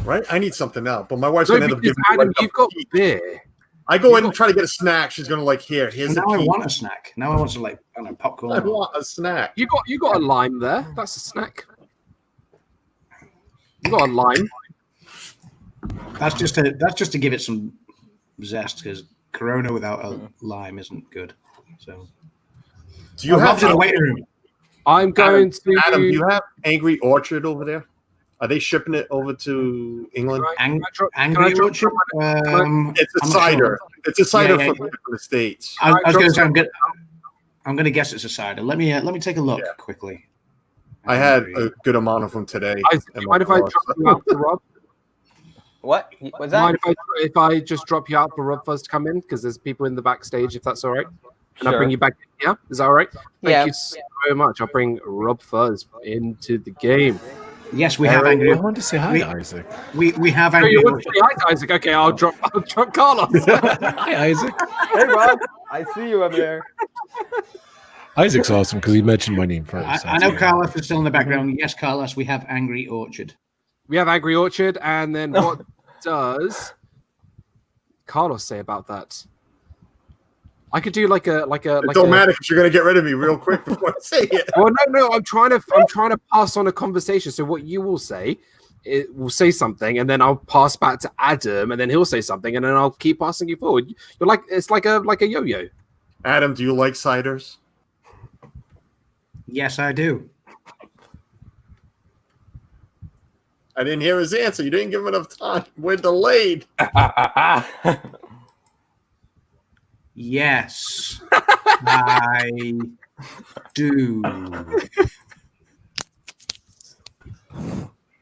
Right, I need something now, but my wife's gonna end up giving me Adam, you've got beer. I go in and try to get a snack. She's gonna like here's. Now I want a snack. Now I want some like I don't know popcorn. I want a snack. You got a lime there. That's a snack. You got a lime. That's just to give it some zest because Corona without a lime isn't good. So. Do you have to the waiting room? I'm going to. Adam, do you have Angry Orchard over there? Are they shipping it over to England? Angry Orchard? It's a cider. Sure. It's a cider from the States. I was going to say I'm going to guess it's a cider. Let me take a look quickly. I had a good amount of them today. Do you mind if I drop you out for Rob? What was that? Mind if I just drop you out for RobFuz to come in because there's people in the backstage, if that's all right. And I'll bring you back in, yeah? Is that all right? Thank you so much. I'll bring RobFuz into the game. Yes, we have Angry. I wanted to say hi to Isaac. We have Angry. You want to say hi to Isaac? Okay, I'll drop Carlos. Hi, Isaac. Hey, Rob. I see you up there. Isaac's awesome because he mentioned my name first. I know Carlos is still in the background. Yes, Carlos, we have Angry Orchard. We have Angry Orchard, and then what does Carlos say about that? I could do like a. It don't matter because you're gonna get rid of me real quick before I say it. Well, no, I'm trying to pass on a conversation. So what you will say, it will say something, and then I'll pass back to Adam, and then he'll say something, and then I'll keep passing you forward. You're like it's like a yo-yo. Adam, do you like ciders? Yes, I do. I didn't hear his answer. You didn't give him enough time. We're delayed. Yes, I do.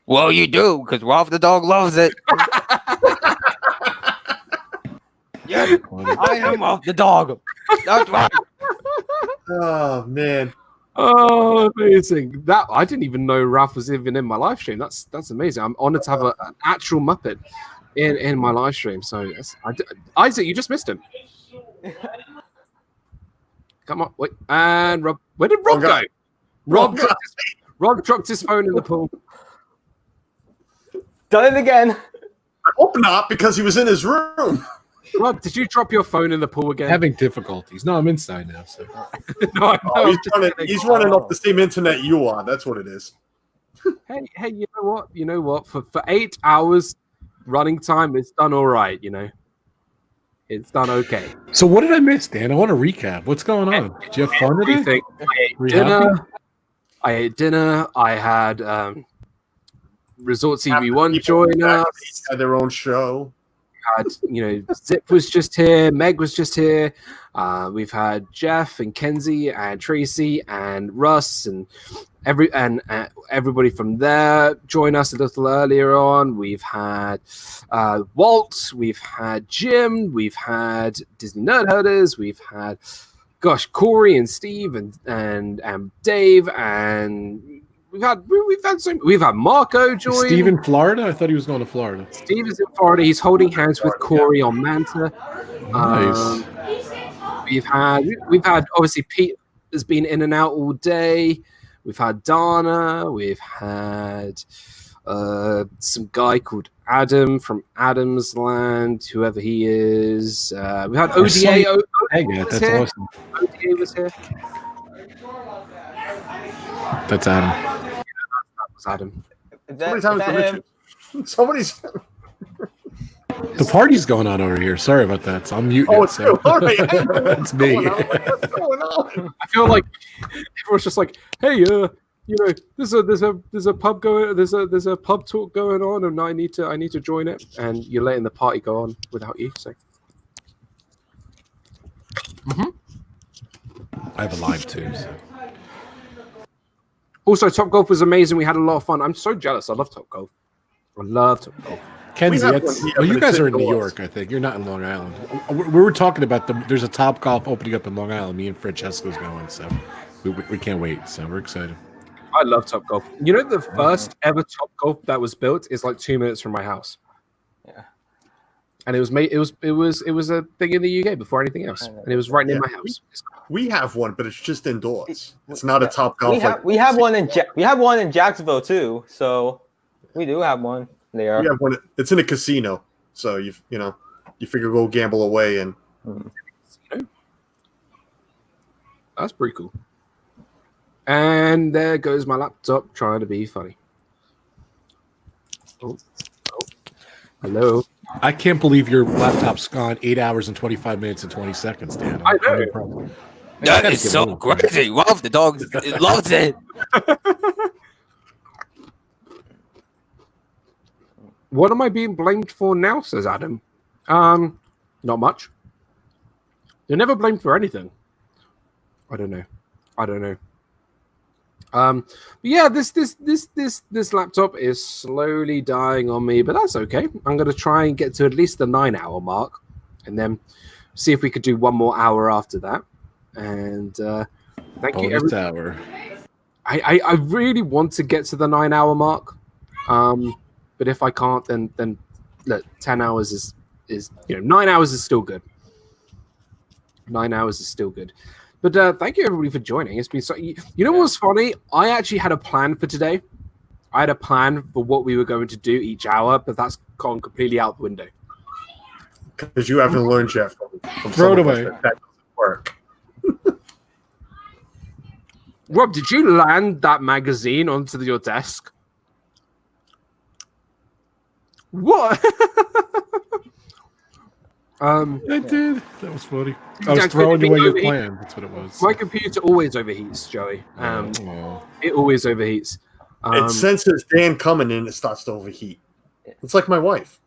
Well, you do, because Rolf the dog loves it. Yeah, I am Rolf the dog. That's right. Oh, man. Oh, amazing! That I didn't even know Ralph was even in my live stream. That's amazing. I'm honored to have an actual Muppet in my live stream. So, Isaac, you just missed him. Come on, wait, and Rob. Where did Rob go? Rob dropped his phone in the pool. Done it again. I hope not, because he was in his room. Rob, did you drop your phone in the pool again? Having difficulties. No, I'm inside now. So. No, I know. He's running off the same internet you are. That's what it is. Hey, you know what? You know what? For 8 hours running time, it's done all right. You know, it's done okay. So what did I miss, Dan? I want to recap. What's going on? Did you have fun today? I ate dinner. I had Resort TV1 join us. Had their own show. Had, Zip was just here, Meg was just here. We've had Jeff and Kenzie and Tracy and Russ and everybody from there join us a little earlier on. We've had Walt, we've had Jim, we've had Disney Nerd Herders, we've had Corey and Steve and Dave, and We've had Marco join. Steve in Florida? I thought he was going to Florida. Steve is in Florida. He's holding hands with Corey on Manta. Nice. We've had obviously Pete has been in and out all day. We've had Dana. We've had some guy called Adam from Adam's Land, whoever he is. We had ODA. That's awesome. ODA was here. That's Adam. That was Adam. Somebody's. The party's going on over here. Sorry about that. So I'm muting. Oh, it, so. all right. It's me. What's going on? I feel like everyone's just like, hey, there's a pub going, there's a pub talk going on, and I need to join it, and you're letting the party go on without you. So, I have a live too. So. Also, Top Golf was amazing. We had a lot of fun. I'm so jealous. I love Top Golf. I love Top Golf. Kenzie, you guys are in New York, I think. You're not in Long Island. We were talking about there's a Top Golf opening up in Long Island. Me and Francesco's going, so we can't wait. So we're excited. I love Top Golf. You know, the first ever Top Golf that was built is like 2 minutes from my house. Yeah. And it was made. It was a thing in the UK before anything else, and it was right near my house. We have one, but it's just indoors. It's not a Top Golf. We have one in Jacksonville too. So we do have one there. We have one. It's in a casino, so you figure go gamble away and. That's pretty cool. And there goes my laptop trying to be funny. Oh. Hello. I can't believe your laptop's gone 8 hours and 25 minutes and 20 seconds, Dan. I know. That is so crazy. Wow, the dog loves it. What am I being blamed for now, says Adam. Not much. You're never blamed for anything. I don't know. But yeah, this laptop is slowly dying on me, but that's okay. I'm gonna try and get to at least the 9-hour mark, and then see if we could do one more hour after that. And thank you. Hour. I really want to get to the 9-hour mark, but if I can't, then look, 10 hours is 9 hours is still good. 9 hours is still good. But thank you, everybody, for joining. It's been so... You know what's funny? I actually had a plan for today. I had a plan for what we were going to do each hour, but that's gone completely out the window. Because you haven't learned yet from Throw it away. That doesn't work. Rob, did you land that magazine onto your desk? What? I did. That was funny. I was throwing away your plan. That's what it was. My computer always overheats, Joey. It always overheats. It senses Dan coming in, it starts to overheat. It's like my wife.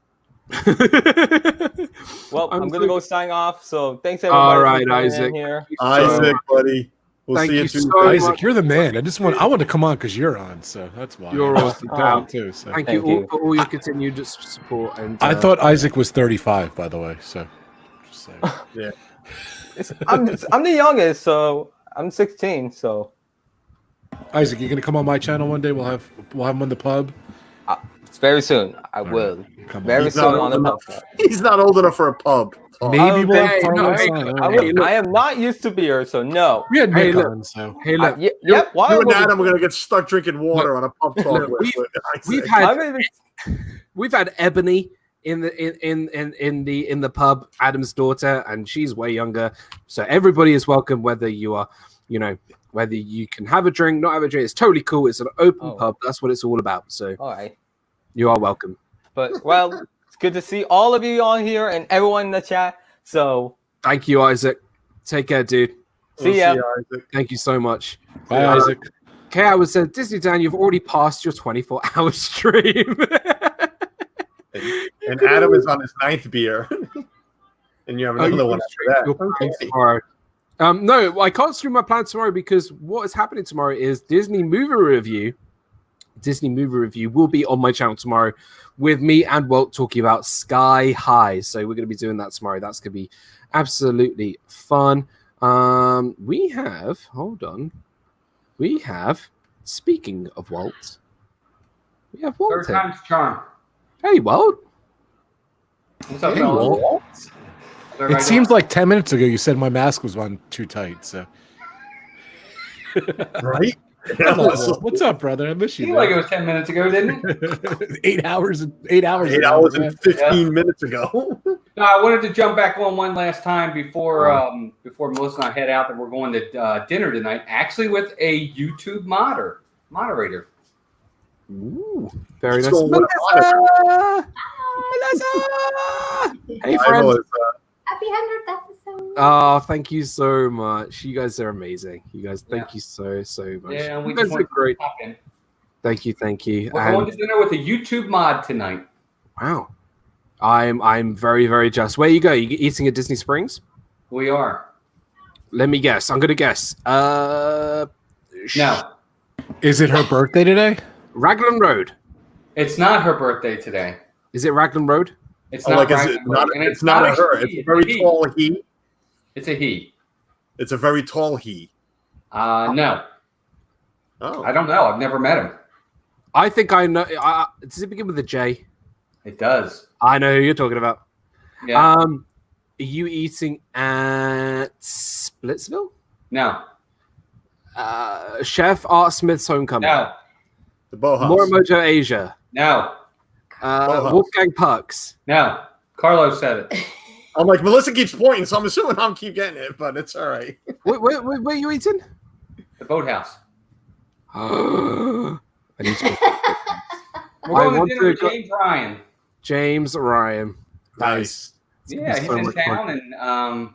Well, I'm gonna go sign off. So thanks everybody. All right, for coming Isaac. in here. Isaac, buddy. We'll see you soon. Isaac, you're the man. I want to come on because you're on, so that's why. You're awesome, pal. Too. So. Thank you for all your continued support. And I thought Isaac was 35, by the way. So, just saying. Yeah. I'm the youngest, so I'm 16. So, Isaac, you're gonna come on my channel one day. We'll have him on the pub. Very soon, I will. Come on. Very soon on the pub. He's not old enough for a pub. Maybe we'll have Carlos on. I am not used to beer, so no. We had Nick on, so. Hey, look. You and Adam are gonna get stuck drinking water on a pub talk. We've had Ebony in the pub, Adam's daughter, and she's way younger. So everybody is welcome, whether you are, whether you can have a drink, not have a drink. It's totally cool. It's an open pub. That's what it's all about. So all right, you are welcome. But well, it's good to see all of you on here and everyone in the chat. So thank you, Isaac. Take care, dude. See ya. Thank you so much. Bye, Isaac. Okay, I was saying, Disney Dan, you've already passed your 24-hour stream. And Adam is on his 9th beer. And you have another one after that. Tomorrow. No, I can't stream my plans tomorrow because what is happening tomorrow is Disney movie review. Disney movie review will be on my channel tomorrow with me and Walt talking about Sky High. So we're going to be doing that tomorrow. That's going to be absolutely fun. We have, speaking of Walt, we have Walt. Third time's charm. Hey, Walt. What's up, hey, fellas? Walt. It seems like 10 minutes ago you said my mask was on too tight. So, right? Come on, Will. What's up, brother? I miss you. Seemed like it was 10 minutes ago, didn't it? 8 hours. 8 hours and 15 minutes ago. No, I wanted to jump back on one last time before Melissa and I head out that we're going to dinner tonight, actually with a YouTube moderator. Ooh, very nice. Melissa! Hey, friends. Happy 100th episode. Oh, thank you so much. You guys are amazing. You guys, thank you so much. Yeah, we you guys just are want great. to pop in. Thank you. We're going to dinner with a YouTube mod tonight. Wow. I'm very, very jealous. Where you go? You eating at Disney Springs? We are. Let me guess. I'm gonna guess. No. Is it her birthday today? Raglan Road. It's not her birthday today. Is it Raglan Road? It's not Raglan Road. And it's not a her. he. It's a very tall he. It's a he. It's a very tall he. No. Oh. I don't know. I've never met him. I think I know. Does it begin with a J? It does. I know who you're talking about. Yeah. Are you eating at Splitsville? No. Chef Art Smith's Homecoming? No. The Boathouse. Morimoto Asia? No. Wolfgang Pucks? No. Carlos said it. I'm like, Melissa keeps pointing, so I'm assuming I'm keep getting it, but it's all right. Where are you eating? The Boathouse. I need to We're going to dinner with James Ryan. James Ryan. Nice. Yeah, he's in town, and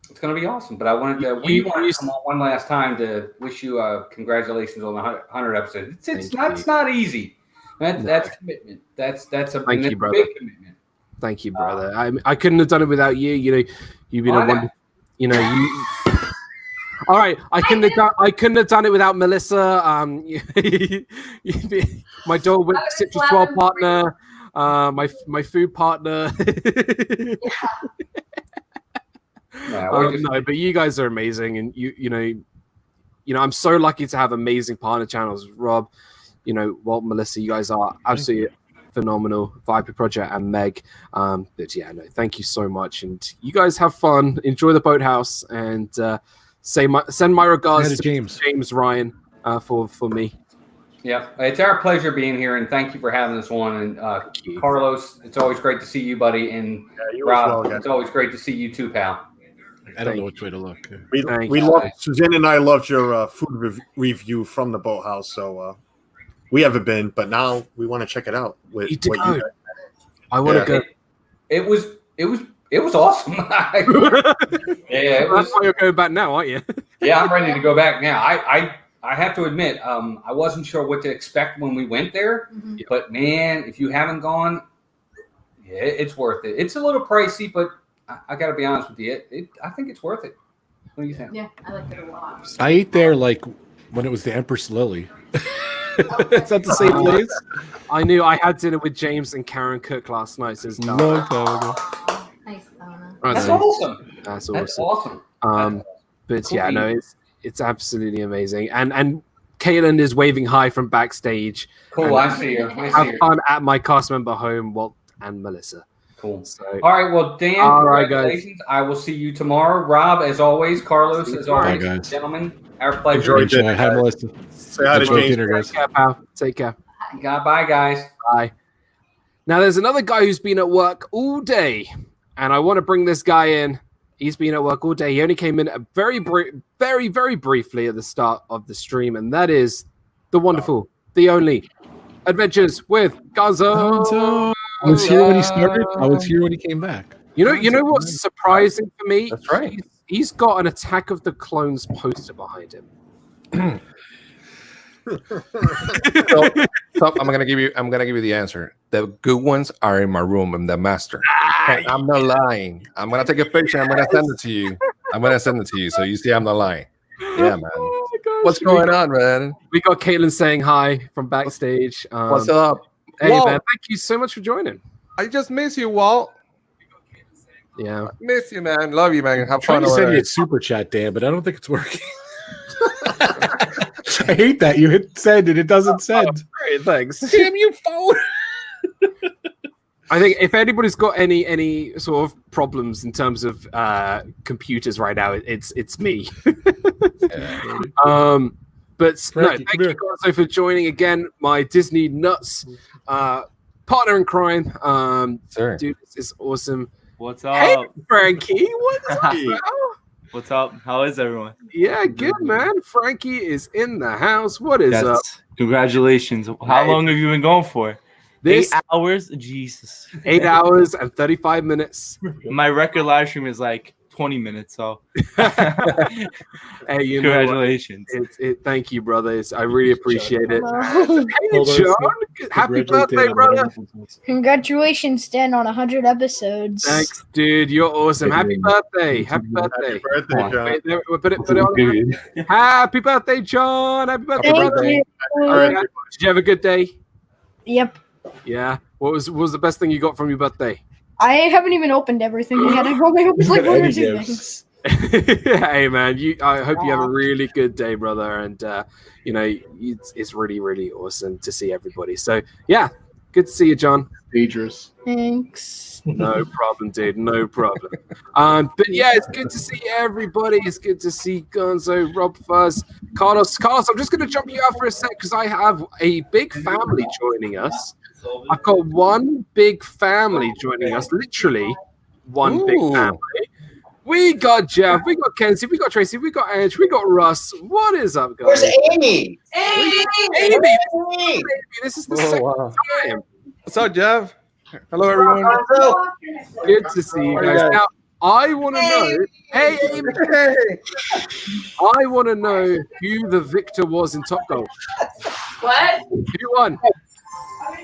it's going to be awesome. But I wanted to come on one last time to wish you congratulations on the 100 episode. It's not easy. That's commitment. That's a Thank you, brother. big commitment. Thank you, brother. I couldn't have done it without you. You know, you've been a wonderful. You know, you. All right, I couldn't have done it without Melissa. My dog whip citrus 12 partner. My food partner. No, but you guys are amazing, and you know, I'm so lucky to have amazing partner channels. Rob, Walt, Melissa, you guys are absolutely phenomenal. Viapree Project and Meg. But yeah, no, thank you so much, and you guys have fun. Enjoy the boathouse, and send my regards to James Ryan for me. Yeah, it's our pleasure being here, and thank you for having us on. And Carlos, it's always great to see you, buddy. And Rob, it's always great to see you too, pal. I don't know which way to look. We love Suzanne and I loved your food review from the Boathouse. So we haven't been, but now we want to check it out. With what you guys I want to go. It was awesome. Yeah, that's why you're going back now, aren't you? Yeah, I'm ready to go back now. I have to admit, I wasn't sure what to expect when we went there, but man, if you haven't gone, yeah, it's worth it. It's a little pricey, but I got to be honest with you, I think it's worth it. What do you think? Yeah, I liked it a lot. I ate there like when it was the Empress Lily. Is that the same place? I knew I had dinner with James and Karen Cook last night. So it's long time ago. Nice, Donna. That's awesome. That's awesome. But yeah, no, it's absolutely amazing. And Caitlin is waving hi from backstage. Cool, I see you. Have fun at my cast member home, Walt and Melissa. Cool. So, all right, well, Dan, congratulations. Guys. I will see you tomorroor. Rob, as always. Carlos, as always. Guys. Gentlemen, our pleasure. Enjoy it. Hi, Melissa. Say hi to James. Take care, pal. Take care. Bye, guys. Bye. Now, there's another guy who's been at work all day, and I want to bring this guy in. He's been at work all day. He only came in very, very briefly at the start of the stream, and that is the wonderful, the only Adventures with Gonzo. I was here when he started. I was here when he came back. You know what's surprising for me? That's right. He's got an Attack of the Clones poster behind him. So I'm gonna give you the answer. The good ones are in my room. I'm the master. I'm not lying. I'm gonna take a picture. I'm gonna send it to you. So you see I'm not lying. Yeah, man. Oh my gosh. What's going on, man? We got Caitlin saying hi from backstage. What's up? Hey, Walt. man. Thank you so much for joining. I just miss you, Walt. Yeah. Miss you, man. Love you, man. Have I'm trying fun. to send you a super chat, Dan, but I don't think it's working. I hate that you hit send and it doesn't send. Great, thanks. Damn you, phone. I think if anybody's got any sort of problems in terms of computers right now, it's me. But Frankie, thank you also for joining again, my Disney nuts partner in crime. Sir. Dude, this is awesome. What's up? Hey, Frankie, what's up, bro? What's up? How is everyone? Yeah, good, man. Frankie is in the house. What is up? Congratulations. How long have you been going for? 8 hours? Jesus. 8 hours and 35 minutes. My record live stream is like 20 minutes, so hey, congratulations. Thank you, brothers. I really appreciate it. Hey, John, happy birthday, brother. Congratulations, Dan, on 100 episodes. Thanks, dude. You're awesome. Happy birthday. Happy birthday. Happy birthday, John. Wait, there, put it on. Happy birthday, John. Happy birthday, Thank brother. you. All right. Did you have a good day? Yep. Yeah. What was the best thing you got from your birthday? I haven't even opened everything yet. I've only opened like one or two things. Hey, man. I hope you have a really good day, brother. And it's really, really awesome to see everybody. So yeah, good to see you, John. Dangerous. Thanks. No problem, dude. No problem. But yeah, it's good to see everybody. It's good to see Gonzo, RobFuz, Carlos. I'm just going to jump you out for a sec because I have a big family joining us. I've got one big family joining us. Literally, one big family. We got Jeff. We got Kenzie. We got Tracy. We got Ange. We got Russ. What is up, guys? Where's Amy? Amy. This is the second time. What's up, Jeff? Hello, everyone. Good to see you guys. Now, I want to know. Hey, Amy. I want to know who the victor was in Top Golf. What? Who won?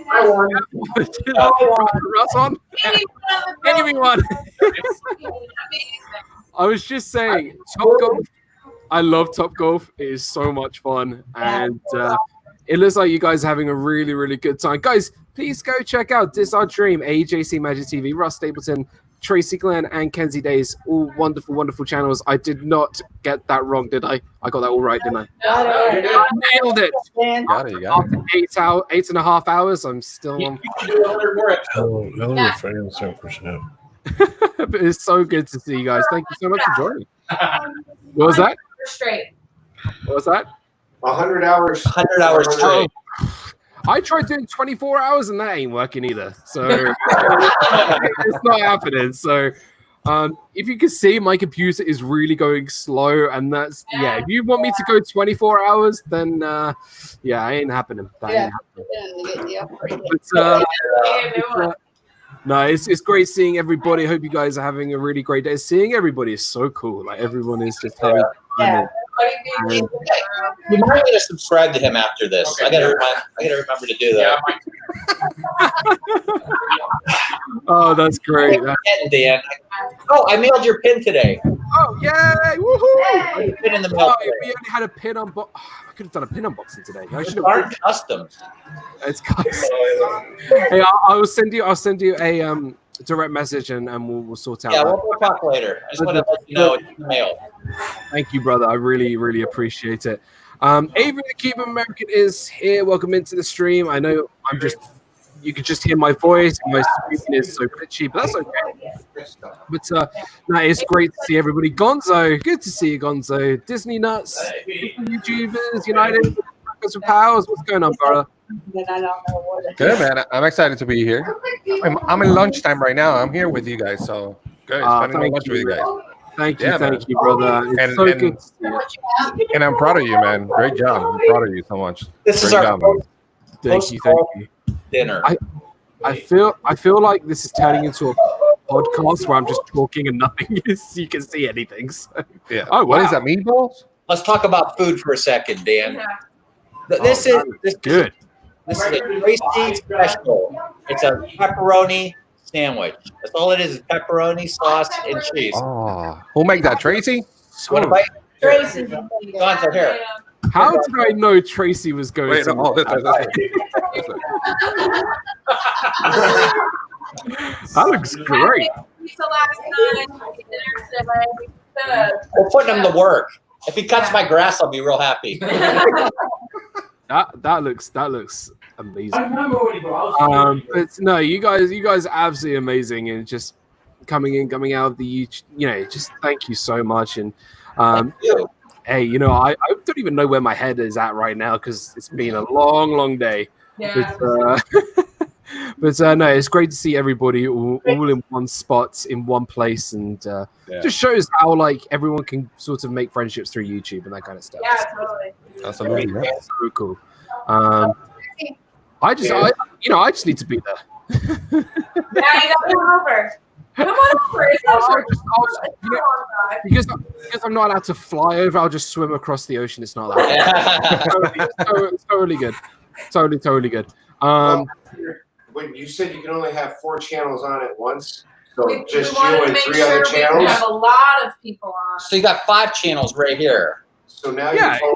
I won. Russ on? Amy won. I was just saying, Top Golf. I love Top Golf. It is so much fun, and it looks like you guys are having a really, really good time. Guys, please go check out This Our Dream, AJC Magic TV, Russ Stapleton, Tracy Glenn, and Kenzie Days. All wonderful, wonderful channels. I did not get that wrong, did I? I got that all right, didn't I? I nailed it. Got it. After 8.5 hours, I'm still on. But it's so good to see you guys. Thank you so much for joining. What was that? Straight. What was that? 100 hours. 100 hours straight. I tried doing 24 hours and that ain't working either. So it's not happening. So if you can see, my computer is really going slow, and that's if you want me to go 24 hours, then it ain't happening. That ain't happening. No, it's great seeing everybody. I hope you guys are having a really great day. Seeing everybody is so cool. Like everyone is just having fun. You might need to subscribe to him after this. I gotta remember to do that. Oh, that's great. Dan. Oh, I mailed your pin today. Oh, yay! Woohoo! Pin in the mail. We only had a pin on. I could have done a pin unboxing today. I should have. It's custom. It's custom. Hey, I'll send you a direct message and we'll sort out. Yeah, we'll talk later. I just want to let you know it's in the mail. Thank you, brother. I really, really appreciate it. Avery the Cuban American is here. Welcome into the stream. I know you can just hear my voice. My screen is so glitchy, but that's okay. But it's great to see everybody. Gonzo, good to see you, Gonzo. Disney Nuts, YouTubers, United, with Pals. What's going on, brother? Good, man. I'm excited to be here. I'm in lunchtime right now. I'm here with you guys, so good. Spending lunch with you guys. Thank you, brother. It's so good to see you. And I'm proud of you, man. Great job. I'm proud of you so much. This is our Thank you. Dinner. I feel like this is turning into a podcast where I'm just talking and nothing is you can see anything. So. Yeah. Oh, what is that? Meatballs? Let's talk about food for a second, Dan. Yeah. This is good. This is a Tracy special. It's a pepperoni sandwich. That's all it is pepperoni, sauce, and cheese. Oh, who make that? Tracy? Tracy. Gonzo, here. How did I know Tracy was going to? That looks great. We're putting him to work. If he cuts my grass, I'll be real happy. That looks amazing. But no, you guys are absolutely amazing, and just coming out of the YouTube, just thank you so much. And hey, I don't even know where my head is at right now because it's been a long day. Yeah. But no, it's great to see everybody all in one spot, in one place, and just shows how like everyone can sort of make friendships through YouTube and that kind of stuff. Yeah, totally. Absolutely. Yeah. It's so cool. I just need to be there. Yeah, you gotta come over. Come on over. It's Because I'm not allowed to fly over, I'll just swim across the ocean. It's not that. It's totally good. Totally good. When you said you can only have 4 channels on at once, so we just wanted you to and make 3 sure other we channels. have a lot of people on. So you got 5 channels right here. So now So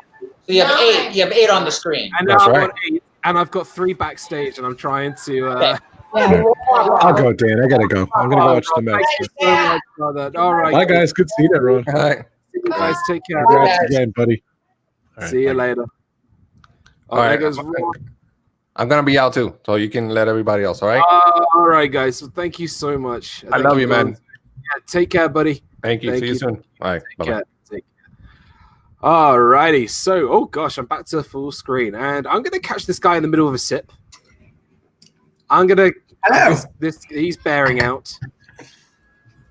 you have 8. You have 8 on the screen. And now I've got 8, and I've got 3 backstage, and I'm trying to. I'll go, Dan. I gotta go. I'm gonna go watch the match. Thank you so much, brother. All right. Bye, guys. Good seeing everyone. All right. You guys take care. Congrats again, buddy. See you later. All right. I'm gonna be out too, so you can let everybody else. All right. All right, guys. So thank you so much. I love you, man. Yeah, take care, buddy. Thank you. See you soon. All right. Bye. Take care. All righty. So, oh gosh, I'm back to full screen, and I'm gonna catch this guy in the middle of a sip. I'm gonna. He's bearing out,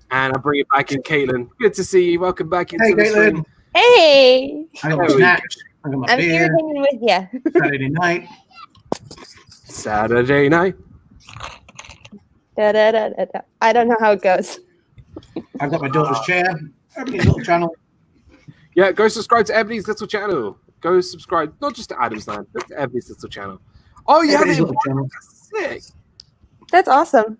and I bring it back in. Caitlin, good to see you. Welcome back into the stream. Hey. I got my snacks. I got my I'm here beer. hanging with you. Saturday night. Saturday night. Da, da, da, da, da. I don't know how it goes. I got my daughter's chair. Ebony's little channel. Yeah, go subscribe to Ebony's little channel. Go subscribe, not just to Adam's Land, but to Ebony's little channel. Oh, yeah, Ebony's little channel. Sick. That's awesome.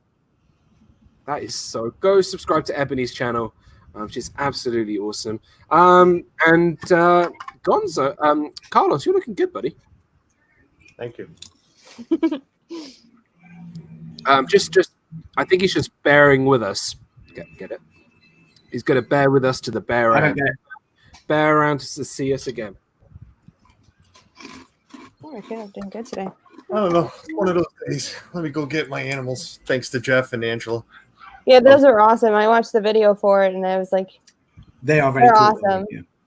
That is so. Go subscribe to Ebony's channel, which is absolutely awesome. And Gonzo, Carlos, you're looking good, buddy. Thank you. Just, I think he's just bearing with us. Get it? He's going to bear with us to the bear I don't round. get it. Bear around to see us again. Oh, I feel like I'm doing good today. I don't know. One of those days. Let me go get my animals. Thanks to Jeff and Angela. Yeah, those are awesome. I watched the video for it, and I was like, They are very they're cool. awesome.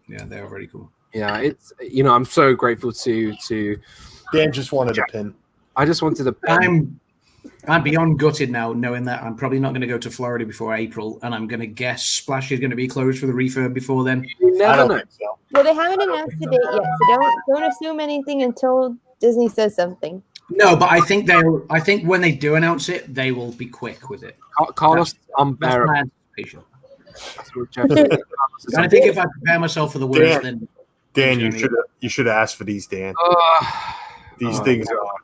Yeah, they are very cool. Yeah, it's I'm so grateful to. Dan just wanted a pin. I just wanted a pin. I'm beyond gutted now, knowing that I'm probably not going to go to Florida before April, and I'm going to guess Splash is going to be closed for the refurb before then. You never know. So. Well, they haven't announced the date yet, so don't assume anything until Disney says something. No, but I think when they do announce it, they will be quick with it. Carlos, I'm That's bearing. my anticipation. And I think if I prepare myself for the worst, then Dan, you should ask for these, Dan. These things are.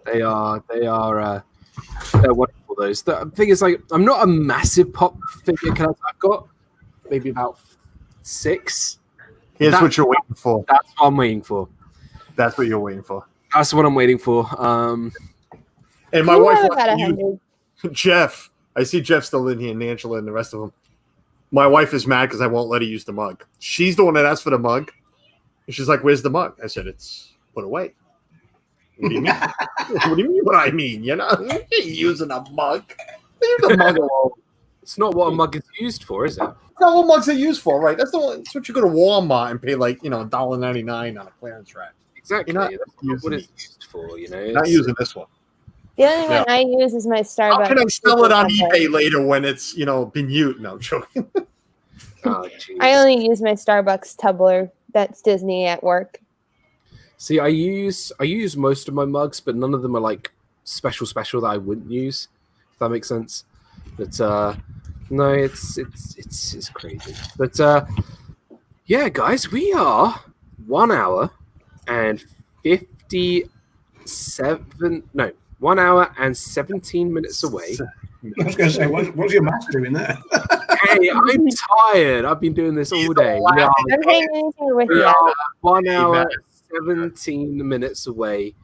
They are they're wonderful. Those. The thing is, like, I'm not a massive pop figure collector. I've got maybe about 6. Here's what you're waiting for. That's what I'm waiting for. That's what you're waiting for. That's what I'm waiting for. And my wife about wants to use Jeff. I see Jeff still in here, and Angela and the rest of them. My wife is mad because I won't let her use the mug. She's the one that asked for the mug. And she's like, "Where's the mug?" I said, "It's put away." What do you mean? What do you mean? What I mean? You're not using a mug. Leave the mug alone. It's not what a mug is used for, is it? That's not what mugs are used for, right? That's what you go to Walmart and pay like $1.99 on a clearance rack. Exactly. You're not That's what using it's used for, Not using this one. The only one I use is my Starbucks. How can I sell it on eBay later when it's been used? No, I'm joking. I only use my Starbucks tumbler. That's Disney at work. See, I use most of my mugs, but none of them are like special that I wouldn't use. If that makes sense. But no, it's crazy. But yeah, guys, we are 1 hour and 1 hour and 17 minutes away. I was going to say, what's your math doing there? Hey, I'm tired. I've been doing this all day. We are, I'm hanging here with we you. are 1 hour, 17 minutes away.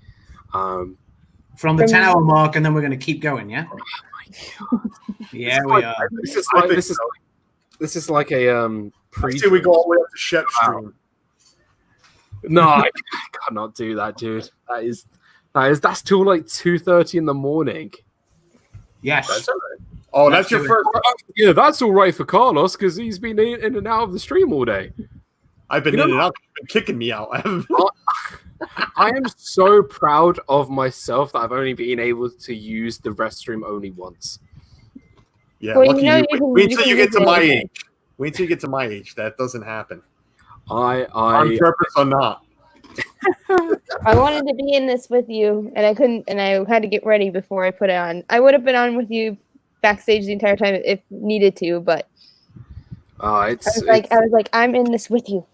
From the 10-hour mark, and then we're going to keep going, yeah? Oh my God. Yeah, we are. This is like a See, we go all the way up to Shep Stream. No, I cannot do that, dude. That's till like 2:30 in the morning. Yes. That's all right. Oh, that's your first. Yeah, that's all right for Carlos because he's been in and out of the stream all day. I've been in and out. You've been kicking me out. I am so proud of myself that I've only been able to use the restroom only once. Yeah, Well, lucky you know, you. Wait till you get to my age. Wait till you get to my age. That doesn't happen. On purpose or not. I wanted to be in this with you, and I couldn't, and I had to get ready before I put it on. I would have been on with you backstage the entire time if needed to, but I was like, I'm in this with you.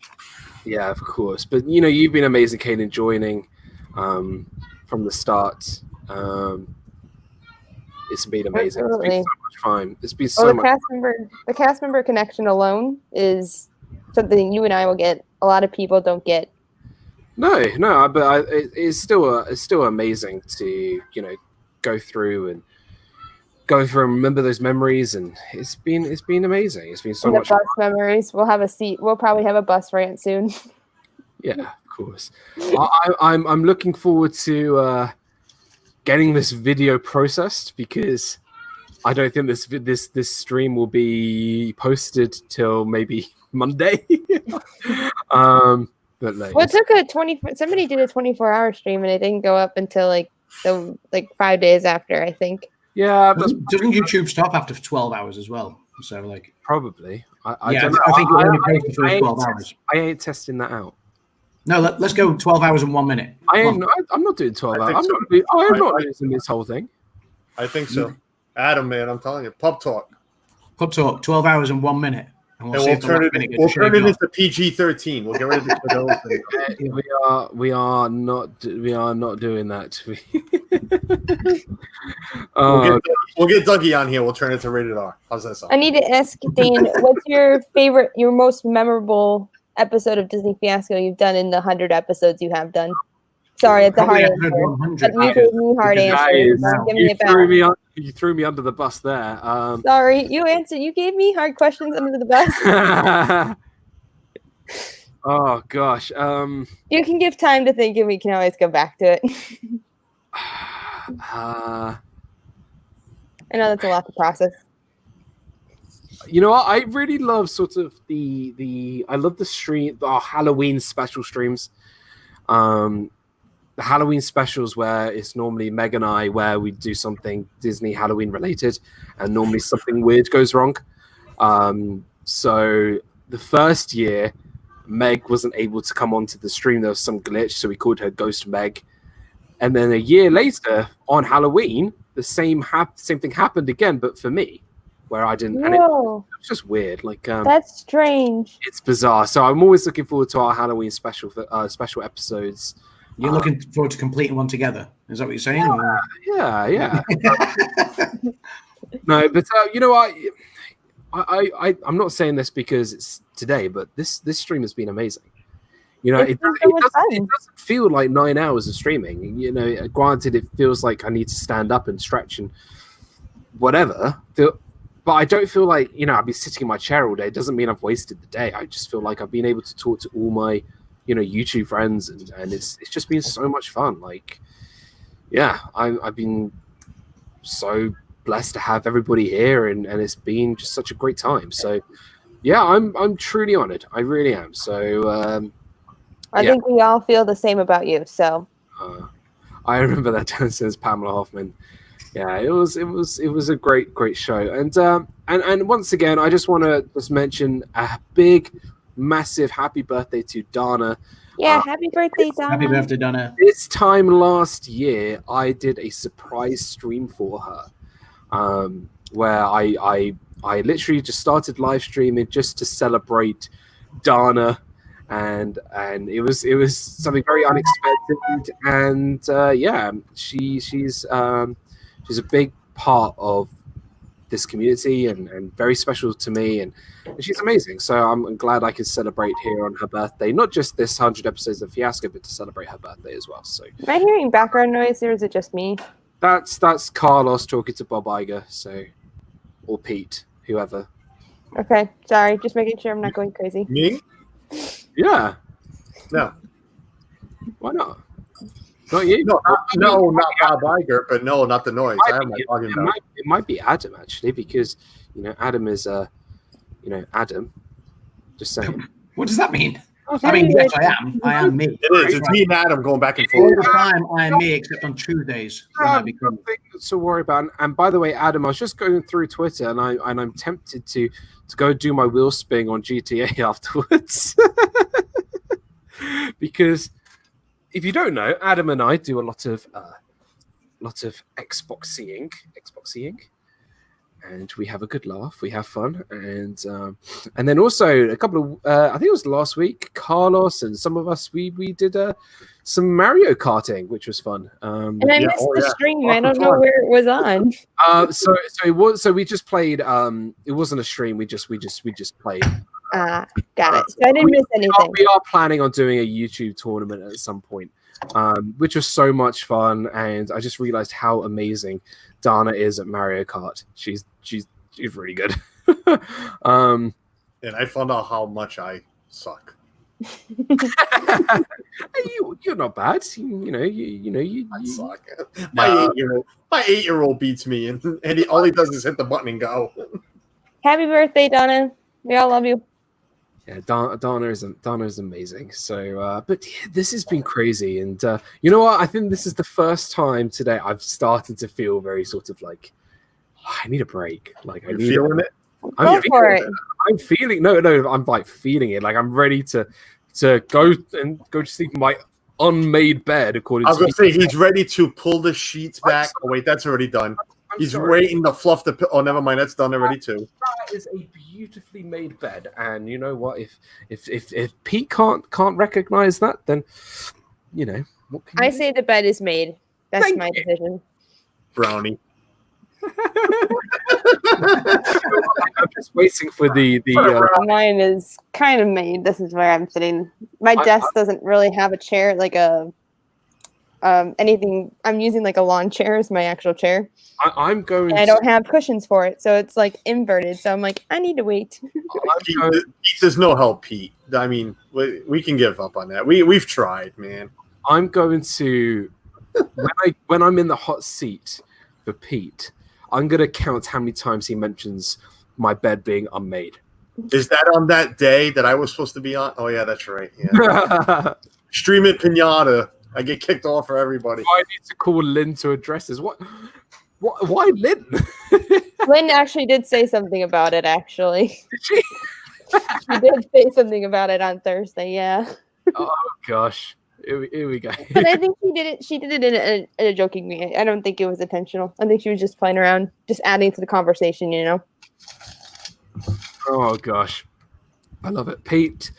Yeah, of course. But you know, you've been amazing, Kaden, joining from the start. It's been amazing. Absolutely. It's been so much fun. It's been so much. The cast member connection alone is something you and I will get. A lot of people don't get. No, but it's still amazing to go through and remember those memories, and it's been amazing. It's been so much bus memories. We'll have a seat. We'll probably have a bus rant soon. Yeah, of course. I'm looking forward to getting this video processed because I don't think this stream will be posted till maybe Monday. But like, well, it took somebody did a 24-hour stream and it didn't go up until like 5 days after, I think. Yeah, doesn't YouTube stop after 12 hours as well? So like probably. I think it only pays the first 12 hours. I ain't testing that out. No, let's go 12 hours and 1 minute. I'm not doing 12 hours. I'm not using this whole thing. I think so. Adam, man, I'm telling you, pub talk. 12 hours and 1 minute. And we'll turn it into PG-13. We'll get rid of the we are not doing that. We'll get Dougie on here. We'll turn it to rated R. How's that sound? I need to ask Dane, what's your most memorable episode of Disney Fiasco you've done in the 100 episodes you have done? Sorry, it's a hard answer. But you gave me hard answers. You threw me under the bus there. Sorry, you answered. You gave me hard questions under the bus. Oh gosh. You can give time to think, and we can always go back to it. I know that's a lot to process. You know what? I really love sort of the Halloween special streams. The Halloween specials where it's normally Meg and I where we do something Disney Halloween related and normally something weird goes wrong. So the first year Meg wasn't able to come onto the stream. There was some glitch, so we called her Ghost Meg. And then a year later on Halloween, the same thing happened again, but for me, where I didn't. And it was just weird. Like that's strange. It's bizarre. So I'm always looking forward to our Halloween special episodes. You're looking forward to completing one together. Is that what you're saying? Yeah. No, but you know what? I'm not saying this because it's today, but this stream has been amazing. You know, it doesn't feel like 9 hours of streaming. You know, granted, it feels like I need to stand up and stretch and whatever. But I don't feel like, I've been sitting in my chair all day. It doesn't mean I've wasted the day. I just feel like I've been able to talk to all my YouTube friends, and it's just been so much fun. Like, yeah, I've been so blessed to have everybody here, and it's been just such a great time. So, yeah, I'm truly honored. I really am. So, I think we all feel the same about you. So, I remember that says Pamela Hoffman. Yeah, it was a great show, and once again, I just want to mention a big, massive happy birthday to Donna. Yeah, happy birthday, Donna. Happy birthday, Donna. This time last year, I did a surprise stream for her, where I literally just started live streaming just to celebrate Donna, and it was something very unexpected, and she's a big part of this community and very special to me, and she's amazing. So I'm glad I could celebrate here on her birthday, not just this 100 episodes of Fiasco, but to celebrate her birthday as well. So am I hearing background noise, or is it just me? That's Carlos talking to Bob Iger, or Pete, whoever. Okay, sorry, just making sure I'm not going crazy. Me? Yeah. No. Why not? Not you? No, not Bob Iger, but no, not the noise. I am not talking about. It might be Adam actually, because Adam is Adam. Just saying. What does that mean? I mean, yes, I am. I am me. It is. It's me and Adam going back and All forth. the time, I am me, except on Tuesdays. When I become... Nothing to worry about. And by the way, Adam, I was just going through Twitter, and I'm tempted to go do my wheel spin on GTA afterwards, because if you don't know, Adam and I do a lot of Xboxing, and we have a good laugh, we have fun, and then also a couple of I think it was last week, Carlos and some of us we did some Mario Karting, which was fun. And I missed the stream. I don't know where it was on. So we just played. It wasn't a stream. We just played. Got it. So I didn't miss anything. We are planning on doing a YouTube tournament at some point, which was so much fun, and I just realized how amazing Dana is at Mario Kart. She's really good. And I found out how much I suck. You're not bad. You suck. My 8-year-old beats me, and all he does is hit the button and go. Happy birthday, Donna. We all love you. Yeah, Donna is amazing. So, but yeah, this has been crazy, and you know what? I think this is the first time today I've started to feel very sort of like I need a break. Like I'm feeling it. Go for it. I'm feeling I'm like feeling it. Like I'm ready to go to sleep in my unmade bed. According I was to gonna say he's ready to pull the sheets back. Oh wait, that's already done. He's waiting to fluff the. Oh, never mind. That's done already too. That is a beautifully made bed, and you know what? If Pete can't recognize that, then what can I you do? say the bed is made. That's my decision. Brownie. I'm just waiting for the. Mine is kind of made. This is where I'm sitting. My desk doesn't really have a chair, like a anything. I'm using like a lawn chair as my actual chair. I'm going. And I don't have cushions for it, so it's like inverted. So I'm like, I need to wait. Pete, there's no help, Pete. I mean, we can give up on that. We've tried, man. I'm going to when I'm in the hot seat for Pete, I'm going to count how many times he mentions my bed being unmade. Is that on that day that I was supposed to be on? Oh yeah, that's right. Yeah. Stream it, Pinata. I get kicked off for everybody. I need to call Lynn to address this. What? Why Lynn? Lynn actually did say something about it. Actually, did she? She did say something about it on Thursday. Yeah. Oh gosh, here we go. But I think she did it. She did it in a joking way. I don't think it was intentional. I think she was just playing around, just adding to the conversation. You know. Oh gosh, I love it, Pete.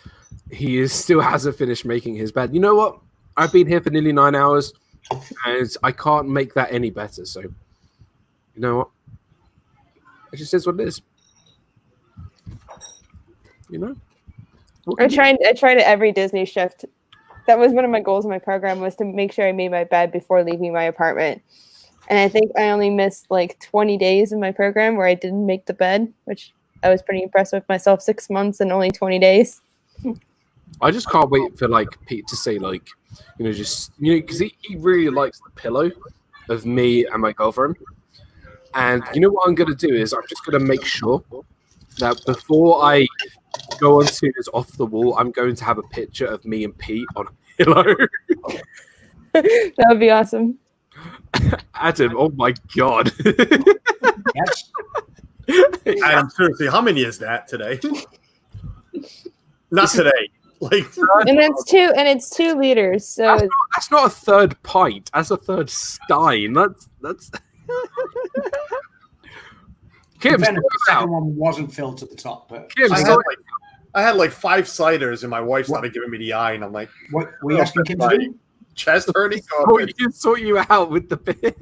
He still hasn't finished making his bed. You know what? I've been here for nearly 9 hours, and I can't make that any better. So, you know what? It just is what it is. You know? I tried it every Disney shift. That was one of my goals in my program, was to make sure I made my bed before leaving my apartment. And I think I only missed like 20 days in my program where I didn't make the bed, which I was pretty impressed with myself. 6 months and only 20 days. I just can't wait for like Pete to say like, because he really likes the pillow of me and my girlfriend. And you know what I'm going to do is I'm just going to make sure that before I go onto this off the wall, I'm going to have a picture of me and Pete on a pillow. That would be awesome. Adam, oh my God. Yes. Adam, seriously, how many is that today? Not today. Like, and it's 2 liters. So that's not a third pint. That's a third stein. That's. Kim, the second one wasn't filled to the top, but Kim, I had like 5 ciders, and my wife started giving me the eye, and I'm like, "What were you asking Kim to do?" Chest hurting. Sort you out with the beer.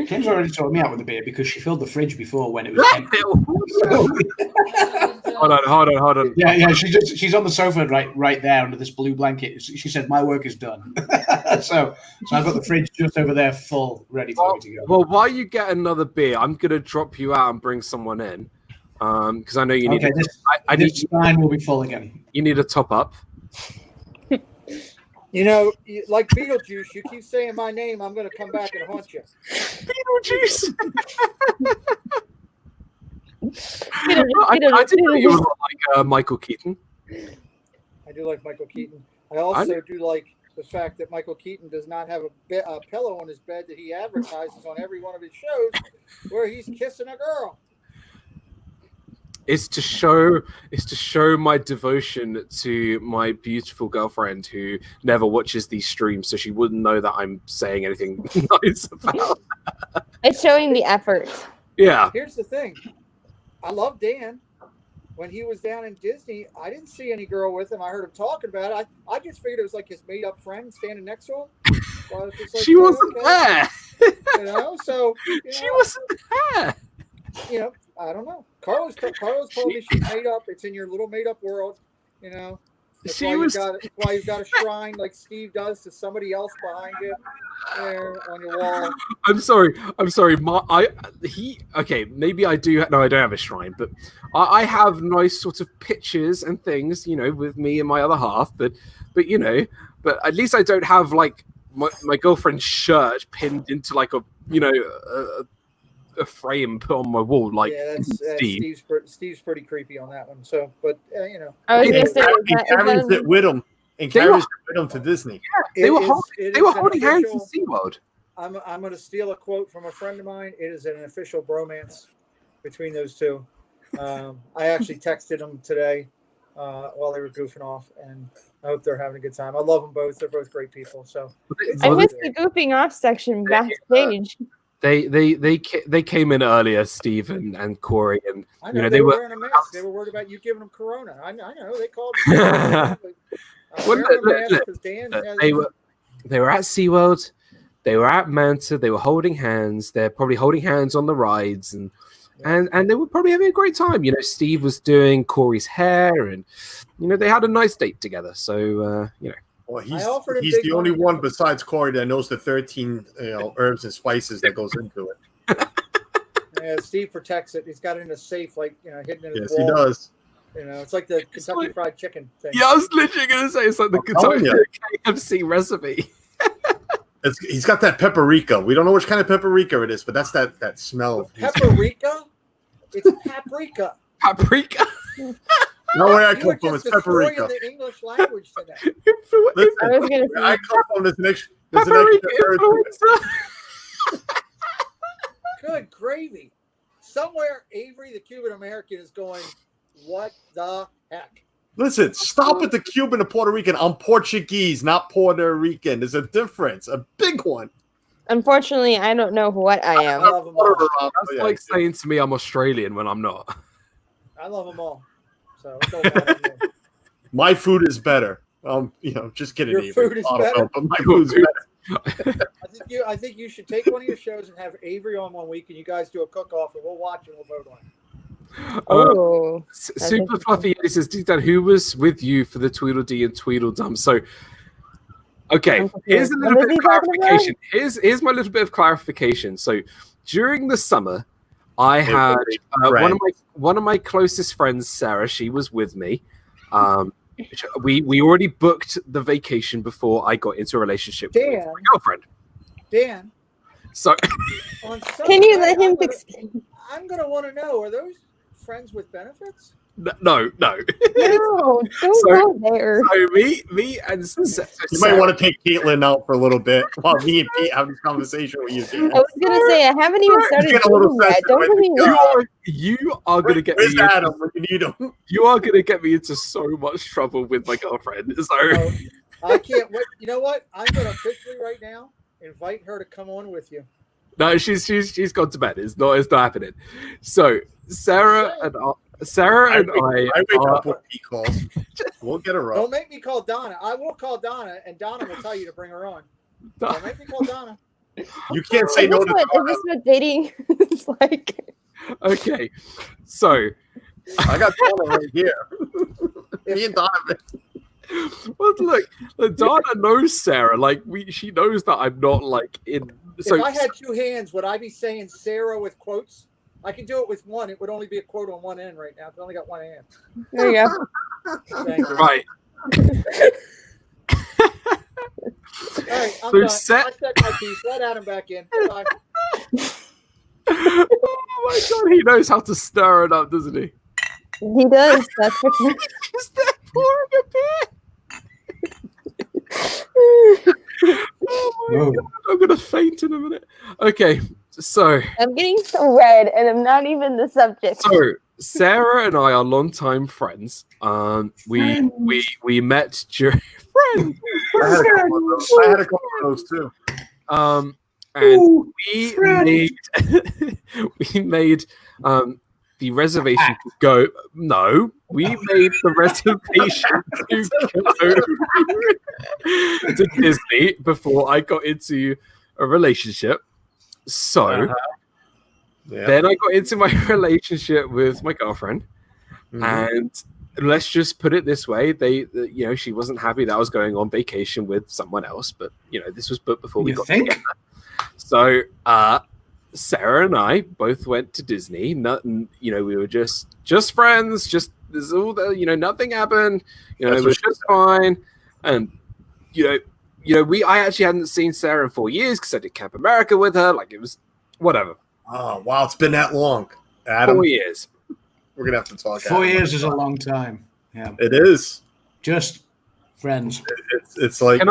Kim's already sorted me out with the beer because she filled the fridge before when it was empty. Hold on. Yeah. She's on the sofa right there under this blue blanket. She said, "My work is done." so I've got the fridge just over there, full, ready for me to go. Well, while you get another beer, I'm gonna drop you out and bring someone in, because I know you need. Okay, this stein will be full again. You need a top up. You know, like Beetlejuice, you keep saying my name, I'm going to come back and haunt you. Beetlejuice. I didn't know you were like Michael Keaton. I do like Michael Keaton. I also do like the fact that Michael Keaton does not have a pillow on his bed that he advertises on every one of his shows where he's kissing a girl. It's to show my devotion to my beautiful girlfriend who never watches these streams, so she wouldn't know that I'm saying anything nice about her. It's showing the effort. Yeah. Here's the thing. I love Dan. When he was down in Disney, I didn't see any girl with him. I heard him talking about it. I just figured it was like his made-up friend standing next to him. So I was just like, she wasn't there. You know, so she wasn't there. You know, I don't know. Carlos told me she's made up. It's in your little made-up world. You know, that's why you've got a shrine like Steve does to somebody else behind you there on your wall. I'm sorry. Okay, maybe I do. No, I don't have a shrine, but I have nice sort of pictures and things, you know, with me and my other half. But you know, but at least I don't have like my girlfriend's shirt pinned into like a, you know, a frame put on my wall. Like, yeah, Steve. Steve's pretty creepy on that one. So, but you know, he carries it with him and carries it with him to Disney. Yeah, they were holding hands in SeaWorld. I'm going to steal a quote from a friend of mine. It is an official bromance between those two. I actually texted them today while they were goofing off, and I hope they're having a good time. I love them both. They're both great people. So I missed the goofing off section backstage. They came in earlier, Steve and Corey, and I know, they were wearing a mask. They were worried about you giving them corona. I know. They called me. They were at SeaWorld. They were at Manta. They were holding hands. They're probably holding hands on the rides, and they were probably having a great time. You know, Steve was doing Corey's hair, and you know they had a nice date together. So you know. Well, he's the only one besides Corey that knows the 13 herbs and spices that goes into it. Yeah, Steve protects it. He's got it in a safe, like, you know, hidden in his wall. wall. He does. You know, it's like the Kentucky Fried Chicken thing. Yeah, I was literally going to say it's like the Kentucky KFC recipe. He's got that paprika. We don't know which kind of paprika it is, but that's that smell. Paprika? It's paprika. Paprika? No way I come from is paprika. The English language today. Listen, I was gonna say, I come from this next. Good gravy. Somewhere Avery, the Cuban American, is going, what the heck? Listen, stop with the Cuban and Puerto Rican. I'm Portuguese, not Puerto Rican. There's a difference, a big one. Unfortunately, I don't know what I am. I love them all. That's like saying to me I'm Australian when I'm not. I love them all. So it don't matter to me. My food is better. Just kidding. Your food is better. But my food's better. I think you should take one of your shows and have Avery on one week, and you guys do a cook-off, and we'll watch and we'll vote on it. Super Fluffy says, D-Dan, who was with you for the Tweedledee and Tweedledum? So, okay, here's a little bit of clarification. Here's my little bit of clarification. So, during the summer, I had one of my closest friends, Sarah. She was with me. We already booked the vacation before I got into a relationship with my girlfriend. Dan. So, can you let him explain? I'm going to want to know, are those friends with benefits? No. No, don't go there. So me and Sarah, you might want to take Caitlin out for a little bit while me and Pete have this conversation with you. Dan. I was going to say, I haven't even started doing that. Don't get me wrong. You are going to get me Adam when you need him. You are going to get me into so much trouble with my girlfriend. So I can't wait. You know what? I'm going to officially right now invite her to come on with you. No, she's gone to bed. It's not happening. So Sarah and I wake up with Pete calls. We'll get her up. Don't make me call Donna. I will call Donna, and Donna will tell you to bring her on. Don't make me call Donna. You can't say no to Donna. Is this what dating is like? Okay, so I got Donna right here. Me and Donovan. Well, look, Donna knows Sarah. Like she knows that I'm not like in. So if I had two hands, would I be saying Sarah with quotes? I can do it with one. It would only be a quote on one end right now. I've only got one hand. There you go. Thank you. Right. right, I'm So done. set- I said my piece. Let Adam back in. Bye. Oh my god, he knows how to stir it up, doesn't he? He does. That's for sure. Is that pouring a beer? Oh my god, I'm gonna faint in a minute. Okay, so I'm getting so red, and I'm not even the subject. So Sarah and I are longtime friends. We met during friends. I had a couple of those too. And we made the reservation to go. No, we made the reservation to go to Disney before I got into a relationship. So then I got into my relationship with my girlfriend, and let's just put it this way: she wasn't happy that I was going on vacation with someone else, but this was before we got together. So Sarah and I both went to Disney. We were just friends. Just there's all the nothing happened. It was just fine, and I actually hadn't seen Sarah in 4 years because I did Camp America with her. Like it was whatever. Oh wow, it's been that long, Adam. 4 years. We're gonna have to talk. 4 years is a long time. Yeah, it is. Just friends. It's like it's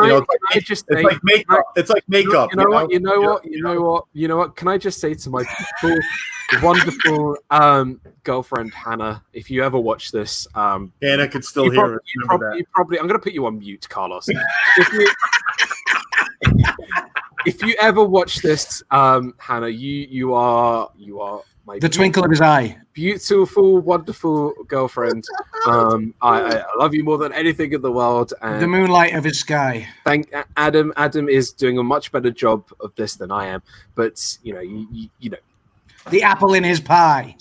like makeup. It's like makeup. You know what? Can I just say to my beautiful, wonderful girlfriend Hannah, if you ever watch this, Hannah could still hear it. I'm gonna put you on mute, Carlos. If you ever watch this, Hannah, you are my the twinkle of his eye. Beautiful, wonderful girlfriend. I love you more than anything in the world. And the moonlight of his sky. Thank Adam. Adam is doing a much better job of this than I am. But you know, the apple in his pie.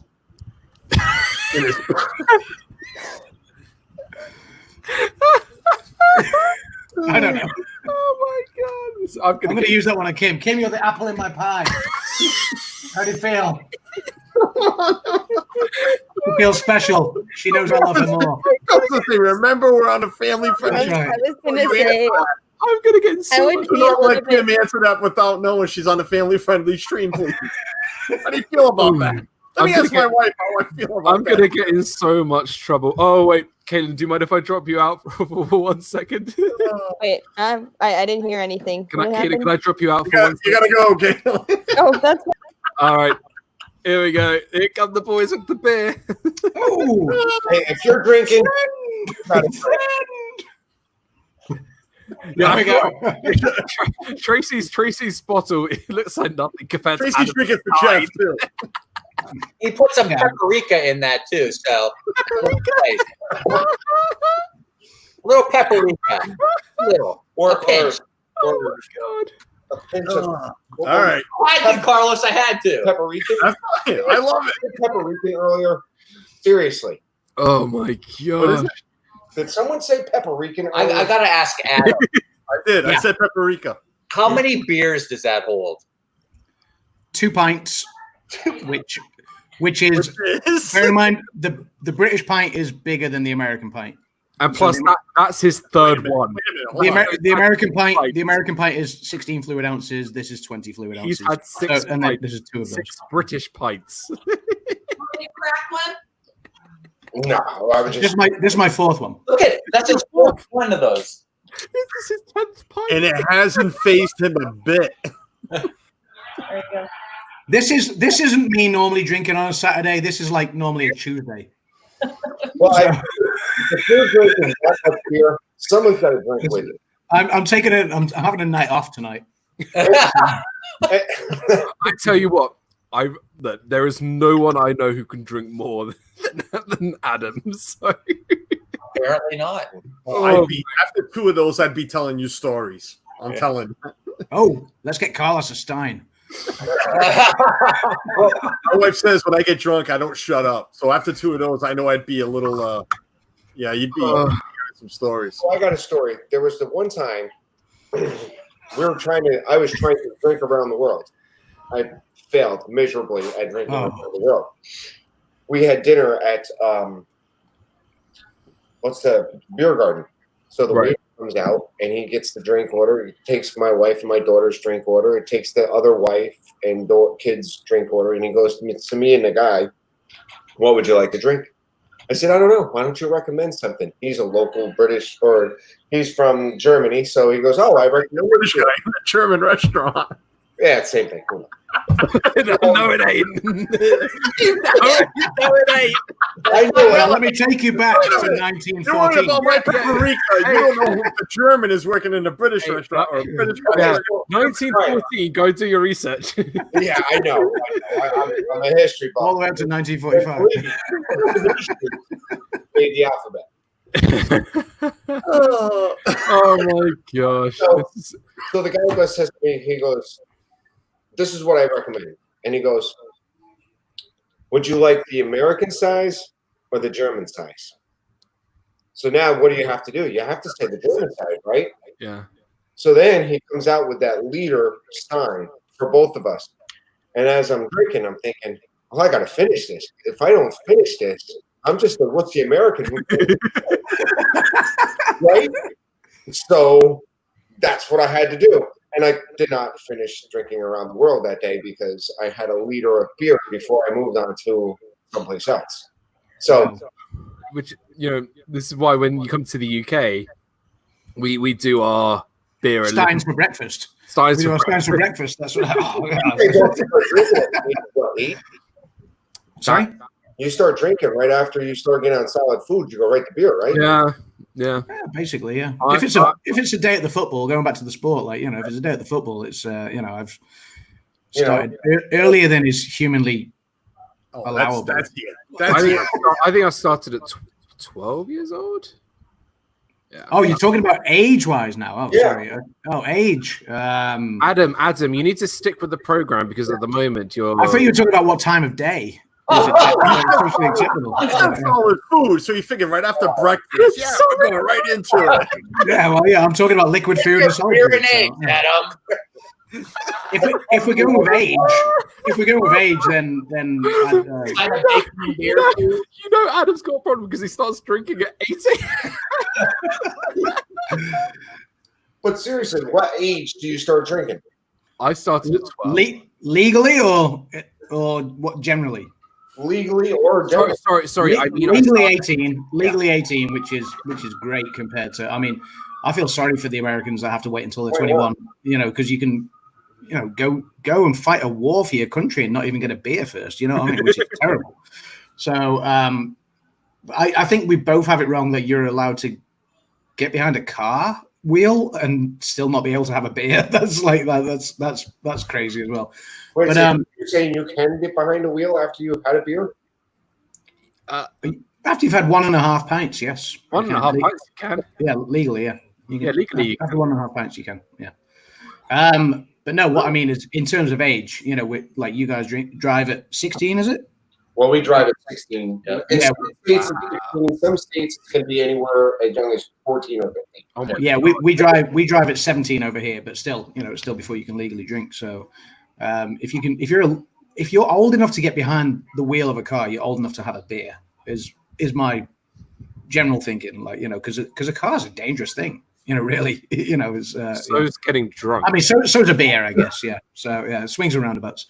I don't know. Oh my god! I'm going to use that one on Kim. Kim, you're the apple in my pie. How do you feel? She feels special. She knows I love her more. Remember, we're on a family friendly. I was going to say. I'm gonna get so much. Don't let Kim answer that without knowing she's on a family friendly stream, please. How do you feel about that? Let me ask my wife how I feel about that. I'm gonna get in so much trouble. Oh wait, Caitlin, do you mind if I drop you out for 1 second? Wait, I didn't hear anything. Can I drop you out for 1 second? You gotta go, Caitlin. Oh, that's all right. Here we go. Here come the boys with the beer. Hey, if you're drinking, yeah, we go. Tracy's bottle. It looks like nothing compared to Tracy's drinking for Jeff too. He put some paprika in that too, so a little paprika, little or a pinch. Oh my god! A pinch of. All right, I did, Carlos. I had to. Paprika. I love it. Paprika earlier. Seriously. Oh my god! Did someone say paprika earlier? I gotta ask Adam. I did. I said paprika. How many beers does that hold? 2 pints, which is bear in mind the British pint is bigger than the American pint. And plus, that's his third one. The American pint is 16 fluid ounces. This is 20 fluid ounces. He's had 6 and pints. this is 2 of those. 6 British pints. No, I was just. This is my 4th one. Look at it. That's his 4th one of those. This is his 10th pint. And it hasn't phased him a bit. There you go. This isn't me normally drinking on a Saturday. This is like normally a Tuesday. Well, if you're drinking that beer, someone's got to drink with you. I'm having a night off tonight. I tell you what, there is no one I know who can drink more than Adam. So. Apparently not. Well, after 2 of those, I'd be telling you stories. I'm telling you. Oh, let's get Carlos a Stein. Well, my wife says when I get drunk, I don't shut up. So after 2 of those, I know I'd be a little, you'd be hearing some stories. So I got a story. There was the one time I was trying to drink around the world. I failed miserably at drinking around the world. We had dinner at what's the beer garden? So the comes out and he gets the drink order. He takes my wife and my daughter's drink order. It takes the other wife and kids' drink order, and he goes to me and the guy, "What would you like to drink?" I said, "I don't know. Why don't you recommend something?" He's a local British, or he's from Germany, so he goes, "Oh, I recommend British guy in a German restaurant." Yeah, same thing. No, it ain't. No, it ain't. I know. Well, let me take you back to 1914. You're worried about my paprika. You don't know if the German is working in a British restaurant or a British restaurant. 1914. Go do your research. Yeah, I know. I'm a history buff. All the way up to 1945. Made the alphabet. Oh my gosh. So the guy says to me, he goes, "This is what I recommend." And he goes, "Would you like the American size or the German size?" So now what do you have to do? You have to say the German size, right? Yeah. So then he comes out with that liter sign for both of us. And as I'm drinking, I'm thinking, well, I got to finish this. If I don't finish this, I'm just what's the American? Right? So that's what I had to do. And I did not finish drinking around the world that day because I had a liter of beer before I moved on to someplace else. So, which, this is why when you come to the UK, we do our beer. Steins for breakfast. Steins for breakfast. That's what. Sorry? You start drinking right after you start getting on solid food. You go right to beer, right? Yeah. Basically, yeah. If it's a day at the football, going back to the sport, if it's a day at the football, it's I've started earlier than is humanly allowable. I think I started at 12 years old. Yeah. Oh, you're talking about age-wise now. Oh, sorry. Oh, age. Adam, you need to stick with the program because at the moment you're. I thought you were talking about what time of day. Socially acceptable. It's not solid food, so you figure right after breakfast. Yeah, we're going right into it. Yeah, well, I'm talking about liquid food and solid food. Adam. If we're going with age, then Adam's got a problem because he starts drinking at 18. But seriously, what age do you start drinking? I started at 12. Legally or what generally? Legally or generally? Sorry. Legally 18. Legally 18, which is great compared to. I mean, I feel sorry for the Americans that have to wait until they're 21. Because you can, go and fight a war for your country and not even get a beer first. You know what I mean? Which is terrible. So I think we both have it wrong that you're allowed to get behind a car wheel and still not be able to have a beer. That's like that. That's crazy as well. Wait, so you're saying you can get behind a wheel after you've had a beer? After you've had 1.5 pints, yes. 1.5 pints, you can. Yeah, legally, yeah. Legally. After 1.5 pints, you can. Yeah. But no, what I mean is, in terms of age, like you guys drive at 16, is it? Well, we drive at 16. In some states, it can be anywhere as young as 14 or 15. Yeah, we drive at 17 over here, but still, it's still before you can legally drink. So, if you're old enough to get behind the wheel of a car, you're old enough to have a beer. Is my general thinking, because a car is a dangerous thing. Really, is so is getting drunk. I mean, so is a beer, I guess. Yeah. So yeah, swings and roundabouts.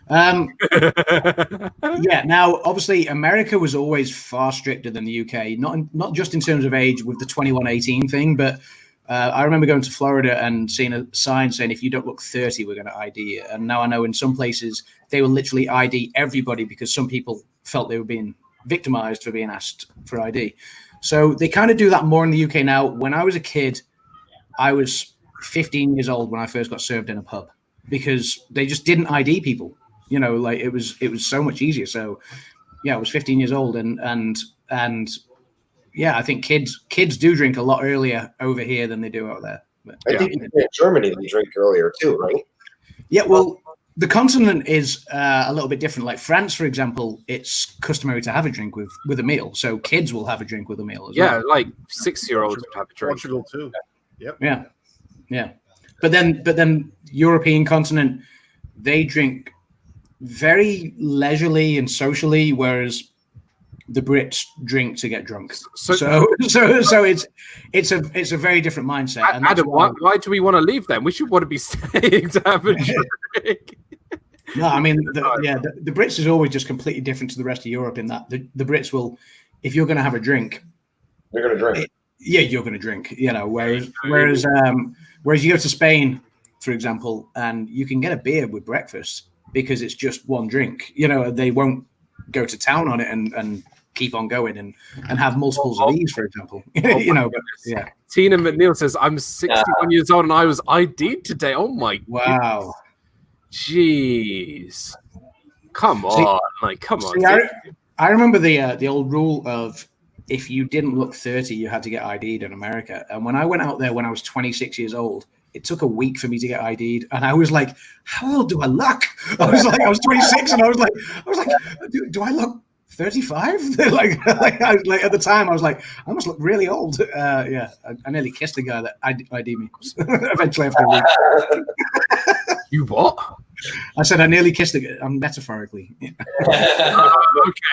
Yeah. Now, obviously, America was always far stricter than the UK. Not just in terms of age with the 21-18 thing, but I remember going to Florida and seeing a sign saying, "If you don't look 30, we're going to ID you." And now I know in some places they will literally ID everybody because some people felt they were being victimized for being asked for ID. So they kind of do that more in the UK now. When I was a kid, I was 15 years old when I first got served in a pub because they just didn't ID people. It was so much easier. So yeah, I was 15 years old and yeah, I think kids do drink a lot earlier over here than they do out there. But, I think in Germany they drink earlier too, right? Yeah, well, the continent is a little bit different. Like France, for example, it's customary to have a drink with a meal. So kids will have a drink with a meal as well. Yeah, like 6-year-olds would have a drink. Portugal too. Yep. Yeah. But then European continent, they drink very leisurely and socially, whereas the Brits drink to get drunk. So it's a very different mindset. And Adam, why do we want to leave then? We should want to be staying to have a drink. No, I mean, the Brits is always just completely different to the rest of Europe in that the Brits will, if you're going to have a drink, you're going to drink. You're going to drink. Whereas you go to Spain, for example, and you can get a beer with breakfast because it's just one drink. They won't go to town on it and keep on going and have multiples of these, for example. But yeah. Tina McNeil says, "I'm 61 years old and I was ID'd today." Oh my wow. Jeez, come on, come on. I remember the old rule of if you didn't look 30, you had to get ID'd in America. And when I went out there when I was 26 years old, it took a week for me to get ID'd, and I was like, "How old do I look?" I was 26, and I was like, "Do I look 35?" like at the time, I was like, "I must look really old." I nearly kissed the guy that ID'd me eventually after a week. You what? I said I nearly kissed it. Metaphorically. Okay,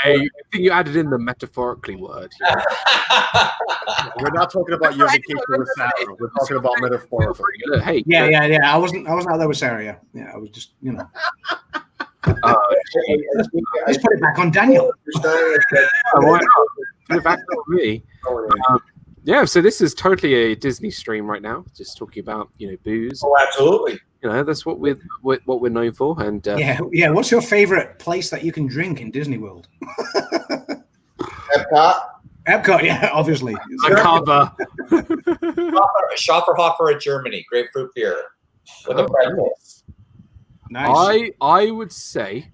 I think you added in the metaphorically word. We're not talking about your vacation with Sarah. We're talking about metaphorically. Hey, yeah. I wasn't out there with Sarah. Yeah, I was just let's put it back on Daniel. Why not? Put it back on me. So this is totally a Disney stream right now. Just talking about booze. Oh, absolutely. That's what we're known for. And yeah. What's your favorite place that you can drink in Disney World? Epcot, yeah, obviously. A cover. Schafferhofer at Germany, grapefruit beer with a pretzel. Nice. I would say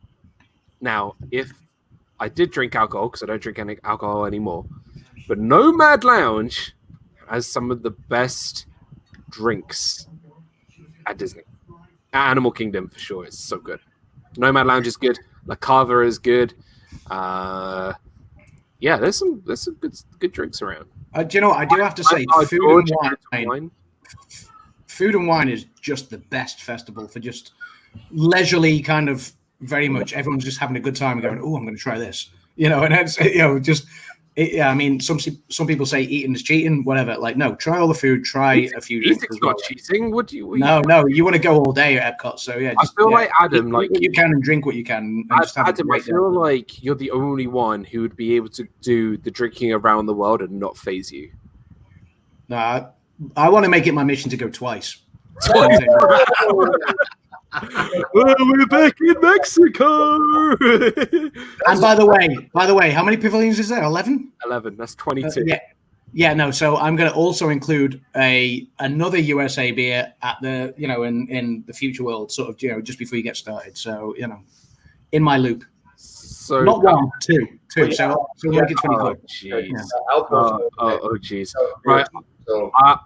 now, if I did drink alcohol, because I don't drink any alcohol anymore, but Nomad Lounge has some of the best drinks at Disney. Animal Kingdom for sure. It's so good. Nomad Lounge is good. La Cava is good. There's some good drinks around. Do you know what? I do have to say, food and wine is just the best festival for just leisurely kind of very much. Everyone's just having a good time and going, "Oh, I'm going to try this," and it's I mean, some people say eating is cheating, whatever. Like, no, try all the food, try a few drinks. Eating's not cheating. What do you? No, you want to go all day at Epcot, so yeah. I feel like Adam, eat what you can and drink what you can. And just have Adam, I feel like you're the only one who would be able to do the drinking around the world and not phase you. No, I want to make it my mission to go twice. We're back in Mexico. And by the way, how many pavilions is there? 11? 11. That's 22. Yeah. No. So I'm going to also include another USA beer at the in the Future World, sort of just before you get started. So in my loop. So not one, two. So we'll make it 24. Oh jeez. Right.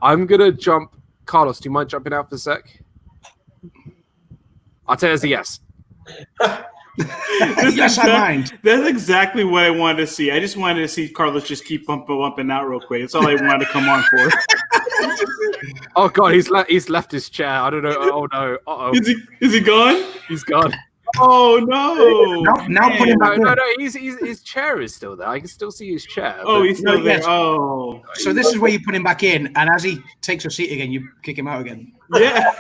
I'm gonna jump. Carlos, do you mind jumping out for a sec? I'll tell you as a yes. Yes, I mind. That's exactly what I wanted to see. I just wanted to see Carlos just keep bumping out real quick. That's all I wanted to come on for. Oh God, he's left his chair. I don't know. Oh no. Uh-oh. Is he gone? He's gone. Oh no! Now put him back. No. His chair is still there. I can still see his chair. Oh, he's still there. Oh. So this is where you put him back in, and as he takes a seat again, you kick him out again. Yeah.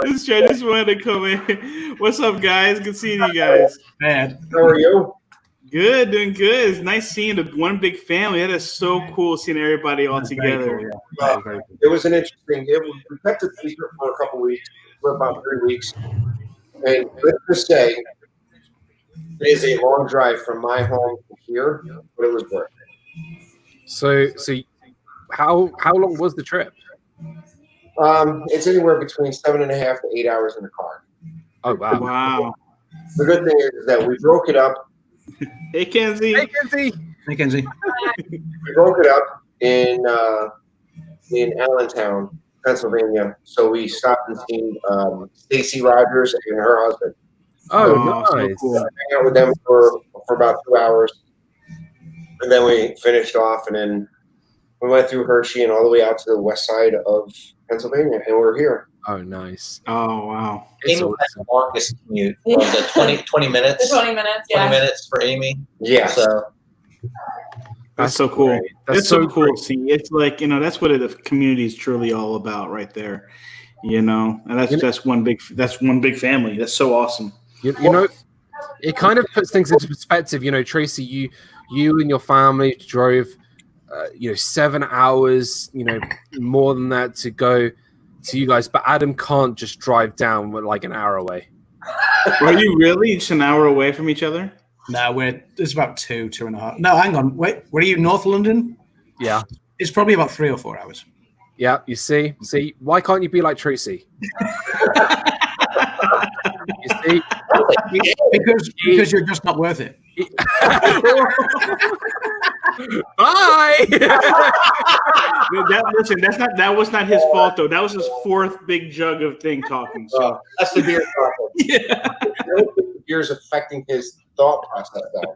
This chair just wanted to come in. What's up, guys? Good seeing you guys. Man, how are you? Good, doing good. It's nice seeing the one big family. That is so cool seeing everybody all together. Cool, it was an interesting. We kept it secret for a couple weeks, for about 3 weeks, and let's just say it is a long drive from my home to here, but it was worth it. So how long was the trip? It's anywhere between 7.5 to 8 hours in the car. Oh wow! Wow. The good thing is that we broke it up. Hey Kenzie. Hey Kenzie. We broke it up in Allentown, Pennsylvania. So we stopped and seen Stacy Rogers and her husband. Oh, nice. So cool. Hang out with them for about 2 hours, and then we finished off, and then we went through Hershey and all the way out to the west side of Pennsylvania, and we're here. Oh, nice. Oh, wow. Amy has the longest commute. Was it 20 minutes? 20 minutes, 20 yeah. minutes for Amy. Yeah. So That's so cool. great. That's It's so so cool great. to see. It's like, that's what the community is truly all about right there. And that's one big family. That's so awesome. You know, it kind of puts things into perspective. Tracy, you and your family drove 7 hours, more than that to go to you guys, but Adam can't just drive down like an hour away. Are you really just an hour away from each other? No, it's about 2.5. No, hang on. Wait, were you North London? Yeah. It's probably about 3 or 4 hours. Yeah, you see, why can't you be like Tracy? You see, because you're just not worth it. Bye. That was not his fault though. That was his fourth big jug of thing talking. So that's the beer problem. Yeah. Beer's affecting his thought process though.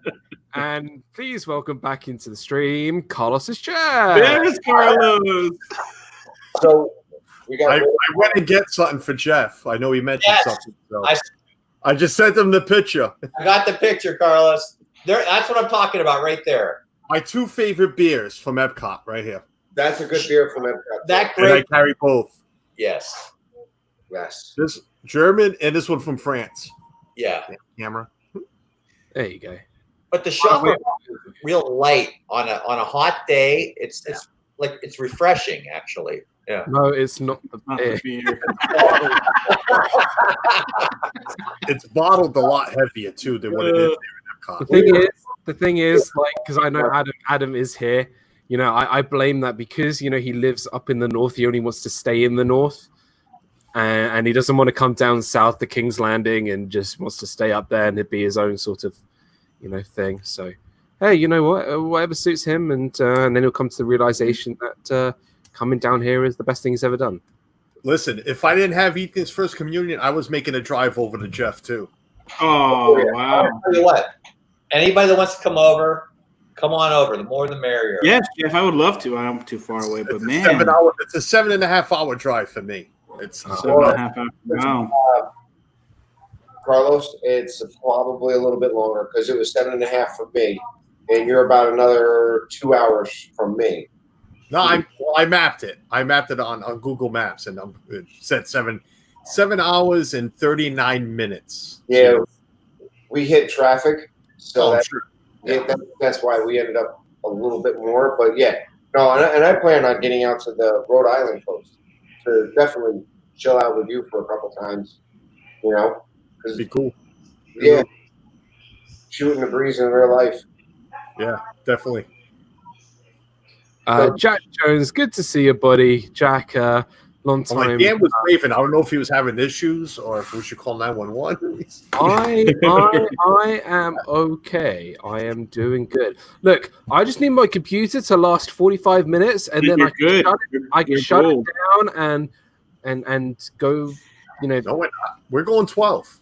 And please welcome back into the stream, Carlos's chair. There's Carlos. So we got. I went and get something for Jeff. I know he mentioned something. So I just sent him the picture. I got the picture, Carlos. That's what I'm talking about right there. My 2 favorite beers from Epcot right here. That's a good beer from Epcot. That And I great. carry both. Yes. Yes. This German and this one from France. Yeah. Camera. There you go. But the shop is real light on a hot day. It's refreshing actually. Yeah. No, it's not the beer. It's bottled a lot heavier too than what it is there in Epcot. The thing is, like, because I know Adam is here. I blame that because he lives up in the north. He only wants to stay in the north, and he doesn't want to come down south to King's Landing and just wants to stay up there and it'd be his own sort of, thing. So, hey, you know what? Whatever suits him, and then he'll come to the realization that coming down here is the best thing he's ever done. Listen, if I didn't have Ethan's first communion, I was making a drive over to Jeff too. Oh wow! I'll tell you what. Anybody that wants to come over, come on over. The more the merrier. Yes, Jeff, I would love to. I'm too far away, but man, it's a 7.5 hour drive for me. It's 7.5 hours. Wow. Carlos, it's probably a little bit longer because it was 7.5 for me, and you're about another 2 hours from me. No, I mapped it. I mapped it on Google Maps, and it said 7 hours and 39 minutes. Yeah, we hit traffic, so sure. That's why we ended up a little bit more. But yeah, no, and I plan on getting out to the Rhode Island coast to definitely chill out with you for a couple times. It'd be cool. Yeah, shooting the breeze in real life. Yeah, definitely. Jack Jones, good to see you, buddy. Jack, long time. My Dan was waving. I don't know if he was having issues or if we should call 911. I am okay. I am doing good. Look, I just need my computer to last 45 minutes, and then I can shut it down and go. No, we're not. We're going 12.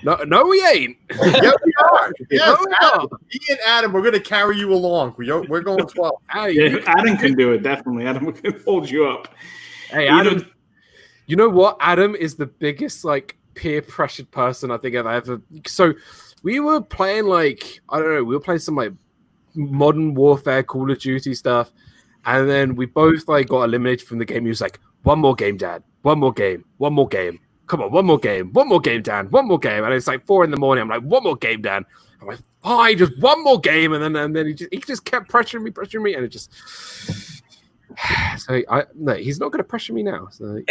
No, we ain't. Yeah, we are. Yes, No, we Adam, me and Adam, we're going to carry you along. We're going 12. Yeah, Adam can do it, definitely. Adam can hold you up. Hey, Adam, you know what? Adam is the biggest, peer pressured person I think I've ever. So we were playing, we were playing some, Modern Warfare, Call of Duty stuff. And then we both, got eliminated from the game. He was like, one more game, Dad. One more game. One more game. Come on, one more game, Dan, one more game. And it's 4 a.m. I'm like, one more game, Dan. I'm like, fine, just one more game. And then he just kept pressuring me, and it just. So no, he's not going to pressure me now. So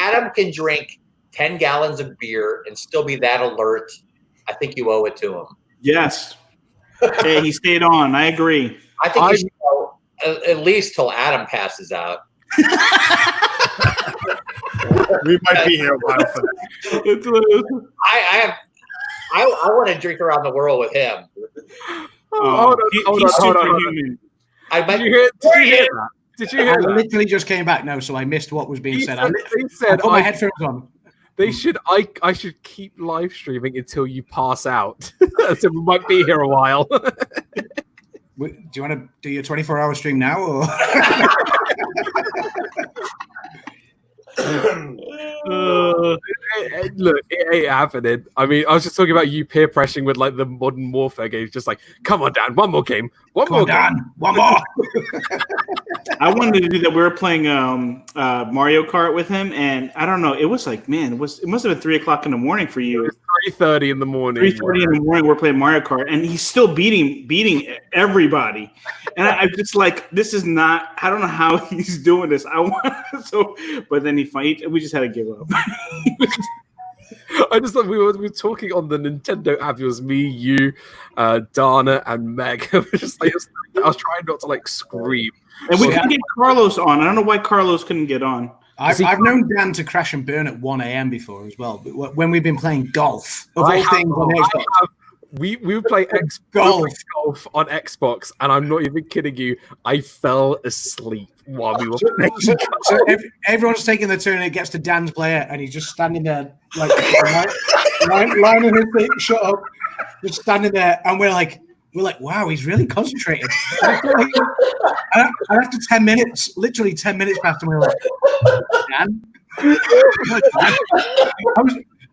Adam can drink 10 gallons of beer and still be that alert. I think you owe it to him. Yes. Hey, he stayed on. I agree. I think you should go at least till Adam passes out. We might be here a while for that. I want to drink around the world with him. Hold on. Did you hear that? Did you hear that? I literally just came back now, so I missed what was being said. I put my headphones on. I should keep live streaming until you pass out. So we might be here a while. Do you want to do your 24-hour stream now? Or? Look, it ain't happening. I mean, I was just talking about you peer pressuring with like the modern warfare games, just like, come on, Dan, one more game, one more game. One more. I wanted to do that. We were playing Mario Kart with him, and I don't know. It was like, man, it must have been 3 o'clock in the morning for you. It was 3:30 in the morning. 3:30 in the morning. We're playing Mario Kart, and he's still beating everybody. And I'm just like, this is not. I don't know how he's doing this. But then we just had to give up. I just thought we were talking on the Nintendo app. It was me, you, Dana, and Meg. I was trying not to like scream. And we couldn't get Carlos on. I don't know why Carlos couldn't get on. I've known Dan to crash and burn at 1 a.m. before as well. But when we've been playing golf, of all things on Xbox. We would play golf on Xbox, and I'm not even kidding you. I fell asleep while we were playing. So everyone's taking their turn, and it gets to Dan's player, and he's just standing there, like lining his feet, shut up, just standing there, and we're like, wow, he's really concentrated. And after 10 minutes, literally 10 minutes passed, and we were like, Dan?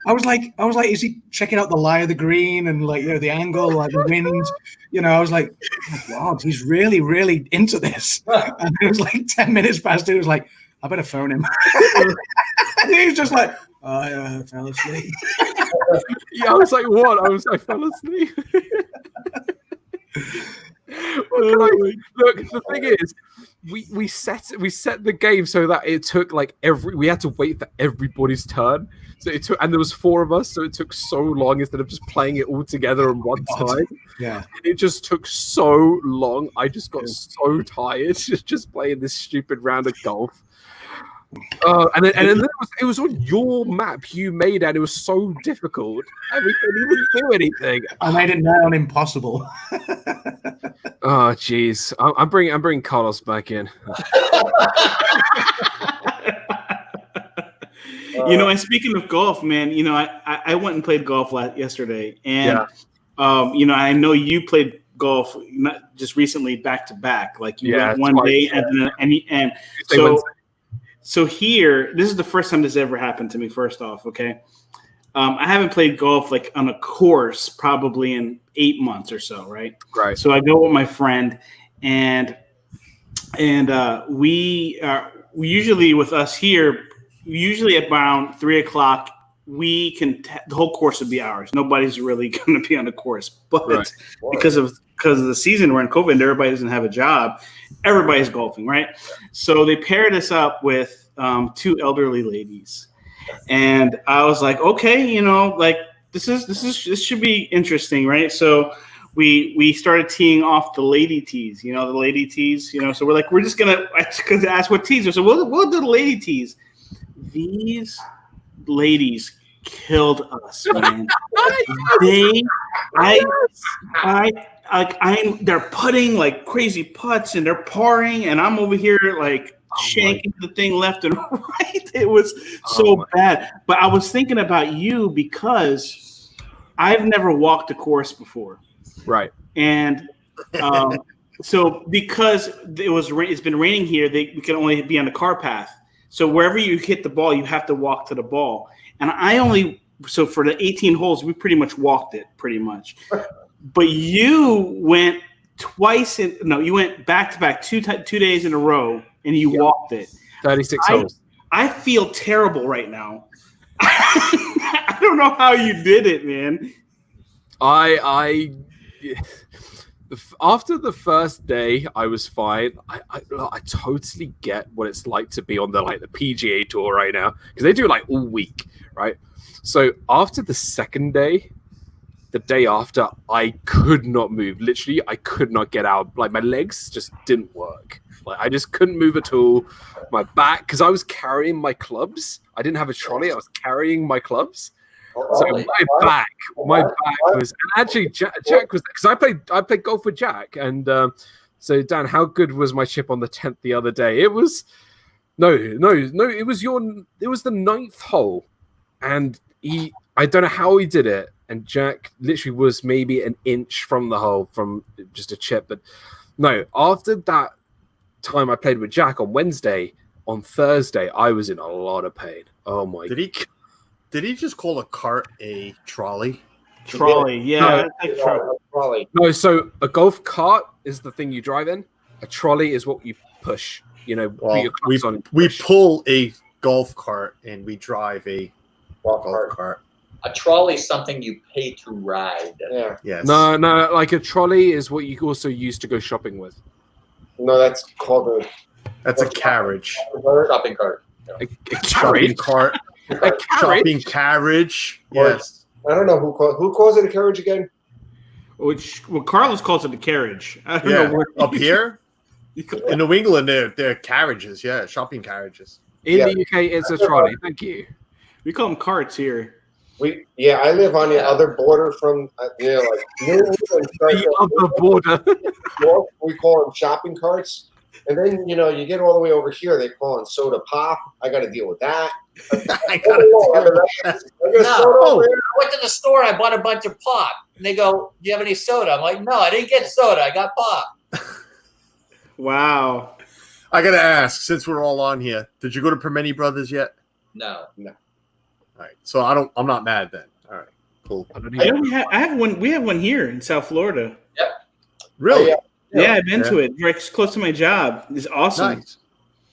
I was like, is he checking out the lie of the green and like, you know, the angle, like the wind? You know, I was like, oh, God, he's really, really into this. And it was like 10 minutes past it. It was like, I better phone him. And he was just like, oh, yeah, I fell asleep. Yeah, I was like, what? I fell asleep. Look, the thing is, we set the game so that it took like we had to wait for everybody's turn. So it took, and there was 4 of us, so it took so long instead of just playing it all together on one time. Yeah, it just took so long. I just got so tired just playing this stupid round of golf. And then it was on your map you made, and it was so difficult. And we couldn't even do anything. I made it now impossible. Oh, jeez. I'm bringing Carlos back in. You know, and speaking of golf, man, you know, I went and played golf yesterday, and you know, I know you played golf not just recently back to back, like you went one day and so here, this is the first time this ever happened to me. First off, okay, I haven't played golf like on a course probably in 8 months or so, right? Right. So I go with my friend, and we usually with us here. Usually at around 3 o'clock, we can the whole course would be ours. Nobody's really going to be on the course, but because of the season we're in COVID, and everybody doesn't have a job, everybody's golfing, right? So they paired us up with 2 elderly ladies, and I was like, okay, you know, like this should be interesting, right? So we started teeing off the lady tees, you know, the lady tees, you know. So we're like, we're just gonna ask what tees are. So we'll do the lady tees. These ladies killed us, man. They're putting like crazy putts, and they're parring, and I'm over here like shanking the thing left and right. It was so bad. But I was thinking about you because I've never walked a course before, right? And so because it's been raining here, we can only be on the car path. So wherever you hit the ball, you have to walk to the ball. And so for the 18 holes, we pretty much walked it pretty much. But you went you went back to back 2 days in a row, and you walked it. 36 holes. I feel terrible right now. I don't know how you did it, man. After the first day, I was fine. I totally get what it's like to be on the PGA Tour right now, because they do it like all week, right? So after the second day, the day after, I could not move. Literally, I could not get out. Like my legs just didn't work. Like I just couldn't move at all. My back, because I was carrying my clubs. I didn't have a trolley. I was carrying my clubs. So my back was, and actually Jack was, because I played golf with Jack, and so Dan, how good was my chip on the 10th the other day? It was no, it was the 9th hole, and I don't know how he did it, and Jack literally was maybe an inch from the hole from just a chip, but no, after that time I played with Jack on Wednesday, on Thursday I was in a lot of pain. Oh my! Did he just call a cart a trolley? Trolley, yeah. Trolley. No, so a golf cart is the thing you drive in. A trolley is what you push. You know, put Well, your clubs on. we pull a golf cart and we drive a golf cart. A trolley is something you pay to ride. Yeah. Yes. No, like a trolley is what you also use to go shopping with. No, that's called That's a carriage. Shopping cart. A Shopping carriage. cart. A carriage. Shopping carriage. Yes. I don't know who calls it a carriage again. Well, Carlos calls it a carriage. I don't Yeah. know where Up here in New England, they're carriages. Yeah, shopping carriages. In the UK, it's a trolley. Thank you. We call them carts here. I live on the other border from New England. The other border. We call them shopping carts. And then, you get all the way over here, they call them soda pop. I got to deal with that. No, I went to the store and I bought a bunch of pop. And they go, "Do you have any soda?" I'm like, "No, I didn't get soda. I got pop." Wow. I gotta ask, since we're all on here, did you go to Permany Brothers yet? No. No. All right. So I'm not mad then. All right. Cool. I have one. We have one here in South Florida. Yep. Really? Yeah, I've been to it. Right close to my job. It's awesome. Nice.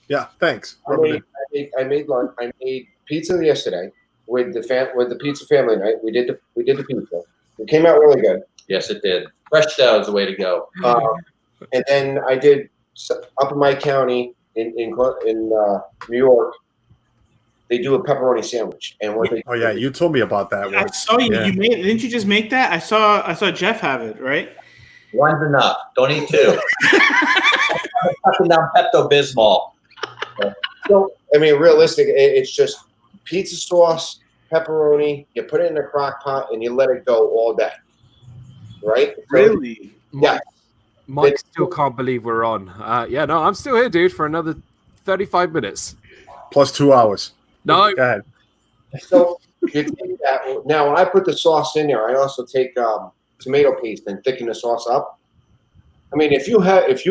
Yeah. Thanks. I made lunch. I made pizza yesterday with the pizza family night. We did the pizza. It came out really good. Yes, it did. Fresh dough is the way to go. And then I did up in my county in New York. They do a pepperoni sandwich, and you told me about that. I saw you. Yeah. You made. Didn't you just make that? I saw Jeff have it. Right. One's enough. Don't eat two. Fucking down Pepto-Bismol. So, I mean, realistic, it's just pizza sauce, pepperoni. You put it in a crock pot and you let it go all day. Right? Really? Yeah. Mike still can't believe we're on. No, I'm still here, dude, for another 35 minutes. Plus 2 hours. No. Go ahead. So you take that. Now, when I put the sauce in there, I also take tomato paste and thicken the sauce up. I mean, if you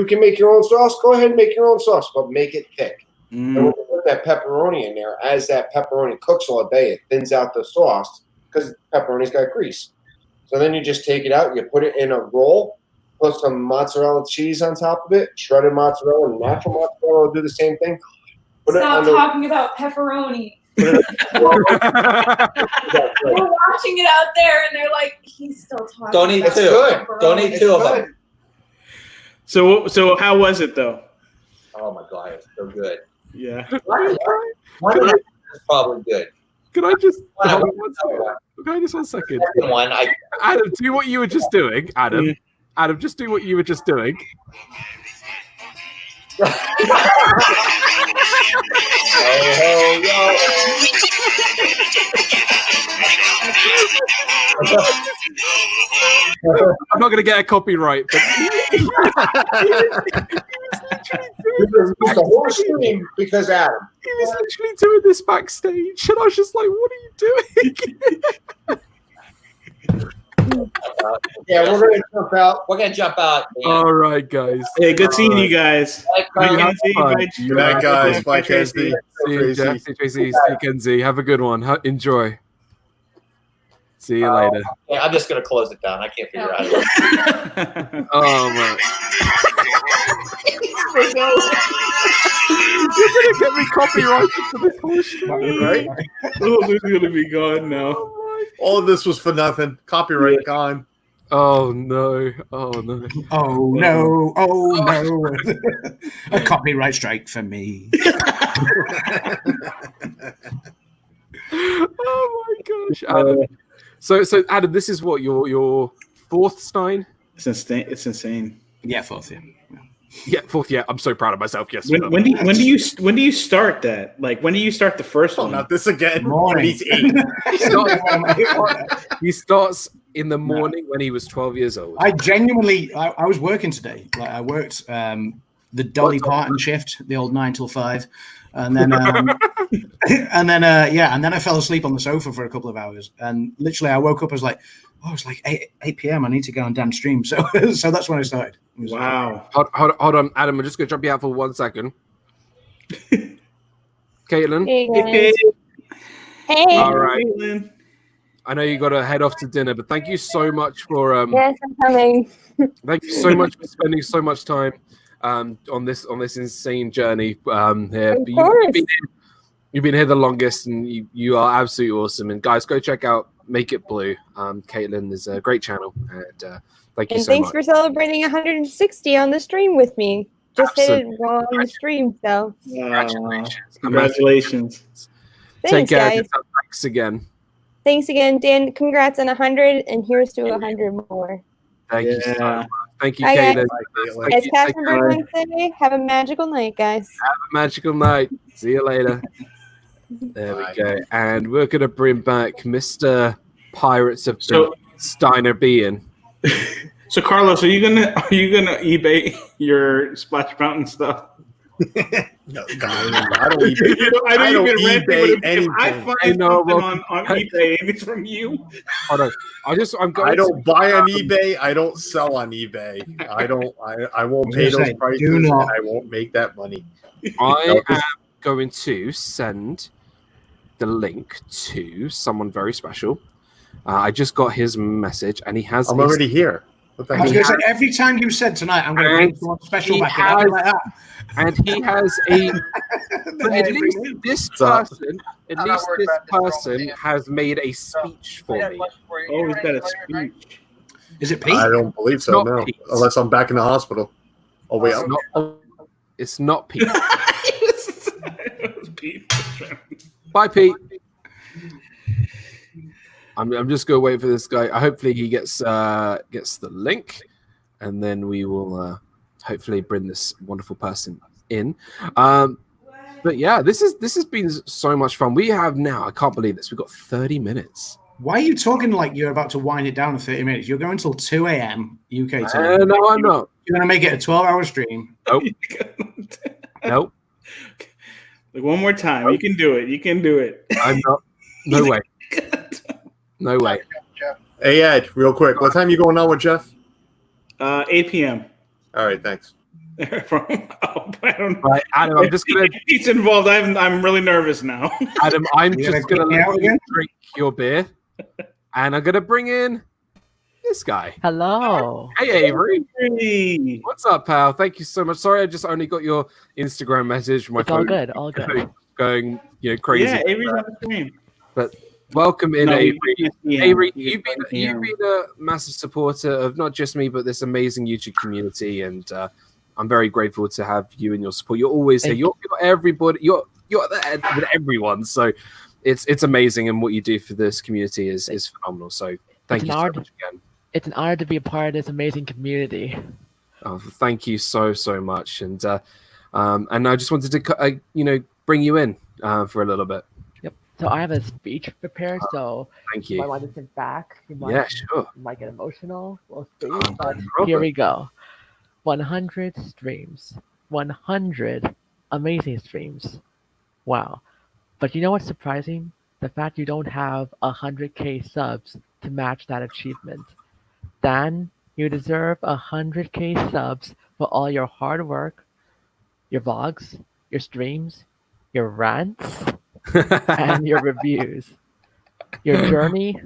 can make your own sauce, go ahead and make your own sauce, but make it thick. And when you put that pepperoni in there, as that pepperoni cooks all day, it thins out the sauce because pepperoni's got grease. So then you just take it out, you put it in a roll, put some mozzarella cheese on top of it, shredded mozzarella and natural mozzarella will do the same thing. Stop talking about pepperoni. We're watching it out there, and they're like, "He's still talking." Don't eat two. Don't eat two of them. So how was it though? Oh my god, it's so good. Yeah. One is probably good. Can I just One one second? One, Adam, do what you were just doing. Adam, just do what you were just doing. I'm not going to get a copyright, but the whole stream because Adam. He was literally doing this backstage, and I was just like, "What are you doing?" Yeah, we're gonna jump out. We're gonna jump out. Man. All right, guys. Hey, good seeing you guys. Bye, Good night, guys. Bye, Kenzie. See you, Jeff. See you, Tracy. See you, Kenzie. Have a good one. Enjoy. See you later. Yeah, I'm just gonna close it down. I can't figure out. Oh man. You're gonna get me copyrighted for this whole stream, right? Oh, this is gonna be gone now. All of this was for nothing. Copyright gone. Oh no! Oh no! Oh no! Oh no! A copyright strike for me. Oh my gosh, Adam. So Adam, this is what your fourth Stein? It's insane. Yeah, fourth. Yeah, fourth. Yeah, I'm so proud of myself. Yes. When do you start that? Like, when do you start the first one? Not this again. Morning. He's 8. He starts in the morning when he was 12 years old. I genuinely, I was working today. Like, I worked the Dolly Parton shift, the old 9 till 5, and then and then I fell asleep on the sofa for a couple of hours. And literally, I woke up. I was like, oh, it's like 8 p.m. I need to go on damn stream. So that's when I started. Wow. Hold on, Adam. I'm just gonna drop you out for 1 second. Caitlin. Hey, guys. Hey. All right. I know you got to head off to dinner, but thank you so much for. Yes, I'm coming. Thank you so much for spending so much time on this insane journey here. Of course. You've been here the longest, and you are absolutely awesome. And guys, go check out Make It Blue. Caitlin is a great channel, and thank you And so thanks much. for celebrating 160 on the stream with me. Just hit it while on the stream, so. Congratulations. Take Thanks, care. guys. Thanks again. Thanks again, Dan. Congrats on 100, and here's to 100 more. Thank you so much. Thank you, Bye, guys. Caitlin. As Catherine Bird once said, have a magical night, guys. Have a magical night. See you later. There we go. And we're going to bring back Mr. Pirates of Steiner Bean. So Carlos, are you gonna eBay your Splash Mountain stuff? No, God, I don't eBay. I don't even eBay rent it, but anything. if I find something on eBay and it's from you, Hold on. I don't buy on eBay. I don't sell on eBay. I won't pay those prices, and I won't make that money. I am going to send the link to someone very special. I just got his message, and he has. I'm already here. I was going to say, every time you said tonight, I'm going to bring someone special back in. I'll be like that. And he has a. But at least this person, has made a speech for me. Oh, he's got a speech. Is it Pete? I don't believe so. Not No, Pete. unless I'm back in the hospital. Oh wait, It's not Pete. Bye, Pete. I'm just gonna wait for this guy. Hopefully he gets the link, and then we will hopefully bring this wonderful person in. But yeah, this has been so much fun. We have now, I can't believe this, we've got 30 minutes. Why are you talking like you're about to wind it down in 30 minutes? You're going until 2 a.m. UK time. No, I'm not. You're going to make it a 12-hour stream. Nope. Nope. Like one more time. You can do it. You can do it. I'm not. No way. No way. Hey Ed, real quick, what time you going on with Jeff? 8 p.m. All right, thanks. I don't. Right, Adam, I'm just gonna. He's involved. I'm really nervous now. Adam, I'm just gonna let you drink your beer, and I'm gonna bring in this guy. Hello. Hey Avery. What's up, pal? Thank you so much. Sorry, I just only got your Instagram message. My It's all phone good. All good. Going, crazy. Yeah, Avery's on the stream. But welcome in, No, Avery. you can't see him. Avery, You you've been a massive supporter of not just me, but this amazing YouTube community, and I'm very grateful to have you and your support. You're always here. You're everybody. You're there with everyone. So it's amazing, and what you do for this community is phenomenal. So thank you so much again. It's an honor to be a part of this amazing community. Oh, thank you so much, and I just wanted to bring you in for a little bit. Yep. So I have a speech prepared. So thank you you. might want to sit back. You might, Yeah, sure. You might get emotional. We'll see. No But problem. here we go. 100 streams. 100 amazing streams. Wow. But you know what's surprising? The fact you don't have 100K subs to match that achievement. Dan, you deserve 100K subs for all your hard work, your vlogs, your streams, your rants, and your reviews. Your journey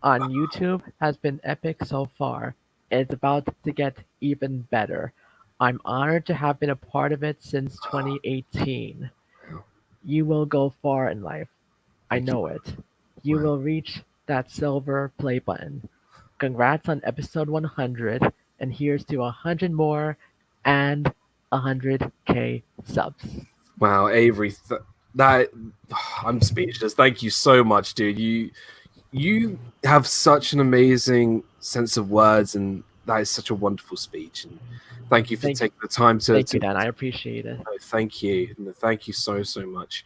on YouTube has been epic so far. It's about to get even better. I'm honored to have been a part of it since 2018. You will go far in life. I know it. You will reach that silver play button. Congrats on episode 100, and here's to 100 more and 100K subs. Wow, Avery, I'm speechless. Thank you so much, dude. You have such an amazing sense of words, and that is such a wonderful speech. And thank you for taking the time to. Thank you, Dan. I appreciate it. Thank you. Thank you so much.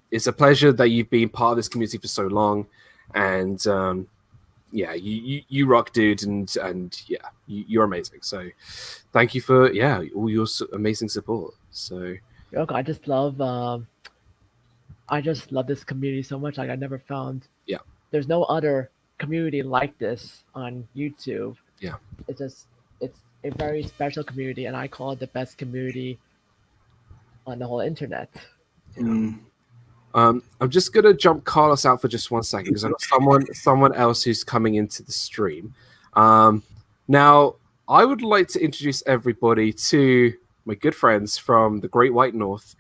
It's a pleasure that you've been part of this community for so long, and yeah, you rock, dude, and yeah, you're amazing. So thank you for all your amazing support. So Look, I just love this community so much. Like I never found there's no other community like this on YouTube. Yeah. It's a very special community, and I call it the best community on the whole internet. I'm just gonna jump Carlos out for just 1 second because I've got someone else who's coming into the stream. Now I would like to introduce everybody to my good friends from the Great White North.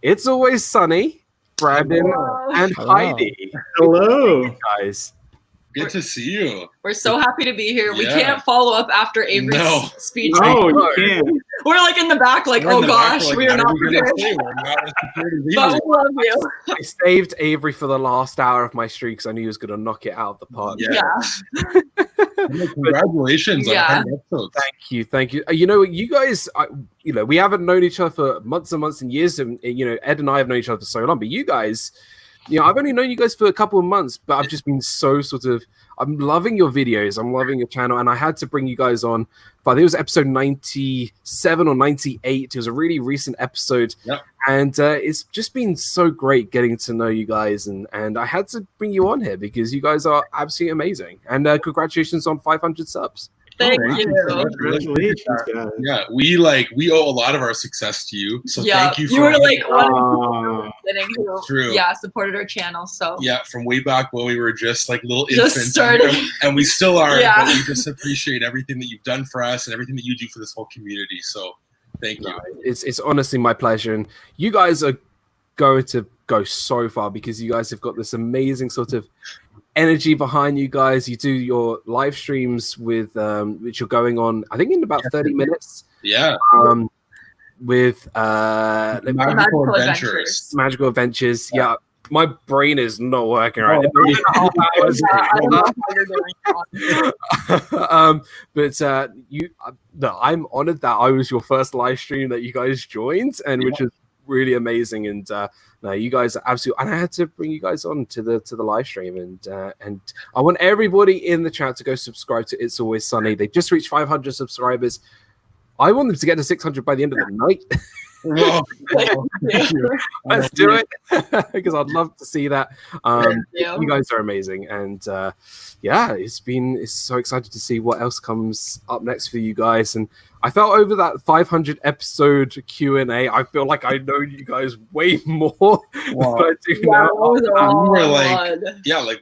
It's Always Sunny, Brandon and Heidi. Hello, guys. Good to see you. We're so happy to be here. We Yeah. can't follow up after Avery's speech. No, you can't. We're like in the back, like, We're in oh the back, gosh, like, we are what not are we gonna prepared. say? We're not as prepared as But Avery. we love you. I saved Avery for the last hour of my stream because I knew he was going to knock it out of the park. Congratulations on 100 episodes. Thank you. You know, you guys, we haven't known each other for months and months and years, and Ed and I have known each other for so long. But you guys, I've only known you guys for a couple of months, but I've just been so I'm loving your videos. I'm loving your channel, and I had to bring you guys on. But I think it was episode 97 or 98. It was a really recent episode, and it's just been so great getting to know you guys. And I had to bring you on here because you guys are absolutely amazing. And congratulations on 500 subs. Thank you. Congratulations, guys. Yeah, we owe a lot of our success to you. So thank you. You were like one Oh, of the who, true. supported our channel. So Yeah, from way back when we were just like little Just infants, started. and we still are. Yeah. But we just appreciate everything that you've done for us and everything that you do for this whole community. So thank you. It's honestly my pleasure, and you guys are going to go so far because you guys have got this amazing sort of energy behind you guys. You do your live streams with which you're going on, I think, in about 30 minutes. Yeah. With Magical Adventures. Magical Adventures. Yeah. My brain is not working right now. But I'm honored that I was your first live stream that you guys joined, and which is really amazing. And no, you guys are absolutely, and I had to bring you guys on to the live stream, and I want everybody in the chat to go subscribe to It's Always Sunny. They just reached 500 subscribers. I want them to get to 600 by the end of the night. Let's do it because I'd love to see that. You guys are amazing, and it's so excited to see what else comes up next for you guys. And I felt over that 500 episode Q&A, I feel like I know you guys way more than I do now. We were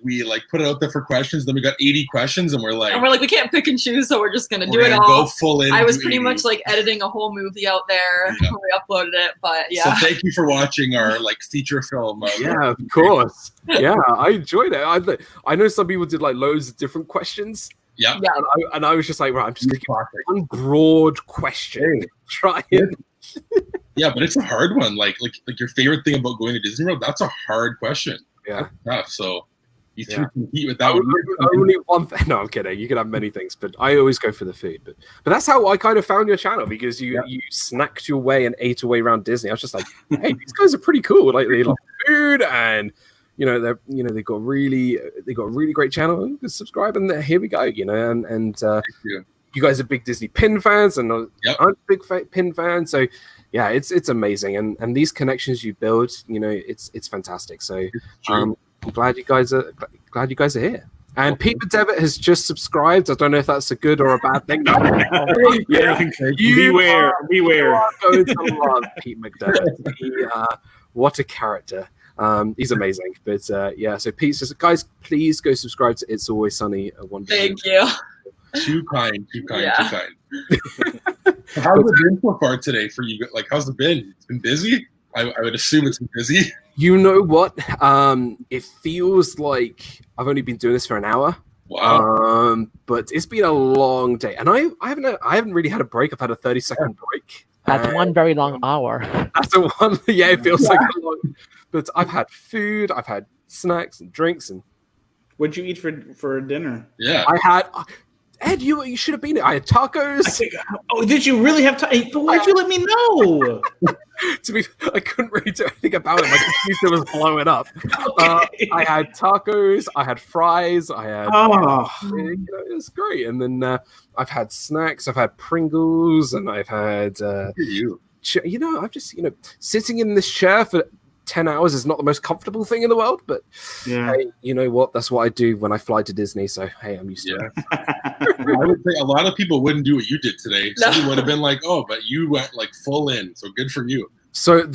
we put it out there for questions, then we got 80 questions, and we're like, we can't pick and choose, so we're just gonna do we're it gonna all. go full in. I was do pretty 80. much like editing a whole movie out there when we uploaded it, but So thank you for watching our feature film. Yeah, of course. Yeah, I enjoyed it. I know some people did like loads of different questions. Yeah. And I was just like, right, I'm just going to give one broad question. Try it. Yeah, but it's a hard one. Like your favorite thing about going to Disney World, that's a hard question. Yeah. So you can compete with that one. Only one thing. No, I'm kidding. You can have many things, but I always go for the food. But that's how I kind of found your channel, because you snacked your way and ate away around Disney. I was just like, hey, these guys are pretty cool. Like, they love food, and they've got a really great channel. Subscribe, and here we go. And you guys are big Disney pin fans, and I'm a big pin fan. So yeah, it's amazing, and these connections you build, it's fantastic. So I'm glad you guys are here. And Peter Devitt has just subscribed. I don't know if that's a good or a bad thing. Beware. You are going to love Pete McDevitt. What a character. He's amazing. But so Pete says, guys, please go subscribe to It's Always Sunny. Thank you. Too kind. How's it been so far today for you? Like, how's it been? It's been busy? I would assume it's been busy. You know what? It feels like I've only been doing this for an hour. Wow. But it's been a long day, and I haven't really had a break. I've had a 30-second break. That's one very long hour. That's a one. Yeah, it feels like a long. But I've had food. I've had snacks and drinks. And what'd you eat for dinner? Yeah, I had. Ed, you should have been there. I had tacos. Did you really have tacos? But why'd you let me know? I couldn't really do anything about it. My computer was blowing up. I had tacos. I had fries. I had. It was great. And then I've had snacks. I've had Pringles, and I've had. I've just sitting in this chair for 10 hours is not the most comfortable thing in the world, but hey, you know what? That's what I do when I fly to Disney. So hey, I'm used to it. I would say a lot of people wouldn't do what you did today. Some would have been like, "Oh, but you went like full in." So good for you. So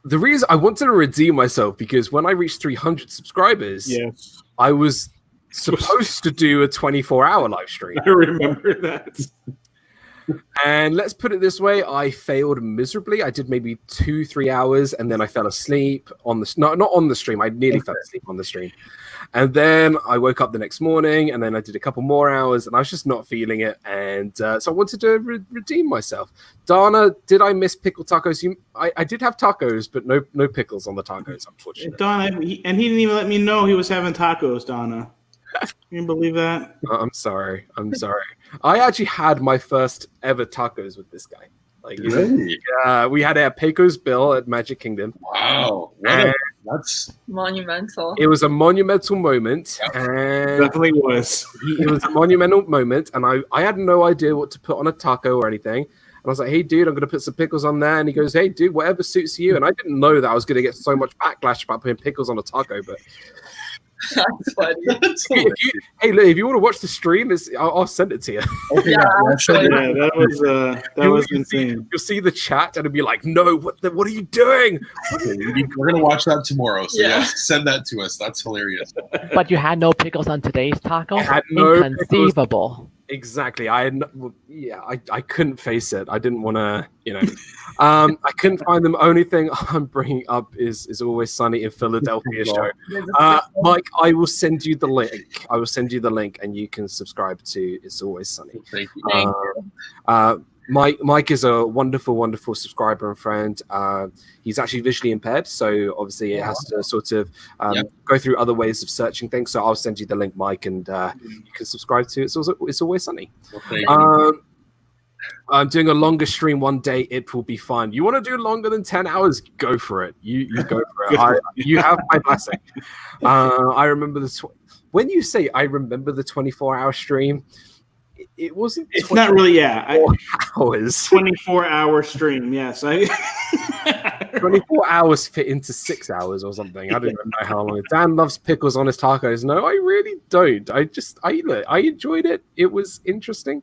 the reason I wanted to redeem myself because when I reached 300 subscribers, yes, I was supposed to do a 24-hour live stream. I remember that. And let's put it this way, I failed miserably. I did maybe 2-3 hours, and then I fell asleep on the not on the stream. I nearly fell asleep on the stream, and then I woke up the next morning, and then I did a couple more hours, and I was just not feeling it. And so I wanted to redeem myself. Dana, did I miss pickle tacos? I did have tacos, but no pickles on the tacos, unfortunately. Donna, he didn't even let me know he was having tacos. Donna, can you believe that? I'm sorry. I actually had my first ever tacos with this guy. Like, Really? we had a Pecos Bill at Magic Kingdom. Wow, that's Monumental. It was a monumental moment, and Definitely was. it was a monumental moment, and I had no idea what to put on a taco or anything. And I was like, "Hey, dude, I'm gonna put some pickles on there." And he goes, "Hey, dude, whatever suits you." And I didn't know that I was gonna get so much backlash about putting pickles on a taco, but. That's funny. Hey, look, if you want to watch the stream, I'll send it to you. okay. Yeah, that was insane. You'll see the chat and it'll be like, "No, what are you doing?" Okay, we're gonna watch that tomorrow. So Yeah. yes, send that to us. That's hilarious. But you had no pickles on today's taco? I had no Inconceivable. Exactly. I couldn't face it. I didn't want to, I couldn't find them. Only thing I'm bringing up is Always Sunny in Philadelphia show. Mike, I will send you the link. And you can subscribe to It's Always Sunny. Thank you. Mike is a wonderful subscriber and friend. He's actually visually impaired, so obviously it has to sort of go through other ways of searching things. So I'll send you the link, Mike, and you can subscribe to it. It's Always Sunny. I'm doing a longer stream one day. It will be fun. You want to do longer than 10 hours? Go for it. You go for it. You have my blessing. I remember when you say I remember the 24-hour stream. It wasn't. It's not really. Hours. 24-hour stream. Yes, 24 hours fit into 6 hours or something. I don't even know how long. Dan loves pickles on his tacos. No, I really don't. I enjoyed it. It was interesting.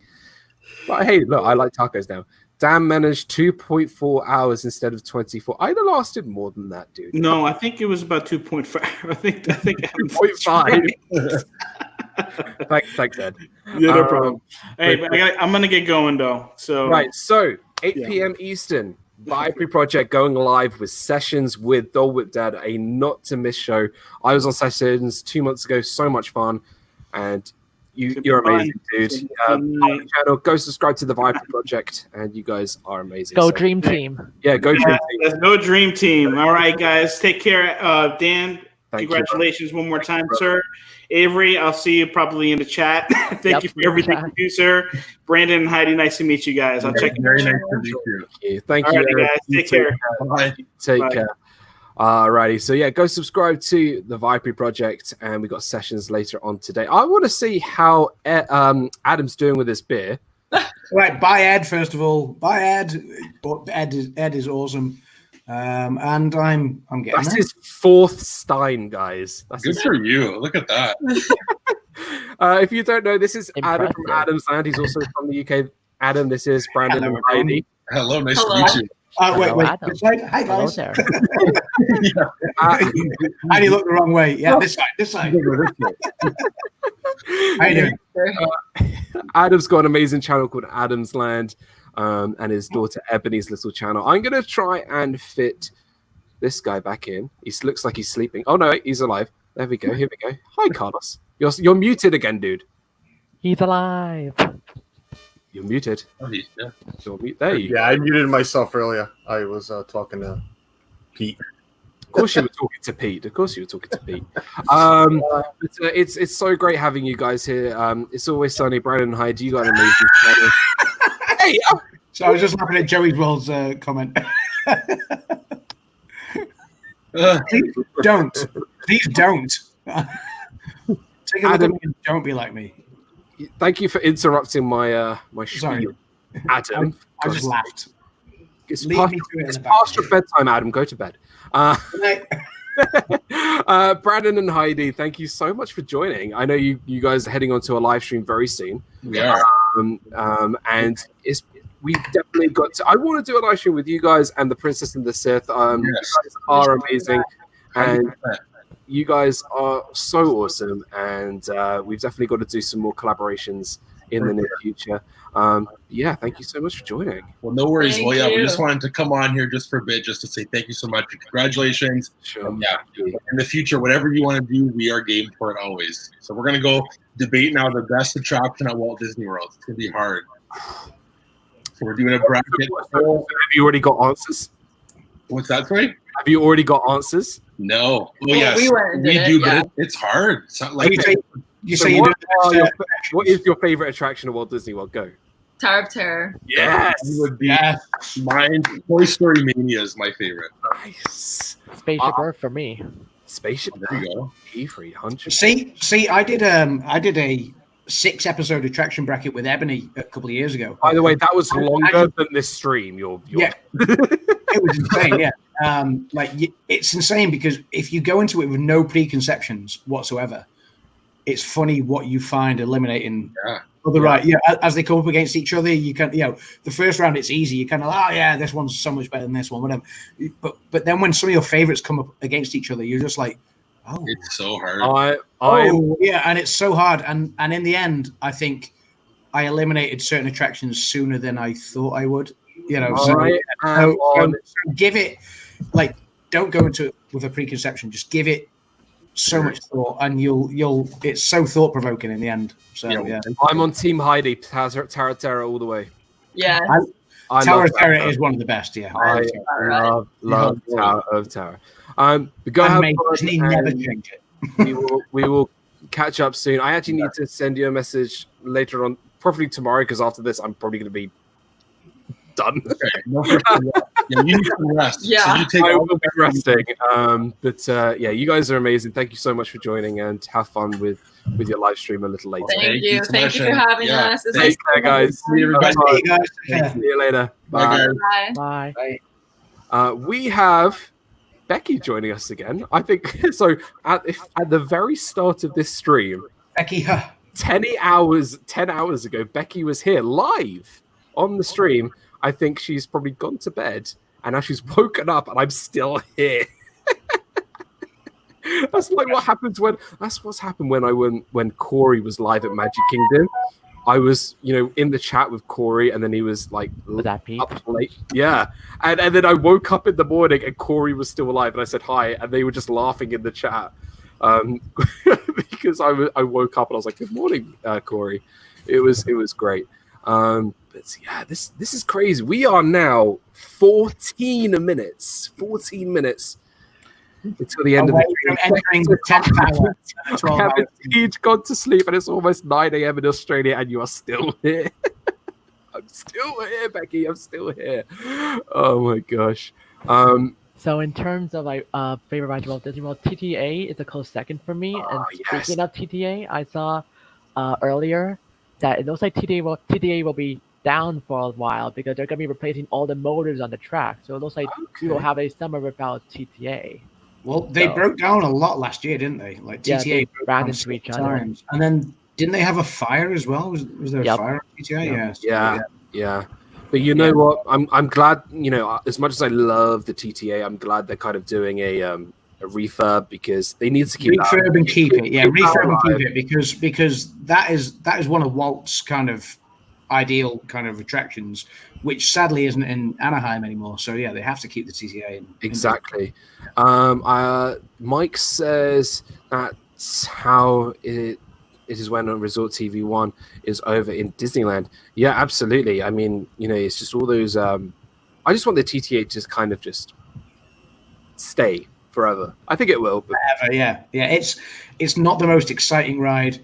But hey, look, I like tacos now. Dan managed 2.4 hours instead of 24. I'd have lasted more than that, dude. No, I think it was about 2.5. I think 2.5. Thanks, Ed. Yeah, no problem. Hey, I'm gonna get going though. So right, so 8 p.m. Eastern, Viapree Project going live with sessions with Dole Whip Dad, a not to miss show. I was on sessions 2 months ago, so much fun, and you're amazing, dude. Channel, go subscribe to the Viapree Project, and you guys are amazing. Go Dream Team. Yeah, go Dream Team. Let's go Dream Team. All right, guys, take care. Dan, congratulations one more time, sir. Avery, I'll see you probably in the chat. Thank you for everything you do, sir. Brandon and Heidi, nice to meet you guys. I'll check you. Very nice to meet you. Thank All you. right, guys. Take care. Bye. Take care. Alrighty, so yeah, go subscribe to the Viapree Project, and we got sessions later on today. I want to see how Adam's doing with his beer. Right, buy Ed first of all. Buy Ed. Ed is awesome. And I'm getting that's his 4th Stein, guys. That's good for you. Look at that. If you don't know, this is Adam from Adam's Land. He's also from the UK. Adam, this is Brandon and Heidi. Hello, nice to meet you. Wait. Hi, guys. Heidi looked the wrong way. Yeah, this side. How you doing? Adam's got an amazing channel called Adam's Land. And his daughter Ebony's little channel. I'm gonna try and fit this guy back in. He looks like he's sleeping. Oh no, he's alive. There we go. Here we go. Hi, Carlos. You're muted again, dude. He's alive. You're muted. Yeah. You're mute. There you go. Yeah, I muted myself earlier. I was talking to Pete. Of course you were talking to Pete. But, it's so great having you guys here. It's Always Sunny. Brandon and Hyde, you got an amazing channel. Hey, so I was just looking at Joey World's comment. Please don't. Take a look at me and don't be like me. Thank you for interrupting my spiel, Adam. I just laughed. It's past your bedtime, Adam. Go to bed. Brandon and Heidi, thank you so much for joining. I know you guys are heading on to a live stream very soon. We are. And we've definitely got to. I want to do a live stream with you guys and the Princess and the Sith. You guys are amazing, and you guys are so awesome. And we've definitely got to do some more collaborations in the near future. Yeah, thank you so much for joining. Well, no worries. Thank Well, yeah, we you. just wanted to come on here just for a bit, just to say thank you so much. Congratulations. Sure. Yeah, in the future, whatever you want to do, we are game for it always. So we're gonna go debate now the best attraction at Walt Disney World. It's gonna be hard. So we're doing a bracket. Have you already got answers? What's that, sorry? Have you already got answers? No. Well, yes, we went and we did do, it, but yeah. it's hard. It's not like what is your favorite attraction at Walt Disney World? Go. Tower of Terror. Yes. Would be mine. Toy Story Mania is my favorite. Nice. Spaceship Earth for me. Spaceship. There you go. E300. See, I did a 6-episode attraction bracket with Ebony a couple of years ago. By the way, that was longer than this stream. Yeah, it was insane. Yeah, it's insane because if you go into it with no preconceptions whatsoever, it's funny what you find eliminating. As they come up against each other, you can, the first round it's easy. You kind of, this one's so much better than this one, whatever. But then when some of your favorites come up against each other, you're just like, oh, it's so hard. And it's so hard. And in the end, I think I eliminated certain attractions sooner than I thought I would. So give it, don't go into it with a preconception. Just give it so much thought, and you'll. It's so thought provoking in the end. So yeah. I'm on Team Heidi. Tara Terra all the way. Yeah. Tower of Terror is one of the best. Yeah, I love Tower of Terror. But go ahead. Disney never change it. we will catch up soon. I actually need to send you a message later on, probably tomorrow, because after this, I'm probably going to be done. You need some rest. Yeah, So I will be resting. You guys are amazing. Thank you so much for joining, and have fun with your live stream a little later. Thank you. Thank you for having us. Take care, guys. See you, everybody. See you later. Bye. Bye. We have Becky joining us again. I think so. At the very start of this stream, Becky, 10 hours ago, Becky was here live on the stream. I think she's probably gone to bed, and now she's woken up, and I'm still here. That's like what happens that's what's happened when Corey was live at Magic Kingdom. I was, in the chat with Corey, and then he was like up late. Yeah. And then I woke up in the morning and Corey was still alive, and I said hi, and they were just laughing in the chat. Because I woke up and I was like, "Good morning, Corey." It was great. But yeah, this is crazy. We are now 14 minutes until the end of the entering the 10th hour. I haven't each gone to sleep, and it's almost 9 a.m. in Australia, and you are still here. I'm still here, Becky. I'm still here. Oh my gosh. So in terms of favorite ride to Walt Disney World, TTA is a close second for me. And speaking of TTA, I saw earlier that it looks like TTA will be down for a while because they're going to be replacing all the motors on the track. So it looks like we will have a summer without TTA. Well, they broke down a lot last year, didn't they? Like TTA ran into each other. And then didn't they have a fire as well? Was there a fire on TTA? Yeah. But you know what? I'm glad. As much as I love the TTA, I'm glad they're kind of doing a refurb because they need to keep refurb and keep it. Yeah, refurb and keep it because that is one of Walt's kind of ideal kind of attractions, which sadly isn't in Anaheim anymore. So yeah, they have to keep the TTA. Exactly. Mike says that's how it is when Resort TV 1 is over in Disneyland. Yeah, absolutely. I mean, it's just all those. I just want the TTA to kind of just stay forever. I think it will. But... Forever, yeah. It's not the most exciting ride,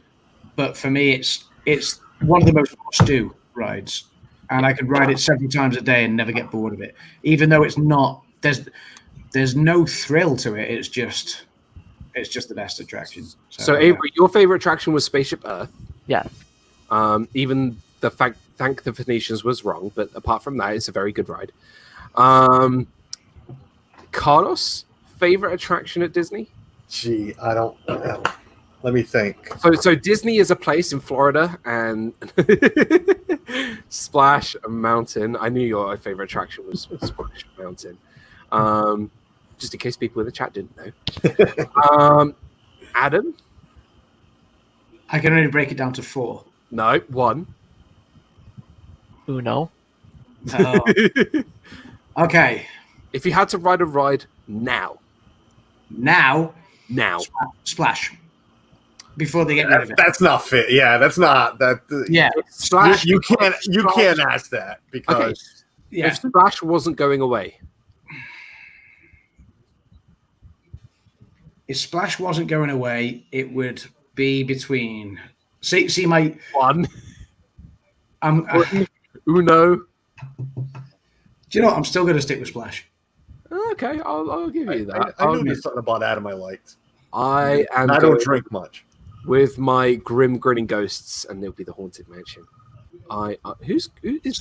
but for me, it's one of the most must-do rides, and I could ride it several times a day and never get bored of it. Even though it's not, there's no thrill to it. It's just the best attraction. So Avery, your favorite attraction was Spaceship Earth. Yes. Even the fact Thank the Phoenicians was wrong, but apart from that, it's a very good ride. Carlos, favorite attraction at Disney? Gee, I don't know. Let me think. So Disney is a place in Florida, and Splash Mountain. I knew your favorite attraction was Splash Mountain. Just in case people in the chat didn't know. Adam? I can only break it down to 4. No, 1. Uno. Oh. Okay. If you had to ride a ride now. Now. Splash. Before they get rid of it. That's not fit. Yeah, that's not that. Yeah, Splash. You can't ask that because if Splash wasn't going away. If Splash wasn't going away, it would be between. See my 1. Do Uno. you know what? I'm still going to stick with Splash. Okay, I'll give you that. I knew there's something about Adam I liked. I don't drink much. With my grim grinning ghosts, and it'll be the Haunted Mansion. Who is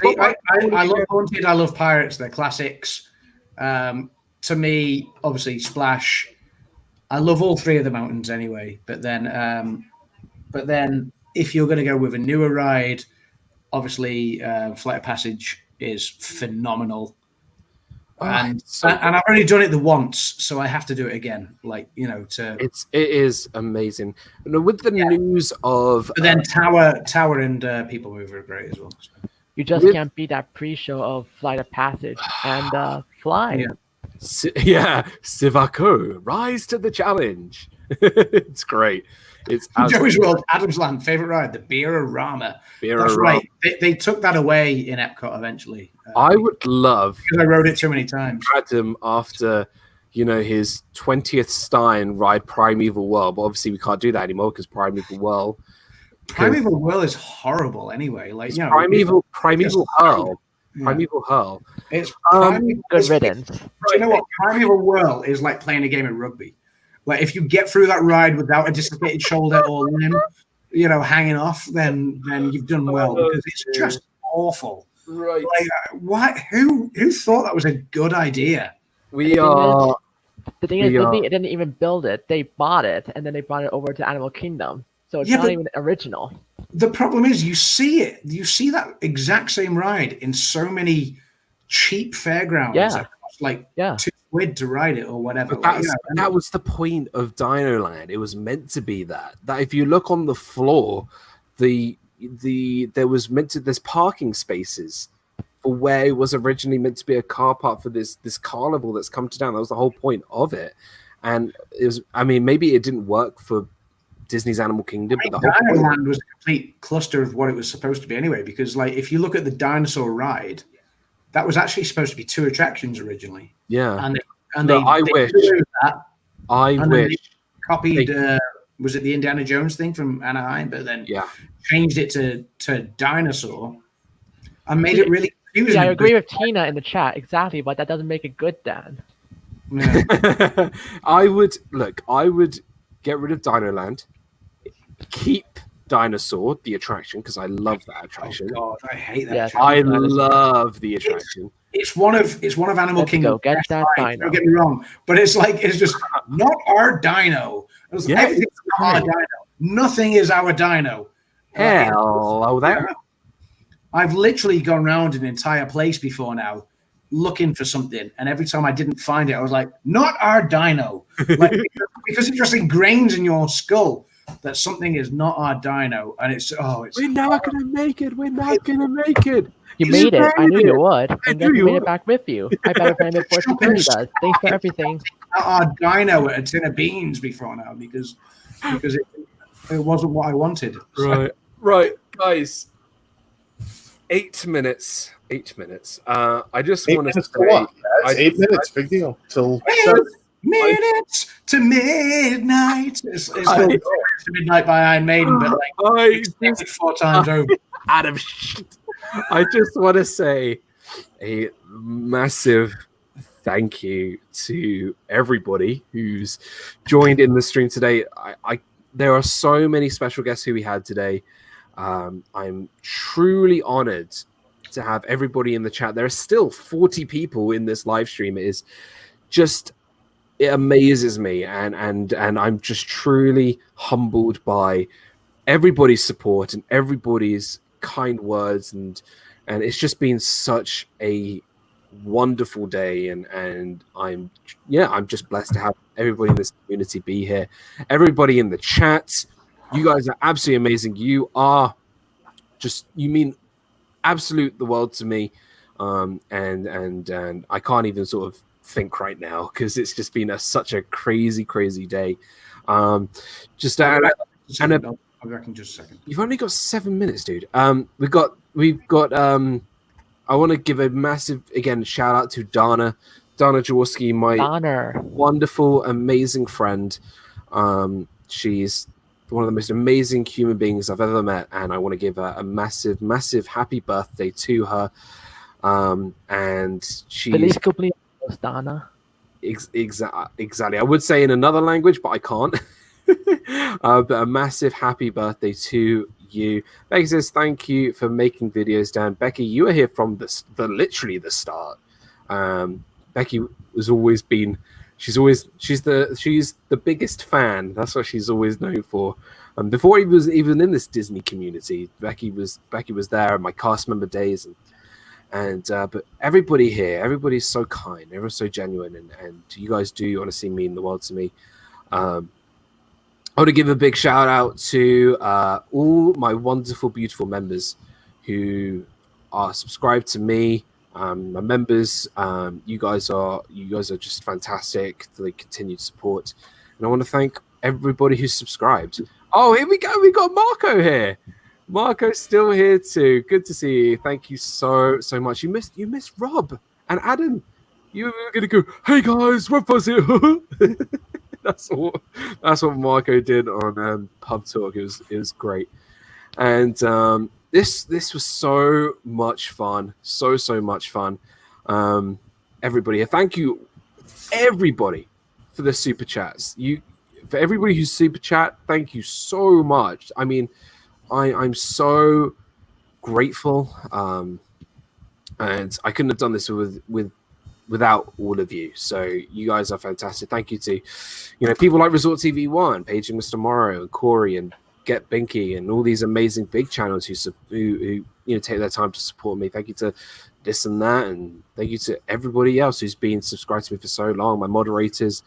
I love Haunted. I love Pirates. They're classics. To me, obviously, Splash. I love all 3 of the mountains anyway. But then, if you're going to go with a newer ride, obviously, Flight of Passage is phenomenal. And I've only done it the once, so I have to do it again. Like, you know, it is amazing. With the news of but then Tower and People Mover are great as well. You just can't beat that pre-show of Flight of Passage and Fly. Sivako, rise to the challenge. It's great. It's Joey's World, Adam's Land, favorite ride, the Beer-O-Rama. That's right. They took that away in Epcot eventually. I would love because I rode it too many times. Adam after his 20th Stein ride Primeval World, but obviously we can't do that anymore because Primeval World is horrible anyway. Like Primeval Hurl. Primeval Hurl. It's good riddance. Do you know what? Primeval World is like playing a game of rugby. Like if you get through that ride without a dislocated shoulder or limb, hanging off, then you've done well because it's just awful. Right? Like what? Who thought that was a good idea? The thing is, Disney didn't even build it; they bought it, and then they brought it over to Animal Kingdom. So it's not even original. The problem is, you see that exact same ride in so many cheap fairgrounds. Yeah. That cost like $2 to ride it or whatever. But that was the point of Dinoland. It was meant to be that if you look on the floor, there's parking spaces for where it was originally meant to be a car park for this carnival that's come to town. That was the whole point of it. And it was, maybe it didn't work for Disney's Animal Kingdom, but the whole Dinoland was a complete cluster of what it was supposed to be anyway, because like if you look at the dinosaur ride, that was actually supposed to be 2 attractions originally. Yeah. And I wish they copied was it the Indiana Jones thing from Anaheim, but then changed it to dinosaur and made it really confusing. Yeah, I agree with Tina in the chat exactly, but that doesn't make it good, Dan. Yeah. I would get rid of Dinoland, keep Dinosaur, the attraction, because I love that attraction. Oh God, I hate that. Yeah, attraction. I love the attraction. It's one of Animal Kingdom. Get that dino. Don't get me wrong, but it's just not our dino. Everything's our dino. Nothing is our dino. Hello there. I've literally gone around an entire place before now, looking for something, and every time I didn't find it, I was like, "Not our dino," because it just ingrains in your skull that something is not our dino, and we're not gonna make it. We're not gonna make it. You made it. I knew you would. And then you made it back with you. I better frame it for security does. Thanks for everything. Our dino at a tin of beans before now because it wasn't what I wanted. Right, guys. 8 minutes. 8 minutes. I just want to say, 8 minutes. Big deal. Till minutes to midnight. It's to midnight by Iron Maiden, but like 4 times over. Adam, I just want to say a massive thank you to everybody who's joined in the stream today. There are so many special guests who we had today. I'm truly honored to have everybody in the chat. There are still 40 people in this live stream. It is just it amazes me, and I'm just truly humbled by everybody's support and everybody's kind words, and it's just been such a wonderful day, and I'm just blessed to have everybody in this community be here. Everybody in the chat, you guys are absolutely amazing. You mean absolute the world to me, and I can't even sort of think right now because it's just been such a crazy day. I'll be back in just a second. You've only got 7 minutes, dude. We've got I want to give a massive again shout out to Dana Jaworski, my wonderful, amazing friend. She's one of the most amazing human beings I've ever met, and I want to give her a massive happy birthday to her. And she's Feliz cumpleaños, Dana. Exactly. I would say in another language, but I can't. But a massive happy birthday to you. Becky says thank you for making videos, Dan. Becky, you were here from literally the start. Becky has always been. She's the biggest fan. That's what she's always known for. Before he was even in this Disney community, Becky was there in my cast member days, but everybody here, everybody's so kind, everyone's so genuine, and you guys do honestly mean the world to me. I want to give a big shout out to all my wonderful, beautiful members who are subscribed to me. My members, you guys are just fantastic for the continued support, and I want to thank everybody who's subscribed. Oh, here we go. We got Marco here. Marco's still here too. Good to see you. Thank you so much. You missed Rob and Adam. You were gonna go, hey guys, RobFuz here. That's what Marco did on Pub Talk. It was great, and this was so much fun, so much fun. Everybody, thank you, everybody, for the super chats. For everybody who's super chat, thank you so much. I mean, I'm so grateful, and I couldn't have done this without all of you. So you guys are fantastic. Thank you to people like Resort TV 1, Paging Mr. Morrow, and Corey, and Get Binky, and all these amazing big channels who take their time to support me. Thank you to this and that, and thank you to everybody else who's been subscribed to me for so long, my moderators.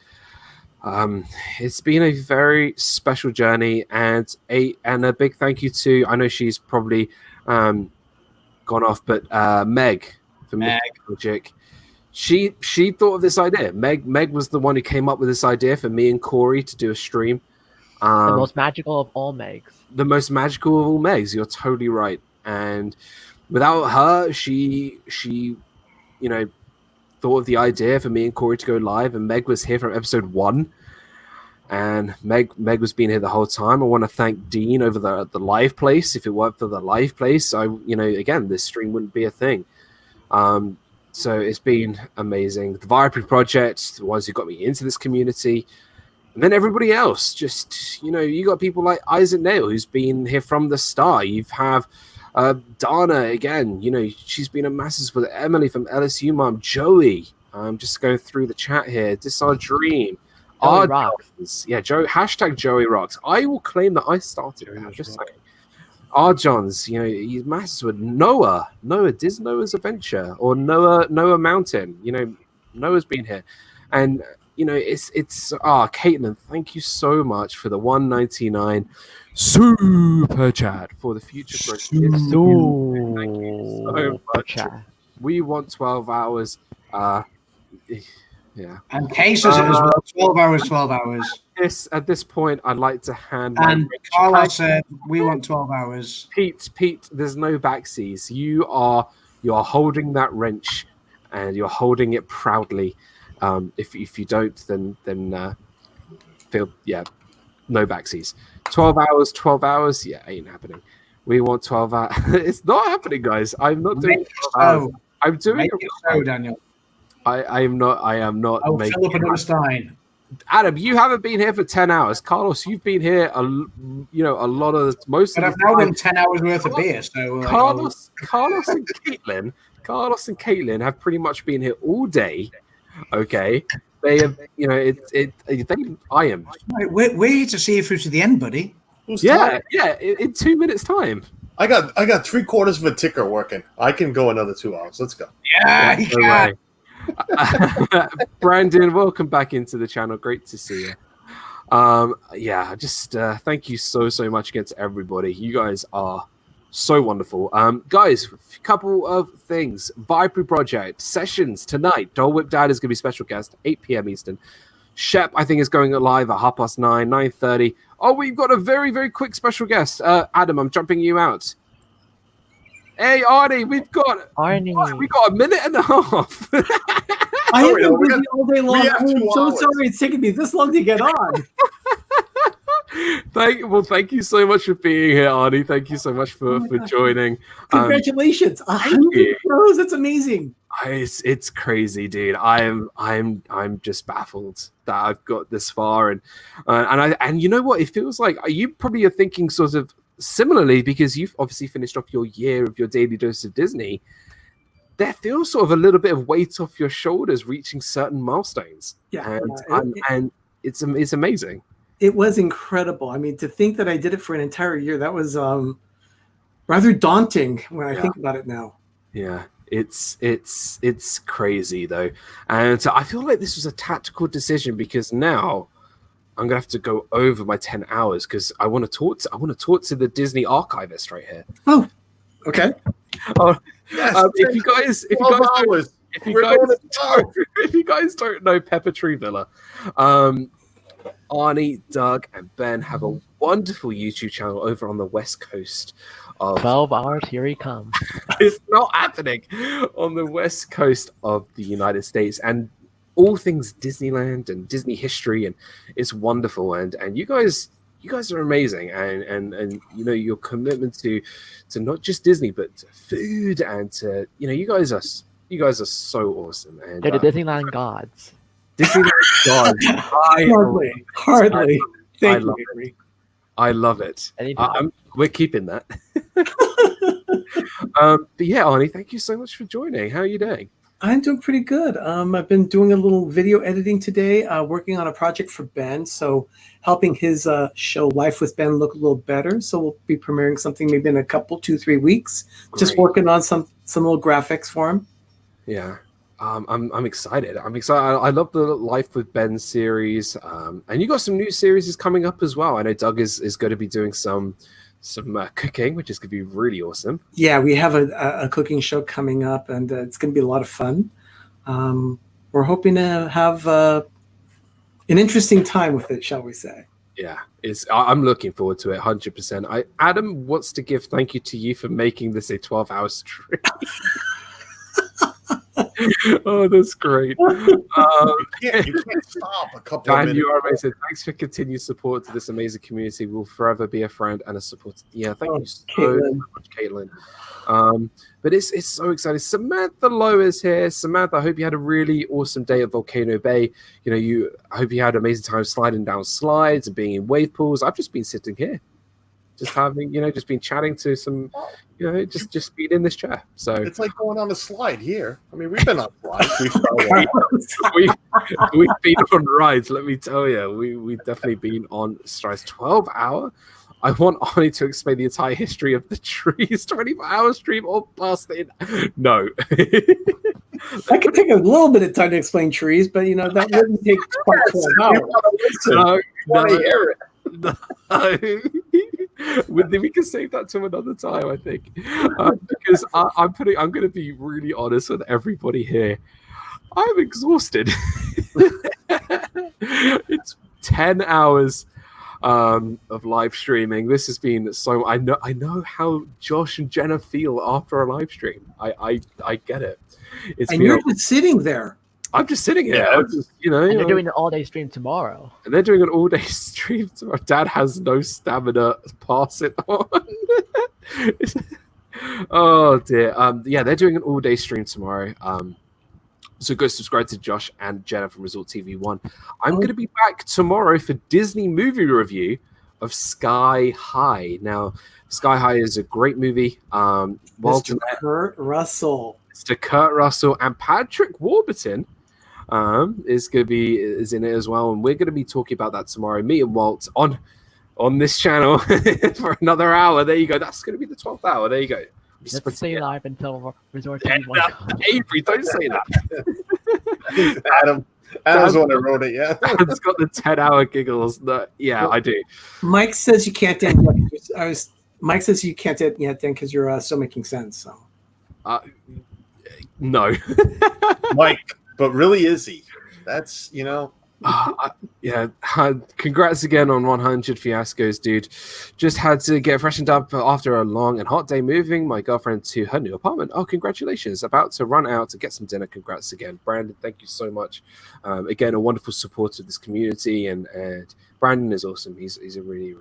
It's been a very special journey, and a big thank you to, I know she's probably gone off, but Meg from Viapree Project. She thought of this idea. Meg was the one who came up with this idea for me and Corey to do a stream. The most magical of all Megs. The most magical of all Megs. You're totally right. And without her, she thought of the idea for me and Corey to go live, and Meg was here from episode 1. And Meg was being here the whole time. I want to thank Dean over the live place. If it weren't for the live place, again, this stream wouldn't be a thing. So it's been amazing. The Viapree Project, the ones who got me into this community, and then everybody else. Just you got people like Isaac Nail, who's been here from the start. You have Dana again. She's been a massive support. Emily from LSU Mom, Joey. Just going through the chat here. This is our dream. Joey rocks. Yeah, hashtag Joey rocks. I will claim that I started it. I'm just saying. R. Johns, he's massive with Noah, Noah's Adventure, or Noah Mountain. Noah's been here, and it's Caitlin. Thank you so much for the 199 super chat for the future growth. Thank you so much. We want 12 hours. Yeah. And Case says it as well. 12 hours. At this point, I'd like to hand. And Carla said we want 12 hours. Pete, there's no backsies. You are holding that wrench, and you're holding it proudly. If you don't, then feel no backsies. 12 hours. Yeah, ain't happening. We want 12 hours. It's not happening, guys. I'm not doing 12 hours. I'm doing it so, Daniel. I am not. Oh, Philip and Stein. Adam, you haven't been here for 10 hours. Carlos, you've been here a lot of most. But I've now done 10 hours worth of beer. So Carlos and Caitlin have pretty much been here all day. Okay, They have, you know, I am. Wait to see if it's to the end, buddy. Yeah, in 2 minutes time. I got 3/4 of a ticker working. I can go another 2 hours. Let's go. Yeah, No way. Brandon, welcome back into the channel. Great to see you. Just thank you so much again to everybody. You guys are so wonderful. Guys, a couple of things. Viapree Project sessions tonight. Dole Whip Dad is going to be special guest, 8 p.m. Eastern. Shep, I think, is going live at 9:30, 9:30. Oh, we've got a very, very quick special guest. Adam, I'm jumping you out. Hey, Arnie, we've got a minute and a half. I have been busy all day long. I'm so sorry it's taken me this long to get on. Thank you so much for being here, Arnie. Thank you so much for joining. Congratulations, 100 shows. That's amazing. It's crazy, dude. I'm just baffled that I've got this far, and you know what? It feels like you probably are thinking sort of similarly, because you've obviously finished off your year of your daily dose of Disney. There feels sort of a little bit of weight off your shoulders reaching certain milestones. Yeah, and it's amazing. It was incredible. I mean, to think that I did it for an entire year, that was rather daunting when I think about it now. Yeah, it's crazy though, and I feel like this was a tactical decision, because now I'm gonna have to go over my 10 hours because I want to talk to the Disney archivist right here. Oh, okay. Yes, if you guys don't know Pepper Tree Villa, Arnie, Doug, and Ben have a wonderful YouTube channel over on the West Coast of 12 hours. Here he comes. It's not happening on the West Coast of the United States, and all things Disneyland and Disney history, and it's wonderful. And you guys are amazing, and you know, your commitment to not just Disney but to food, and to, you know, you guys are so awesome. And they're the Disneyland gods. Disneyland gods. Hardly. Thank you. I love it. We're keeping that. But yeah, Arnie, thank you so much for joining. How are you doing? I'm doing pretty good. I've been doing a little video editing today, working on a project for Ben, so helping his show Life with Ben look a little better. So we'll be premiering something maybe in a couple, 2-3 weeks. Great. Just working on some little graphics for him. Yeah, I'm excited. I love the Life with Ben series, and you got some new series coming up as well. I know Doug is going to be doing some cooking, which is going to be really awesome. Yeah, we have a cooking show coming up, and it's going to be a lot of fun. We're hoping to have an interesting time with it, shall we say. Yeah, I'm looking forward to it 100%. Adam wants to give thank you to you for making this a 12-hour stream. Oh, that's great. You can't stop a couple of minutes. You are amazing. Thanks for continued support to this amazing community. We'll forever be a friend and a support. Yeah, thank you so much, Caitlin. But it's so exciting. Samantha Lowe is here. Samantha, I hope you had a really awesome day at Volcano Bay. You know, I hope you had an amazing time sliding down slides and being in wave pools. I've just been sitting here, just having, just been chatting to some, just being in this chair. So it's like going on a slide here. I mean, we've been on slides. We've been on rides. Let me tell you, we've definitely been on strides. 12-hour. I want Arnie to explain the entire history of the trees. 24-hour stream all past it. No. I could take a little bit of time to explain trees, but that wouldn't take quite 12 hours. We can save that to another time, I think, because I'm going to be really honest with everybody here. I'm exhausted. It's 10 hours of live streaming. This has been so. I know how Josh and Jenna feel after a live stream. I get it. And you're just sitting there. I'm just sitting here. Yeah. Just, and they're doing an all-day stream tomorrow. And they're doing an all-day stream tomorrow. Dad has no stamina. Pass it on. Oh dear. Yeah, they're doing an all-day stream tomorrow. So go subscribe to Josh and Jenna from Resort TV 1. I'm going to be back tomorrow for Disney movie review of Sky High. Now, Sky High is a great movie. Mr. Kurt Russell. Mr. Kurt Russell and Patrick Warburton is in it as well, and we're going to be talking about that tomorrow. Me and Walt on this channel for another hour. There you go. That's going to be the 12th hour. There you go. Let's stay live until Resort Yeah, TV Avery, don't say that. Adam's the one that wrote it. Yeah, Adam's got the 10-hour giggles. Yeah, I do. Mike says you can't end yet. Mike says you can't end yet then because you're still making sense. So. No, Mike, but really is he? That's yeah. Congrats again on 100 fiascos, dude. Just had to get freshened up after a long and hot day moving my girlfriend to her new apartment. Oh, congratulations! About to run out to get some dinner. Congrats again, Brandon. Thank you so much. Again, a wonderful supporter of this community, and Brandon is awesome. He's a really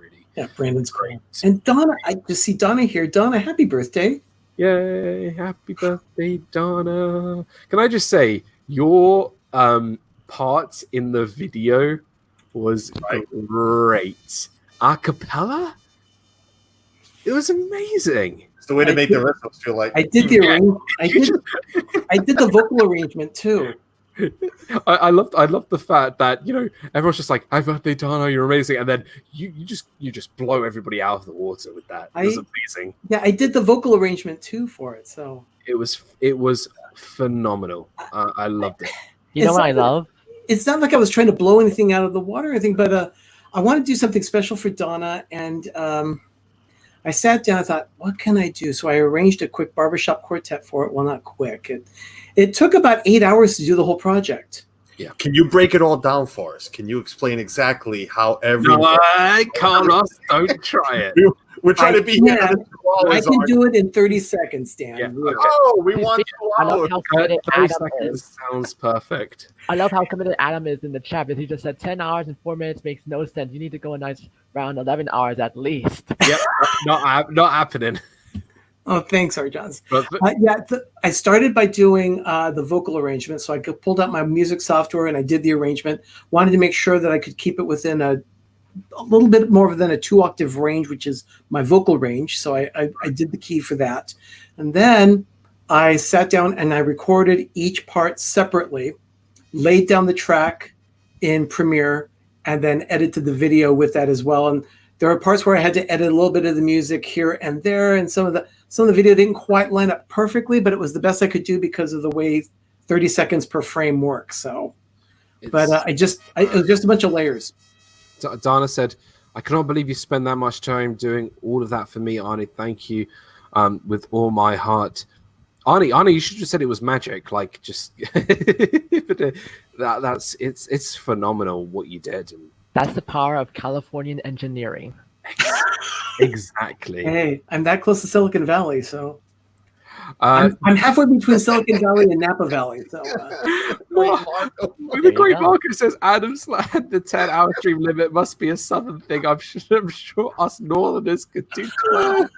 Brandon's great. And Donna, I just see Donna here. Donna, happy birthday! Yay! Happy birthday, Donna. Can I just say your part in the video was great. A cappella? It was amazing. It's the way to make the rest of us feel like I did the I did the vocal arrangement too. I love the fact that everyone's just like, "Happy birthday, Donna, you're amazing," and then you just blow everybody out of the water with that. It was amazing. Yeah, I did the vocal arrangement too for it. So it was phenomenal. I loved it. You know what I love? It's not like I was trying to blow anything out of the water or anything, but I want to do something special for Donna, and I sat down and thought, what can I do? So I arranged a quick barbershop quartet for it. Well, not quick. It took about 8 hours to do the whole project. Yeah. Can you break it all down for us? Can you explain exactly how every? No, I can't. Don't try it. We're trying to be here. I can do it in 30 seconds, Dan. Yeah. Oh, we want 2 I love hours. how committed 30 Adam is. seconds sounds perfect. I love how committed Adam is in the chat. Because he just said 10 hours and 4 minutes makes no sense. You need to go a nice round 11 hours at least. Yep, not happening. Oh, thanks, Arjans. I started by doing the vocal arrangement. So I pulled out my music software and I did the arrangement. Wanted to make sure that I could keep it within a little bit more than a 2-octave range, which is my vocal range. So I did the key for that. And then I sat down and I recorded each part separately, laid down the track in Premiere, and then edited the video with that as well. And there are parts where I had to edit a little bit of the music here and there, and some of the video didn't quite line up perfectly, but it was the best I could do because of the way 30 seconds per frame works. So, it was just a bunch of layers. Donna said, "I cannot believe you spend that much time doing all of that for me, Arnie. Thank you, with all my heart." Arnie, you should have said it was magic. Like, just it's phenomenal what you did. And that's the power of Californian engineering. Exactly. Hey, I'm that close to Silicon Valley, so I'm halfway between Silicon Valley and Napa Valley. So the great Marco says Adam's like, the 10-hour stream limit must be a southern thing. I'm sure us northerners could do 12.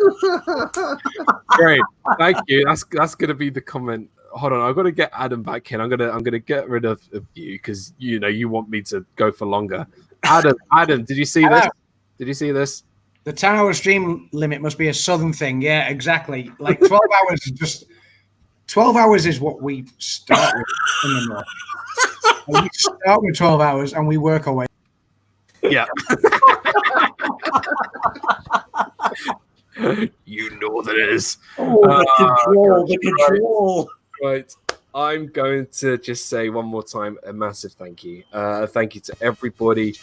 Great, thank you. That's gonna be the comment. Hold on, I've got to get Adam back in. I'm gonna get rid of you because you want me to go for longer. Adam, did you see this? Did you see this? The 10-hour stream limit must be a southern thing. Yeah, exactly. Like 12 hours is just 12 hours is what we start with in the north. And we start with 12 hours and we work our way. Yeah. You northerners. The control. Right. I'm going to just say one more time a massive thank you. Thank you to everybody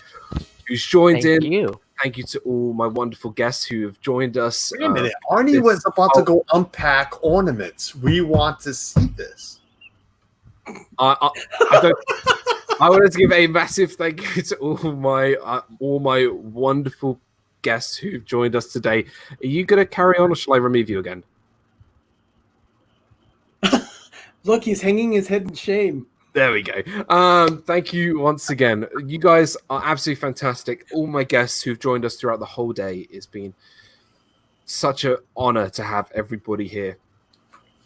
who's joined in. Thank you to all my wonderful guests who have joined us. Wait a minute. Arnie was about to go unpack ornaments. We want to see this. I wanted to give a massive thank you to all my wonderful guests who've joined us today. Are you going to carry on, or shall I remove you again? Look, he's hanging his head in shame. There we go. Thank you once again. You guys are absolutely fantastic. All my guests who've joined us throughout the whole day. It's been such an honor to have everybody here.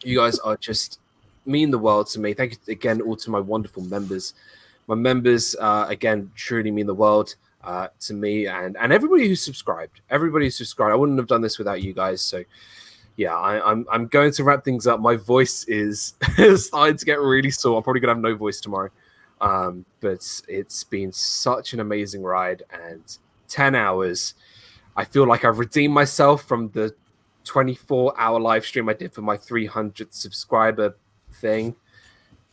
You guys are just mean the world to me. Thank you again all to my wonderful members. My members, again, truly mean the world to me and everybody who's subscribed. Everybody who's subscribed. I wouldn't have done this without you guys. So, yeah, I'm going to wrap things up. My voice is starting to get really sore. I'm probably going to have no voice tomorrow. But it's been such an amazing ride, and 10 hours. I feel like I've redeemed myself from the 24-hour live stream I did for my 300th subscriber thing,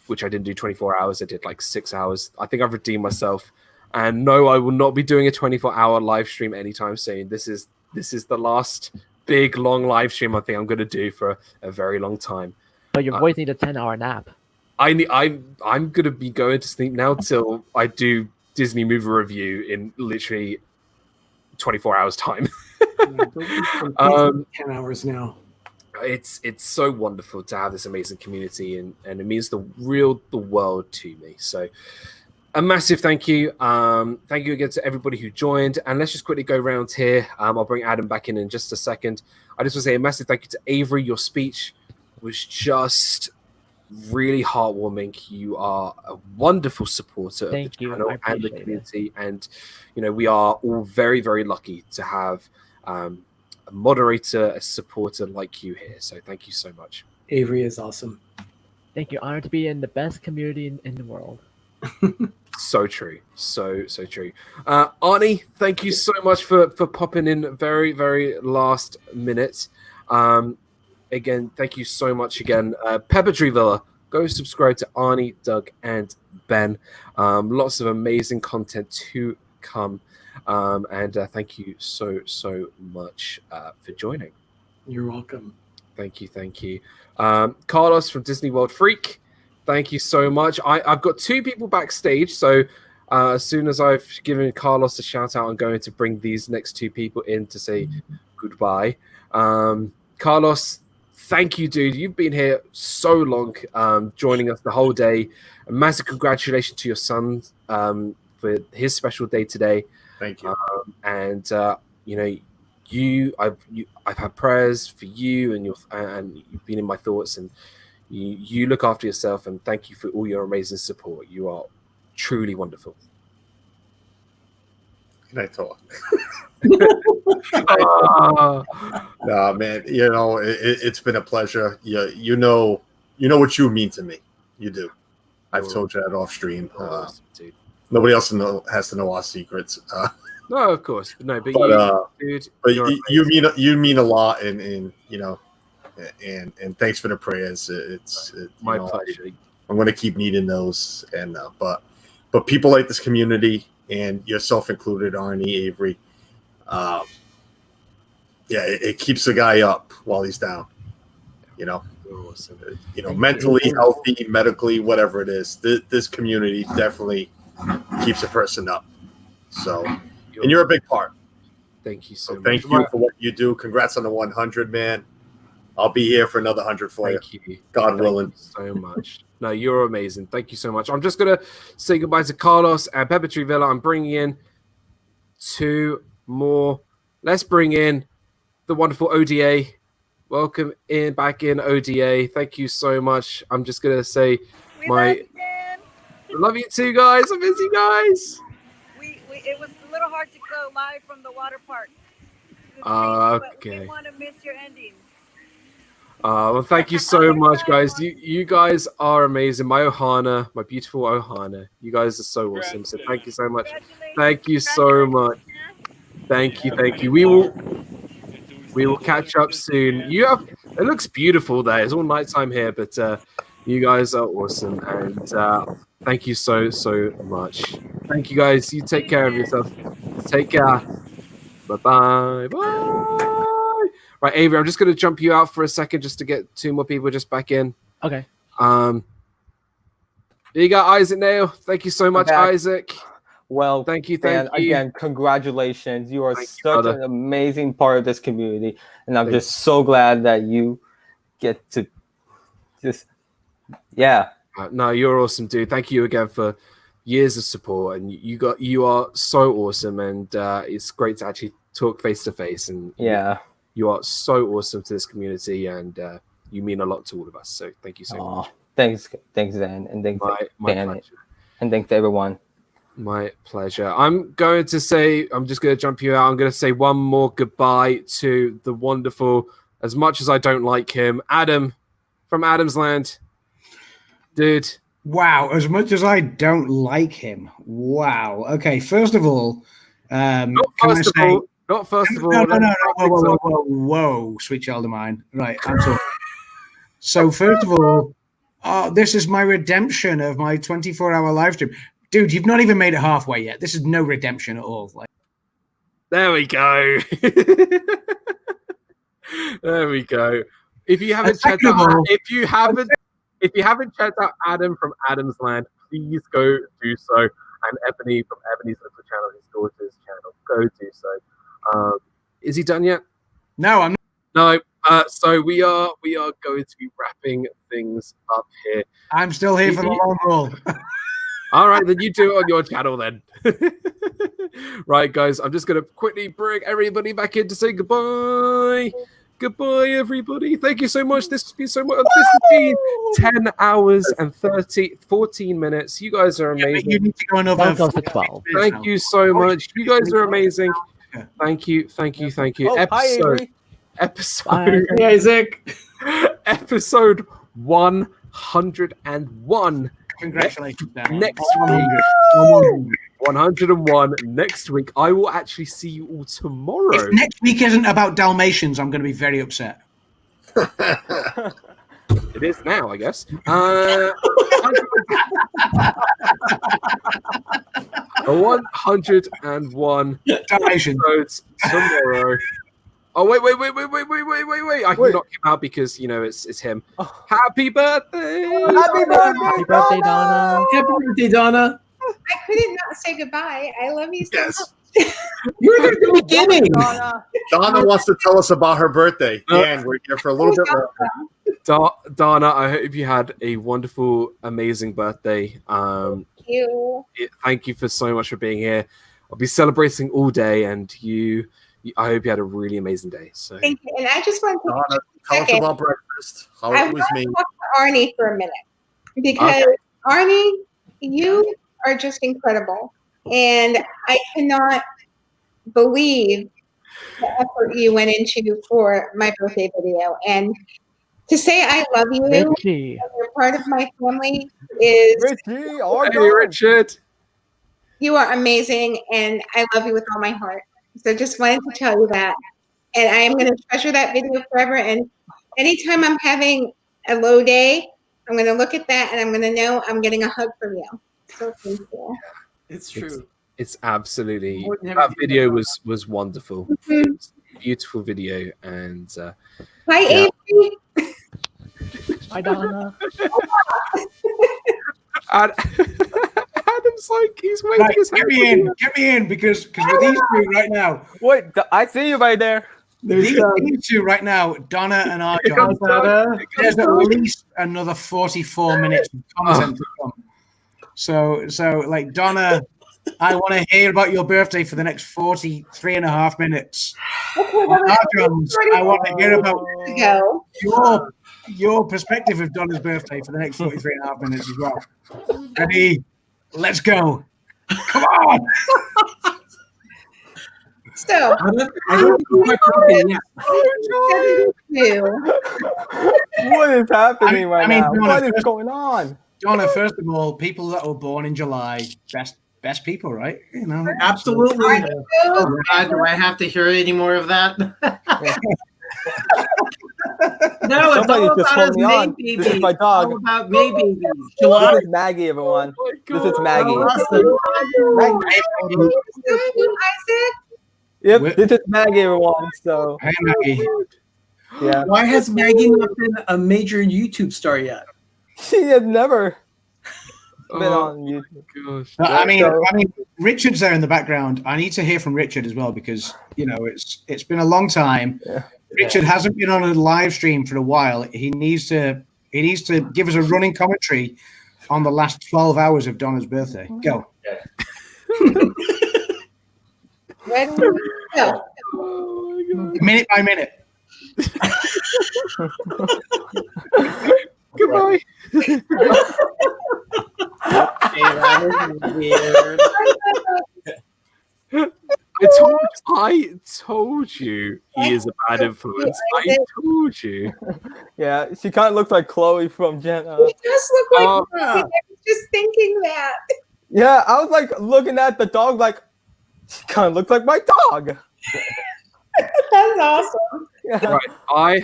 which I didn't do 24 hours. I did like 6 hours. I think I've redeemed myself. And no, I will not be doing a 24-hour live stream anytime soon. This is the last big, long live stream I think I'm going to do for a very long time. But your voice needs a 10-hour nap. I'm going to be going to sleep now till I do Disney movie review in literally 24 hours time. 10 hours now. It's so wonderful to have this amazing community, and it means the world to me. So a massive thank you. Thank you again to everybody who joined. And let's just quickly go around here. I'll bring Adam back in just a second. I just want to say a massive thank you to Avery. Your speech was just really heartwarming. You are a wonderful supporter of the channel and the community. And, you know, we are all very, very lucky to have a moderator, a supporter like you here. So thank you so much. Avery is awesome. Thank you. Honored to be in the best community in the world. So true. So true. Arnie, thank you so much for popping in very, very last minute. Again, thank you so much again. Pepper Tree Villa, go subscribe to Arnie, Doug, and Ben. Lots of amazing content to come. And thank you so much for joining. You're welcome. Thank you. Carlos from Disney World Freak, thank you so much. I've got 2 people backstage, so as soon as I've given Carlos a shout out, I'm going to bring these next 2 people in to say goodbye. Carlos, thank you, dude. You've been here so long, joining us the whole day. A massive congratulations to your son for his special day today. Thank you. You know, I've had prayers for you, and you've been in my thoughts, and you look after yourself, and thank you for all your amazing support. You are truly wonderful. Can I talk? Nah, man. You know, it's been a pleasure. You know what you mean to me. You do. I've told you that off stream. Nobody else has to know our secrets. No, of course, no. But you, dude, but you mean a lot, and you know, and thanks for the prayers. It's my pleasure. I'm going to keep needing those, and but people like this community, and yourself included, Arnie, Avery. Yeah, it keeps the guy up while he's down. You know, mentally healthy, medically, whatever it is. This community definitely keeps a person up. So, and you're a big part. Thank you so much. Thank you for what you do. Congrats on the 100, man. I'll be here for another 100 for you. God willing. Thank you so much. No, you're amazing. Thank you so much. I'm just going to say goodbye to Carlos and Pepper Tree Villa. I'm bringing in 2 more. Let's bring in the wonderful ODA. Welcome back in ODA. Thank you so much. I'm just going to say I love you too, guys. I miss you guys. It was a little hard to go live from the water park. Okay. We want to miss your ending. Well, thank you so much, guys. You guys are amazing. My Ohana, my beautiful Ohana. You guys are so awesome. So thank you so much. Thank you so much. Thank you. We will catch up soon. It looks beautiful there. It's all nighttime here, but you guys are awesome, and thank you so much. Thank you, guys. You take care of yourself. Take care. Bye. Right, Avery, I'm just going to jump you out for a second just to get 2 more people just back in. Okay. Here you go, Isaac Nail. Thank you so much, Isaac. Well, thank you. Again, congratulations. You are such an amazing part of this community, and I'm just so glad that you get to No, you're awesome, dude. Thank you again for years of support, and you are so awesome, and it's great to actually talk face to face, and you are so awesome to this community, and you mean a lot to all of us. So thank you so much. Thanks, Dan, and thanks, my Dan, pleasure. And thanks to everyone. My pleasure. I'm just going to jump you out. I'm going to say one more goodbye to the wonderful, as much as I don't like him, Adam from Adam's Land. Dude, Wow, as much as I don't like him, wow. Okay, first of all, Not can I first of say? all. Not first of all. No, let's whoa, sweet child of mine. Right, I'm talking. So first of all, this is my redemption of my 24-hour live stream. Dude, you've not even made it halfway yet. This is no redemption at all. Like, There we go. There we go. If you haven't checked out, if you haven't checked out Adam from Adam's Land, please go do so. And Ebony from Ebony's little channel, his daughter's channel, go do so. Is he done yet? No, I'm not. No. So we are going to be wrapping things up here. I'm still here for the long haul. All right, then you do it on your channel then. Right, guys, I'm just going to quickly bring everybody back in to say goodbye. Goodbye, everybody. Thank you so much. This has been so much. This has been 10 hours and 14 minutes. You guys are amazing. You need to go another 12. Thank you so much. You guys are amazing. Thank you. Oh, hi, Avery. Episode Hey, Isaac. Episode 101. Congratulations, Dan. Next week. 101 next week. I will actually see you all tomorrow. If next week isn't about Dalmatians, I'm going to be very upset. It is now, I guess. 101 episodes tomorrow. Oh wait! I can knock him out because it's him. Happy birthday! Happy birthday, Donna! Happy birthday, Donna! I couldn't not say goodbye. I love you so much. You were there at the beginning. Donna wants to tell us about her birthday. Dan, we're here for a little bit more. Donna, I hope you had a wonderful, amazing birthday. Thank you. Thank you for so much for being here. I'll be celebrating all day, and I hope you had a really amazing day. So Thank you. And I just want to Donna, tell us about breakfast. How it was made. I want to talk to Arnie for a minute because Arnie, you are just incredible, and I cannot believe the effort you went into for my birthday video. And to say I love you, Richie. and you're part of my family is Richie. Hey, Richard. You are amazing, and I love you with all my heart. So just wanted to tell you that. And I am going to treasure that video forever. And anytime I'm having a low day, I'm going to look at that and I'm going to know I'm getting a hug from you. So thank you. It's true. It's absolutely, that video was wonderful. Mhm. It was a beautiful video. And Hi, Avery. Hi, Donna. And Adam's like, he's waiting Right, his get me in, because with these two right now. Wait, I see you right there. These two right now, Donna and Arjon. There's at least another 44 minutes of content to come. So like Donna, I want to hear about your birthday for the next 43 and a half minutes. Arjon, I want to hear about your perspective of Donna's birthday for the next 43 and a half minutes as well. Ready? Let's go. Come on. So, I don't think my birthday yet. What is happening I mean, now? Donna, What is going on? Donna, first of all, people that were born in July, best people, right? You know, Absolutely. Oh, God, do I have to hear any more of that? No, it's Somebody all just about told his me May on. baby. This is my It's all dog. about May babies. This is Maggie, everyone. This is Maggie. Isaac. Yep, this is Maggie, everyone. So, hey, Maggie. Yeah. Why has Maggie not been a major YouTube star yet? She has never been on YouTube. Gosh. I mean, Richard's there in the background. I need to hear from Richard as well because it's been a long time. Yeah. Richard hasn't been on a live stream for a while. He needs to give us a running commentary on the last 12 hours of Donna's birthday. Go. Ready? Go. Minute by minute. Goodbye. Weird. I told you he is a bad influence. I told you. Yeah, she kind of looks like Chloe from Jenna. He does look like every thinking that. Yeah, I was like looking at the dog, like she kind of looks like my dog. That's awesome. Right, I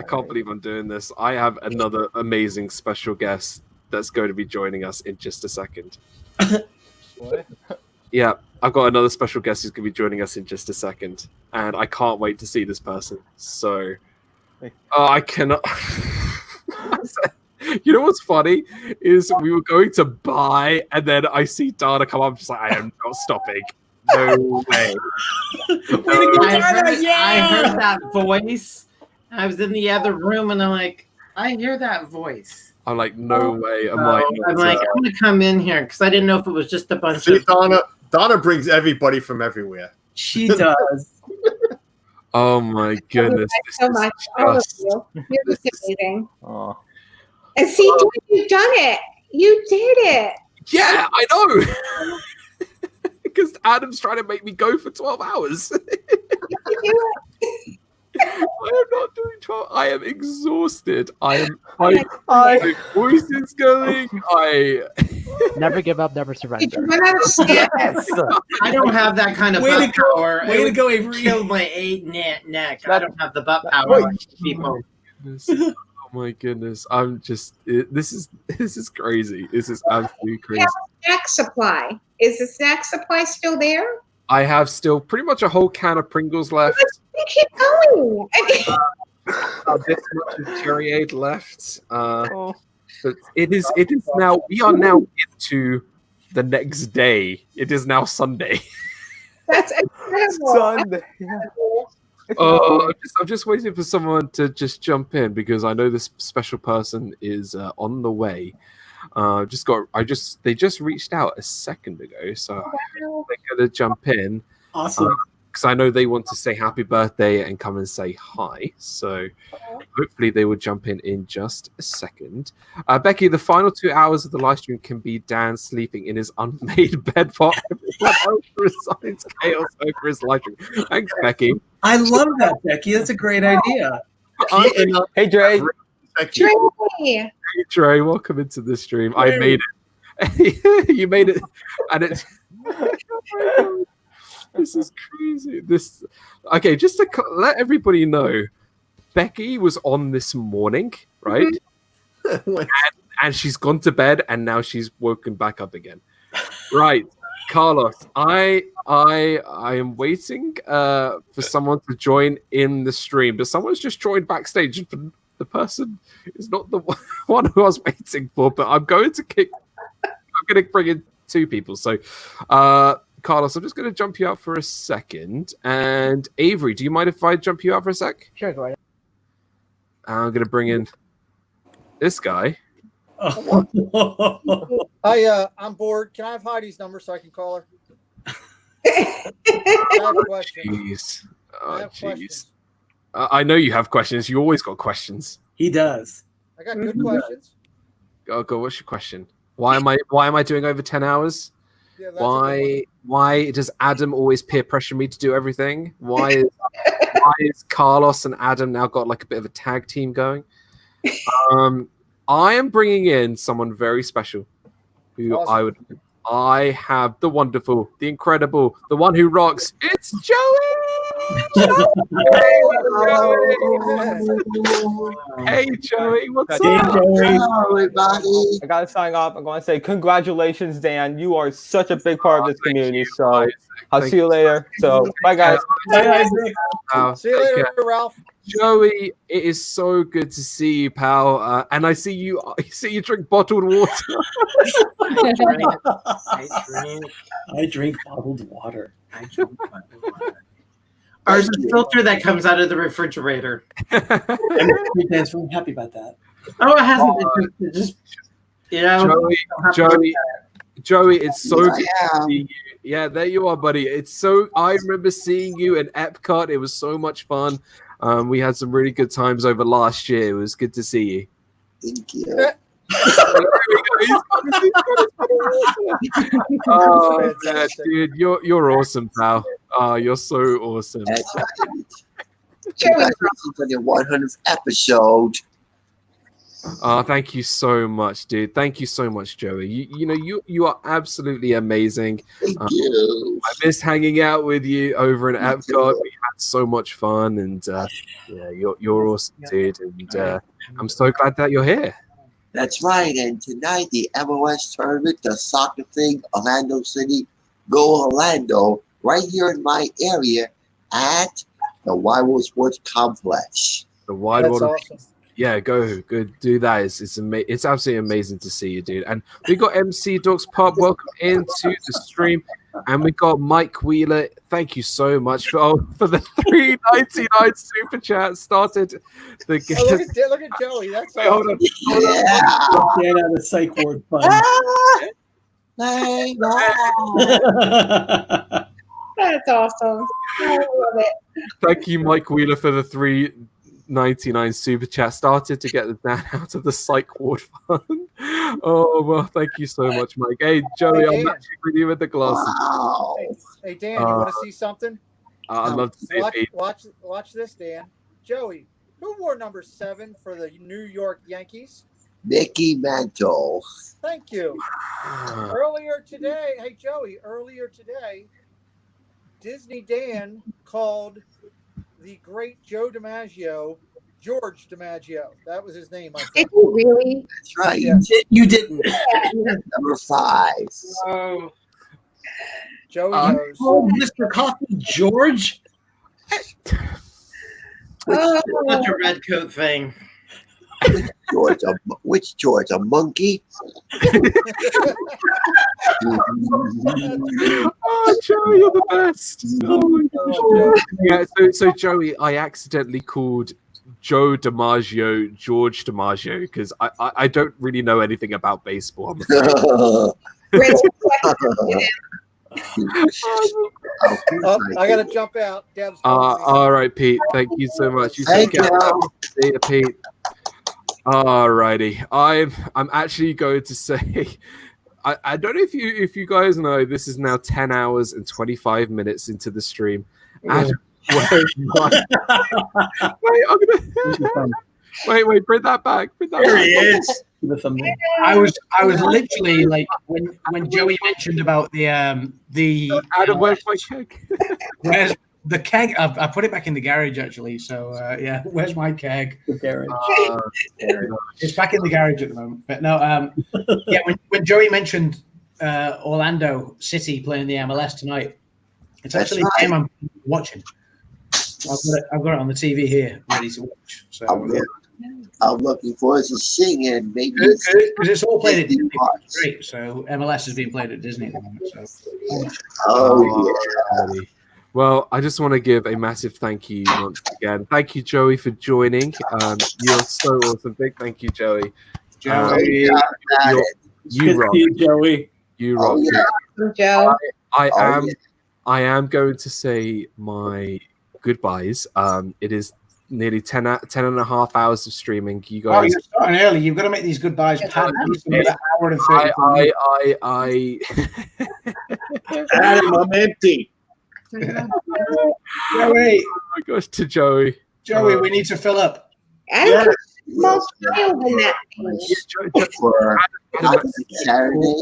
can't believe I'm doing this. I have another amazing special guest that's going to be joining us in just a second. What? Yeah, I've got another special guest who's going to be joining us in just a second, and I can't wait to see this person. So, I cannot. You know what's funny is we were going to buy, and then I see Dana come up, just like, I am not stopping. No way. I heard that voice. I was in the other room, and I'm like, I hear that voice. I'm like, no way. I'm like, I'm gonna come in here because I didn't know if it was just a bunch of. Donna brings everybody from everywhere. She does. Oh my goodness! So much, all of you. You're just amazing. And see, you've done it. You did it. Yeah, I know. Because Adam's trying to make me go for 12 hours. I am not doing 12. I am exhausted. My voice is going. Never give up, never surrender. Yes. I don't have that kind of butt power. Way to go, Avery. Kill my neck. I don't have the butt power like people. Oh my goodness! I'm just. This is crazy. This is absolutely crazy. Snack supply. Is the snack supply still there? I have still pretty much a whole can of Pringles left. You keep going. This much of Cherry Aid left. But it is now. We are now into the next day. It is now Sunday. That's incredible. Sunday. I'm just waiting for someone to just jump in because I know this special person is on the way. They just reached out a second ago, so they're gonna jump in. Awesome. Because I know they want to say happy birthday and come and say hi. So hopefully they will jump in just a second. Becky, the final 2 hours of the live stream can be Dan sleeping in his unmade bed while everyone else resides chaos over his live stream. Thanks, Becky. I love that, Becky. That's a great idea. Hey, Dre. Hey, Dre, welcome into the stream. I made it. You made it. And it's... This is crazy. Okay, just to let everybody know, Becky was on this morning, right? and she's gone to bed, and now she's woken back up again. Right, Carlos, I am waiting for someone to join in the stream, but someone's just joined backstage. The person is not the one who I was waiting for, but I'm going to bring in two people. So, Carlos, I'm just going to jump you out for a second. And Avery, do you mind if I jump you out for a sec? Sure, go ahead. I'm going to bring in this guy. I'm bored. Can I have Heidi's number so I can call her? I have questions. Jeez. Oh, jeez. I know you have questions. You always got questions. He does. I got good questions. Go. What's your question? Why am I doing over 10 hours? Yeah, why does Adam always peer pressure me to do everything? Why is Carlos and Adam now got like a bit of a tag team going? I am bringing in someone very special who awesome. I have the wonderful, the incredible, the one who rocks. It's Joey! Hey, Joey, what's up? Joey. I gotta sign off. I'm gonna say congratulations, Dan. You are such a big part of this community. So I'll see you later. So bye, guys. Bye, see you later, Ralph. Joey, it is so good to see you, pal. And I see you drink bottled water. I drink bottled water. Ours is a filter that comes out of the refrigerator. I'm happy about that. Oh, it hasn't. It just Joey, it's so good to see you. Yeah, there you are, buddy. I remember seeing you in Epcot. It was so much fun. We had some really good times over last year. It was good to see you. Thank you. Oh, yeah, dude, you're awesome, pal. You're so awesome. For the 100th episode. Thank you so much, dude. Thank you so much, Joey. You are absolutely amazing. Thank you. I miss hanging out with you over in Epcot. We had so much fun, and you're awesome, dude. And I'm so glad that you're here. That's right. And tonight, the MLS tournament, the soccer thing, Orlando City, go Orlando, right here in my area at the Wide World Sports Complex. The Wide That's World. awesome. Yeah, go do that. It's absolutely amazing to see you, dude. And we got MC Dogs Pop. Welcome into the stream, and we got Mike Wheeler. Thank you so much for the $3.99 super chat. Started the game. Oh, look at Joey. That's Wait, hold on. Get out of the psych ward button. That's awesome. I love it. Thank you, Mike Wheeler, for the $3.99 super chat. Started to get the Dan out of the psych ward fund. Oh well, thank you so much, Mike. Hey, Joey, I'm matching with you with the glasses. Hey Dan, you want to see something? I'd love to see it. Watch this, Dan. Joey, who wore number 7 for the New York Yankees? Mickey Mantle. Thank you. Earlier today, hey Joey, Disney Dan called the great Joe DiMaggio George DiMaggio. That was his name, I think. Did you really? That's right. Yeah. You didn't. Number 5. Oh. Joey knows. Oh, Mr. Coffee George? Such a red coat thing. Which George? A monkey? Oh, Joey, you're the best. Oh my gosh. Yeah, so Joey, I accidentally called Joe DiMaggio George DiMaggio because I don't really know anything about baseball. I gotta jump out. Deb's all right, Pete. Thank you so much. Thank you. See you, Pete. Alrighty, I'm actually going to say, I don't know if you guys know, this is now 10 hours and 25 minutes into the stream. Adam, wait, bring that back. There he is. I was literally like when Joey mentioned about the Adam, where's my keg? Where's the keg? I put it back in the garage actually. So yeah, where's my keg? The garage. It's back in the garage at the moment. But no, yeah. When Joey mentioned Orlando City playing the MLS tonight, it's actually a game I'm watching. I've got it on the TV here, ready to watch. So I'm looking forward to seeing it. Maybe because it's all played at Disney. Great. So MLS has been played at Disney at the moment. So. Yeah. Well, I just want to give a massive thank you once again. Thank you, Joey, for joining. You're so awesome. Big thank you, Joey. Joey, you rock. Joey. You rock. Joe. I am going to say my goodbyes. It is nearly 10 and a half hours of streaming. You guys. Oh, you're starting early. You've got to make these goodbyes. Adam, I'm empty. Joey. Oh my gosh, to Joey. Joey, we need to fill up. Adam more child than that Saturday.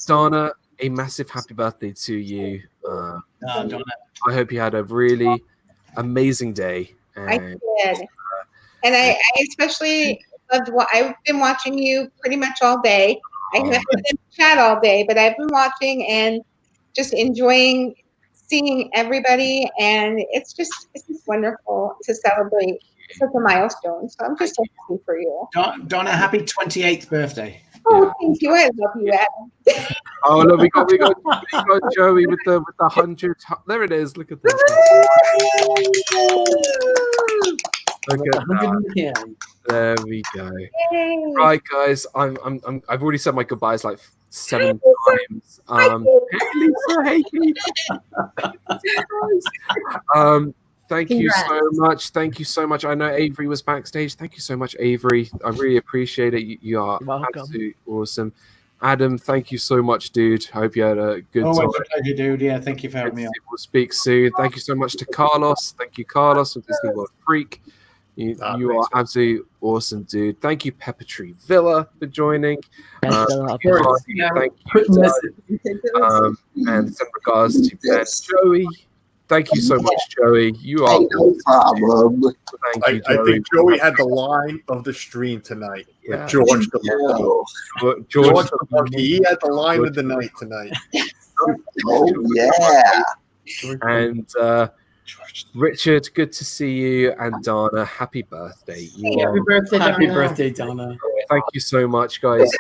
Donna, a massive happy birthday to you. Donna. I hope you had a really amazing day. I did. And I especially loved what I've been watching you pretty much all day. I haven't been in the chat all day, but I've been watching and just enjoying seeing everybody, and it's just wonderful to celebrate such a milestone. So I'm just so happy for you. Donna, happy 28th birthday. Oh, thank you. I love you, Adam. Oh look, we got Joey with the 100. There it is. Look at that. Look at that. There we go. Yay. Right, guys. I've already said my goodbyes like 7 times. Hey Lisa, hey Keith. Thank you so much. Thank you so much. I know Avery was backstage. Thank you so much, Avery. I really appreciate it. You are absolutely awesome. Adam, thank you so much, dude. Hope you had a good time. Always a pleasure, dude. Yeah, thank you for having me on. We'll speak soon. Thank you so much to Carlos. Thank you, Carlos, from Disney World Freak. You are absolutely awesome, dude. Thank you, Pepper Tree Villa, for joining. Best Villa of Marty, thank you, Doug. And some regards to Ben Joey. Thank you so much, Joey. You are no problem. Thank you, I Joey. think Joey had the line of the stream tonight. Yeah. With George the Monkey. George the Monkey. He had the line of the night tonight. Oh yeah. And Richard, good to see you. And Dana, happy birthday. Happy birthday, Donna. Thank you so much, guys.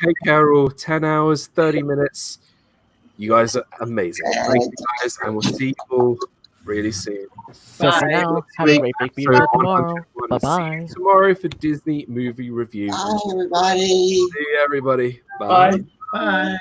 Take care all. 10 hours, 30 minutes. You guys are amazing. Thank you, guys. And we'll see you all really soon. So for now, have a great big video tomorrow. Bye-bye. Tomorrow for Disney movie review. Bye, everybody. See you, everybody. Bye. Bye.